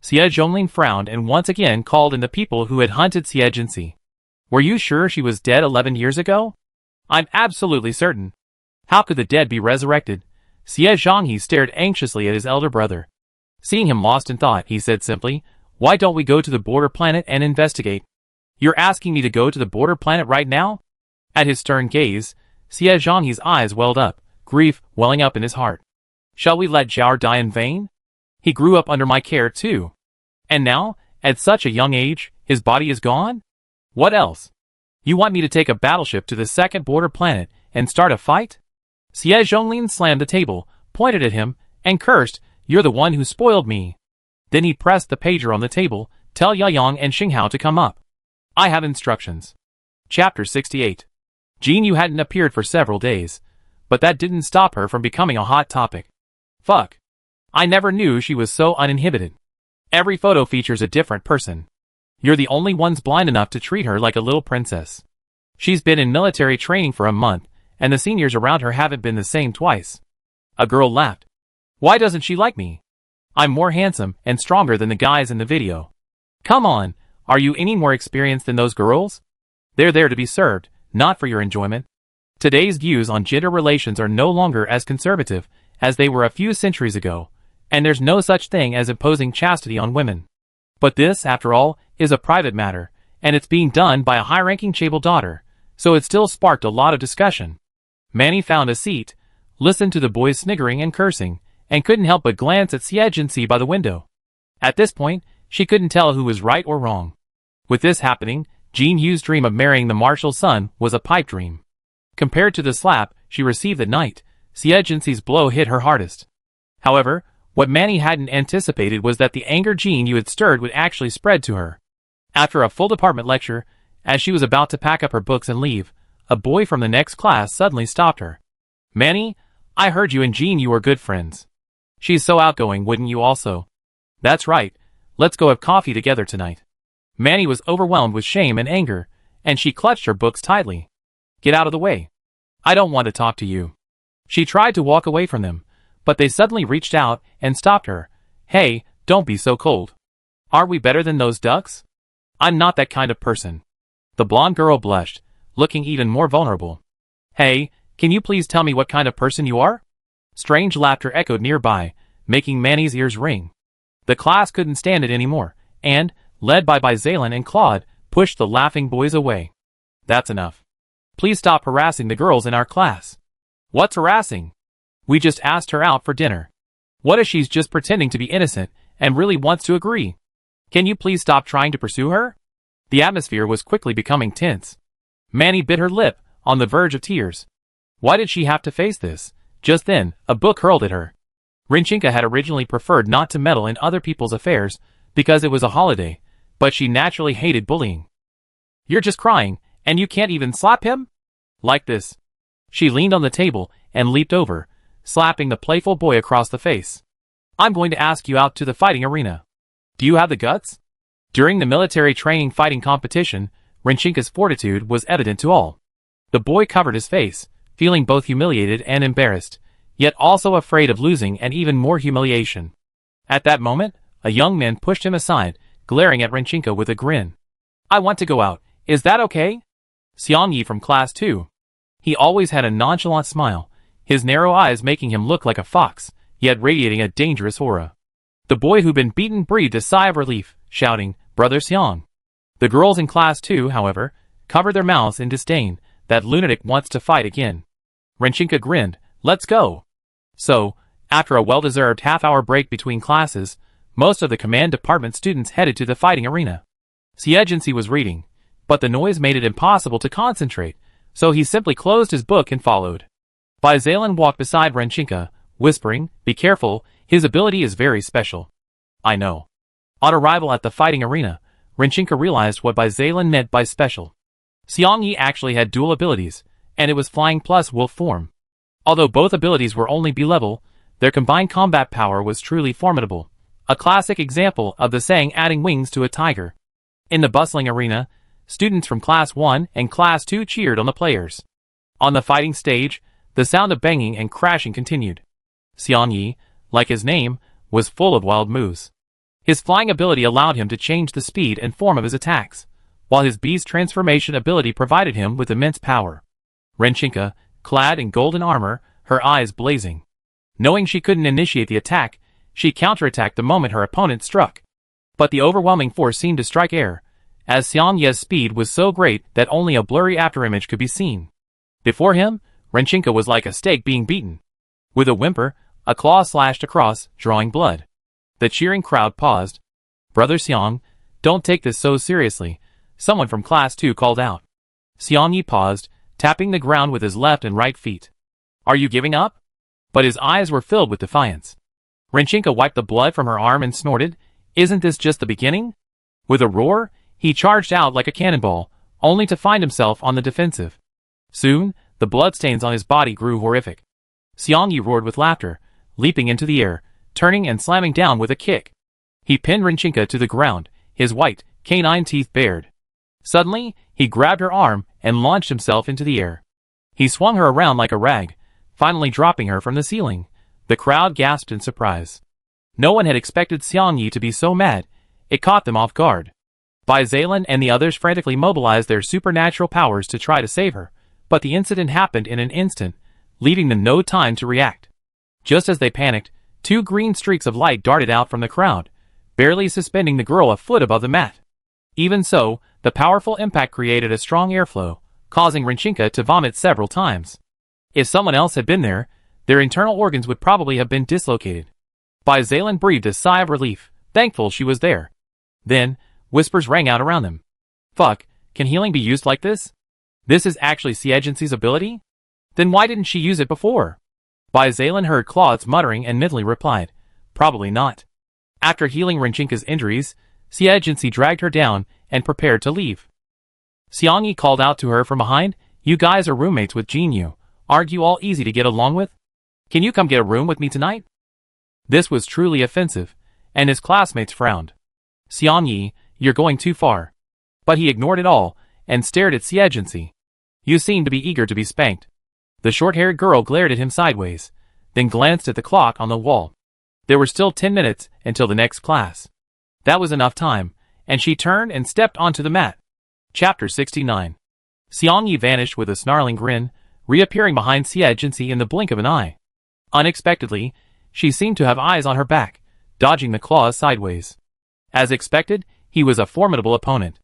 Xie Zhongling frowned and once again called in the people who had hunted Xie Jinxi. Were you sure she was dead 11 years ago? I'm absolutely certain. How could the dead be resurrected? Xie Zhanghe stared anxiously at his elder brother. Seeing him lost in thought, he said simply, Why don't we go to the border planet and investigate? You're asking me to go to the border planet right now? At his stern gaze, Xie Zhanghe's eyes welled up, grief welling up in his heart. Shall we let Zhao die in vain? He grew up under my care too. And now, at such a young age, his body is gone? What else? You want me to take a battleship to the second border planet and start a fight? Xie Zhongling slammed the table, pointed at him, and cursed, You're the one who spoiled me. Then he pressed the pager on the table, Tell Yayang and Xinghao to come up. I have instructions. Chapter 68. Jin Yu hadn't appeared for several days, but that didn't stop her from becoming a hot topic. Fuck. I never knew she was so uninhibited. Every photo features a different person. You're the only ones blind enough to treat her like a little princess. She's been in military training for a month, and the seniors around her haven't been the same twice. A girl laughed. Why doesn't she like me? I'm more handsome and stronger than the guys in the video. Come on, are you any more experienced than those girls? They're there to be served, not for your enjoyment. Today's views on gender relations are no longer as conservative as they were a few centuries ago, and there's no such thing as imposing chastity on women. But this, after all, is a private matter, and it's being done by a high-ranking chaebol daughter, so it still sparked a lot of discussion. Manny found a seat, listened to the boys sniggering and cursing, and couldn't help but glance at Xie by the window. At this point, she couldn't tell who was right or wrong. With this happening, Jin Yu's dream of marrying the Marshal's son was a pipe dream. Compared to the slap she received that night, Xie's blow hit her hardest. However, what Manny hadn't anticipated was that the anger Jin Yu had stirred would actually spread to her. After a full department lecture, as she was about to pack up her books and leave, a boy from the next class suddenly stopped her. Manny, I heard you and Jin Yu are good friends. She's so outgoing, wouldn't you also? That's right, let's go have coffee together tonight. Manny was overwhelmed with shame and anger, and she clutched her books tightly. Get out of the way. I don't want to talk to you. She tried to walk away from them, but they suddenly reached out and stopped her. Hey, don't be so cold. Aren't we better than those ducks? I'm not that kind of person. The blonde girl blushed, looking even more vulnerable. Hey, can you please tell me what kind of person you are? Strange laughter echoed nearby, making Manny's ears ring. The class couldn't stand it anymore, and, led by Zalen and Claude, pushed the laughing boys away. That's enough. Please stop harassing the girls in our class. What's harassing? We just asked her out for dinner. What if she's just pretending to be innocent and really wants to agree? Can you please stop trying to pursue her? The atmosphere was quickly becoming tense. Manny bit her lip, on the verge of tears. Why did she have to face this? Just then, a book hurled at her. Rinchinka had originally preferred not to meddle in other people's affairs because it was a holiday, but she naturally hated bullying. You're just crying, and you can't even slap him? Like this. She leaned on the table and leaped over, slapping the playful boy across the face. I'm going to ask you out to the fighting arena. Do you have the guts? During the military training fighting competition, Rinchinka's fortitude was evident to all. The boy covered his face, feeling both humiliated and embarrassed, yet also afraid of losing and even more humiliation. At that moment, a young man pushed him aside, glaring at Rinchinka with a grin. I want to go out, is that okay? Xiangyi from class 2. He always had a nonchalant smile, his narrow eyes making him look like a fox, yet radiating a dangerous aura. The boy who'd been beaten breathed a sigh of relief, shouting, Brother Xiang. The girls in class 2, however, covered their mouths in disdain. That lunatic wants to fight again. Rinchinka grinned, let's go. So, after a well-deserved half-hour break between classes, most of the command department students headed to the fighting arena. Xie was reading, but the noise made it impossible to concentrate, so he simply closed his book and followed. Zalen walked beside Rinchinka, whispering, be careful, his ability is very special. I know. On arrival at the fighting arena, Rinchinka realized what Zalen meant by special. Xiangyi actually had dual abilities, and it was flying plus wolf form. Although both abilities were only B-level, their combined combat power was truly formidable, a classic example of the saying adding wings to a tiger. In the bustling arena, students from Class 1 and Class 2 cheered on the players. On the fighting stage, the sound of banging and crashing continued. Xiangyi, like his name, was full of wild moves. His flying ability allowed him to change the speed and form of his attacks, while his beast transformation ability provided him with immense power. Rinchinka, clad in golden armor, her eyes blazing. Knowing she couldn't initiate the attack, she counterattacked the moment her opponent struck. But the overwhelming force seemed to strike air, as Xiangyi's speed was so great that only a blurry afterimage could be seen. Before him, Rinchinka was like a stake being beaten. With a whimper, a claw slashed across, drawing blood. The cheering crowd paused. Brother Xiang, don't take this so seriously, someone from Class 2 called out. Xiangyi paused, tapping the ground with his left and right feet. Are you giving up? But his eyes were filled with defiance. Rinchinka wiped the blood from her arm and snorted, Isn't this just the beginning? With a roar, he charged out like a cannonball, only to find himself on the defensive. Soon, the bloodstains on his body grew horrific. Xiangyi roared with laughter, leaping into the air, turning and slamming down with a kick. He pinned Rinchinka to the ground, his white, canine teeth bared. Suddenly, he grabbed her arm and launched himself into the air. He swung her around like a rag, finally dropping her from the ceiling. The crowd gasped in surprise. No one had expected Xiangyi to be so mad. It caught them off guard. Zalen and the others frantically mobilized their supernatural powers to try to save her, but the incident happened in an instant, leaving them no time to react. Just as they panicked, 2 green streaks of light darted out from the crowd, barely suspending the girl a foot above the mat. Even so, the powerful impact created a strong airflow, causing Rinchinka to vomit several times. If someone else had been there, their internal organs would probably have been dislocated. Zalen breathed a sigh of relief, thankful she was there. Then, whispers rang out around them. Fuck, can healing be used like this? This is actually Xie ability? Then why didn't she use it before? Zalen heard Claude's muttering and mentally replied, probably not. After healing Rinchinka's injuries, Xie dragged her down and prepared to leave. Xiangyi called out to her from behind, you guys are roommates with Jinyu. Aren't you all easy to get along with? Can you come get a room with me tonight? This was truly offensive, and his classmates frowned. Xiangyi, you're going too far. But he ignored it all, and stared at Xie. You seem to be eager to be spanked. The short-haired girl glared at him sideways, then glanced at the clock on the wall. There were still 10 minutes until the next class. That was enough time, and she turned and stepped onto the mat. Chapter 69. Xiangyi vanished with a snarling grin, reappearing behind Xie in the blink of an eye. Unexpectedly, she seemed to have eyes on her back, dodging the claws sideways. As expected, he was a formidable opponent.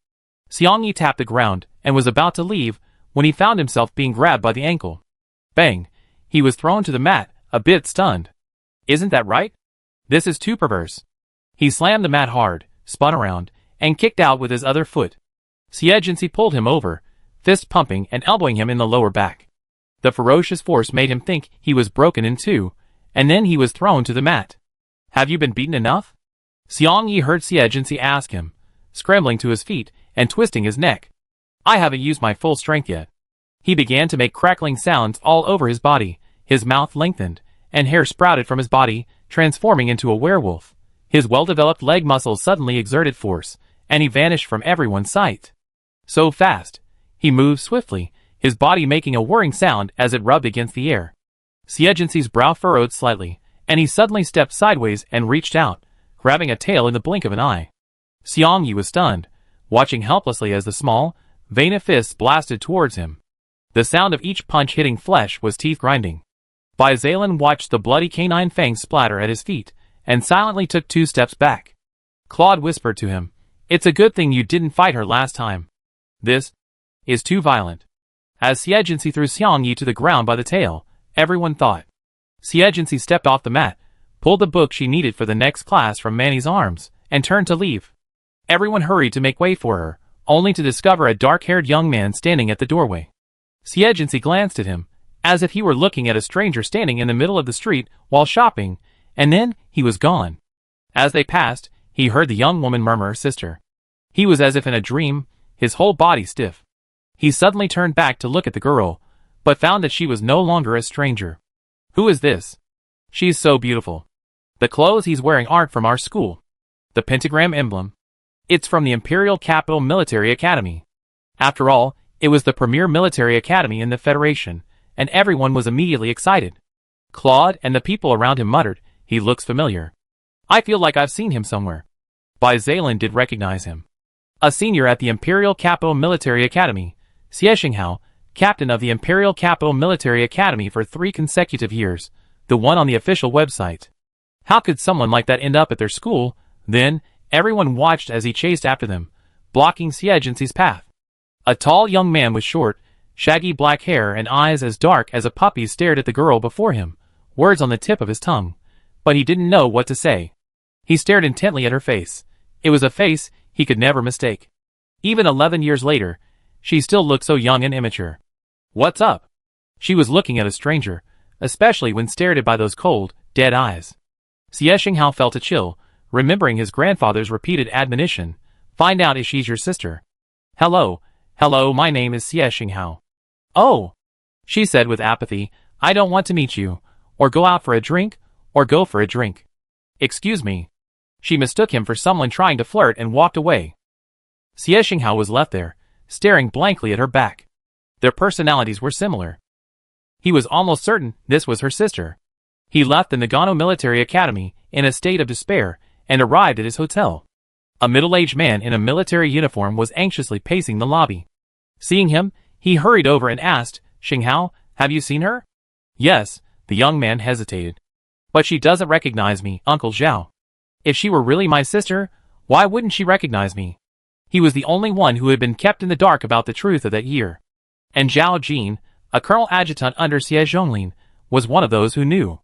Xiangyi tapped the ground and was about to leave when he found himself being grabbed by the ankle. Bang! He was thrown to the mat, a bit stunned. Isn't that right? This is too perverse. He slammed the mat hard, spun around, and kicked out with his other foot. Xie pulled him over, fist pumping and elbowing him in the lower back. The ferocious force made him think he was broken in two, and then he was thrown to the mat. Have you been beaten enough? Xiangyi heard Xie ask him, scrambling to his feet and twisting his neck. I haven't used my full strength yet. He began to make crackling sounds all over his body, his mouth lengthened, and hair sprouted from his body, transforming into a werewolf. His well-developed leg muscles suddenly exerted force, and he vanished from everyone's sight. So fast. He moved swiftly, his body making a whirring sound as it rubbed against the air. Xie's brow furrowed slightly, and he suddenly stepped sideways and reached out, grabbing a tail in the blink of an eye. Xiangyi was stunned, watching helplessly as the small, veiny fists blasted towards him. The sound of each punch hitting flesh was teeth-grinding. Zalen watched the bloody canine fangs splatter at his feet, and silently took 2 steps back. Claude whispered to him, It's a good thing you didn't fight her last time. This is too violent. As Xie threw Xiangyi to the ground by the tail, everyone thought. Xie stepped off the mat, pulled the book she needed for the next class from Manny's arms, and turned to leave. Everyone hurried to make way for her, only to discover a dark-haired young man standing at the doorway. Xie glanced at him, as if he were looking at a stranger standing in the middle of the street while shopping, and then he was gone. As they passed, he heard the young woman murmur, Sister. He was as if in a dream, his whole body stiff. He suddenly turned back to look at the girl, but found that she was no longer a stranger. Who is this? She's so beautiful. The clothes he's wearing aren't from our school. The pentagram emblem. It's from the Imperial Capital Military Academy. After all, it was the premier military academy in the Federation, and everyone was immediately excited. Claude and the people around him muttered, He looks familiar. I feel like I've seen him somewhere. Zalen did recognize him. A senior at the Imperial Capital Military Academy, Xie, captain of the Imperial Capital Military Academy for 3 consecutive years, the one on the official website. How could someone like that end up at their school? Then, everyone watched as he chased after them, blocking Xie's path. A tall young man with short, shaggy black hair and eyes as dark as a puppy's stared at the girl before him, words on the tip of his tongue. But he didn't know what to say. He stared intently at her face. It was a face he could never mistake. Even 11 years later, she still looked so young and immature. What's up? She was looking at a stranger, especially when stared at by those cold, dead eyes. Xie felt a chill, remembering his grandfather's repeated admonition, Find out if she's your sister. Hello, my name is Xie. Oh, she said with apathy, I don't want to meet you, or go out for a drink, or go for a drink. Excuse me. She mistook him for someone trying to flirt and walked away. Xie Xinghao was left there, staring blankly at her back. Their personalities were similar. He was almost certain this was her sister. He left the Nagano Military Academy in a state of despair and arrived at his hotel. A middle-aged man in a military uniform was anxiously pacing the lobby. Seeing him, he hurried over and asked, "Xinghao, have you seen her?" "Yes," the young man hesitated. "But she doesn't recognize me, Uncle Zhao. If she were really my sister, why wouldn't she recognize me?" He was the only one who had been kept in the dark about the truth of that year. And Zhao Jin, a colonel adjutant under Xie Zhonglin, was one of those who knew.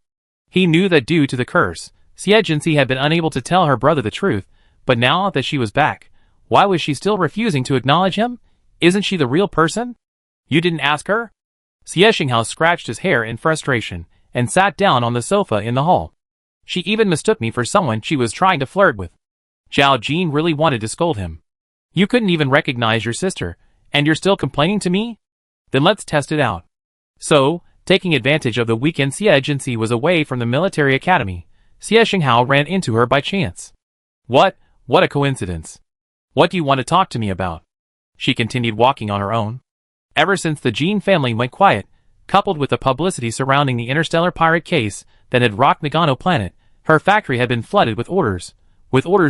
He knew that due to the curse, Xie Jinxi had been unable to tell her brother the truth, but now that she was back, why was she still refusing to acknowledge him? Isn't she the real person? "You didn't ask her?" Xie Xinghao scratched his hair in frustration and sat down on the sofa in the hall. "She even mistook me for someone she was trying to flirt with." Zhao Jin really wanted to scold him. "You couldn't even recognize your sister, and you're still complaining to me? Then let's test it out." So, taking advantage of the weekend Xie Jinxi was away from the military academy, Xie Xinghao ran into her by chance. What a coincidence. "What do you want to talk to me about?" She continued walking on her own. Ever since the Jin family went quiet, coupled with the publicity surrounding the Interstellar pirate case that had rocked Nagano planet, her factory had been flooded with orders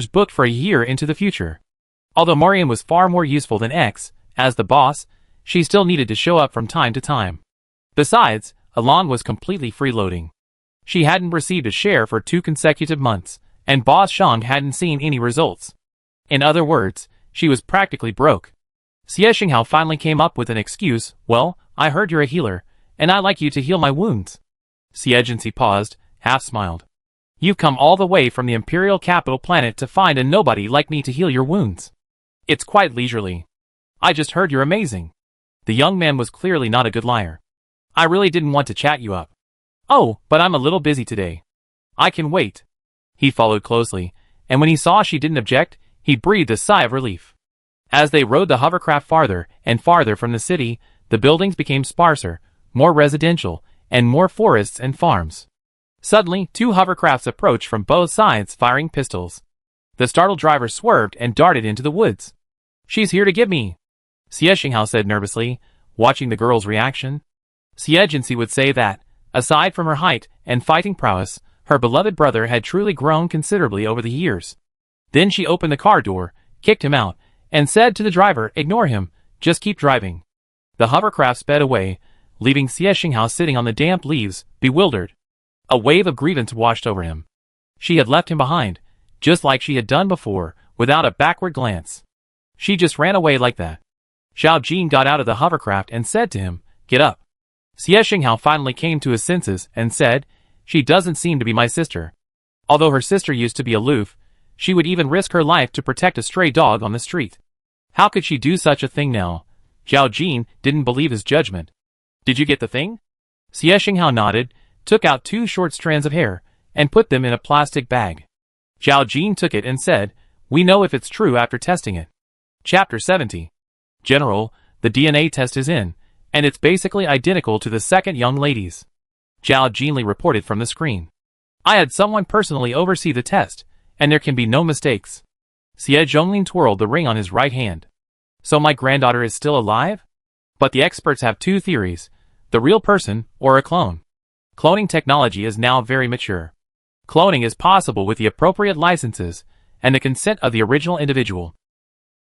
booked for a year into the future. Although Marian was far more useful than X, as the boss, she still needed to show up from time to time. Besides, Alon was completely freeloading. She hadn't received a share for 2 consecutive months, and Boss Shang hadn't seen any results. In other words, she was practically broke. Xie Xinghao finally came up with an excuse. "Well, I heard you're a healer, and I'd like you to heal my wounds." Xie Jinxi paused, half smiled. "You've come all the way from the Imperial capital planet to find a nobody like me to heal your wounds. It's quite leisurely. I just heard you're amazing." The young man was clearly not a good liar. "I really didn't want to chat you up." "Oh, but I'm a little busy today. I can wait." He followed closely, and when he saw she didn't object, he breathed a sigh of relief. As they rode the hovercraft farther and farther from the city, the buildings became sparser, more residential, and more forests and farms. Suddenly, 2 hovercrafts approached from both sides, firing pistols. The startled driver swerved and darted into the woods. "She's here to get me," Xie Xinghao said nervously, watching the girl's reaction. Xie Jinxi would say that, aside from her height and fighting prowess, her beloved brother had truly grown considerably over the years. Then she opened the car door, kicked him out, and said to the driver, "Ignore him, just keep driving." The hovercraft sped away, leaving Xie Xinghao sitting on the damp leaves, bewildered. A wave of grievance washed over him. She had left him behind, just like she had done before, without a backward glance. She just ran away like that. Zhao Jin got out of the hovercraft and said to him, "Get up." Xie Xinghao finally came to his senses and said, "She doesn't seem to be my sister." Although her sister used to be aloof, she would even risk her life to protect a stray dog on the street. How could she do such a thing now? Zhao Jin didn't believe his judgment. "Did you get the thing?" Xie Xinghao nodded, took out 2 short strands of hair, and put them in a plastic bag. Zhao Jin took it and said, "We know if it's true after testing it." Chapter 70. General, the DNA test is in, and it's basically identical to the second young lady's. Zhao Jinli reported from the screen. "I had someone personally oversee the test, and there can be no mistakes." Xie Zhonglin twirled the ring on his right hand. "So my granddaughter is still alive?" But the experts have 2 theories, the real person or a clone. Cloning technology is now very mature. Cloning is possible with the appropriate licenses and the consent of the original individual.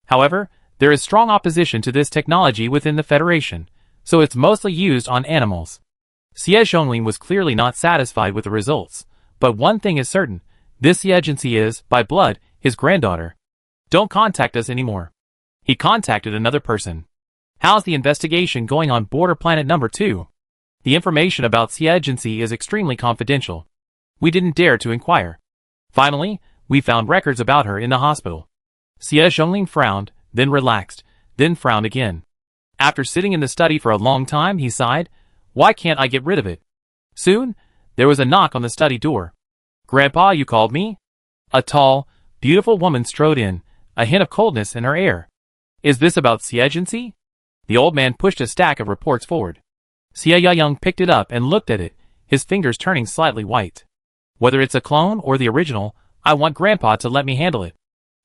However, there is strong opposition to this technology within the Federation, so it's mostly used on animals. Xie Zhonglin was clearly not satisfied with the results, but one thing is certain, this Xie Jinxi is, by blood, his granddaughter. "Don't contact us anymore." He contacted another person. "How's the investigation going on border planet number 2? The information about Xie Jinxi is extremely confidential. We didn't dare to inquire. Finally, we found records about her in the hospital." Xie Zhonglin frowned, then relaxed, then frowned again. After sitting in the study for a long time, he sighed, "Why can't I get rid of it?" Soon, there was a knock on the study door. "Grandpa, you called me?" A tall, beautiful woman strode in, a hint of coldness in her air. "Is this about Xie Jinxi?" The old man pushed a stack of reports forward. Xie Yayang picked it up and looked at it, his fingers turning slightly white. "Whether it's a clone or the original, I want Grandpa to let me handle it."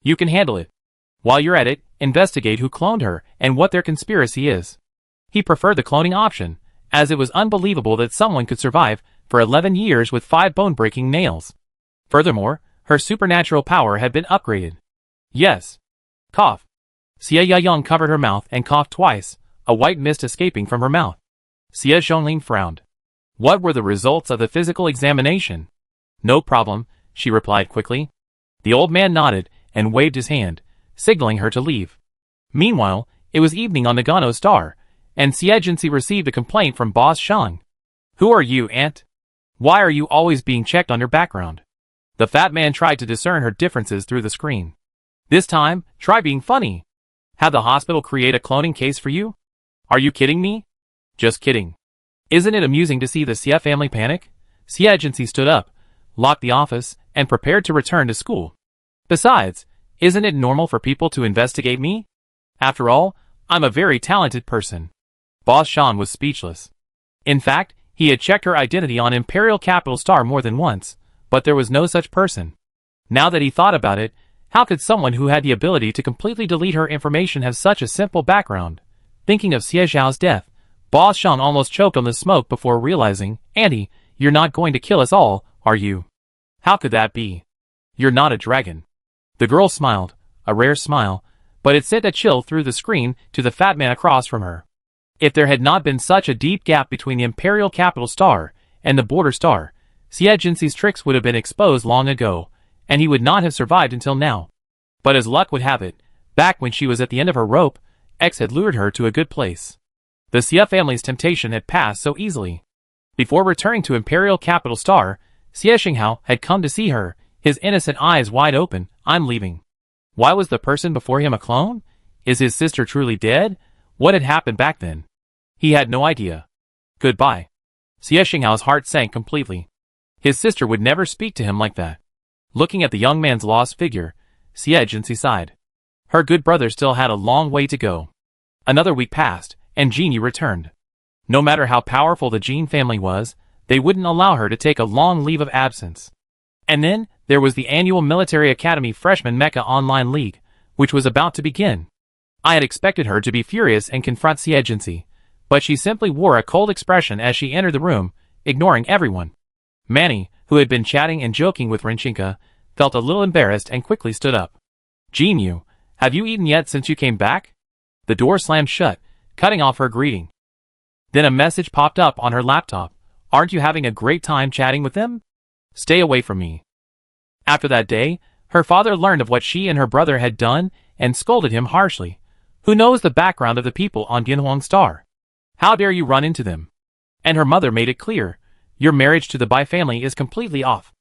"You can handle it. While you're at it, investigate who cloned her and what their conspiracy is. He preferred the cloning option, as it was unbelievable that someone could survive for 11 years with 5 bone-breaking nails. Furthermore, her supernatural power had been upgraded. Yes. Cough. Xie Yayong covered her mouth and coughed twice, a white mist escaping from her mouth. Xie Zhongling frowned. What were the results of the physical examination? No problem, she replied quickly. The old man nodded and waved his hand, signaling her to leave. Meanwhile, it was evening on the Gano Star, and Xie Jinxi received a complaint from Boss Shang. Who are you, Aunt? Why are you always being checked on your background? The fat man tried to discern her differences through the screen. This time, try being funny. Had the hospital create a cloning case for you? Are you kidding me? Just kidding. Isn't it amusing to see the Xie family panic? Xie Jinxi stood up, locked the office, and prepared to return to school. Besides, isn't it normal for people to investigate me? After all, I'm a very talented person. Boss Shan was speechless. In fact, he had checked her identity on Imperial Capital Star more than once, but there was no such person. Now that he thought about it, how could someone who had the ability to completely delete her information have such a simple background? Thinking of Xie Zhao's death, Boss Shan almost choked on the smoke before realizing, Auntie, you're not going to kill us all, are you? How could that be? You're not a dragon. The girl smiled, a rare smile, but it sent a chill through the screen to the fat man across from her. If there had not been such a deep gap between the Imperial Capital Star and the Border Star, Xie Jinxi's tricks would have been exposed long ago, and he would not have survived until now. But as luck would have it, back when she was at the end of her rope, X had lured her to a good place. The Xie family's temptation had passed so easily. Before returning to Imperial Capital Star, Xie Xinghao had come to see her, his innocent eyes wide open. I'm leaving. Why was the person before him a clone? Is his sister truly dead? What had happened back then? He had no idea. Goodbye. Xie Xinghao's heart sank completely. His sister would never speak to him like that. Looking at the young man's lost figure, Xie Jinxi sighed. Her good brother still had a long way to go. Another week passed, and Genie returned. No matter how powerful the Jin family was, they wouldn't allow her to take a long leave of absence. And then, there was the annual Military Academy Freshman Mecha Online League, which was about to begin. I had expected her to be furious and confront Xie Jinxi, but she simply wore a cold expression as she entered the room, ignoring everyone. Manny, who had been chatting and joking with Renchinka, felt a little embarrassed and quickly stood up. Jinyu, have you eaten yet since you came back? The door slammed shut, cutting off her greeting. Then a message popped up on her laptop. Aren't you having a great time chatting with them? Stay away from me. After that day, her father learned of what she and her brother had done and scolded him harshly. Who knows the background of the people on Bianhuang Star? How dare you run into them? And her mother made it clear, your marriage to the Bai family is completely off.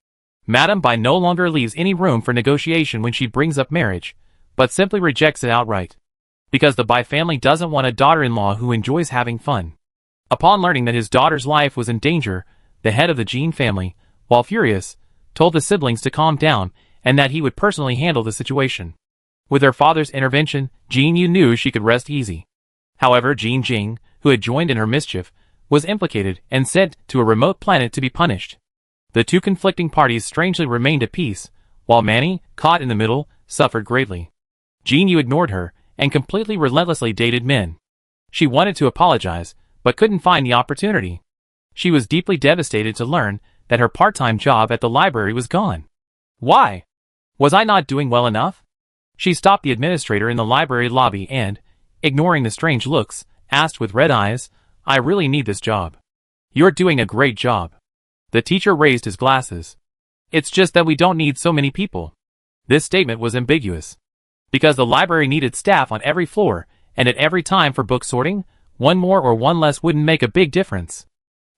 Madame Bai no longer leaves any room for negotiation when she brings up marriage, but simply rejects it outright. Because the Bai family doesn't want a daughter-in-law who enjoys having fun. Upon learning that his daughter's life was in danger, the head of the Jin family, while furious, told the siblings to calm down and that he would personally handle the situation. With her father's intervention, Jin Yu knew she could rest easy. However, Jin Jing, who had joined in her mischief, was implicated and sent to a remote planet to be punished. The two conflicting parties strangely remained at peace, while Manny, caught in the middle, suffered greatly. Jin Yu ignored her and completely relentlessly dated men. She wanted to apologize, but couldn't find the opportunity. She was deeply devastated to learn that her part-time job at the library was gone. Why? Was I not doing well enough? She stopped the administrator in the library lobby and, ignoring the strange looks, asked with red eyes, I really need this job. You're doing a great job. The teacher raised his glasses. It's just that we don't need so many people. This statement was ambiguous. Because the library needed staff on every floor, and at every time for book sorting, one more or one less wouldn't make a big difference.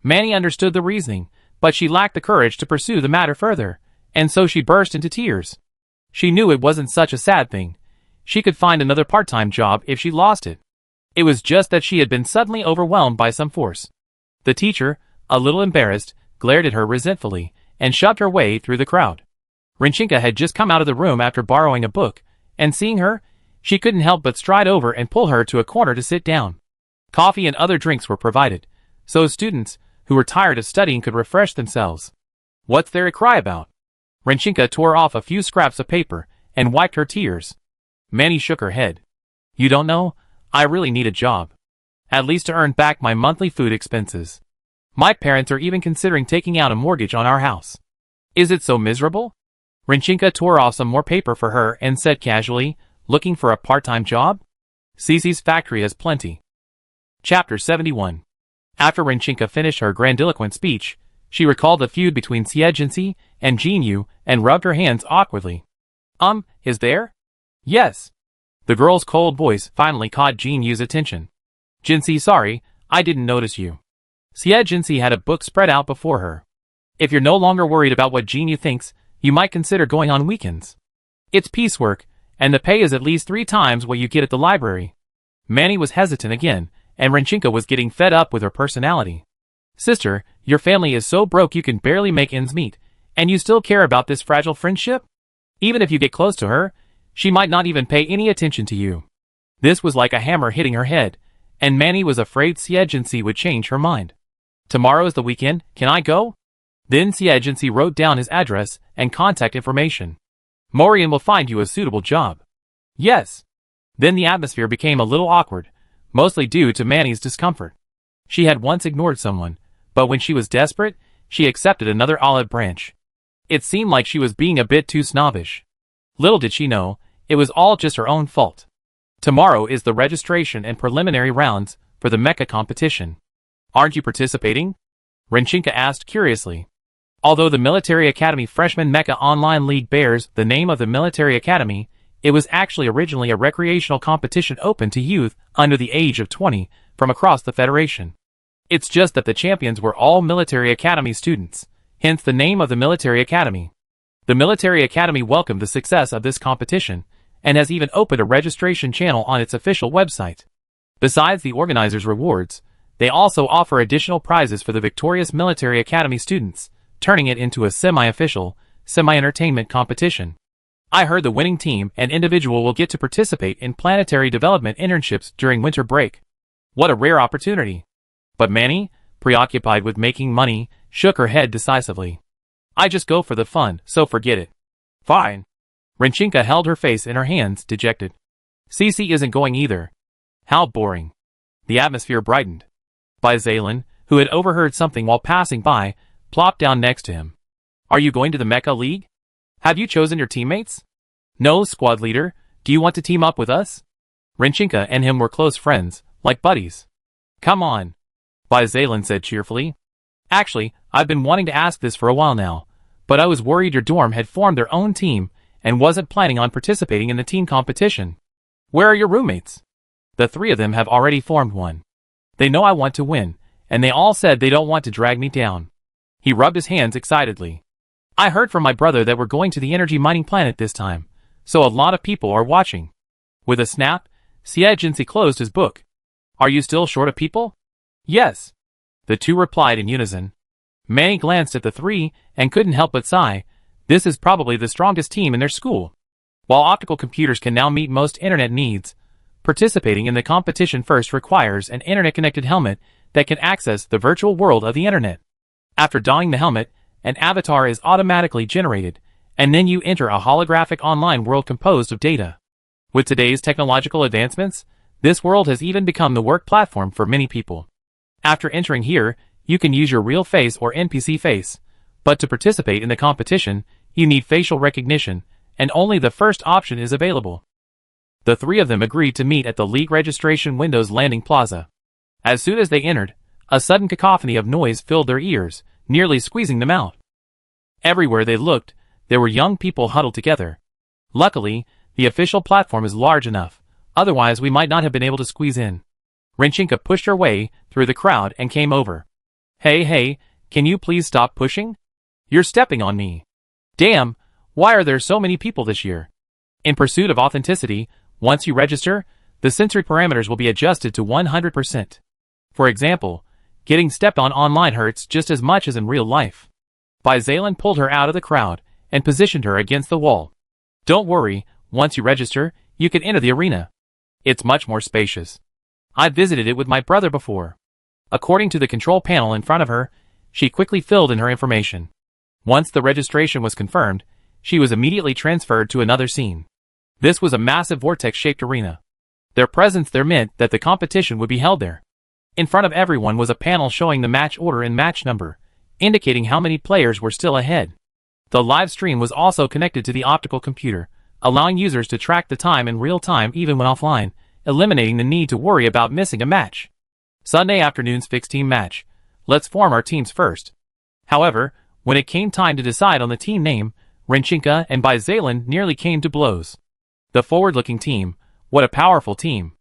Manny understood the reasoning, but she lacked the courage to pursue the matter further, and so she burst into tears. She knew it wasn't such a sad thing. She could find another part-time job if she lost it. It was just that she had been suddenly overwhelmed by some force. The teacher, a little embarrassed, glared at her resentfully, and shoved her way through the crowd. Renchinka had just come out of the room after borrowing a book, and seeing her, she couldn't help but stride over and pull her to a corner to sit down. Coffee and other drinks were provided, so students, who were tired of studying, could refresh themselves. What's there to cry about? Renchinka tore off a few scraps of paper, and wiped her tears. Manny shook her head. You don't know? I really need a job. At least to earn back my monthly food expenses. My parents are even considering taking out a mortgage on our house. Is it so miserable? Rinchinka tore off some more paper for her and said casually, looking for a part-time job? Cece's factory has plenty. Chapter 71. After Rinchinka finished her grandiloquent speech, she recalled the feud between Xie and Jinyu and rubbed her hands awkwardly. Is there? Yes. The girl's cold voice finally caught Jinyu's attention. Jinxie, sorry, I didn't notice you. Xie had a book spread out before her. If you're no longer worried about what Jinyu thinks, you might consider going on weekends. It's piecework, and the pay is at least 3 times what you get at the library. Manny was hesitant again, and Rinchinka was getting fed up with her personality. Sister, your family is so broke you can barely make ends meet, and you still care about this fragile friendship? Even if you get close to her, she might not even pay any attention to you. This was like a hammer hitting her head, and Manny was afraid Xie would change her mind. Tomorrow is the weekend, can I go? Then Xie wrote down his address and contact information. Morian will find you a suitable job. Yes. Then the atmosphere became a little awkward, mostly due to Manny's discomfort. She had once ignored someone, but when she was desperate, she accepted another olive branch. It seemed like she was being a bit too snobbish. Little did she know, it was all just her own fault. Tomorrow is the registration and preliminary rounds for the mecha competition. Aren't you participating? Rinchinka asked curiously. Although the Military Academy Freshman Mecha Online League bears the name of the Military Academy, it was actually originally a recreational competition open to youth under the age of 20 from across the Federation. It's just that the champions were all Military Academy students, hence the name of the Military Academy. The Military Academy welcomed the success of this competition, and has even opened a registration channel on its official website. Besides the organizers' rewards, they also offer additional prizes for the victorious Military Academy students, turning it into a semi-official, semi-entertainment competition. I heard the winning team and individual will get to participate in planetary development internships during winter break. What a rare opportunity. But Manny, preoccupied with making money, shook her head decisively. I just go for the fun, so forget it. Fine. Rinchinka held her face in her hands, dejected. Cece isn't going either. How boring. The atmosphere brightened. Zalen, who had overheard something while passing by, plopped down next to him. Are you going to the Mecha League? Have you chosen your teammates? No, squad leader. Do you want to team up with us? Rinchinka and him were close friends, like buddies. Come on. Zalen said cheerfully. Actually, I've been wanting to ask this for a while now, but I was worried your dorm had formed their own team and wasn't planning on participating in the team competition. Where are your roommates? The 3 of them have already formed one. They know I want to win, and they all said they don't want to drag me down. He rubbed his hands excitedly. I heard from my brother that we're going to the energy mining planet this time, so a lot of people are watching. With a snap, Xie closed his book. Are you still short of people? Yes. The 2 replied in unison. Manny glanced at the 3 and couldn't help but sigh. This is probably the strongest team in their school. While optical computers can now meet most internet needs, participating in the competition first requires an internet-connected helmet that can access the virtual world of the internet. After donning the helmet, an avatar is automatically generated, and then you enter a holographic online world composed of data. With today's technological advancements, this world has even become the work platform for many people. After entering here, you can use your real face or NPC face, but to participate in the competition, you need facial recognition, and only the first option is available. The 3 of them agreed to meet at the League registration windows landing plaza. As soon as they entered, a sudden cacophony of noise filled their ears, nearly squeezing them out. Everywhere they looked, there were young people huddled together. Luckily, the official platform is large enough, otherwise we might not have been able to squeeze in. Rinchinka pushed her way through the crowd and came over. Hey, can you please stop pushing? You're stepping on me. Damn, why are there so many people this year? In pursuit of authenticity, once you register, the sensory parameters will be adjusted to 100%. For example, getting stepped on online hurts just as much as in real life. Zalen pulled her out of the crowd and positioned her against the wall. Don't worry, once you register, you can enter the arena. It's much more spacious. I've visited it with my brother before. According to the control panel in front of her, she quickly filled in her information. Once the registration was confirmed, she was immediately transferred to another scene. This was a massive vortex-shaped arena. Their presence there meant that the competition would be held there. In front of everyone was a panel showing the match order and match number, indicating how many players were still ahead. The live stream was also connected to the optical computer, allowing users to track the time in real time even when offline, eliminating the need to worry about missing a match. Sunday afternoon's fixed team match. Let's form our teams first. However, when it came time to decide on the team name, Renchinka and Bizalan nearly came to blows. The forward-looking team, what a powerful team.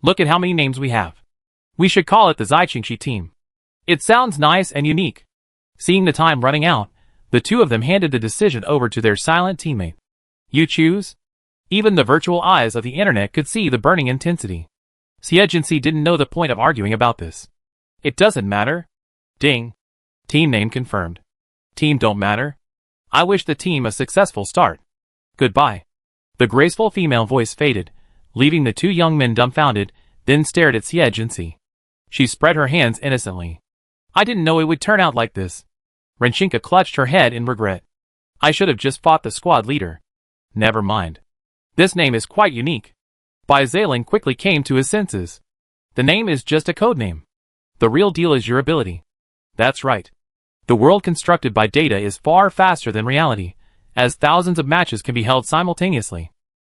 Look at how many names we have. We should call it the Xiqingxi team. It sounds nice and unique. Seeing the time running out, the two of them handed the decision over to their silent teammate. You choose? Even the virtual eyes of the internet could see the burning intensity. Xie didn't know the point of arguing about this. It doesn't matter. Ding. Team name confirmed. Team don't matter. I wish the team a successful start. Goodbye. The graceful female voice faded, leaving the two young men dumbfounded, then stared at Xie. She spread her hands innocently. I didn't know it would turn out like this. Renchinka clutched her head in regret. I should have just fought the squad leader. Never mind. This name is quite unique. Bizalan quickly came to his senses. The name is just a code name. The real deal is your ability. That's right. The world constructed by data is far faster than reality, as thousands of matches can be held simultaneously.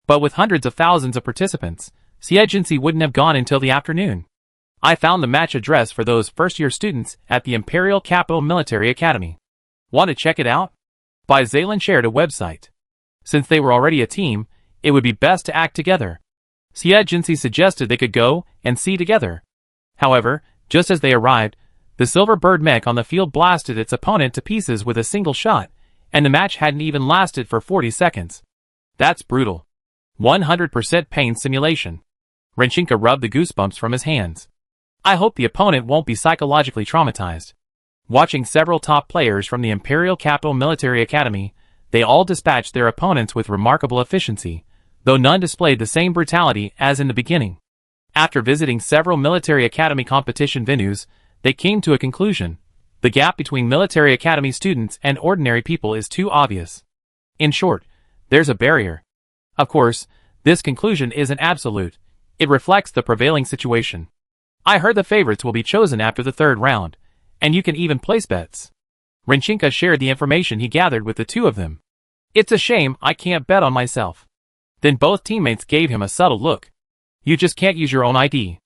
But with hundreds of thousands of participants, Xie wouldn't have gone until the afternoon. I found the match address for those first-year students at the Imperial Capital Military Academy. Want to check it out? Bizalan shared a website. Since they were already a team, it would be best to act together. Xie suggested they could go and see together. However, just as they arrived, the silver bird mech on the field blasted its opponent to pieces with a single shot, and the match hadn't even lasted for 40 seconds. That's brutal. 100% pain simulation. Renchinka rubbed the goosebumps from his hands. I hope the opponent won't be psychologically traumatized. Watching several top players from the Imperial Capital Military Academy, they all dispatched their opponents with remarkable efficiency, though none displayed the same brutality as in the beginning. After visiting several military academy competition venues, they came to a conclusion. The gap between military academy students and ordinary people is too obvious. In short, there's a barrier. Of course, this conclusion isn't absolute. It reflects the prevailing situation. I heard the favorites will be chosen after the third round, and you can even place bets. Renchinka shared the information he gathered with the two of them. It's a shame I can't bet on myself. Then both teammates gave him a subtle look. You just can't use your own ID.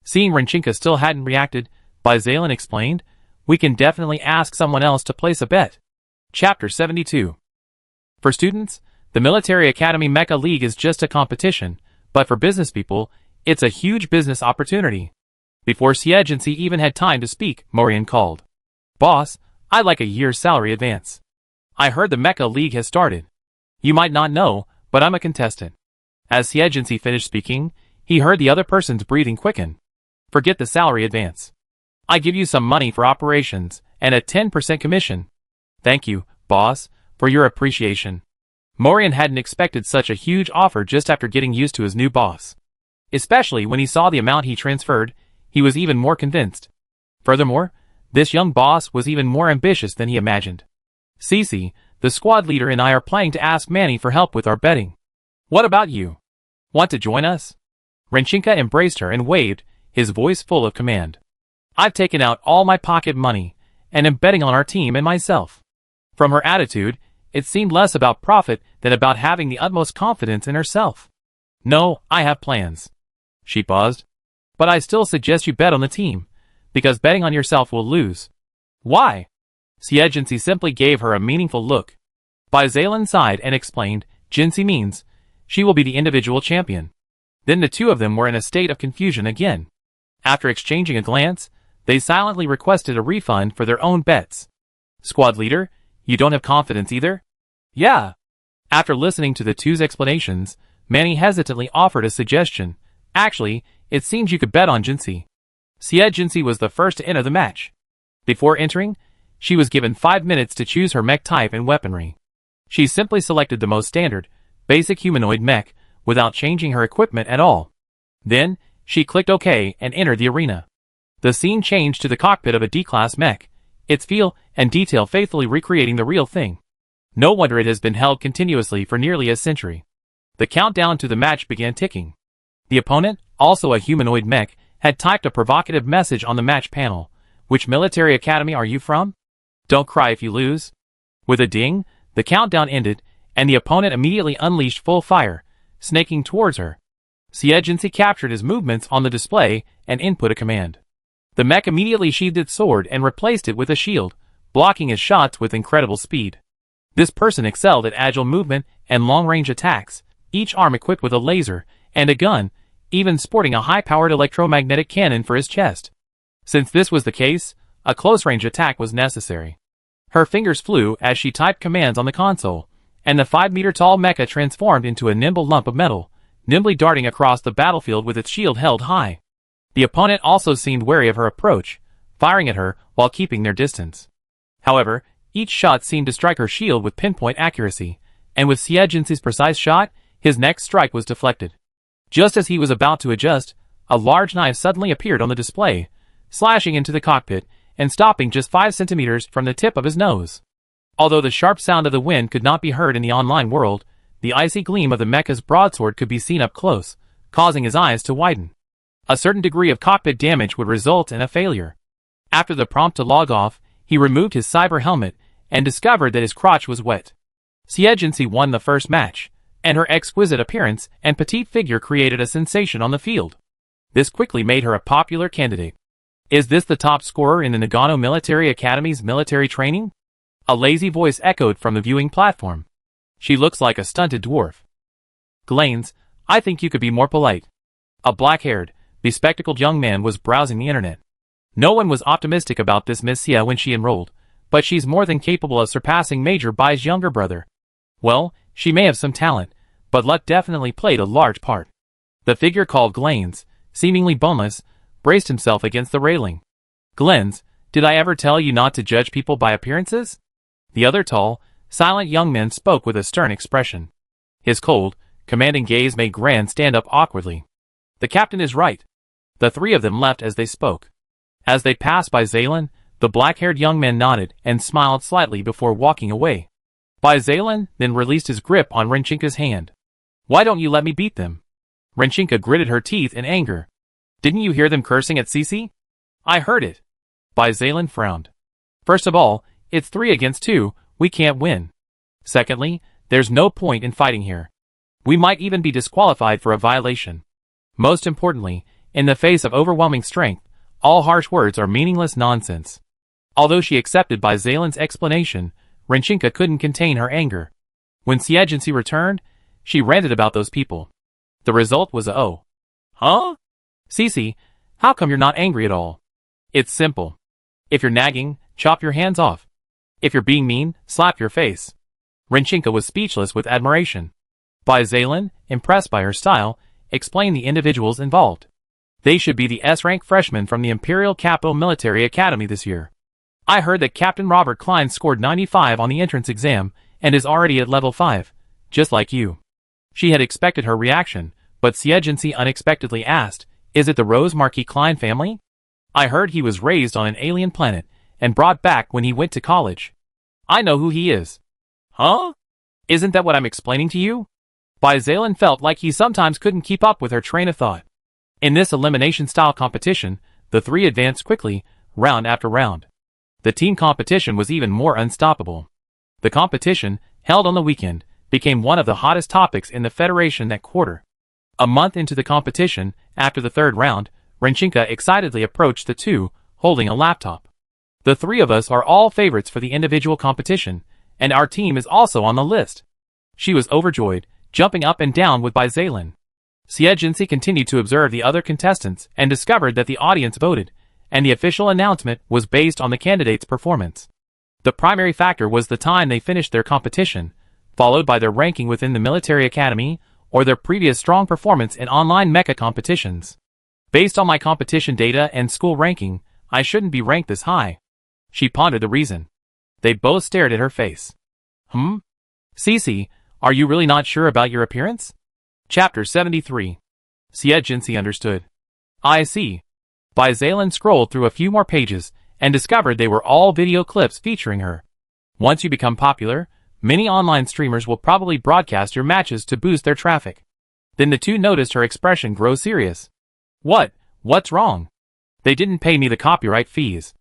Seeing Renchinka still hadn't reacted, Bizalan explained, we can definitely ask someone else to place a bet. Chapter 72. For students, the Military Academy Mecha League is just a competition, but for business people, it's a huge business opportunity. Before Xie even had time to speak, Morian called. Boss, I'd like a year's salary advance. I heard the Mecha League has started. You might not know, but I'm a contestant. As Xie finished speaking, he heard the other person's breathing quicken. Forget the salary advance. I give you some money for operations, and a 10% commission. Thank you, boss, for your appreciation. Morian hadn't expected such a huge offer just after getting used to his new boss. Especially when he saw the amount he transferred, he was even more convinced. Furthermore, this young boss was even more ambitious than he imagined. Cece, the squad leader and I are planning to ask Manny for help with our betting. What about you? Want to join us? Renchinka embraced her and waved, his voice full of command. I've taken out all my pocket money, and am betting on our team and myself. From her attitude, it seemed less about profit than about having the utmost confidence in herself. No, I have plans. She paused. But I still suggest you bet on the team, because betting on yourself will lose. Why? Xie simply gave her a meaningful look. Bizalan sighed and explained, Jinxie means, she will be the individual champion. Then the two of them were in a state of confusion again. After exchanging a glance, they silently requested a refund for their own bets. Squad leader, you don't have confidence either? Yeah. After listening to the two's explanations, Manny hesitantly offered a suggestion. Actually, it seems you could bet on Jinxie. Xie was the first to enter the match. Before entering, she was given 5 minutes to choose her mech type and weaponry. She simply selected the most standard, basic humanoid mech, without changing her equipment at all. Then, she clicked OK and entered the arena. The scene changed to the cockpit of a D-class mech, its feel and detail faithfully recreating the real thing. No wonder it has been held continuously for nearly a century. The countdown to the match began ticking. The opponent, also a humanoid mech, had typed a provocative message on the match panel. Which military academy are you from? Don't cry if you lose. With a ding, the countdown ended, and the opponent immediately unleashed full fire, snaking towards her. Xie captured his movements on the display and input a command. The mech immediately sheathed its sword and replaced it with a shield, blocking his shots with incredible speed. This person excelled at agile movement and long-range attacks, each arm equipped with a laser and a gun, even sporting a high-powered electromagnetic cannon for his chest. Since this was the case, a close-range attack was necessary. Her fingers flew as she typed commands on the console, and the 5-meter-tall mecha transformed into a nimble lump of metal, nimbly darting across the battlefield with its shield held high. The opponent also seemed wary of her approach, firing at her while keeping their distance. However, each shot seemed to strike her shield with pinpoint accuracy, and with Xie precise shot, his next strike was deflected. Just as he was about to adjust, a large knife suddenly appeared on the display, slashing into the cockpit and stopping just 5 centimeters from the tip of his nose. Although the sharp sound of the wind could not be heard in the online world, the icy gleam of the mecha's broadsword could be seen up close, causing his eyes to widen. A certain degree of cockpit damage would result in a failure. After the prompt to log off, he removed his cyber helmet and discovered that his crotch was wet. Xie won the first match, and her exquisite appearance and petite figure created a sensation on the field. This quickly made her a popular candidate. Is this the top scorer in the Nagano Military Academy's military training? A lazy voice echoed from the viewing platform. She looks like a stunted dwarf. Glanes, I think you could be more polite. A black-haired, bespectacled young man was browsing the internet. No one was optimistic about this Miss Xie when she enrolled, but she's more than capable of surpassing Major Bai's younger brother. Well, she may have some talent, but luck definitely played a large part. The figure called Glanes, seemingly boneless, braced himself against the railing. Glanes, did I ever tell you not to judge people by appearances? The other tall, silent young man spoke with a stern expression. His cold, commanding gaze made Gran stand up awkwardly. The captain is right. The three of them left as they spoke. As they passed by Zaylan, the black-haired young man nodded and smiled slightly before walking away. Zaylan then released his grip on Renchinka's hand. Why don't you let me beat them? Renchinka gritted her teeth in anger. Didn't you hear them cursing at Cece? I heard it. Zaylan frowned. First of all, it's 3 against 2, we can't win. Secondly, there's no point in fighting here. We might even be disqualified for a violation. Most importantly, in the face of overwhelming strength, all harsh words are meaningless nonsense. Although she accepted Zaylan's explanation, Renchinka couldn't contain her anger. When Xie returned, she ranted about those people. The result was a oh. Huh? Cece, how come you're not angry at all? It's simple. If you're nagging, chop your hands off. If you're being mean, slap your face. Renchinka was speechless with admiration. Zaylan, impressed by her style, explained the individuals involved. They should be the S-rank freshmen from the Imperial Capital Military Academy this year. I heard that Captain Robert Klein scored 95 on the entrance exam and is already at level 5, just like you. She had expected her reaction, but Xie unexpectedly asked, is it the Rose Marquis Klein family? I heard he was raised on an alien planet and brought back when he went to college. I know who he is. Huh? Isn't that what I'm explaining to you? Zaylan felt like he sometimes couldn't keep up with her train of thought. In this elimination-style competition, the three advanced quickly, round after round. The team competition was even more unstoppable. The competition, held on the weekend, became one of the hottest topics in the Federation that quarter. A month into the competition, after the third round, Renchinka excitedly approached the two, holding a laptop. The 3 of us are all favorites for the individual competition, and our team is also on the list. She was overjoyed, jumping up and down with Zaylan. Xie continued to observe the other contestants and discovered that the audience voted, and the official announcement was based on the candidates' performance. The primary factor was the time they finished their competition, followed by their ranking within the military academy or their previous strong performance in online mecha competitions. Based on my competition data and school ranking, I shouldn't be ranked this high. She pondered the reason. They both stared at her face. Cece, are you really not sure about your appearance? Chapter 73. Xie understood. I see. Zaylan scrolled through a few more pages and discovered they were all video clips featuring her. Once you become popular, many online streamers will probably broadcast your matches to boost their traffic. Then the two noticed her expression grow serious. What's wrong? They didn't pay me the copyright fees.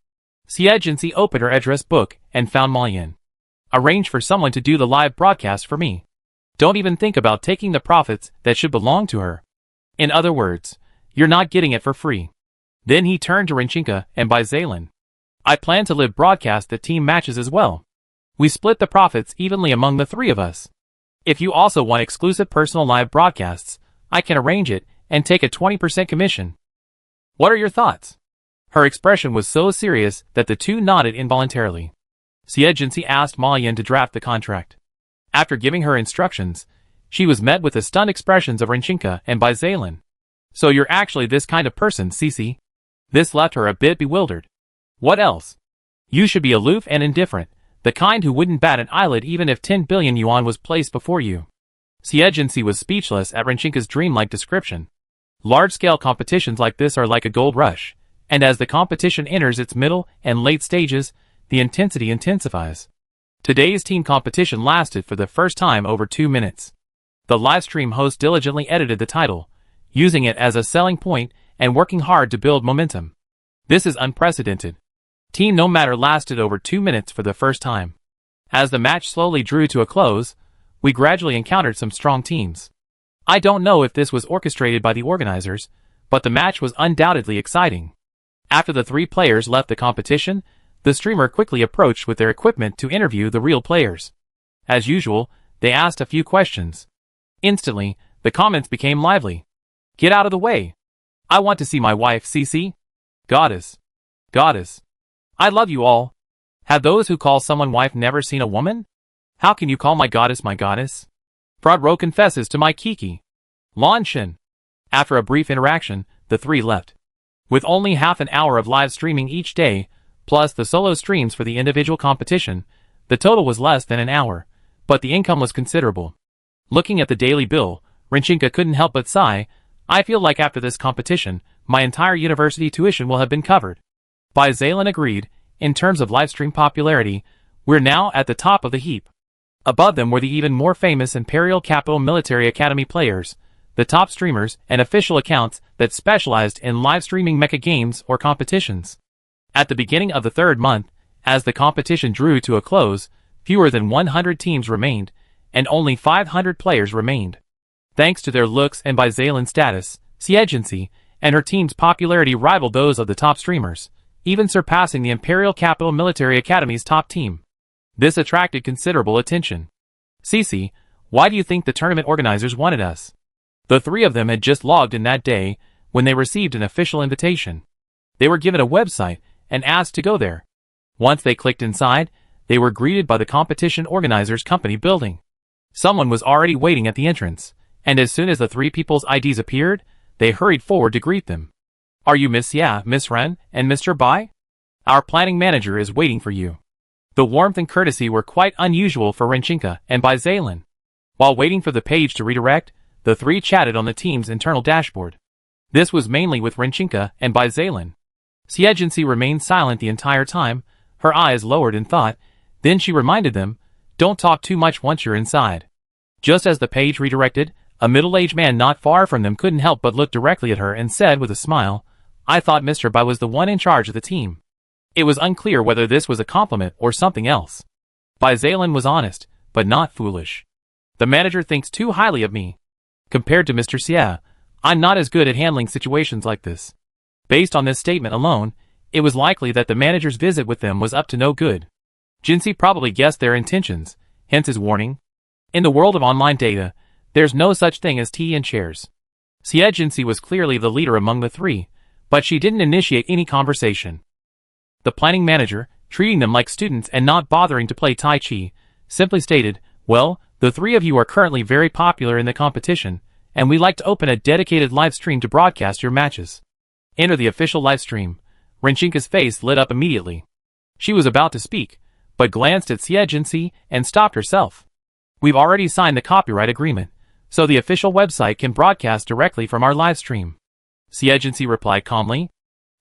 Xie Jinxi opened her address book and found Mayan. Arrange for someone to do the live broadcast for me. Don't even think about taking the profits that should belong to her. In other words, you're not getting it for free. Then he turned to Rinchinka and Bizalan. I plan to live broadcast the team matches as well. We split the profits evenly among the three of us. If you also want exclusive personal live broadcasts, I can arrange it and take a 20% commission. What are your thoughts? Her expression was so serious that the two nodded involuntarily. Xie Jinxi asked Ma Yan to draft the contract. After giving her instructions, she was met with the stunned expressions of Rinchinka and Bizalan. So you're actually this kind of person, Cici? This left her a bit bewildered. What else? You should be aloof and indifferent, the kind who wouldn't bat an eyelid even if 10 billion yuan was placed before you. Xie Jinxi was speechless at Rinchinka's dreamlike description. Large-scale competitions like this are like a gold rush, and as the competition enters its middle and late stages, the intensity intensifies. Today's team competition lasted for the first time over 2 minutes. The livestream host diligently edited the title, using it as a selling point and working hard to build momentum. This is unprecedented. Team No Matter lasted over 2 minutes for the first time. As the match slowly drew to a close, we gradually encountered some strong teams. I don't know if this was orchestrated by the organizers, but the match was undoubtedly exciting. After the three players left the competition, the streamer quickly approached with their equipment to interview the real players. As usual, they asked a few questions. Instantly, the comments became lively. Get out of the way. I want to see my wife, Cici. Goddess. Goddess. I love you all. Have those who call someone wife never seen a woman? How can you call my goddess my goddess? Fraud Ro confesses to my Kiki. Lan Shin. After a brief interaction, the three left. With only half an hour of live streaming each day, plus the solo streams for the individual competition, the total was less than an hour, but the income was considerable. Looking at the daily bill, Rinchinka couldn't help but sigh. I feel like after this competition, my entire university tuition will have been covered. Bizalan agreed. In terms of livestream popularity, we're now at the top of the heap. Above them were the even more famous Imperial Capital Military Academy players, the top streamers and official accounts that specialized in live streaming mecha games or competitions. At the beginning of the third month, as the competition drew to a close, fewer than 100 teams remained, and only 500 players remained. Thanks to their looks and Bizalan's status, Xie Jinxi and her team's popularity rivaled those of the top streamers, even surpassing the Imperial Capital Military Academy's top team. This attracted considerable attention. Cici, why do you think the tournament organizers wanted us? The three of them had just logged in that day when they received an official invitation. They were given a website and asked to go there. Once they clicked inside, they were greeted by the competition organizers' company building. Someone was already waiting at the entrance, and as soon as the three people's IDs appeared, they hurried forward to greet them. Are you Miss Xie, Miss Ren, and Mr. Bai? Our planning manager is waiting for you. The warmth and courtesy were quite unusual for Rinchinka and Bizalan. While waiting for the page to redirect, the three chatted on the team's internal dashboard. This was mainly with Rinchinka and Bizalan. Xie Jinxi remained silent the entire time, her eyes lowered in thought. Then she reminded them, don't talk too much once you're inside. Just as the page redirected, a middle-aged man not far from them couldn't help but look directly at her and said with a smile, I thought Mr. Bai was the one in charge of the team. It was unclear whether this was a compliment or something else. Bizalan was honest, but not foolish. The manager thinks too highly of me. Compared to Mr. Xie, I'm not as good at handling situations like this. Based on this statement alone, it was likely that the manager's visit with them was up to no good. Jinxi probably guessed their intentions, hence his warning. In the world of online data, there's no such thing as tea and chairs. Xie Jinxi was clearly the leader among the three, but she didn't initiate any conversation. The planning manager, treating them like students and not bothering to play Tai Chi, simply stated, well, the three of you are currently very popular in the competition, and we'd like to open a dedicated live stream to broadcast your matches. Enter the official live stream. Rinchinka's face lit up immediately. She was about to speak, but glanced at Xie Jinxi and stopped herself. We've already signed the copyright agreement, so the official website can broadcast directly from our live stream. Xie Jinxi replied calmly.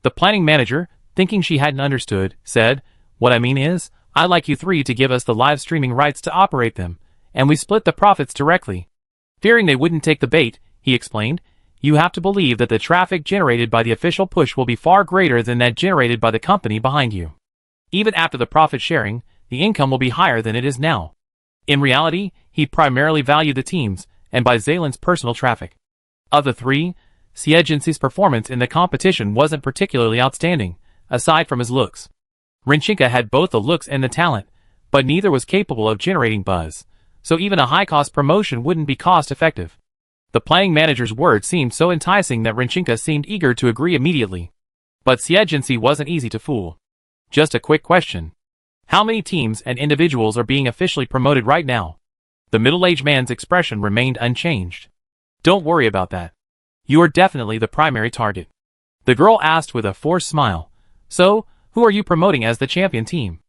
The planning manager, thinking she hadn't understood, said, what I mean is, I'd like you three to give us the live streaming rights to operate them, and we split the profits directly. Fearing they wouldn't take the bait, he explained, you have to believe that the traffic generated by the official push will be far greater than that generated by the company behind you. Even after the profit sharing, the income will be higher than it is now. In reality, he primarily valued the team's, and by Zaylen's personal traffic. Of the three, Xie performance in the competition wasn't particularly outstanding, aside from his looks. Rinchinka had both the looks and the talent, but neither was capable of generating buzz, so even a high-cost promotion wouldn't be cost-effective. The planning manager's words seemed so enticing that Rinchinka seemed eager to agree immediately. But Xie wasn't easy to fool. Just a quick question. How many teams and individuals are being officially promoted right now? The middle-aged man's expression remained unchanged. Don't worry about that. You are definitely the primary target. The girl asked with a forced smile. So, who are you promoting as the champion team?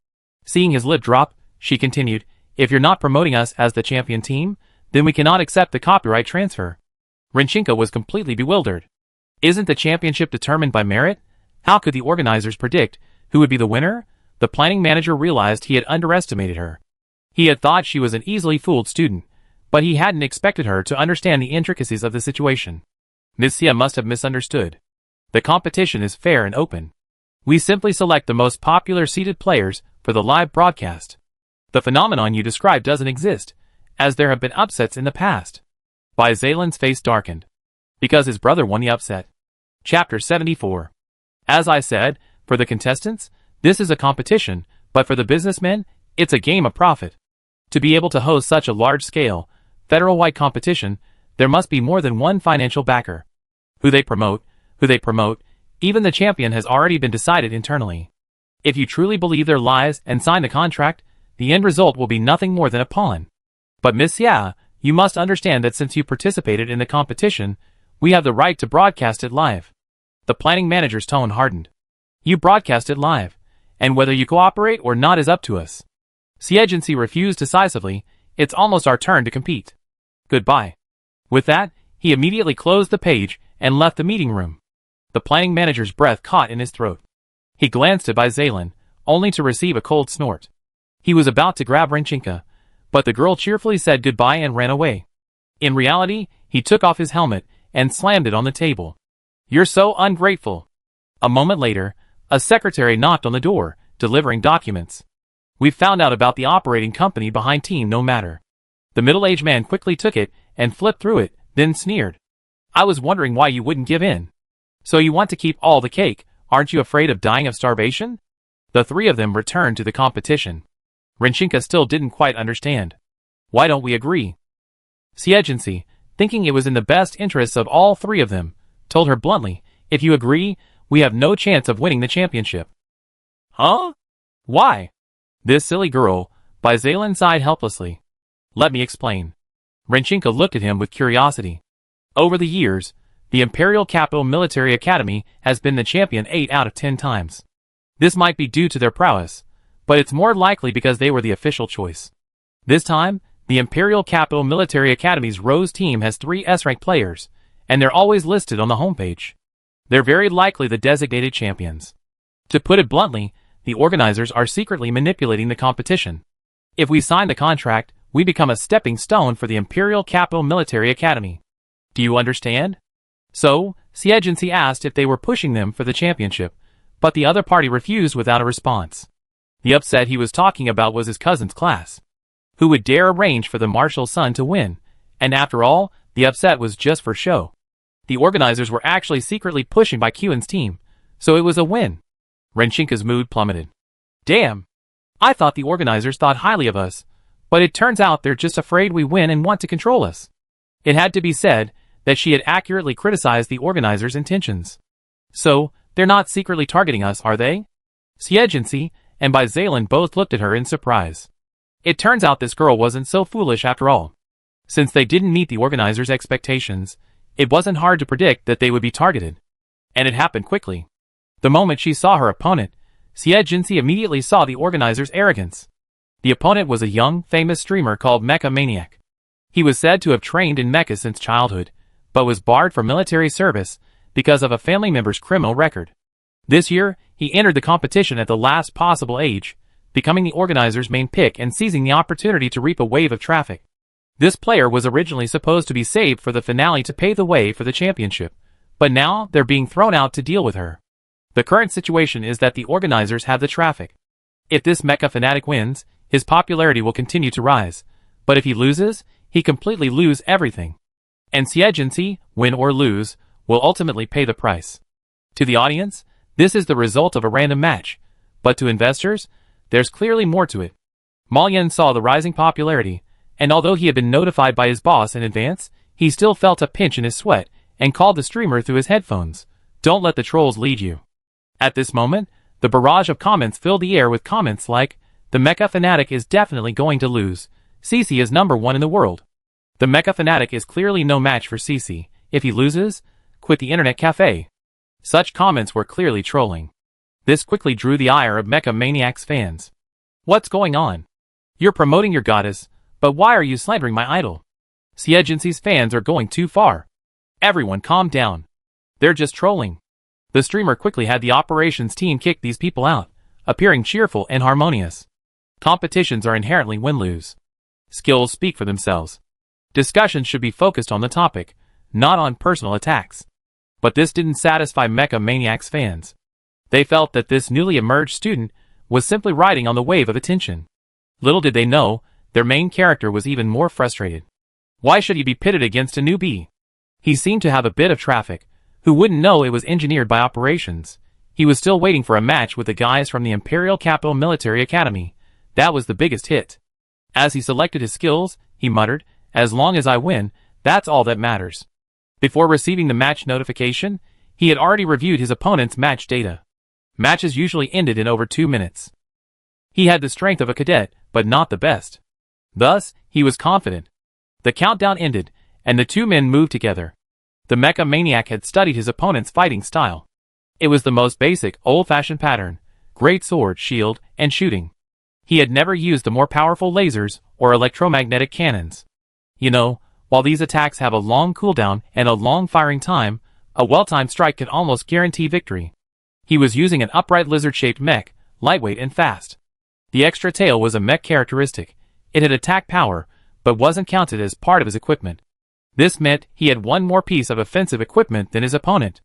Seeing his lip drop, she continued, if you're not promoting us as the champion team, then we cannot accept the copyright transfer. Rinchinka was completely bewildered. Isn't the championship determined by merit? How could the organizers predict who would be the winner? The planning manager realized he had underestimated her. He had thought she was an easily fooled student, but he hadn't expected her to understand the intricacies of the situation. Ms. Xie must have misunderstood. The competition is fair and open. We simply select the most popular seeded players for the live broadcast. The phenomenon you described doesn't exist, as there have been upsets in the past. Bai Zaylen's face darkened. Because his brother won the upset. Chapter 74. As I said, for the contestants, this is a competition, but for the businessmen, it's a game of profit. To be able to host such a large-scale, federal-wide competition, there must be more than one financial backer. Who they promote, even the champion has already been decided internally. If you truly believe their lies and sign the contract, the end result will be nothing more than a pawn. But Miss Xie, you must understand that since you participated in the competition, we have the right to broadcast it live. The planning manager's tone hardened. You broadcast it live, and whether you cooperate or not is up to us. Xie refused decisively. It's almost our turn to compete. Goodbye. With that, he immediately closed the page and left the meeting room. The planning manager's breath caught in his throat. He glanced at Bai Zaylen, only to receive a cold snort. He was about to grab Rinchinka, but the girl cheerfully said goodbye and ran away. In reality, he took off his helmet and slammed it on the table. You're so ungrateful. A moment later, a secretary knocked on the door, delivering documents. We've found out about the operating company behind Team No Matter. The middle-aged man quickly took it and flipped through it, then sneered. I was wondering why you wouldn't give in. So you want to keep all the cake, aren't you afraid of dying of starvation? The three of them returned to the competition. Rinchinka still didn't quite understand. Why don't we agree? Xie, thinking it was in the best interests of all three of them, told her bluntly, if you agree, we have no chance of winning the championship. Huh? Why? This silly girl, Bai Zaylen sighed helplessly. Let me explain. Rinchinka looked at him with curiosity. Over the years, the Imperial Capital Military Academy has been the champion 8 out of 10 times. This might be due to their prowess, but it's more likely because they were the official choice. This time, the Imperial Capital Military Academy's Rose team has 3 S-rank players, and they're always listed on the homepage. They're very likely the designated champions. To put it bluntly, the organizers are secretly manipulating the competition. If we sign the contract, we become a stepping stone for the Imperial Capital Military Academy. Do you understand? So, Xie asked if they were pushing them for the championship, but the other party refused without a response. The upset he was talking about was his cousin's class. Who would dare arrange for the Marshal's son to win? And after all, the upset was just for show. The organizers were actually secretly pushing by Qin's team, so it was a win. Rinchinka's mood plummeted. Damn! I thought the organizers thought highly of us, but it turns out they're just afraid we win and want to control us. It had to be said that she had accurately criticized the organizers' intentions. So, they're not secretly targeting us, are they? Xie and Bai Zaylen both looked at her in surprise. It turns out this girl wasn't so foolish after all. Since they didn't meet the organizers' expectations, it wasn't hard to predict that they would be targeted. And it happened quickly. The moment she saw her opponent, Xie immediately saw the organizers' arrogance. The opponent was a young, famous streamer called Mecha Maniac. He was said to have trained in mecha since childhood, but was barred from military service because of a family member's criminal record. This year, he entered the competition at the last possible age, becoming the organizer's main pick and seizing the opportunity to reap a wave of traffic. This player was originally supposed to be saved for the finale to pave the way for the championship, but now they're being thrown out to deal with her. The current situation is that the organizers have the traffic. If this mecha fanatic wins, his popularity will continue to rise, but if he loses, he completely lose everything. And Xie, win or lose, will ultimately pay the price. To the audience, this is the result of a random match, but to investors, there's clearly more to it. Ma Yan saw the rising popularity, and although he had been notified by his boss in advance, he still felt a pinch in his sweat and called the streamer through his headphones. Don't let the trolls lead you. At this moment, the barrage of comments filled the air with comments like, the mecha fanatic is definitely going to lose. Xie is #1 in the world. The mecha fanatic is clearly no match for Xie. If he loses, quit the internet cafe. Such comments were clearly trolling. This quickly drew the ire of Mecha Maniac's fans. What's going on? You're promoting your goddess, but why are you slandering my idol? Xie's fans are going too far. Everyone calm down. They're just trolling. The streamer quickly had the operations team kick these people out, appearing cheerful and harmonious. Competitions are inherently win-lose. Skills speak for themselves. Discussions should be focused on the topic, not on personal attacks. But this didn't satisfy Mecha Maniac's fans. They felt that this newly emerged student was simply riding on the wave of attention. Little did they know, their main character was even more frustrated. Why should he be pitted against a newbie? He seemed to have a bit of traffic, who wouldn't know it was engineered by operations. He was still waiting for a match with the guys from the Imperial Capital Military Academy. That was the biggest hit. As he selected his skills, he muttered, as long as I win, that's all that matters. Before receiving the match notification, he had already reviewed his opponent's match data. Matches usually ended in over 2 minutes. He had the strength of a cadet, but not the best. Thus, he was confident. The countdown ended, and the two men moved together. The Mecha Maniac had studied his opponent's fighting style. It was the most basic, old-fashioned pattern: great sword, shield, and shooting. He had never used the more powerful lasers or electromagnetic cannons. You know, while these attacks have a long cooldown and a long firing time, a well-timed strike can almost guarantee victory. He was using an upright lizard-shaped mech, lightweight and fast. The extra tail was a mech characteristic. It had attack power, but wasn't counted as part of his equipment. This meant he had one more piece of offensive equipment than his opponent.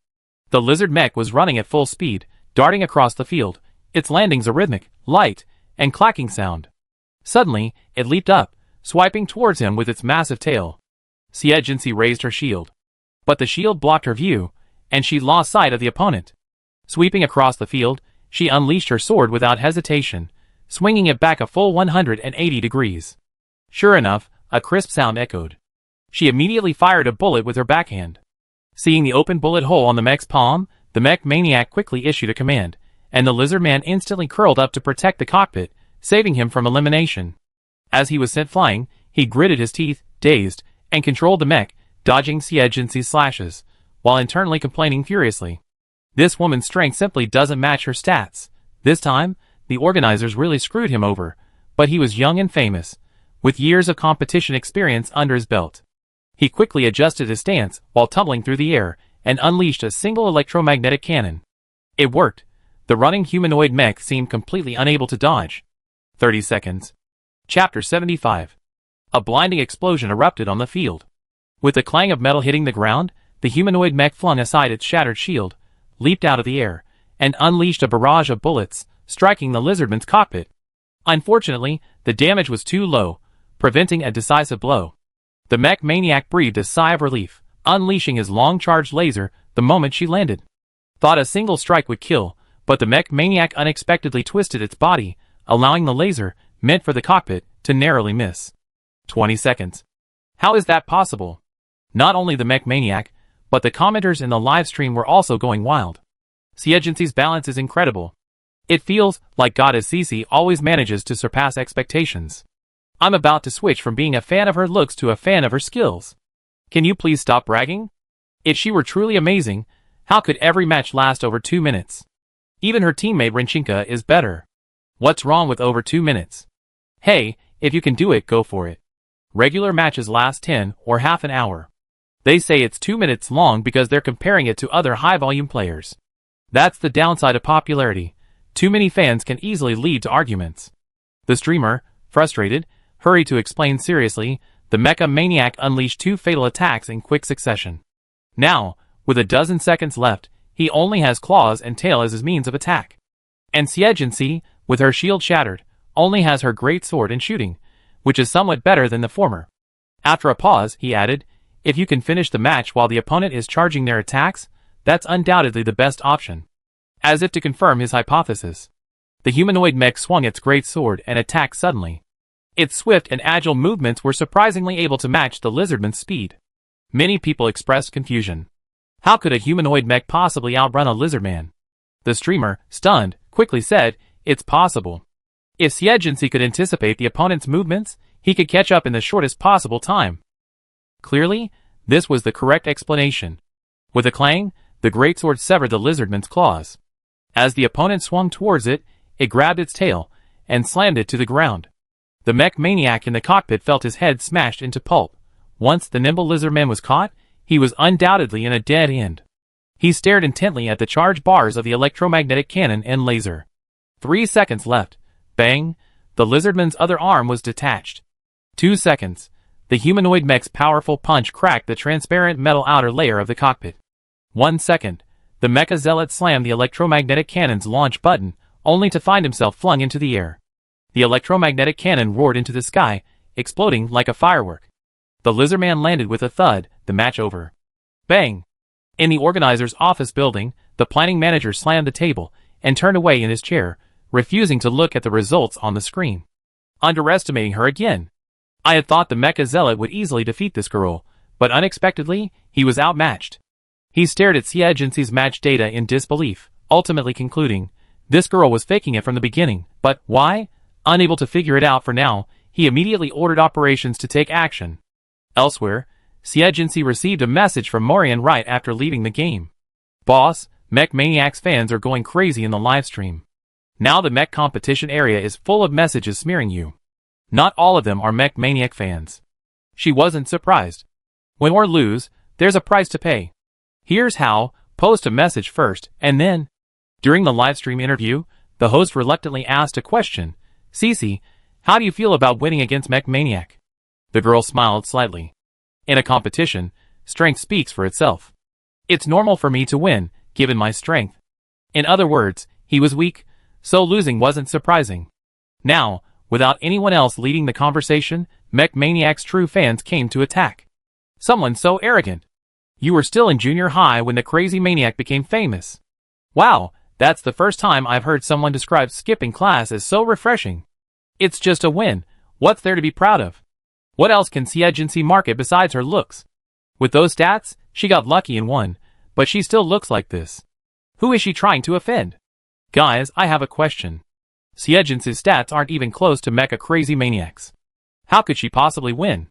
The lizard mech was running at full speed, darting across the field, its landings a rhythmic, light, and clacking sound. Suddenly, it leaped up, swiping towards him with its massive tail. Xie raised her shield. But the shield blocked her view, and she lost sight of the opponent. Sweeping across the field, she unleashed her sword without hesitation, swinging it back a full 180 degrees. Sure enough, a crisp sound echoed. She immediately fired a bullet with her backhand. Seeing the open bullet hole on the mech's palm, the Mech Maniac quickly issued a command, and the lizard man instantly curled up to protect the cockpit, saving him from elimination. As he was sent flying, he gritted his teeth, dazed, and controlled the mech, dodging Xie's slashes, while internally complaining furiously. This woman's strength simply doesn't match her stats. This time, the organizers really screwed him over, but he was young and famous, with years of competition experience under his belt. He quickly adjusted his stance while tumbling through the air and unleashed a single electromagnetic cannon. It worked. The running humanoid mech seemed completely unable to dodge. 30 seconds. Chapter 75. A blinding explosion erupted on the field. With the clang of metal hitting the ground, the humanoid mech flung aside its shattered shield, leaped out of the air, and unleashed a barrage of bullets, striking the lizardman's cockpit. Unfortunately, the damage was too low, preventing a decisive blow. The Mech Maniac breathed a sigh of relief, unleashing his long-charged laser the moment she landed. Thought a single strike would kill, but the Mech Maniac unexpectedly twisted its body, allowing the laser, meant for the cockpit, to narrowly miss. 20 seconds. How is that possible? Not only the Mech Maniac, but the commenters in the live stream were also going wild. Xie's balance is incredible. It feels like Goddess Xie always manages to surpass expectations. I'm about to switch from being a fan of her looks to a fan of her skills. Can you please stop bragging? If she were truly amazing, how could every match last over 2 minutes? Even her teammate Renchinka is better. What's wrong with over 2 minutes? Hey, if you can do it, go for it. Regular matches last 10 or half an hour. They say it's 2 minutes long because they're comparing it to other high-volume players. That's the downside of popularity. Too many fans can easily lead to arguments. The streamer, frustrated, hurried to explain seriously, the mecha maniac unleashed 2 fatal attacks in quick succession. Now, with a dozen seconds left, he only has claws and tail as his means of attack. And Xie, with her shield shattered, only has her great sword and shooting, which is somewhat better than the former. After a pause, he added, if you can finish the match while the opponent is charging their attacks, that's undoubtedly the best option. As if to confirm his hypothesis, the humanoid mech swung its great sword and attacked suddenly. Its swift and agile movements were surprisingly able to match the lizardman's speed. Many people expressed confusion. How could a humanoid mech possibly outrun a lizardman? The streamer, stunned, quickly said, it's possible. If Xie could anticipate the opponent's movements, he could catch up in the shortest possible time. Clearly, this was the correct explanation. With a clang, the greatsword severed the lizardman's claws. As the opponent swung towards it, it grabbed its tail and slammed it to the ground. The mech maniac in the cockpit felt his head smashed into pulp. Once the nimble lizardman was caught, he was undoubtedly in a dead end. He stared intently at the charge bars of the electromagnetic cannon and laser. 3 seconds left. Bang! The lizardman's other arm was detached. 2 seconds. The humanoid mech's powerful punch cracked the transparent metal outer layer of the cockpit. 1 second. The mecha zealot slammed the electromagnetic cannon's launch button, only to find himself flung into the air. The electromagnetic cannon roared into the sky, exploding like a firework. The lizardman landed with a thud, the match over. Bang! In the organizer's office building, the planning manager slammed the table and turned away in his chair, refusing to look at the results on the screen. Underestimating her again. I had thought the mecha zealot would easily defeat this girl, but unexpectedly, he was outmatched. He stared at Xie match data in disbelief, ultimately concluding, this girl was faking it from the beginning, but why? Unable to figure it out for now, he immediately ordered operations to take action. Elsewhere, Xie received a message from Morian right after leaving the game. Boss, Mech Maniacs fans are going crazy in the livestream. Now the mech competition area is full of messages smearing you. Not all of them are Mech Maniac fans. She wasn't surprised. Win or lose, there's a price to pay. Here's how: post a message first, and then. During the livestream interview, the host reluctantly asked a question. Cece, how do you feel about winning against Mech Maniac? The girl smiled slightly. In a competition, strength speaks for itself. It's normal for me to win, given my strength. In other words, he was weak, so losing wasn't surprising. Now, without anyone else leading the conversation, Mech Maniac's true fans came to attack. Someone so arrogant. You were still in junior high when the crazy maniac became famous. Wow, that's the first time I've heard someone describe skipping class as so refreshing. It's just a win. What's there to be proud of? What else can Xie market besides her looks? With those stats, she got lucky and won, but she still looks like this. Who is she trying to offend? Guys, I have a question. Xie's stats aren't even close to Mecha Crazy Maniac's. How could she possibly win?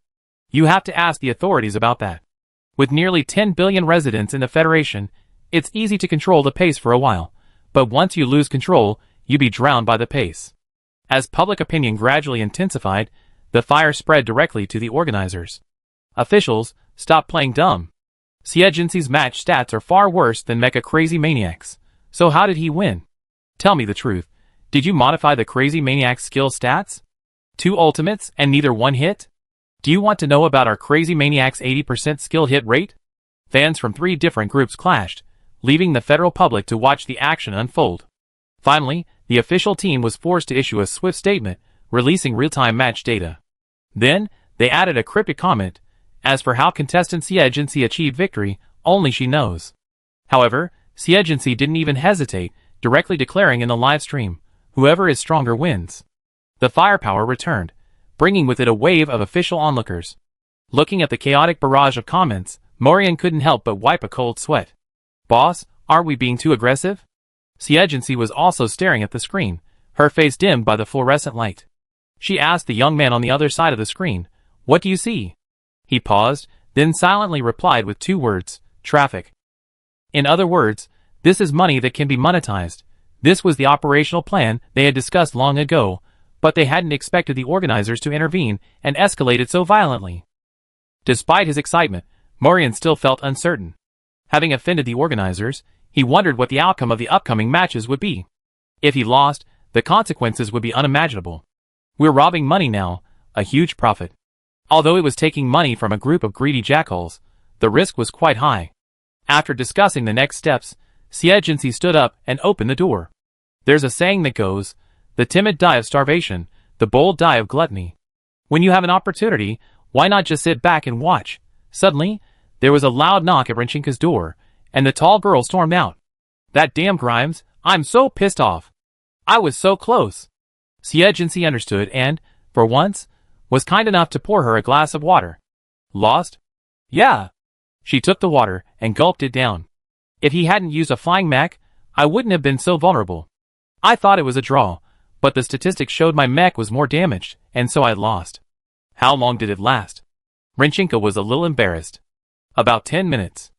You have to ask the authorities about that. With nearly 10 billion residents in the Federation, it's easy to control the pace for a while, but once you lose control, you be drowned by the pace. As public opinion gradually intensified, the fire spread directly to the organizers. Officials, stop playing dumb. Xie's match stats are far worse than Mecha Crazy Maniac's. So how did he win? Tell me the truth. Did you modify the Crazy Maniac's skill stats? 2 ultimates and neither one hit? Do you want to know about our Crazy Maniac's 80% skill hit rate? Fans from 3 different groups clashed, leaving the federal public to watch the action unfold. Finally, the official team was forced to issue a swift statement, releasing real-time match data. Then, they added a cryptic comment. As for how contestant Xie achieved victory, only she knows. However, Xie didn't even hesitate, directly declaring in the live stream, whoever is stronger wins. The firepower returned, bringing with it a wave of official onlookers. Looking at the chaotic barrage of comments, Morian couldn't help but wipe a cold sweat. Boss, aren't we being too aggressive? Xie was also staring at the screen, her face dimmed by the fluorescent light. She asked the young man on the other side of the screen, what do you see? He paused, then silently replied with 2 words, traffic. In other words, this is money that can be monetized. This was the operational plan they had discussed long ago, but they hadn't expected the organizers to intervene and escalate it so violently. Despite his excitement, Morian still felt uncertain. Having offended the organizers, he wondered what the outcome of the upcoming matches would be. If he lost, the consequences would be unimaginable. We're robbing money now, a huge profit. Although it was taking money from a group of greedy jackals, the risk was quite high. After discussing the next steps, Xie stood up and opened the door. There's a saying that goes, the timid die of starvation, the bold die of gluttony. When you have an opportunity, why not just sit back and watch? Suddenly, there was a loud knock at Renchinka's door, and the tall girl stormed out. That damn Grimes, I'm so pissed off. I was so close. Xie understood and, for once, was kind enough to pour her a glass of water. Lost? Yeah. She took the water and gulped it down. If he hadn't used a flying mech, I wouldn't have been so vulnerable. I thought it was a draw, but the statistics showed my mech was more damaged, and so I lost. How long did it last? Renchinka was a little embarrassed. About 10 minutes.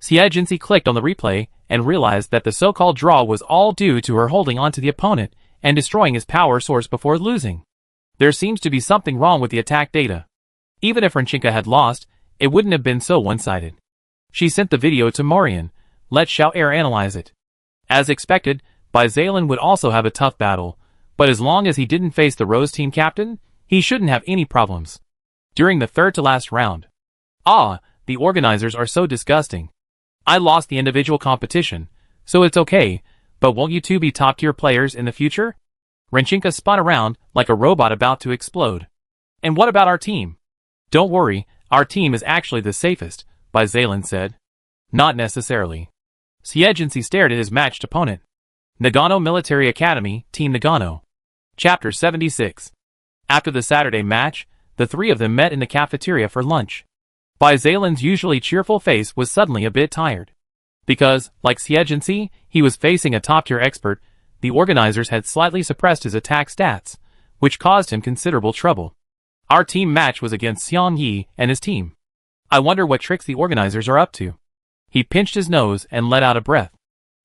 Xie clicked on the replay and realized that the so-called draw was all due to her holding onto the opponent and destroying his power source before losing. There seems to be something wrong with the attack data. Even if Renchinka had lost, it wouldn't have been so one-sided. She sent the video to Morian, let Xiao'er analyze it. As expected, Baizalen would also have a tough battle, but as long as he didn't face the Rose team captain, he shouldn't have any problems. During the third-to-last round. The organizers are so disgusting. I lost the individual competition, so it's okay, but won't you two be top-tier players in the future? Renchinka spun around like a robot about to explode. And what about our team? Don't worry, our team is actually the safest, Baizalen said. Not necessarily. Xie stared at his matched opponent. Nagano Military Academy, Team Nagano. Chapter 76. After the Saturday match, the three of them met in the cafeteria for lunch. Baizalen's usually cheerful face was suddenly a bit tired. Because, like Xie, he was facing a top-tier expert, the organizers had slightly suppressed his attack stats, which caused him considerable trouble. Our team match was against Xiang Yi and his team. I wonder what tricks the organizers are up to. He pinched his nose and let out a breath.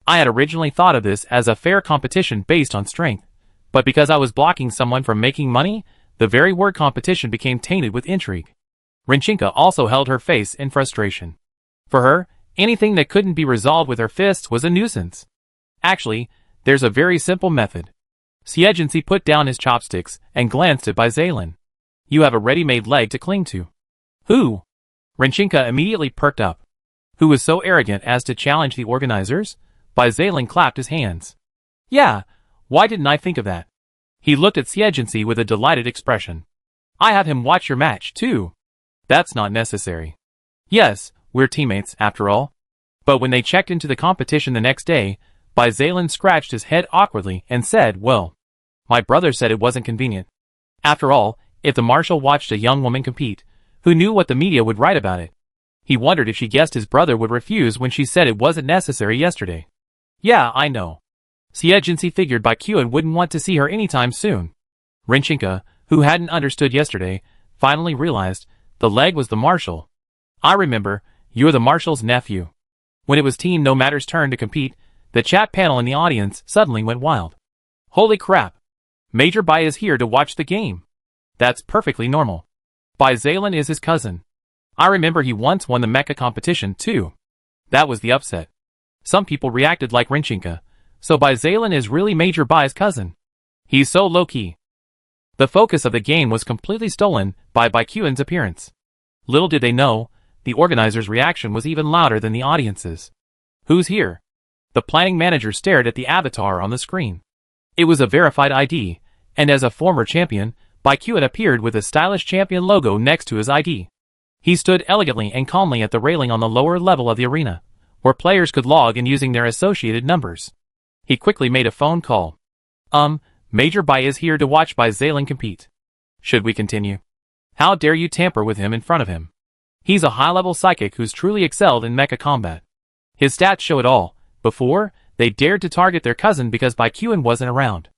I had originally thought of this as a fair competition based on strength, but because I was blocking someone from making money, the very word competition became tainted with intrigue. Renchinka also held her face in frustration. For her, anything that couldn't be resolved with her fists was a nuisance. Actually, there's a very simple method. Xie put down his chopsticks and glanced at Baizalen. You have a ready-made leg to cling to. Who? Renchinka immediately perked up. Who was so arrogant as to challenge the organizers? Baizalen clapped his hands. Yeah, why didn't I think of that? He looked at Xie with a delighted expression. I have him watch your match, too. That's not necessary. Yes, we're teammates, after all. But when they checked into the competition the next day, Baizalen scratched his head awkwardly and said, well, my brother said it wasn't convenient. After all, if the Marshal watched a young woman compete, who knew what the media would write about it? He wondered if she guessed his brother would refuse when she said it wasn't necessary yesterday. Yeah, I know. Xie figured Baikuan wouldn't want to see her anytime soon. Renchinka, who hadn't understood yesterday, finally realized the leg was the Marshal. I remember, you're the Marshal's nephew. When it was Team No Matter's turn to compete, the chat panel in the audience suddenly went wild. Holy crap! Major Bai is here to watch the game. That's perfectly normal. Baizalen is his cousin. I remember he once won the mecha competition too. That was the upset. Some people reacted like Renchinka, so Baizalen is really Major Bai's cousin. He's so low-key. The focus of the game was completely stolen by Baikuan's appearance. Little did they know, the organizers' reaction was even louder than the audience's. Who's here? The planning manager stared at the avatar on the screen. It was a verified ID, and as a former champion, Baikuan appeared with a stylish champion logo next to his ID. He stood elegantly and calmly at the railing on the lower level of the arena, where players could log in using their associated numbers. He quickly made a phone call. Major Bai is here to watch Baizalen compete. Should we continue? How dare you tamper with him in front of him? He's a high-level psychic who's truly excelled in mecha combat. His stats show it all. Before, they dared to target their cousin because Baikuan wasn't around.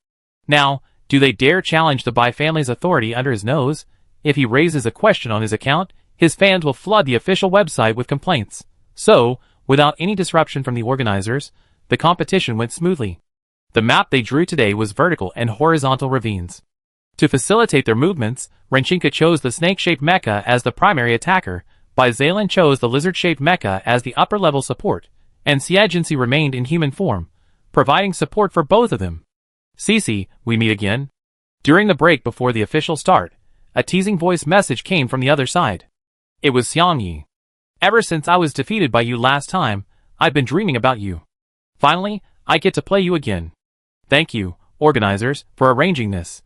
Now, do they dare challenge the Bai family's authority under his nose? If he raises a question on his account, his fans will flood the official website with complaints. So, without any disruption from the organizers, the competition went smoothly. The map they drew today was vertical and horizontal ravines. To facilitate their movements, Renchinka chose the snake-shaped mecha as the primary attacker, Baizalen chose the lizard-shaped mecha as the upper-level support, and Xie remained in human form, providing support for both of them. Cici, we meet again. During the break before the official start, A teasing voice message came from the other side. It was Xiangyi. Ever since I was defeated by you last time, I've been dreaming about you. Finally, I get to play you again. Thank you, organizers, for arranging this.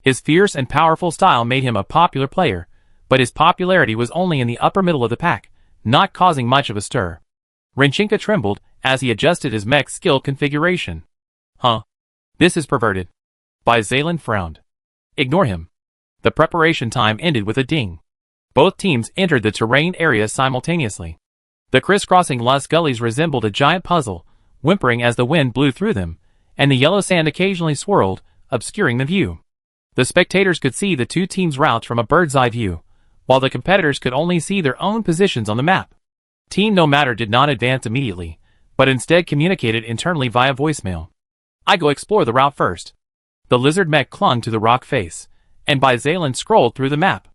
His fierce and powerful style made him a popular player, but his popularity was only in the upper middle of the pack, not causing much of a stir. Renchinka trembled as he adjusted his mech skill configuration. Huh? This is perverted. Xie frowned. Ignore him. The preparation time ended with a ding. Both teams entered the terrain area simultaneously. The crisscrossing lush gullies resembled a giant puzzle, whimpering as the wind blew through them, and the yellow sand occasionally swirled, obscuring the view. The spectators could see the two teams' routes from a bird's-eye view, while the competitors could only see their own positions on the map. Team No Matter did not advance immediately, but instead communicated internally via voicemail. I go explore the route first. The lizard mech clung to the rock face, and Xie scrolled through the map.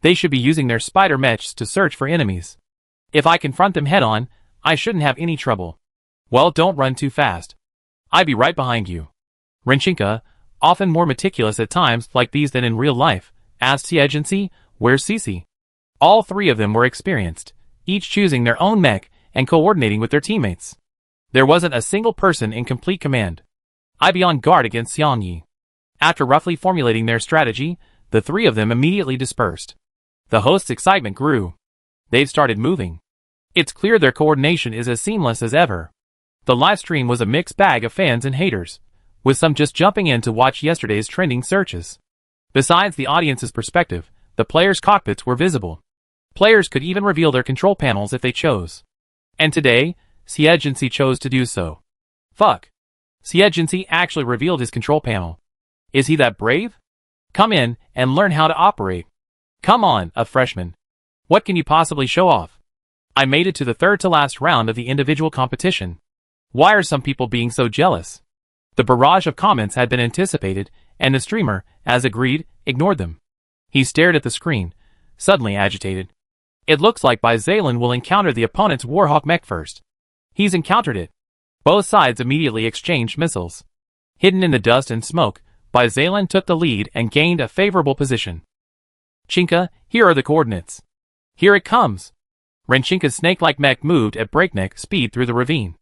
They should be using their spider mechs to search for enemies. If I confront them head-on, I shouldn't have any trouble. Well, don't run too fast. I'll be right behind you. Renchinka, often more meticulous at times like these than in real life, asked Xie, where's Cece? All three of them were experienced, each choosing their own mech and coordinating with their teammates. There wasn't a single person in complete command. I'd be on guard against Xiangyi. After roughly formulating their strategy, the three of them immediately dispersed. The host's excitement grew. They've started moving. It's clear their coordination is as seamless as ever. The livestream was a mixed bag of fans and haters, with some just jumping in to watch yesterday's trending searches. Besides the audience's perspective, the players' cockpits were visible. Players could even reveal their control panels if they chose. And today, Xie chose to do so. Fuck. Xie actually revealed his control panel. Is he that brave? Come in and learn how to operate. Come on, a freshman. What can you possibly show off? I made it to the third to last round of the individual competition. Why are some people being so jealous? The barrage of comments had been anticipated, and the streamer, as agreed, ignored them. He stared at the screen, suddenly agitated. It looks like Xie will encounter the opponent's Warhawk mech first. He's encountered it. Both sides immediately exchanged missiles. Hidden in the dust and smoke, Xie took the lead and gained a favorable position. Chinka, here are the coordinates. Here it comes. Renchinka's snake-like mech moved at breakneck speed through the ravine.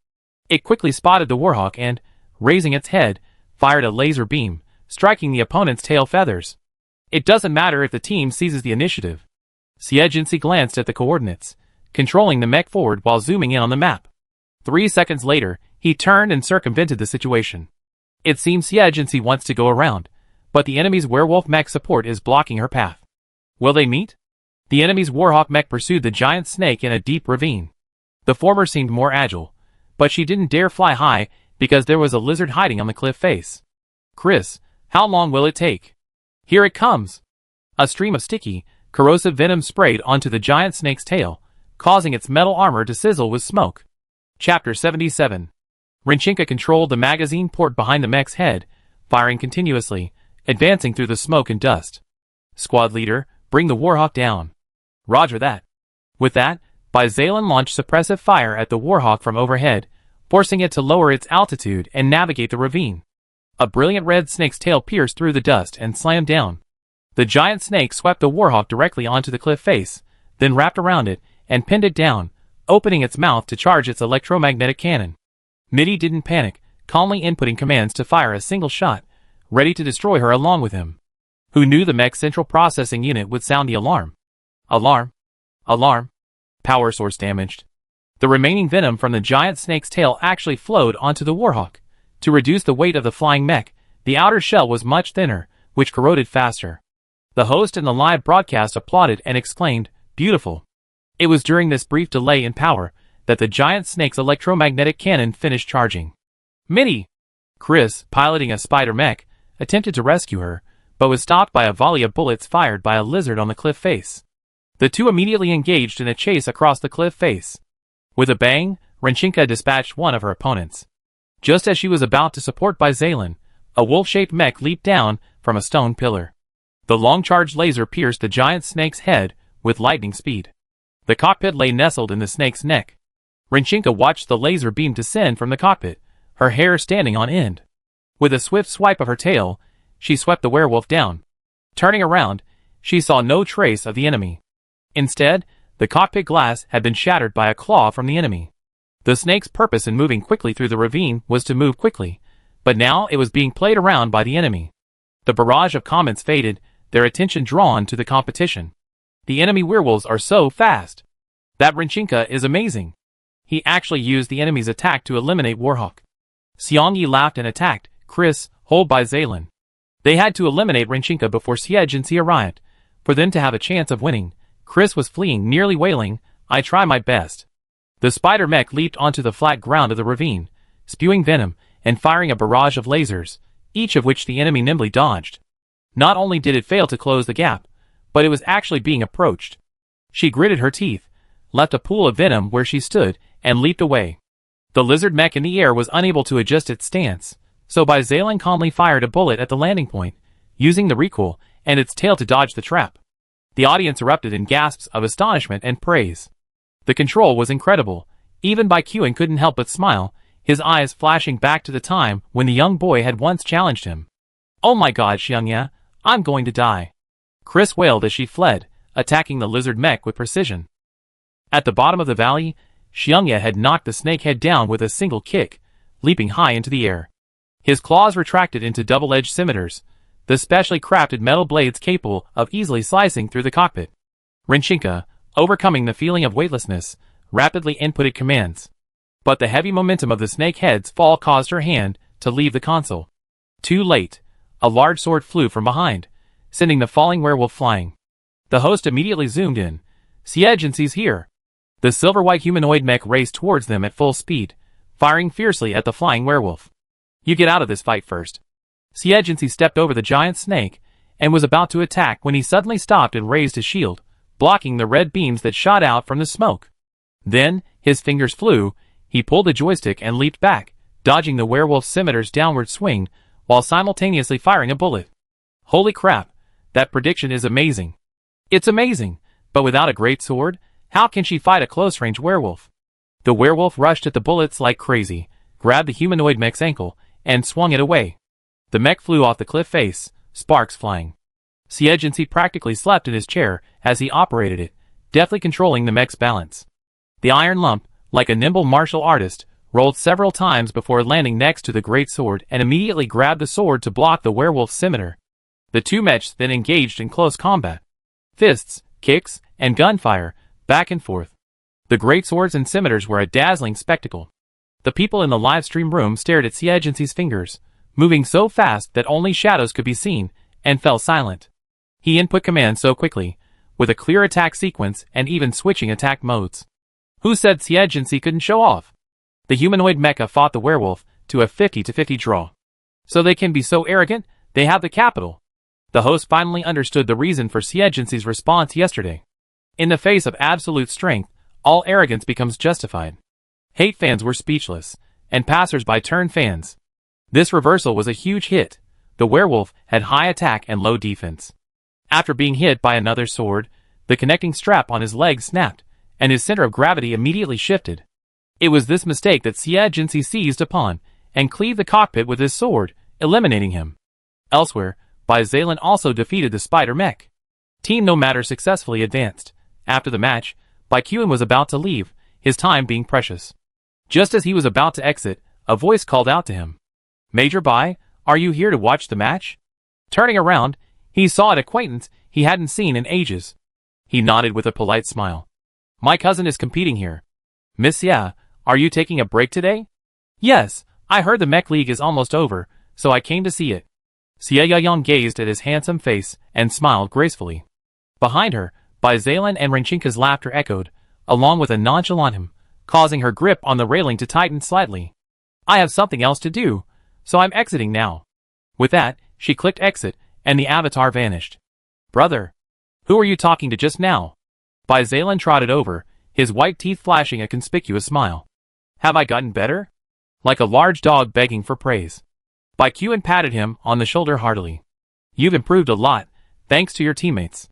It quickly spotted the Warhawk and, raising its head, fired a laser beam, striking the opponent's tail feathers. It doesn't matter if the team seizes the initiative. Xie glanced at the coordinates, controlling the mech forward while zooming in on the map. 3 seconds later, he turned and circumvented the situation. It seems Xie wants to go around, but the enemy's werewolf mech support is blocking her path. Will they meet? The enemy's Warhawk mech pursued the giant snake in a deep ravine. The former seemed more agile, but she didn't dare fly high because there was a lizard hiding on the cliff face. Chris, how long will it take? Here it comes. A stream of sticky, corrosive venom sprayed onto the giant snake's tail, causing its metal armor to sizzle with smoke. Chapter 77. Renchinka controlled the magazine port behind the mech's head, firing continuously, advancing through the smoke and dust. Squad leader, bring the Warhawk down. Roger that. With that, Xie launched suppressive fire at the Warhawk from overhead, forcing it to lower its altitude and navigate the ravine. A brilliant red snake's tail pierced through the dust and slammed down. The giant snake swept the Warhawk directly onto the cliff face, then wrapped around it and pinned it down, opening its mouth to charge its electromagnetic cannon. Mitty didn't panic, calmly inputting commands to fire a single shot, ready to destroy her along with him. Who knew the mech's central processing unit would sound the alarm? Alarm. Alarm. Power source damaged. The remaining venom from the giant snake's tail actually flowed onto the Warhawk. To reduce the weight of the flying mech, the outer shell was much thinner, which corroded faster. The host in the live broadcast applauded and exclaimed, "Beautiful." It was during this brief delay in power that the giant snake's electromagnetic cannon finished charging. Mitty! Chris, piloting a spider mech, attempted to rescue her, but was stopped by a volley of bullets fired by a lizard on the cliff face. The two immediately engaged in a chase across the cliff face. With a bang, Renchinka dispatched one of her opponents. Just as she was about to support Xie, a wolf-shaped mech leaped down from a stone pillar. The long-charged laser pierced the giant snake's head with lightning speed. The cockpit lay nestled in the snake's neck. Renchinka watched the laser beam descend from the cockpit, her hair standing on end. With a swift swipe of her tail, she swept the werewolf down. Turning around, she saw no trace of the enemy. Instead, the cockpit glass had been shattered by a claw from the enemy. The snake's purpose in moving quickly through the ravine was to move quickly, but now it was being played around by the enemy. The barrage of comments faded, their attention drawn to the competition. The enemy werewolves are so fast. That Rinchinka is amazing. He actually used the enemy's attack to eliminate Warhawk. Xiangyi laughed and attacked Chris, hold by Zaylin. They had to eliminate Rinchinka before Xie Jinxi arrived. For them to have a chance of winning, Chris was fleeing, nearly wailing, I try my best. The spider mech leaped onto the flat ground of the ravine, spewing venom and firing a barrage of lasers, each of which the enemy nimbly dodged. Not only did it fail to close the gap, but it was actually being approached. She gritted her teeth, left a pool of venom where she stood, and leaped away. The lizard mech in the air was unable to adjust its stance, so Zaylin calmly fired a bullet at the landing point, using the recoil and its tail to dodge the trap. The audience erupted in gasps of astonishment and praise. The control was incredible. Even Baikuan couldn't help but smile, his eyes flashing back to the time when the young boy had once challenged him. Oh my god, Xiangya, I'm going to die. Chris wailed as she fled, attacking the lizard mech with precision. At the bottom of the valley, Xiangya had knocked the snakehead down with a single kick, leaping high into the air. His claws retracted into double-edged scimitars, the specially crafted metal blades capable of easily slicing through the cockpit. Rinchinka, overcoming the feeling of weightlessness, rapidly inputted commands. But the heavy momentum of the snakehead's fall caused her hand to leave the console. Too late, a large sword flew from behind, sending the falling werewolf flying. The host immediately zoomed in. Xie Jinxi's here. The silver-white humanoid mech raced towards them at full speed, firing fiercely at the flying werewolf. You get out of this fight first. Xie Jinxi stepped over the giant snake and was about to attack when he suddenly stopped and raised his shield, blocking the red beams that shot out from the smoke. Then, his fingers flew, he pulled the joystick and leaped back, dodging the werewolf's scimitar's downward swing, while simultaneously firing a bullet. Holy crap, that prediction is amazing. It's amazing, but without a great sword, how can she fight a close-range werewolf? The werewolf rushed at the bullets like crazy, grabbed the humanoid mech's ankle, and swung it away. The mech flew off the cliff face, sparks flying. Xie Jinxi practically slept in his chair as he operated it, deftly controlling the mech's balance. The iron lump, like a nimble martial artist, rolled several times before landing next to the great sword and immediately grabbed the sword to block the werewolf's scimitar. The two mechs then engaged in close combat. Fists, kicks, and gunfire, back and forth. The great swords and scimitars were a dazzling spectacle. The people in the live stream room stared at Xie Jinxi's fingers, moving so fast that only shadows could be seen, and fell silent. He input commands so quickly, with a clear attack sequence and even switching attack modes. Who said Xie Jinxi couldn't show off? The humanoid mecha fought the werewolf to a 50-50 draw. So they can be so arrogant, they have the capital. The host finally understood the reason for Xie Jinxi's response yesterday. In the face of absolute strength, all arrogance becomes justified. Hate fans were speechless, and passers-by turned fans. This reversal was a huge hit. The werewolf had high attack and low defense. After being hit by another sword, the connecting strap on his leg snapped, and his center of gravity immediately shifted. It was this mistake that Xie Jinxi seized upon, and cleaved the cockpit with his sword, eliminating him. Elsewhere, Zaylin also defeated the spider mech. Team No Matter successfully advanced. After the match, Baikuan was about to leave, his time being precious. Just as he was about to exit, a voice called out to him. Major Bai, are you here to watch the match? Turning around, he saw an acquaintance he hadn't seen in ages. He nodded with a polite smile. My cousin is competing here. Miss Xie, are you taking a break today? Yes, I heard the mech league is almost over, so I came to see it. Xie Yayang gazed at his handsome face and smiled gracefully. Behind her, Zaylin and Rinchinka's laughter echoed, along with a nonchalant him, causing her grip on the railing to tighten slightly. I have something else to do, so I'm exiting now. With that, she clicked exit, and the avatar vanished. Brother, who are you talking to just now? Zaylin trotted over, his white teeth flashing a conspicuous smile. Have I gotten better? Like a large dog begging for praise. Baikuan patted him on the shoulder heartily. You've improved a lot, thanks to your teammates.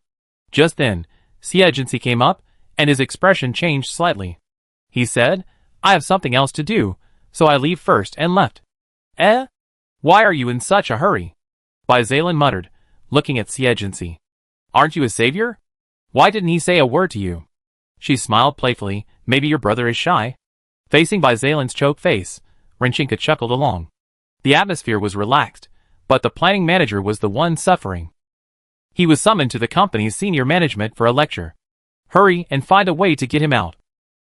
Just then, Xie Jinxi came up, and his expression changed slightly. He said, I have something else to do, so I leave first and left. Eh? Why are you in such a hurry? Zaylin muttered, looking at Xie Jinxi. Aren't you his savior? Why didn't he say a word to you? She smiled playfully. Maybe your brother is shy? Facing Bizalin's choked face, Renchinka chuckled along. The atmosphere was relaxed, but the planning manager was the one suffering. He was summoned to the company's senior management for a lecture. Hurry and find a way to get him out.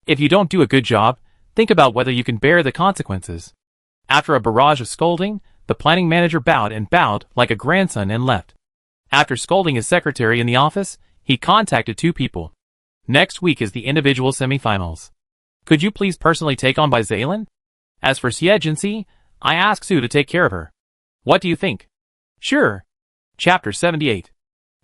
If you don't do a good job, think about whether you can bear the consequences. After a barrage of scolding, the planning manager bowed like a grandson and left. After scolding his secretary in the office, he contacted two people. Next week is the individual semifinals. Could you please personally take on Bizalin? As for Xie, I ask Sue to take care of her. What do you think? Sure. Chapter 78.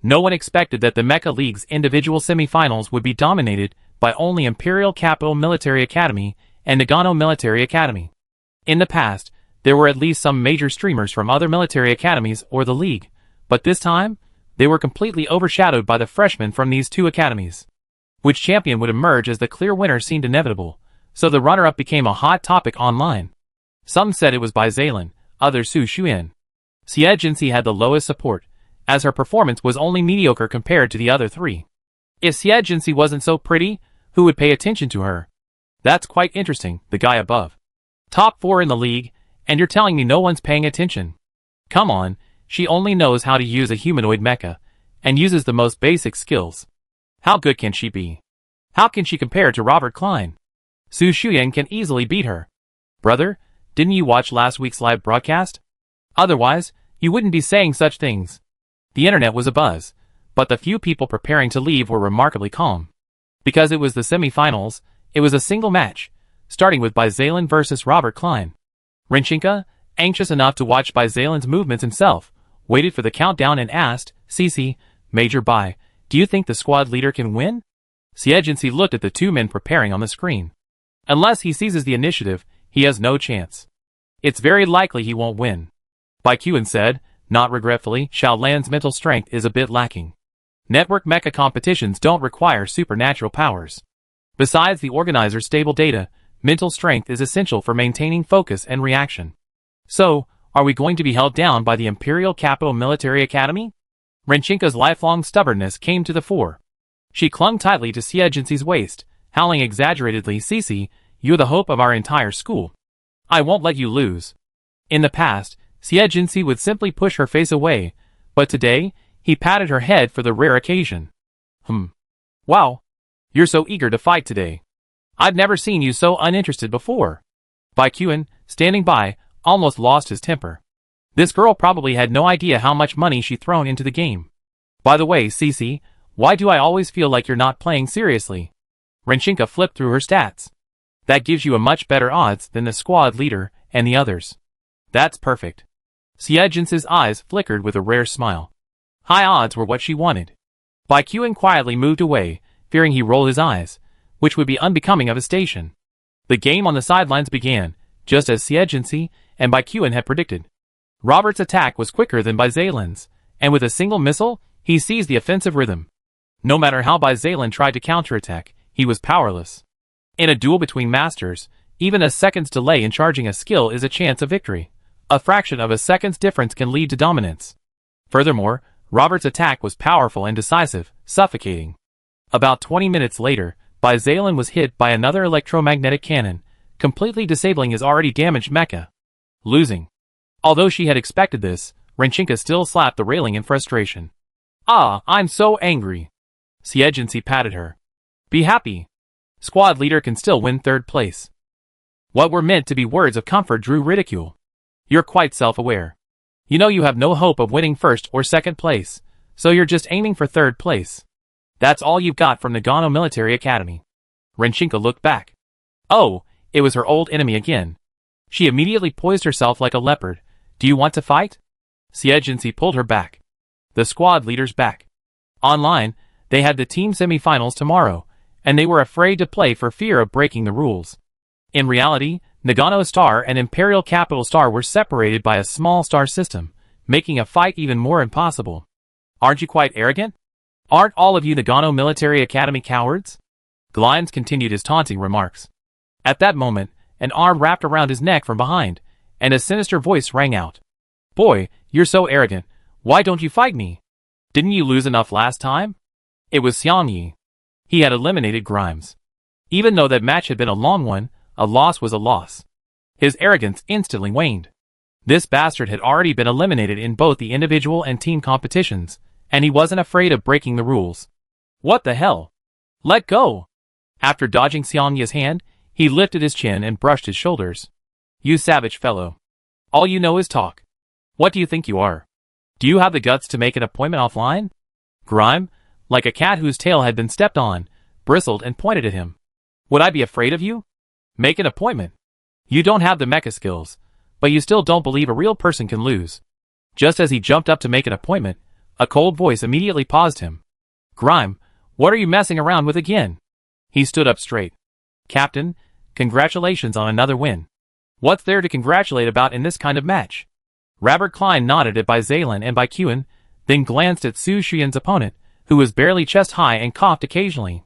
No one expected that the Mecha League's individual semifinals would be dominated by only Imperial Capital Military Academy and Nagano Military Academy. In the past, there were at least some major streamers from other military academies or the League, but this time, they were completely overshadowed by the freshmen from these two academies. Which champion would emerge as the clear winner seemed inevitable, so the runner-up became a hot topic online. Some said it was Bizalin, others Su Xuan. Xie had the lowest support, as her performance was only mediocre compared to the other three. If Xie wasn't so pretty, who would pay attention to her? That's quite interesting, the guy above. Top 4 in the league, and you're telling me no one's paying attention? Come on, she only knows how to use a humanoid mecha, and uses the most basic skills. How good can she be? How can she compare to Robert Klein? Su Xuan can easily beat her. Brother, didn't you watch last week's live broadcast? Otherwise, you wouldn't be saying such things. The internet was abuzz, but the few people preparing to leave were remarkably calm. Because it was the semi-finals, it was a single match, starting with Bizalin versus Robert Klein. Renchinka, anxious enough to watch Bizalin's movements himself, waited for the countdown and asked, Cece, Major Bai, do you think the squad leader can win? Xie looked at the two men preparing on the screen. Unless he seizes the initiative, he has no chance. It's very likely he won't win. Bai Qian said, not regretfully, Xiaolan's mental strength is a bit lacking. Network mecha competitions don't require supernatural powers. Besides the organizer's stable data, mental strength is essential for maintaining focus and reaction. So, are we going to be held down by the Imperial Capital Military Academy? Renchinka's lifelong stubbornness came to the fore. She clung tightly to Xie waist, howling exaggeratedly, Cece, you're the hope of our entire school. I won't let you lose. In the past, Xie would simply push her face away, but today, he patted her head for the rare occasion. Wow. You're so eager to fight today. I've never seen you so uninterested before. Bai Qian, standing by, almost lost his temper. This girl probably had no idea how much money she'd thrown into the game. By the way, Cece, why do I always feel like you're not playing seriously? Renchinka flipped through her stats. That gives you a much better odds than the squad leader and the others. That's perfect. Xie eyes flickered with a rare smile. High odds were what she wanted. Bai Qian quietly moved away, fearing he rolled his eyes, which would be unbecoming of his station. The game on the sidelines began, just as Xie and Bai Qian had predicted. Robert's attack was quicker than Bizalin's, and with a single missile, he seized the offensive rhythm. No matter how Bizalin tried to counterattack, he was powerless. In a duel between masters, even a second's delay in charging a skill is a chance of victory. A fraction of a second's difference can lead to dominance. Furthermore, Robert's attack was powerful and decisive, suffocating. About 20 minutes later, Bizalin was hit by another electromagnetic cannon, completely disabling his already damaged mecha. Losing. Although she had expected this, Renchinka still slapped the railing in frustration. Ah, I'm so angry. Xie patted her. Be happy. Squad leader can still win third place. What were meant to be words of comfort drew ridicule. You're quite self-aware. You know you have no hope of winning first or second place, so you're just aiming for third place. That's all you've got from Nagano Military Academy. Renchinka looked back. Oh, it was her old enemy again. She immediately poised herself like a leopard. Do you want to fight? Xie pulled her back. The squad leader's back. Online, they had the team semifinals tomorrow, and they were afraid to play for fear of breaking the rules. In reality, Nagano Star and Imperial Capital Star were separated by a small star system, making a fight even more impossible. Aren't you quite arrogant? Aren't all of you Nagano Military Academy cowards? Glines continued his taunting remarks. At that moment, an arm wrapped around his neck from behind, and a sinister voice rang out. Boy, you're so arrogant. Why don't you fight me? Didn't you lose enough last time? It was Xiangyi. He had eliminated Grimes. Even though that match had been a long one, a loss was a loss. His arrogance instantly waned. This bastard had already been eliminated in both the individual and team competitions, and he wasn't afraid of breaking the rules. What the hell? Let go! After dodging Xiangyi's hand, he lifted his chin and brushed his shoulders. You savage fellow. All you know is talk. What do you think you are? Do you have the guts to make an appointment offline? Grime, like a cat whose tail had been stepped on, bristled and pointed at him. Would I be afraid of you? Make an appointment. You don't have the mecha skills, but you still don't believe a real person can lose. Just as he jumped up to make an appointment, a cold voice immediately paused him. Grime, what are you messing around with again? He stood up straight. Captain, congratulations on another win. What's there to congratulate about in this kind of match? Robert Klein nodded at Bai Zaylan and Bai Qin, then glanced at Su Xuyan's opponent, who was barely chest high and coughed occasionally.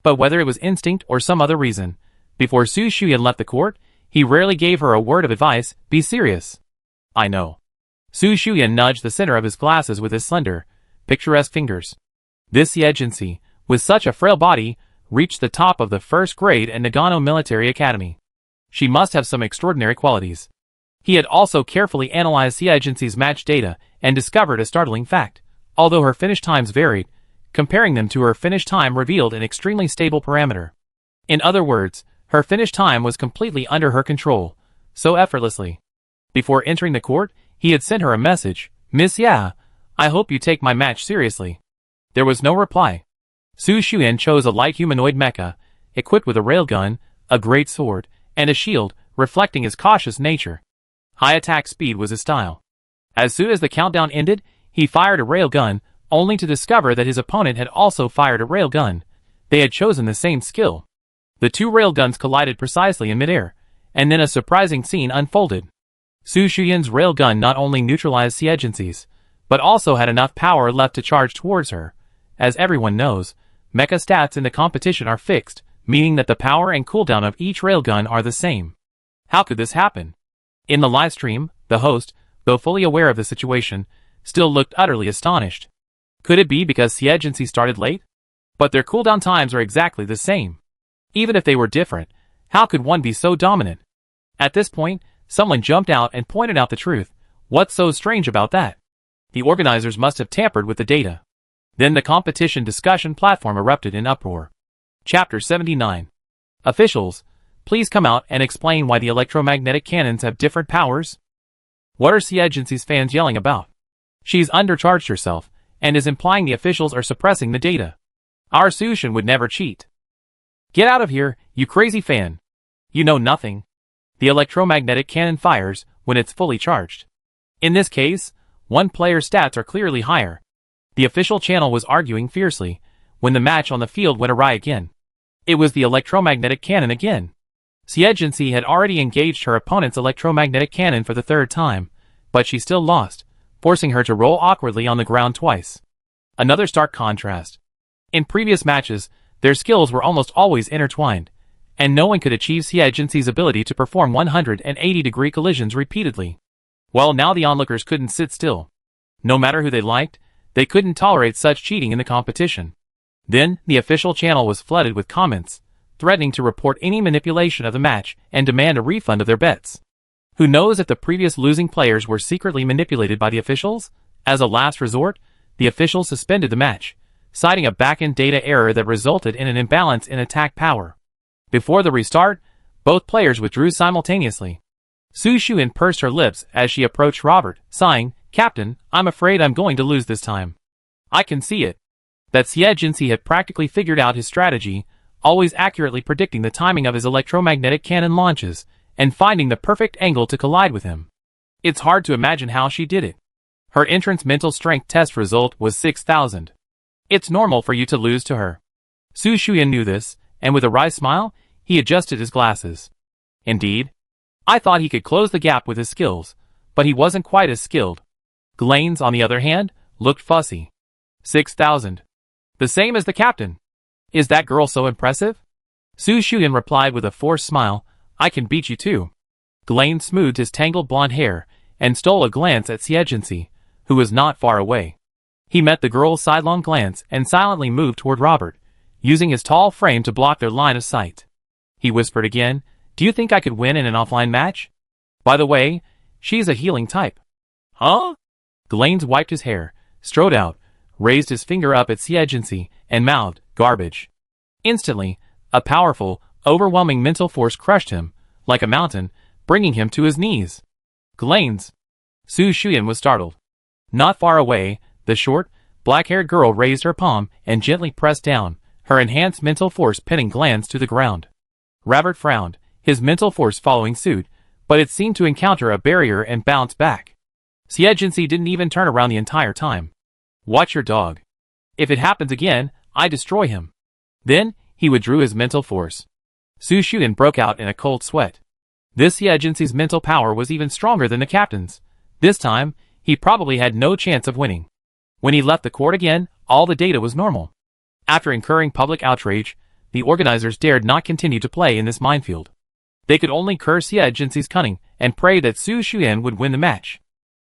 But whether it was instinct or some other reason, before Su Xuyan left the court, he rarely gave her a word of advice. Be serious. I know. Su Xuyan nudged the center of his glasses with his slender, picturesque fingers. This agency, with such a frail body, reached the top of the first grade at Nagano Military Academy. She must have some extraordinary qualities. He had also carefully analyzed the agency's match data and discovered a startling fact. Although her finish times varied, comparing them to her finish time revealed an extremely stable parameter. In other words, her finish time was completely under her control, so effortlessly. Before entering the court, he had sent her a message. Miss Ya, I hope you take my match seriously. There was no reply. Su Xuyan chose a light humanoid mecha, equipped with a railgun, a great sword, and a shield, reflecting his cautious nature. High attack speed was his style. As soon as the countdown ended, he fired a railgun, only to discover that his opponent had also fired a railgun. They had chosen the same skill. The two railguns collided precisely in midair, and then a surprising scene unfolded. Su Xuyan's railgun not only neutralized the agencies, but also had enough power left to charge towards her. As everyone knows, mecha stats in the competition are fixed, meaning that the power and cooldown of each railgun are the same. How could this happen? In the livestream, the host, though fully aware of the situation, still looked utterly astonished. Could it be because the agency started late? But their cooldown times are exactly the same. Even if they were different, how could one be so dominant? At this point, someone jumped out and pointed out the truth. What's so strange about that? The organizers must have tampered with the data. Then the competition discussion platform erupted in uproar. Chapter 79. Officials, please come out and explain why the electromagnetic cannons have different powers. What are the agency's fans yelling about? She's undercharged herself, and is implying the officials are suppressing the data. Our Sushin would never cheat. Get out of here, you crazy fan. You know nothing. The electromagnetic cannon fires when it's fully charged. In this case, one player's stats are clearly higher. The official channel was arguing fiercely when the match on the field went awry again. It was the electromagnetic cannon again. The agency had already engaged her opponent's electromagnetic cannon for the third time, but she still lost, forcing her to roll awkwardly on the ground twice. Another stark contrast. In previous matches, their skills were almost always intertwined, and no one could achieve the agency's ability to perform 180-degree collisions repeatedly. Well, now the onlookers couldn't sit still. No matter who they liked, they couldn't tolerate such cheating in the competition. Then, the official channel was flooded with comments, threatening to report any manipulation of the match and demand a refund of their bets. Who knows if the previous losing players were secretly manipulated by the officials? As a last resort, the officials suspended the match, citing a back-end data error that resulted in an imbalance in attack power. Before the restart, both players withdrew simultaneously. Su Xuyan pursed her lips as she approached Robert, sighing, "Captain, I'm afraid I'm going to lose this time." I can see it. That the agency had practically figured out his strategy, always accurately predicting the timing of his electromagnetic cannon launches, and finding the perfect angle to collide with him. It's hard to imagine how she did it. Her entrance mental strength test result was 6,000. It's normal for you to lose to her. Su Xuyan knew this, and with a wry smile, he adjusted his glasses. Indeed. I thought he could close the gap with his skills, but he wasn't quite as skilled. Glaine's, on the other hand, looked fussy. 6,000. The same as the captain. Is that girl so impressive? Su Xuyan replied with a forced smile, I can beat you too. Glaine smoothed his tangled blonde hair, and stole a glance at the agency, who was not far away. He met the girl's sidelong glance and silently moved toward Robert, using his tall frame to block their line of sight. He whispered again, "Do you think I could win in an offline match? By the way, she's a healing type." "Huh?" Glanes wiped his hair, strode out, raised his finger up at Xie, and mouthed, "Garbage." Instantly, a powerful, overwhelming mental force crushed him, like a mountain, bringing him to his knees. "Glanes!" Su Shuyan was startled. Not far away, the short, black-haired girl raised her palm and gently pressed down, her enhanced mental force pinning Glanes to the ground. Robert frowned, his mental force following suit, but it seemed to encounter a barrier and bounce back. Xie didn't even turn around the entire time. "Watch your dog. If it happens again, I destroy him." Then, he withdrew his mental force. Su Shuyan broke out in a cold sweat. This Xie mental power was even stronger than the captain's. This time, he probably had no chance of winning. When he left the court again, all the data was normal. After incurring public outrage, the organizers dared not continue to play in this minefield. They could only curse Xie cunning and pray that Su Shuyan would win the match.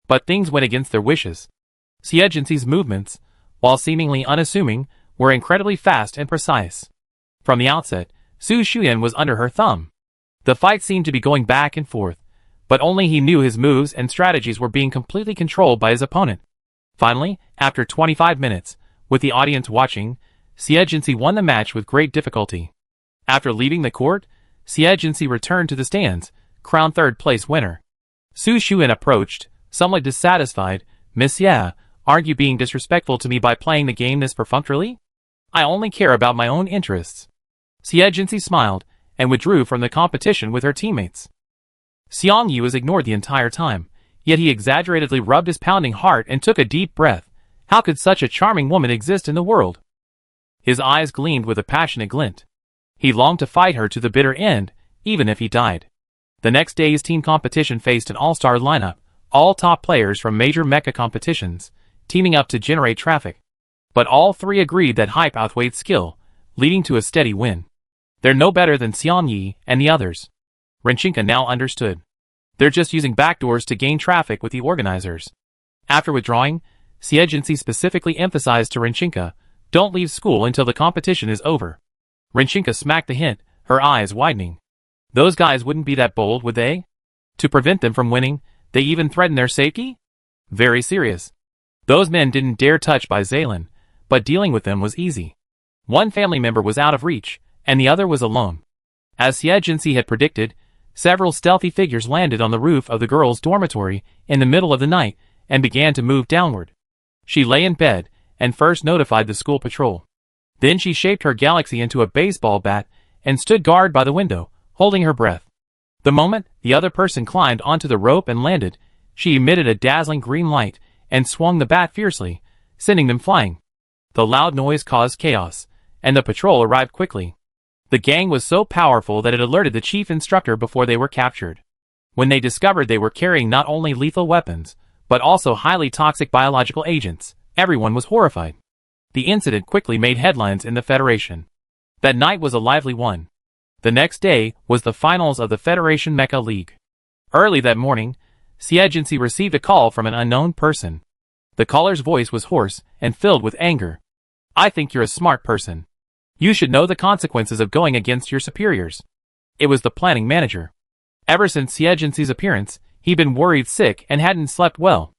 But things went against their wishes. Xie movements, while seemingly unassuming, were incredibly fast and precise. From the outset, Su Shuyan was under her thumb. The fight seemed to be going back and forth, but only he knew his moves and strategies were being completely controlled by his opponent. Finally, after 25 minutes, with the audience watching, Xie won the match with great difficulty. After leaving the court, Xie returned to the stands, crowned third-place winner. Su Shuyan approached, somewhat dissatisfied. "Monsieur, aren't you being disrespectful to me by playing the game this perfunctorily? I only care about my own interests." Xie smiled, and withdrew from the competition with her teammates. Xiang Yi was ignored the entire time, yet he exaggeratedly rubbed his pounding heart and took a deep breath. How could such a charming woman exist in the world? His eyes gleamed with a passionate glint. He longed to fight her to the bitter end, even if he died. The next day's team competition faced an all-star lineup, all top players from major mecha competitions, teaming up to generate traffic. But all three agreed that hype outweighed skill, leading to a steady win. They're no better than Xiang Yi and the others. Renchinka now understood. They're just using backdoors to gain traffic with the organizers. After withdrawing, Xie specifically emphasized to Renchinka, "Don't leave school until the competition is over." Renchinka smacked the hint, her eyes widening. Those guys wouldn't be that bold, would they? To prevent them from winning, they even threatened their safety? Very serious. Those men didn't dare touch by Zaylin, but dealing with them was easy. One family member was out of reach, and the other was alone. As Xie had predicted, several stealthy figures landed on the roof of the girls' dormitory in the middle of the night and began to move downward. She lay in bed and first notified the school patrol. Then she shaped her galaxy into a baseball bat and stood guard by the window, holding her breath. The moment the other person climbed onto the rope and landed, she emitted a dazzling green light and swung the bat fiercely, sending them flying. The loud noise caused chaos, and the patrol arrived quickly. The gang was so powerful that it alerted the chief instructor before they were captured. When they discovered they were carrying not only lethal weapons, but also highly toxic biological agents, everyone was horrified. The incident quickly made headlines in the Federation. That night was a lively one. The next day was the finals of the Federation Mecha League. Early that morning, Xie received a call from an unknown person. The caller's voice was hoarse and filled with anger. "I think you're a smart person. You should know the consequences of going against your superiors." It was the planning manager. Ever since Xie appearance, he'd been worried sick and hadn't slept well.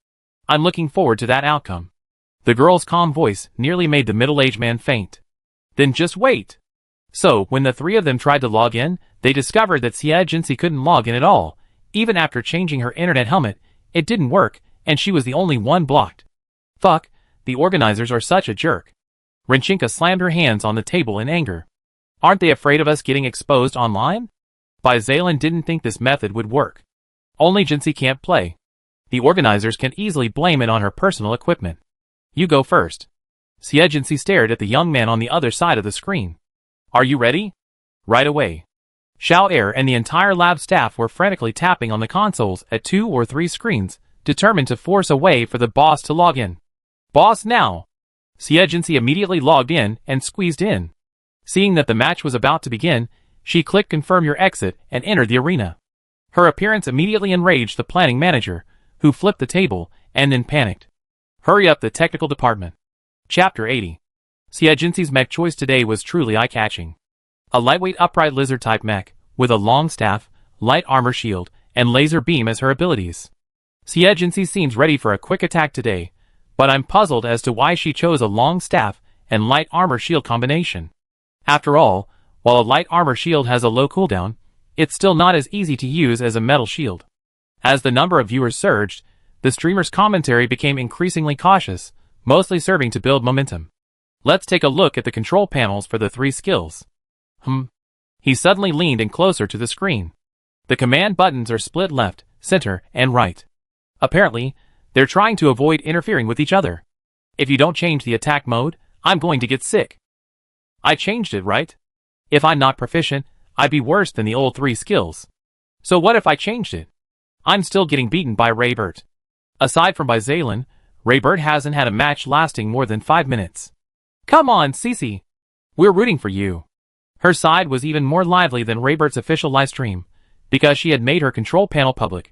"I'm looking forward to that outcome." The girl's calm voice nearly made the middle-aged man faint. "Then just wait." So, when the three of them tried to log in, they discovered that Xie couldn't log in at all. Even after changing her internet helmet, it didn't work, and she was the only one blocked. Fuck, the organizers are such a jerk. Renchinka slammed her hands on the table in anger. Aren't they afraid of us getting exposed online? Zaylin didn't think this method would work. Only Jinxie can't play. The organizers can easily blame it on her personal equipment. You go first. Xie stared at the young man on the other side of the screen. Are you ready? Right away. Xiao Air and the entire lab staff were frantically tapping on the consoles at 2 or 3 screens, determined to force a way for the boss to log in. Boss now! Xie immediately logged in and squeezed in. Seeing that the match was about to begin, she clicked confirm your exit and entered the arena. Her appearance immediately enraged the planning manager, who flipped the table and then panicked. Hurry up, the technical department. Chapter 80. Xie Jinxi's mech choice today was truly eye-catching. A lightweight upright lizard-type mech, with a long staff, light armor shield, and laser beam as her abilities. Xie Jinxi seems ready for a quick attack today, but I'm puzzled as to why she chose a long staff and light armor shield combination. After all, while a light armor shield has a low cooldown, it's still not as easy to use as a metal shield. As the number of viewers surged, the streamer's commentary became increasingly cautious, mostly serving to build momentum. Let's take a look at the control panels for the 3 skills. He suddenly leaned in closer to the screen. The command buttons are split left, center, and right. Apparently, they're trying to avoid interfering with each other. If you don't change the attack mode, I'm going to get sick. I changed it, right? If I'm not proficient, I'd be worse than the old 3 skills. So what if I changed it? I'm still getting beaten by Raybert. Aside from by Zaylin, Raybert hasn't had a match lasting more than 5 minutes. Come on, Cece. We're rooting for you. Her side was even more lively than Raybert's official livestream, because she had made her control panel public.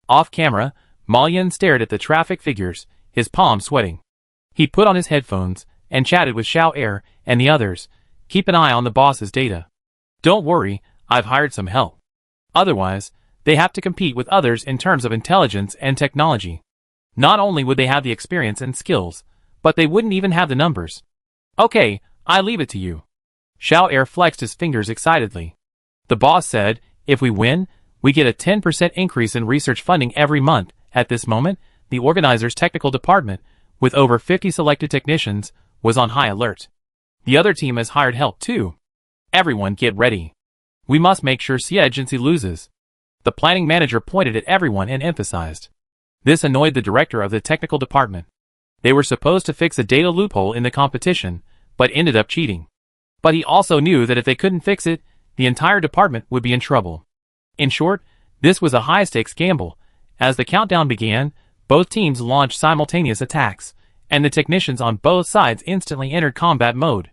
Off camera, Malyan stared at the traffic figures, his palms sweating. He put on his headphones and chatted with Xiao Er and the others. Keep an eye on the boss's data. Don't worry, I've hired some help. Otherwise, they have to compete with others in terms of intelligence and technology. Not only would they have the experience and skills, but they wouldn't even have the numbers. Okay, I leave it to you. Xiao Er flexed his fingers excitedly. The boss said, if we win, we get a 10% increase in research funding every month. At this moment, the organizer's technical department, with over 50 selected technicians, was on high alert. The other team has hired help too. Everyone get ready. We must make sure Xie Jinxi loses. The planning manager pointed at everyone and emphasized. This annoyed the director of the technical department. They were supposed to fix a data loophole in the competition, but ended up cheating. But he also knew that if they couldn't fix it, the entire department would be in trouble. In short, this was a high-stakes gamble. As the countdown began, both teams launched simultaneous attacks, and the technicians on both sides instantly entered combat mode.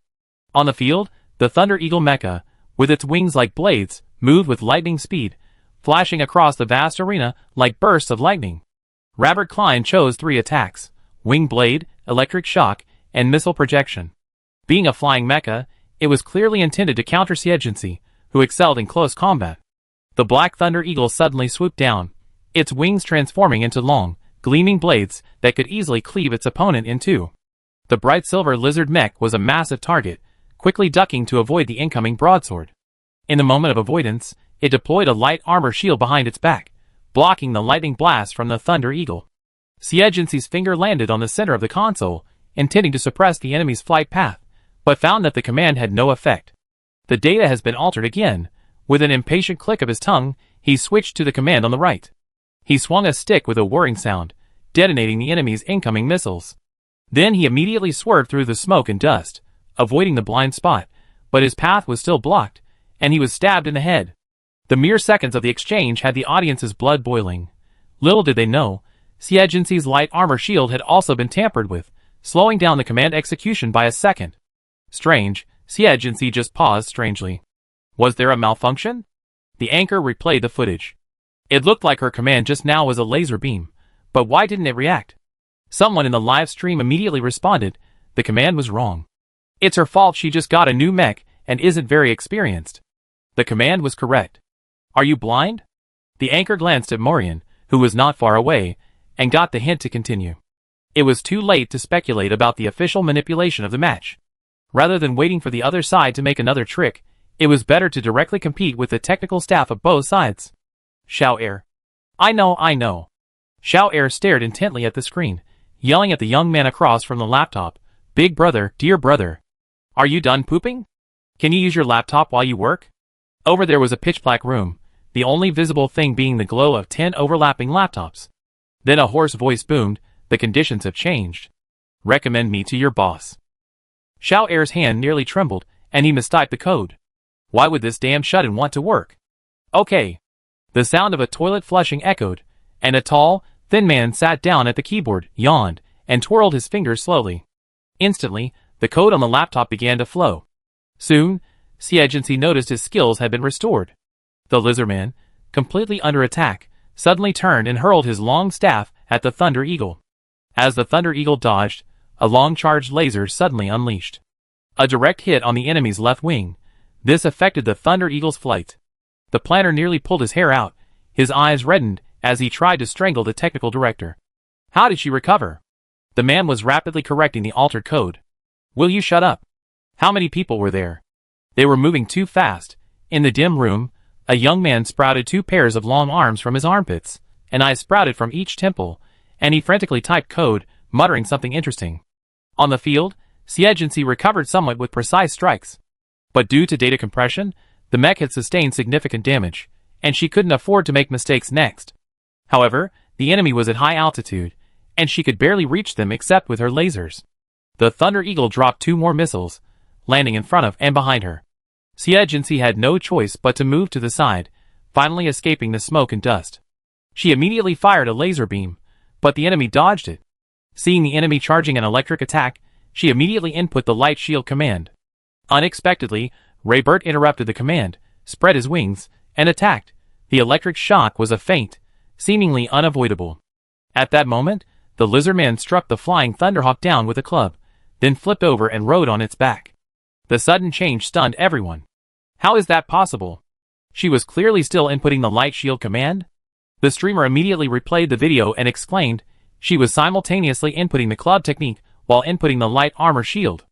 On the field, the Thunder Eagle mecha, with its wings like blades, moved with lightning speed, flashing across the vast arena like bursts of lightning. Robert Klein chose 3 attacks: Wing Blade, Electric Shock, and Missile Projection. Being a flying mecha, it was clearly intended to counter Xie Jinxi, who excelled in close combat. The Black Thunder Eagle suddenly swooped down, its wings transforming into long, gleaming blades that could easily cleave its opponent in 2. The bright silver lizard mech was a massive target, quickly ducking to avoid the incoming broadsword. In the moment of avoidance, it deployed a light armor shield behind its back, blocking the lightning blast from the Thunder Eagle. Xie Jinxi's finger landed on the center of the console, intending to suppress the enemy's flight path, but found that the command had no effect. The data has been altered again. With an impatient click of his tongue, he switched to the command on the right. He swung a stick with a whirring sound, detonating the enemy's incoming missiles. Then he immediately swerved through the smoke and dust, avoiding the blind spot, but his path was still blocked, and he was stabbed in the head. The mere seconds of the exchange had the audience's blood boiling. Little did they know, Xie Jinxi's light armor shield had also been tampered with, slowing down the command execution by a second. Strange, Xie Jinxi just paused strangely. Was there a malfunction? The anchor replayed the footage. It looked like her command just now was a laser beam, but why didn't it react? Someone in the live stream immediately responded, the command was wrong. It's her fault, she just got a new mech and isn't very experienced. The command was correct. Are you blind? The anchor glanced at Morian, who was not far away, and got the hint to continue. It was too late to speculate about the official manipulation of the match. Rather than waiting for the other side to make another trick, it was better to directly compete with the technical staff of both sides. Xiao Er. I know. Xiao Er stared intently at the screen, yelling at the young man across from the laptop. Big brother, dear brother. Are you done pooping? Can you use your laptop while you work? Over there was a pitch-black room, the only visible thing being the glow of 10 overlapping laptops. Then a hoarse voice boomed, the conditions have changed. Recommend me to your boss. Xiao Er's hand nearly trembled, and he mistyped the code. Why would this damn shut-in want to work? Okay. The sound of a toilet flushing echoed, and a tall, thin man sat down at the keyboard, yawned, and twirled his fingers slowly. Instantly, the code on the laptop began to flow. Soon, Xie Jinxi noticed his skills had been restored. The lizardman, completely under attack, suddenly turned and hurled his long staff at the Thunder Eagle. As the Thunder Eagle dodged, a long-charged laser suddenly unleashed a direct hit on the enemy's left wing. This affected the Thunder Eagle's flight. The planner nearly pulled his hair out, his eyes reddened as he tried to strangle the technical director. How did she recover? The man was rapidly correcting the altered code. Will you shut up? How many people were there? They were moving too fast. In the dim room, a young man sprouted 2 pairs of long arms from his armpits, and eyes sprouted from each temple, and he frantically typed code, muttering something interesting. On the field, Xie recovered somewhat with precise strikes. But due to data compression, the mech had sustained significant damage, and she couldn't afford to make mistakes next. However, the enemy was at high altitude, and she could barely reach them except with her lasers. The Thunder Eagle dropped 2 more missiles, landing in front of and behind her. Xie had no choice but to move to the side, finally escaping the smoke and dust. She immediately fired a laser beam, but the enemy dodged it. Seeing the enemy charging an electric attack, she immediately input the light shield command. Unexpectedly, Raybert interrupted the command, spread his wings, and attacked. The electric shock was a feint, seemingly unavoidable. At that moment, the Lizardman struck the flying Thunderhawk down with a club, then flipped over and rode on its back. The sudden change stunned everyone. How is that possible? She was clearly still inputting the light shield command? The streamer immediately replayed the video and exclaimed, she was simultaneously inputting the club technique while inputting the light armor shield.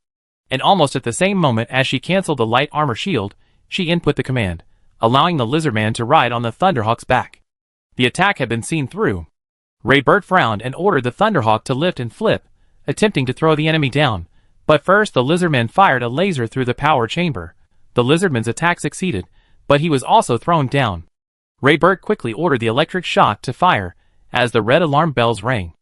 And almost at the same moment as she cancelled the light armor shield, she input the command, allowing the Lizardman to ride on the Thunderhawk's back. The attack had been seen through. Raybert frowned and ordered the Thunderhawk to lift and flip, attempting to throw the enemy down. But first the Lizardman fired a laser through the power chamber. The Lizardman's attack succeeded, but he was also thrown down. Raybert quickly ordered the electric shock to fire, as the red alarm bells rang.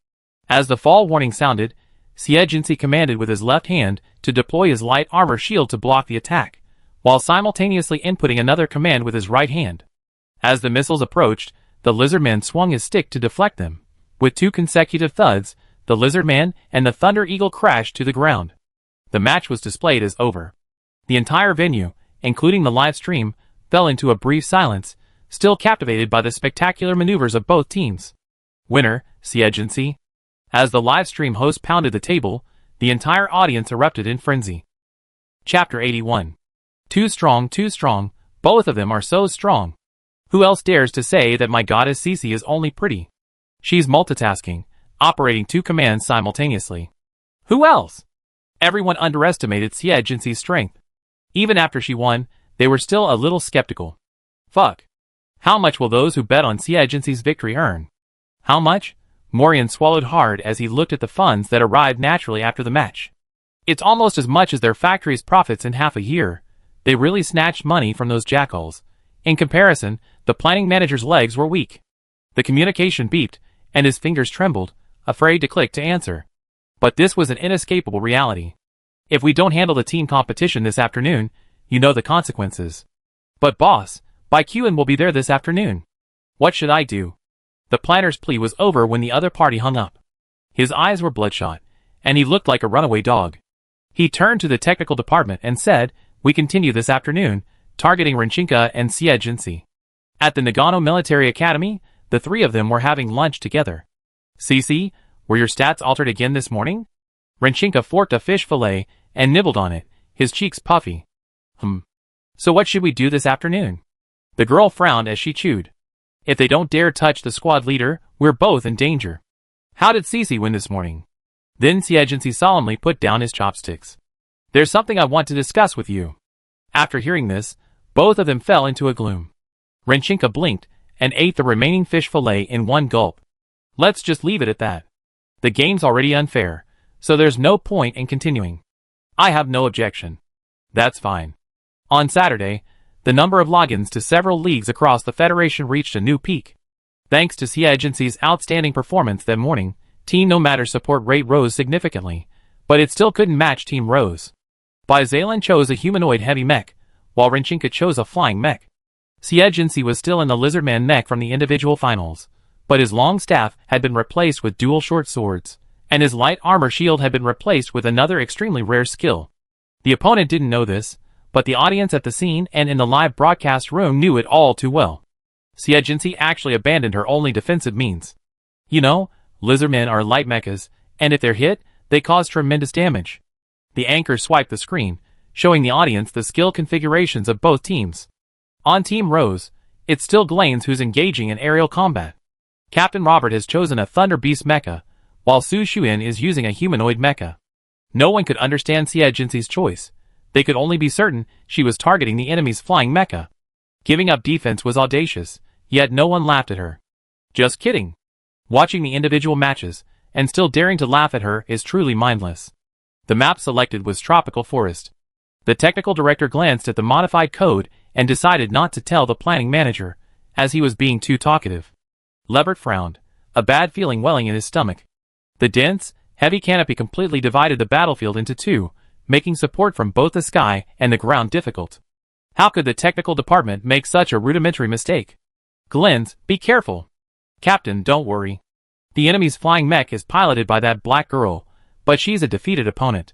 As the fall warning sounded, Xie commanded with his left hand to deploy his light armor shield to block the attack, while simultaneously inputting another command with his right hand. As the missiles approached, the Lizardman swung his stick to deflect them. With 2 consecutive thuds, the Lizardman and the Thunder Eagle crashed to the ground. The match was displayed as over. The entire venue, including the live stream, fell into a brief silence, still captivated by the spectacular maneuvers of both teams. Winner, Xie. As the live stream host pounded the table, the entire audience erupted in frenzy. Chapter 81. Too strong, both of them are so strong. Who else dares to say that my goddess Xie is only pretty? She's multitasking, operating 2 commands simultaneously. Who else? Everyone underestimated Xie strength. Even after she won, they were still a little skeptical. Fuck. How much will those who bet on Xie victory earn? How much? Morian swallowed hard as he looked at the funds that arrived naturally after the match. It's almost as much as their factory's profits in half a year. They really snatched money from those jackals. In comparison, the planning manager's legs were weak. The communication beeped, and his fingers trembled, afraid to click to answer. But this was an inescapable reality. If we don't handle the team competition this afternoon, you know the consequences. But boss, Baikuan will be there this afternoon. What should I do? The planner's plea was over when the other party hung up. His eyes were bloodshot, and he looked like a runaway dog. He turned to the technical department and said, we continue this afternoon, targeting Renchinka and Xie. At the Nagano Military Academy, the 3 of them were having lunch together. Cece, were your stats altered again this morning? Renchinka forked a fish fillet and nibbled on it, his cheeks puffy. So what should we do this afternoon? The girl frowned as she chewed. If they don't dare touch the squad leader, we're both in danger. How did Cece win this morning? Then Xie solemnly put down his chopsticks. There's something I want to discuss with you. After hearing this, both of them fell into a gloom. Renchinka blinked and ate the remaining fish fillet in one gulp. Let's just leave it at that. The game's already unfair, so there's no point in continuing. I have no objection. That's fine. On Saturday, the number of logins to several leagues across the Federation reached a new peak. Thanks to Xie outstanding performance that morning, Team No Matter support rate rose significantly, but it still couldn't match Team Rose. Bizalan chose a humanoid heavy mech, while Renchinka chose a flying mech. Xie was still in the Lizardman mech from the individual finals, but his long staff had been replaced with dual short swords, and his light armor shield had been replaced with another extremely rare skill. The opponent didn't know this, but the audience at the scene and in the live broadcast room knew it all too well. Xie actually abandoned her only defensive means. You know, Lizardmen are light mechas, And if they're hit, they cause tremendous damage. The anchor swiped the screen, showing the audience the skill configurations of both teams. On Team Rose, it's still Glanes who's engaging in aerial combat. Captain Robert has chosen a Thunder Beast mecha, while Su Xuan is using a humanoid mecha. No one could understand Xie Jinxi's choice. They could only be certain she was targeting the enemy's flying mecha. Giving up defense was audacious, yet no one laughed at her. Just kidding. Watching the individual matches, and still daring to laugh at her is truly mindless. The map selected was Tropical Forest. The technical director glanced at the modified code and decided not to tell the planning manager, as he was being too talkative. Lebert frowned, a bad feeling welling in his stomach. The dense, heavy canopy completely divided the battlefield into two, making support from both the sky and the ground difficult. How could the technical department make such a rudimentary mistake? Glens, be careful. Captain, don't worry. The enemy's flying mech is piloted by that black girl, but she's a defeated opponent.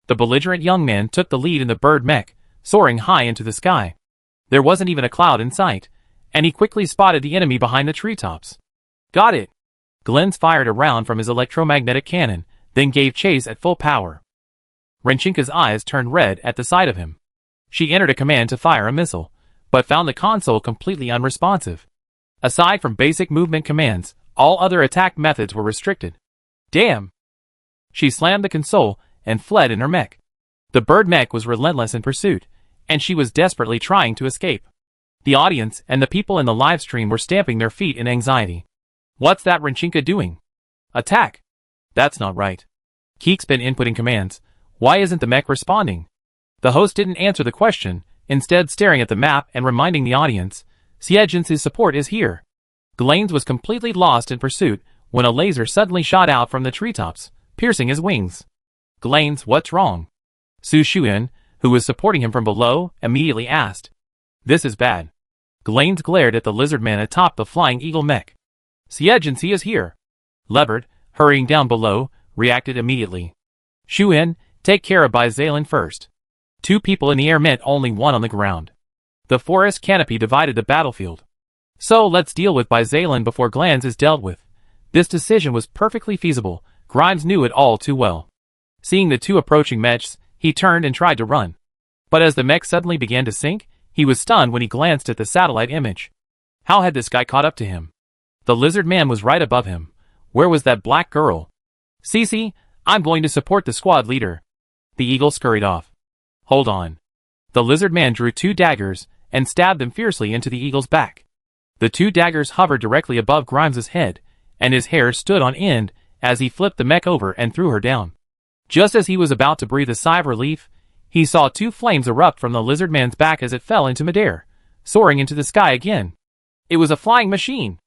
The belligerent young man took the lead in the bird mech, soaring high into the sky. There wasn't even a cloud in sight, and he quickly spotted the enemy behind the treetops. Got it! Glens fired a round from his electromagnetic cannon, then gave chase at full power. Renchinka's eyes turned red at the sight of him. She entered a command to fire a missile, but found the console completely unresponsive. Aside from basic movement commands, all other attack methods were restricted. Damn! She slammed the console and fled in her mech. The bird mech was relentless in pursuit, and she was desperately trying to escape. The audience and the people in the live stream were stamping their feet in anxiety. What's that Renchinka doing? Attack! That's not right. Keek's been inputting commands. Why isn't the mech responding? The host didn't answer the question, instead staring at the map and reminding the audience, Xie Jinxi's support is here. Glanes was completely lost in pursuit when a laser suddenly shot out from the treetops, piercing his wings. Glanes, what's wrong? Su Xuan, who was supporting him from below, immediately asked. This is bad. Glanes glared at the lizard man atop the flying eagle mech. Xie Jinxi is here. Lebert, hurrying down below, reacted immediately. Xuan, take care of Zalen first. Two people in the air meant only one on the ground. The forest canopy divided the battlefield. So let's deal with Zalen before Glans is dealt with. This decision was perfectly feasible. Grimes knew it all too well. Seeing the two approaching mechs, he turned and tried to run. But as the mech suddenly began to sink, he was stunned when he glanced at the satellite image. How had this guy caught up to him? The lizard man was right above him. Where was that black girl? Cece, I'm going to support the squad leader. The eagle scurried off. Hold on. The lizard man drew two daggers and stabbed them fiercely into the eagle's back. The two daggers hovered directly above Grimes's head, and his hair stood on end as he flipped the mech over and threw her down. Just as he was about to breathe a sigh of relief, he saw two flames erupt from the lizard man's back as it fell into midair, soaring into the sky again. It was a flying machine.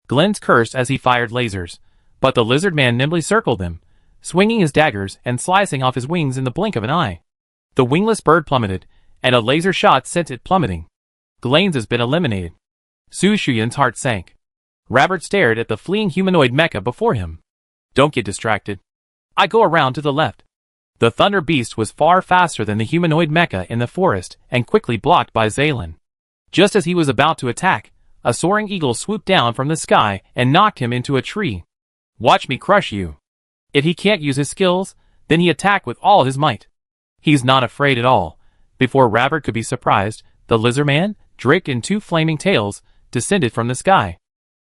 Glens cursed as he fired lasers, but the lizard man nimbly circled them, swinging his daggers and slicing off his wings in the blink of an eye. The wingless bird plummeted, and a laser shot sent it plummeting. Glens has been eliminated. Su Xuyan's heart sank. Robert stared at the fleeing humanoid mecha before him. Don't get distracted. I go around to the left. The Thunder Beast was far faster than the humanoid mecha in the forest and quickly blocked Zalen. Just as he was about to attack, a soaring eagle swooped down from the sky and knocked him into a tree. Watch me crush you. If he can't use his skills, then he attacked with all his might. He's not afraid at all. Before Robert could be surprised, the lizard man, draped in two flaming tails, descended from the sky.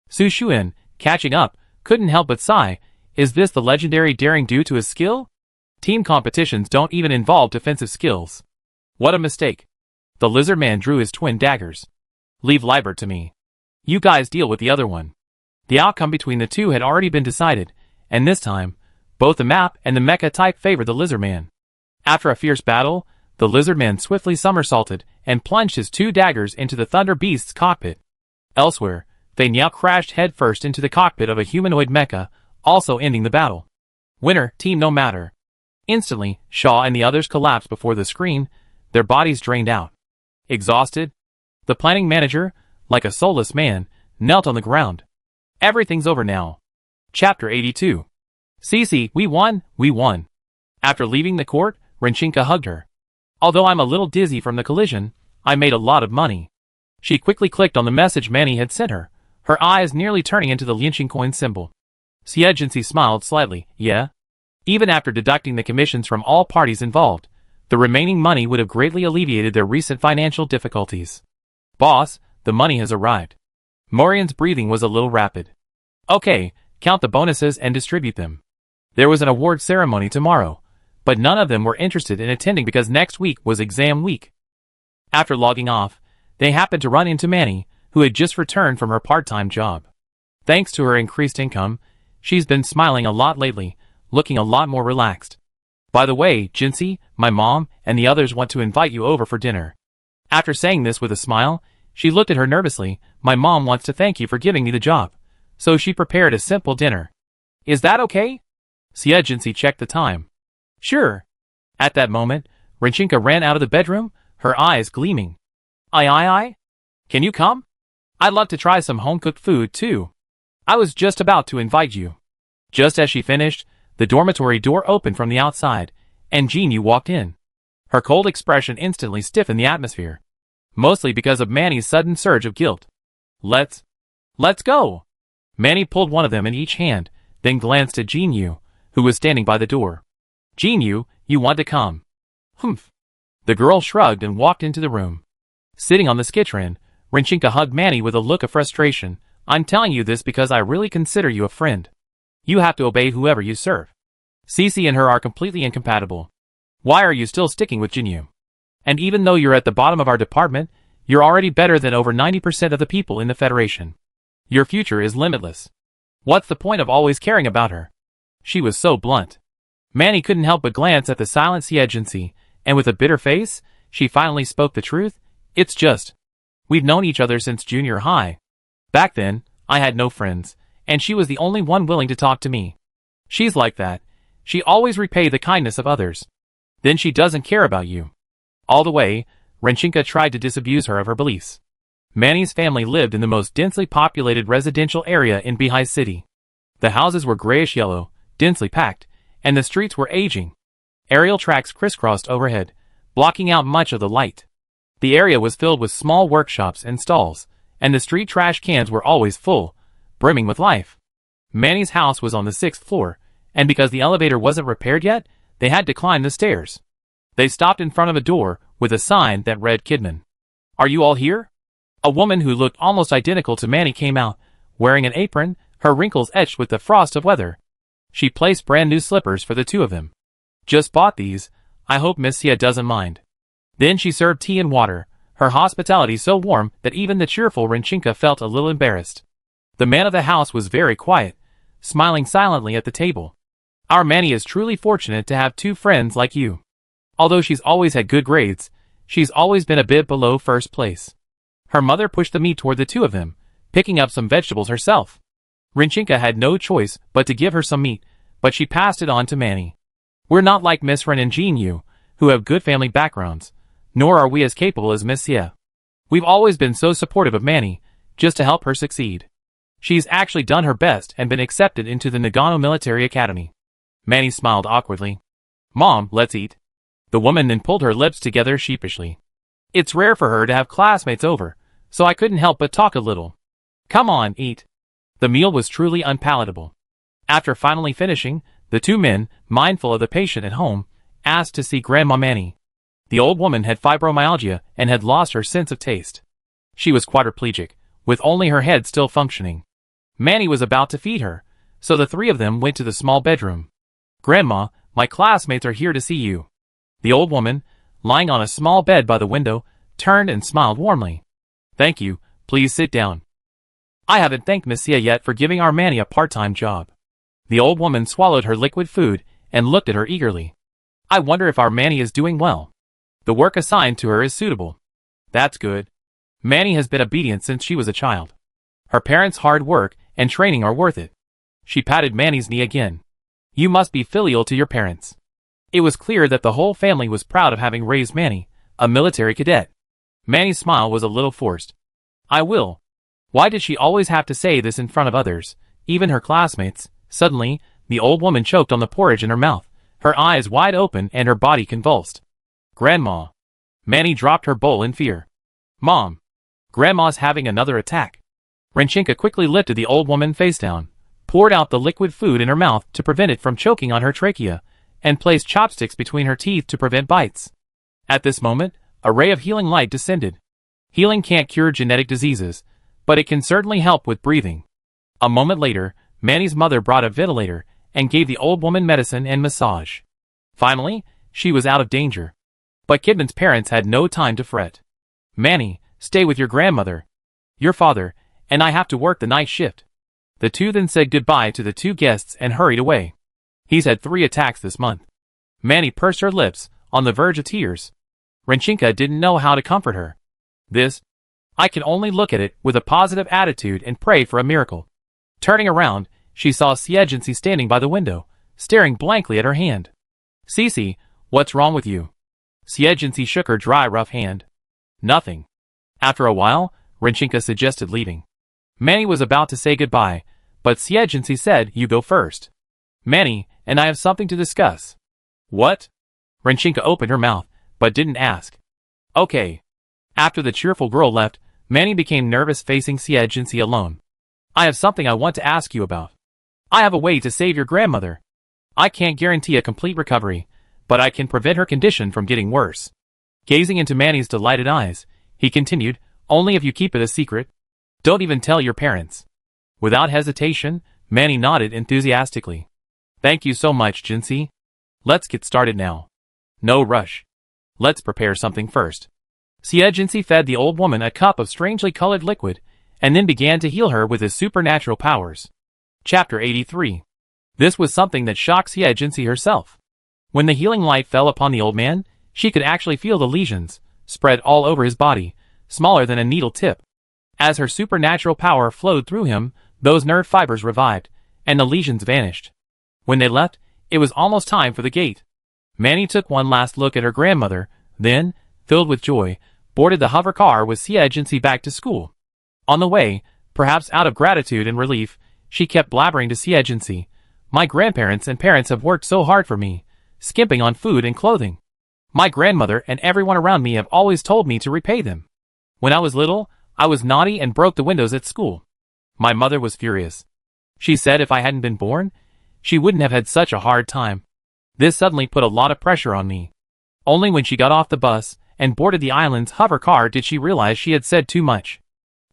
Su Xuan, catching up, couldn't help but sigh. Is this the legendary daring due to his skill? Team competitions don't even involve defensive skills. What a mistake. The lizard man drew his twin daggers. Leave Libert to me. You guys deal with the other one. The outcome between the two had already been decided, and this time, both the map and the mecha type favored the lizard man. After a fierce battle, the lizard man swiftly somersaulted and plunged his two daggers into the Thunder Beast's cockpit. Elsewhere, Fei Niao crashed headfirst into the cockpit of a humanoid mecha, also ending the battle. Winner, team no matter. Instantly, Shaw and the others collapsed before the screen, their bodies drained out. Exhausted, the planning manager, like a soulless man, knelt on the ground. Everything's over now. Chapter 82. Cece, we won, we won. After leaving the court, Renchinka hugged her. Although I'm a little dizzy from the collision, I made a lot of money. She quickly clicked on the message Manny had sent her, her eyes nearly turning into the Lianqing coin symbol. Xie Jinxi smiled slightly. Yeah? Even after deducting the commissions from all parties involved, the remaining money would have greatly alleviated their recent financial difficulties. Boss, the money has arrived. Morian's breathing was a little rapid. Okay, count the bonuses and distribute them. There was an award ceremony tomorrow, but none of them were interested in attending because next week was exam week. After logging off, they happened to run into Manny, who had just returned from her part-time job. Thanks to her increased income, she's been smiling a lot lately, looking a lot more relaxed. By the way, Jinsey, my mom, and the others want to invite you over for dinner. After saying this with a smile, she looked at her nervously. My mom wants to thank you for giving me the job, so she prepared a simple dinner. Is that okay? Xie Jinsey checked the time. Sure. At that moment, Renchinka ran out of the bedroom, her eyes gleaming. Aye. Can you come? I'd love to try some home-cooked food too. I was just about to invite you. Just as she finished, the dormitory door opened from the outside, and Jinyu walked in. Her cold expression instantly stiffened the atmosphere, mostly because of Manny's sudden surge of guilt. Let's go! Manny pulled one of them in each hand, then glanced at Jinyu, who was standing by the door. Jinyu, you want to come? Humph. The girl shrugged and walked into the room. Sitting on the skitron, Renchinka hugged Manny with a look of frustration. I'm telling you this because I really consider you a friend. You have to obey whoever you serve. Cece and her are completely incompatible. Why are you still sticking with Jinyu? And even though you're at the bottom of our department, you're already better than over 90% of the people in the Federation. Your future is limitless. What's the point of always caring about her? She was so blunt. Manny couldn't help but glance at the silent Xie Jinsey, and with a bitter face, she finally spoke the truth. It's just, we've known each other since junior high. Back then, I had no friends, and she was the only one willing to talk to me. She's like that. She always repays the kindness of others. Then she doesn't care about you. All the way, Renchinka tried to disabuse her of her beliefs. Manny's family lived in the most densely populated residential area in Beihai City. The houses were grayish-yellow, densely packed, and the streets were aging. Aerial tracks crisscrossed overhead, blocking out much of the light. The area was filled with small workshops and stalls, and the street trash cans were always full, brimming with life. Manny's house was on the 6th floor, and because the elevator wasn't repaired yet, they had to climb the stairs. They stopped in front of a door with a sign that read Kidman. Are you all here? A woman who looked almost identical to Manny came out, wearing an apron, her wrinkles etched with the frost of weather. She placed brand new slippers for the two of them. Just bought these. I hope Miss Xie doesn't mind. Then she served tea and water, her hospitality so warm that even the cheerful Renchinka felt a little embarrassed. The man of the house was very quiet, smiling silently at the table. Our Manny is truly fortunate to have two friends like you. Although she's always had good grades, she's always been a bit below first place. Her mother pushed the meat toward the two of them, picking up some vegetables herself. Renchinka had no choice but to give her some meat, but she passed it on to Manny. We're not like Miss Ren and Jinyu, who have good family backgrounds, nor are we as capable as Miss Xie. We've always been so supportive of Manny, just to help her succeed. She's actually done her best and been accepted into the Nagano Military Academy. Manny smiled awkwardly. Mom, let's eat. The woman then pulled her lips together sheepishly. It's rare for her to have classmates over, so I couldn't help but talk a little. Come on, eat. The meal was truly unpalatable. After finally finishing, the two men, mindful of the patient at home, asked to see Grandma Manny. The old woman had fibromyalgia and had lost her sense of taste. She was quadriplegic, with only her head still functioning. Manny was about to feed her, so the three of them went to the small bedroom. Grandma, my classmates are here to see you. The old woman, lying on a small bed by the window, turned and smiled warmly. Thank you, please sit down. I haven't thanked Miss Xie yet for giving our Manny a part-time job. The old woman swallowed her liquid food and looked at her eagerly. I wonder if our Manny is doing well. The work assigned to her is suitable. That's good. Manny has been obedient since she was a child. Her parents' hard work and training are worth it. She patted Manny's knee again. You must be filial to your parents. It was clear that the whole family was proud of having raised Manny, a military cadet. Manny's smile was a little forced. I will. Why did she always have to say this in front of others, even her classmates? Suddenly, the old woman choked on the porridge in her mouth, her eyes wide open and her body convulsed. Grandma. Manny dropped her bowl in fear. Mom. Grandma's having another attack. Renchinka quickly lifted the old woman face down, poured out the liquid food in her mouth to prevent it from choking on her trachea, and placed chopsticks between her teeth to prevent bites. At this moment, a ray of healing light descended. Healing can't cure genetic diseases, but it can certainly help with breathing. A moment later, Manny's mother brought a ventilator and gave the old woman medicine and massage. Finally, she was out of danger. But Kidman's parents had no time to fret. "Manny, stay with your grandmother. Your father and I have to work the night shift." The two then said goodbye to the two guests and hurried away. "He's had 3 attacks this month." Manny pursed her lips, on the verge of tears. Renchinka didn't know how to comfort her. I can only look at it with a positive attitude and pray for a miracle." Turning around, she saw Xie standing by the window, staring blankly at her hand. "Cece, what's wrong with you?" Xie shook her dry, rough hand. "Nothing." After a while, Renchinka suggested leaving. Manny was about to say goodbye, but Xie said, "You go first. Manny and I have something to discuss." "What?" Renchinka opened her mouth, but didn't ask. "Okay." After the cheerful girl left, Manny became nervous facing Xie alone. "I have something I want to ask you about. I have a way to save your grandmother. I can't guarantee a complete recovery, but I can prevent her condition from getting worse." Gazing into Manny's delighted eyes, he continued, "Only if you keep it a secret. Don't even tell your parents." Without hesitation, Manny nodded enthusiastically. "Thank you so much, Jinsi. Let's get started now." "No rush. Let's prepare something first." Xie fed the old woman a cup of strangely colored liquid, and then began to heal her with his supernatural powers. Chapter 83. This was something that shocked Xie herself. When the healing light fell upon the old man, she could actually feel the lesions, spread all over his body, smaller than a needle tip. As her supernatural power flowed through him, those nerve fibers revived, and the lesions vanished. When they left, it was almost time for the gate. Manny took one last look at her grandmother, then, filled with joy, boarded the hover car with Xie back to school. On the way, perhaps out of gratitude and relief, she kept blabbering to Xie, "My grandparents and parents have worked so hard for me, skimping on food and clothing. My grandmother and everyone around me have always told me to repay them. When I was little, I was naughty and broke the windows at school. My mother was furious. She said if I hadn't been born, she wouldn't have had such a hard time. This suddenly put a lot of pressure on me. Only when she got off the bus and boarded the island's hover car did she realize she had said too much.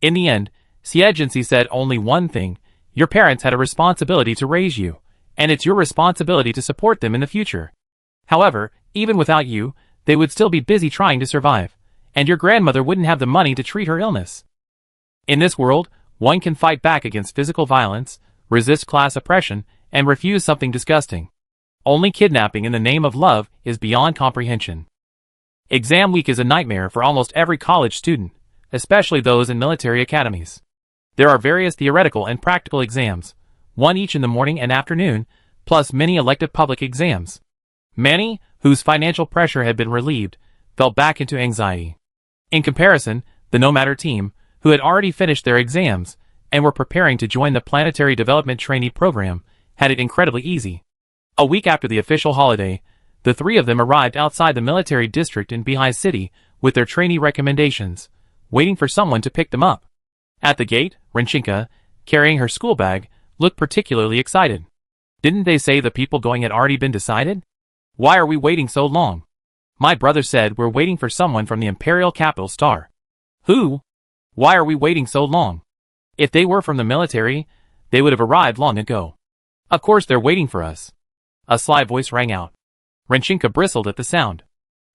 In the end, Xie said only one thing: your parents had a responsibility to raise you, and it's your responsibility to support them in the future. However, even without you, they would still be busy trying to survive, and your grandmother wouldn't have the money to treat her illness. In this world, one can fight back against physical violence, resist class oppression, and refuse something disgusting. Only kidnapping in the name of love is beyond comprehension. Exam week is a nightmare for almost every college student, especially those in military academies. There are various theoretical and practical exams, one each in the morning and afternoon, plus many elective public exams. Many, whose financial pressure had been relieved, fell back into anxiety. In comparison, the No Matter team, who had already finished their exams and were preparing to join the Planetary Development Trainee Program, had it incredibly easy. A week after the official holiday, the 3 of them arrived outside the military district in Bihai City with their trainee recommendations, waiting for someone to pick them up. At the gate, Renchinka, carrying her school bag, looked particularly excited. "Didn't they say the people going had already been decided? Why are we waiting so long? My brother said we're waiting for someone from the Imperial Capital Star." "Who? Why are we waiting so long? If they were from the military, they would have arrived long ago." "Of course they're waiting for us." A sly voice rang out. Renchinka bristled at the sound.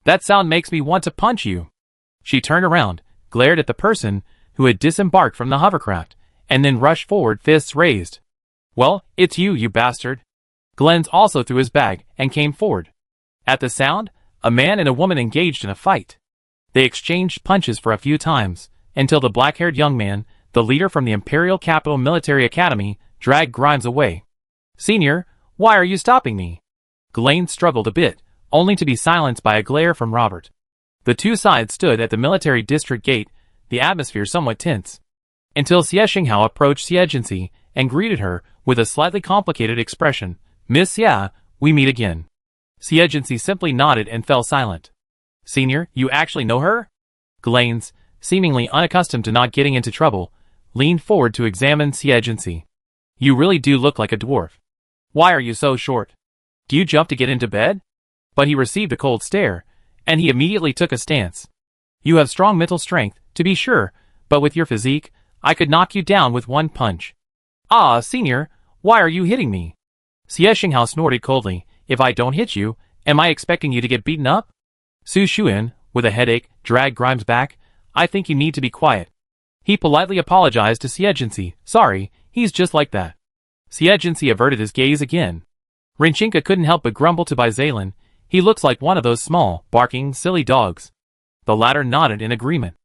"That sound makes me want to punch you." She turned around, glared at the person who had disembarked from the hovercraft, and then rushed forward, fists raised. "Well, it's you, you bastard." Glenn's also threw his bag and came forward. At the sound, a man and a woman engaged in a fight. They exchanged punches for a few times, until the black-haired young man, the leader from the Imperial Capital Military Academy, dragged Grimes away. "Senior, why are you stopping me?" Glenn struggled a bit, only to be silenced by a glare from Robert. The two sides stood at the military district gate, the atmosphere somewhat tense. Until Xie Xinghao approached Xie and greeted her with a slightly complicated expression. "Miss Xie, we meet again." Xie simply nodded and fell silent. "Senior, you actually know her?" Glenn's, seemingly unaccustomed to not getting into trouble, leaned forward to examine Xie. You really do look like a dwarf. Why are you so short? Do you jump to get into bed? But he received a cold stare, and he immediately took a stance. You have strong mental strength, to be sure, but with your physique, I could knock you down with one punch. Ah, senior, why are you hitting me? Xie Xinghao snorted coldly. If I don't hit you, am I expecting you to get beaten up? Su Xuan, with a headache, dragged Grimes back. I think you need to be quiet. He politely apologized to Xie Jinxi. Sorry, he's just like that. Xie Jinxi averted his gaze again. Rinchinka couldn't help but grumble to Baizalan. He looks like one of those small, barking, silly dogs. The latter nodded in agreement.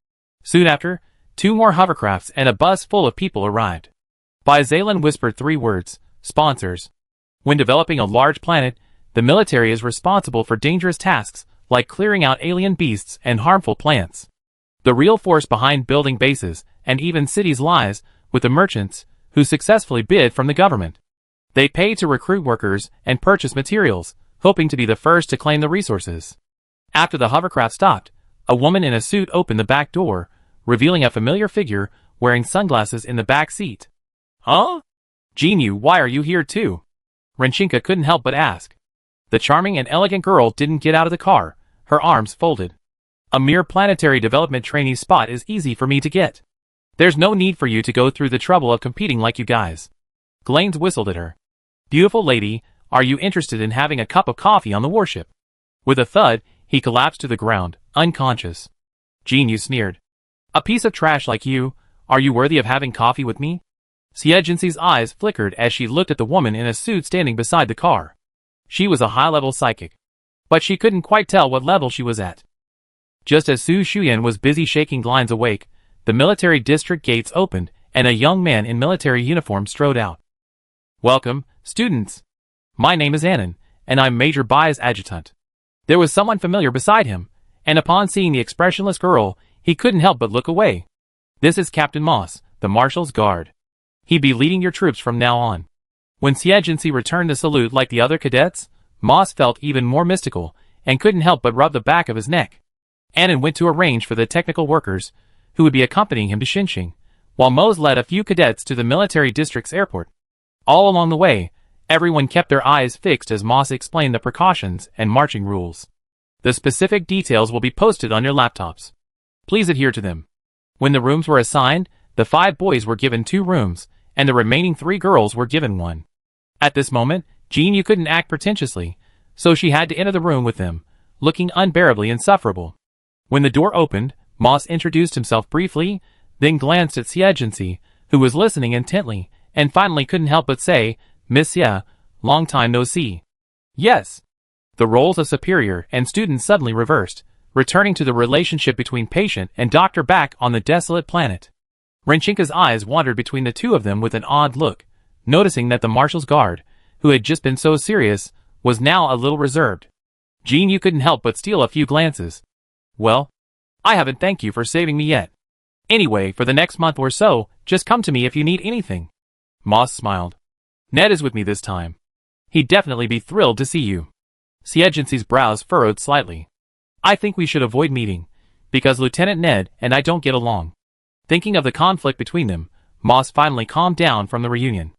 Soon after, 2 more hovercrafts and a bus full of people arrived. Baizalan whispered 3 words: sponsors. When developing a large planet, the military is responsible for dangerous tasks like clearing out alien beasts and harmful plants. The real force behind building bases and even cities lies with the merchants who successfully bid from the government. They pay to recruit workers and purchase materials, hoping to be the first to claim the resources. After the hovercraft stopped, a woman in a suit opened the back door, revealing a familiar figure wearing sunglasses in the back seat. Huh? Jinyu, why are you here too? Rinchinka couldn't help but ask. The charming and elegant girl didn't get out of the car, her arms folded. A mere planetary development trainee spot is easy for me to get. There's no need for you to go through the trouble of competing like you guys. Glanes whistled at her. Beautiful lady, are you interested in having a cup of coffee on the warship? With a thud, he collapsed to the ground, unconscious. Jinyu sneered. A piece of trash like you, are you worthy of having coffee with me? Xie Jinxi's eyes flickered as she looked at the woman in a suit standing beside the car. She was a high-level psychic, but she couldn't quite tell what level she was at. Just as Su Shuyan was busy shaking Glines awake, the military district gates opened and a young man in military uniform strode out. Welcome, students. My name is Annan, and I'm Major Bai's adjutant. There was someone familiar beside him, and upon seeing the expressionless girl, he couldn't help but look away. This is Captain Moss, the Marshal's guard. He'd be leading your troops from now on. When Xie Jinxi returned the salute like the other cadets, Moss felt even more mystical, and couldn't help but rub the back of his neck. Annan went to arrange for the technical workers, who would be accompanying him to Xinxing, while Mose led a few cadets to the military district's airport. All along the way, everyone kept their eyes fixed as Moss explained the precautions and marching rules. The specific details will be posted on your laptops. Please adhere to them. When the rooms were assigned, the 5 boys were given 2 rooms, and the remaining 3 girls were given 1. At this moment, Jinyu couldn't act pretentiously, so she had to enter the room with them, looking unbearably insufferable. When the door opened, Moss introduced himself briefly, then glanced at Xie Jinxi, who was listening intently, and finally couldn't help but say, Miss Xie, long time no see. Yes. The roles of superior and student suddenly reversed, returning to the relationship between patient and doctor back on the desolate planet. Rinchinka's eyes wandered between the two of them with an odd look, noticing that the Marshal's guard, who had just been so serious, was now a little reserved. Jinyu couldn't help but steal a few glances. Well, I haven't thanked you for saving me yet. Anyway, for the next month or so, just come to me if you need anything. Moss smiled. Ned is with me this time. He'd definitely be thrilled to see you. Xie Jinxi's brows furrowed slightly. I think we should avoid meeting, because Lieutenant Ned and I don't get along. Thinking of the conflict between them, Moss finally calmed down from the reunion.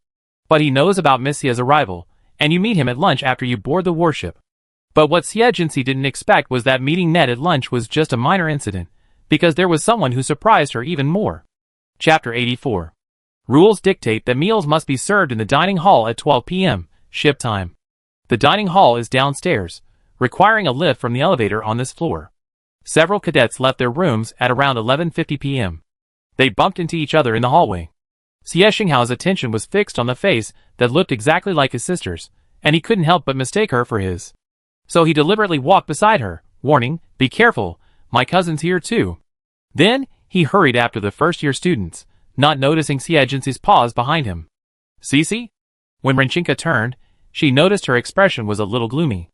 But he knows about Miss Xie's arrival, and you meet him at lunch after you board the warship. But what Xie Jinxi didn't expect was that meeting Ned at lunch was just a minor incident, because there was someone who surprised her even more. Chapter 84. Rules dictate that meals must be served in the dining hall at 12 p.m., ship time. The dining hall is downstairs, requiring a lift from the elevator on this floor. Several cadets left their rooms at around 11:50 p.m. They bumped into each other in the hallway. Xie Xinghao's attention was fixed on the face that looked exactly like his sister's, and he couldn't help but mistake her for his. So he deliberately walked beside her, warning, "Be careful, my cousin's here too." Then, he hurried after the first-year students, not noticing Xie Jinxi's pause behind him. Cece? When Rinchinka turned, she noticed her expression was a little gloomy.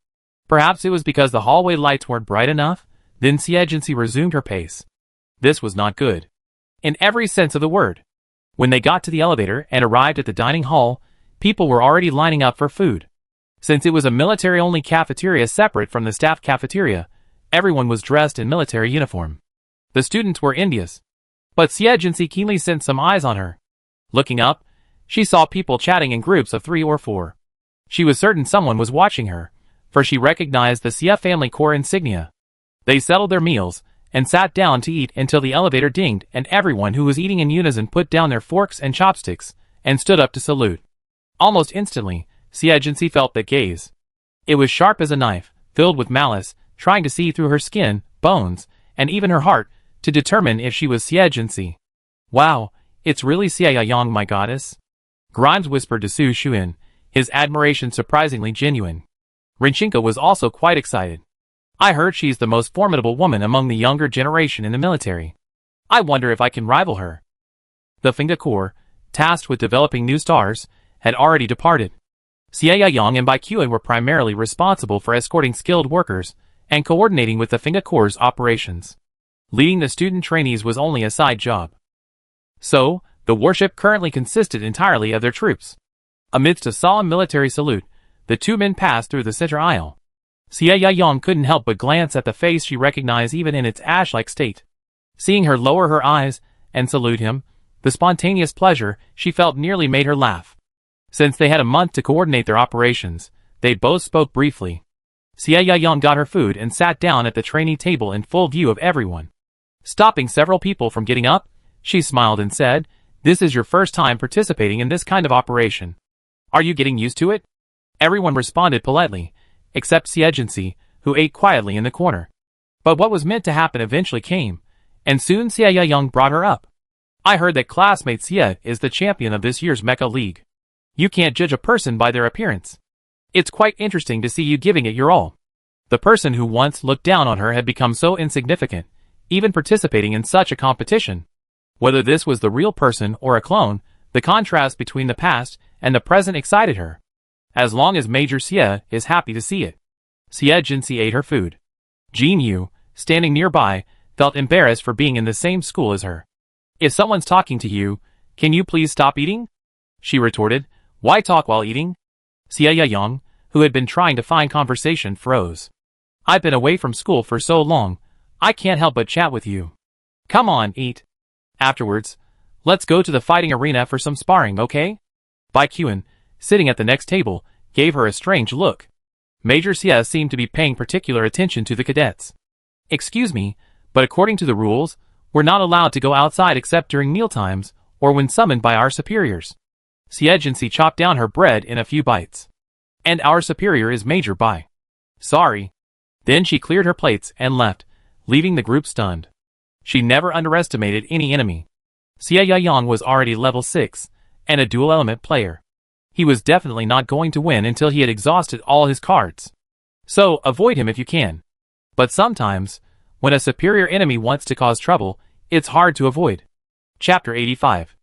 Perhaps it was because the hallway lights weren't bright enough. Then Xie Jinxi resumed her pace. This was not good. In every sense of the word. When they got to the elevator and arrived at the dining hall, people were already lining up for food. Since it was a military-only cafeteria separate from the staff cafeteria, everyone was dressed in military uniform. The students were India's. But Xie Jinxi keenly sensed some eyes on her. Looking up, She saw people chatting in groups of 3 or 4. She was certain someone was watching her, for she recognized the Xie family core insignia. They settled their meals, and sat down to eat until the elevator dinged and everyone who was eating in unison put down their forks and chopsticks, and stood up to salute. Almost instantly, Xie felt that gaze. It was sharp as a knife, filled with malice, trying to see through her skin, bones, and even her heart, to determine if she was Xie. Wow, it's really Xie Yang, my goddess. Grimes whispered to Su Xuan, his admiration surprisingly genuine. Rinchinka was also quite excited. I heard she's the most formidable woman among the younger generation in the military. I wonder if I can rival her. The Finga Corps, tasked with developing new stars, had already departed. Xie Yang and Bai Qian were primarily responsible for escorting skilled workers and coordinating with the Finga Corps' operations. Leading the student trainees was only a side job. So, the warship currently consisted entirely of their troops. Amidst a solemn military salute, the 2 men passed through the center aisle. Xie Yang couldn't help but glance at the face she recognized even in its ash-like state. Seeing her lower her eyes and salute him, the spontaneous pleasure she felt nearly made her laugh. Since they had a month to coordinate their operations, they both spoke briefly. Xie Yang got her food and sat down at the trainee table in full view of everyone. Stopping several people from getting up, she smiled and said, "This is your first time participating in this kind of operation. Are you getting used to it?" Everyone responded politely, except Xie, who ate quietly in the corner. But what was meant to happen eventually came, and soon Xie Yang brought her up. "I heard that classmate Xie is the champion of this year's Mecha League. You can't judge a person by their appearance. It's quite interesting to see you giving it your all." The person who once looked down on her had become so insignificant, even participating in such a competition. Whether this was the real person or a clone, the contrast between the past and the present excited her. As long as Major Xie is happy to see it. Xie ate her food. Jin Yu, standing nearby, felt embarrassed for being in the same school as her. "If someone's talking to you, can you please stop eating?" she retorted. "Why talk while eating?" Xie Yang, who had been trying to find conversation, froze. "I've been away from school for so long, I can't help but chat with you. Come on, eat. Afterwards, let's go to the fighting arena for some sparring, okay?" Bai Qian, sitting at the next table, gave her a strange look. Major Xie seemed to be paying particular attention to the cadets. "Excuse me, but according to the rules, we're not allowed to go outside except during mealtimes or when summoned by our superiors." Xie chopped down her bread in a few bites. "And our superior is Major Bai. Sorry." Then she cleared her plates and left, leaving the group stunned. She never underestimated any enemy. Xie Yang was already level 6, and a dual-element player. He was definitely not going to win until he had exhausted all his cards. So, avoid him if you can. But sometimes, when a superior enemy wants to cause trouble, it's hard to avoid. Chapter 85.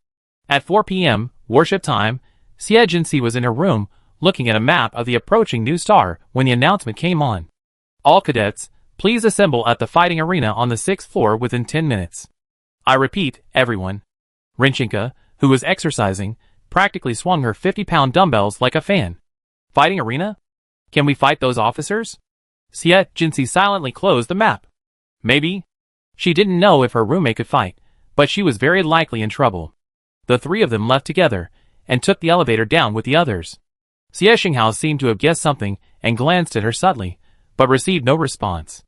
At 4 p.m., worship time, Xie was in her room, looking at a map of the approaching new star when the announcement came on. "All cadets, please assemble at the fighting arena on the 6th floor within 10 minutes. I repeat, everyone." Rinchinka, who was exercising, practically swung her 50-pound dumbbells like a fan. "Fighting arena? Can we fight those officers?" Xie silently closed the map. Maybe. She didn't know if her roommate could fight, but she was very likely in trouble. The 3 of them left together, and took the elevator down with the others. Xie Xinghao seemed to have guessed something, and glanced at her subtly, but received no response.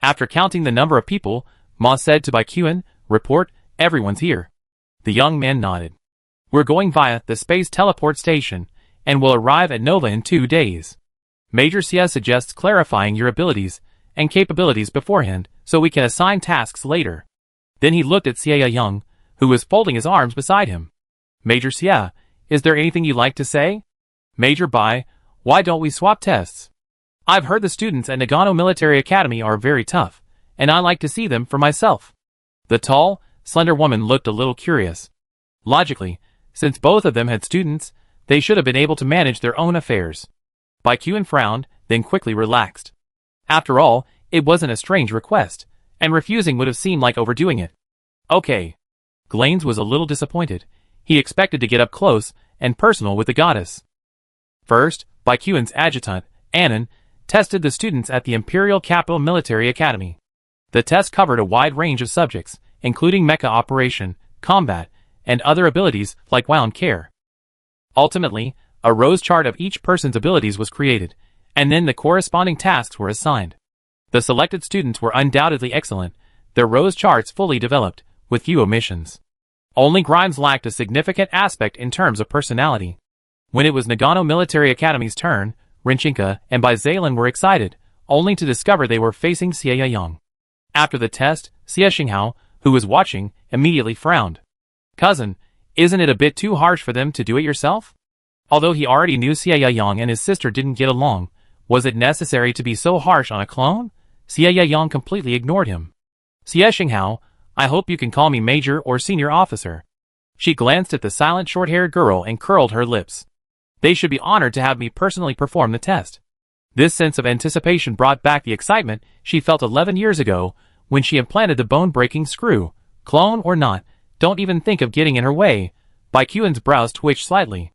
After counting the number of people, Ma said to Bai Qian, "Report, everyone's here." The young man nodded. "We're going via the space teleport station, and will arrive at Nova in 2 days. Major Xie suggests clarifying your abilities and capabilities beforehand, so we can assign tasks later." Then he looked at Xie Yang, who was folding his arms beside him. "Major Xie, is there anything you'd like to say?" "Major Bai, why don't we swap tests? I've heard the students at Nagano Military Academy are very tough, and I like to see them for myself." The tall, slender woman looked a little curious. Logically, since both of them had students, they should have been able to manage their own affairs. Bai Qian frowned, then quickly relaxed. After all, it wasn't a strange request, and refusing would have seemed like overdoing it. "Okay." Glanes was a little disappointed. He expected to get up close and personal with the goddess. First, Bai Qian's adjutant, Annan, tested the students at the Imperial Capital Military Academy. The test covered a wide range of subjects, including mecha operation, combat, and other abilities like wound care. Ultimately, a rose chart of each person's abilities was created, and then the corresponding tasks were assigned. The selected students were undoubtedly excellent, their rose charts fully developed, with few omissions. Only Grimes lacked a significant aspect in terms of personality. When it was Nagano Military Academy's turn, Rinchinka and Baizalan were excited, only to discover they were facing Xie Yayang. After the test, Xie Xinghao, who was watching, immediately frowned. Cousin, isn't it a bit too harsh for them to do it yourself? Although he already knew Xie Yayang and his sister didn't get along, was it necessary to be so harsh on a clone? Xie Yayang completely ignored him. Xie Xinghao, I hope you can call me Major or Senior Officer. She glanced at the silent short-haired girl and curled her lips. They should be honored to have me personally perform the test. This sense of anticipation brought back the excitement she felt 11 years ago when she implanted the bone-breaking screw. Clone or not, don't even think of getting in her way. Baiquan's brows twitched slightly.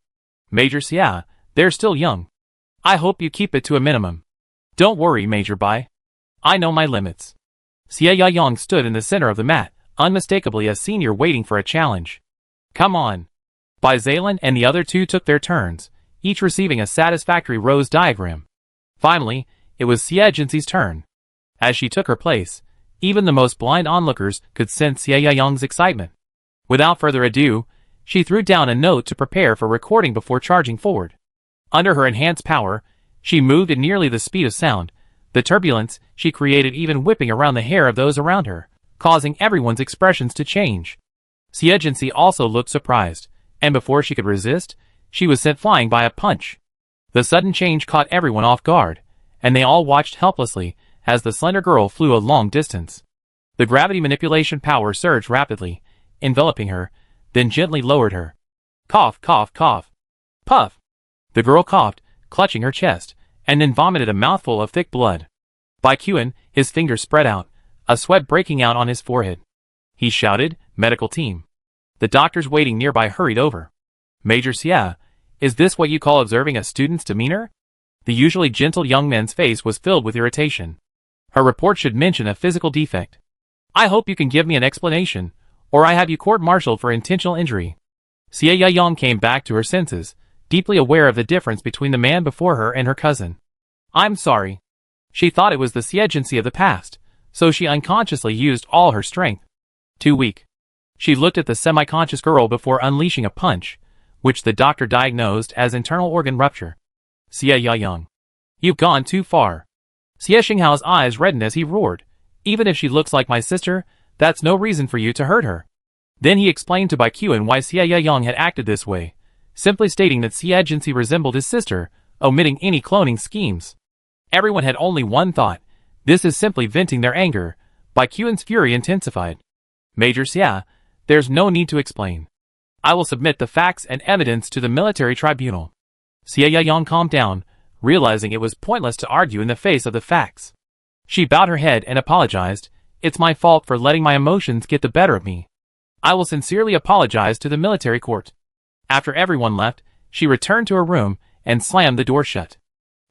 Major Xia, they're still young. I hope you keep it to a minimum. Don't worry, Major Bai. I know my limits. Xie Yayang stood in the center of the mat, unmistakably a senior waiting for a challenge. Come on. Baizalan and the other two took their turns, each receiving a satisfactory rose diagram. Finally, it was Xie Jinxi's turn. As she took her place, even the most blind onlookers could sense Xie Yayang's excitement. Without further ado, she threw down a note to prepare for recording before charging forward. Under her enhanced power, she moved at nearly the speed of sound, the turbulence she created even whipping around the hair of those around her, causing everyone's expressions to change. Xie Jinxi also looked surprised, and before she could resist, she was sent flying by a punch. The sudden change caught everyone off guard, and they all watched helplessly as the slender girl flew a long distance. The gravity manipulation power surged rapidly, enveloping her, then gently lowered her. Cough, cough, cough. Puff. The girl coughed, clutching her chest, and then vomited a mouthful of thick blood. Baiquan, his fingers spread out, a sweat breaking out on his forehead. He shouted, "Medical team." The doctors waiting nearby hurried over. Major Xia, is this what you call observing a student's demeanor? The usually gentle young man's face was filled with irritation. Her report should mention a physical defect. I hope you can give me an explanation, or I have you court-martialed for intentional injury. Xie Yayang came back to her senses, deeply aware of the difference between the man before her and her cousin. I'm sorry. She thought it was the Xie Jinxi of the past, so she unconsciously used all her strength. Too weak. She looked at the semi-conscious girl before unleashing a punch, which the doctor diagnosed as internal organ rupture. Xie Yayang. You've gone too far. Xie Xinghao's eyes reddened as he roared. Even if she looks like my sister, that's no reason for you to hurt her. Then he explained to Baiquan why Xie Yayang had acted this way, simply stating that Xie Jinxi resembled his sister, omitting any cloning schemes. Everyone had only one thought. This is simply venting their anger. Baiquan's fury intensified. Major Xia, there's no need to explain. I will submit the facts and evidence to the military tribunal. Xie Yayang calmed down, realizing it was pointless to argue in the face of the facts. She bowed her head and apologized. It's my fault for letting my emotions get the better of me. I will sincerely apologize to the military court. After everyone left, she returned to her room and slammed the door shut.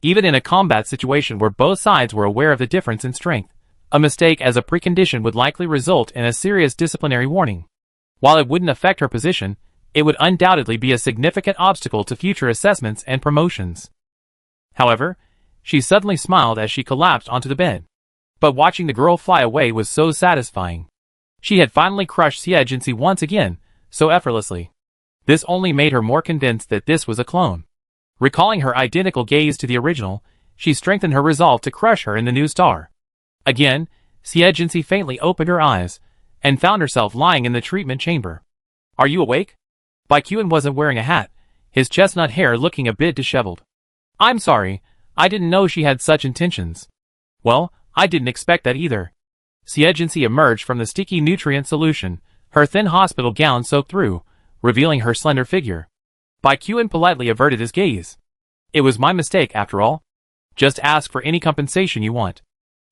Even in a combat situation where both sides were aware of the difference in strength, a mistake as a precondition would likely result in a serious disciplinary warning. While it wouldn't affect her position, it would undoubtedly be a significant obstacle to future assessments and promotions. However, she suddenly smiled as she collapsed onto the bed. But watching the girl fly away was so satisfying. She had finally crushed Xie Jinxi once again, so effortlessly. This only made her more convinced that this was a clone. Recalling her identical gaze to the original, she strengthened her resolve to crush her in the new star. Again, Xie Jinxi faintly opened her eyes, and found herself lying in the treatment chamber. Are you awake? Baiquan wasn't wearing a hat, his chestnut hair looking a bit disheveled. I'm sorry, I didn't know she had such intentions. Well, I didn't expect that either. Xie Jinxi emerged from the sticky nutrient solution, her thin hospital gown soaked through, revealing her slender figure. Baiquan politely averted his gaze. It was my mistake after all. Just ask for any compensation you want.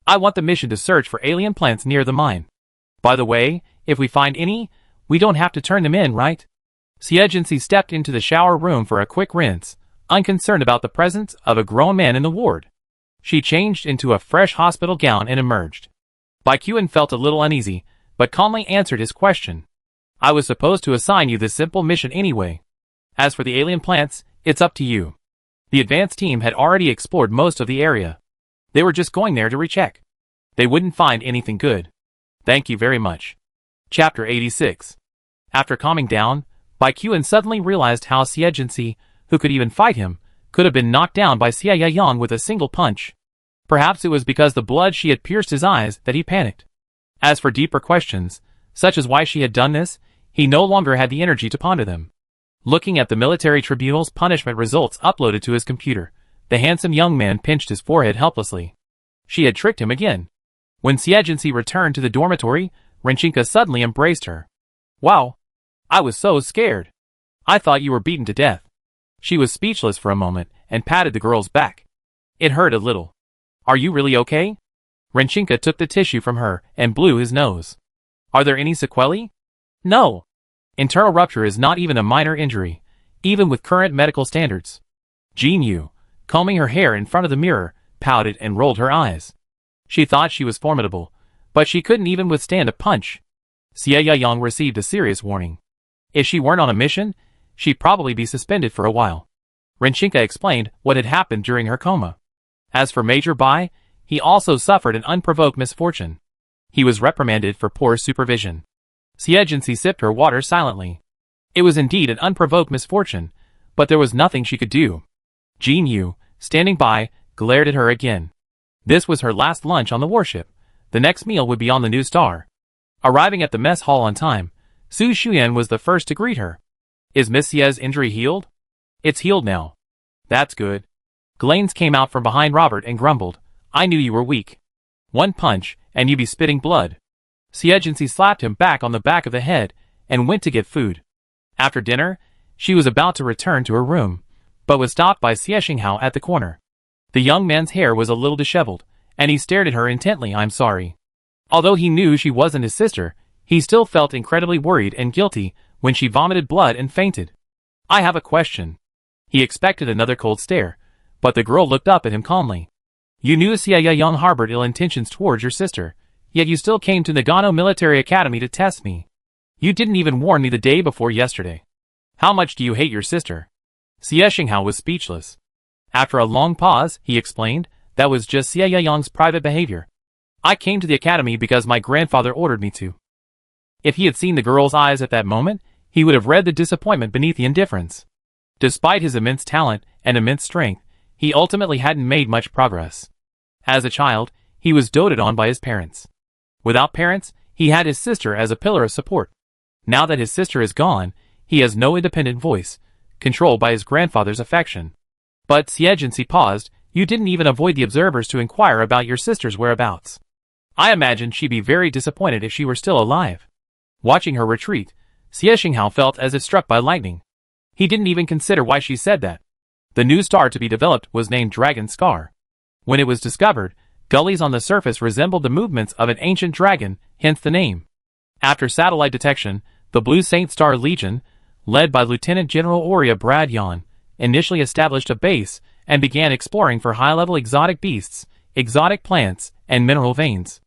I want the mission to search for alien plants near the mine. By the way, if we find any, we don't have to turn them in, right? Xie Jinxi stepped into the shower room for a quick rinse, unconcerned about the presence of a grown man in the ward. She changed into a fresh hospital gown and emerged. Baiquan felt a little uneasy, but calmly answered his question. I was supposed to assign you this simple mission anyway. As for the alien plants, it's up to you. The advanced team had already explored most of the area. They were just going there to recheck. They wouldn't find anything good. Thank you very much. Chapter 86. After calming down, Baikuan suddenly realized how Xie, who could even fight him, could have been knocked down by Xie Yang with a single punch. Perhaps it was because the blood she had pierced his eyes that he panicked. As for deeper questions, such as why she had done this, he no longer had the energy to ponder them. Looking at the military tribunal's punishment results uploaded to his computer, the handsome young man pinched his forehead helplessly. She had tricked him again. When Xie returned to the dormitory, Renchinka suddenly embraced her. Wow! I was so scared. I thought you were beaten to death. She was speechless for a moment and patted the girl's back. It hurt a little. Are you really okay? Renchinka took the tissue from her and blew his nose. Are there any sequelae? No. Internal rupture is not even a minor injury, even with current medical standards. Jin Yu, combing her hair in front of the mirror, pouted and rolled her eyes. She thought she was formidable, but she couldn't even withstand a punch. Xie Yang received a serious warning. If she weren't on a mission, she'd probably be suspended for a while. Renchinka explained what had happened during her coma. As for Major Bai, he also suffered an unprovoked misfortune. He was reprimanded for poor supervision. Xie sipped her water silently. It was indeed an unprovoked misfortune, but there was nothing she could do. Jin Yu, standing by, glared at her again. This was her last lunch on the warship. The next meal would be on the new star. Arriving at the mess hall on time, Su Shuyan was the first to greet her. Is Miss Xie's injury healed? It's healed now. That's good. Glanes came out from behind Robert and grumbled. I knew you were weak. One punch, and you'd be spitting blood. Xie slapped him back on the back of the head and went to get food. After dinner, she was about to return to her room, but was stopped by Xie Xinghao at the corner. The young man's hair was a little disheveled, and he stared at her intently. I'm sorry. Although he knew she wasn't his sister, he still felt incredibly worried and guilty when she vomited blood and fainted. I have a question. He expected another cold stare, but the girl looked up at him calmly. You knew Xie Yang harbored ill intentions towards your sister, yet you still came to Nagano Military Academy to test me. You didn't even warn me the day before yesterday. How much do you hate your sister? Xie Xinghao was speechless. After a long pause, he explained, that was just Xie Yang's private behavior. I came to the academy because my grandfather ordered me to. If he had seen the girl's eyes at that moment, he would have read the disappointment beneath the indifference. Despite his immense talent and immense strength, he ultimately hadn't made much progress. As a child, he was doted on by his parents. Without parents, he had his sister as a pillar of support. Now that his sister is gone, he has no independent voice, controlled by his grandfather's affection. But Xie paused. You didn't even avoid the observers to inquire about your sister's whereabouts. I imagine she'd be very disappointed if she were still alive. Watching her retreat, Xie Xinghao felt as if struck by lightning. He didn't even consider why she said that. The new star to be developed was named Dragon Scar. When it was discovered, gullies on the surface resembled the movements of an ancient dragon, hence the name. After satellite detection, the Blue Saint Star Legion, led by Lieutenant General Oria Bradyon, initially established a base and began exploring for high-level exotic beasts, exotic plants, and mineral veins.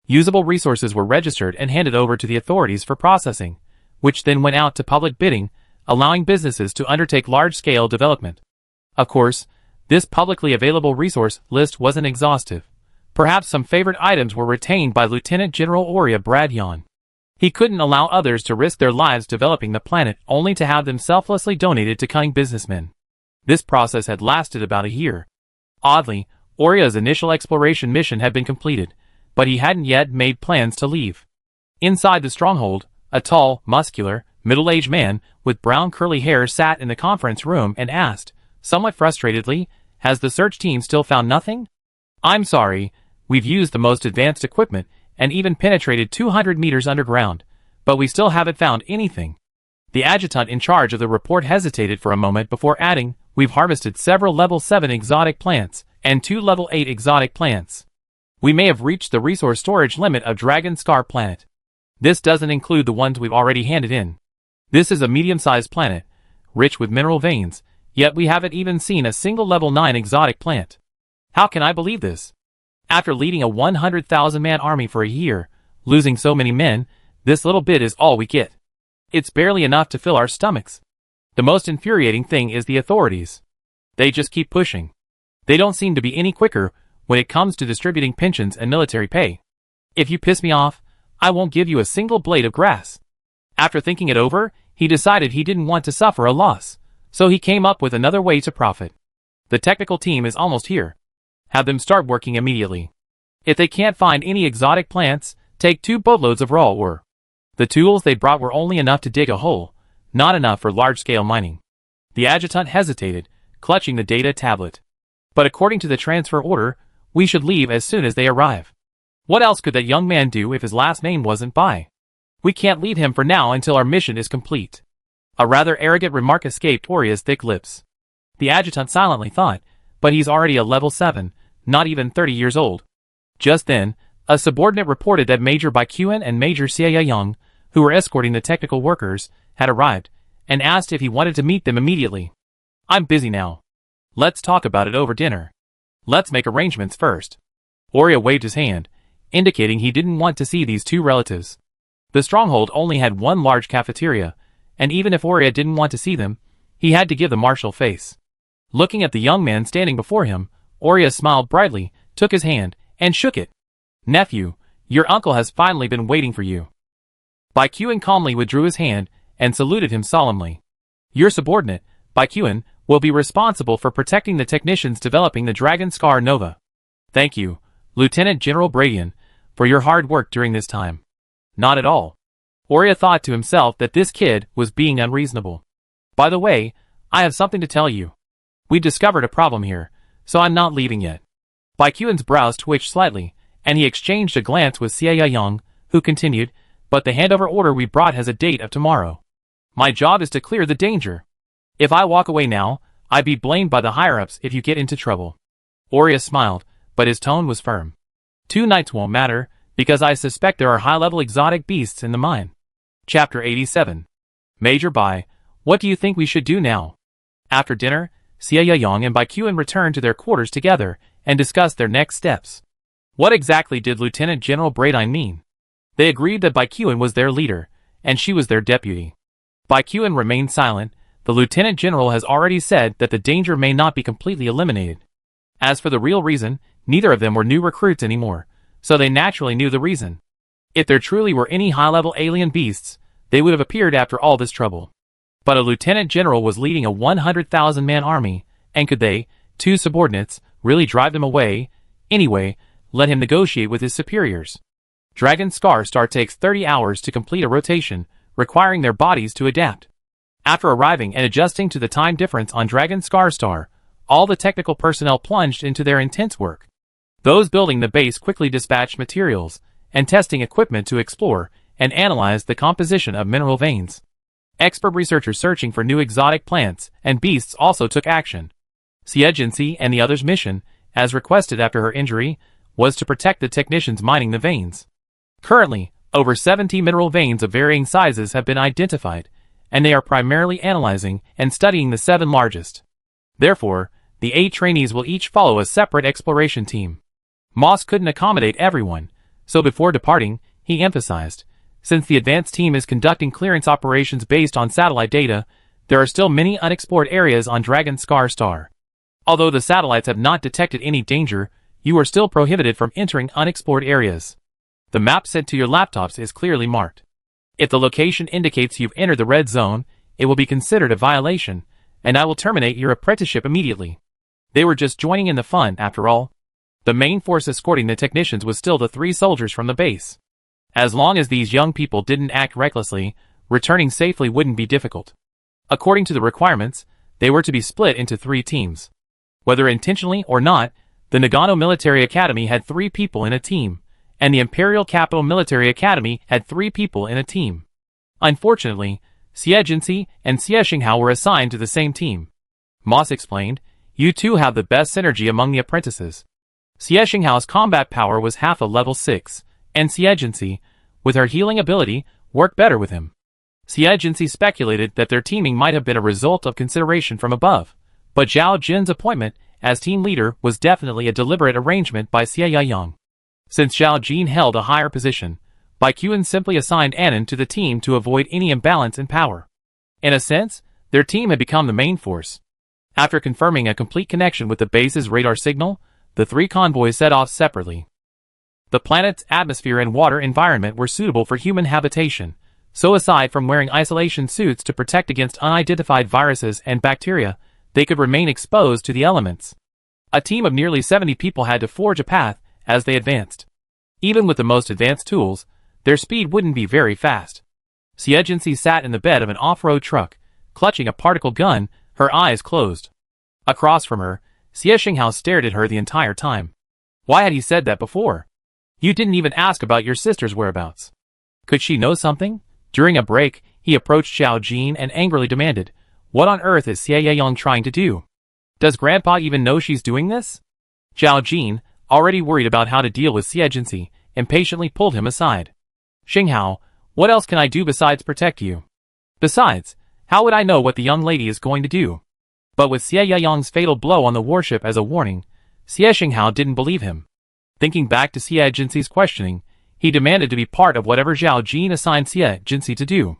Usable resources were registered and handed over to the authorities for processing, which then went out to public bidding, allowing businesses to undertake large-scale development. Of course, this publicly available resource list wasn't exhaustive. Perhaps some favorite items were retained by Lieutenant General Oria Bradyon. He couldn't allow others to risk their lives developing the planet only to have them selflessly donated to cunning businessmen. This process had lasted about a year. Oddly, Oria's initial exploration mission had been completed, but he hadn't yet made plans to leave. Inside the stronghold, a tall, muscular, middle-aged man with brown curly hair sat in the conference room and asked, somewhat frustratedly, has the search team still found nothing? I'm sorry, we've used the most advanced equipment and even penetrated 200 meters underground, but we still haven't found anything. The adjutant in charge of the report hesitated for a moment before adding, we've harvested several level 7 exotic plants and 2 level 8 exotic plants. We may have reached the resource storage limit of Dragon Scar Planet. This doesn't include the ones we've already handed in. This is a medium-sized planet, rich with mineral veins, yet we haven't even seen a single level 9 exotic plant. How can I believe this? After leading a 100,000-man army for a year, losing so many men, this little bit is all we get. It's barely enough to fill our stomachs. The most infuriating thing is the authorities. They just keep pushing. They don't seem to be any quicker when it comes to distributing pensions and military pay. If you piss me off, I won't give you a single blade of grass. After thinking it over, he decided he didn't want to suffer a loss, so he came up with another way to profit. The technical team is almost here. Have them start working immediately. If they can't find any exotic plants, take 2 boatloads of raw ore. The tools they brought were only enough to dig a hole, not enough for large-scale mining. The adjutant hesitated, clutching the data tablet. But according to the transfer order, we should leave as soon as they arrive. What else could that young man do if his last name wasn't Bai? We can't leave him for now until our mission is complete. A rather arrogant remark escaped Oria's thick lips. The adjutant silently thought, but he's already a level 7, not even 30 years old. Just then, a subordinate reported that Major Baikuan and Major Xie, who were escorting the technical workers, had arrived, and asked if he wanted to meet them immediately. I'm busy now. Let's talk about it over dinner. Let's make arrangements first. Oria waved his hand, indicating he didn't want to see these 2 relatives. The stronghold only had 1 large cafeteria, and even if Oria didn't want to see them, he had to give the marshal face. Looking at the young man standing before him, Oria smiled brightly, took his hand, and shook it. Nephew, your uncle has finally been waiting for you. Baikuan calmly withdrew his hand, and saluted him solemnly. Your subordinate, Baikuan, will be responsible for protecting the technicians developing the Dragon Scar Nova. Thank you, Lieutenant General Bradian, for your hard work during this time. Not at all. Oria thought to himself that this kid was being unreasonable. By the way, I have something to tell you. We discovered a problem here, so I'm not leaving yet. Baikuan's brows twitched slightly, and he exchanged a glance with Xie, who continued, but the handover order we brought has a date of tomorrow. My job is to clear the danger. If I walk away now, I'd be blamed by the higher-ups if you get into trouble. Oria smiled, but his tone was firm. 2 nights won't matter, because I suspect there are high-level exotic beasts in the mine. Chapter 87. Major Bai, what do you think we should do now? After dinner, Xie and Baikuan returned to their quarters together and discussed their next steps. What exactly did Lieutenant General Bradian mean? They agreed that Baikuan was their leader, and she was their deputy. Baikuan remained silent. The Lieutenant General has already said that the danger may not be completely eliminated. As for the real reason, neither of them were new recruits anymore, so they naturally knew the reason. If there truly were any high-level alien beasts, they would have appeared after all this trouble. But a Lieutenant General was leading a 100,000-man army, and could they, 2 subordinates, really drive them away? Anyway, let him negotiate with his superiors. Dragon Scar Star takes 30 hours to complete a rotation, requiring their bodies to adapt. After arriving and adjusting to the time difference on Dragon Scar Star, all the technical personnel plunged into their intense work. Those building the base quickly dispatched materials and testing equipment to explore and analyze the composition of mineral veins. Expert researchers searching for new exotic plants and beasts also took action. Xie and the others' mission, as requested after her injury, was to protect the technicians mining the veins. Currently, over 70 mineral veins of varying sizes have been identified, and they are primarily analyzing and studying the 7 largest. Therefore, the 8 trainees will each follow a separate exploration team. Moss couldn't accommodate everyone, so before departing, he emphasized, since the advanced team is conducting clearance operations based on satellite data, there are still many unexplored areas on Dragon Scar Star. Although the satellites have not detected any danger, you are still prohibited from entering unexplored areas. The map sent to your laptops is clearly marked. If the location indicates you've entered the red zone, it will be considered a violation, and I will terminate your apprenticeship immediately. They were just joining in the fun, after all. The main force escorting the technicians was still the 3 soldiers from the base. As long as these young people didn't act recklessly, returning safely wouldn't be difficult. According to the requirements, they were to be split into 3 teams. Whether intentionally or not, the Nagano Military Academy had 3 people in a team, and the Imperial Capital Military Academy had 3 people in a team. Unfortunately, Xie and Xie were assigned to the same team. Moss explained, you 2 have the best synergy among the apprentices. Xie combat power was half a level 6, and Xie, with her healing ability, worked better with him. Xie speculated that their teaming might have been a result of consideration from above, but Zhao Jin's appointment as team leader was definitely a deliberate arrangement by Xie. Since Zhao Jin held a higher position, Baikuan simply assigned Anan to the team to avoid any imbalance in power. In a sense, Their team had become the main force. After confirming a complete connection with the base's radar signal, the three convoys set off separately. The planet's atmosphere and water environment were suitable for human habitation, so aside from wearing isolation suits to protect against unidentified viruses and bacteria, they could remain exposed to the elements. A team of nearly 70 people had to forge a path as they advanced. Even with the most advanced tools, their speed wouldn't be very fast. Xie sat in the bed of an off-road truck, clutching a particle gun, her eyes closed. Across from her, Xie stared at her the entire time. Why had he said that before? You didn't even ask about your sister's whereabouts. Could she know something? During a break, he approached Zhao Jin and angrily demanded, "What on earth is Xie trying to do? Does Grandpa even know she's doing this?" Zhao Jin, already worried about how to deal with Xie, impatiently pulled him aside. "Xinghao, what else can I do besides protect you? Besides, how would I know what the young lady is going to do?" But with Xie fatal blow on the warship as a warning, Xinghao didn't believe him. Thinking back to Xie questioning, he demanded to be part of whatever Zhao Jin assigned Xie to do.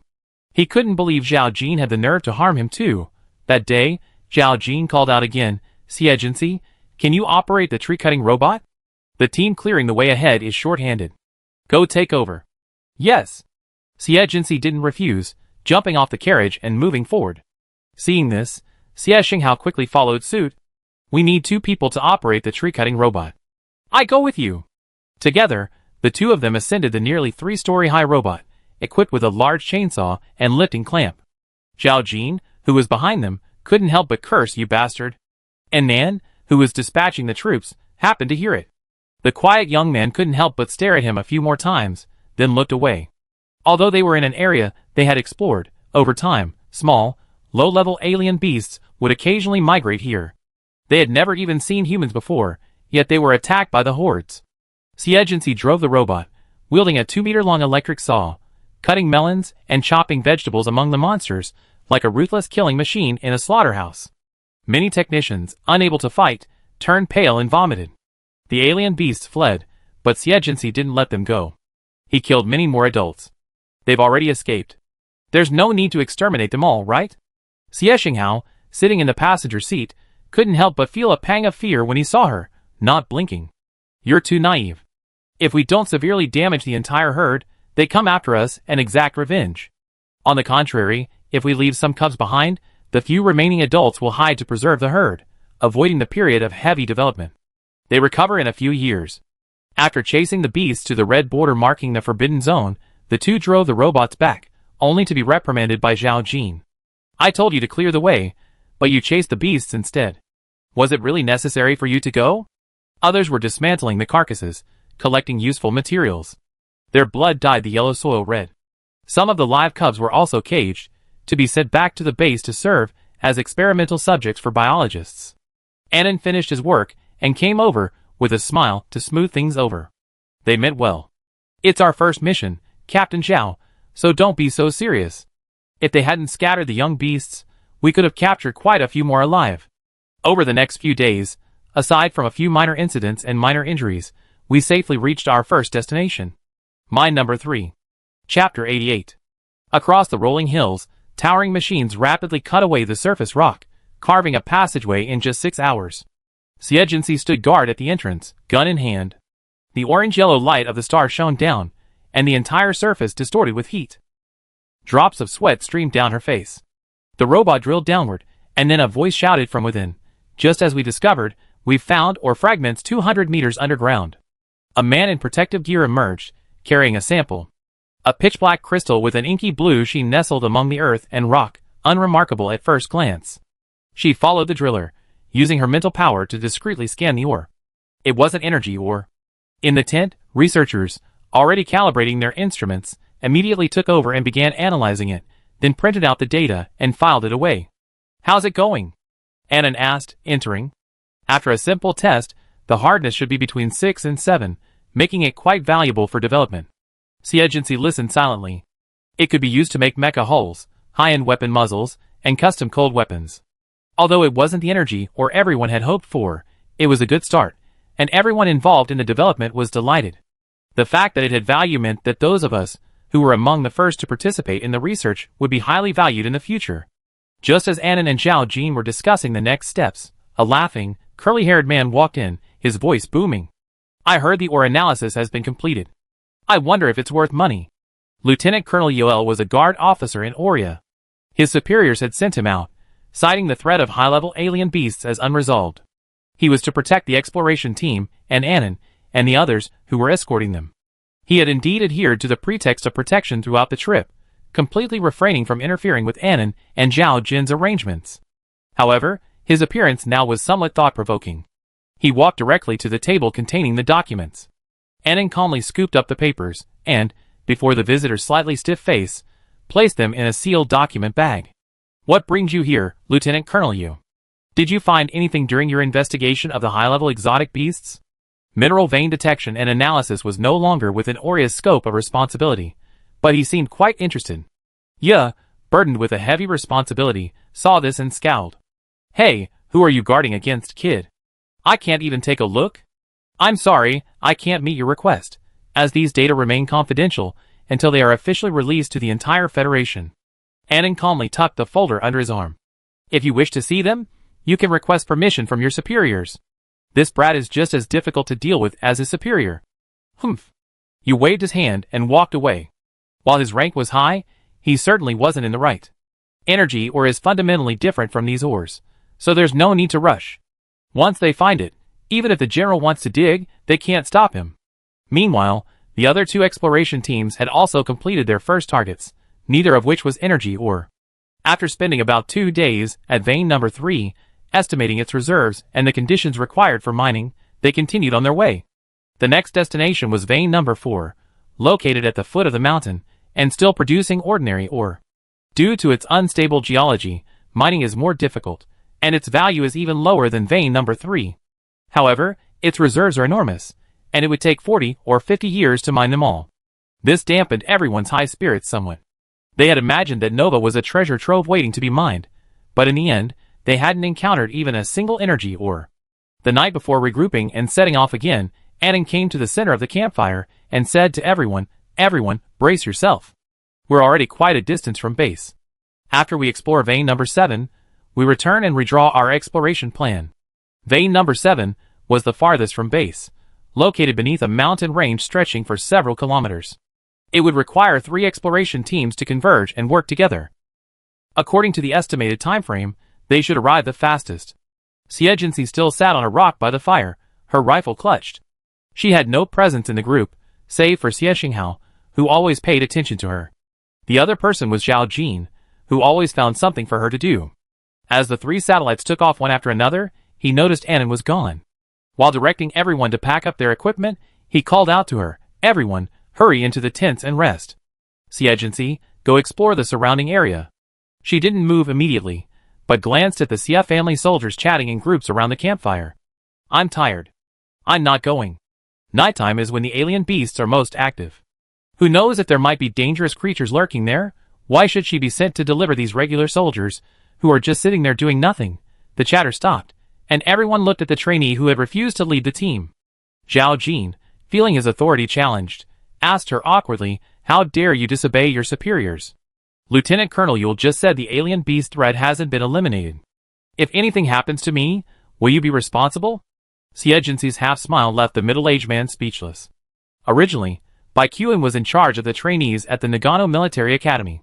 He couldn't believe Zhao Jin had the nerve to harm him too. That day, Zhao Jin called out again, "Xie, can you operate the tree-cutting robot? The team clearing the way ahead is short-handed. Go take over." "Yes." Xie didn't refuse, jumping off the carriage and moving forward. Seeing this, Xinghao quickly followed suit. "We need 2 people to operate the tree-cutting robot. I go with you." Together, the two of them ascended the nearly 3-story-high robot, equipped with a large chainsaw and lifting clamp. Zhao Jin, who was behind them, couldn't help but curse, "You bastard." And Nan, who was dispatching the troops, happened to hear it. The quiet young man couldn't help but stare at him a few more times, then looked away. Although they were in an area they had explored, over time, small, low-level alien beasts would occasionally migrate here. They had never even seen humans before, yet they were attacked by the hordes. Xie drove the robot, wielding a 2-meter-long electric saw, cutting melons and chopping vegetables among the monsters, like a ruthless killing machine in a slaughterhouse. Many technicians, unable to fight, turned pale and vomited. The alien beasts fled, but Xie didn't let them go. He killed many more adults. They've already escaped. There's no need to exterminate them all, right? Xinghao, sitting in the passenger seat, couldn't help but feel a pang of fear when he saw her, not blinking. "You're too naive. If we don't severely damage the entire herd, they come after us and exact revenge. On the contrary, if we leave some cubs behind, the few remaining adults will hide to preserve the herd, avoiding the period of heavy development. They recover in a few years." After chasing the beasts to the red border marking the forbidden zone, the two drove the robots back, only to be reprimanded by Zhao Jin. "I told you to clear the way, but you chased the beasts instead. Was it really necessary for you to go?" Others were dismantling the carcasses, collecting useful materials. Their blood dyed the yellow soil red. Some of the live cubs were also caged, to be sent back to the base to serve as experimental subjects for biologists. Annan finished his work and came over, with a smile, to smooth things over. They meant well. "It's our first mission, Captain Zhao, so don't be so serious. If they hadn't scattered the young beasts, we could have captured quite a few more alive." Over the next few days, aside from a few minor incidents and minor injuries, we safely reached our first destination. Mine number 3. Chapter 88. Across the rolling hills, towering machines rapidly cut away the surface rock, carving a passageway in just 6 hours. Xie stood guard at the entrance, gun in hand. The orange-yellow light of the star shone down, and the entire surface distorted with heat. Drops of sweat streamed down her face. The robot drilled downward, and then a voice shouted from within, "Just as we discovered, we've found or fragments 200 meters underground." A man in protective gear emerged, carrying a sample. A pitch-black crystal with an inky blue sheen nestled among the earth and rock, unremarkable at first glance. She followed the driller, using her mental power to discreetly scan the ore. It wasn't energy ore. In the tent, researchers, already calibrating their instruments, immediately took over and began analyzing it, then printed out the data and filed it away. "How's it going?" Annan asked, entering. After a simple test, the hardness should be between 6 and 7, making it quite valuable for development. Xie listened silently. It could be used to make mecha hulls, high-end weapon muzzles, and custom cold weapons. Although it wasn't the energy or everyone had hoped for, it was a good start, and everyone involved in the development was delighted. The fact that it had value meant that those of us, who were among the first to participate in the research, would be highly valued in the future. Just as Annan and Zhao Jin were discussing the next steps, a laughing, curly-haired man walked in, his voice booming. I heard the ore analysis has been completed. I wonder if it's worth money. Lieutenant Colonel Yoel was a guard officer in Oria. His superiors had sent him out, citing the threat of high-level alien beasts as unresolved. He was to protect the exploration team, and Annan, and the others who were escorting them. He had indeed adhered to the pretext of protection throughout the trip, completely refraining from interfering with Annan and Zhao Jin's arrangements. However, his appearance now was somewhat thought-provoking. He walked directly to the table containing the documents. Annan calmly scooped up the papers, and, before the visitor's slightly stiff face, placed them in a sealed document bag. What brings you here, Lieutenant Colonel Yu? Did you find anything during your investigation of the high-level exotic beasts? Mineral vein detection and analysis was no longer within Oria's scope of responsibility, but he seemed quite interested. Ye, burdened with a heavy responsibility, saw this and scowled. Hey, who are you guarding against, kid? I can't even take a look? I'm sorry, I can't meet your request, as these data remain confidential until they are officially released to the entire Federation. Annan calmly tucked the folder under his arm. If you wish to see them, you can request permission from your superiors. This brat is just as difficult to deal with as his superior. Humph. He waved his hand and walked away. While his rank was high, he certainly wasn't in the right. Energy ore is fundamentally different from these ores, so there's no need to rush. Once they find it, even if the general wants to dig, they can't stop him. Meanwhile, the other two exploration teams had also completed their first targets, neither of which was energy ore. After spending about 2 days at vein number 3, estimating its reserves and the conditions required for mining, they continued on their way. The next destination was vein number 4, located at the foot of the mountain, and still producing ordinary ore. Due to its unstable geology, mining is more difficult, and its value is even lower than vein number 3. However, its reserves are enormous, and it would take 40 or 50 years to mine them all. This dampened everyone's high spirits somewhat. They had imagined that Nova was a treasure trove waiting to be mined, but in the end, they hadn't encountered even a single energy ore. The night before regrouping and setting off again, Annan came to the center of the campfire and said to everyone, brace yourself. We're already quite a distance from base. After we explore vein number 7, we return and redraw our exploration plan. Vein number 7 was the farthest from base, located beneath a mountain range stretching for several kilometers. It would require 3 exploration teams to converge and work together. According to the estimated time frame, they should arrive the fastest. Xie still sat on a rock by the fire, her rifle clutched. She had no presence in the group, save for Xie Xinghao, who always paid attention to her. The other person was Zhao Jin, who always found something for her to do. As the 3 satellites took off one after another, he noticed Annan was gone. While directing everyone to pack up their equipment, he called out to her, "Everyone, hurry into the tents and rest. Xie, go explore the surrounding area." She didn't move immediately, but glanced at the Xie family soldiers chatting in groups around the campfire. "I'm tired. I'm not going. Nighttime is when the alien beasts are most active. Who knows if there might be dangerous creatures lurking there? Why should she be sent to deliver these regular soldiers, who are just sitting there doing nothing?" The chatter stopped, and everyone looked at the trainee who had refused to lead the team. Zhao Jin, feeling his authority challenged, asked her awkwardly, "How dare you disobey your superiors? Lieutenant Colonel Yule just said the alien beast threat hasn't been eliminated. If anything happens to me, will you be responsible?" Xie half smile left the middle-aged man speechless. Originally, Bai Qian was in charge of the trainees at the Nagano Military Academy.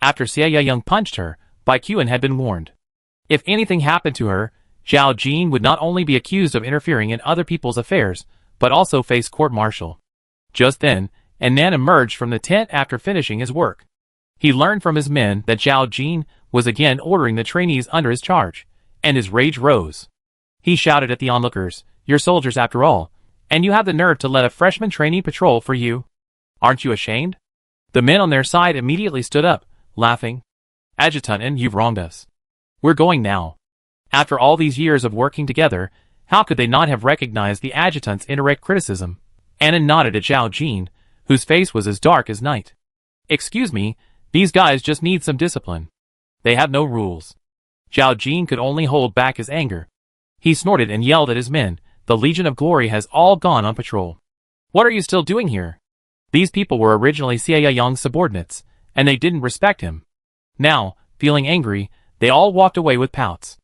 After Xie Yang punched her, Bai Qian had been warned. If anything happened to her, Zhao Jin would not only be accused of interfering in other people's affairs, but also face court-martial. Just then, Annan emerged from the tent after finishing his work. He learned from his men that Zhao Jin was again ordering the trainees under his charge, and his rage rose. He shouted at the onlookers, "You're soldiers after all, and you have the nerve to let a freshman trainee patrol for you? Aren't you ashamed?" The men on their side immediately stood up, laughing. "Adjutant, you've wronged us. We're going now." After all these years of working together, how could they not have recognized the adjutant's indirect criticism? Annan nodded at Zhao Jin, whose face was as dark as night. "Excuse me, these guys just need some discipline. They have no rules." Zhao Jin could only hold back his anger. He snorted and yelled at his men, "The Legion of Glory has all gone on patrol. What are you still doing here?" These people were originally Xie Yang's subordinates, and they didn't respect him. Now, feeling angry, They all walked away with pouts.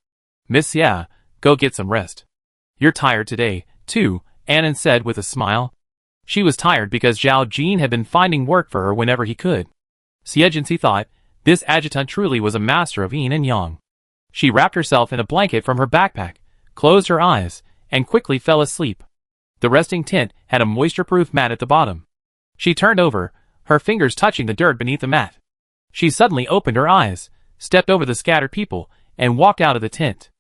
Miss Xie, go get some rest. You're tired today, too, Annan said with a smile. She was tired because Zhao Jin had been finding work for her whenever he could. Xie thought, this adjutant truly was a master of yin and yang. She wrapped herself in a blanket from her backpack, closed her eyes, and quickly fell asleep. The resting tent had a moisture-proof mat at the bottom. She turned over, her fingers touching the dirt beneath the mat. She suddenly opened her eyes, stepped over the scattered people, and walked out of the tent.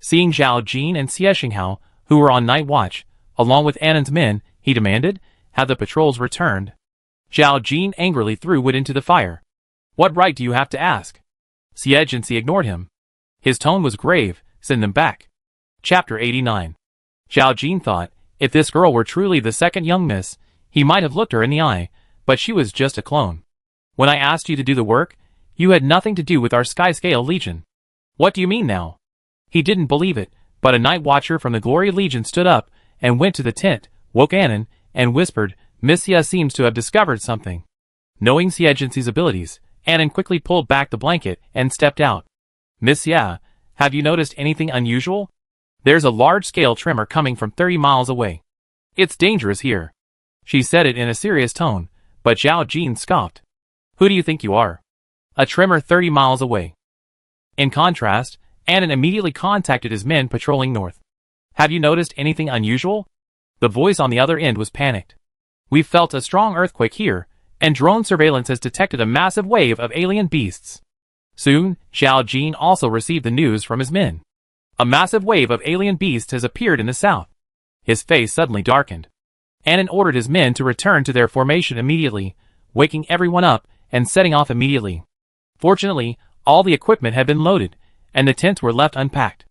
Seeing Zhao Jin and Xie Xinghao, who were on night watch, along with Annan's men, he demanded, have the patrols returned? Zhao Jin angrily threw wood into the fire. What right do you have to ask? Xie ignored him. His tone was grave, send them back. Chapter 89. Zhao Jin thought, if this girl were truly the second young miss, he might have looked her in the eye, but she was just a clone. When I asked you to do the work, you had nothing to do with our Skyscale Legion. What do you mean now? He didn't believe it, but a night watcher from the Glory Legion stood up and went to the tent, woke Annan, and whispered, Miss Xie seems to have discovered something. Knowing Xie's abilities, Annan quickly pulled back the blanket and stepped out. Miss Xie, have you noticed anything unusual? There's a large-scale tremor coming from 30 miles away. It's dangerous here. She said it in a serious tone, but Zhao Jin scoffed. Who do you think you are? A tremor 30 miles away. In contrast, Annan immediately contacted his men patrolling north. Have you noticed anything unusual? The voice on the other end was panicked. We've felt a strong earthquake here, and drone surveillance has detected a massive wave of alien beasts. Soon, Zhao Jin also received the news from his men. A massive wave of alien beasts has appeared in the south. His face suddenly darkened. Annan ordered his men to return to their formation immediately, waking everyone up and setting off immediately. Fortunately, all the equipment had been loaded, and the tents were left unpacked.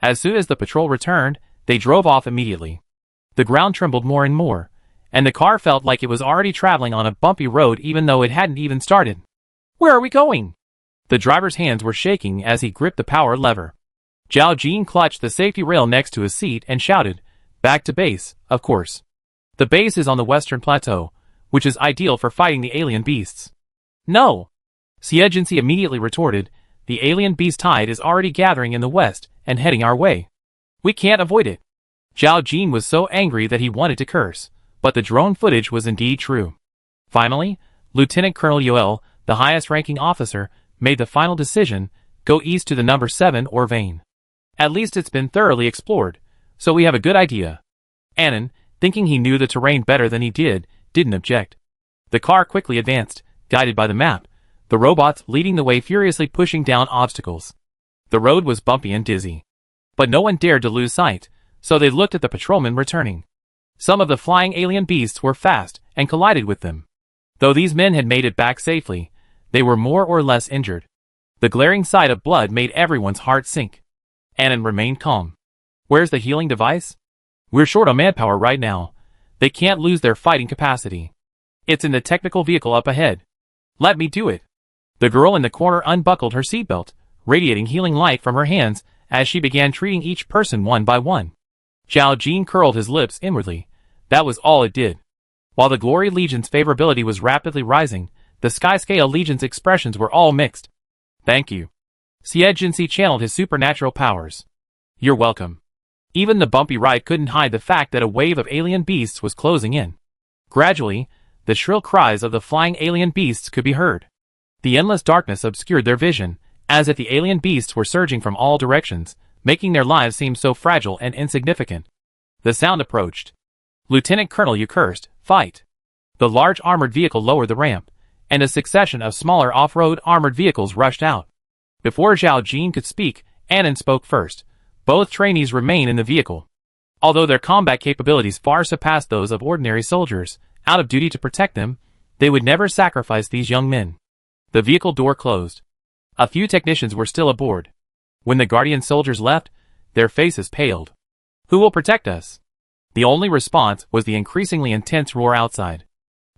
As soon as the patrol returned, they drove off immediately. The ground trembled more and more, and the car felt like it was already traveling on a bumpy road even though it hadn't even started. Where are we going? The driver's hands were shaking as he gripped the power lever. Zhao Jin clutched the safety rail next to his seat and shouted, back to base, of course. The base is on the western plateau, which is ideal for fighting the alien beasts. No! Xie immediately retorted, the alien beast tide is already gathering in the west and heading our way. We can't avoid it. Zhao Jin was so angry that he wanted to curse, but the drone footage was indeed true. Finally, Lieutenant Colonel Yoel, the highest-ranking officer, made the final decision, go east to the number 7 or vein. At least it's been thoroughly explored, so we have a good idea. Annan, thinking he knew the terrain better than he did, didn't object. The car quickly advanced, guided by the map, the robots leading the way furiously pushing down obstacles. The road was bumpy and dizzy. But no one dared to lose sight, so they looked at the patrolmen returning. Some of the flying alien beasts were fast and collided with them. Though these men had made it back safely, they were more or less injured. The glaring sight of blood made everyone's heart sink. Annan remained calm. Where's the healing device? We're short on manpower right now. They can't lose their fighting capacity. It's in the technical vehicle up ahead. Let me do it. The girl in the corner unbuckled her seatbelt, radiating healing light from her hands as she began treating each person one by one. Zhao Jin curled his lips inwardly. That was all it did. While the Glory Legion's favorability was rapidly rising, the Skyscale Legion's expressions were all mixed. Thank you. Xie channeled his supernatural powers. You're welcome. Even the bumpy ride couldn't hide the fact that a wave of alien beasts was closing in. Gradually, the shrill cries of the flying alien beasts could be heard. The endless darkness obscured their vision, as if the alien beasts were surging from all directions, making their lives seem so fragile and insignificant. The sound approached. Lieutenant Colonel Yu cursed, fight. The large armored vehicle lowered the ramp, and a succession of smaller off-road armored vehicles rushed out. Before Zhao Jin could speak, Annan spoke first. Both trainees remain in the vehicle. Although their combat capabilities far surpassed those of ordinary soldiers, out of duty to protect them, they would never sacrifice these young men. The vehicle door closed. A few technicians were still aboard. When the Guardian soldiers left, their faces paled. Who will protect us? The only response was the increasingly intense roar outside.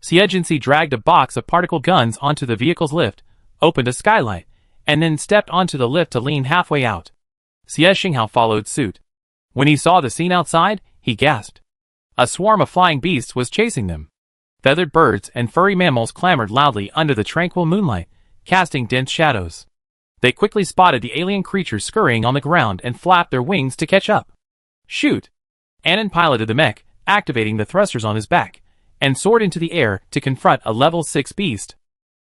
Xie dragged a box of particle guns onto the vehicle's lift, opened a skylight, and then stepped onto the lift to lean halfway out. Xie Xinghao followed suit. When he saw the scene outside, he gasped. A swarm of flying beasts was chasing them. Feathered birds and furry mammals clamored loudly under the tranquil moonlight, casting dense shadows. They quickly spotted the alien creatures scurrying on the ground and flapped their wings to catch up. Shoot! Anon piloted the mech, activating the thrusters on his back, and soared into the air to confront a level 6 beast.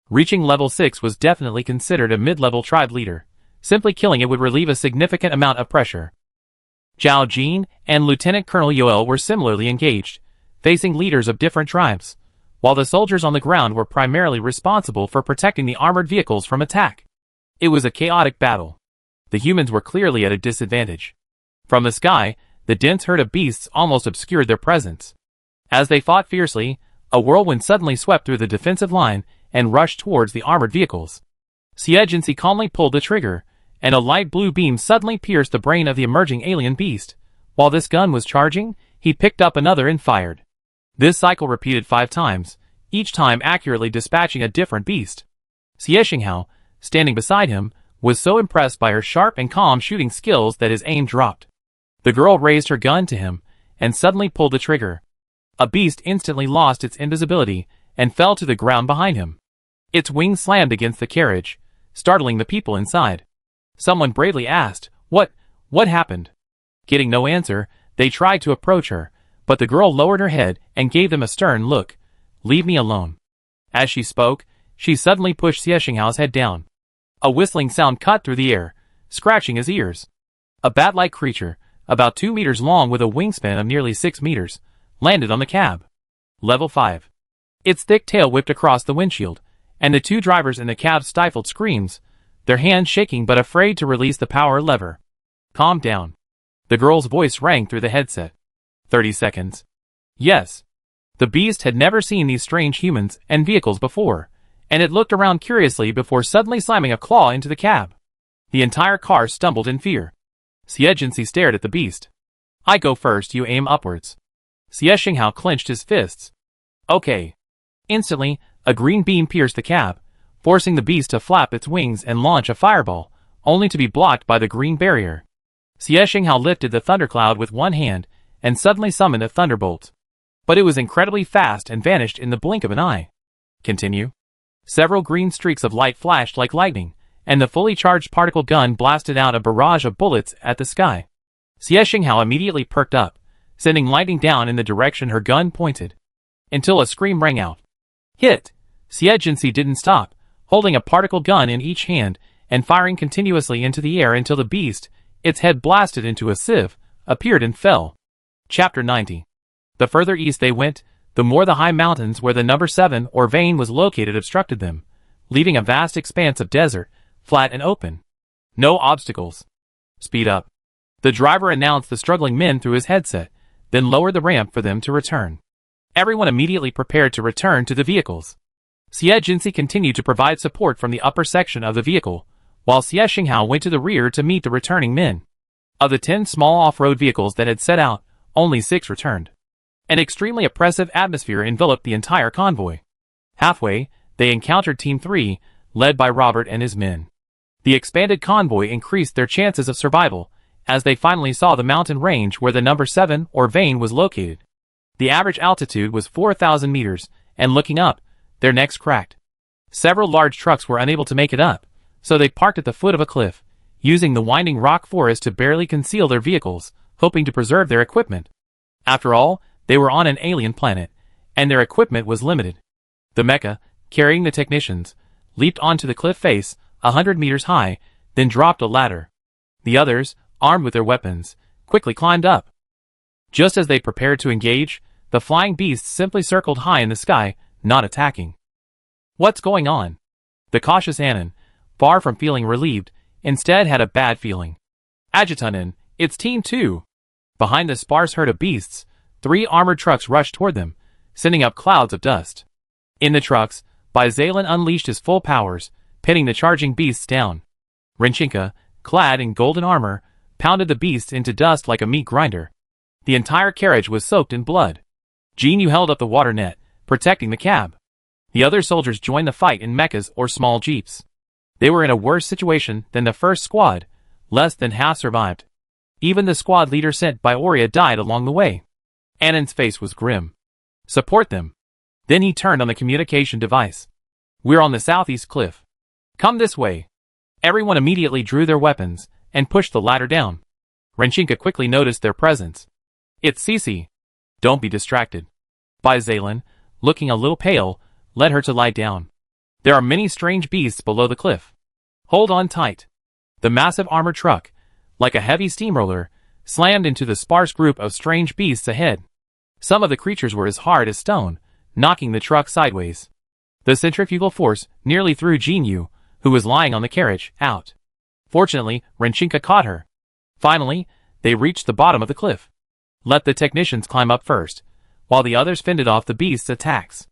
Reaching level 6 was definitely considered a mid-level tribe leader. Simply killing it would relieve a significant amount of pressure. Zhao Jin and Lieutenant Colonel Yoel were similarly engaged, facing leaders of different tribes, while the soldiers on the ground were primarily responsible for protecting the armored vehicles from attack. It was a chaotic battle. The humans were clearly at a disadvantage. From the sky, the dense herd of beasts almost obscured their presence. As they fought fiercely, a whirlwind suddenly swept through the defensive line and rushed towards the armored vehicles. Xie calmly pulled the trigger, and a light blue beam suddenly pierced the brain of the emerging alien beast. While this gun was charging, he picked up another and fired. This cycle repeated 5 times, each time accurately dispatching a different beast. Xie, standing beside him, was so impressed by her sharp and calm shooting skills that his aim dropped. The girl raised her gun to him, and suddenly pulled the trigger. A beast instantly lost its invisibility, and fell to the ground behind him. Its wings slammed against the carriage, startling the people inside. Someone bravely asked, What happened? Getting no answer, they tried to approach her, but the girl lowered her head and gave them a stern look. Leave me alone. As she spoke, she suddenly pushed Xie head down. A whistling sound cut through the air, scratching his ears. A bat-like creature, about 2 meters long with a wingspan of nearly 6 meters, landed on the cab. Level 5. Its thick tail whipped across the windshield, and the 2 drivers in the cab stifled screams, their hands shaking but afraid to release the power lever. Calm down. The girl's voice rang through the headset. 30 seconds. Yes. The beast had never seen these strange humans and vehicles before, and it looked around curiously before suddenly slamming a claw into the cab. The entire car stumbled in fear. Xie stared at the beast. I go first, you aim upwards. Xie clenched his fists. Okay. Instantly, a green beam pierced the cab, forcing the beast to flap its wings and launch a fireball, only to be blocked by the green barrier. Xie lifted the thundercloud with one hand and suddenly summoned a thunderbolt. But it was incredibly fast and vanished in the blink of an eye. Continue. Several green streaks of light flashed like lightning, and the fully charged particle gun blasted out a barrage of bullets at the sky. Xie immediately perked up, sending lightning down in the direction her gun pointed. Until a scream rang out. Hit! Xie didn't stop, holding a particle gun in each hand and firing continuously into the air until the beast, its head blasted into a sieve, appeared and fell. Chapter 90. The further east they went, the more the high mountains where the number 7 or vein was located obstructed them, leaving a vast expanse of desert, flat and open. No obstacles. Speed up. The driver announced the struggling men through his headset, then lowered the ramp for them to return. Everyone immediately prepared to return to the vehicles. Xie continued to provide support from the upper section of the vehicle, while Xie went to the rear to meet the returning men. Of the 10 small off-road vehicles that had set out, only 6 returned. An extremely oppressive atmosphere enveloped the entire convoy. Halfway, they encountered Team 3, led by Robert and his men. The expanded convoy increased their chances of survival, as they finally saw the mountain range where the number 7 or vein was located. The average altitude was 4,000 meters, and looking up, their necks cracked. Several large trucks were unable to make it up, so they parked at the foot of a cliff, using the winding rock forest to barely conceal their vehicles, hoping to preserve their equipment. After all, they were on an alien planet, and their equipment was limited. The mecha, carrying the technicians, leaped onto the cliff face, 100 meters high, then dropped a ladder. The others, armed with their weapons, quickly climbed up. Just as they prepared to engage, the flying beasts simply circled high in the sky, not attacking. What's going on? The cautious Anon, far from feeling relieved, instead had a bad feeling. Adjutant, it's Team 2. Behind the sparse herd of beasts, 3 armored trucks rushed toward them, sending up clouds of dust. In the trucks, Zalen unleashed his full powers, pinning the charging beasts down. Renchinka, clad in golden armor, pounded the beasts into dust like a meat grinder. The entire carriage was soaked in blood. Jinyu held up the water net, protecting the cab. The other soldiers joined the fight in mechas or small jeeps. They were in a worse situation than the first squad. Less than half survived. Even the squad leader sent by Aurea died along the way. Anon's face was grim. Support them. Then he turned on the communication device. We're on the southeast cliff. Come this way. Everyone immediately drew their weapons and pushed the ladder down. Renchinka quickly noticed their presence. "It's Xie. Don't be distracted." Xie, looking a little pale, led her to lie down. "There are many strange beasts below the cliff. Hold on tight." The massive armored truck, like a heavy steamroller, slammed into the sparse group of strange beasts ahead. Some of the creatures were as hard as stone, knocking the truck sideways. The centrifugal force nearly threw Jinyu, who was lying on the carriage, out. Fortunately, Renchinka caught her. Finally, they reached the bottom of the cliff. Let the technicians climb up first, while the others fended off the beasts' attacks.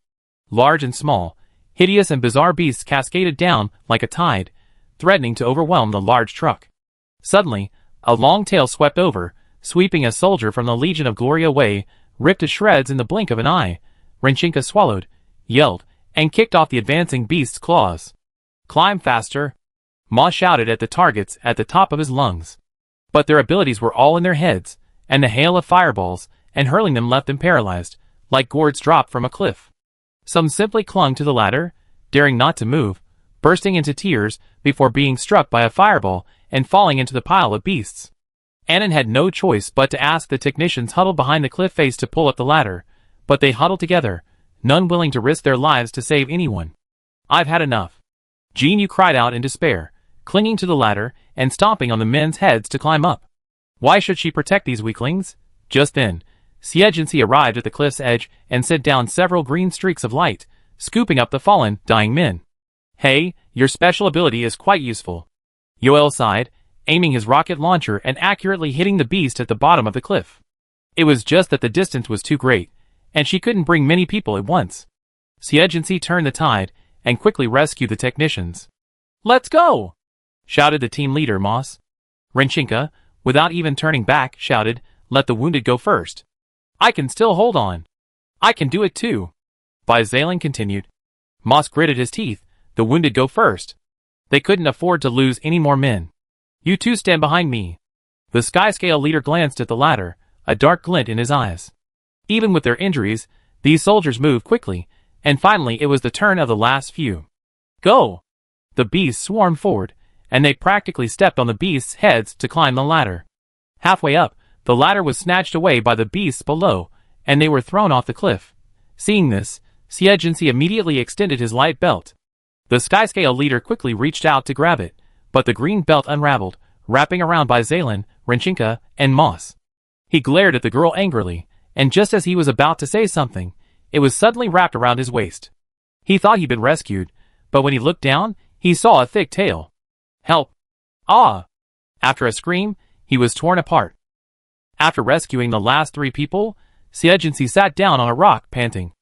Large and small, hideous and bizarre beasts cascaded down like a tide, threatening to overwhelm the large truck. Suddenly, a long tail swept over, sweeping a soldier from the Legion of Glory away, ripped to shreds in the blink of an eye. Renchinka swallowed, yelled, and kicked off the advancing beast's claws. "Climb faster!" Ma shouted at the targets at the top of his lungs. But their abilities were all in their heads, and the hail of fireballs and hurling them left them paralyzed, like gourds dropped from a cliff. Some simply clung to the ladder, daring not to move, bursting into tears before being struck by a fireball and falling into the pile of beasts. Annan had no choice but to ask the technicians huddled behind the cliff face to pull up the ladder, but they huddled together, none willing to risk their lives to save anyone. "I've had enough." Jinyu cried out in despair, clinging to the ladder and stomping on the men's heads to climb up. Why should she protect these weaklings? Just then, Xie arrived at the cliff's edge and sent down several green streaks of light, scooping up the fallen, dying men. "Hey, your special ability is quite useful." Yoel sighed, aiming his rocket launcher and accurately hitting the beast at the bottom of the cliff. It was just that the distance was too great, and she couldn't bring many people at once. Xie turned the tide and quickly rescued the technicians. "Let's go!" shouted the team leader Moss. Renchinka, without even turning back, shouted, "Let the wounded go first. I can still hold on. I can do it too." Xie continued. Moss gritted his teeth. "The wounded go first. They couldn't afford to lose any more men. You two stand behind me." The Skyscale leader glanced at the ladder, a dark glint in his eyes. Even with their injuries, these soldiers moved quickly, and finally it was the turn of the last few. "Go!" The beasts swarmed forward, and they practically stepped on the beasts' heads to climb the ladder. Halfway up, the ladder was snatched away by the beasts below, and they were thrown off the cliff. Seeing this, Xie immediately extended his light belt. The Skyscale leader quickly reached out to grab it, but the green belt unraveled, wrapping around Xie, Renchinka, and Moss. He glared at the girl angrily, and just as he was about to say something, it was suddenly wrapped around his waist. He thought he'd been rescued, but when he looked down, he saw a thick tail. "Help! Ah!" After a scream, he was torn apart. After rescuing the last 3 people, Xie sat down on a rock, panting.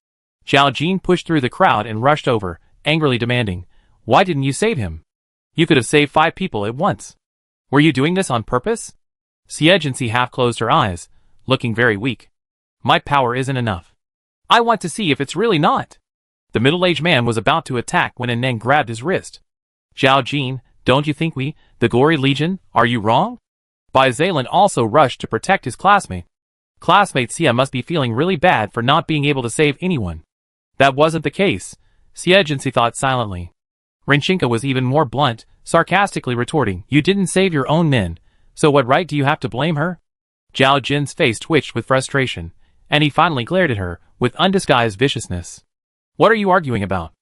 Zhao Jin pushed through the crowd and rushed over, angrily demanding, "Why didn't you save him? You could have saved 5 people at once. Were you doing this on purpose?" Xie half closed her eyes, looking very weak. "My power isn't enough. I want to see if it's really not." The middle-aged man was about to attack when Neng grabbed his wrist. "Zhao Jin, don't you think we, the Glory Legion, are you wrong?" Xie also rushed to protect his classmate. Classmate Xie must be feeling really bad for not being able to save anyone. That wasn't the case, Xie thought silently. Renchinka was even more blunt, sarcastically retorting, "You didn't save your own men, so what right do you have to blame her?" Zhao Jin's face twitched with frustration, and he finally glared at her, with undisguised viciousness. "What are you arguing about?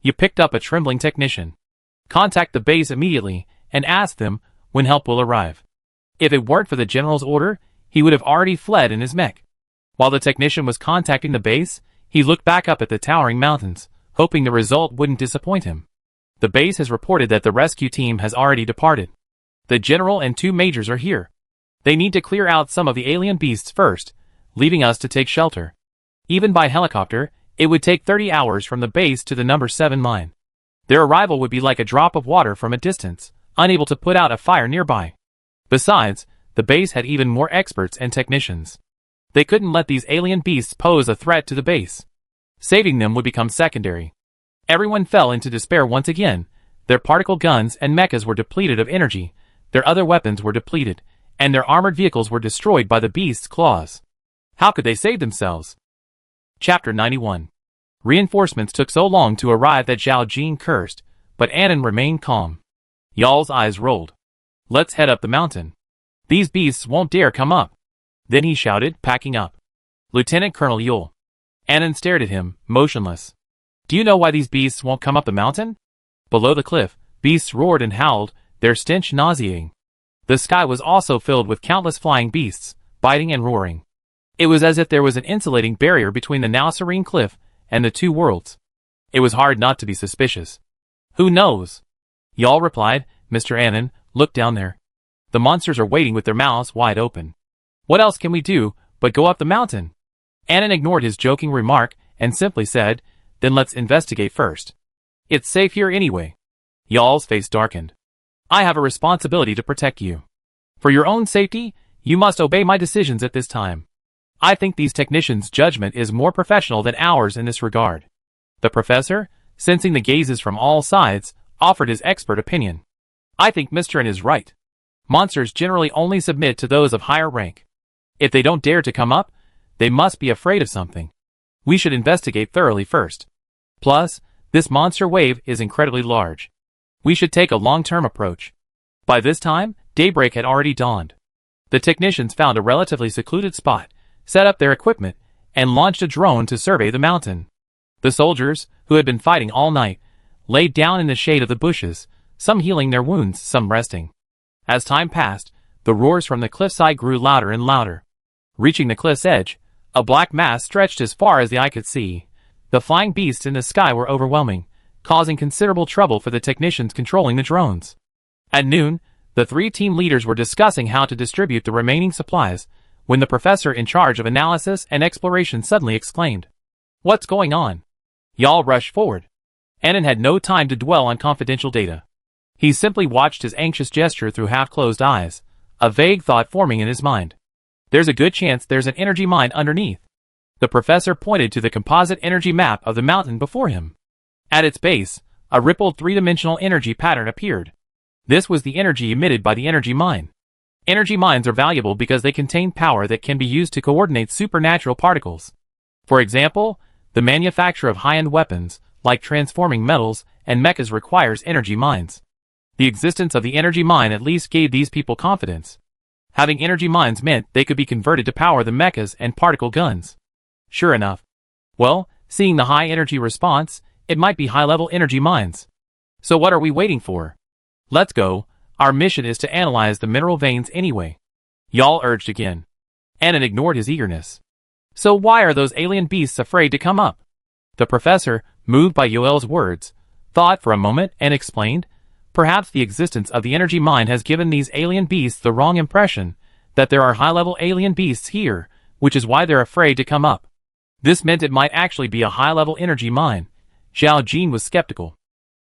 You picked up a trembling technician. Contact the base immediately, and ask them when help will arrive." If it weren't for the general's order, he would have already fled in his mech. While the technician was contacting the base, he looked back up at the towering mountains, hoping the result wouldn't disappoint him. The base has reported that the rescue team has already departed. The general and 2 majors are here. They need to clear out some of the alien beasts first, leaving us to take shelter. Even by helicopter, it would take 30 hours from the base to the number 7 mine. Their arrival would be like a drop of water from a distance, unable to put out a fire nearby. Besides, the base had even more experts and technicians. They couldn't let these alien beasts pose a threat to the base. Saving them would become secondary. Everyone fell into despair once again. Their particle guns and mechas were depleted of energy, their other weapons were depleted, and their armored vehicles were destroyed by the beast's claws. How could they save themselves? Chapter 91. Reinforcements took so long to arrive that Zhao Jin cursed, but Annan remained calm. Y'all's eyes rolled. Let's head up the mountain. These beasts won't dare come up. Then he shouted, packing up. Lieutenant Colonel Yule. Annan stared at him, motionless. Do you know why these beasts won't come up the mountain? Below the cliff, beasts roared and howled, their stench nauseating. The sky was also filled with countless flying beasts, biting and roaring. It was as if there was an insulating barrier between the now serene cliff and the two worlds. It was hard not to be suspicious. Who knows? Y'all replied. Mr. Annan, look down there. The monsters are waiting with their mouths wide open. What else can we do but go up the mountain? Annan ignored his joking remark and simply said, then let's investigate first. It's safe here anyway. Y'all's face darkened. I have a responsibility to protect you. For your own safety, you must obey my decisions at this time. I think these technicians' judgment is more professional than ours in this regard. The professor, sensing the gazes from all sides, offered his expert opinion. I think Mr. N is right. Monsters generally only submit to those of higher rank. If they don't dare to come up, they must be afraid of something. We should investigate thoroughly first. Plus, this monster wave is incredibly large. We should take a long-term approach. By this time, daybreak had already dawned. The technicians found a relatively secluded spot, set up their equipment, and launched a drone to survey the mountain. The soldiers, who had been fighting all night, laid down in the shade of the bushes, some healing their wounds, some resting. As time passed, the roars from the cliffside grew louder and louder. Reaching the cliff's edge, a black mass stretched as far as the eye could see. The flying beasts in the sky were overwhelming, causing considerable trouble for the technicians controlling the drones. At noon, the three team leaders were discussing how to distribute the remaining supplies, when the professor in charge of analysis and exploration suddenly exclaimed, "What's going on?" Y'all rushed forward. Annan had no time to dwell on confidential data. He simply watched his anxious gesture through half-closed eyes, a vague thought forming in his mind. There's a good chance there's an energy mine underneath. The professor pointed to the composite energy map of the mountain before him. At its base, a rippled three-dimensional energy pattern appeared. This was the energy emitted by the energy mine. Energy mines are valuable because they contain power that can be used to coordinate supernatural particles. For example, the manufacture of high-end weapons, like transforming metals and mechas, requires energy mines. The existence of the energy mine at least gave these people confidence. Having energy mines meant they could be converted to power the mechas and particle guns. Sure enough. Well, seeing the high energy response, it might be high-level energy mines. So what are we waiting for? Let's go. Our mission is to analyze the mineral veins anyway. Y'all urged again. Annan ignored his eagerness. So why are those alien beasts afraid to come up? The professor, moved by Yoel's words, thought for a moment and explained, perhaps the existence of the energy mine has given these alien beasts the wrong impression that there are high-level alien beasts here, which is why they're afraid to come up. This meant it might actually be a high-level energy mine. Zhao Jin was skeptical.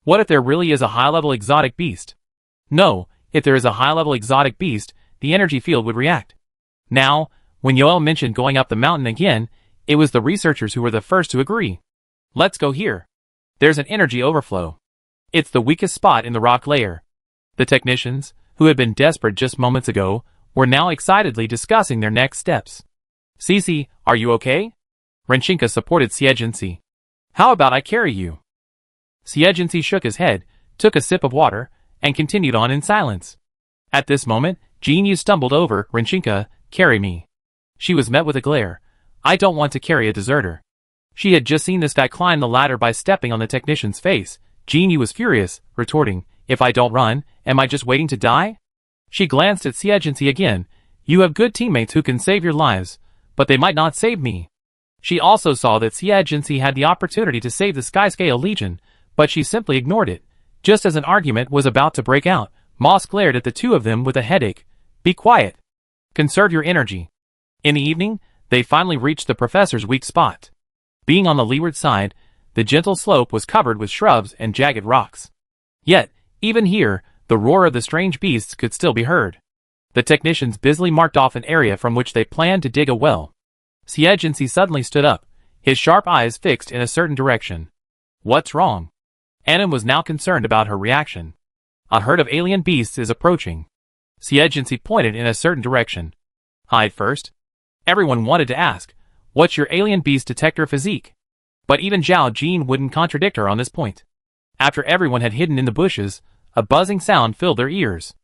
What if there really is a high-level exotic beast? No, if there is a high-level exotic beast, the energy field would react. Now, when Yoel mentioned going up the mountain again, it was the researchers who were the first to agree. Let's go here. There's an energy overflow. It's the weakest spot in the rock layer. The technicians, who had been desperate just moments ago, were now excitedly discussing their next steps. Cece, are you okay? Renshinka supported Siejinsi. How about I carry you? Siejinsi shook his head, took a sip of water, and continued on in silence. At this moment, Jinyu stumbled over Renshinka. Carry me. She was met with a glare. I don't want to carry a deserter. She had just seen this fat climb the ladder by stepping on the technician's face. Jinyu was furious, retorting, if I don't run, am I just waiting to die? She glanced at Siejinsi again. You have good teammates who can save your lives, but they might not save me. She also saw that Siejinsi had the opportunity to save the Skyscale Legion, but she simply ignored it. Just as an argument was about to break out, Moss glared at the two of them with a headache. Be quiet. Conserve your energy. In the evening, they finally reached the professor's weak spot. Being on the leeward side, the gentle slope was covered with shrubs and jagged rocks. Yet, even here, the roar of the strange beasts could still be heard. The technicians busily marked off an area from which they planned to dig a well. Siejinsi suddenly stood up, his sharp eyes fixed in a certain direction. What's wrong? Annan was now concerned about her reaction. A herd of alien beasts is approaching. Siejinsi pointed in a certain direction. Hide first. Everyone wanted to ask, what's your alien beast detector physique? But even Zhao Jin wouldn't contradict her on this point. After everyone had hidden in the bushes, A buzzing sound filled their ears.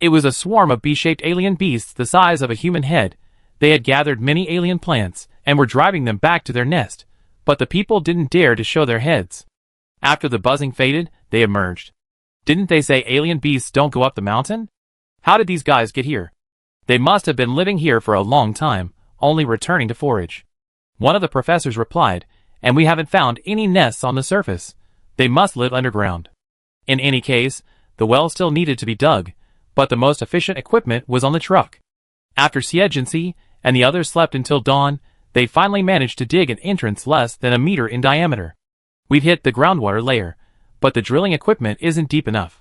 It was a swarm of bee-shaped alien beasts the size of a human head. They had gathered many alien plants and were driving them back to their nest, but the people didn't dare to show their heads. After the buzzing faded, they emerged. Didn't they say alien beasts don't go up the mountain? How did these guys get here? They must have been living here for a long time, only returning to forage. One of the professors replied, and we haven't found any nests on the surface. They must live underground. In any case, the well still needed to be dug, but the most efficient equipment was on the truck. After Xie and the others slept until dawn, they finally managed to dig an entrance less than a meter in diameter. We've hit the groundwater layer, but the drilling equipment isn't deep enough.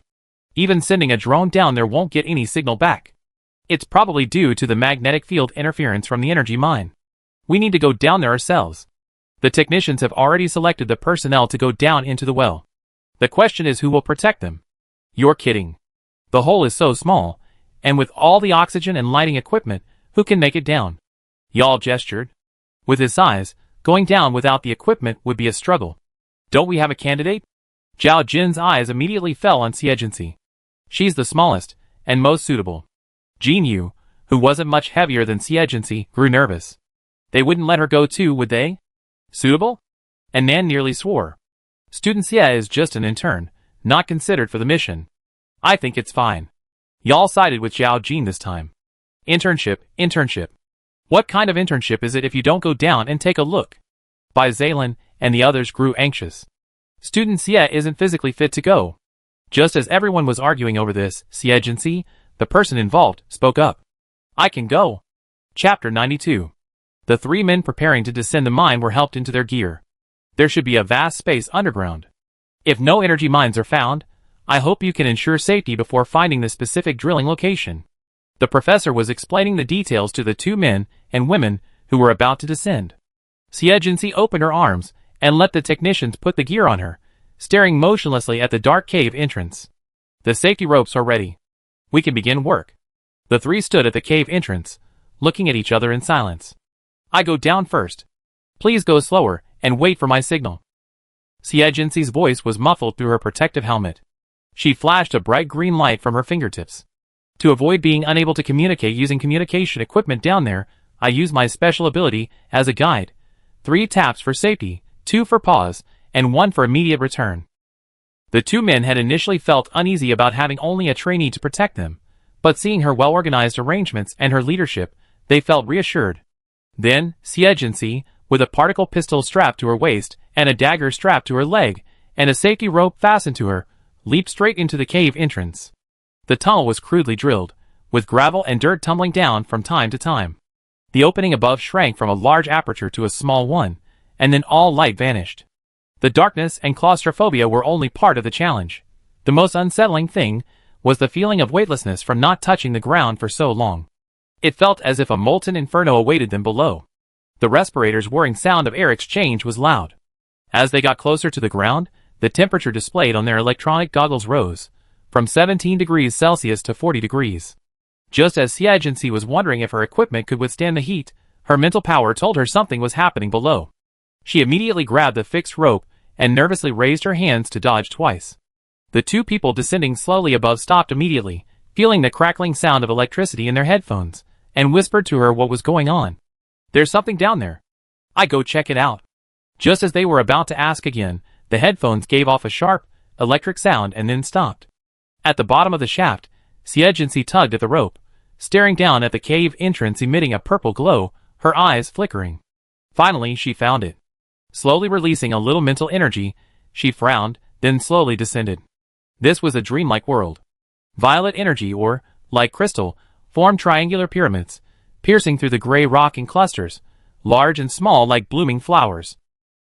Even sending a drone down there won't get any signal back. It's probably due to the magnetic field interference from the energy mine. We need to go down there ourselves. The technicians have already selected the personnel to go down into the well. The question is who will protect them? You're kidding. The hole is so small, and with all the oxygen and lighting equipment, who can make it down? Y'all gestured. With his size, going down without the equipment would be a struggle. Don't we have a candidate? Zhao Jin's eyes immediately fell on Xie. She's the smallest, and most suitable. Jin Yu, who wasn't much heavier than Xie, grew nervous. They wouldn't let her go too, would they? Suitable? And Nan nearly swore. Student Xie is just an intern, not considered for the mission. I think it's fine. Y'all sided with Zhao Jin this time. Internship. What kind of internship is it if you don't go down and take a look? Bai Zaylan and the others grew anxious. Student Xie isn't physically fit to go. Just as everyone was arguing over this, Xie, the person involved, spoke up. I can go. Chapter 92. The three men preparing to descend the mine were helped into their gear. There should be a vast space underground. If no energy mines are found, I hope you can ensure safety before finding the specific drilling location. The professor was explaining the details to the two men and women who were about to descend. Xie opened her arms and let the technicians put the gear on her, staring motionlessly at the dark cave entrance. The safety ropes are ready. We can begin work. The three stood at the cave entrance, looking at each other in silence. I go down first. Please go slower and wait for my signal. Xie voice was muffled through her protective helmet. She flashed a bright green light from her fingertips. To avoid being unable to communicate using communication equipment down there, I use my special ability as a guide. 3 taps for safety, 2 for pause, and 1 for immediate return. The two men had initially felt uneasy about having only a trainee to protect them, but seeing her well-organized arrangements and her leadership, they felt reassured. Then, Xie, with a particle pistol strapped to her waist, and a dagger strapped to her leg, and a safety rope fastened to her, leaped straight into the cave entrance. The tunnel was crudely drilled, with gravel and dirt tumbling down from time to time. The opening above shrank from a large aperture to a small one, and then all light vanished. The darkness and claustrophobia were only part of the challenge. The most unsettling thing was the feeling of weightlessness from not touching the ground for so long. It felt as if a molten inferno awaited them below. The respirator's whirring sound of air exchange was loud. As they got closer to the ground, the temperature displayed on their electronic goggles rose, from 17 degrees Celsius to 40 degrees. Just as Xie was wondering if her equipment could withstand the heat, her mental power told her something was happening below. She immediately grabbed the fixed rope and nervously raised her hands to dodge twice. The two people descending slowly above stopped immediately, feeling the crackling sound of electricity in their headphones, and whispered to her what was going on. There's something down there. I go check it out. Just as they were about to ask again, the headphones gave off a sharp, electric sound and then stopped. At the bottom of the shaft, Xie tugged at the rope, staring down at the cave entrance emitting a purple glow, her eyes flickering. Finally, she found it. Slowly releasing a little mental energy, she frowned, then slowly descended. This was a dreamlike world. Violet energy or, like crystal, formed triangular pyramids, piercing through the gray rock in clusters, large and small like blooming flowers.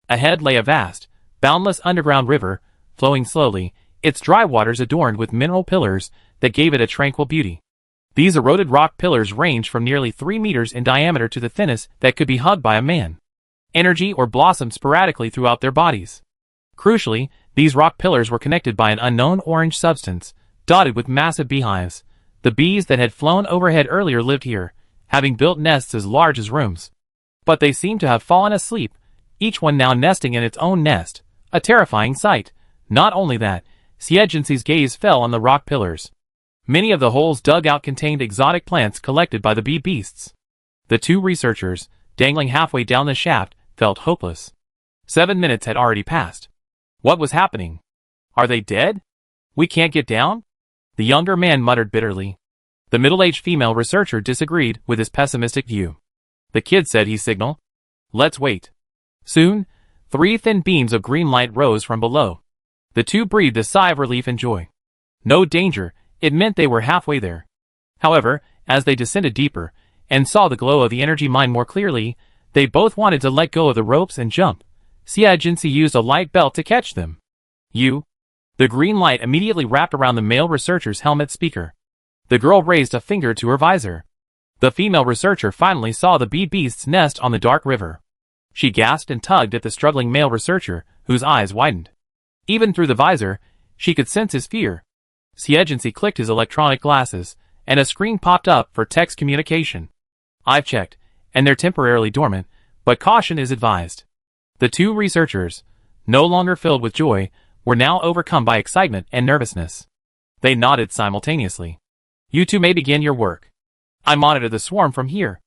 Ahead lay a vast, boundless underground river, flowing slowly, its dry waters adorned with mineral pillars that gave it a tranquil beauty. These eroded rock pillars ranged from nearly 3 meters in diameter to the thinnest that could be hugged by a man. Energy or blossomed sporadically throughout their bodies. Crucially, these rock pillars were connected by an unknown orange substance, dotted with massive beehives. The bees that had flown overhead earlier lived here, having built nests as large as rooms. But they seemed to have fallen asleep, each one now nesting in its own nest, a terrifying sight. Not only that, Xie gaze fell on the rock pillars. Many of the holes dug out contained exotic plants collected by the bee beasts. The two researchers, dangling halfway down the shaft, felt hopeless. 7 minutes had already passed. What was happening? Are they dead? We can't get down? The younger man muttered bitterly. The middle-aged female researcher disagreed with his pessimistic view. The kid said he signaled. Let's wait. Soon, 3 thin beams of green light rose from below. The two breathed a sigh of relief and joy. No danger, it meant they were halfway there. However, as they descended deeper, and saw the glow of the energy mine more clearly, they both wanted to let go of the ropes and jump. Xie used a light belt to catch them. The green light immediately wrapped around the male researcher's helmet speaker. The girl raised a finger to her visor. The female researcher finally saw the bee beast's nest on the dark river. She gasped and tugged at the struggling male researcher, whose eyes widened. Even through the visor, she could sense his fear. Xie clicked his electronic glasses, and a screen popped up for text communication. I've checked, and they're temporarily dormant, but caution is advised. The two researchers, no longer filled with joy, were now overcome by excitement and nervousness. They nodded simultaneously. You two may begin your work. I monitor the swarm from here.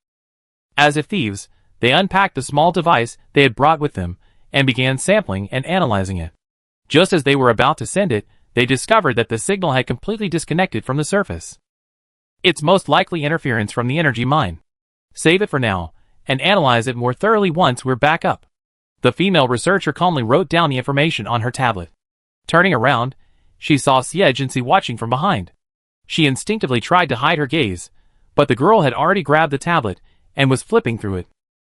As if thieves, they unpacked the small device they had brought with them, and began sampling and analyzing it. Just as they were about to send it, they discovered that the signal had completely disconnected from the surface. It's most likely interference from the energy mine. Save it for now, and analyze it more thoroughly once we're back up. The female researcher calmly wrote down the information on her tablet. Turning around, she saw Xie watching from behind. She instinctively tried to hide her gaze, but the girl had already grabbed the tablet and was flipping through it.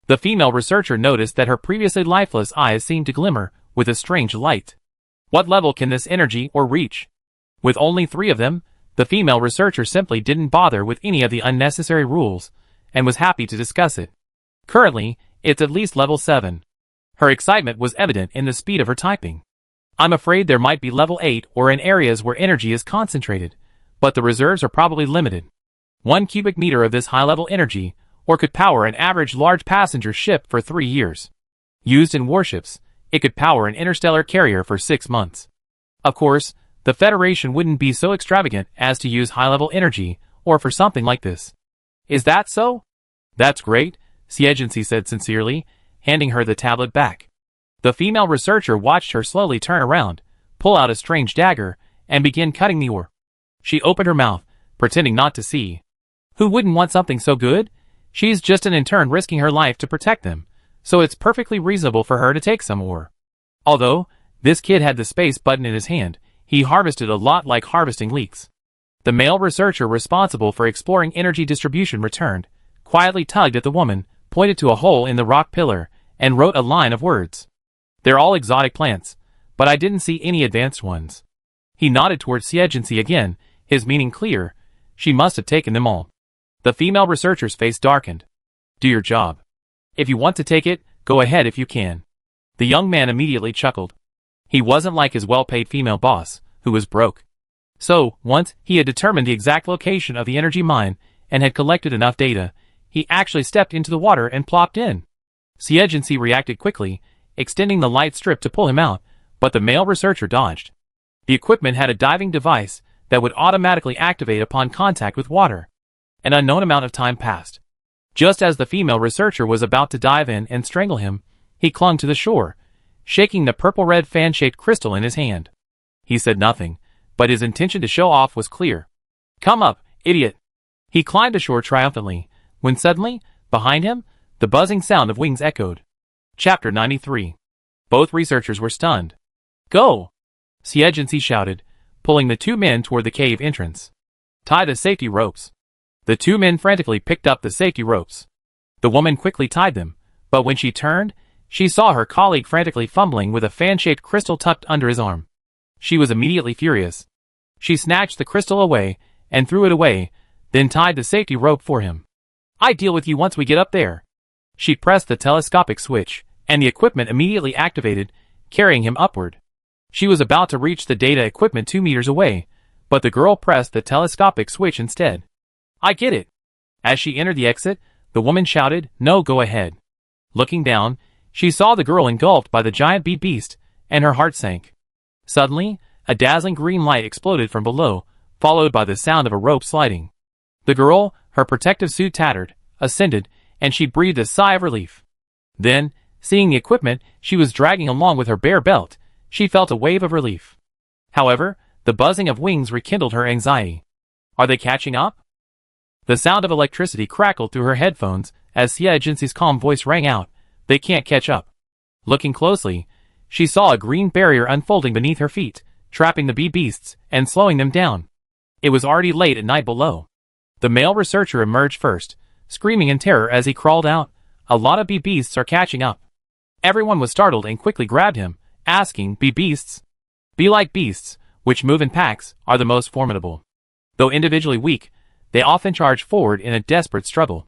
The female researcher noticed that her previously lifeless eyes seemed to glimmer with a strange light. What level can this energy or reach? With only 3 of them, the female researcher simply didn't bother with any of the unnecessary rules, and was happy to discuss it. Currently, it's at least level 7. Her excitement was evident in the speed of her typing. I'm afraid there might be level 8 or in areas where energy is concentrated, but the reserves are probably limited. 1 cubic meter of this high-level energy, or could power an average large passenger ship for 3 years. Used in warships, it could power an interstellar carrier for 6 months. Of course, the Federation wouldn't be so extravagant as to use high-level energy, or for something like this. Is that so? That's great, Xie said sincerely, handing her the tablet back. The female researcher watched her slowly turn around, pull out a strange dagger, and begin cutting the ore. She opened her mouth, pretending not to see. Who wouldn't want something so good? She's just an intern risking her life to protect them, so it's perfectly reasonable for her to take some ore. Although, this kid had the space button in his hand, he harvested a lot like harvesting leeks. The male researcher responsible for exploring energy distribution returned, quietly tugged at the woman, pointed to a hole in the rock pillar, and wrote a line of words. They're all exotic plants, but I didn't see any advanced ones. He nodded towards Xie again, his meaning clear. She must have taken them all. The female researcher's face darkened. Do your job. If you want to take it, go ahead if you can. The young man immediately chuckled. He wasn't like his well-paid female boss, who was broke. So, once he had determined the exact location of the energy mine and had collected enough data, he actually stepped into the water and plopped in. Xie reacted quickly, extending the light strip to pull him out, but the male researcher dodged. The equipment had a diving device that would automatically activate upon contact with water. An unknown amount of time passed. Just as the female researcher was about to dive in and strangle him, he clung to the shore, shaking the purple-red fan-shaped crystal in his hand. He said nothing, but his intention to show off was clear. Come up, idiot! He climbed ashore triumphantly, when suddenly, behind him, the buzzing sound of wings echoed. Chapter 93. Both researchers were stunned. Go! Xie shouted, pulling the 2 men toward the cave entrance. Tie the safety ropes. The 2 men frantically picked up the safety ropes. The woman quickly tied them, but when she turned, she saw her colleague frantically fumbling with a fan-shaped crystal tucked under his arm. She was immediately furious. She snatched the crystal away and threw it away, then tied the safety rope for him. I deal with you once we get up there. She pressed the telescopic switch, and the equipment immediately activated, carrying him upward. She was about to reach the data equipment 2 meters away, but the girl pressed the telescopic switch instead. I get it. As she entered the exit, the woman shouted, No, go ahead. Looking down, she saw the girl engulfed by the giant bee beast, and her heart sank. Suddenly, A dazzling green light exploded from below, followed by the sound of a rope sliding. The girl, her protective suit tattered, ascended, and she breathed a sigh of relief. Then, seeing the equipment she was dragging along with her bare belt, she felt a wave of relief. However, the buzzing of wings rekindled her anxiety. Are they catching up? The sound of electricity crackled through her headphones as Xie Jinxi's calm voice rang out. They can't catch up. Looking closely, she saw a green barrier unfolding beneath her feet, trapping the bee beasts and slowing them down. It was already late at night below. The male researcher emerged first, screaming in terror as he crawled out. A lot of bee beasts are catching up. Everyone was startled and quickly grabbed him, asking, bee beasts? Bee-like beasts, which move in packs, are the most formidable. Though individually weak, they often charge forward in a desperate struggle.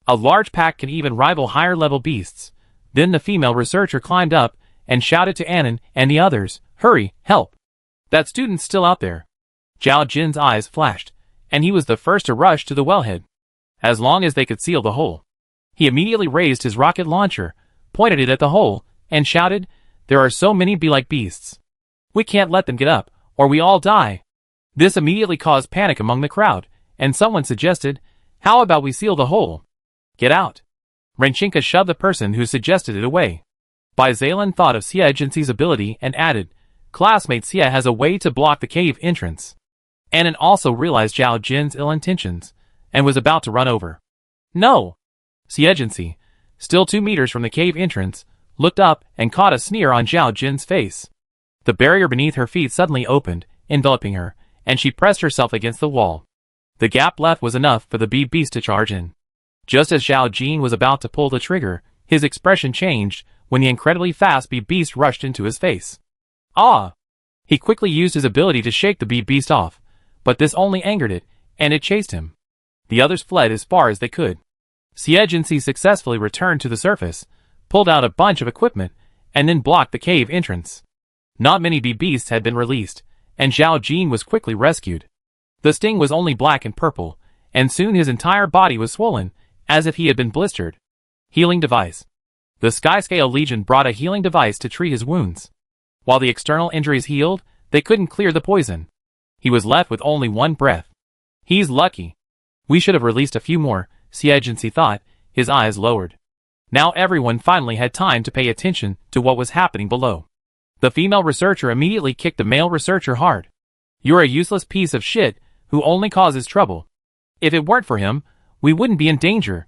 A large pack can even rival higher-level beasts. Then the female researcher climbed up and shouted to Annan and the others, hurry, help. That student's still out there. Zhao Jin's eyes flashed, and he was the first to rush to the wellhead. As long as they could seal the hole. He immediately raised his rocket launcher, pointed it at the hole, and shouted, there are so many bee-like beasts. We can't let them get up, or we all die. This immediately caused panic among the crowd, and someone suggested, how about we seal the hole? Get out. Renchinka shoved the person who suggested it away. Bai Zaylan thought of Xie Jinxi's ability and added, classmate Xie has a way to block the cave entrance. Annan also realized Zhao Jin's ill intentions, and was about to run over. No! Xie Jinxi, still 2 meters from the cave entrance, looked up and caught a sneer on Zhao Jin's face. The barrier beneath her feet suddenly opened, enveloping her, and she pressed herself against the wall. The gap left was enough for the bee beast to charge in. Just as Zhao Jin was about to pull the trigger, his expression changed when the incredibly fast bee beast rushed into his face. Ah! He quickly used his ability to shake the bee beast off, but this only angered it, and it chased him. The others fled as far as they could. Xie Jinxi successfully returned to the surface, pulled out a bunch of equipment, and then blocked the cave entrance. Not many bee beasts had been released, and Zhao Jin was quickly rescued. The sting was only black and purple, and soon his entire body was swollen, as if he had been blistered. Healing device. The Skyscale Legion brought a healing device to treat his wounds. While the external injuries healed, they couldn't clear the poison. He was left with only 1 breath. He's lucky. We should have released a few more, Xie Jinxi thought, his eyes lowered. Now everyone finally had time to pay attention to what was happening below. The female researcher immediately kicked the male researcher hard. You're a useless piece of shit who only causes trouble. If it weren't for him, we wouldn't be in danger.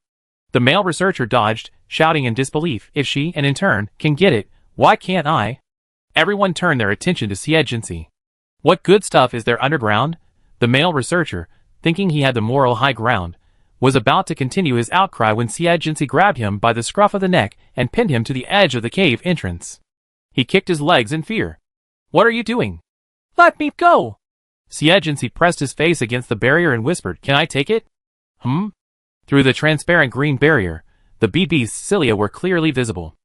The male researcher dodged, shouting in disbelief, if she, and in turn, can get it, why can't I? Everyone turned their attention to Xie Jinxi. What good stuff is there underground? The male researcher, thinking he had the moral high ground, was about to continue his outcry when Xie Jinxi grabbed him by the scruff of the neck and pinned him to the edge of the cave entrance. He kicked his legs in fear. What are you doing? Let me go! Xie Jinxi pressed his face against the barrier and whispered, can I take it? Through the transparent green barrier, the bee beast's cilia were clearly visible.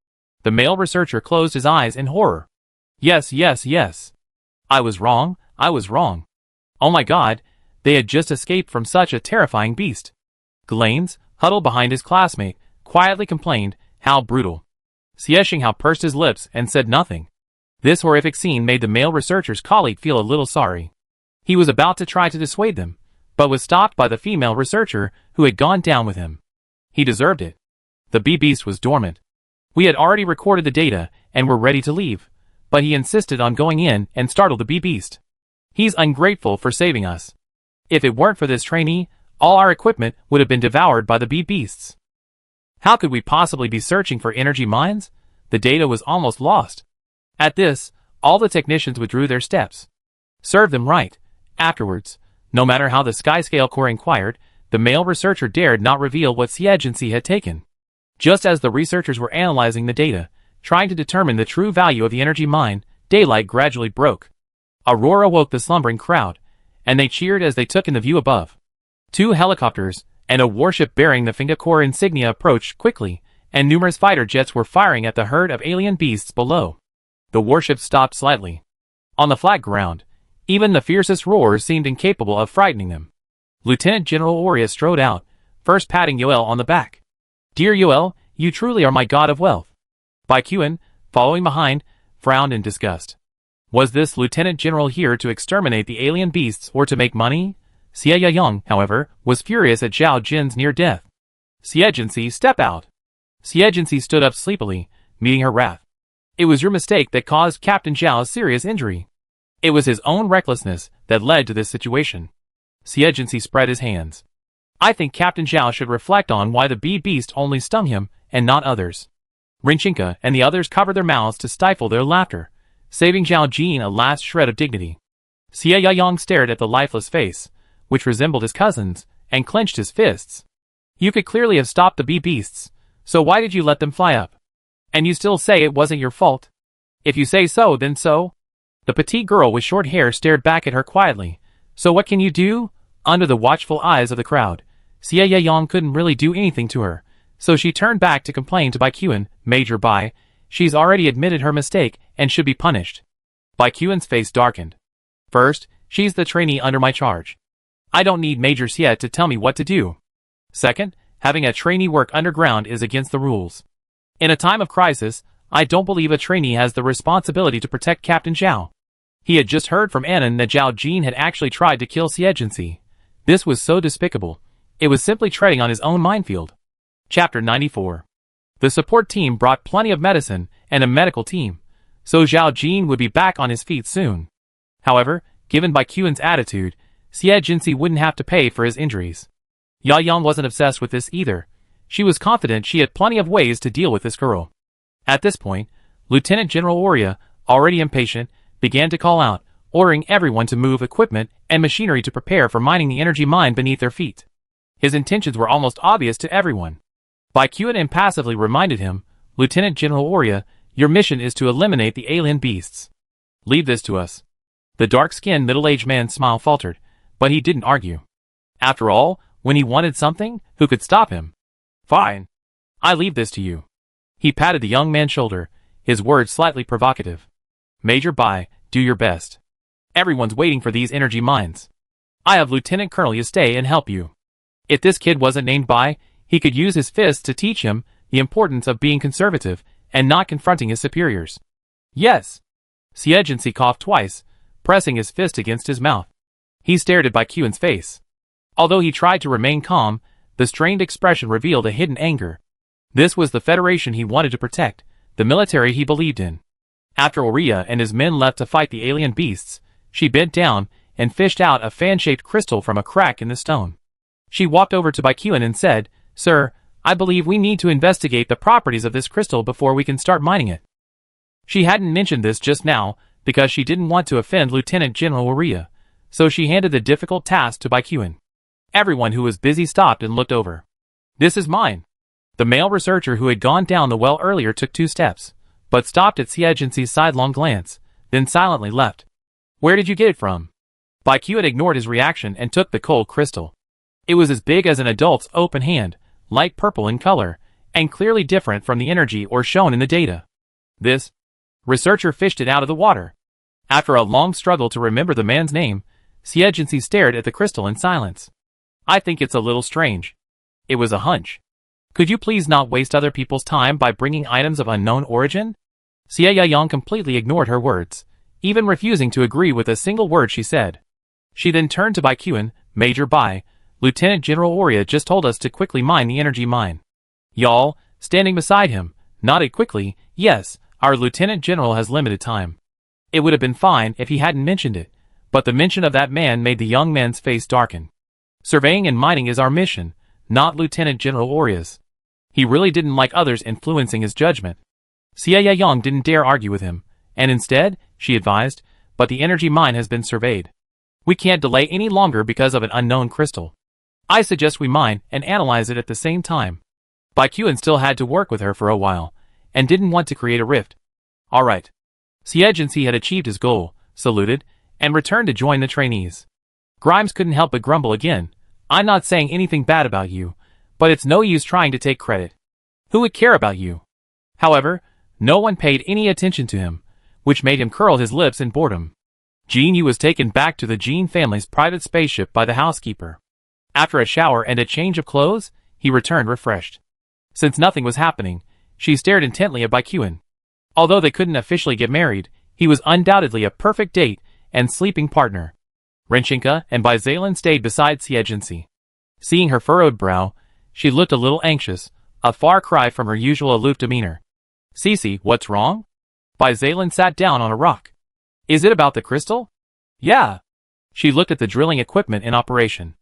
The male researcher closed his eyes in horror. Yes, yes, yes. I was wrong, I was wrong. Oh my god, they had just escaped from such a terrifying beast. Galanes, huddled behind his classmate, quietly complained, how brutal. Xie Xinghao pursed his lips and said nothing. This horrific scene made the male researcher's colleague feel a little sorry. He was about to try to dissuade them, but was stopped by the female researcher who had gone down with him. He deserved it. The bee beast was dormant. We had already recorded the data and were ready to leave, but he insisted on going in and startled the bee beast. He's ungrateful for saving us. If it weren't for this trainee, all our equipment would have been devoured by the bee beasts. How could we possibly be searching for energy mines? The data was almost lost. At this, all the technicians withdrew their steps. Serve them right. Afterwards, no matter how the Skyscale Corps inquired, the male researcher dared not reveal what Xie Jinxi had taken. Just as the researchers were analyzing the data, trying to determine the true value of the energy mine, daylight gradually broke. A roar awoke the slumbering crowd, and they cheered as they took in the view above. 2 helicopters and a warship bearing the Finga Corps insignia approached quickly, and numerous fighter jets were firing at the herd of alien beasts below. The warship stopped slightly. On the flat ground, even the fiercest roars seemed incapable of frightening them. Lieutenant General Oria strode out, first patting Yoel on the back. Dear Yoel, you truly are my god of wealth. Bai Qun, following behind, frowned in disgust. Was this Lieutenant General here to exterminate the alien beasts or to make money? Xie Yang, however, was furious at Zhao Jin's near death. Xie Jinxi, step out. Xie Jinxi stood up sleepily, meeting her wrath. It was your mistake that caused Captain Zhao's serious injury. It was his own recklessness that led to this situation. Xie Jinxi spread his hands. I think Captain Zhao should reflect on why the bee beast only stung him and not others. Rinchinka and the others covered their mouths to stifle their laughter, saving Zhao Jin a last shred of dignity. Xie Yang stared at the lifeless face, which resembled his cousin's, and clenched his fists. You could clearly have stopped the bee beasts, so why did you let them fly up? And you still say it wasn't your fault? If you say so, then so. The petite girl with short hair stared back at her quietly. So what can you do? Under the watchful eyes of the crowd, Xie Yang couldn't really do anything to her, so she turned back to complain to Baiquan, Major Bai. She's already admitted her mistake and should be punished. Baiquan's face darkened. First, she's the trainee under my charge. I don't need Major Xie to tell me what to do. Second, having a trainee work underground is against the rules. In a time of crisis, I don't believe a trainee has the responsibility to protect Captain Zhao. He had just heard from Annan that Zhao Jin had actually tried to kill Xie Jinxi. This was so despicable. It was simply treading on his own minefield. Chapter 94. The support team brought plenty of medicine and a medical team, so Zhao Jin would be back on his feet soon. However, given Baiquan's attitude, Xie Jinxi wouldn't have to pay for his injuries. Yang wasn't obsessed with this either. She was confident she had plenty of ways to deal with this girl. At this point, Lieutenant General Oria, already impatient, began to call out, ordering everyone to move equipment and machinery to prepare for mining the energy mine beneath their feet. His intentions were almost obvious to everyone. Baiquan impassively reminded him, Lieutenant General Oria, your mission is to eliminate the alien beasts. Leave this to us. The dark-skinned middle-aged man's smile faltered, but he didn't argue. After all, when he wanted something, who could stop him? Fine. I leave this to you. He patted the young man's shoulder, his words slightly provocative. Major Bai, do your best. Everyone's waiting for these energy mines. I have Lieutenant Colonel Ye stay and help you. If this kid wasn't named Bai, he could use his fists to teach him the importance of being conservative and not confronting his superiors. Yes. Xie Jinxi coughed twice, pressing his fist against his mouth. He stared at Baiquan's face. Although he tried to remain calm, the strained expression revealed a hidden anger. This was the Federation he wanted to protect, the military he believed in. After Oria and his men left to fight the alien beasts, she bent down and fished out a fan-shaped crystal from a crack in the stone. She walked over to Baiquan and said, Sir, I believe we need to investigate the properties of this crystal before we can start mining it. She hadn't mentioned this just now because she didn't want to offend Lieutenant General Oria, so she handed the difficult task to Baiquan. Everyone who was busy stopped and looked over. This is mine. The male researcher who had gone down the well earlier took 2 steps, but stopped at Xie Jinxi's sidelong glance, then silently left. Where did you get it from? Baiquan ignored his reaction and took the cold crystal. It was as big as an adult's open hand, light purple in color, and clearly different from the energy or shown in the data. This researcher fished it out of the water. After a long struggle to remember the man's name, Xie Jinxi stared at the crystal in silence. I think it's a little strange. It was a hunch. Could you please not waste other people's time by bringing items of unknown origin? Xie Yang completely ignored her words, even refusing to agree with a single word she said. She then turned to Baiquan, Major Bai, Lieutenant General Oria just told us to quickly mine the energy mine. Y'all, standing beside him, nodded quickly, yes, our Lieutenant General has limited time. It would have been fine if he hadn't mentioned it, but the mention of that man made the young man's face darken. Surveying and mining is our mission, not Lieutenant General Oria's. He really didn't like others influencing his judgment. Xie Yang didn't dare argue with him, and instead, she advised, but the energy mine has been surveyed. We can't delay any longer because of an unknown crystal. I suggest we mine and analyze it at the same time. Baiquan still had to work with her for a while, and didn't want to create a rift. Alright. Xie Jinxi had achieved his goal, saluted, and returned to join the trainees. Grimes couldn't help but grumble again. I'm not saying anything bad about you, but it's no use trying to take credit. Who would care about you? However, no one paid any attention to him, which made him curl his lips in boredom. Jean Yu was taken back to the Jean family's private spaceship by the housekeeper. After a shower and a change of clothes, he returned refreshed. Since nothing was happening, she stared intently at Baiquan. Although they couldn't officially get married, He was undoubtedly a perfect date and sleeping partner. Renchinka and Bizalan stayed beside Xie. Seeing her furrowed brow, she looked a little anxious, a far cry from her usual aloof demeanor. Xie, what's wrong? Bizalan sat down on a rock. Is it about the crystal? Yeah. She looked at the drilling equipment in operation.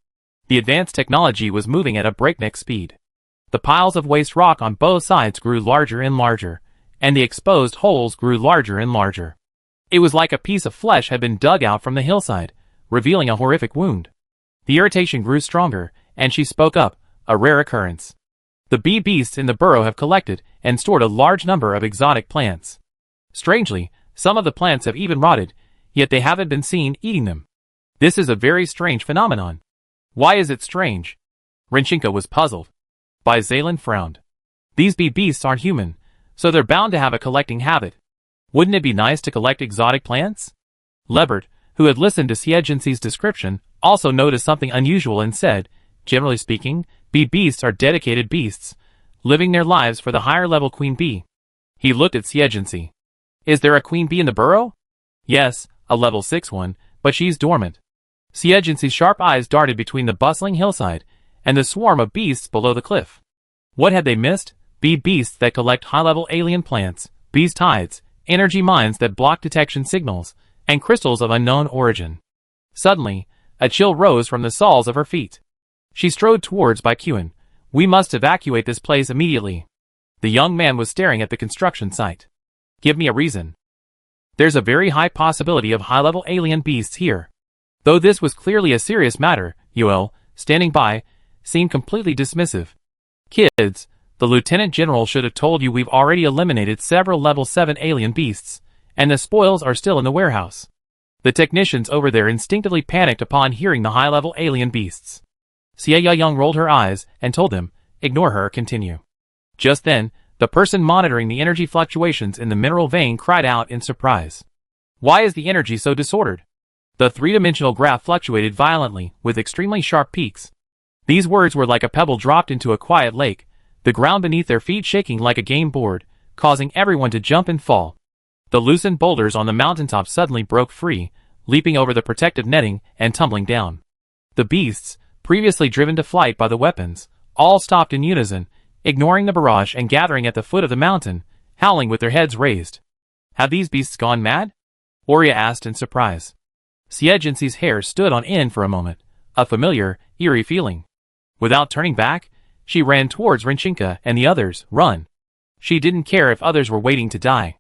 The advanced technology was moving at a breakneck speed. The piles of waste rock on both sides grew larger and larger, and the exposed holes grew larger and larger. It was like a piece of flesh had been dug out from the hillside, revealing a horrific wound. The irritation grew stronger, and she spoke up, a rare occurrence. The bee beasts in the burrow have collected and stored a large number of exotic plants. Strangely, some of the plants have even rotted, yet they haven't been seen eating them. This is a very strange phenomenon. Why is it strange? Renchinka was puzzled. Bizalan frowned. These bee beasts aren't human, so they're bound to have a collecting habit. Wouldn't it be nice to collect exotic plants? Lebert, who had listened to Xie's description, also noticed something unusual and said, generally speaking, bee beasts are dedicated beasts, living their lives for the higher level queen bee. He looked at Xie. Is there a queen bee in the burrow? Yes, a level 6 one, but she's dormant. Xie's sharp eyes darted between the bustling hillside and the swarm of beasts below the cliff. What had they missed? Bee beasts that collect high-level alien plants, bees tides, energy mines that block detection signals, and crystals of unknown origin. Suddenly, a chill rose from the soles of her feet. She strode towards Baikuan. We must evacuate this place immediately. The young man was staring at the construction site. Give me a reason. There's a very high possibility of high-level alien beasts here. Though this was clearly a serious matter, Yuel, standing by, seemed completely dismissive. Kids, the Lieutenant General should have told you we've already eliminated several level 7 alien beasts, and the spoils are still in the warehouse. The technicians over there instinctively panicked upon hearing the high-level alien beasts. Xie Yang rolled her eyes and told them, ignore her, continue. Just then, the person monitoring the energy fluctuations in the mineral vein cried out in surprise. Why is the energy so disordered? The three-dimensional graph fluctuated violently, with extremely sharp peaks. These words were like a pebble dropped into a quiet lake, the ground beneath their feet shaking like a game board, causing everyone to jump and fall. The loosened boulders on the mountaintop suddenly broke free, leaping over the protective netting and tumbling down. The beasts, previously driven to flight by the weapons, all stopped in unison, ignoring the barrage and gathering at the foot of the mountain, howling with their heads raised. Have these beasts gone mad? Oria asked in surprise. Xie's hair stood on end for a moment, a familiar, eerie feeling. Without turning back, she ran towards Renchinka and the others. Run. She didn't care if others were waiting to die.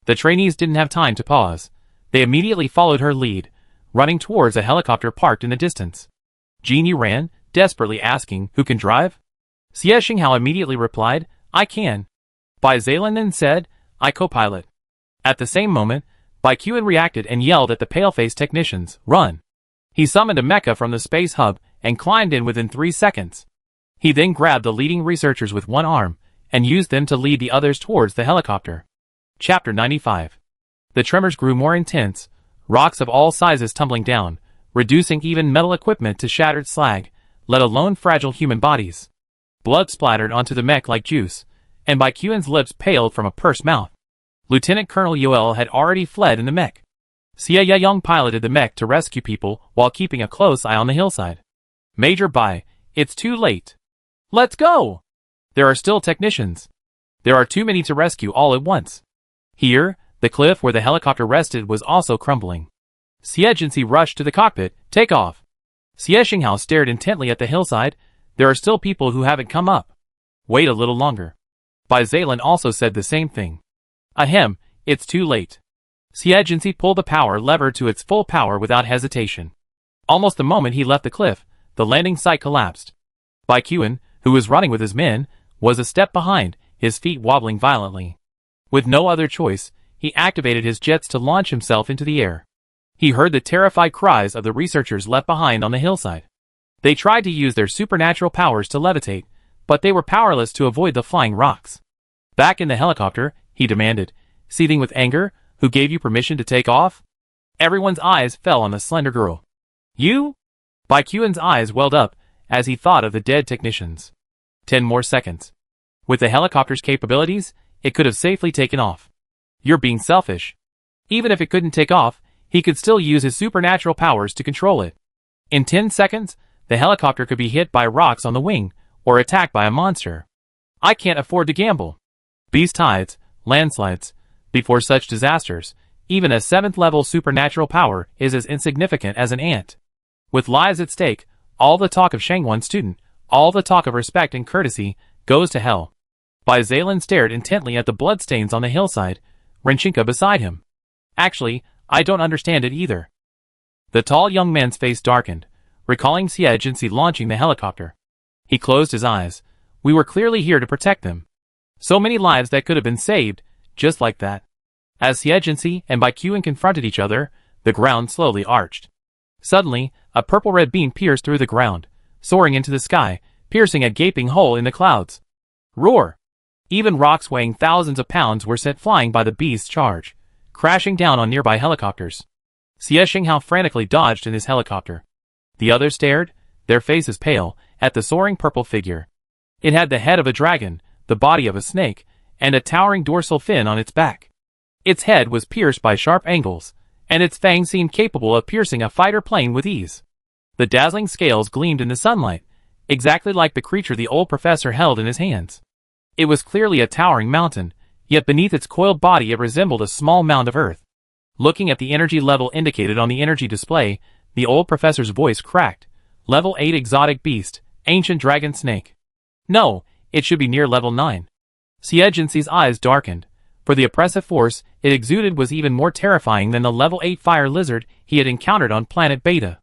The trainees didn't have time to pause. They immediately followed her lead, running towards a helicopter parked in the distance. Genie ran, desperately asking, who can drive? Xie Xinghao immediately replied, I can. Bizalan then said, I co-pilot. At the same moment, Baikuan reacted and yelled at the pale-faced technicians, run. He summoned a mecha from the space hub and climbed in within 3 seconds. He then grabbed the leading researchers with one arm and used them to lead the others towards the helicopter. Chapter 95. The tremors grew more intense, rocks of all sizes tumbling down, reducing even metal equipment to shattered slag, let alone fragile human bodies. Blood splattered onto the mech like juice, and Baikuan's lips paled from a pursed mouth. Lieutenant Colonel Yoel had already fled in the mech. Xie Yang piloted the mech to rescue people while keeping a close eye on the hillside. Major Bai, it's too late. Let's go! There are still technicians. There are too many to rescue all at once. Here, the cliff where the helicopter rested was also crumbling. Xie rushed to the cockpit, take off. Xie Xinghao stared intently at the hillside. There are still people who haven't come up. Wait a little longer. Bizalan also said the same thing. Ahem, it's too late. Xie pulled the power lever to its full power without hesitation. Almost the moment he left the cliff, the landing site collapsed. Baikuan, who was running with his men, was a step behind, his feet wobbling violently. With no other choice, he activated his jets to launch himself into the air. He heard the terrified cries of the researchers left behind on the hillside. They tried to use their supernatural powers to levitate, but they were powerless to avoid the flying rocks. Back in the helicopter, he demanded, seething with anger, who gave you permission to take off? Everyone's eyes fell on the slender girl. You? Baikuan's eyes welled up as he thought of the dead technicians. 10 more seconds. With the helicopter's capabilities, it could have safely taken off. You're being selfish. Even if it couldn't take off, he could still use his supernatural powers to control it. In 10 seconds, the helicopter could be hit by rocks on the wing, or attacked by a monster. I can't afford to gamble. Beast tides, landslides. Before such disasters, even a 7th level supernatural power is as insignificant as an ant. With lives at stake, all the talk of Shangwon student, all the talk of respect and courtesy, goes to hell. Bai Zaylan stared intently at the bloodstains on the hillside, Renchinka beside him. Actually, I don't understand it either. The tall young man's face darkened, recalling Xie Jinxi launching the helicopter. He closed his eyes. We were clearly here to protect them. So many lives that could have been saved, just like that. As Xie Jinxi and Bai Qian confronted each other, the ground slowly arched. Suddenly, a purple-red beam pierced through the ground, soaring into the sky, piercing a gaping hole in the clouds. Roar! Even rocks weighing thousands of pounds were sent flying by the beast's charge, crashing down on nearby helicopters. Xie Xinghao frantically dodged in his helicopter. The others stared, their faces pale, at the soaring purple figure. It had the head of a dragon, the body of a snake, and a towering dorsal fin on its back. Its head was pierced by sharp angles, and its fangs seemed capable of piercing a fighter plane with ease. The dazzling scales gleamed in the sunlight, exactly like the creature the old professor held in his hands. It was clearly a towering mountain, yet beneath its coiled body it resembled a small mound of earth. Looking at the energy level indicated on the energy display, the old professor's voice cracked. Level 8 exotic beast, ancient dragon snake. No, it should be near level 9. Xie Jinxi's eyes darkened, for the oppressive force it exuded was even more terrifying than the level 8 fire lizard he had encountered on planet Beta.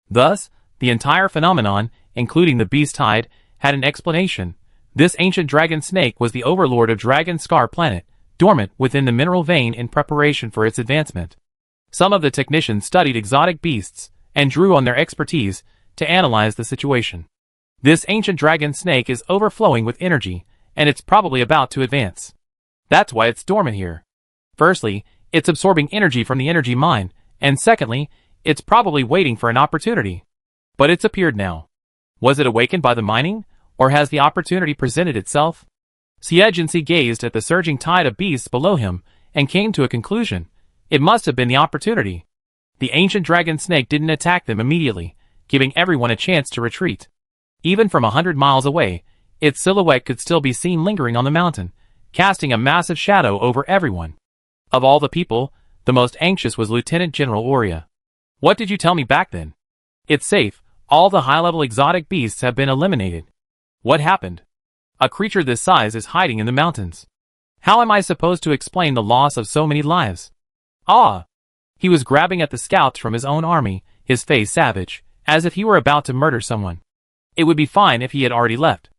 Thus, the entire phenomenon, including the beast tide, had an explanation. This ancient dragon snake was the overlord of Dragon Scar planet, dormant within the mineral vein in preparation for its advancement. Some of the technicians studied exotic beasts and drew on their expertise to analyze the situation. This ancient dragon snake is overflowing with energy, and it's probably about to advance. That's why it's dormant here. Firstly, it's absorbing energy from the energy mine, and secondly, it's probably waiting for an opportunity. But it's appeared now. Was it awakened by the mining, or has the opportunity presented itself? Xie Jinxi gazed at the surging tide of beasts below him, and came to a conclusion. It must have been the opportunity. The ancient dragon snake didn't attack them immediately, giving everyone a chance to retreat. Even from 100 miles away, its silhouette could still be seen lingering on the mountain, casting a massive shadow over everyone. Of all the people, the most anxious was Lieutenant General Oria. What did you tell me back then? It's safe, all the high-level exotic beasts have been eliminated. What happened? A creature this size is hiding in the mountains. How am I supposed to explain the loss of so many lives? Ah! He was grabbing at the scouts from his own army, his face savage, as if he were about to murder someone. It would be fine if he had already left.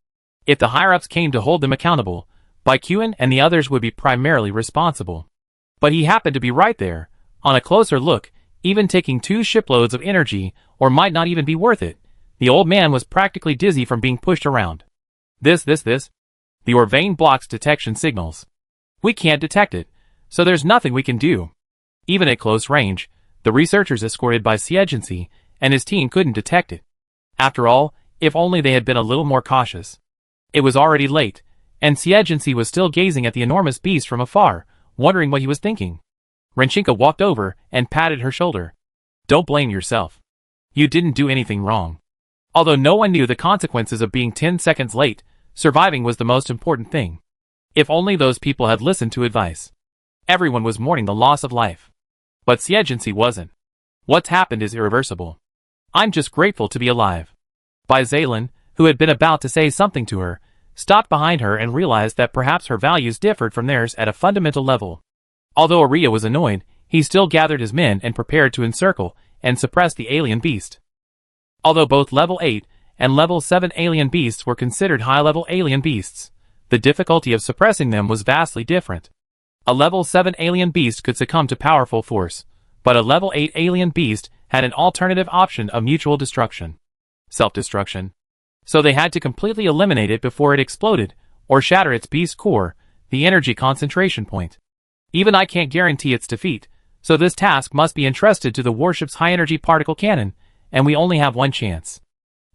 If the higher-ups came to hold them accountable, Bai Qian and the others would be primarily responsible. But he happened to be right there. On a closer look, even taking 2 shiploads of energy, or might not even be worth it, the old man was practically dizzy from being pushed around. This. The Orvane blocks detection signals. We can't detect it, so there's nothing we can do. Even at close range, the researchers escorted by Xie Jinxi and his team couldn't detect it. After all, if only they had been a little more cautious. It was already late, and Xie Jinxi was still gazing at the enormous beast from afar, wondering what he was thinking. Renchinka walked over and patted her shoulder. Don't blame yourself. You didn't do anything wrong. Although no one knew the consequences of being 10 seconds late, surviving was the most important thing. If only those people had listened to advice. Everyone was mourning the loss of life. But Xie Jinxi wasn't. What's happened is irreversible. I'm just grateful to be alive. Bai Zaylan, who had been about to say something to her, stopped behind her and realized that perhaps her values differed from theirs at a fundamental level. Although Oria was annoyed, he still gathered his men and prepared to encircle and suppress the alien beast. Although both level 8 and level 7 alien beasts were considered high-level alien beasts, the difficulty of suppressing them was vastly different. A level 7 alien beast could succumb to powerful force, but a level 8 alien beast had an alternative option of mutual destruction. Self-destruction. So they had to completely eliminate it before it exploded, or shatter its beast core, the energy concentration point. Even I can't guarantee its defeat, so this task must be entrusted to the warship's high-energy particle cannon, and we only have one chance.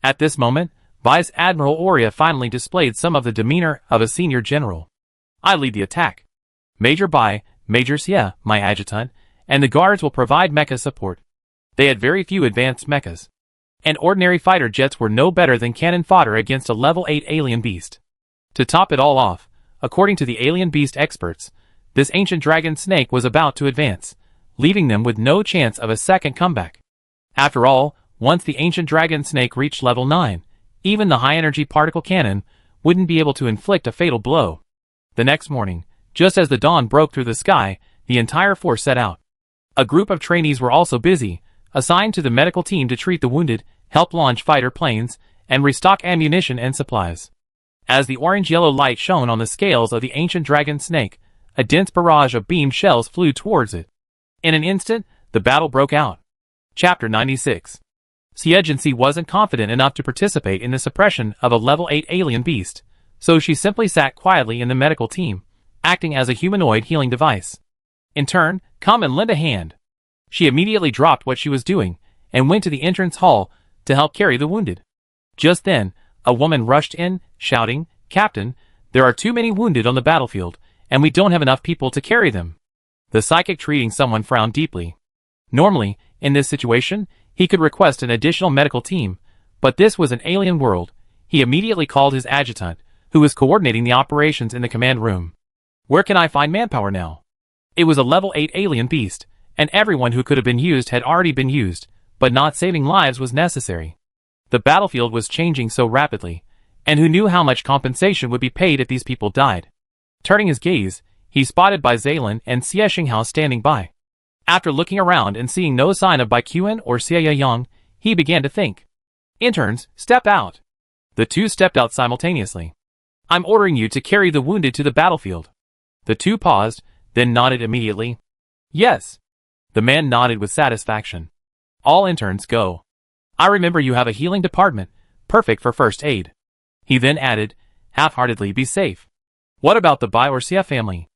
At this moment, Vice Admiral Oria finally displayed some of the demeanor of a senior general. I lead the attack. Major Bai, Major Xie, my adjutant, and the guards will provide mecha support. They had very few advanced mechas, and ordinary fighter jets were no better than cannon fodder against a level 8 alien beast. To top it all off, according to the alien beast experts, this ancient dragon snake was about to advance, leaving them with no chance of a second comeback. After all, once the ancient dragon snake reached level 9, even the high-energy particle cannon wouldn't be able to inflict a fatal blow. The next morning, just as the dawn broke through the sky, the entire force set out. A group of trainees were also busy, assigned to the medical team to treat the wounded, help launch fighter planes, and restock ammunition and supplies. As the orange-yellow light shone on the scales of the ancient dragon snake, a dense barrage of beam shells flew towards it. In an instant, the battle broke out. Chapter 96. Xie wasn't confident enough to participate in the suppression of a level 8 alien beast, so she simply sat quietly in the medical team, acting as a humanoid healing device. In turn, come and lend a hand. She immediately dropped what she was doing, and went to the entrance hall to help carry the wounded. Just then, a woman rushed in, shouting, "Captain, there are too many wounded on the battlefield, and we don't have enough people to carry them." The psychic treating someone frowned deeply. Normally, in this situation, he could request an additional medical team, but this was an alien world. He immediately called his adjutant, who was coordinating the operations in the command room. "Where can I find manpower now?" It was a level 8 alien beast, and everyone who could have been used had already been used, but not saving lives was necessary. The battlefield was changing so rapidly, and who knew how much compensation would be paid if these people died? Turning his gaze, he spotted Bai Zaylan and Xie Xinghao standing by. After looking around and seeing no sign of Bai Qian or Xie Yang, he began to think. "Interns, step out." The two stepped out simultaneously. "I'm ordering you to carry the wounded to the battlefield." The two paused, then nodded immediately. "Yes." The man nodded with satisfaction. "All interns go. I remember you have a healing department, perfect for first aid." He then added, half-heartedly, "Be safe. What about the Bai or Xie family?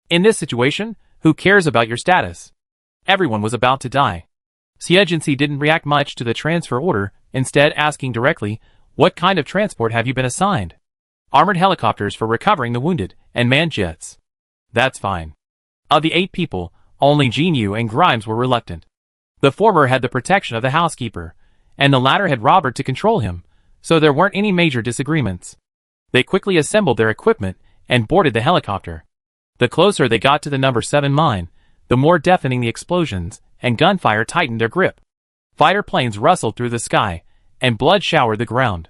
In this situation, who cares about your status?" Everyone was about to die. Xie didn't react much to the transfer order, instead asking directly, "What kind of transport have you been assigned?" "Armored helicopters for recovering the wounded, and manned jets." "That's fine." Of the 8 people, only Jinyu and Grimes were reluctant. The former had the protection of the housekeeper, and the latter had Robert to control him, so there weren't any major disagreements. They quickly assembled their equipment and boarded the helicopter. The closer they got to the number 7 mine, the more deafening the explosions, and gunfire tightened their grip. Fighter planes rustled through the sky, and blood showered the ground.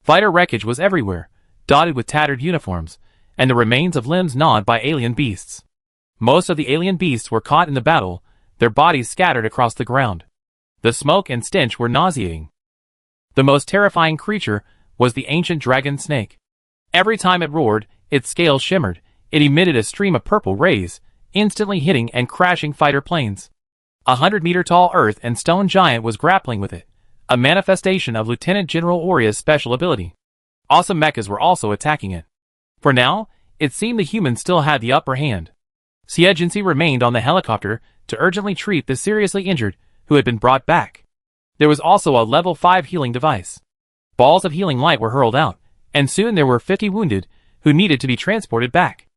Fighter wreckage was everywhere, dotted with tattered uniforms, and the remains of limbs gnawed by alien beasts. Most of the alien beasts were caught in the battle, their bodies scattered across the ground. The smoke and stench were nauseating. The most terrifying creature was the ancient dragon snake. Every time it roared, its scales shimmered, it emitted a stream of purple rays, instantly hitting and crashing fighter planes. 100-meter-tall earth and stone giant was grappling with it, a manifestation of Lieutenant General Oria's special ability. Awesome mechas were also attacking it. For now, it seemed the humans still had the upper hand. Xie remained on the helicopter to urgently treat the seriously injured who had been brought back. There was also a level 5 healing device. Balls of healing light were hurled out, and soon there were 50 wounded who needed to be transported back.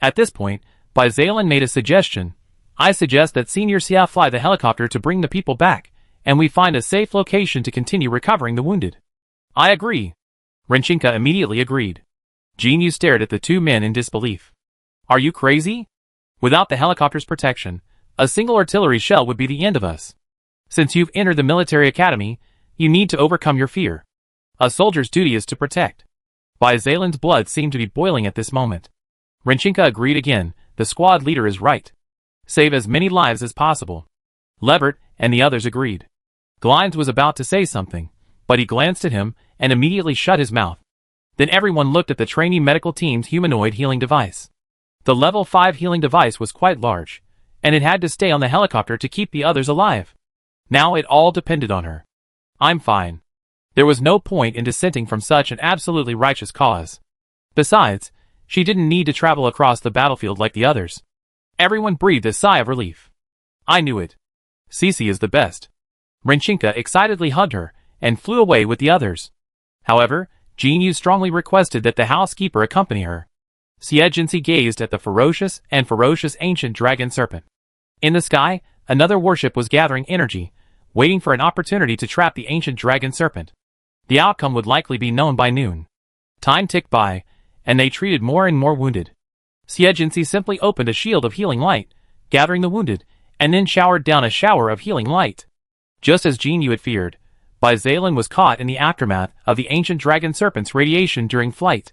At this point, Bai Zaylan made a suggestion. "I suggest that Senior Xia fly the helicopter to bring the people back, and we find a safe location to continue recovering the wounded." "I agree." Renchinka immediately agreed. Jinyu stared at the two men in disbelief. "Are you crazy? Without the helicopter's protection, a single artillery shell would be the end of us. Since you've entered the military academy, you need to overcome your fear. A soldier's duty is to protect." Bai Zaylan's blood seemed to be boiling at this moment. Renchinka agreed again. "The squad leader is right. Save as many lives as possible." Levert and the others agreed. Glimes was about to say something, but he glanced at him and immediately shut his mouth. Then everyone looked at the trainee medical team's humanoid healing device. The level 5 healing device was quite large, and it had to stay on the helicopter to keep the others alive. Now it all depended on her. "I'm fine." There was no point in dissenting from such an absolutely righteous cause. Besides, she didn't need to travel across the battlefield like the others. Everyone breathed a sigh of relief. "I knew it. Cece is the best." Renchinka excitedly hugged her and flew away with the others. However, Jinyu strongly requested that the housekeeper accompany her. Xie gazed at the ferocious ancient dragon serpent. In the sky, another warship was gathering energy, waiting for an opportunity to trap the ancient dragon serpent. The outcome would likely be known by noon. Time ticked by, and they treated more and more wounded. Xie simply opened a shield of healing light, gathering the wounded, and then showered down a shower of healing light. Just as Jinyu had feared, Baizalan was caught in the aftermath of the ancient dragon serpent's radiation during flight.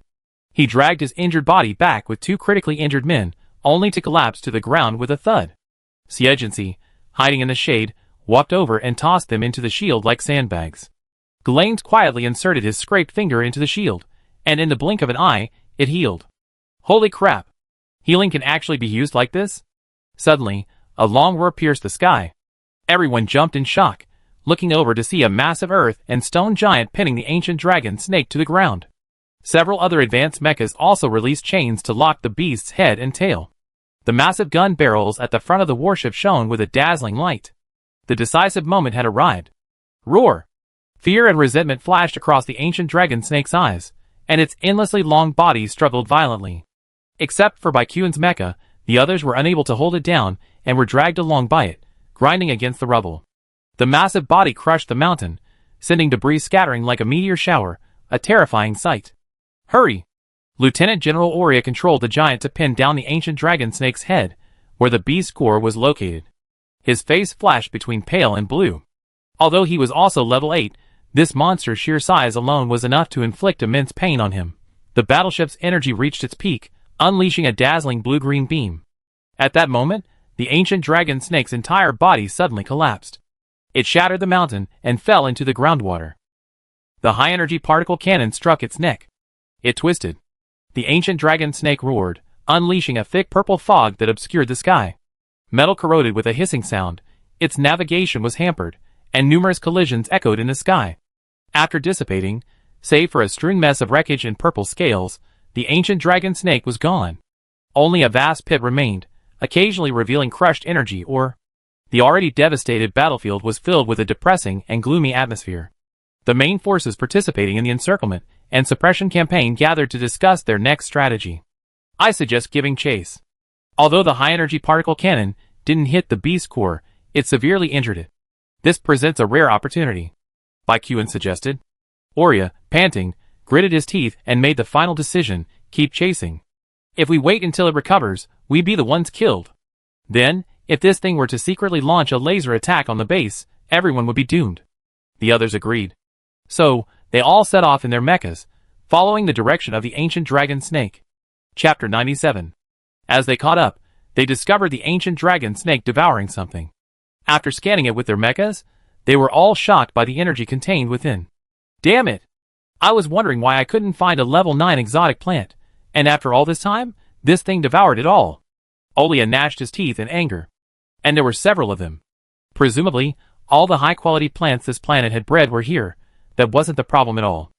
He dragged his injured body back with 2 critically injured men, only to collapse to the ground with a thud. Xie, hiding in the shade, walked over and tossed them into the shield like sandbags. Galanes quietly inserted his scraped finger into the shield, and in the blink of an eye, it healed. Holy crap! Healing can actually be used like this? Suddenly, a long roar pierced the sky. Everyone jumped in shock, looking over to see a massive earth and stone giant pinning the ancient dragon snake to the ground. Several other advanced mechas also released chains to lock the beast's head and tail. The massive gun barrels at the front of the warship shone with a dazzling light. The decisive moment had arrived. Roar! Fear and resentment flashed across the ancient dragon snake's eyes, and its endlessly long body struggled violently. Except for Baikyuan's mecha, the others were unable to hold it down and were dragged along by it, grinding against the rubble. The massive body crushed the mountain, sending debris scattering like a meteor shower, a terrifying sight. Hurry! Lieutenant General Oria controlled the giant to pin down the ancient dragon snake's head, where the beast's core was located. His face flashed between pale and blue. Although he was also level 8, this monster's sheer size alone was enough to inflict immense pain on him. The battleship's energy reached its peak, unleashing a dazzling blue-green beam. At that moment, the ancient dragon snake's entire body suddenly collapsed. It shattered the mountain and fell into the groundwater. The high-energy particle cannon struck its neck. It twisted. The ancient dragon snake roared, unleashing a thick purple fog that obscured the sky. Metal corroded with a hissing sound, its navigation was hampered, and numerous collisions echoed in the sky. After dissipating, save for a strewn mess of wreckage and purple scales, the ancient dragon snake was gone. Only a vast pit remained, occasionally revealing crushed energy or... The already devastated battlefield was filled with a depressing and gloomy atmosphere. The main forces participating in the encirclement and suppression campaign gathered to discuss their next strategy. I suggest giving chase. Although the high-energy particle cannon didn't hit the beast's core, it severely injured it. This presents a rare opportunity, Baikyuan suggested. Oria, panting, gritted his teeth and made the final decision, keep chasing. If we wait until it recovers, we'd be the ones killed. Then, if this thing were to secretly launch a laser attack on the base, everyone would be doomed. The others agreed. So, they all set off in their mechas, following the direction of the ancient dragon snake. Chapter 97. As they caught up, they discovered the ancient dragon snake devouring something. After scanning it with their mechas, they were all shocked by the energy contained within. Damn it! I was wondering why I couldn't find a level 9 exotic plant, and after all this time, this thing devoured it all. Olia gnashed his teeth in anger. And there were several of them. Presumably, all the high-quality plants this planet had bred were here. That wasn't the problem at all.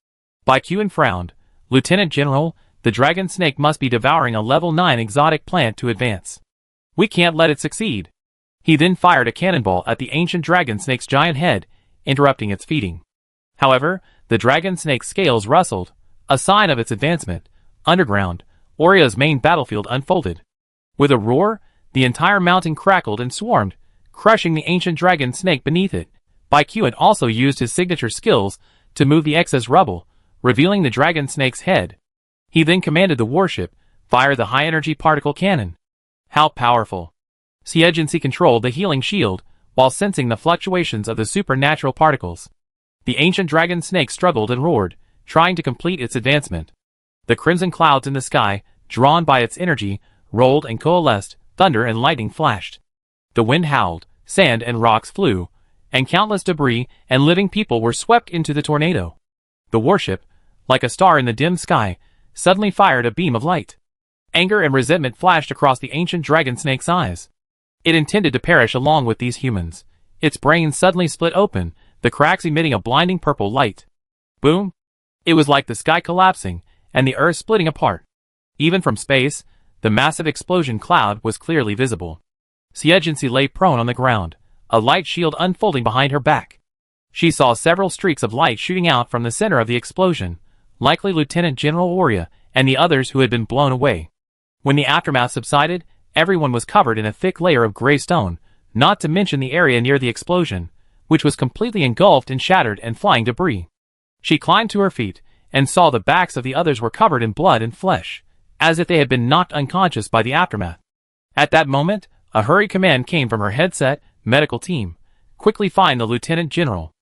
Baikyuan frowned. Lieutenant General, the dragon snake must be devouring a level 9 exotic plant to advance. We can't let it succeed. He then fired a cannonball at the ancient dragon snake's giant head, interrupting its feeding. However, the dragon snake's scales rustled, a sign of its advancement. Underground, Oria's main battlefield unfolded. With a roar, the entire mountain crackled and swarmed, crushing the ancient dragon snake beneath it. Baikyuan also used his signature skills to move the excess rubble, revealing the dragon snake's head. He then commanded the warship, fire the high-energy particle cannon. How powerful! Xie controlled the healing shield, while sensing the fluctuations of the supernatural particles. The ancient dragon snake struggled and roared, trying to complete its advancement. The crimson clouds in the sky, drawn by its energy, rolled and coalesced, thunder and lightning flashed. The wind howled, sand and rocks flew, and countless debris and living people were swept into the tornado. The warship, like a star in the dim sky, suddenly fired a beam of light. Anger and resentment flashed across the ancient dragon snake's eyes. It intended to perish along with these humans. Its brain suddenly split open, the cracks emitting a blinding purple light. Boom! It was like the sky collapsing, and the earth splitting apart. Even from space, the massive explosion cloud was clearly visible. Xie lay prone on the ground, a light shield unfolding behind her back. She saw several streaks of light shooting out from the center of the explosion, likely Lieutenant General Oria and the others who had been blown away. When the aftermath subsided, everyone was covered in a thick layer of gray stone, not to mention the area near the explosion, which was completely engulfed in shattered and flying debris. She climbed to her feet and saw the backs of the others were covered in blood and flesh, as if they had been knocked unconscious by the aftermath. At that moment, a hurried command came from her headset. Medical team, quickly find the Lieutenant General.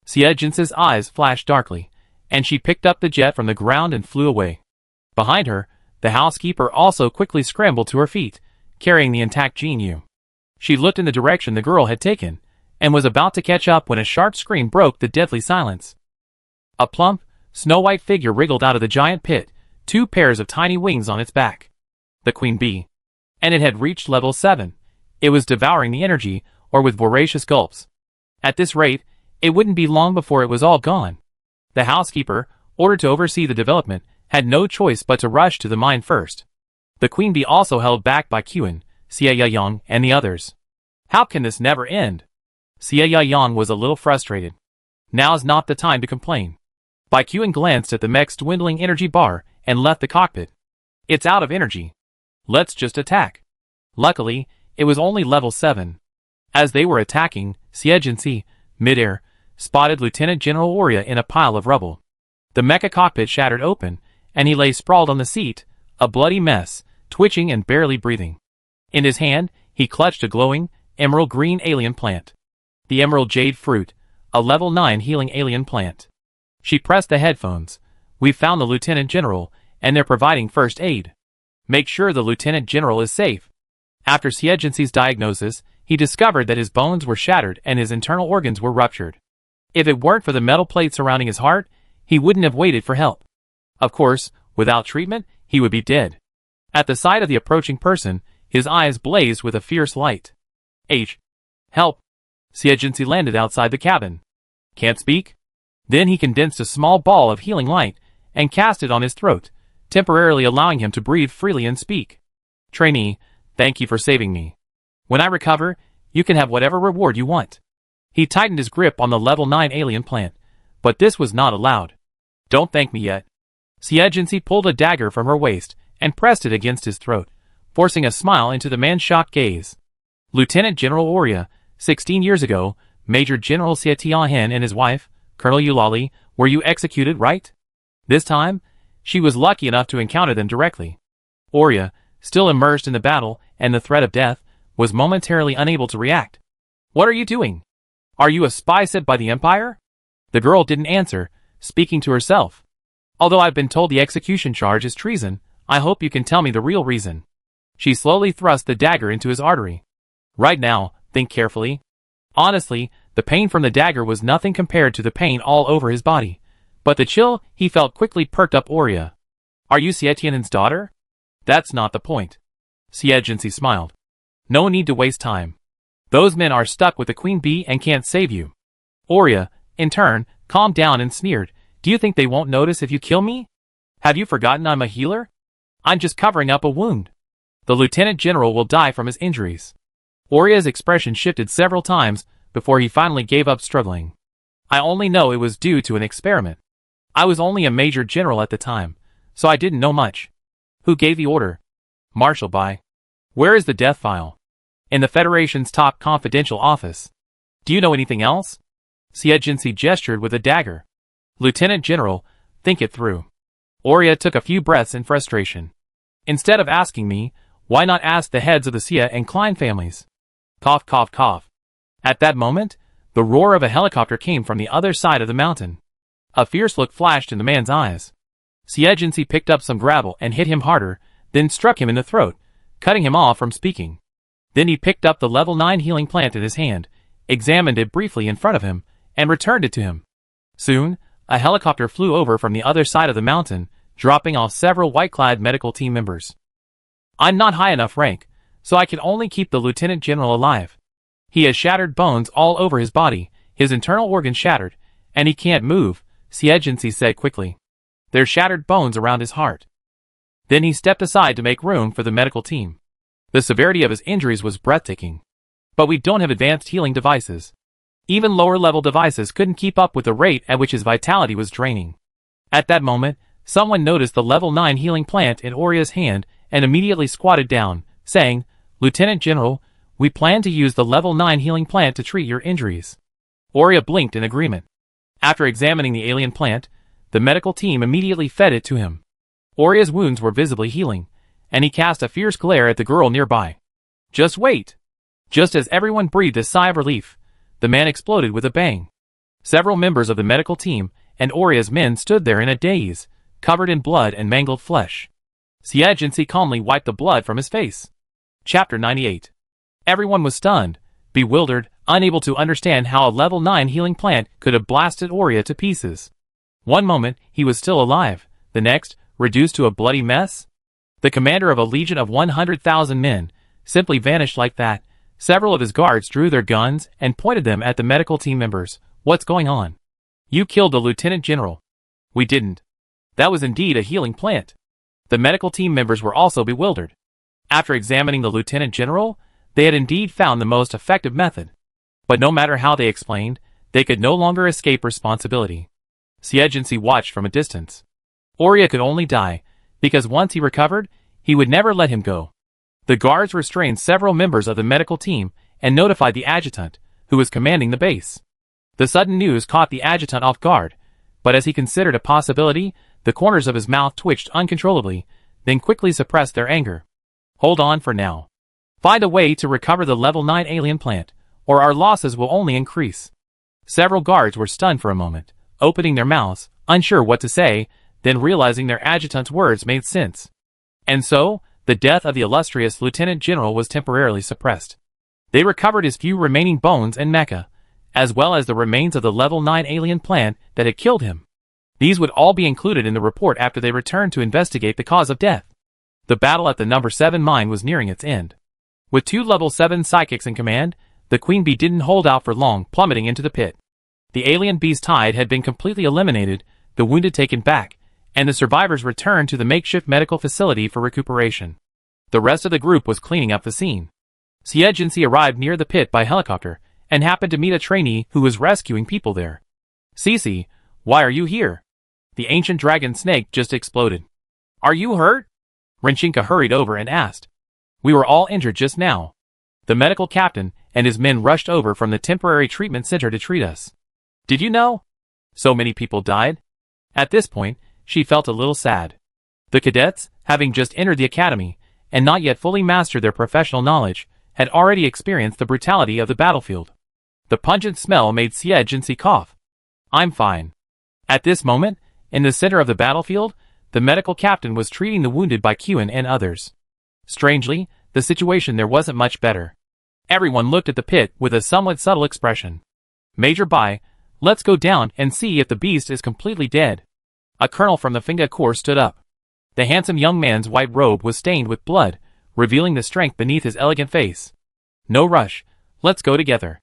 Xie Jin's eyes flashed darkly, and she picked up the jet from the ground and flew away. Behind her, the housekeeper also quickly scrambled to her feet, carrying the intact Jin Yu. She looked in the direction the girl had taken, and was about to catch up when a sharp scream broke the deadly silence. A plump, snow-white figure wriggled out of the giant pit, 2 pairs of tiny wings on its back. The queen bee. And it had reached level 7. It was devouring the energy, or with voracious gulps. At this rate, it wouldn't be long before it was all gone. The housekeeper, ordered to oversee the development, had no choice but to rush to the mine first. The queen bee also held back by Qin, Xie Yayang, and the others. How can this never end? Xie Yayang was a little frustrated. Now's not the time to complain. Bai Qin glanced at the mech's dwindling energy bar and left the cockpit. It's out of energy. Let's just attack. Luckily, it was only level 7. As they were attacking, Xie Jin, midair, spotted Lieutenant General Oria in a pile of rubble. The mecha cockpit shattered open, and he lay sprawled on the seat, a bloody mess, twitching and barely breathing. In his hand, he clutched a glowing, emerald green alien plant. The emerald jade fruit, a level 9 healing alien plant. She pressed the headphones. We've found the Lieutenant General, and they're providing first aid. Make sure the Lieutenant General is safe. After Xie Jin's diagnosis, he discovered that his bones were shattered and his internal organs were ruptured. If it weren't for the metal plate surrounding his heart, he wouldn't have waited for help. Of course, without treatment, he would be dead. At the sight of the approaching person, his eyes blazed with a fierce light. Help! Xie Jin landed outside the cabin. Can't speak? Then he condensed a small ball of healing light and cast it on his throat, temporarily allowing him to breathe freely and speak. Trainee, thank you for saving me. When I recover, you can have whatever reward you want. He tightened his grip on the level 9 alien plant, but this was not allowed. Don't thank me yet. Xie Jin pulled a dagger from her waist and pressed it against his throat, forcing a smile into the man's shocked gaze. Lieutenant General Oria, 16 years ago, Major General Xie Tianhen and his wife, Colonel Eulalie, were you executed, right? This time, she was lucky enough to encounter them directly. Oria, still immersed in the battle and the threat of death, was momentarily unable to react. What are you doing? Are you a spy sent by the Empire? The girl didn't answer, speaking to herself. Although I've been told the execution charge is treason, I hope you can tell me the real reason. She slowly thrust the dagger into his artery. Right now, think carefully. Honestly, the pain from the dagger was nothing compared to the pain all over his body, but the chill he felt quickly perked up Oria. Are you Xie Tianhen's daughter? That's not the point. Xie Jin smiled. No need to waste time. Those men are stuck with the queen bee and can't save you. Oria, in turn, calmed down and sneered. Do you think they won't notice if you kill me? Have you forgotten I'm a healer? I'm just covering up a wound. The Lieutenant General will die from his injuries. Oria's expression shifted several times before he finally gave up struggling. I only know it was due to an experiment. I was only a major general at the time, so I didn't know much. Who gave the order? Marshal by. Where is the death file? In the Federation's top confidential office. Do you know anything else? Xie Jin gestured with a dagger. Lieutenant General, think it through. Oria took a few breaths in frustration. Instead of asking me, why not ask the heads of the Xie and Klein families? Cough, cough, cough. At that moment, the roar of a helicopter came from the other side of the mountain. A fierce look flashed in the man's eyes. Xie Jin picked up some gravel and hit him harder, then struck him in the throat, cutting him off from speaking. Then he picked up the level 9 healing plant in his hand, examined it briefly in front of him, and returned it to him. Soon, a helicopter flew over from the other side of the mountain, dropping off several white-clad medical team members. I'm not high enough rank, so I can only keep the Lieutenant General alive. He has shattered bones all over his body, his internal organs shattered, and he can't move, Xie Jin said quickly. There's shattered bones around his heart. Then he stepped aside to make room for the medical team. The severity of his injuries was breathtaking. But we don't have advanced healing devices. Even lower-level devices couldn't keep up with the rate at which his vitality was draining. At that moment, someone noticed the level 9 healing plant in Oria's hand and immediately squatted down, saying, Lieutenant General, We plan to use the level 9 healing plant to treat your injuries. Aurea blinked in agreement. After examining the alien plant, the medical team immediately fed it to him. Aurea's wounds were visibly healing, and he cast a fierce glare at the girl nearby. Just wait! Just as everyone breathed a sigh of relief, the man exploded with a bang. Several members of the medical team and Aurea's men stood there in a daze, covered in blood and mangled flesh. Xie calmly wiped the blood from his face. Chapter 98. Everyone was stunned, bewildered, unable to understand how a level 9 healing plant could have blasted Aurea to pieces. One moment, he was still alive, the next, reduced to a bloody mess? The commander of a legion of 100,000 men simply vanished like that. Several of his guards drew their guns and pointed them at the medical team members. What's going on? You killed the lieutenant general. We didn't. That was indeed a healing plant. The medical team members were also bewildered. After examining the lieutenant general, they had indeed found the most effective method. But no matter how they explained, they could no longer escape responsibility. Xie watched from a distance. Aurea could only die, because once he recovered, he would never let him go. The guards restrained several members of the medical team and notified the adjutant, who was commanding the base. The sudden news caught the adjutant off guard, but as he considered a possibility, the corners of his mouth twitched uncontrollably, then quickly suppressed their anger. Hold on for now. Find a way to recover the level 9 alien plant, or our losses will only increase. Several guards were stunned for a moment, opening their mouths, unsure what to say, then realizing their adjutant's words made sense. And so, the death of the illustrious lieutenant general was temporarily suppressed. They recovered his few remaining bones and mecha, as well as the remains of the level 9 alien plant that had killed him. These would all be included in the report after they returned to investigate the cause of death. The battle at the number 7 mine was nearing its end. With 2 level 7 psychics in command, the Queen Bee didn't hold out for long, plummeting into the pit. The alien beast tide had been completely eliminated, the wounded taken back, and the survivors returned to the makeshift medical facility for recuperation. The rest of the group was cleaning up the scene. Xie arrived near the pit by helicopter, and happened to meet a trainee who was rescuing people there. Cece, why are you here? The ancient dragon snake just exploded. Are you hurt? Renshinka hurried over and asked. We were all injured just now. The medical captain and his men rushed over from the temporary treatment center to treat us. Did you know? So many people died? At this point, she felt a little sad. The cadets, having just entered the academy, and not yet fully mastered their professional knowledge, had already experienced the brutality of the battlefield. The pungent smell made Xie cough. I'm fine. At this moment, in the center of the battlefield, the medical captain was treating the wounded by Qin and others. Strangely, the situation there wasn't much better. Everyone looked at the pit with a somewhat subtle expression. Major Bai, let's go down and see if the beast is completely dead. A colonel from the Finga Corps stood up. The handsome young man's white robe was stained with blood, revealing the strength beneath his elegant face. No rush, let's go together.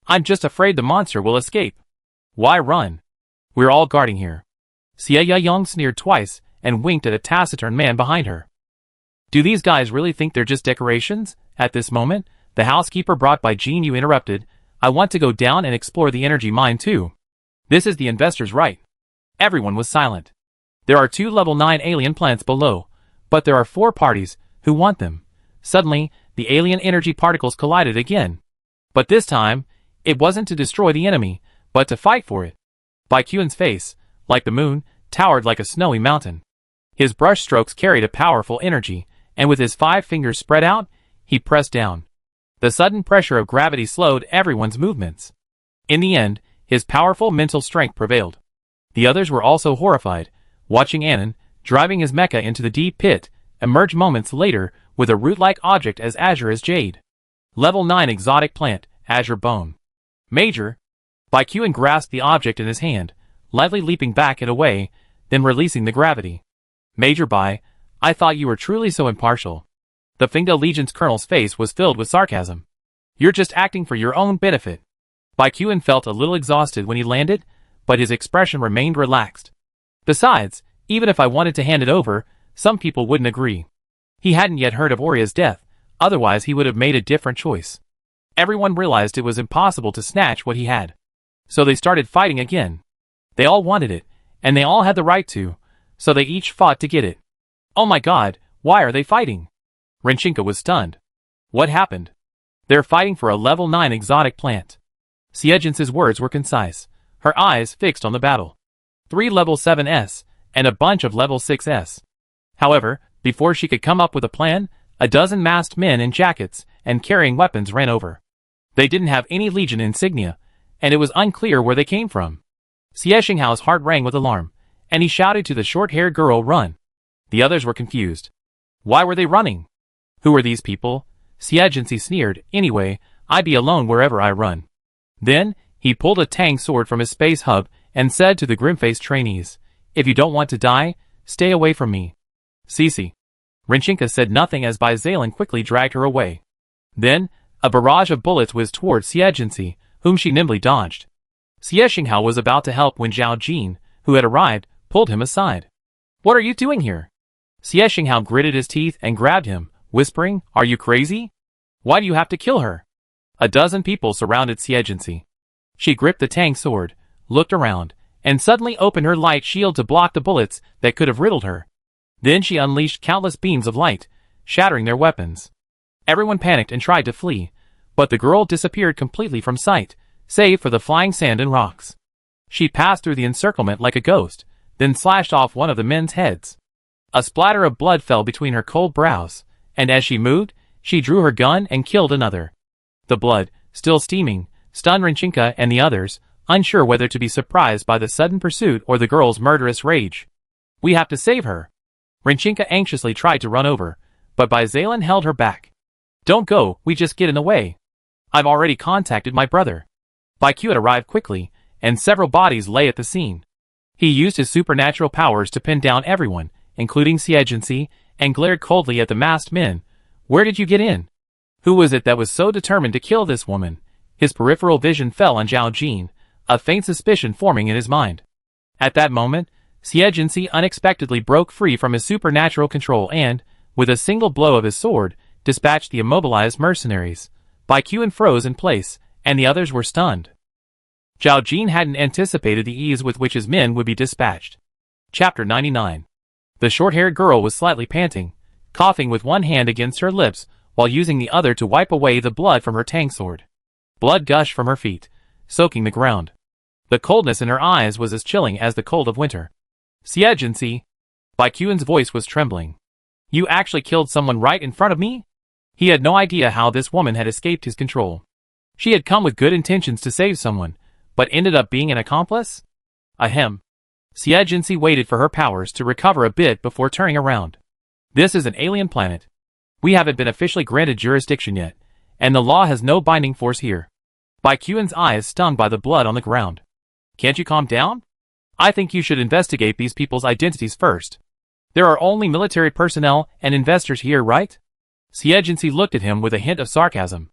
I'm just afraid the monster will escape. Why run? We're all guarding here. Xie Yang sneered twice and winked at a taciturn man behind her. Do these guys really think they're just decorations? At this moment, the housekeeper brought by Jean Yu interrupted. I want to go down and explore the energy mine too. This is the investor's right. Everyone was silent. There are 2 level 9 alien plants below, but there are 4 parties who want them. Suddenly, the alien energy particles collided again. But this time, it wasn't to destroy the enemy, but to fight for it. Bai Qin's face, like the moon, towered like a snowy mountain. His brush strokes carried a powerful energy, and with his 5 fingers spread out, he pressed down. The sudden pressure of gravity slowed everyone's movements. In the end, his powerful mental strength prevailed. The others were also horrified, watching Annan, driving his mecha into the deep pit, emerge moments later with a root-like object as azure as jade. Level 9 exotic plant, azure bone. Major. Bai Qin grasped the object in his hand, lightly leaping back and away, then releasing the gravity. Major Bai, I thought you were truly so impartial. The Finga Legion's colonel's face was filled with sarcasm. You're just acting for your own benefit. Bai Qin felt a little exhausted when he landed, but his expression remained relaxed. Besides, even if I wanted to hand it over, some people wouldn't agree. He hadn't yet heard of Aurea's death, otherwise he would have made a different choice. Everyone realized it was impossible to snatch what he had. So they started fighting again. They all wanted it, and they all had the right to, so they each fought to get it. Oh my god, why are they fighting? Renshinka was stunned. What happened? They're fighting for a level 9 exotic plant. Xie words were concise, her eyes fixed on the battle. 3 level 7s, and a bunch of level 6s. However, before she could come up with a plan, a dozen masked men in jackets and carrying weapons ran over. They didn't have any Legion insignia, and it was unclear where they came from. Xie heart rang with alarm, and he shouted to the short-haired girl, "Run!" The others were confused. Why were they running? Who were these people? Xie sneered, "Anyway, I be alone wherever I run." Then, he pulled a tang sword from his space hub and said to the grim-faced trainees, "If you don't want to die, stay away from me." Cece. Rinchinka said nothing as Bizalan quickly dragged her away. Then, a barrage of bullets whizzed towards Xie, whom she nimbly dodged. Xie was about to help when Zhao Jin, who had arrived, pulled him aside. "What are you doing here?" Xie gritted his teeth and grabbed him, whispering, "Are you crazy? Why do you have to kill her?" A dozen people surrounded Xie. She gripped the tang sword, looked around, and suddenly opened her light shield to block the bullets that could have riddled her. Then she unleashed countless beams of light, shattering their weapons. Everyone panicked and tried to flee, but the girl disappeared completely from sight, save for the flying sand and rocks. She passed through the encirclement like a ghost, then slashed off one of the men's heads. A splatter of blood fell between her cold brows, and as she moved, she drew her gun and killed another. The blood, still steaming, stunned Rinchinka and the others, unsure whether to be surprised by the sudden pursuit or the girl's murderous rage. "We have to save her." Rinchinka anxiously tried to run over, but Bizalan held her back. "Don't go, we just get in the way. I've already contacted my brother." Baiku had arrived quickly, and several bodies lay at the scene. He used his supernatural powers to pin down everyone, including Xie, and glared coldly at the masked men. "Where did you get in? Who was it that was so determined to kill this woman?" His peripheral vision fell on Zhao Jin, a faint suspicion forming in his mind. At that moment, Xie unexpectedly broke free from his supernatural control and, with a single blow of his sword, dispatched the immobilized mercenaries. Baiku froze in place, and the others were stunned. Zhao Jin hadn't anticipated the ease with which his men would be dispatched. Chapter 99. The short-haired girl was slightly panting, coughing with one hand against her lips while using the other to wipe away the blood from her tang sword. Blood gushed from her feet, soaking the ground. The coldness in her eyes was as chilling as the cold of winter. "Xie," Baikuan's voice was trembling. "You actually killed someone right in front of me?" He had no idea how this woman had escaped his control. She had come with good intentions to save someone, but ended up being an accomplice? Ahem. Xie waited for her powers to recover a bit before turning around. "This is an alien planet. We haven't been officially granted jurisdiction yet, and the law has no binding force here." Baikuan's eyes stung by the blood on the ground. "Can't you calm down? I think you should investigate these people's identities first. There are only military personnel and investors here, right?" Xie looked at him with a hint of sarcasm.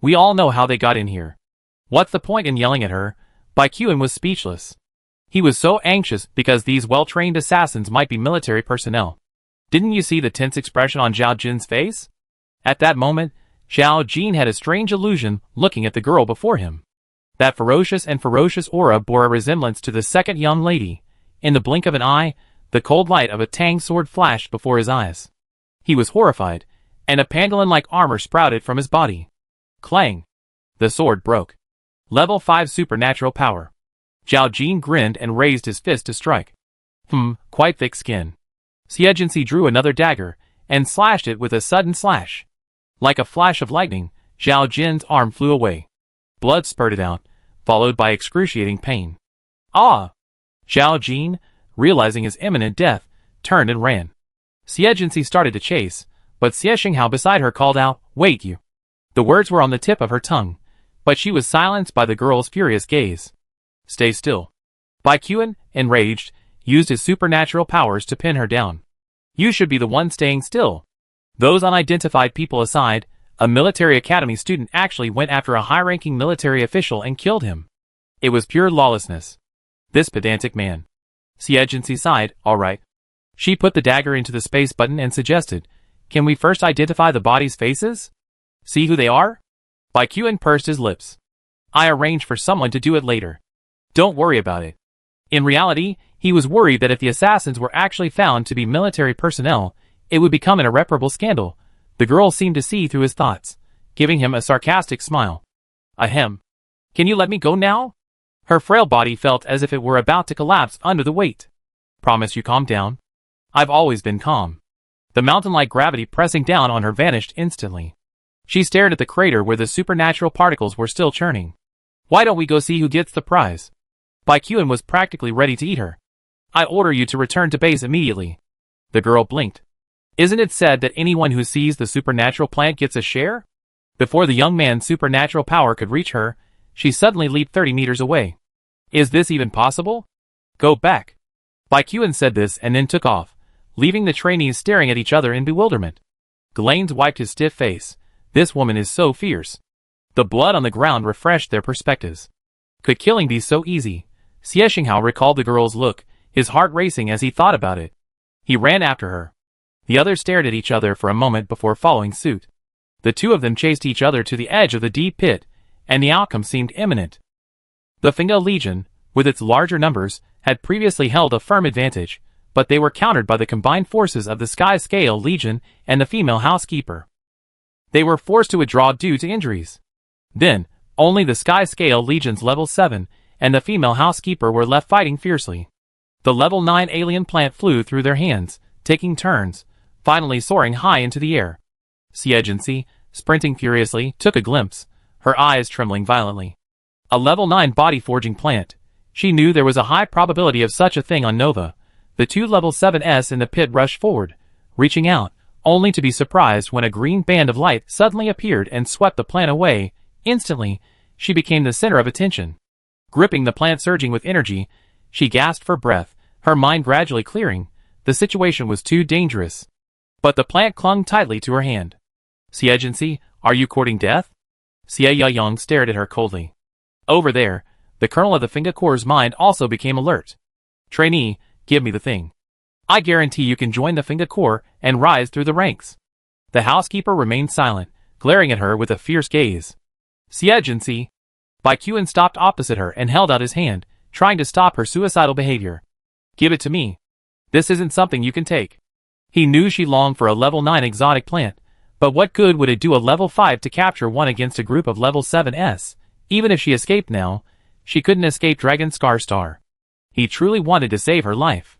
"We all know how they got in here. What's the point in yelling at her?" Baikuan was speechless. He was so anxious because these well-trained assassins might be military personnel. Didn't you see the tense expression on Zhao Jin's face? At that moment, Zhao Jin had a strange illusion looking at the girl before him. That ferocious aura bore a resemblance to the second young lady. In the blink of an eye, the cold light of a tang sword flashed before his eyes. He was horrified, and a pangolin-like armor sprouted from his body. Clang! The sword broke. Level 5 supernatural power. Zhao Jin grinned and raised his fist to strike. Quite thick skin. Xie drew another dagger, and slashed it with a sudden slash. Like a flash of lightning, Zhao Jin's arm flew away. Blood spurted out, followed by excruciating pain. "Ah!" Zhao Jin, realizing his imminent death, turned and ran. Xie started to chase, but Xie beside her called out, "Wait, you!" The words were on the tip of her tongue, but she was silenced by the girl's furious gaze. "Stay still." Baikuan, enraged, used his supernatural powers to pin her down. "You should be the one staying still." Those unidentified people aside, a military academy student actually went after a high-ranking military official and killed him. It was pure lawlessness. This pedantic man. Xie sighed, "All right." She put the dagger into the space button and suggested, "Can we first identify the bodies' faces? See who they are?" Baikuan pursed his lips. "I arranged for someone to do it later. Don't worry about it." In reality, he was worried that if the assassins were actually found to be military personnel, it would become an irreparable scandal. The girl seemed to see through his thoughts. giving him a sarcastic smile. Ahem. Can you let me go now? Her frail body felt as if it were about to collapse under the weight. Promise you calm down? I've always been calm. The mountain-like gravity pressing down on her vanished instantly. She stared at the crater where the supernatural particles were still churning. Why don't we go see who gets the prize? Baikuan was practically ready to eat her. I order you to return to base immediately. The girl blinked. Isn't it said that anyone who sees the supernatural plant gets a share? Before the young man's supernatural power could reach her, she suddenly leaped 30 meters away. Is this even possible? Go back. Baikuan said this and then took off, leaving the trainees staring at each other in bewilderment. Galanes wiped his stiff face. This woman is so fierce. The blood on the ground refreshed their perspectives. Could killing be so easy? Xie Xinghao recalled the girl's look, his heart racing as he thought about it. He ran after her. The others stared at each other for a moment before following suit. The two of them chased each other to the edge of the deep pit, and the outcome seemed imminent. The Finga Legion, with its larger numbers, had previously held a firm advantage, but they were countered by the combined forces of the Sky Scale Legion and the female housekeeper. They were forced to withdraw due to injuries. Then, only the Sky Scale Legion's level 7 and the female housekeeper were left fighting fiercely. The level 9 alien plant flew through their hands, taking turns, finally soaring high into the air. Xie, sprinting furiously, took a glimpse, her eyes trembling violently. A level 9 body-forging plant. She knew there was a high probability of such a thing on Nova. The two level 7s in the pit rushed forward, reaching out, only to be surprised when a green band of light suddenly appeared and swept the plant away. Instantly, she became the center of attention. Gripping the plant surging with energy, she gasped for breath, her mind gradually clearing. The situation was too dangerous. But the plant clung tightly to her hand. Xie, are you courting death? Xie Yayong stared at her coldly. Over there, the colonel of the Finga Corps' mind also became alert. Trainee, give me the thing. I guarantee you can join the Finga Corps and rise through the ranks. The housekeeper remained silent, glaring at her with a fierce gaze. Xie, Baikuan stopped opposite her and held out his hand, trying to stop her suicidal behavior. Give it to me. This isn't something you can take. He knew she longed for a level 9 exotic plant, but what good would it do a level 5 to capture one against a group of level 7s? Even if she escaped now, she couldn't escape Dragon Scarstar. He truly wanted to save her life.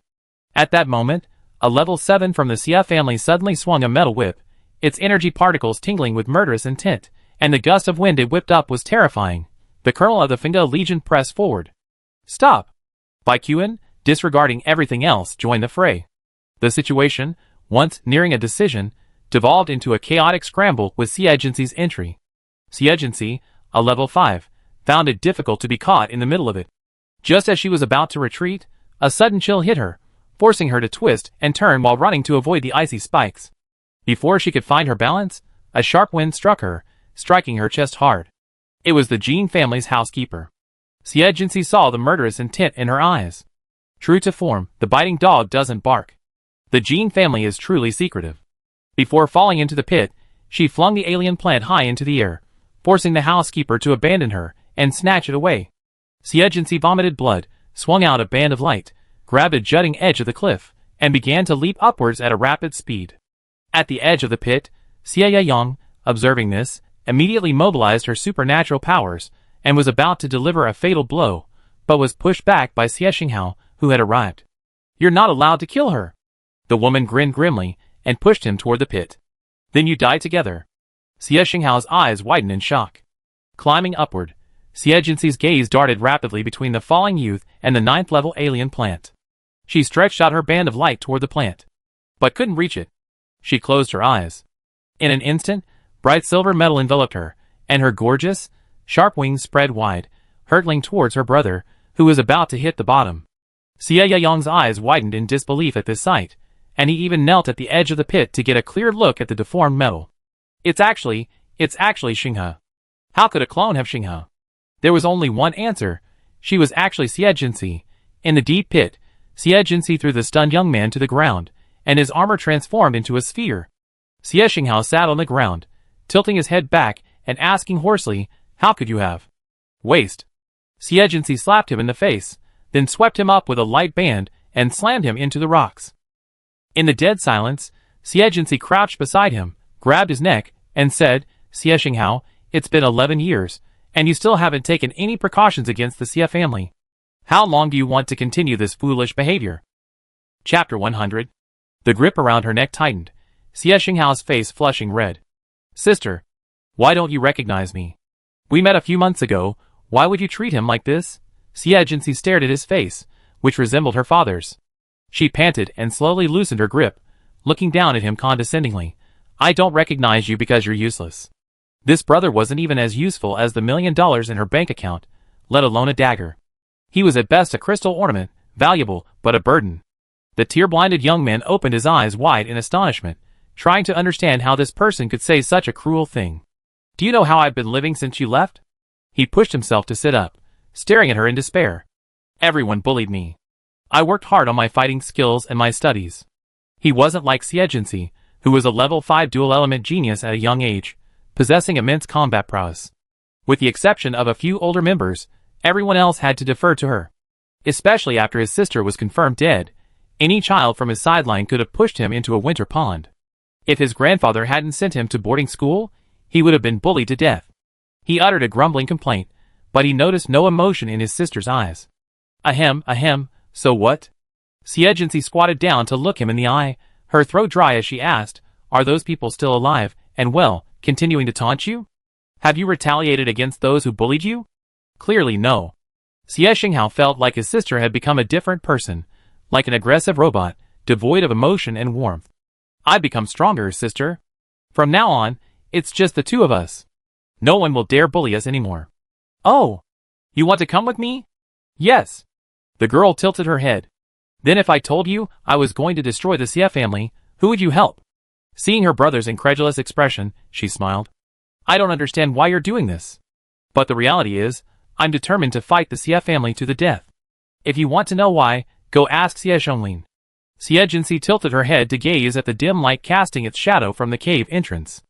At that moment, a level 7 from the Xie family suddenly swung a metal whip, its energy particles tingling with murderous intent, and the gust of wind it whipped up was terrifying. The colonel of the Finga Legion pressed forward. Stop! Baikuan, disregarding everything else, joined the fray. The situation, once nearing a decision, devolved into a chaotic scramble with Xie entry. Xie, a level 5, found it difficult to be caught in the middle of it. Just as she was about to retreat, a sudden chill hit her, forcing her to twist and turn while running to avoid the icy spikes. Before she could find her balance, a sharp wind struck her, striking her chest hard. It was the Jin family's housekeeper. Xie saw the murderous intent in her eyes. True to form, the biting dog doesn't bark. The Jin family is truly secretive. Before falling into the pit, she flung the alien plant high into the air, forcing the housekeeper to abandon her and snatch it away. Xie vomited blood, swung out a band of light, grabbed a jutting edge of the cliff, and began to leap upwards at a rapid speed. At the edge of the pit, Xie Yayong, observing this, immediately mobilized her supernatural powers and was about to deliver a fatal blow, but was pushed back by Xie Xinghao, who had arrived. You're not allowed to kill her. The woman grinned grimly and pushed him toward the pit. Then you die together. Xie Xinghao's eyes widened in shock. Climbing upward, Xie gaze darted rapidly between the falling youth and the 9th level alien plant. She stretched out her band of light toward the plant, but couldn't reach it. She closed her eyes. In an instant, bright silver metal enveloped her, and her gorgeous, sharp wings spread wide, hurtling towards her brother, who was about to hit the bottom. Xie Yayong's eyes widened in disbelief at this sight, and he even knelt at the edge of the pit to get a clear look at the deformed metal. It's actually Xinghe. How could a clone have Xinghe? There was only one answer. She was actually Xie. In the deep pit, Xie threw the stunned young man to the ground, and his armor transformed into a sphere. Xie Xinghao sat on the ground, tilting his head back and asking hoarsely, how could you have? Waste. Xie slapped him in the face, then swept him up with a light band and slammed him into the rocks. In the dead silence, Xie crouched beside him, grabbed his neck, and said, Xie, it's been 11 years, and you still haven't taken any precautions against the Xie family. How long do you want to continue this foolish behavior? Chapter 100. The grip around her neck tightened, Xie face flushing red. Sister, why don't you recognize me? We met a few months ago, why would you treat him like this? Xie stared at his face, which resembled her father's. She panted and slowly loosened her grip, looking down at him condescendingly. I don't recognize you because you're useless. This brother wasn't even as useful as the $1 million in her bank account, let alone a dagger. He was at best a crystal ornament, valuable, but a burden. The tear-blinded young man opened his eyes wide in astonishment, trying to understand how this person could say such a cruel thing. Do you know how I've been living since you left? He pushed himself to sit up, staring at her in despair. Everyone bullied me. I worked hard on my fighting skills and my studies. He wasn't like Xie, who was a level 5 dual-element genius at a young age, possessing immense combat prowess. With the exception of a few older members, everyone else had to defer to her. Especially after his sister was confirmed dead, any child from his sideline could have pushed him into a winter pond. If his grandfather hadn't sent him to boarding school, he would have been bullied to death. He uttered a grumbling complaint, but he noticed no emotion in his sister's eyes. Ahem, so what? Xie squatted down to look him in the eye, her throat dry as she asked, are those people still alive, and well, continuing to taunt you? Have you retaliated against those who bullied you? Clearly no. Xie felt like his sister had become a different person, like an aggressive robot, devoid of emotion and warmth. I've become stronger, sister. From now on, it's just the two of us. No one will dare bully us anymore. Oh, you want to come with me? Yes. The girl tilted her head. Then if I told you I was going to destroy the Xie family, who would you help? Seeing her brother's incredulous expression, she smiled. I don't understand why you're doing this. But the reality is, I'm determined to fight the Xie family to the death. If you want to know why, go ask Xie Zhonglin. Xie tilted her head to gaze at the dim light casting its shadow from the cave entrance.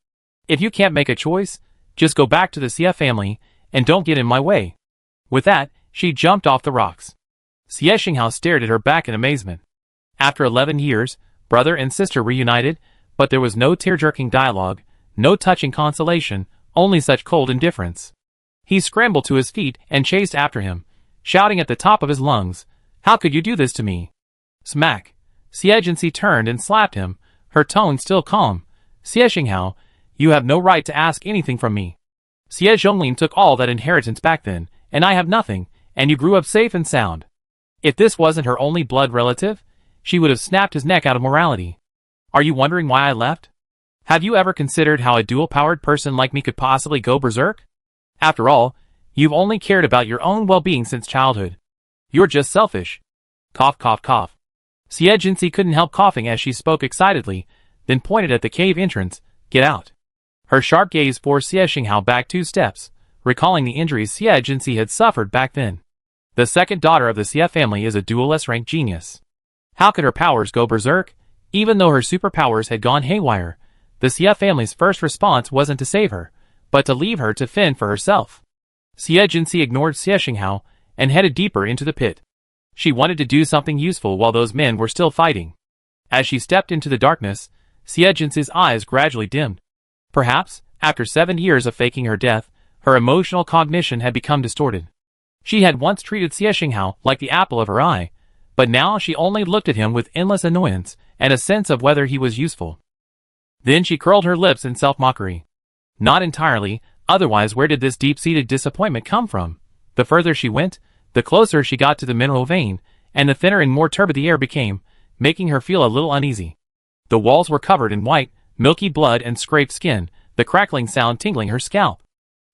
If you can't make a choice, just go back to the Xie family, and don't get in my way. With that, she jumped off the rocks. Xie stared at her back in amazement. After 11 years, brother and sister reunited, but there was no tear-jerking dialogue, no touching consolation, only such cold indifference. He scrambled to his feet and chased after him, shouting at the top of his lungs, How could you do this to me? Smack. Xie turned and slapped him, her tone still calm. Xie, you have no right to ask anything from me. Xie Zhonglin took all that inheritance back then, and I have nothing, and you grew up safe and sound. If this wasn't her only blood relative, she would have snapped his neck out of morality. Are you wondering why I left? Have you ever considered how a dual-powered person like me could possibly go berserk? After all, you've only cared about your own well-being since childhood. You're just selfish. Cough, cough, cough. Xie couldn't help coughing as she spoke excitedly, then pointed at the cave entrance, Get out. Her sharp gaze forced Xie back 2 steps, recalling the injuries Xie had suffered back then. The second daughter of the Xie family is a dual S-rank genius. How could her powers go berserk? Even though her superpowers had gone haywire, the Xie family's first response wasn't to save her, but to leave her to fend for herself. Xie ignored Xie and headed deeper into the pit. She wanted to do something useful while those men were still fighting. As she stepped into the darkness, Xie's eyes gradually dimmed. Perhaps, after 7 years of faking her death, her emotional cognition had become distorted. She had once treated Xie like the apple of her eye, but now she only looked at him with endless annoyance and a sense of whether he was useful. Then she curled her lips in self-mockery. Not entirely, otherwise where did this deep-seated disappointment come from? The further she went, the closer she got to the mineral vein, and the thinner and more turbid the air became, making her feel a little uneasy. The walls were covered in white, milky blood and scraped skin, the crackling sound tingling her scalp.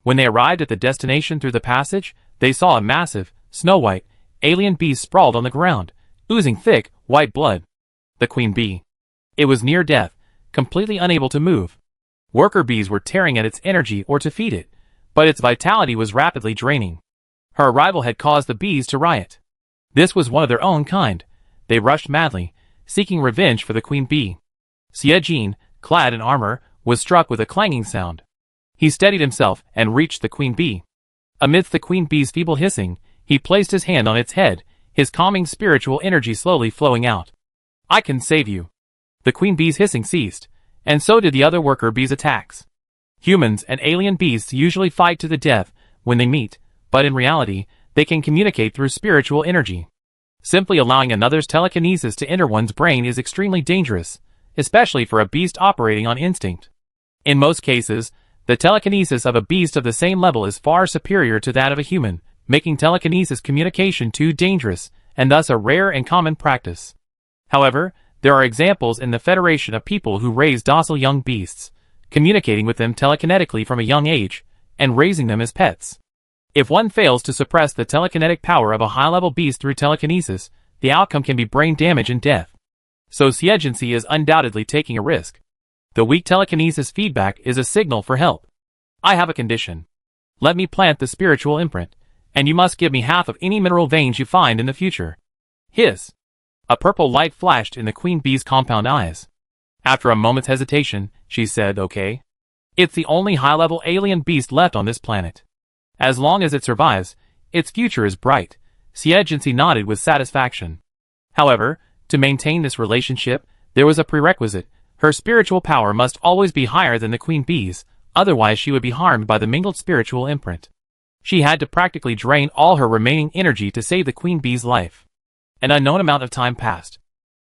When they arrived at the destination through the passage, they saw a massive, snow-white, alien beast sprawled on the ground, oozing thick, white blood. The queen bee. It was near death, completely unable to move. Worker bees were tearing at its energy or to feed it, but its vitality was rapidly draining. Her arrival had caused the bees to riot. This was one of their own kind. They rushed madly, seeking revenge for the queen bee. Xie, clad in armor, was struck with a clanging sound. He steadied himself and reached the queen bee. Amidst the queen bee's feeble hissing, he placed his hand on its head, his calming spiritual energy slowly flowing out. I can save you. The queen bee's hissing ceased, and so did the other worker bees' attacks. Humans and alien beasts usually fight to the death when they meet, but in reality, they can communicate through spiritual energy. Simply allowing another's telekinesis to enter one's brain is extremely dangerous, especially for a beast operating on instinct. In most cases, the telekinesis of a beast of the same level is far superior to that of a human, making telekinesis communication too dangerous, and thus a rare and common practice. However, there are examples in the Federation of people who raise docile young beasts, communicating with them telekinetically from a young age, and raising them as pets. If one fails to suppress the telekinetic power of a high-level beast through telekinesis, the outcome can be brain damage and death. So Xie is undoubtedly taking a risk. The weak telekinesis feedback is a signal for help. I have a condition. Let me plant the spiritual imprint, and you must give me half of any mineral veins you find in the future. Hiss. A purple light flashed in the queen bee's compound eyes. After a moment's hesitation, she said, "Okay. It's the only high-level alien beast left on this planet. As long as it survives, its future is bright." Xie nodded with satisfaction. However, to maintain this relationship, there was a prerequisite. Her spiritual power must always be higher than the queen bee's, otherwise she would be harmed by the mingled spiritual imprint. She had to practically drain all her remaining energy to save the queen bee's life. An unknown amount of time passed.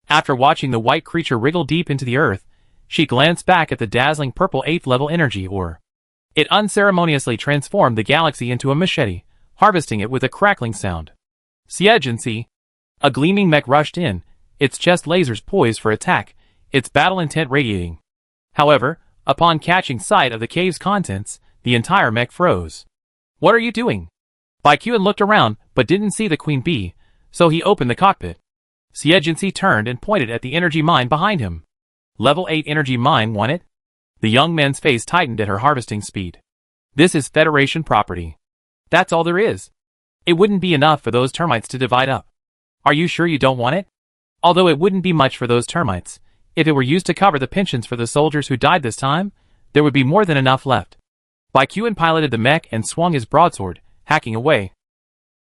After watching the white creature wriggle deep into the earth, she glanced back at the dazzling purple 8th level energy ore. It unceremoniously transformed the galaxy into a machete, harvesting it with a crackling sound. Xie. A gleaming mech rushed in, its chest lasers poised for attack, its battle intent radiating. However, upon catching sight of the cave's contents, the entire mech froze. "What are you doing?" Baikuan looked around, but didn't see the queen bee, so he opened the cockpit. Xie turned and pointed at the energy mine behind him. Level 8 energy mine, want it? The young man's face tightened at her harvesting speed. "This is Federation property. That's all there is. It wouldn't be enough for those termites to divide up. Are you sure you don't want it? Although it wouldn't be much for those termites, if it were used to cover the pensions for the soldiers who died this time, there would be more than enough left." Baikuan piloted the mech and swung his broadsword, hacking away.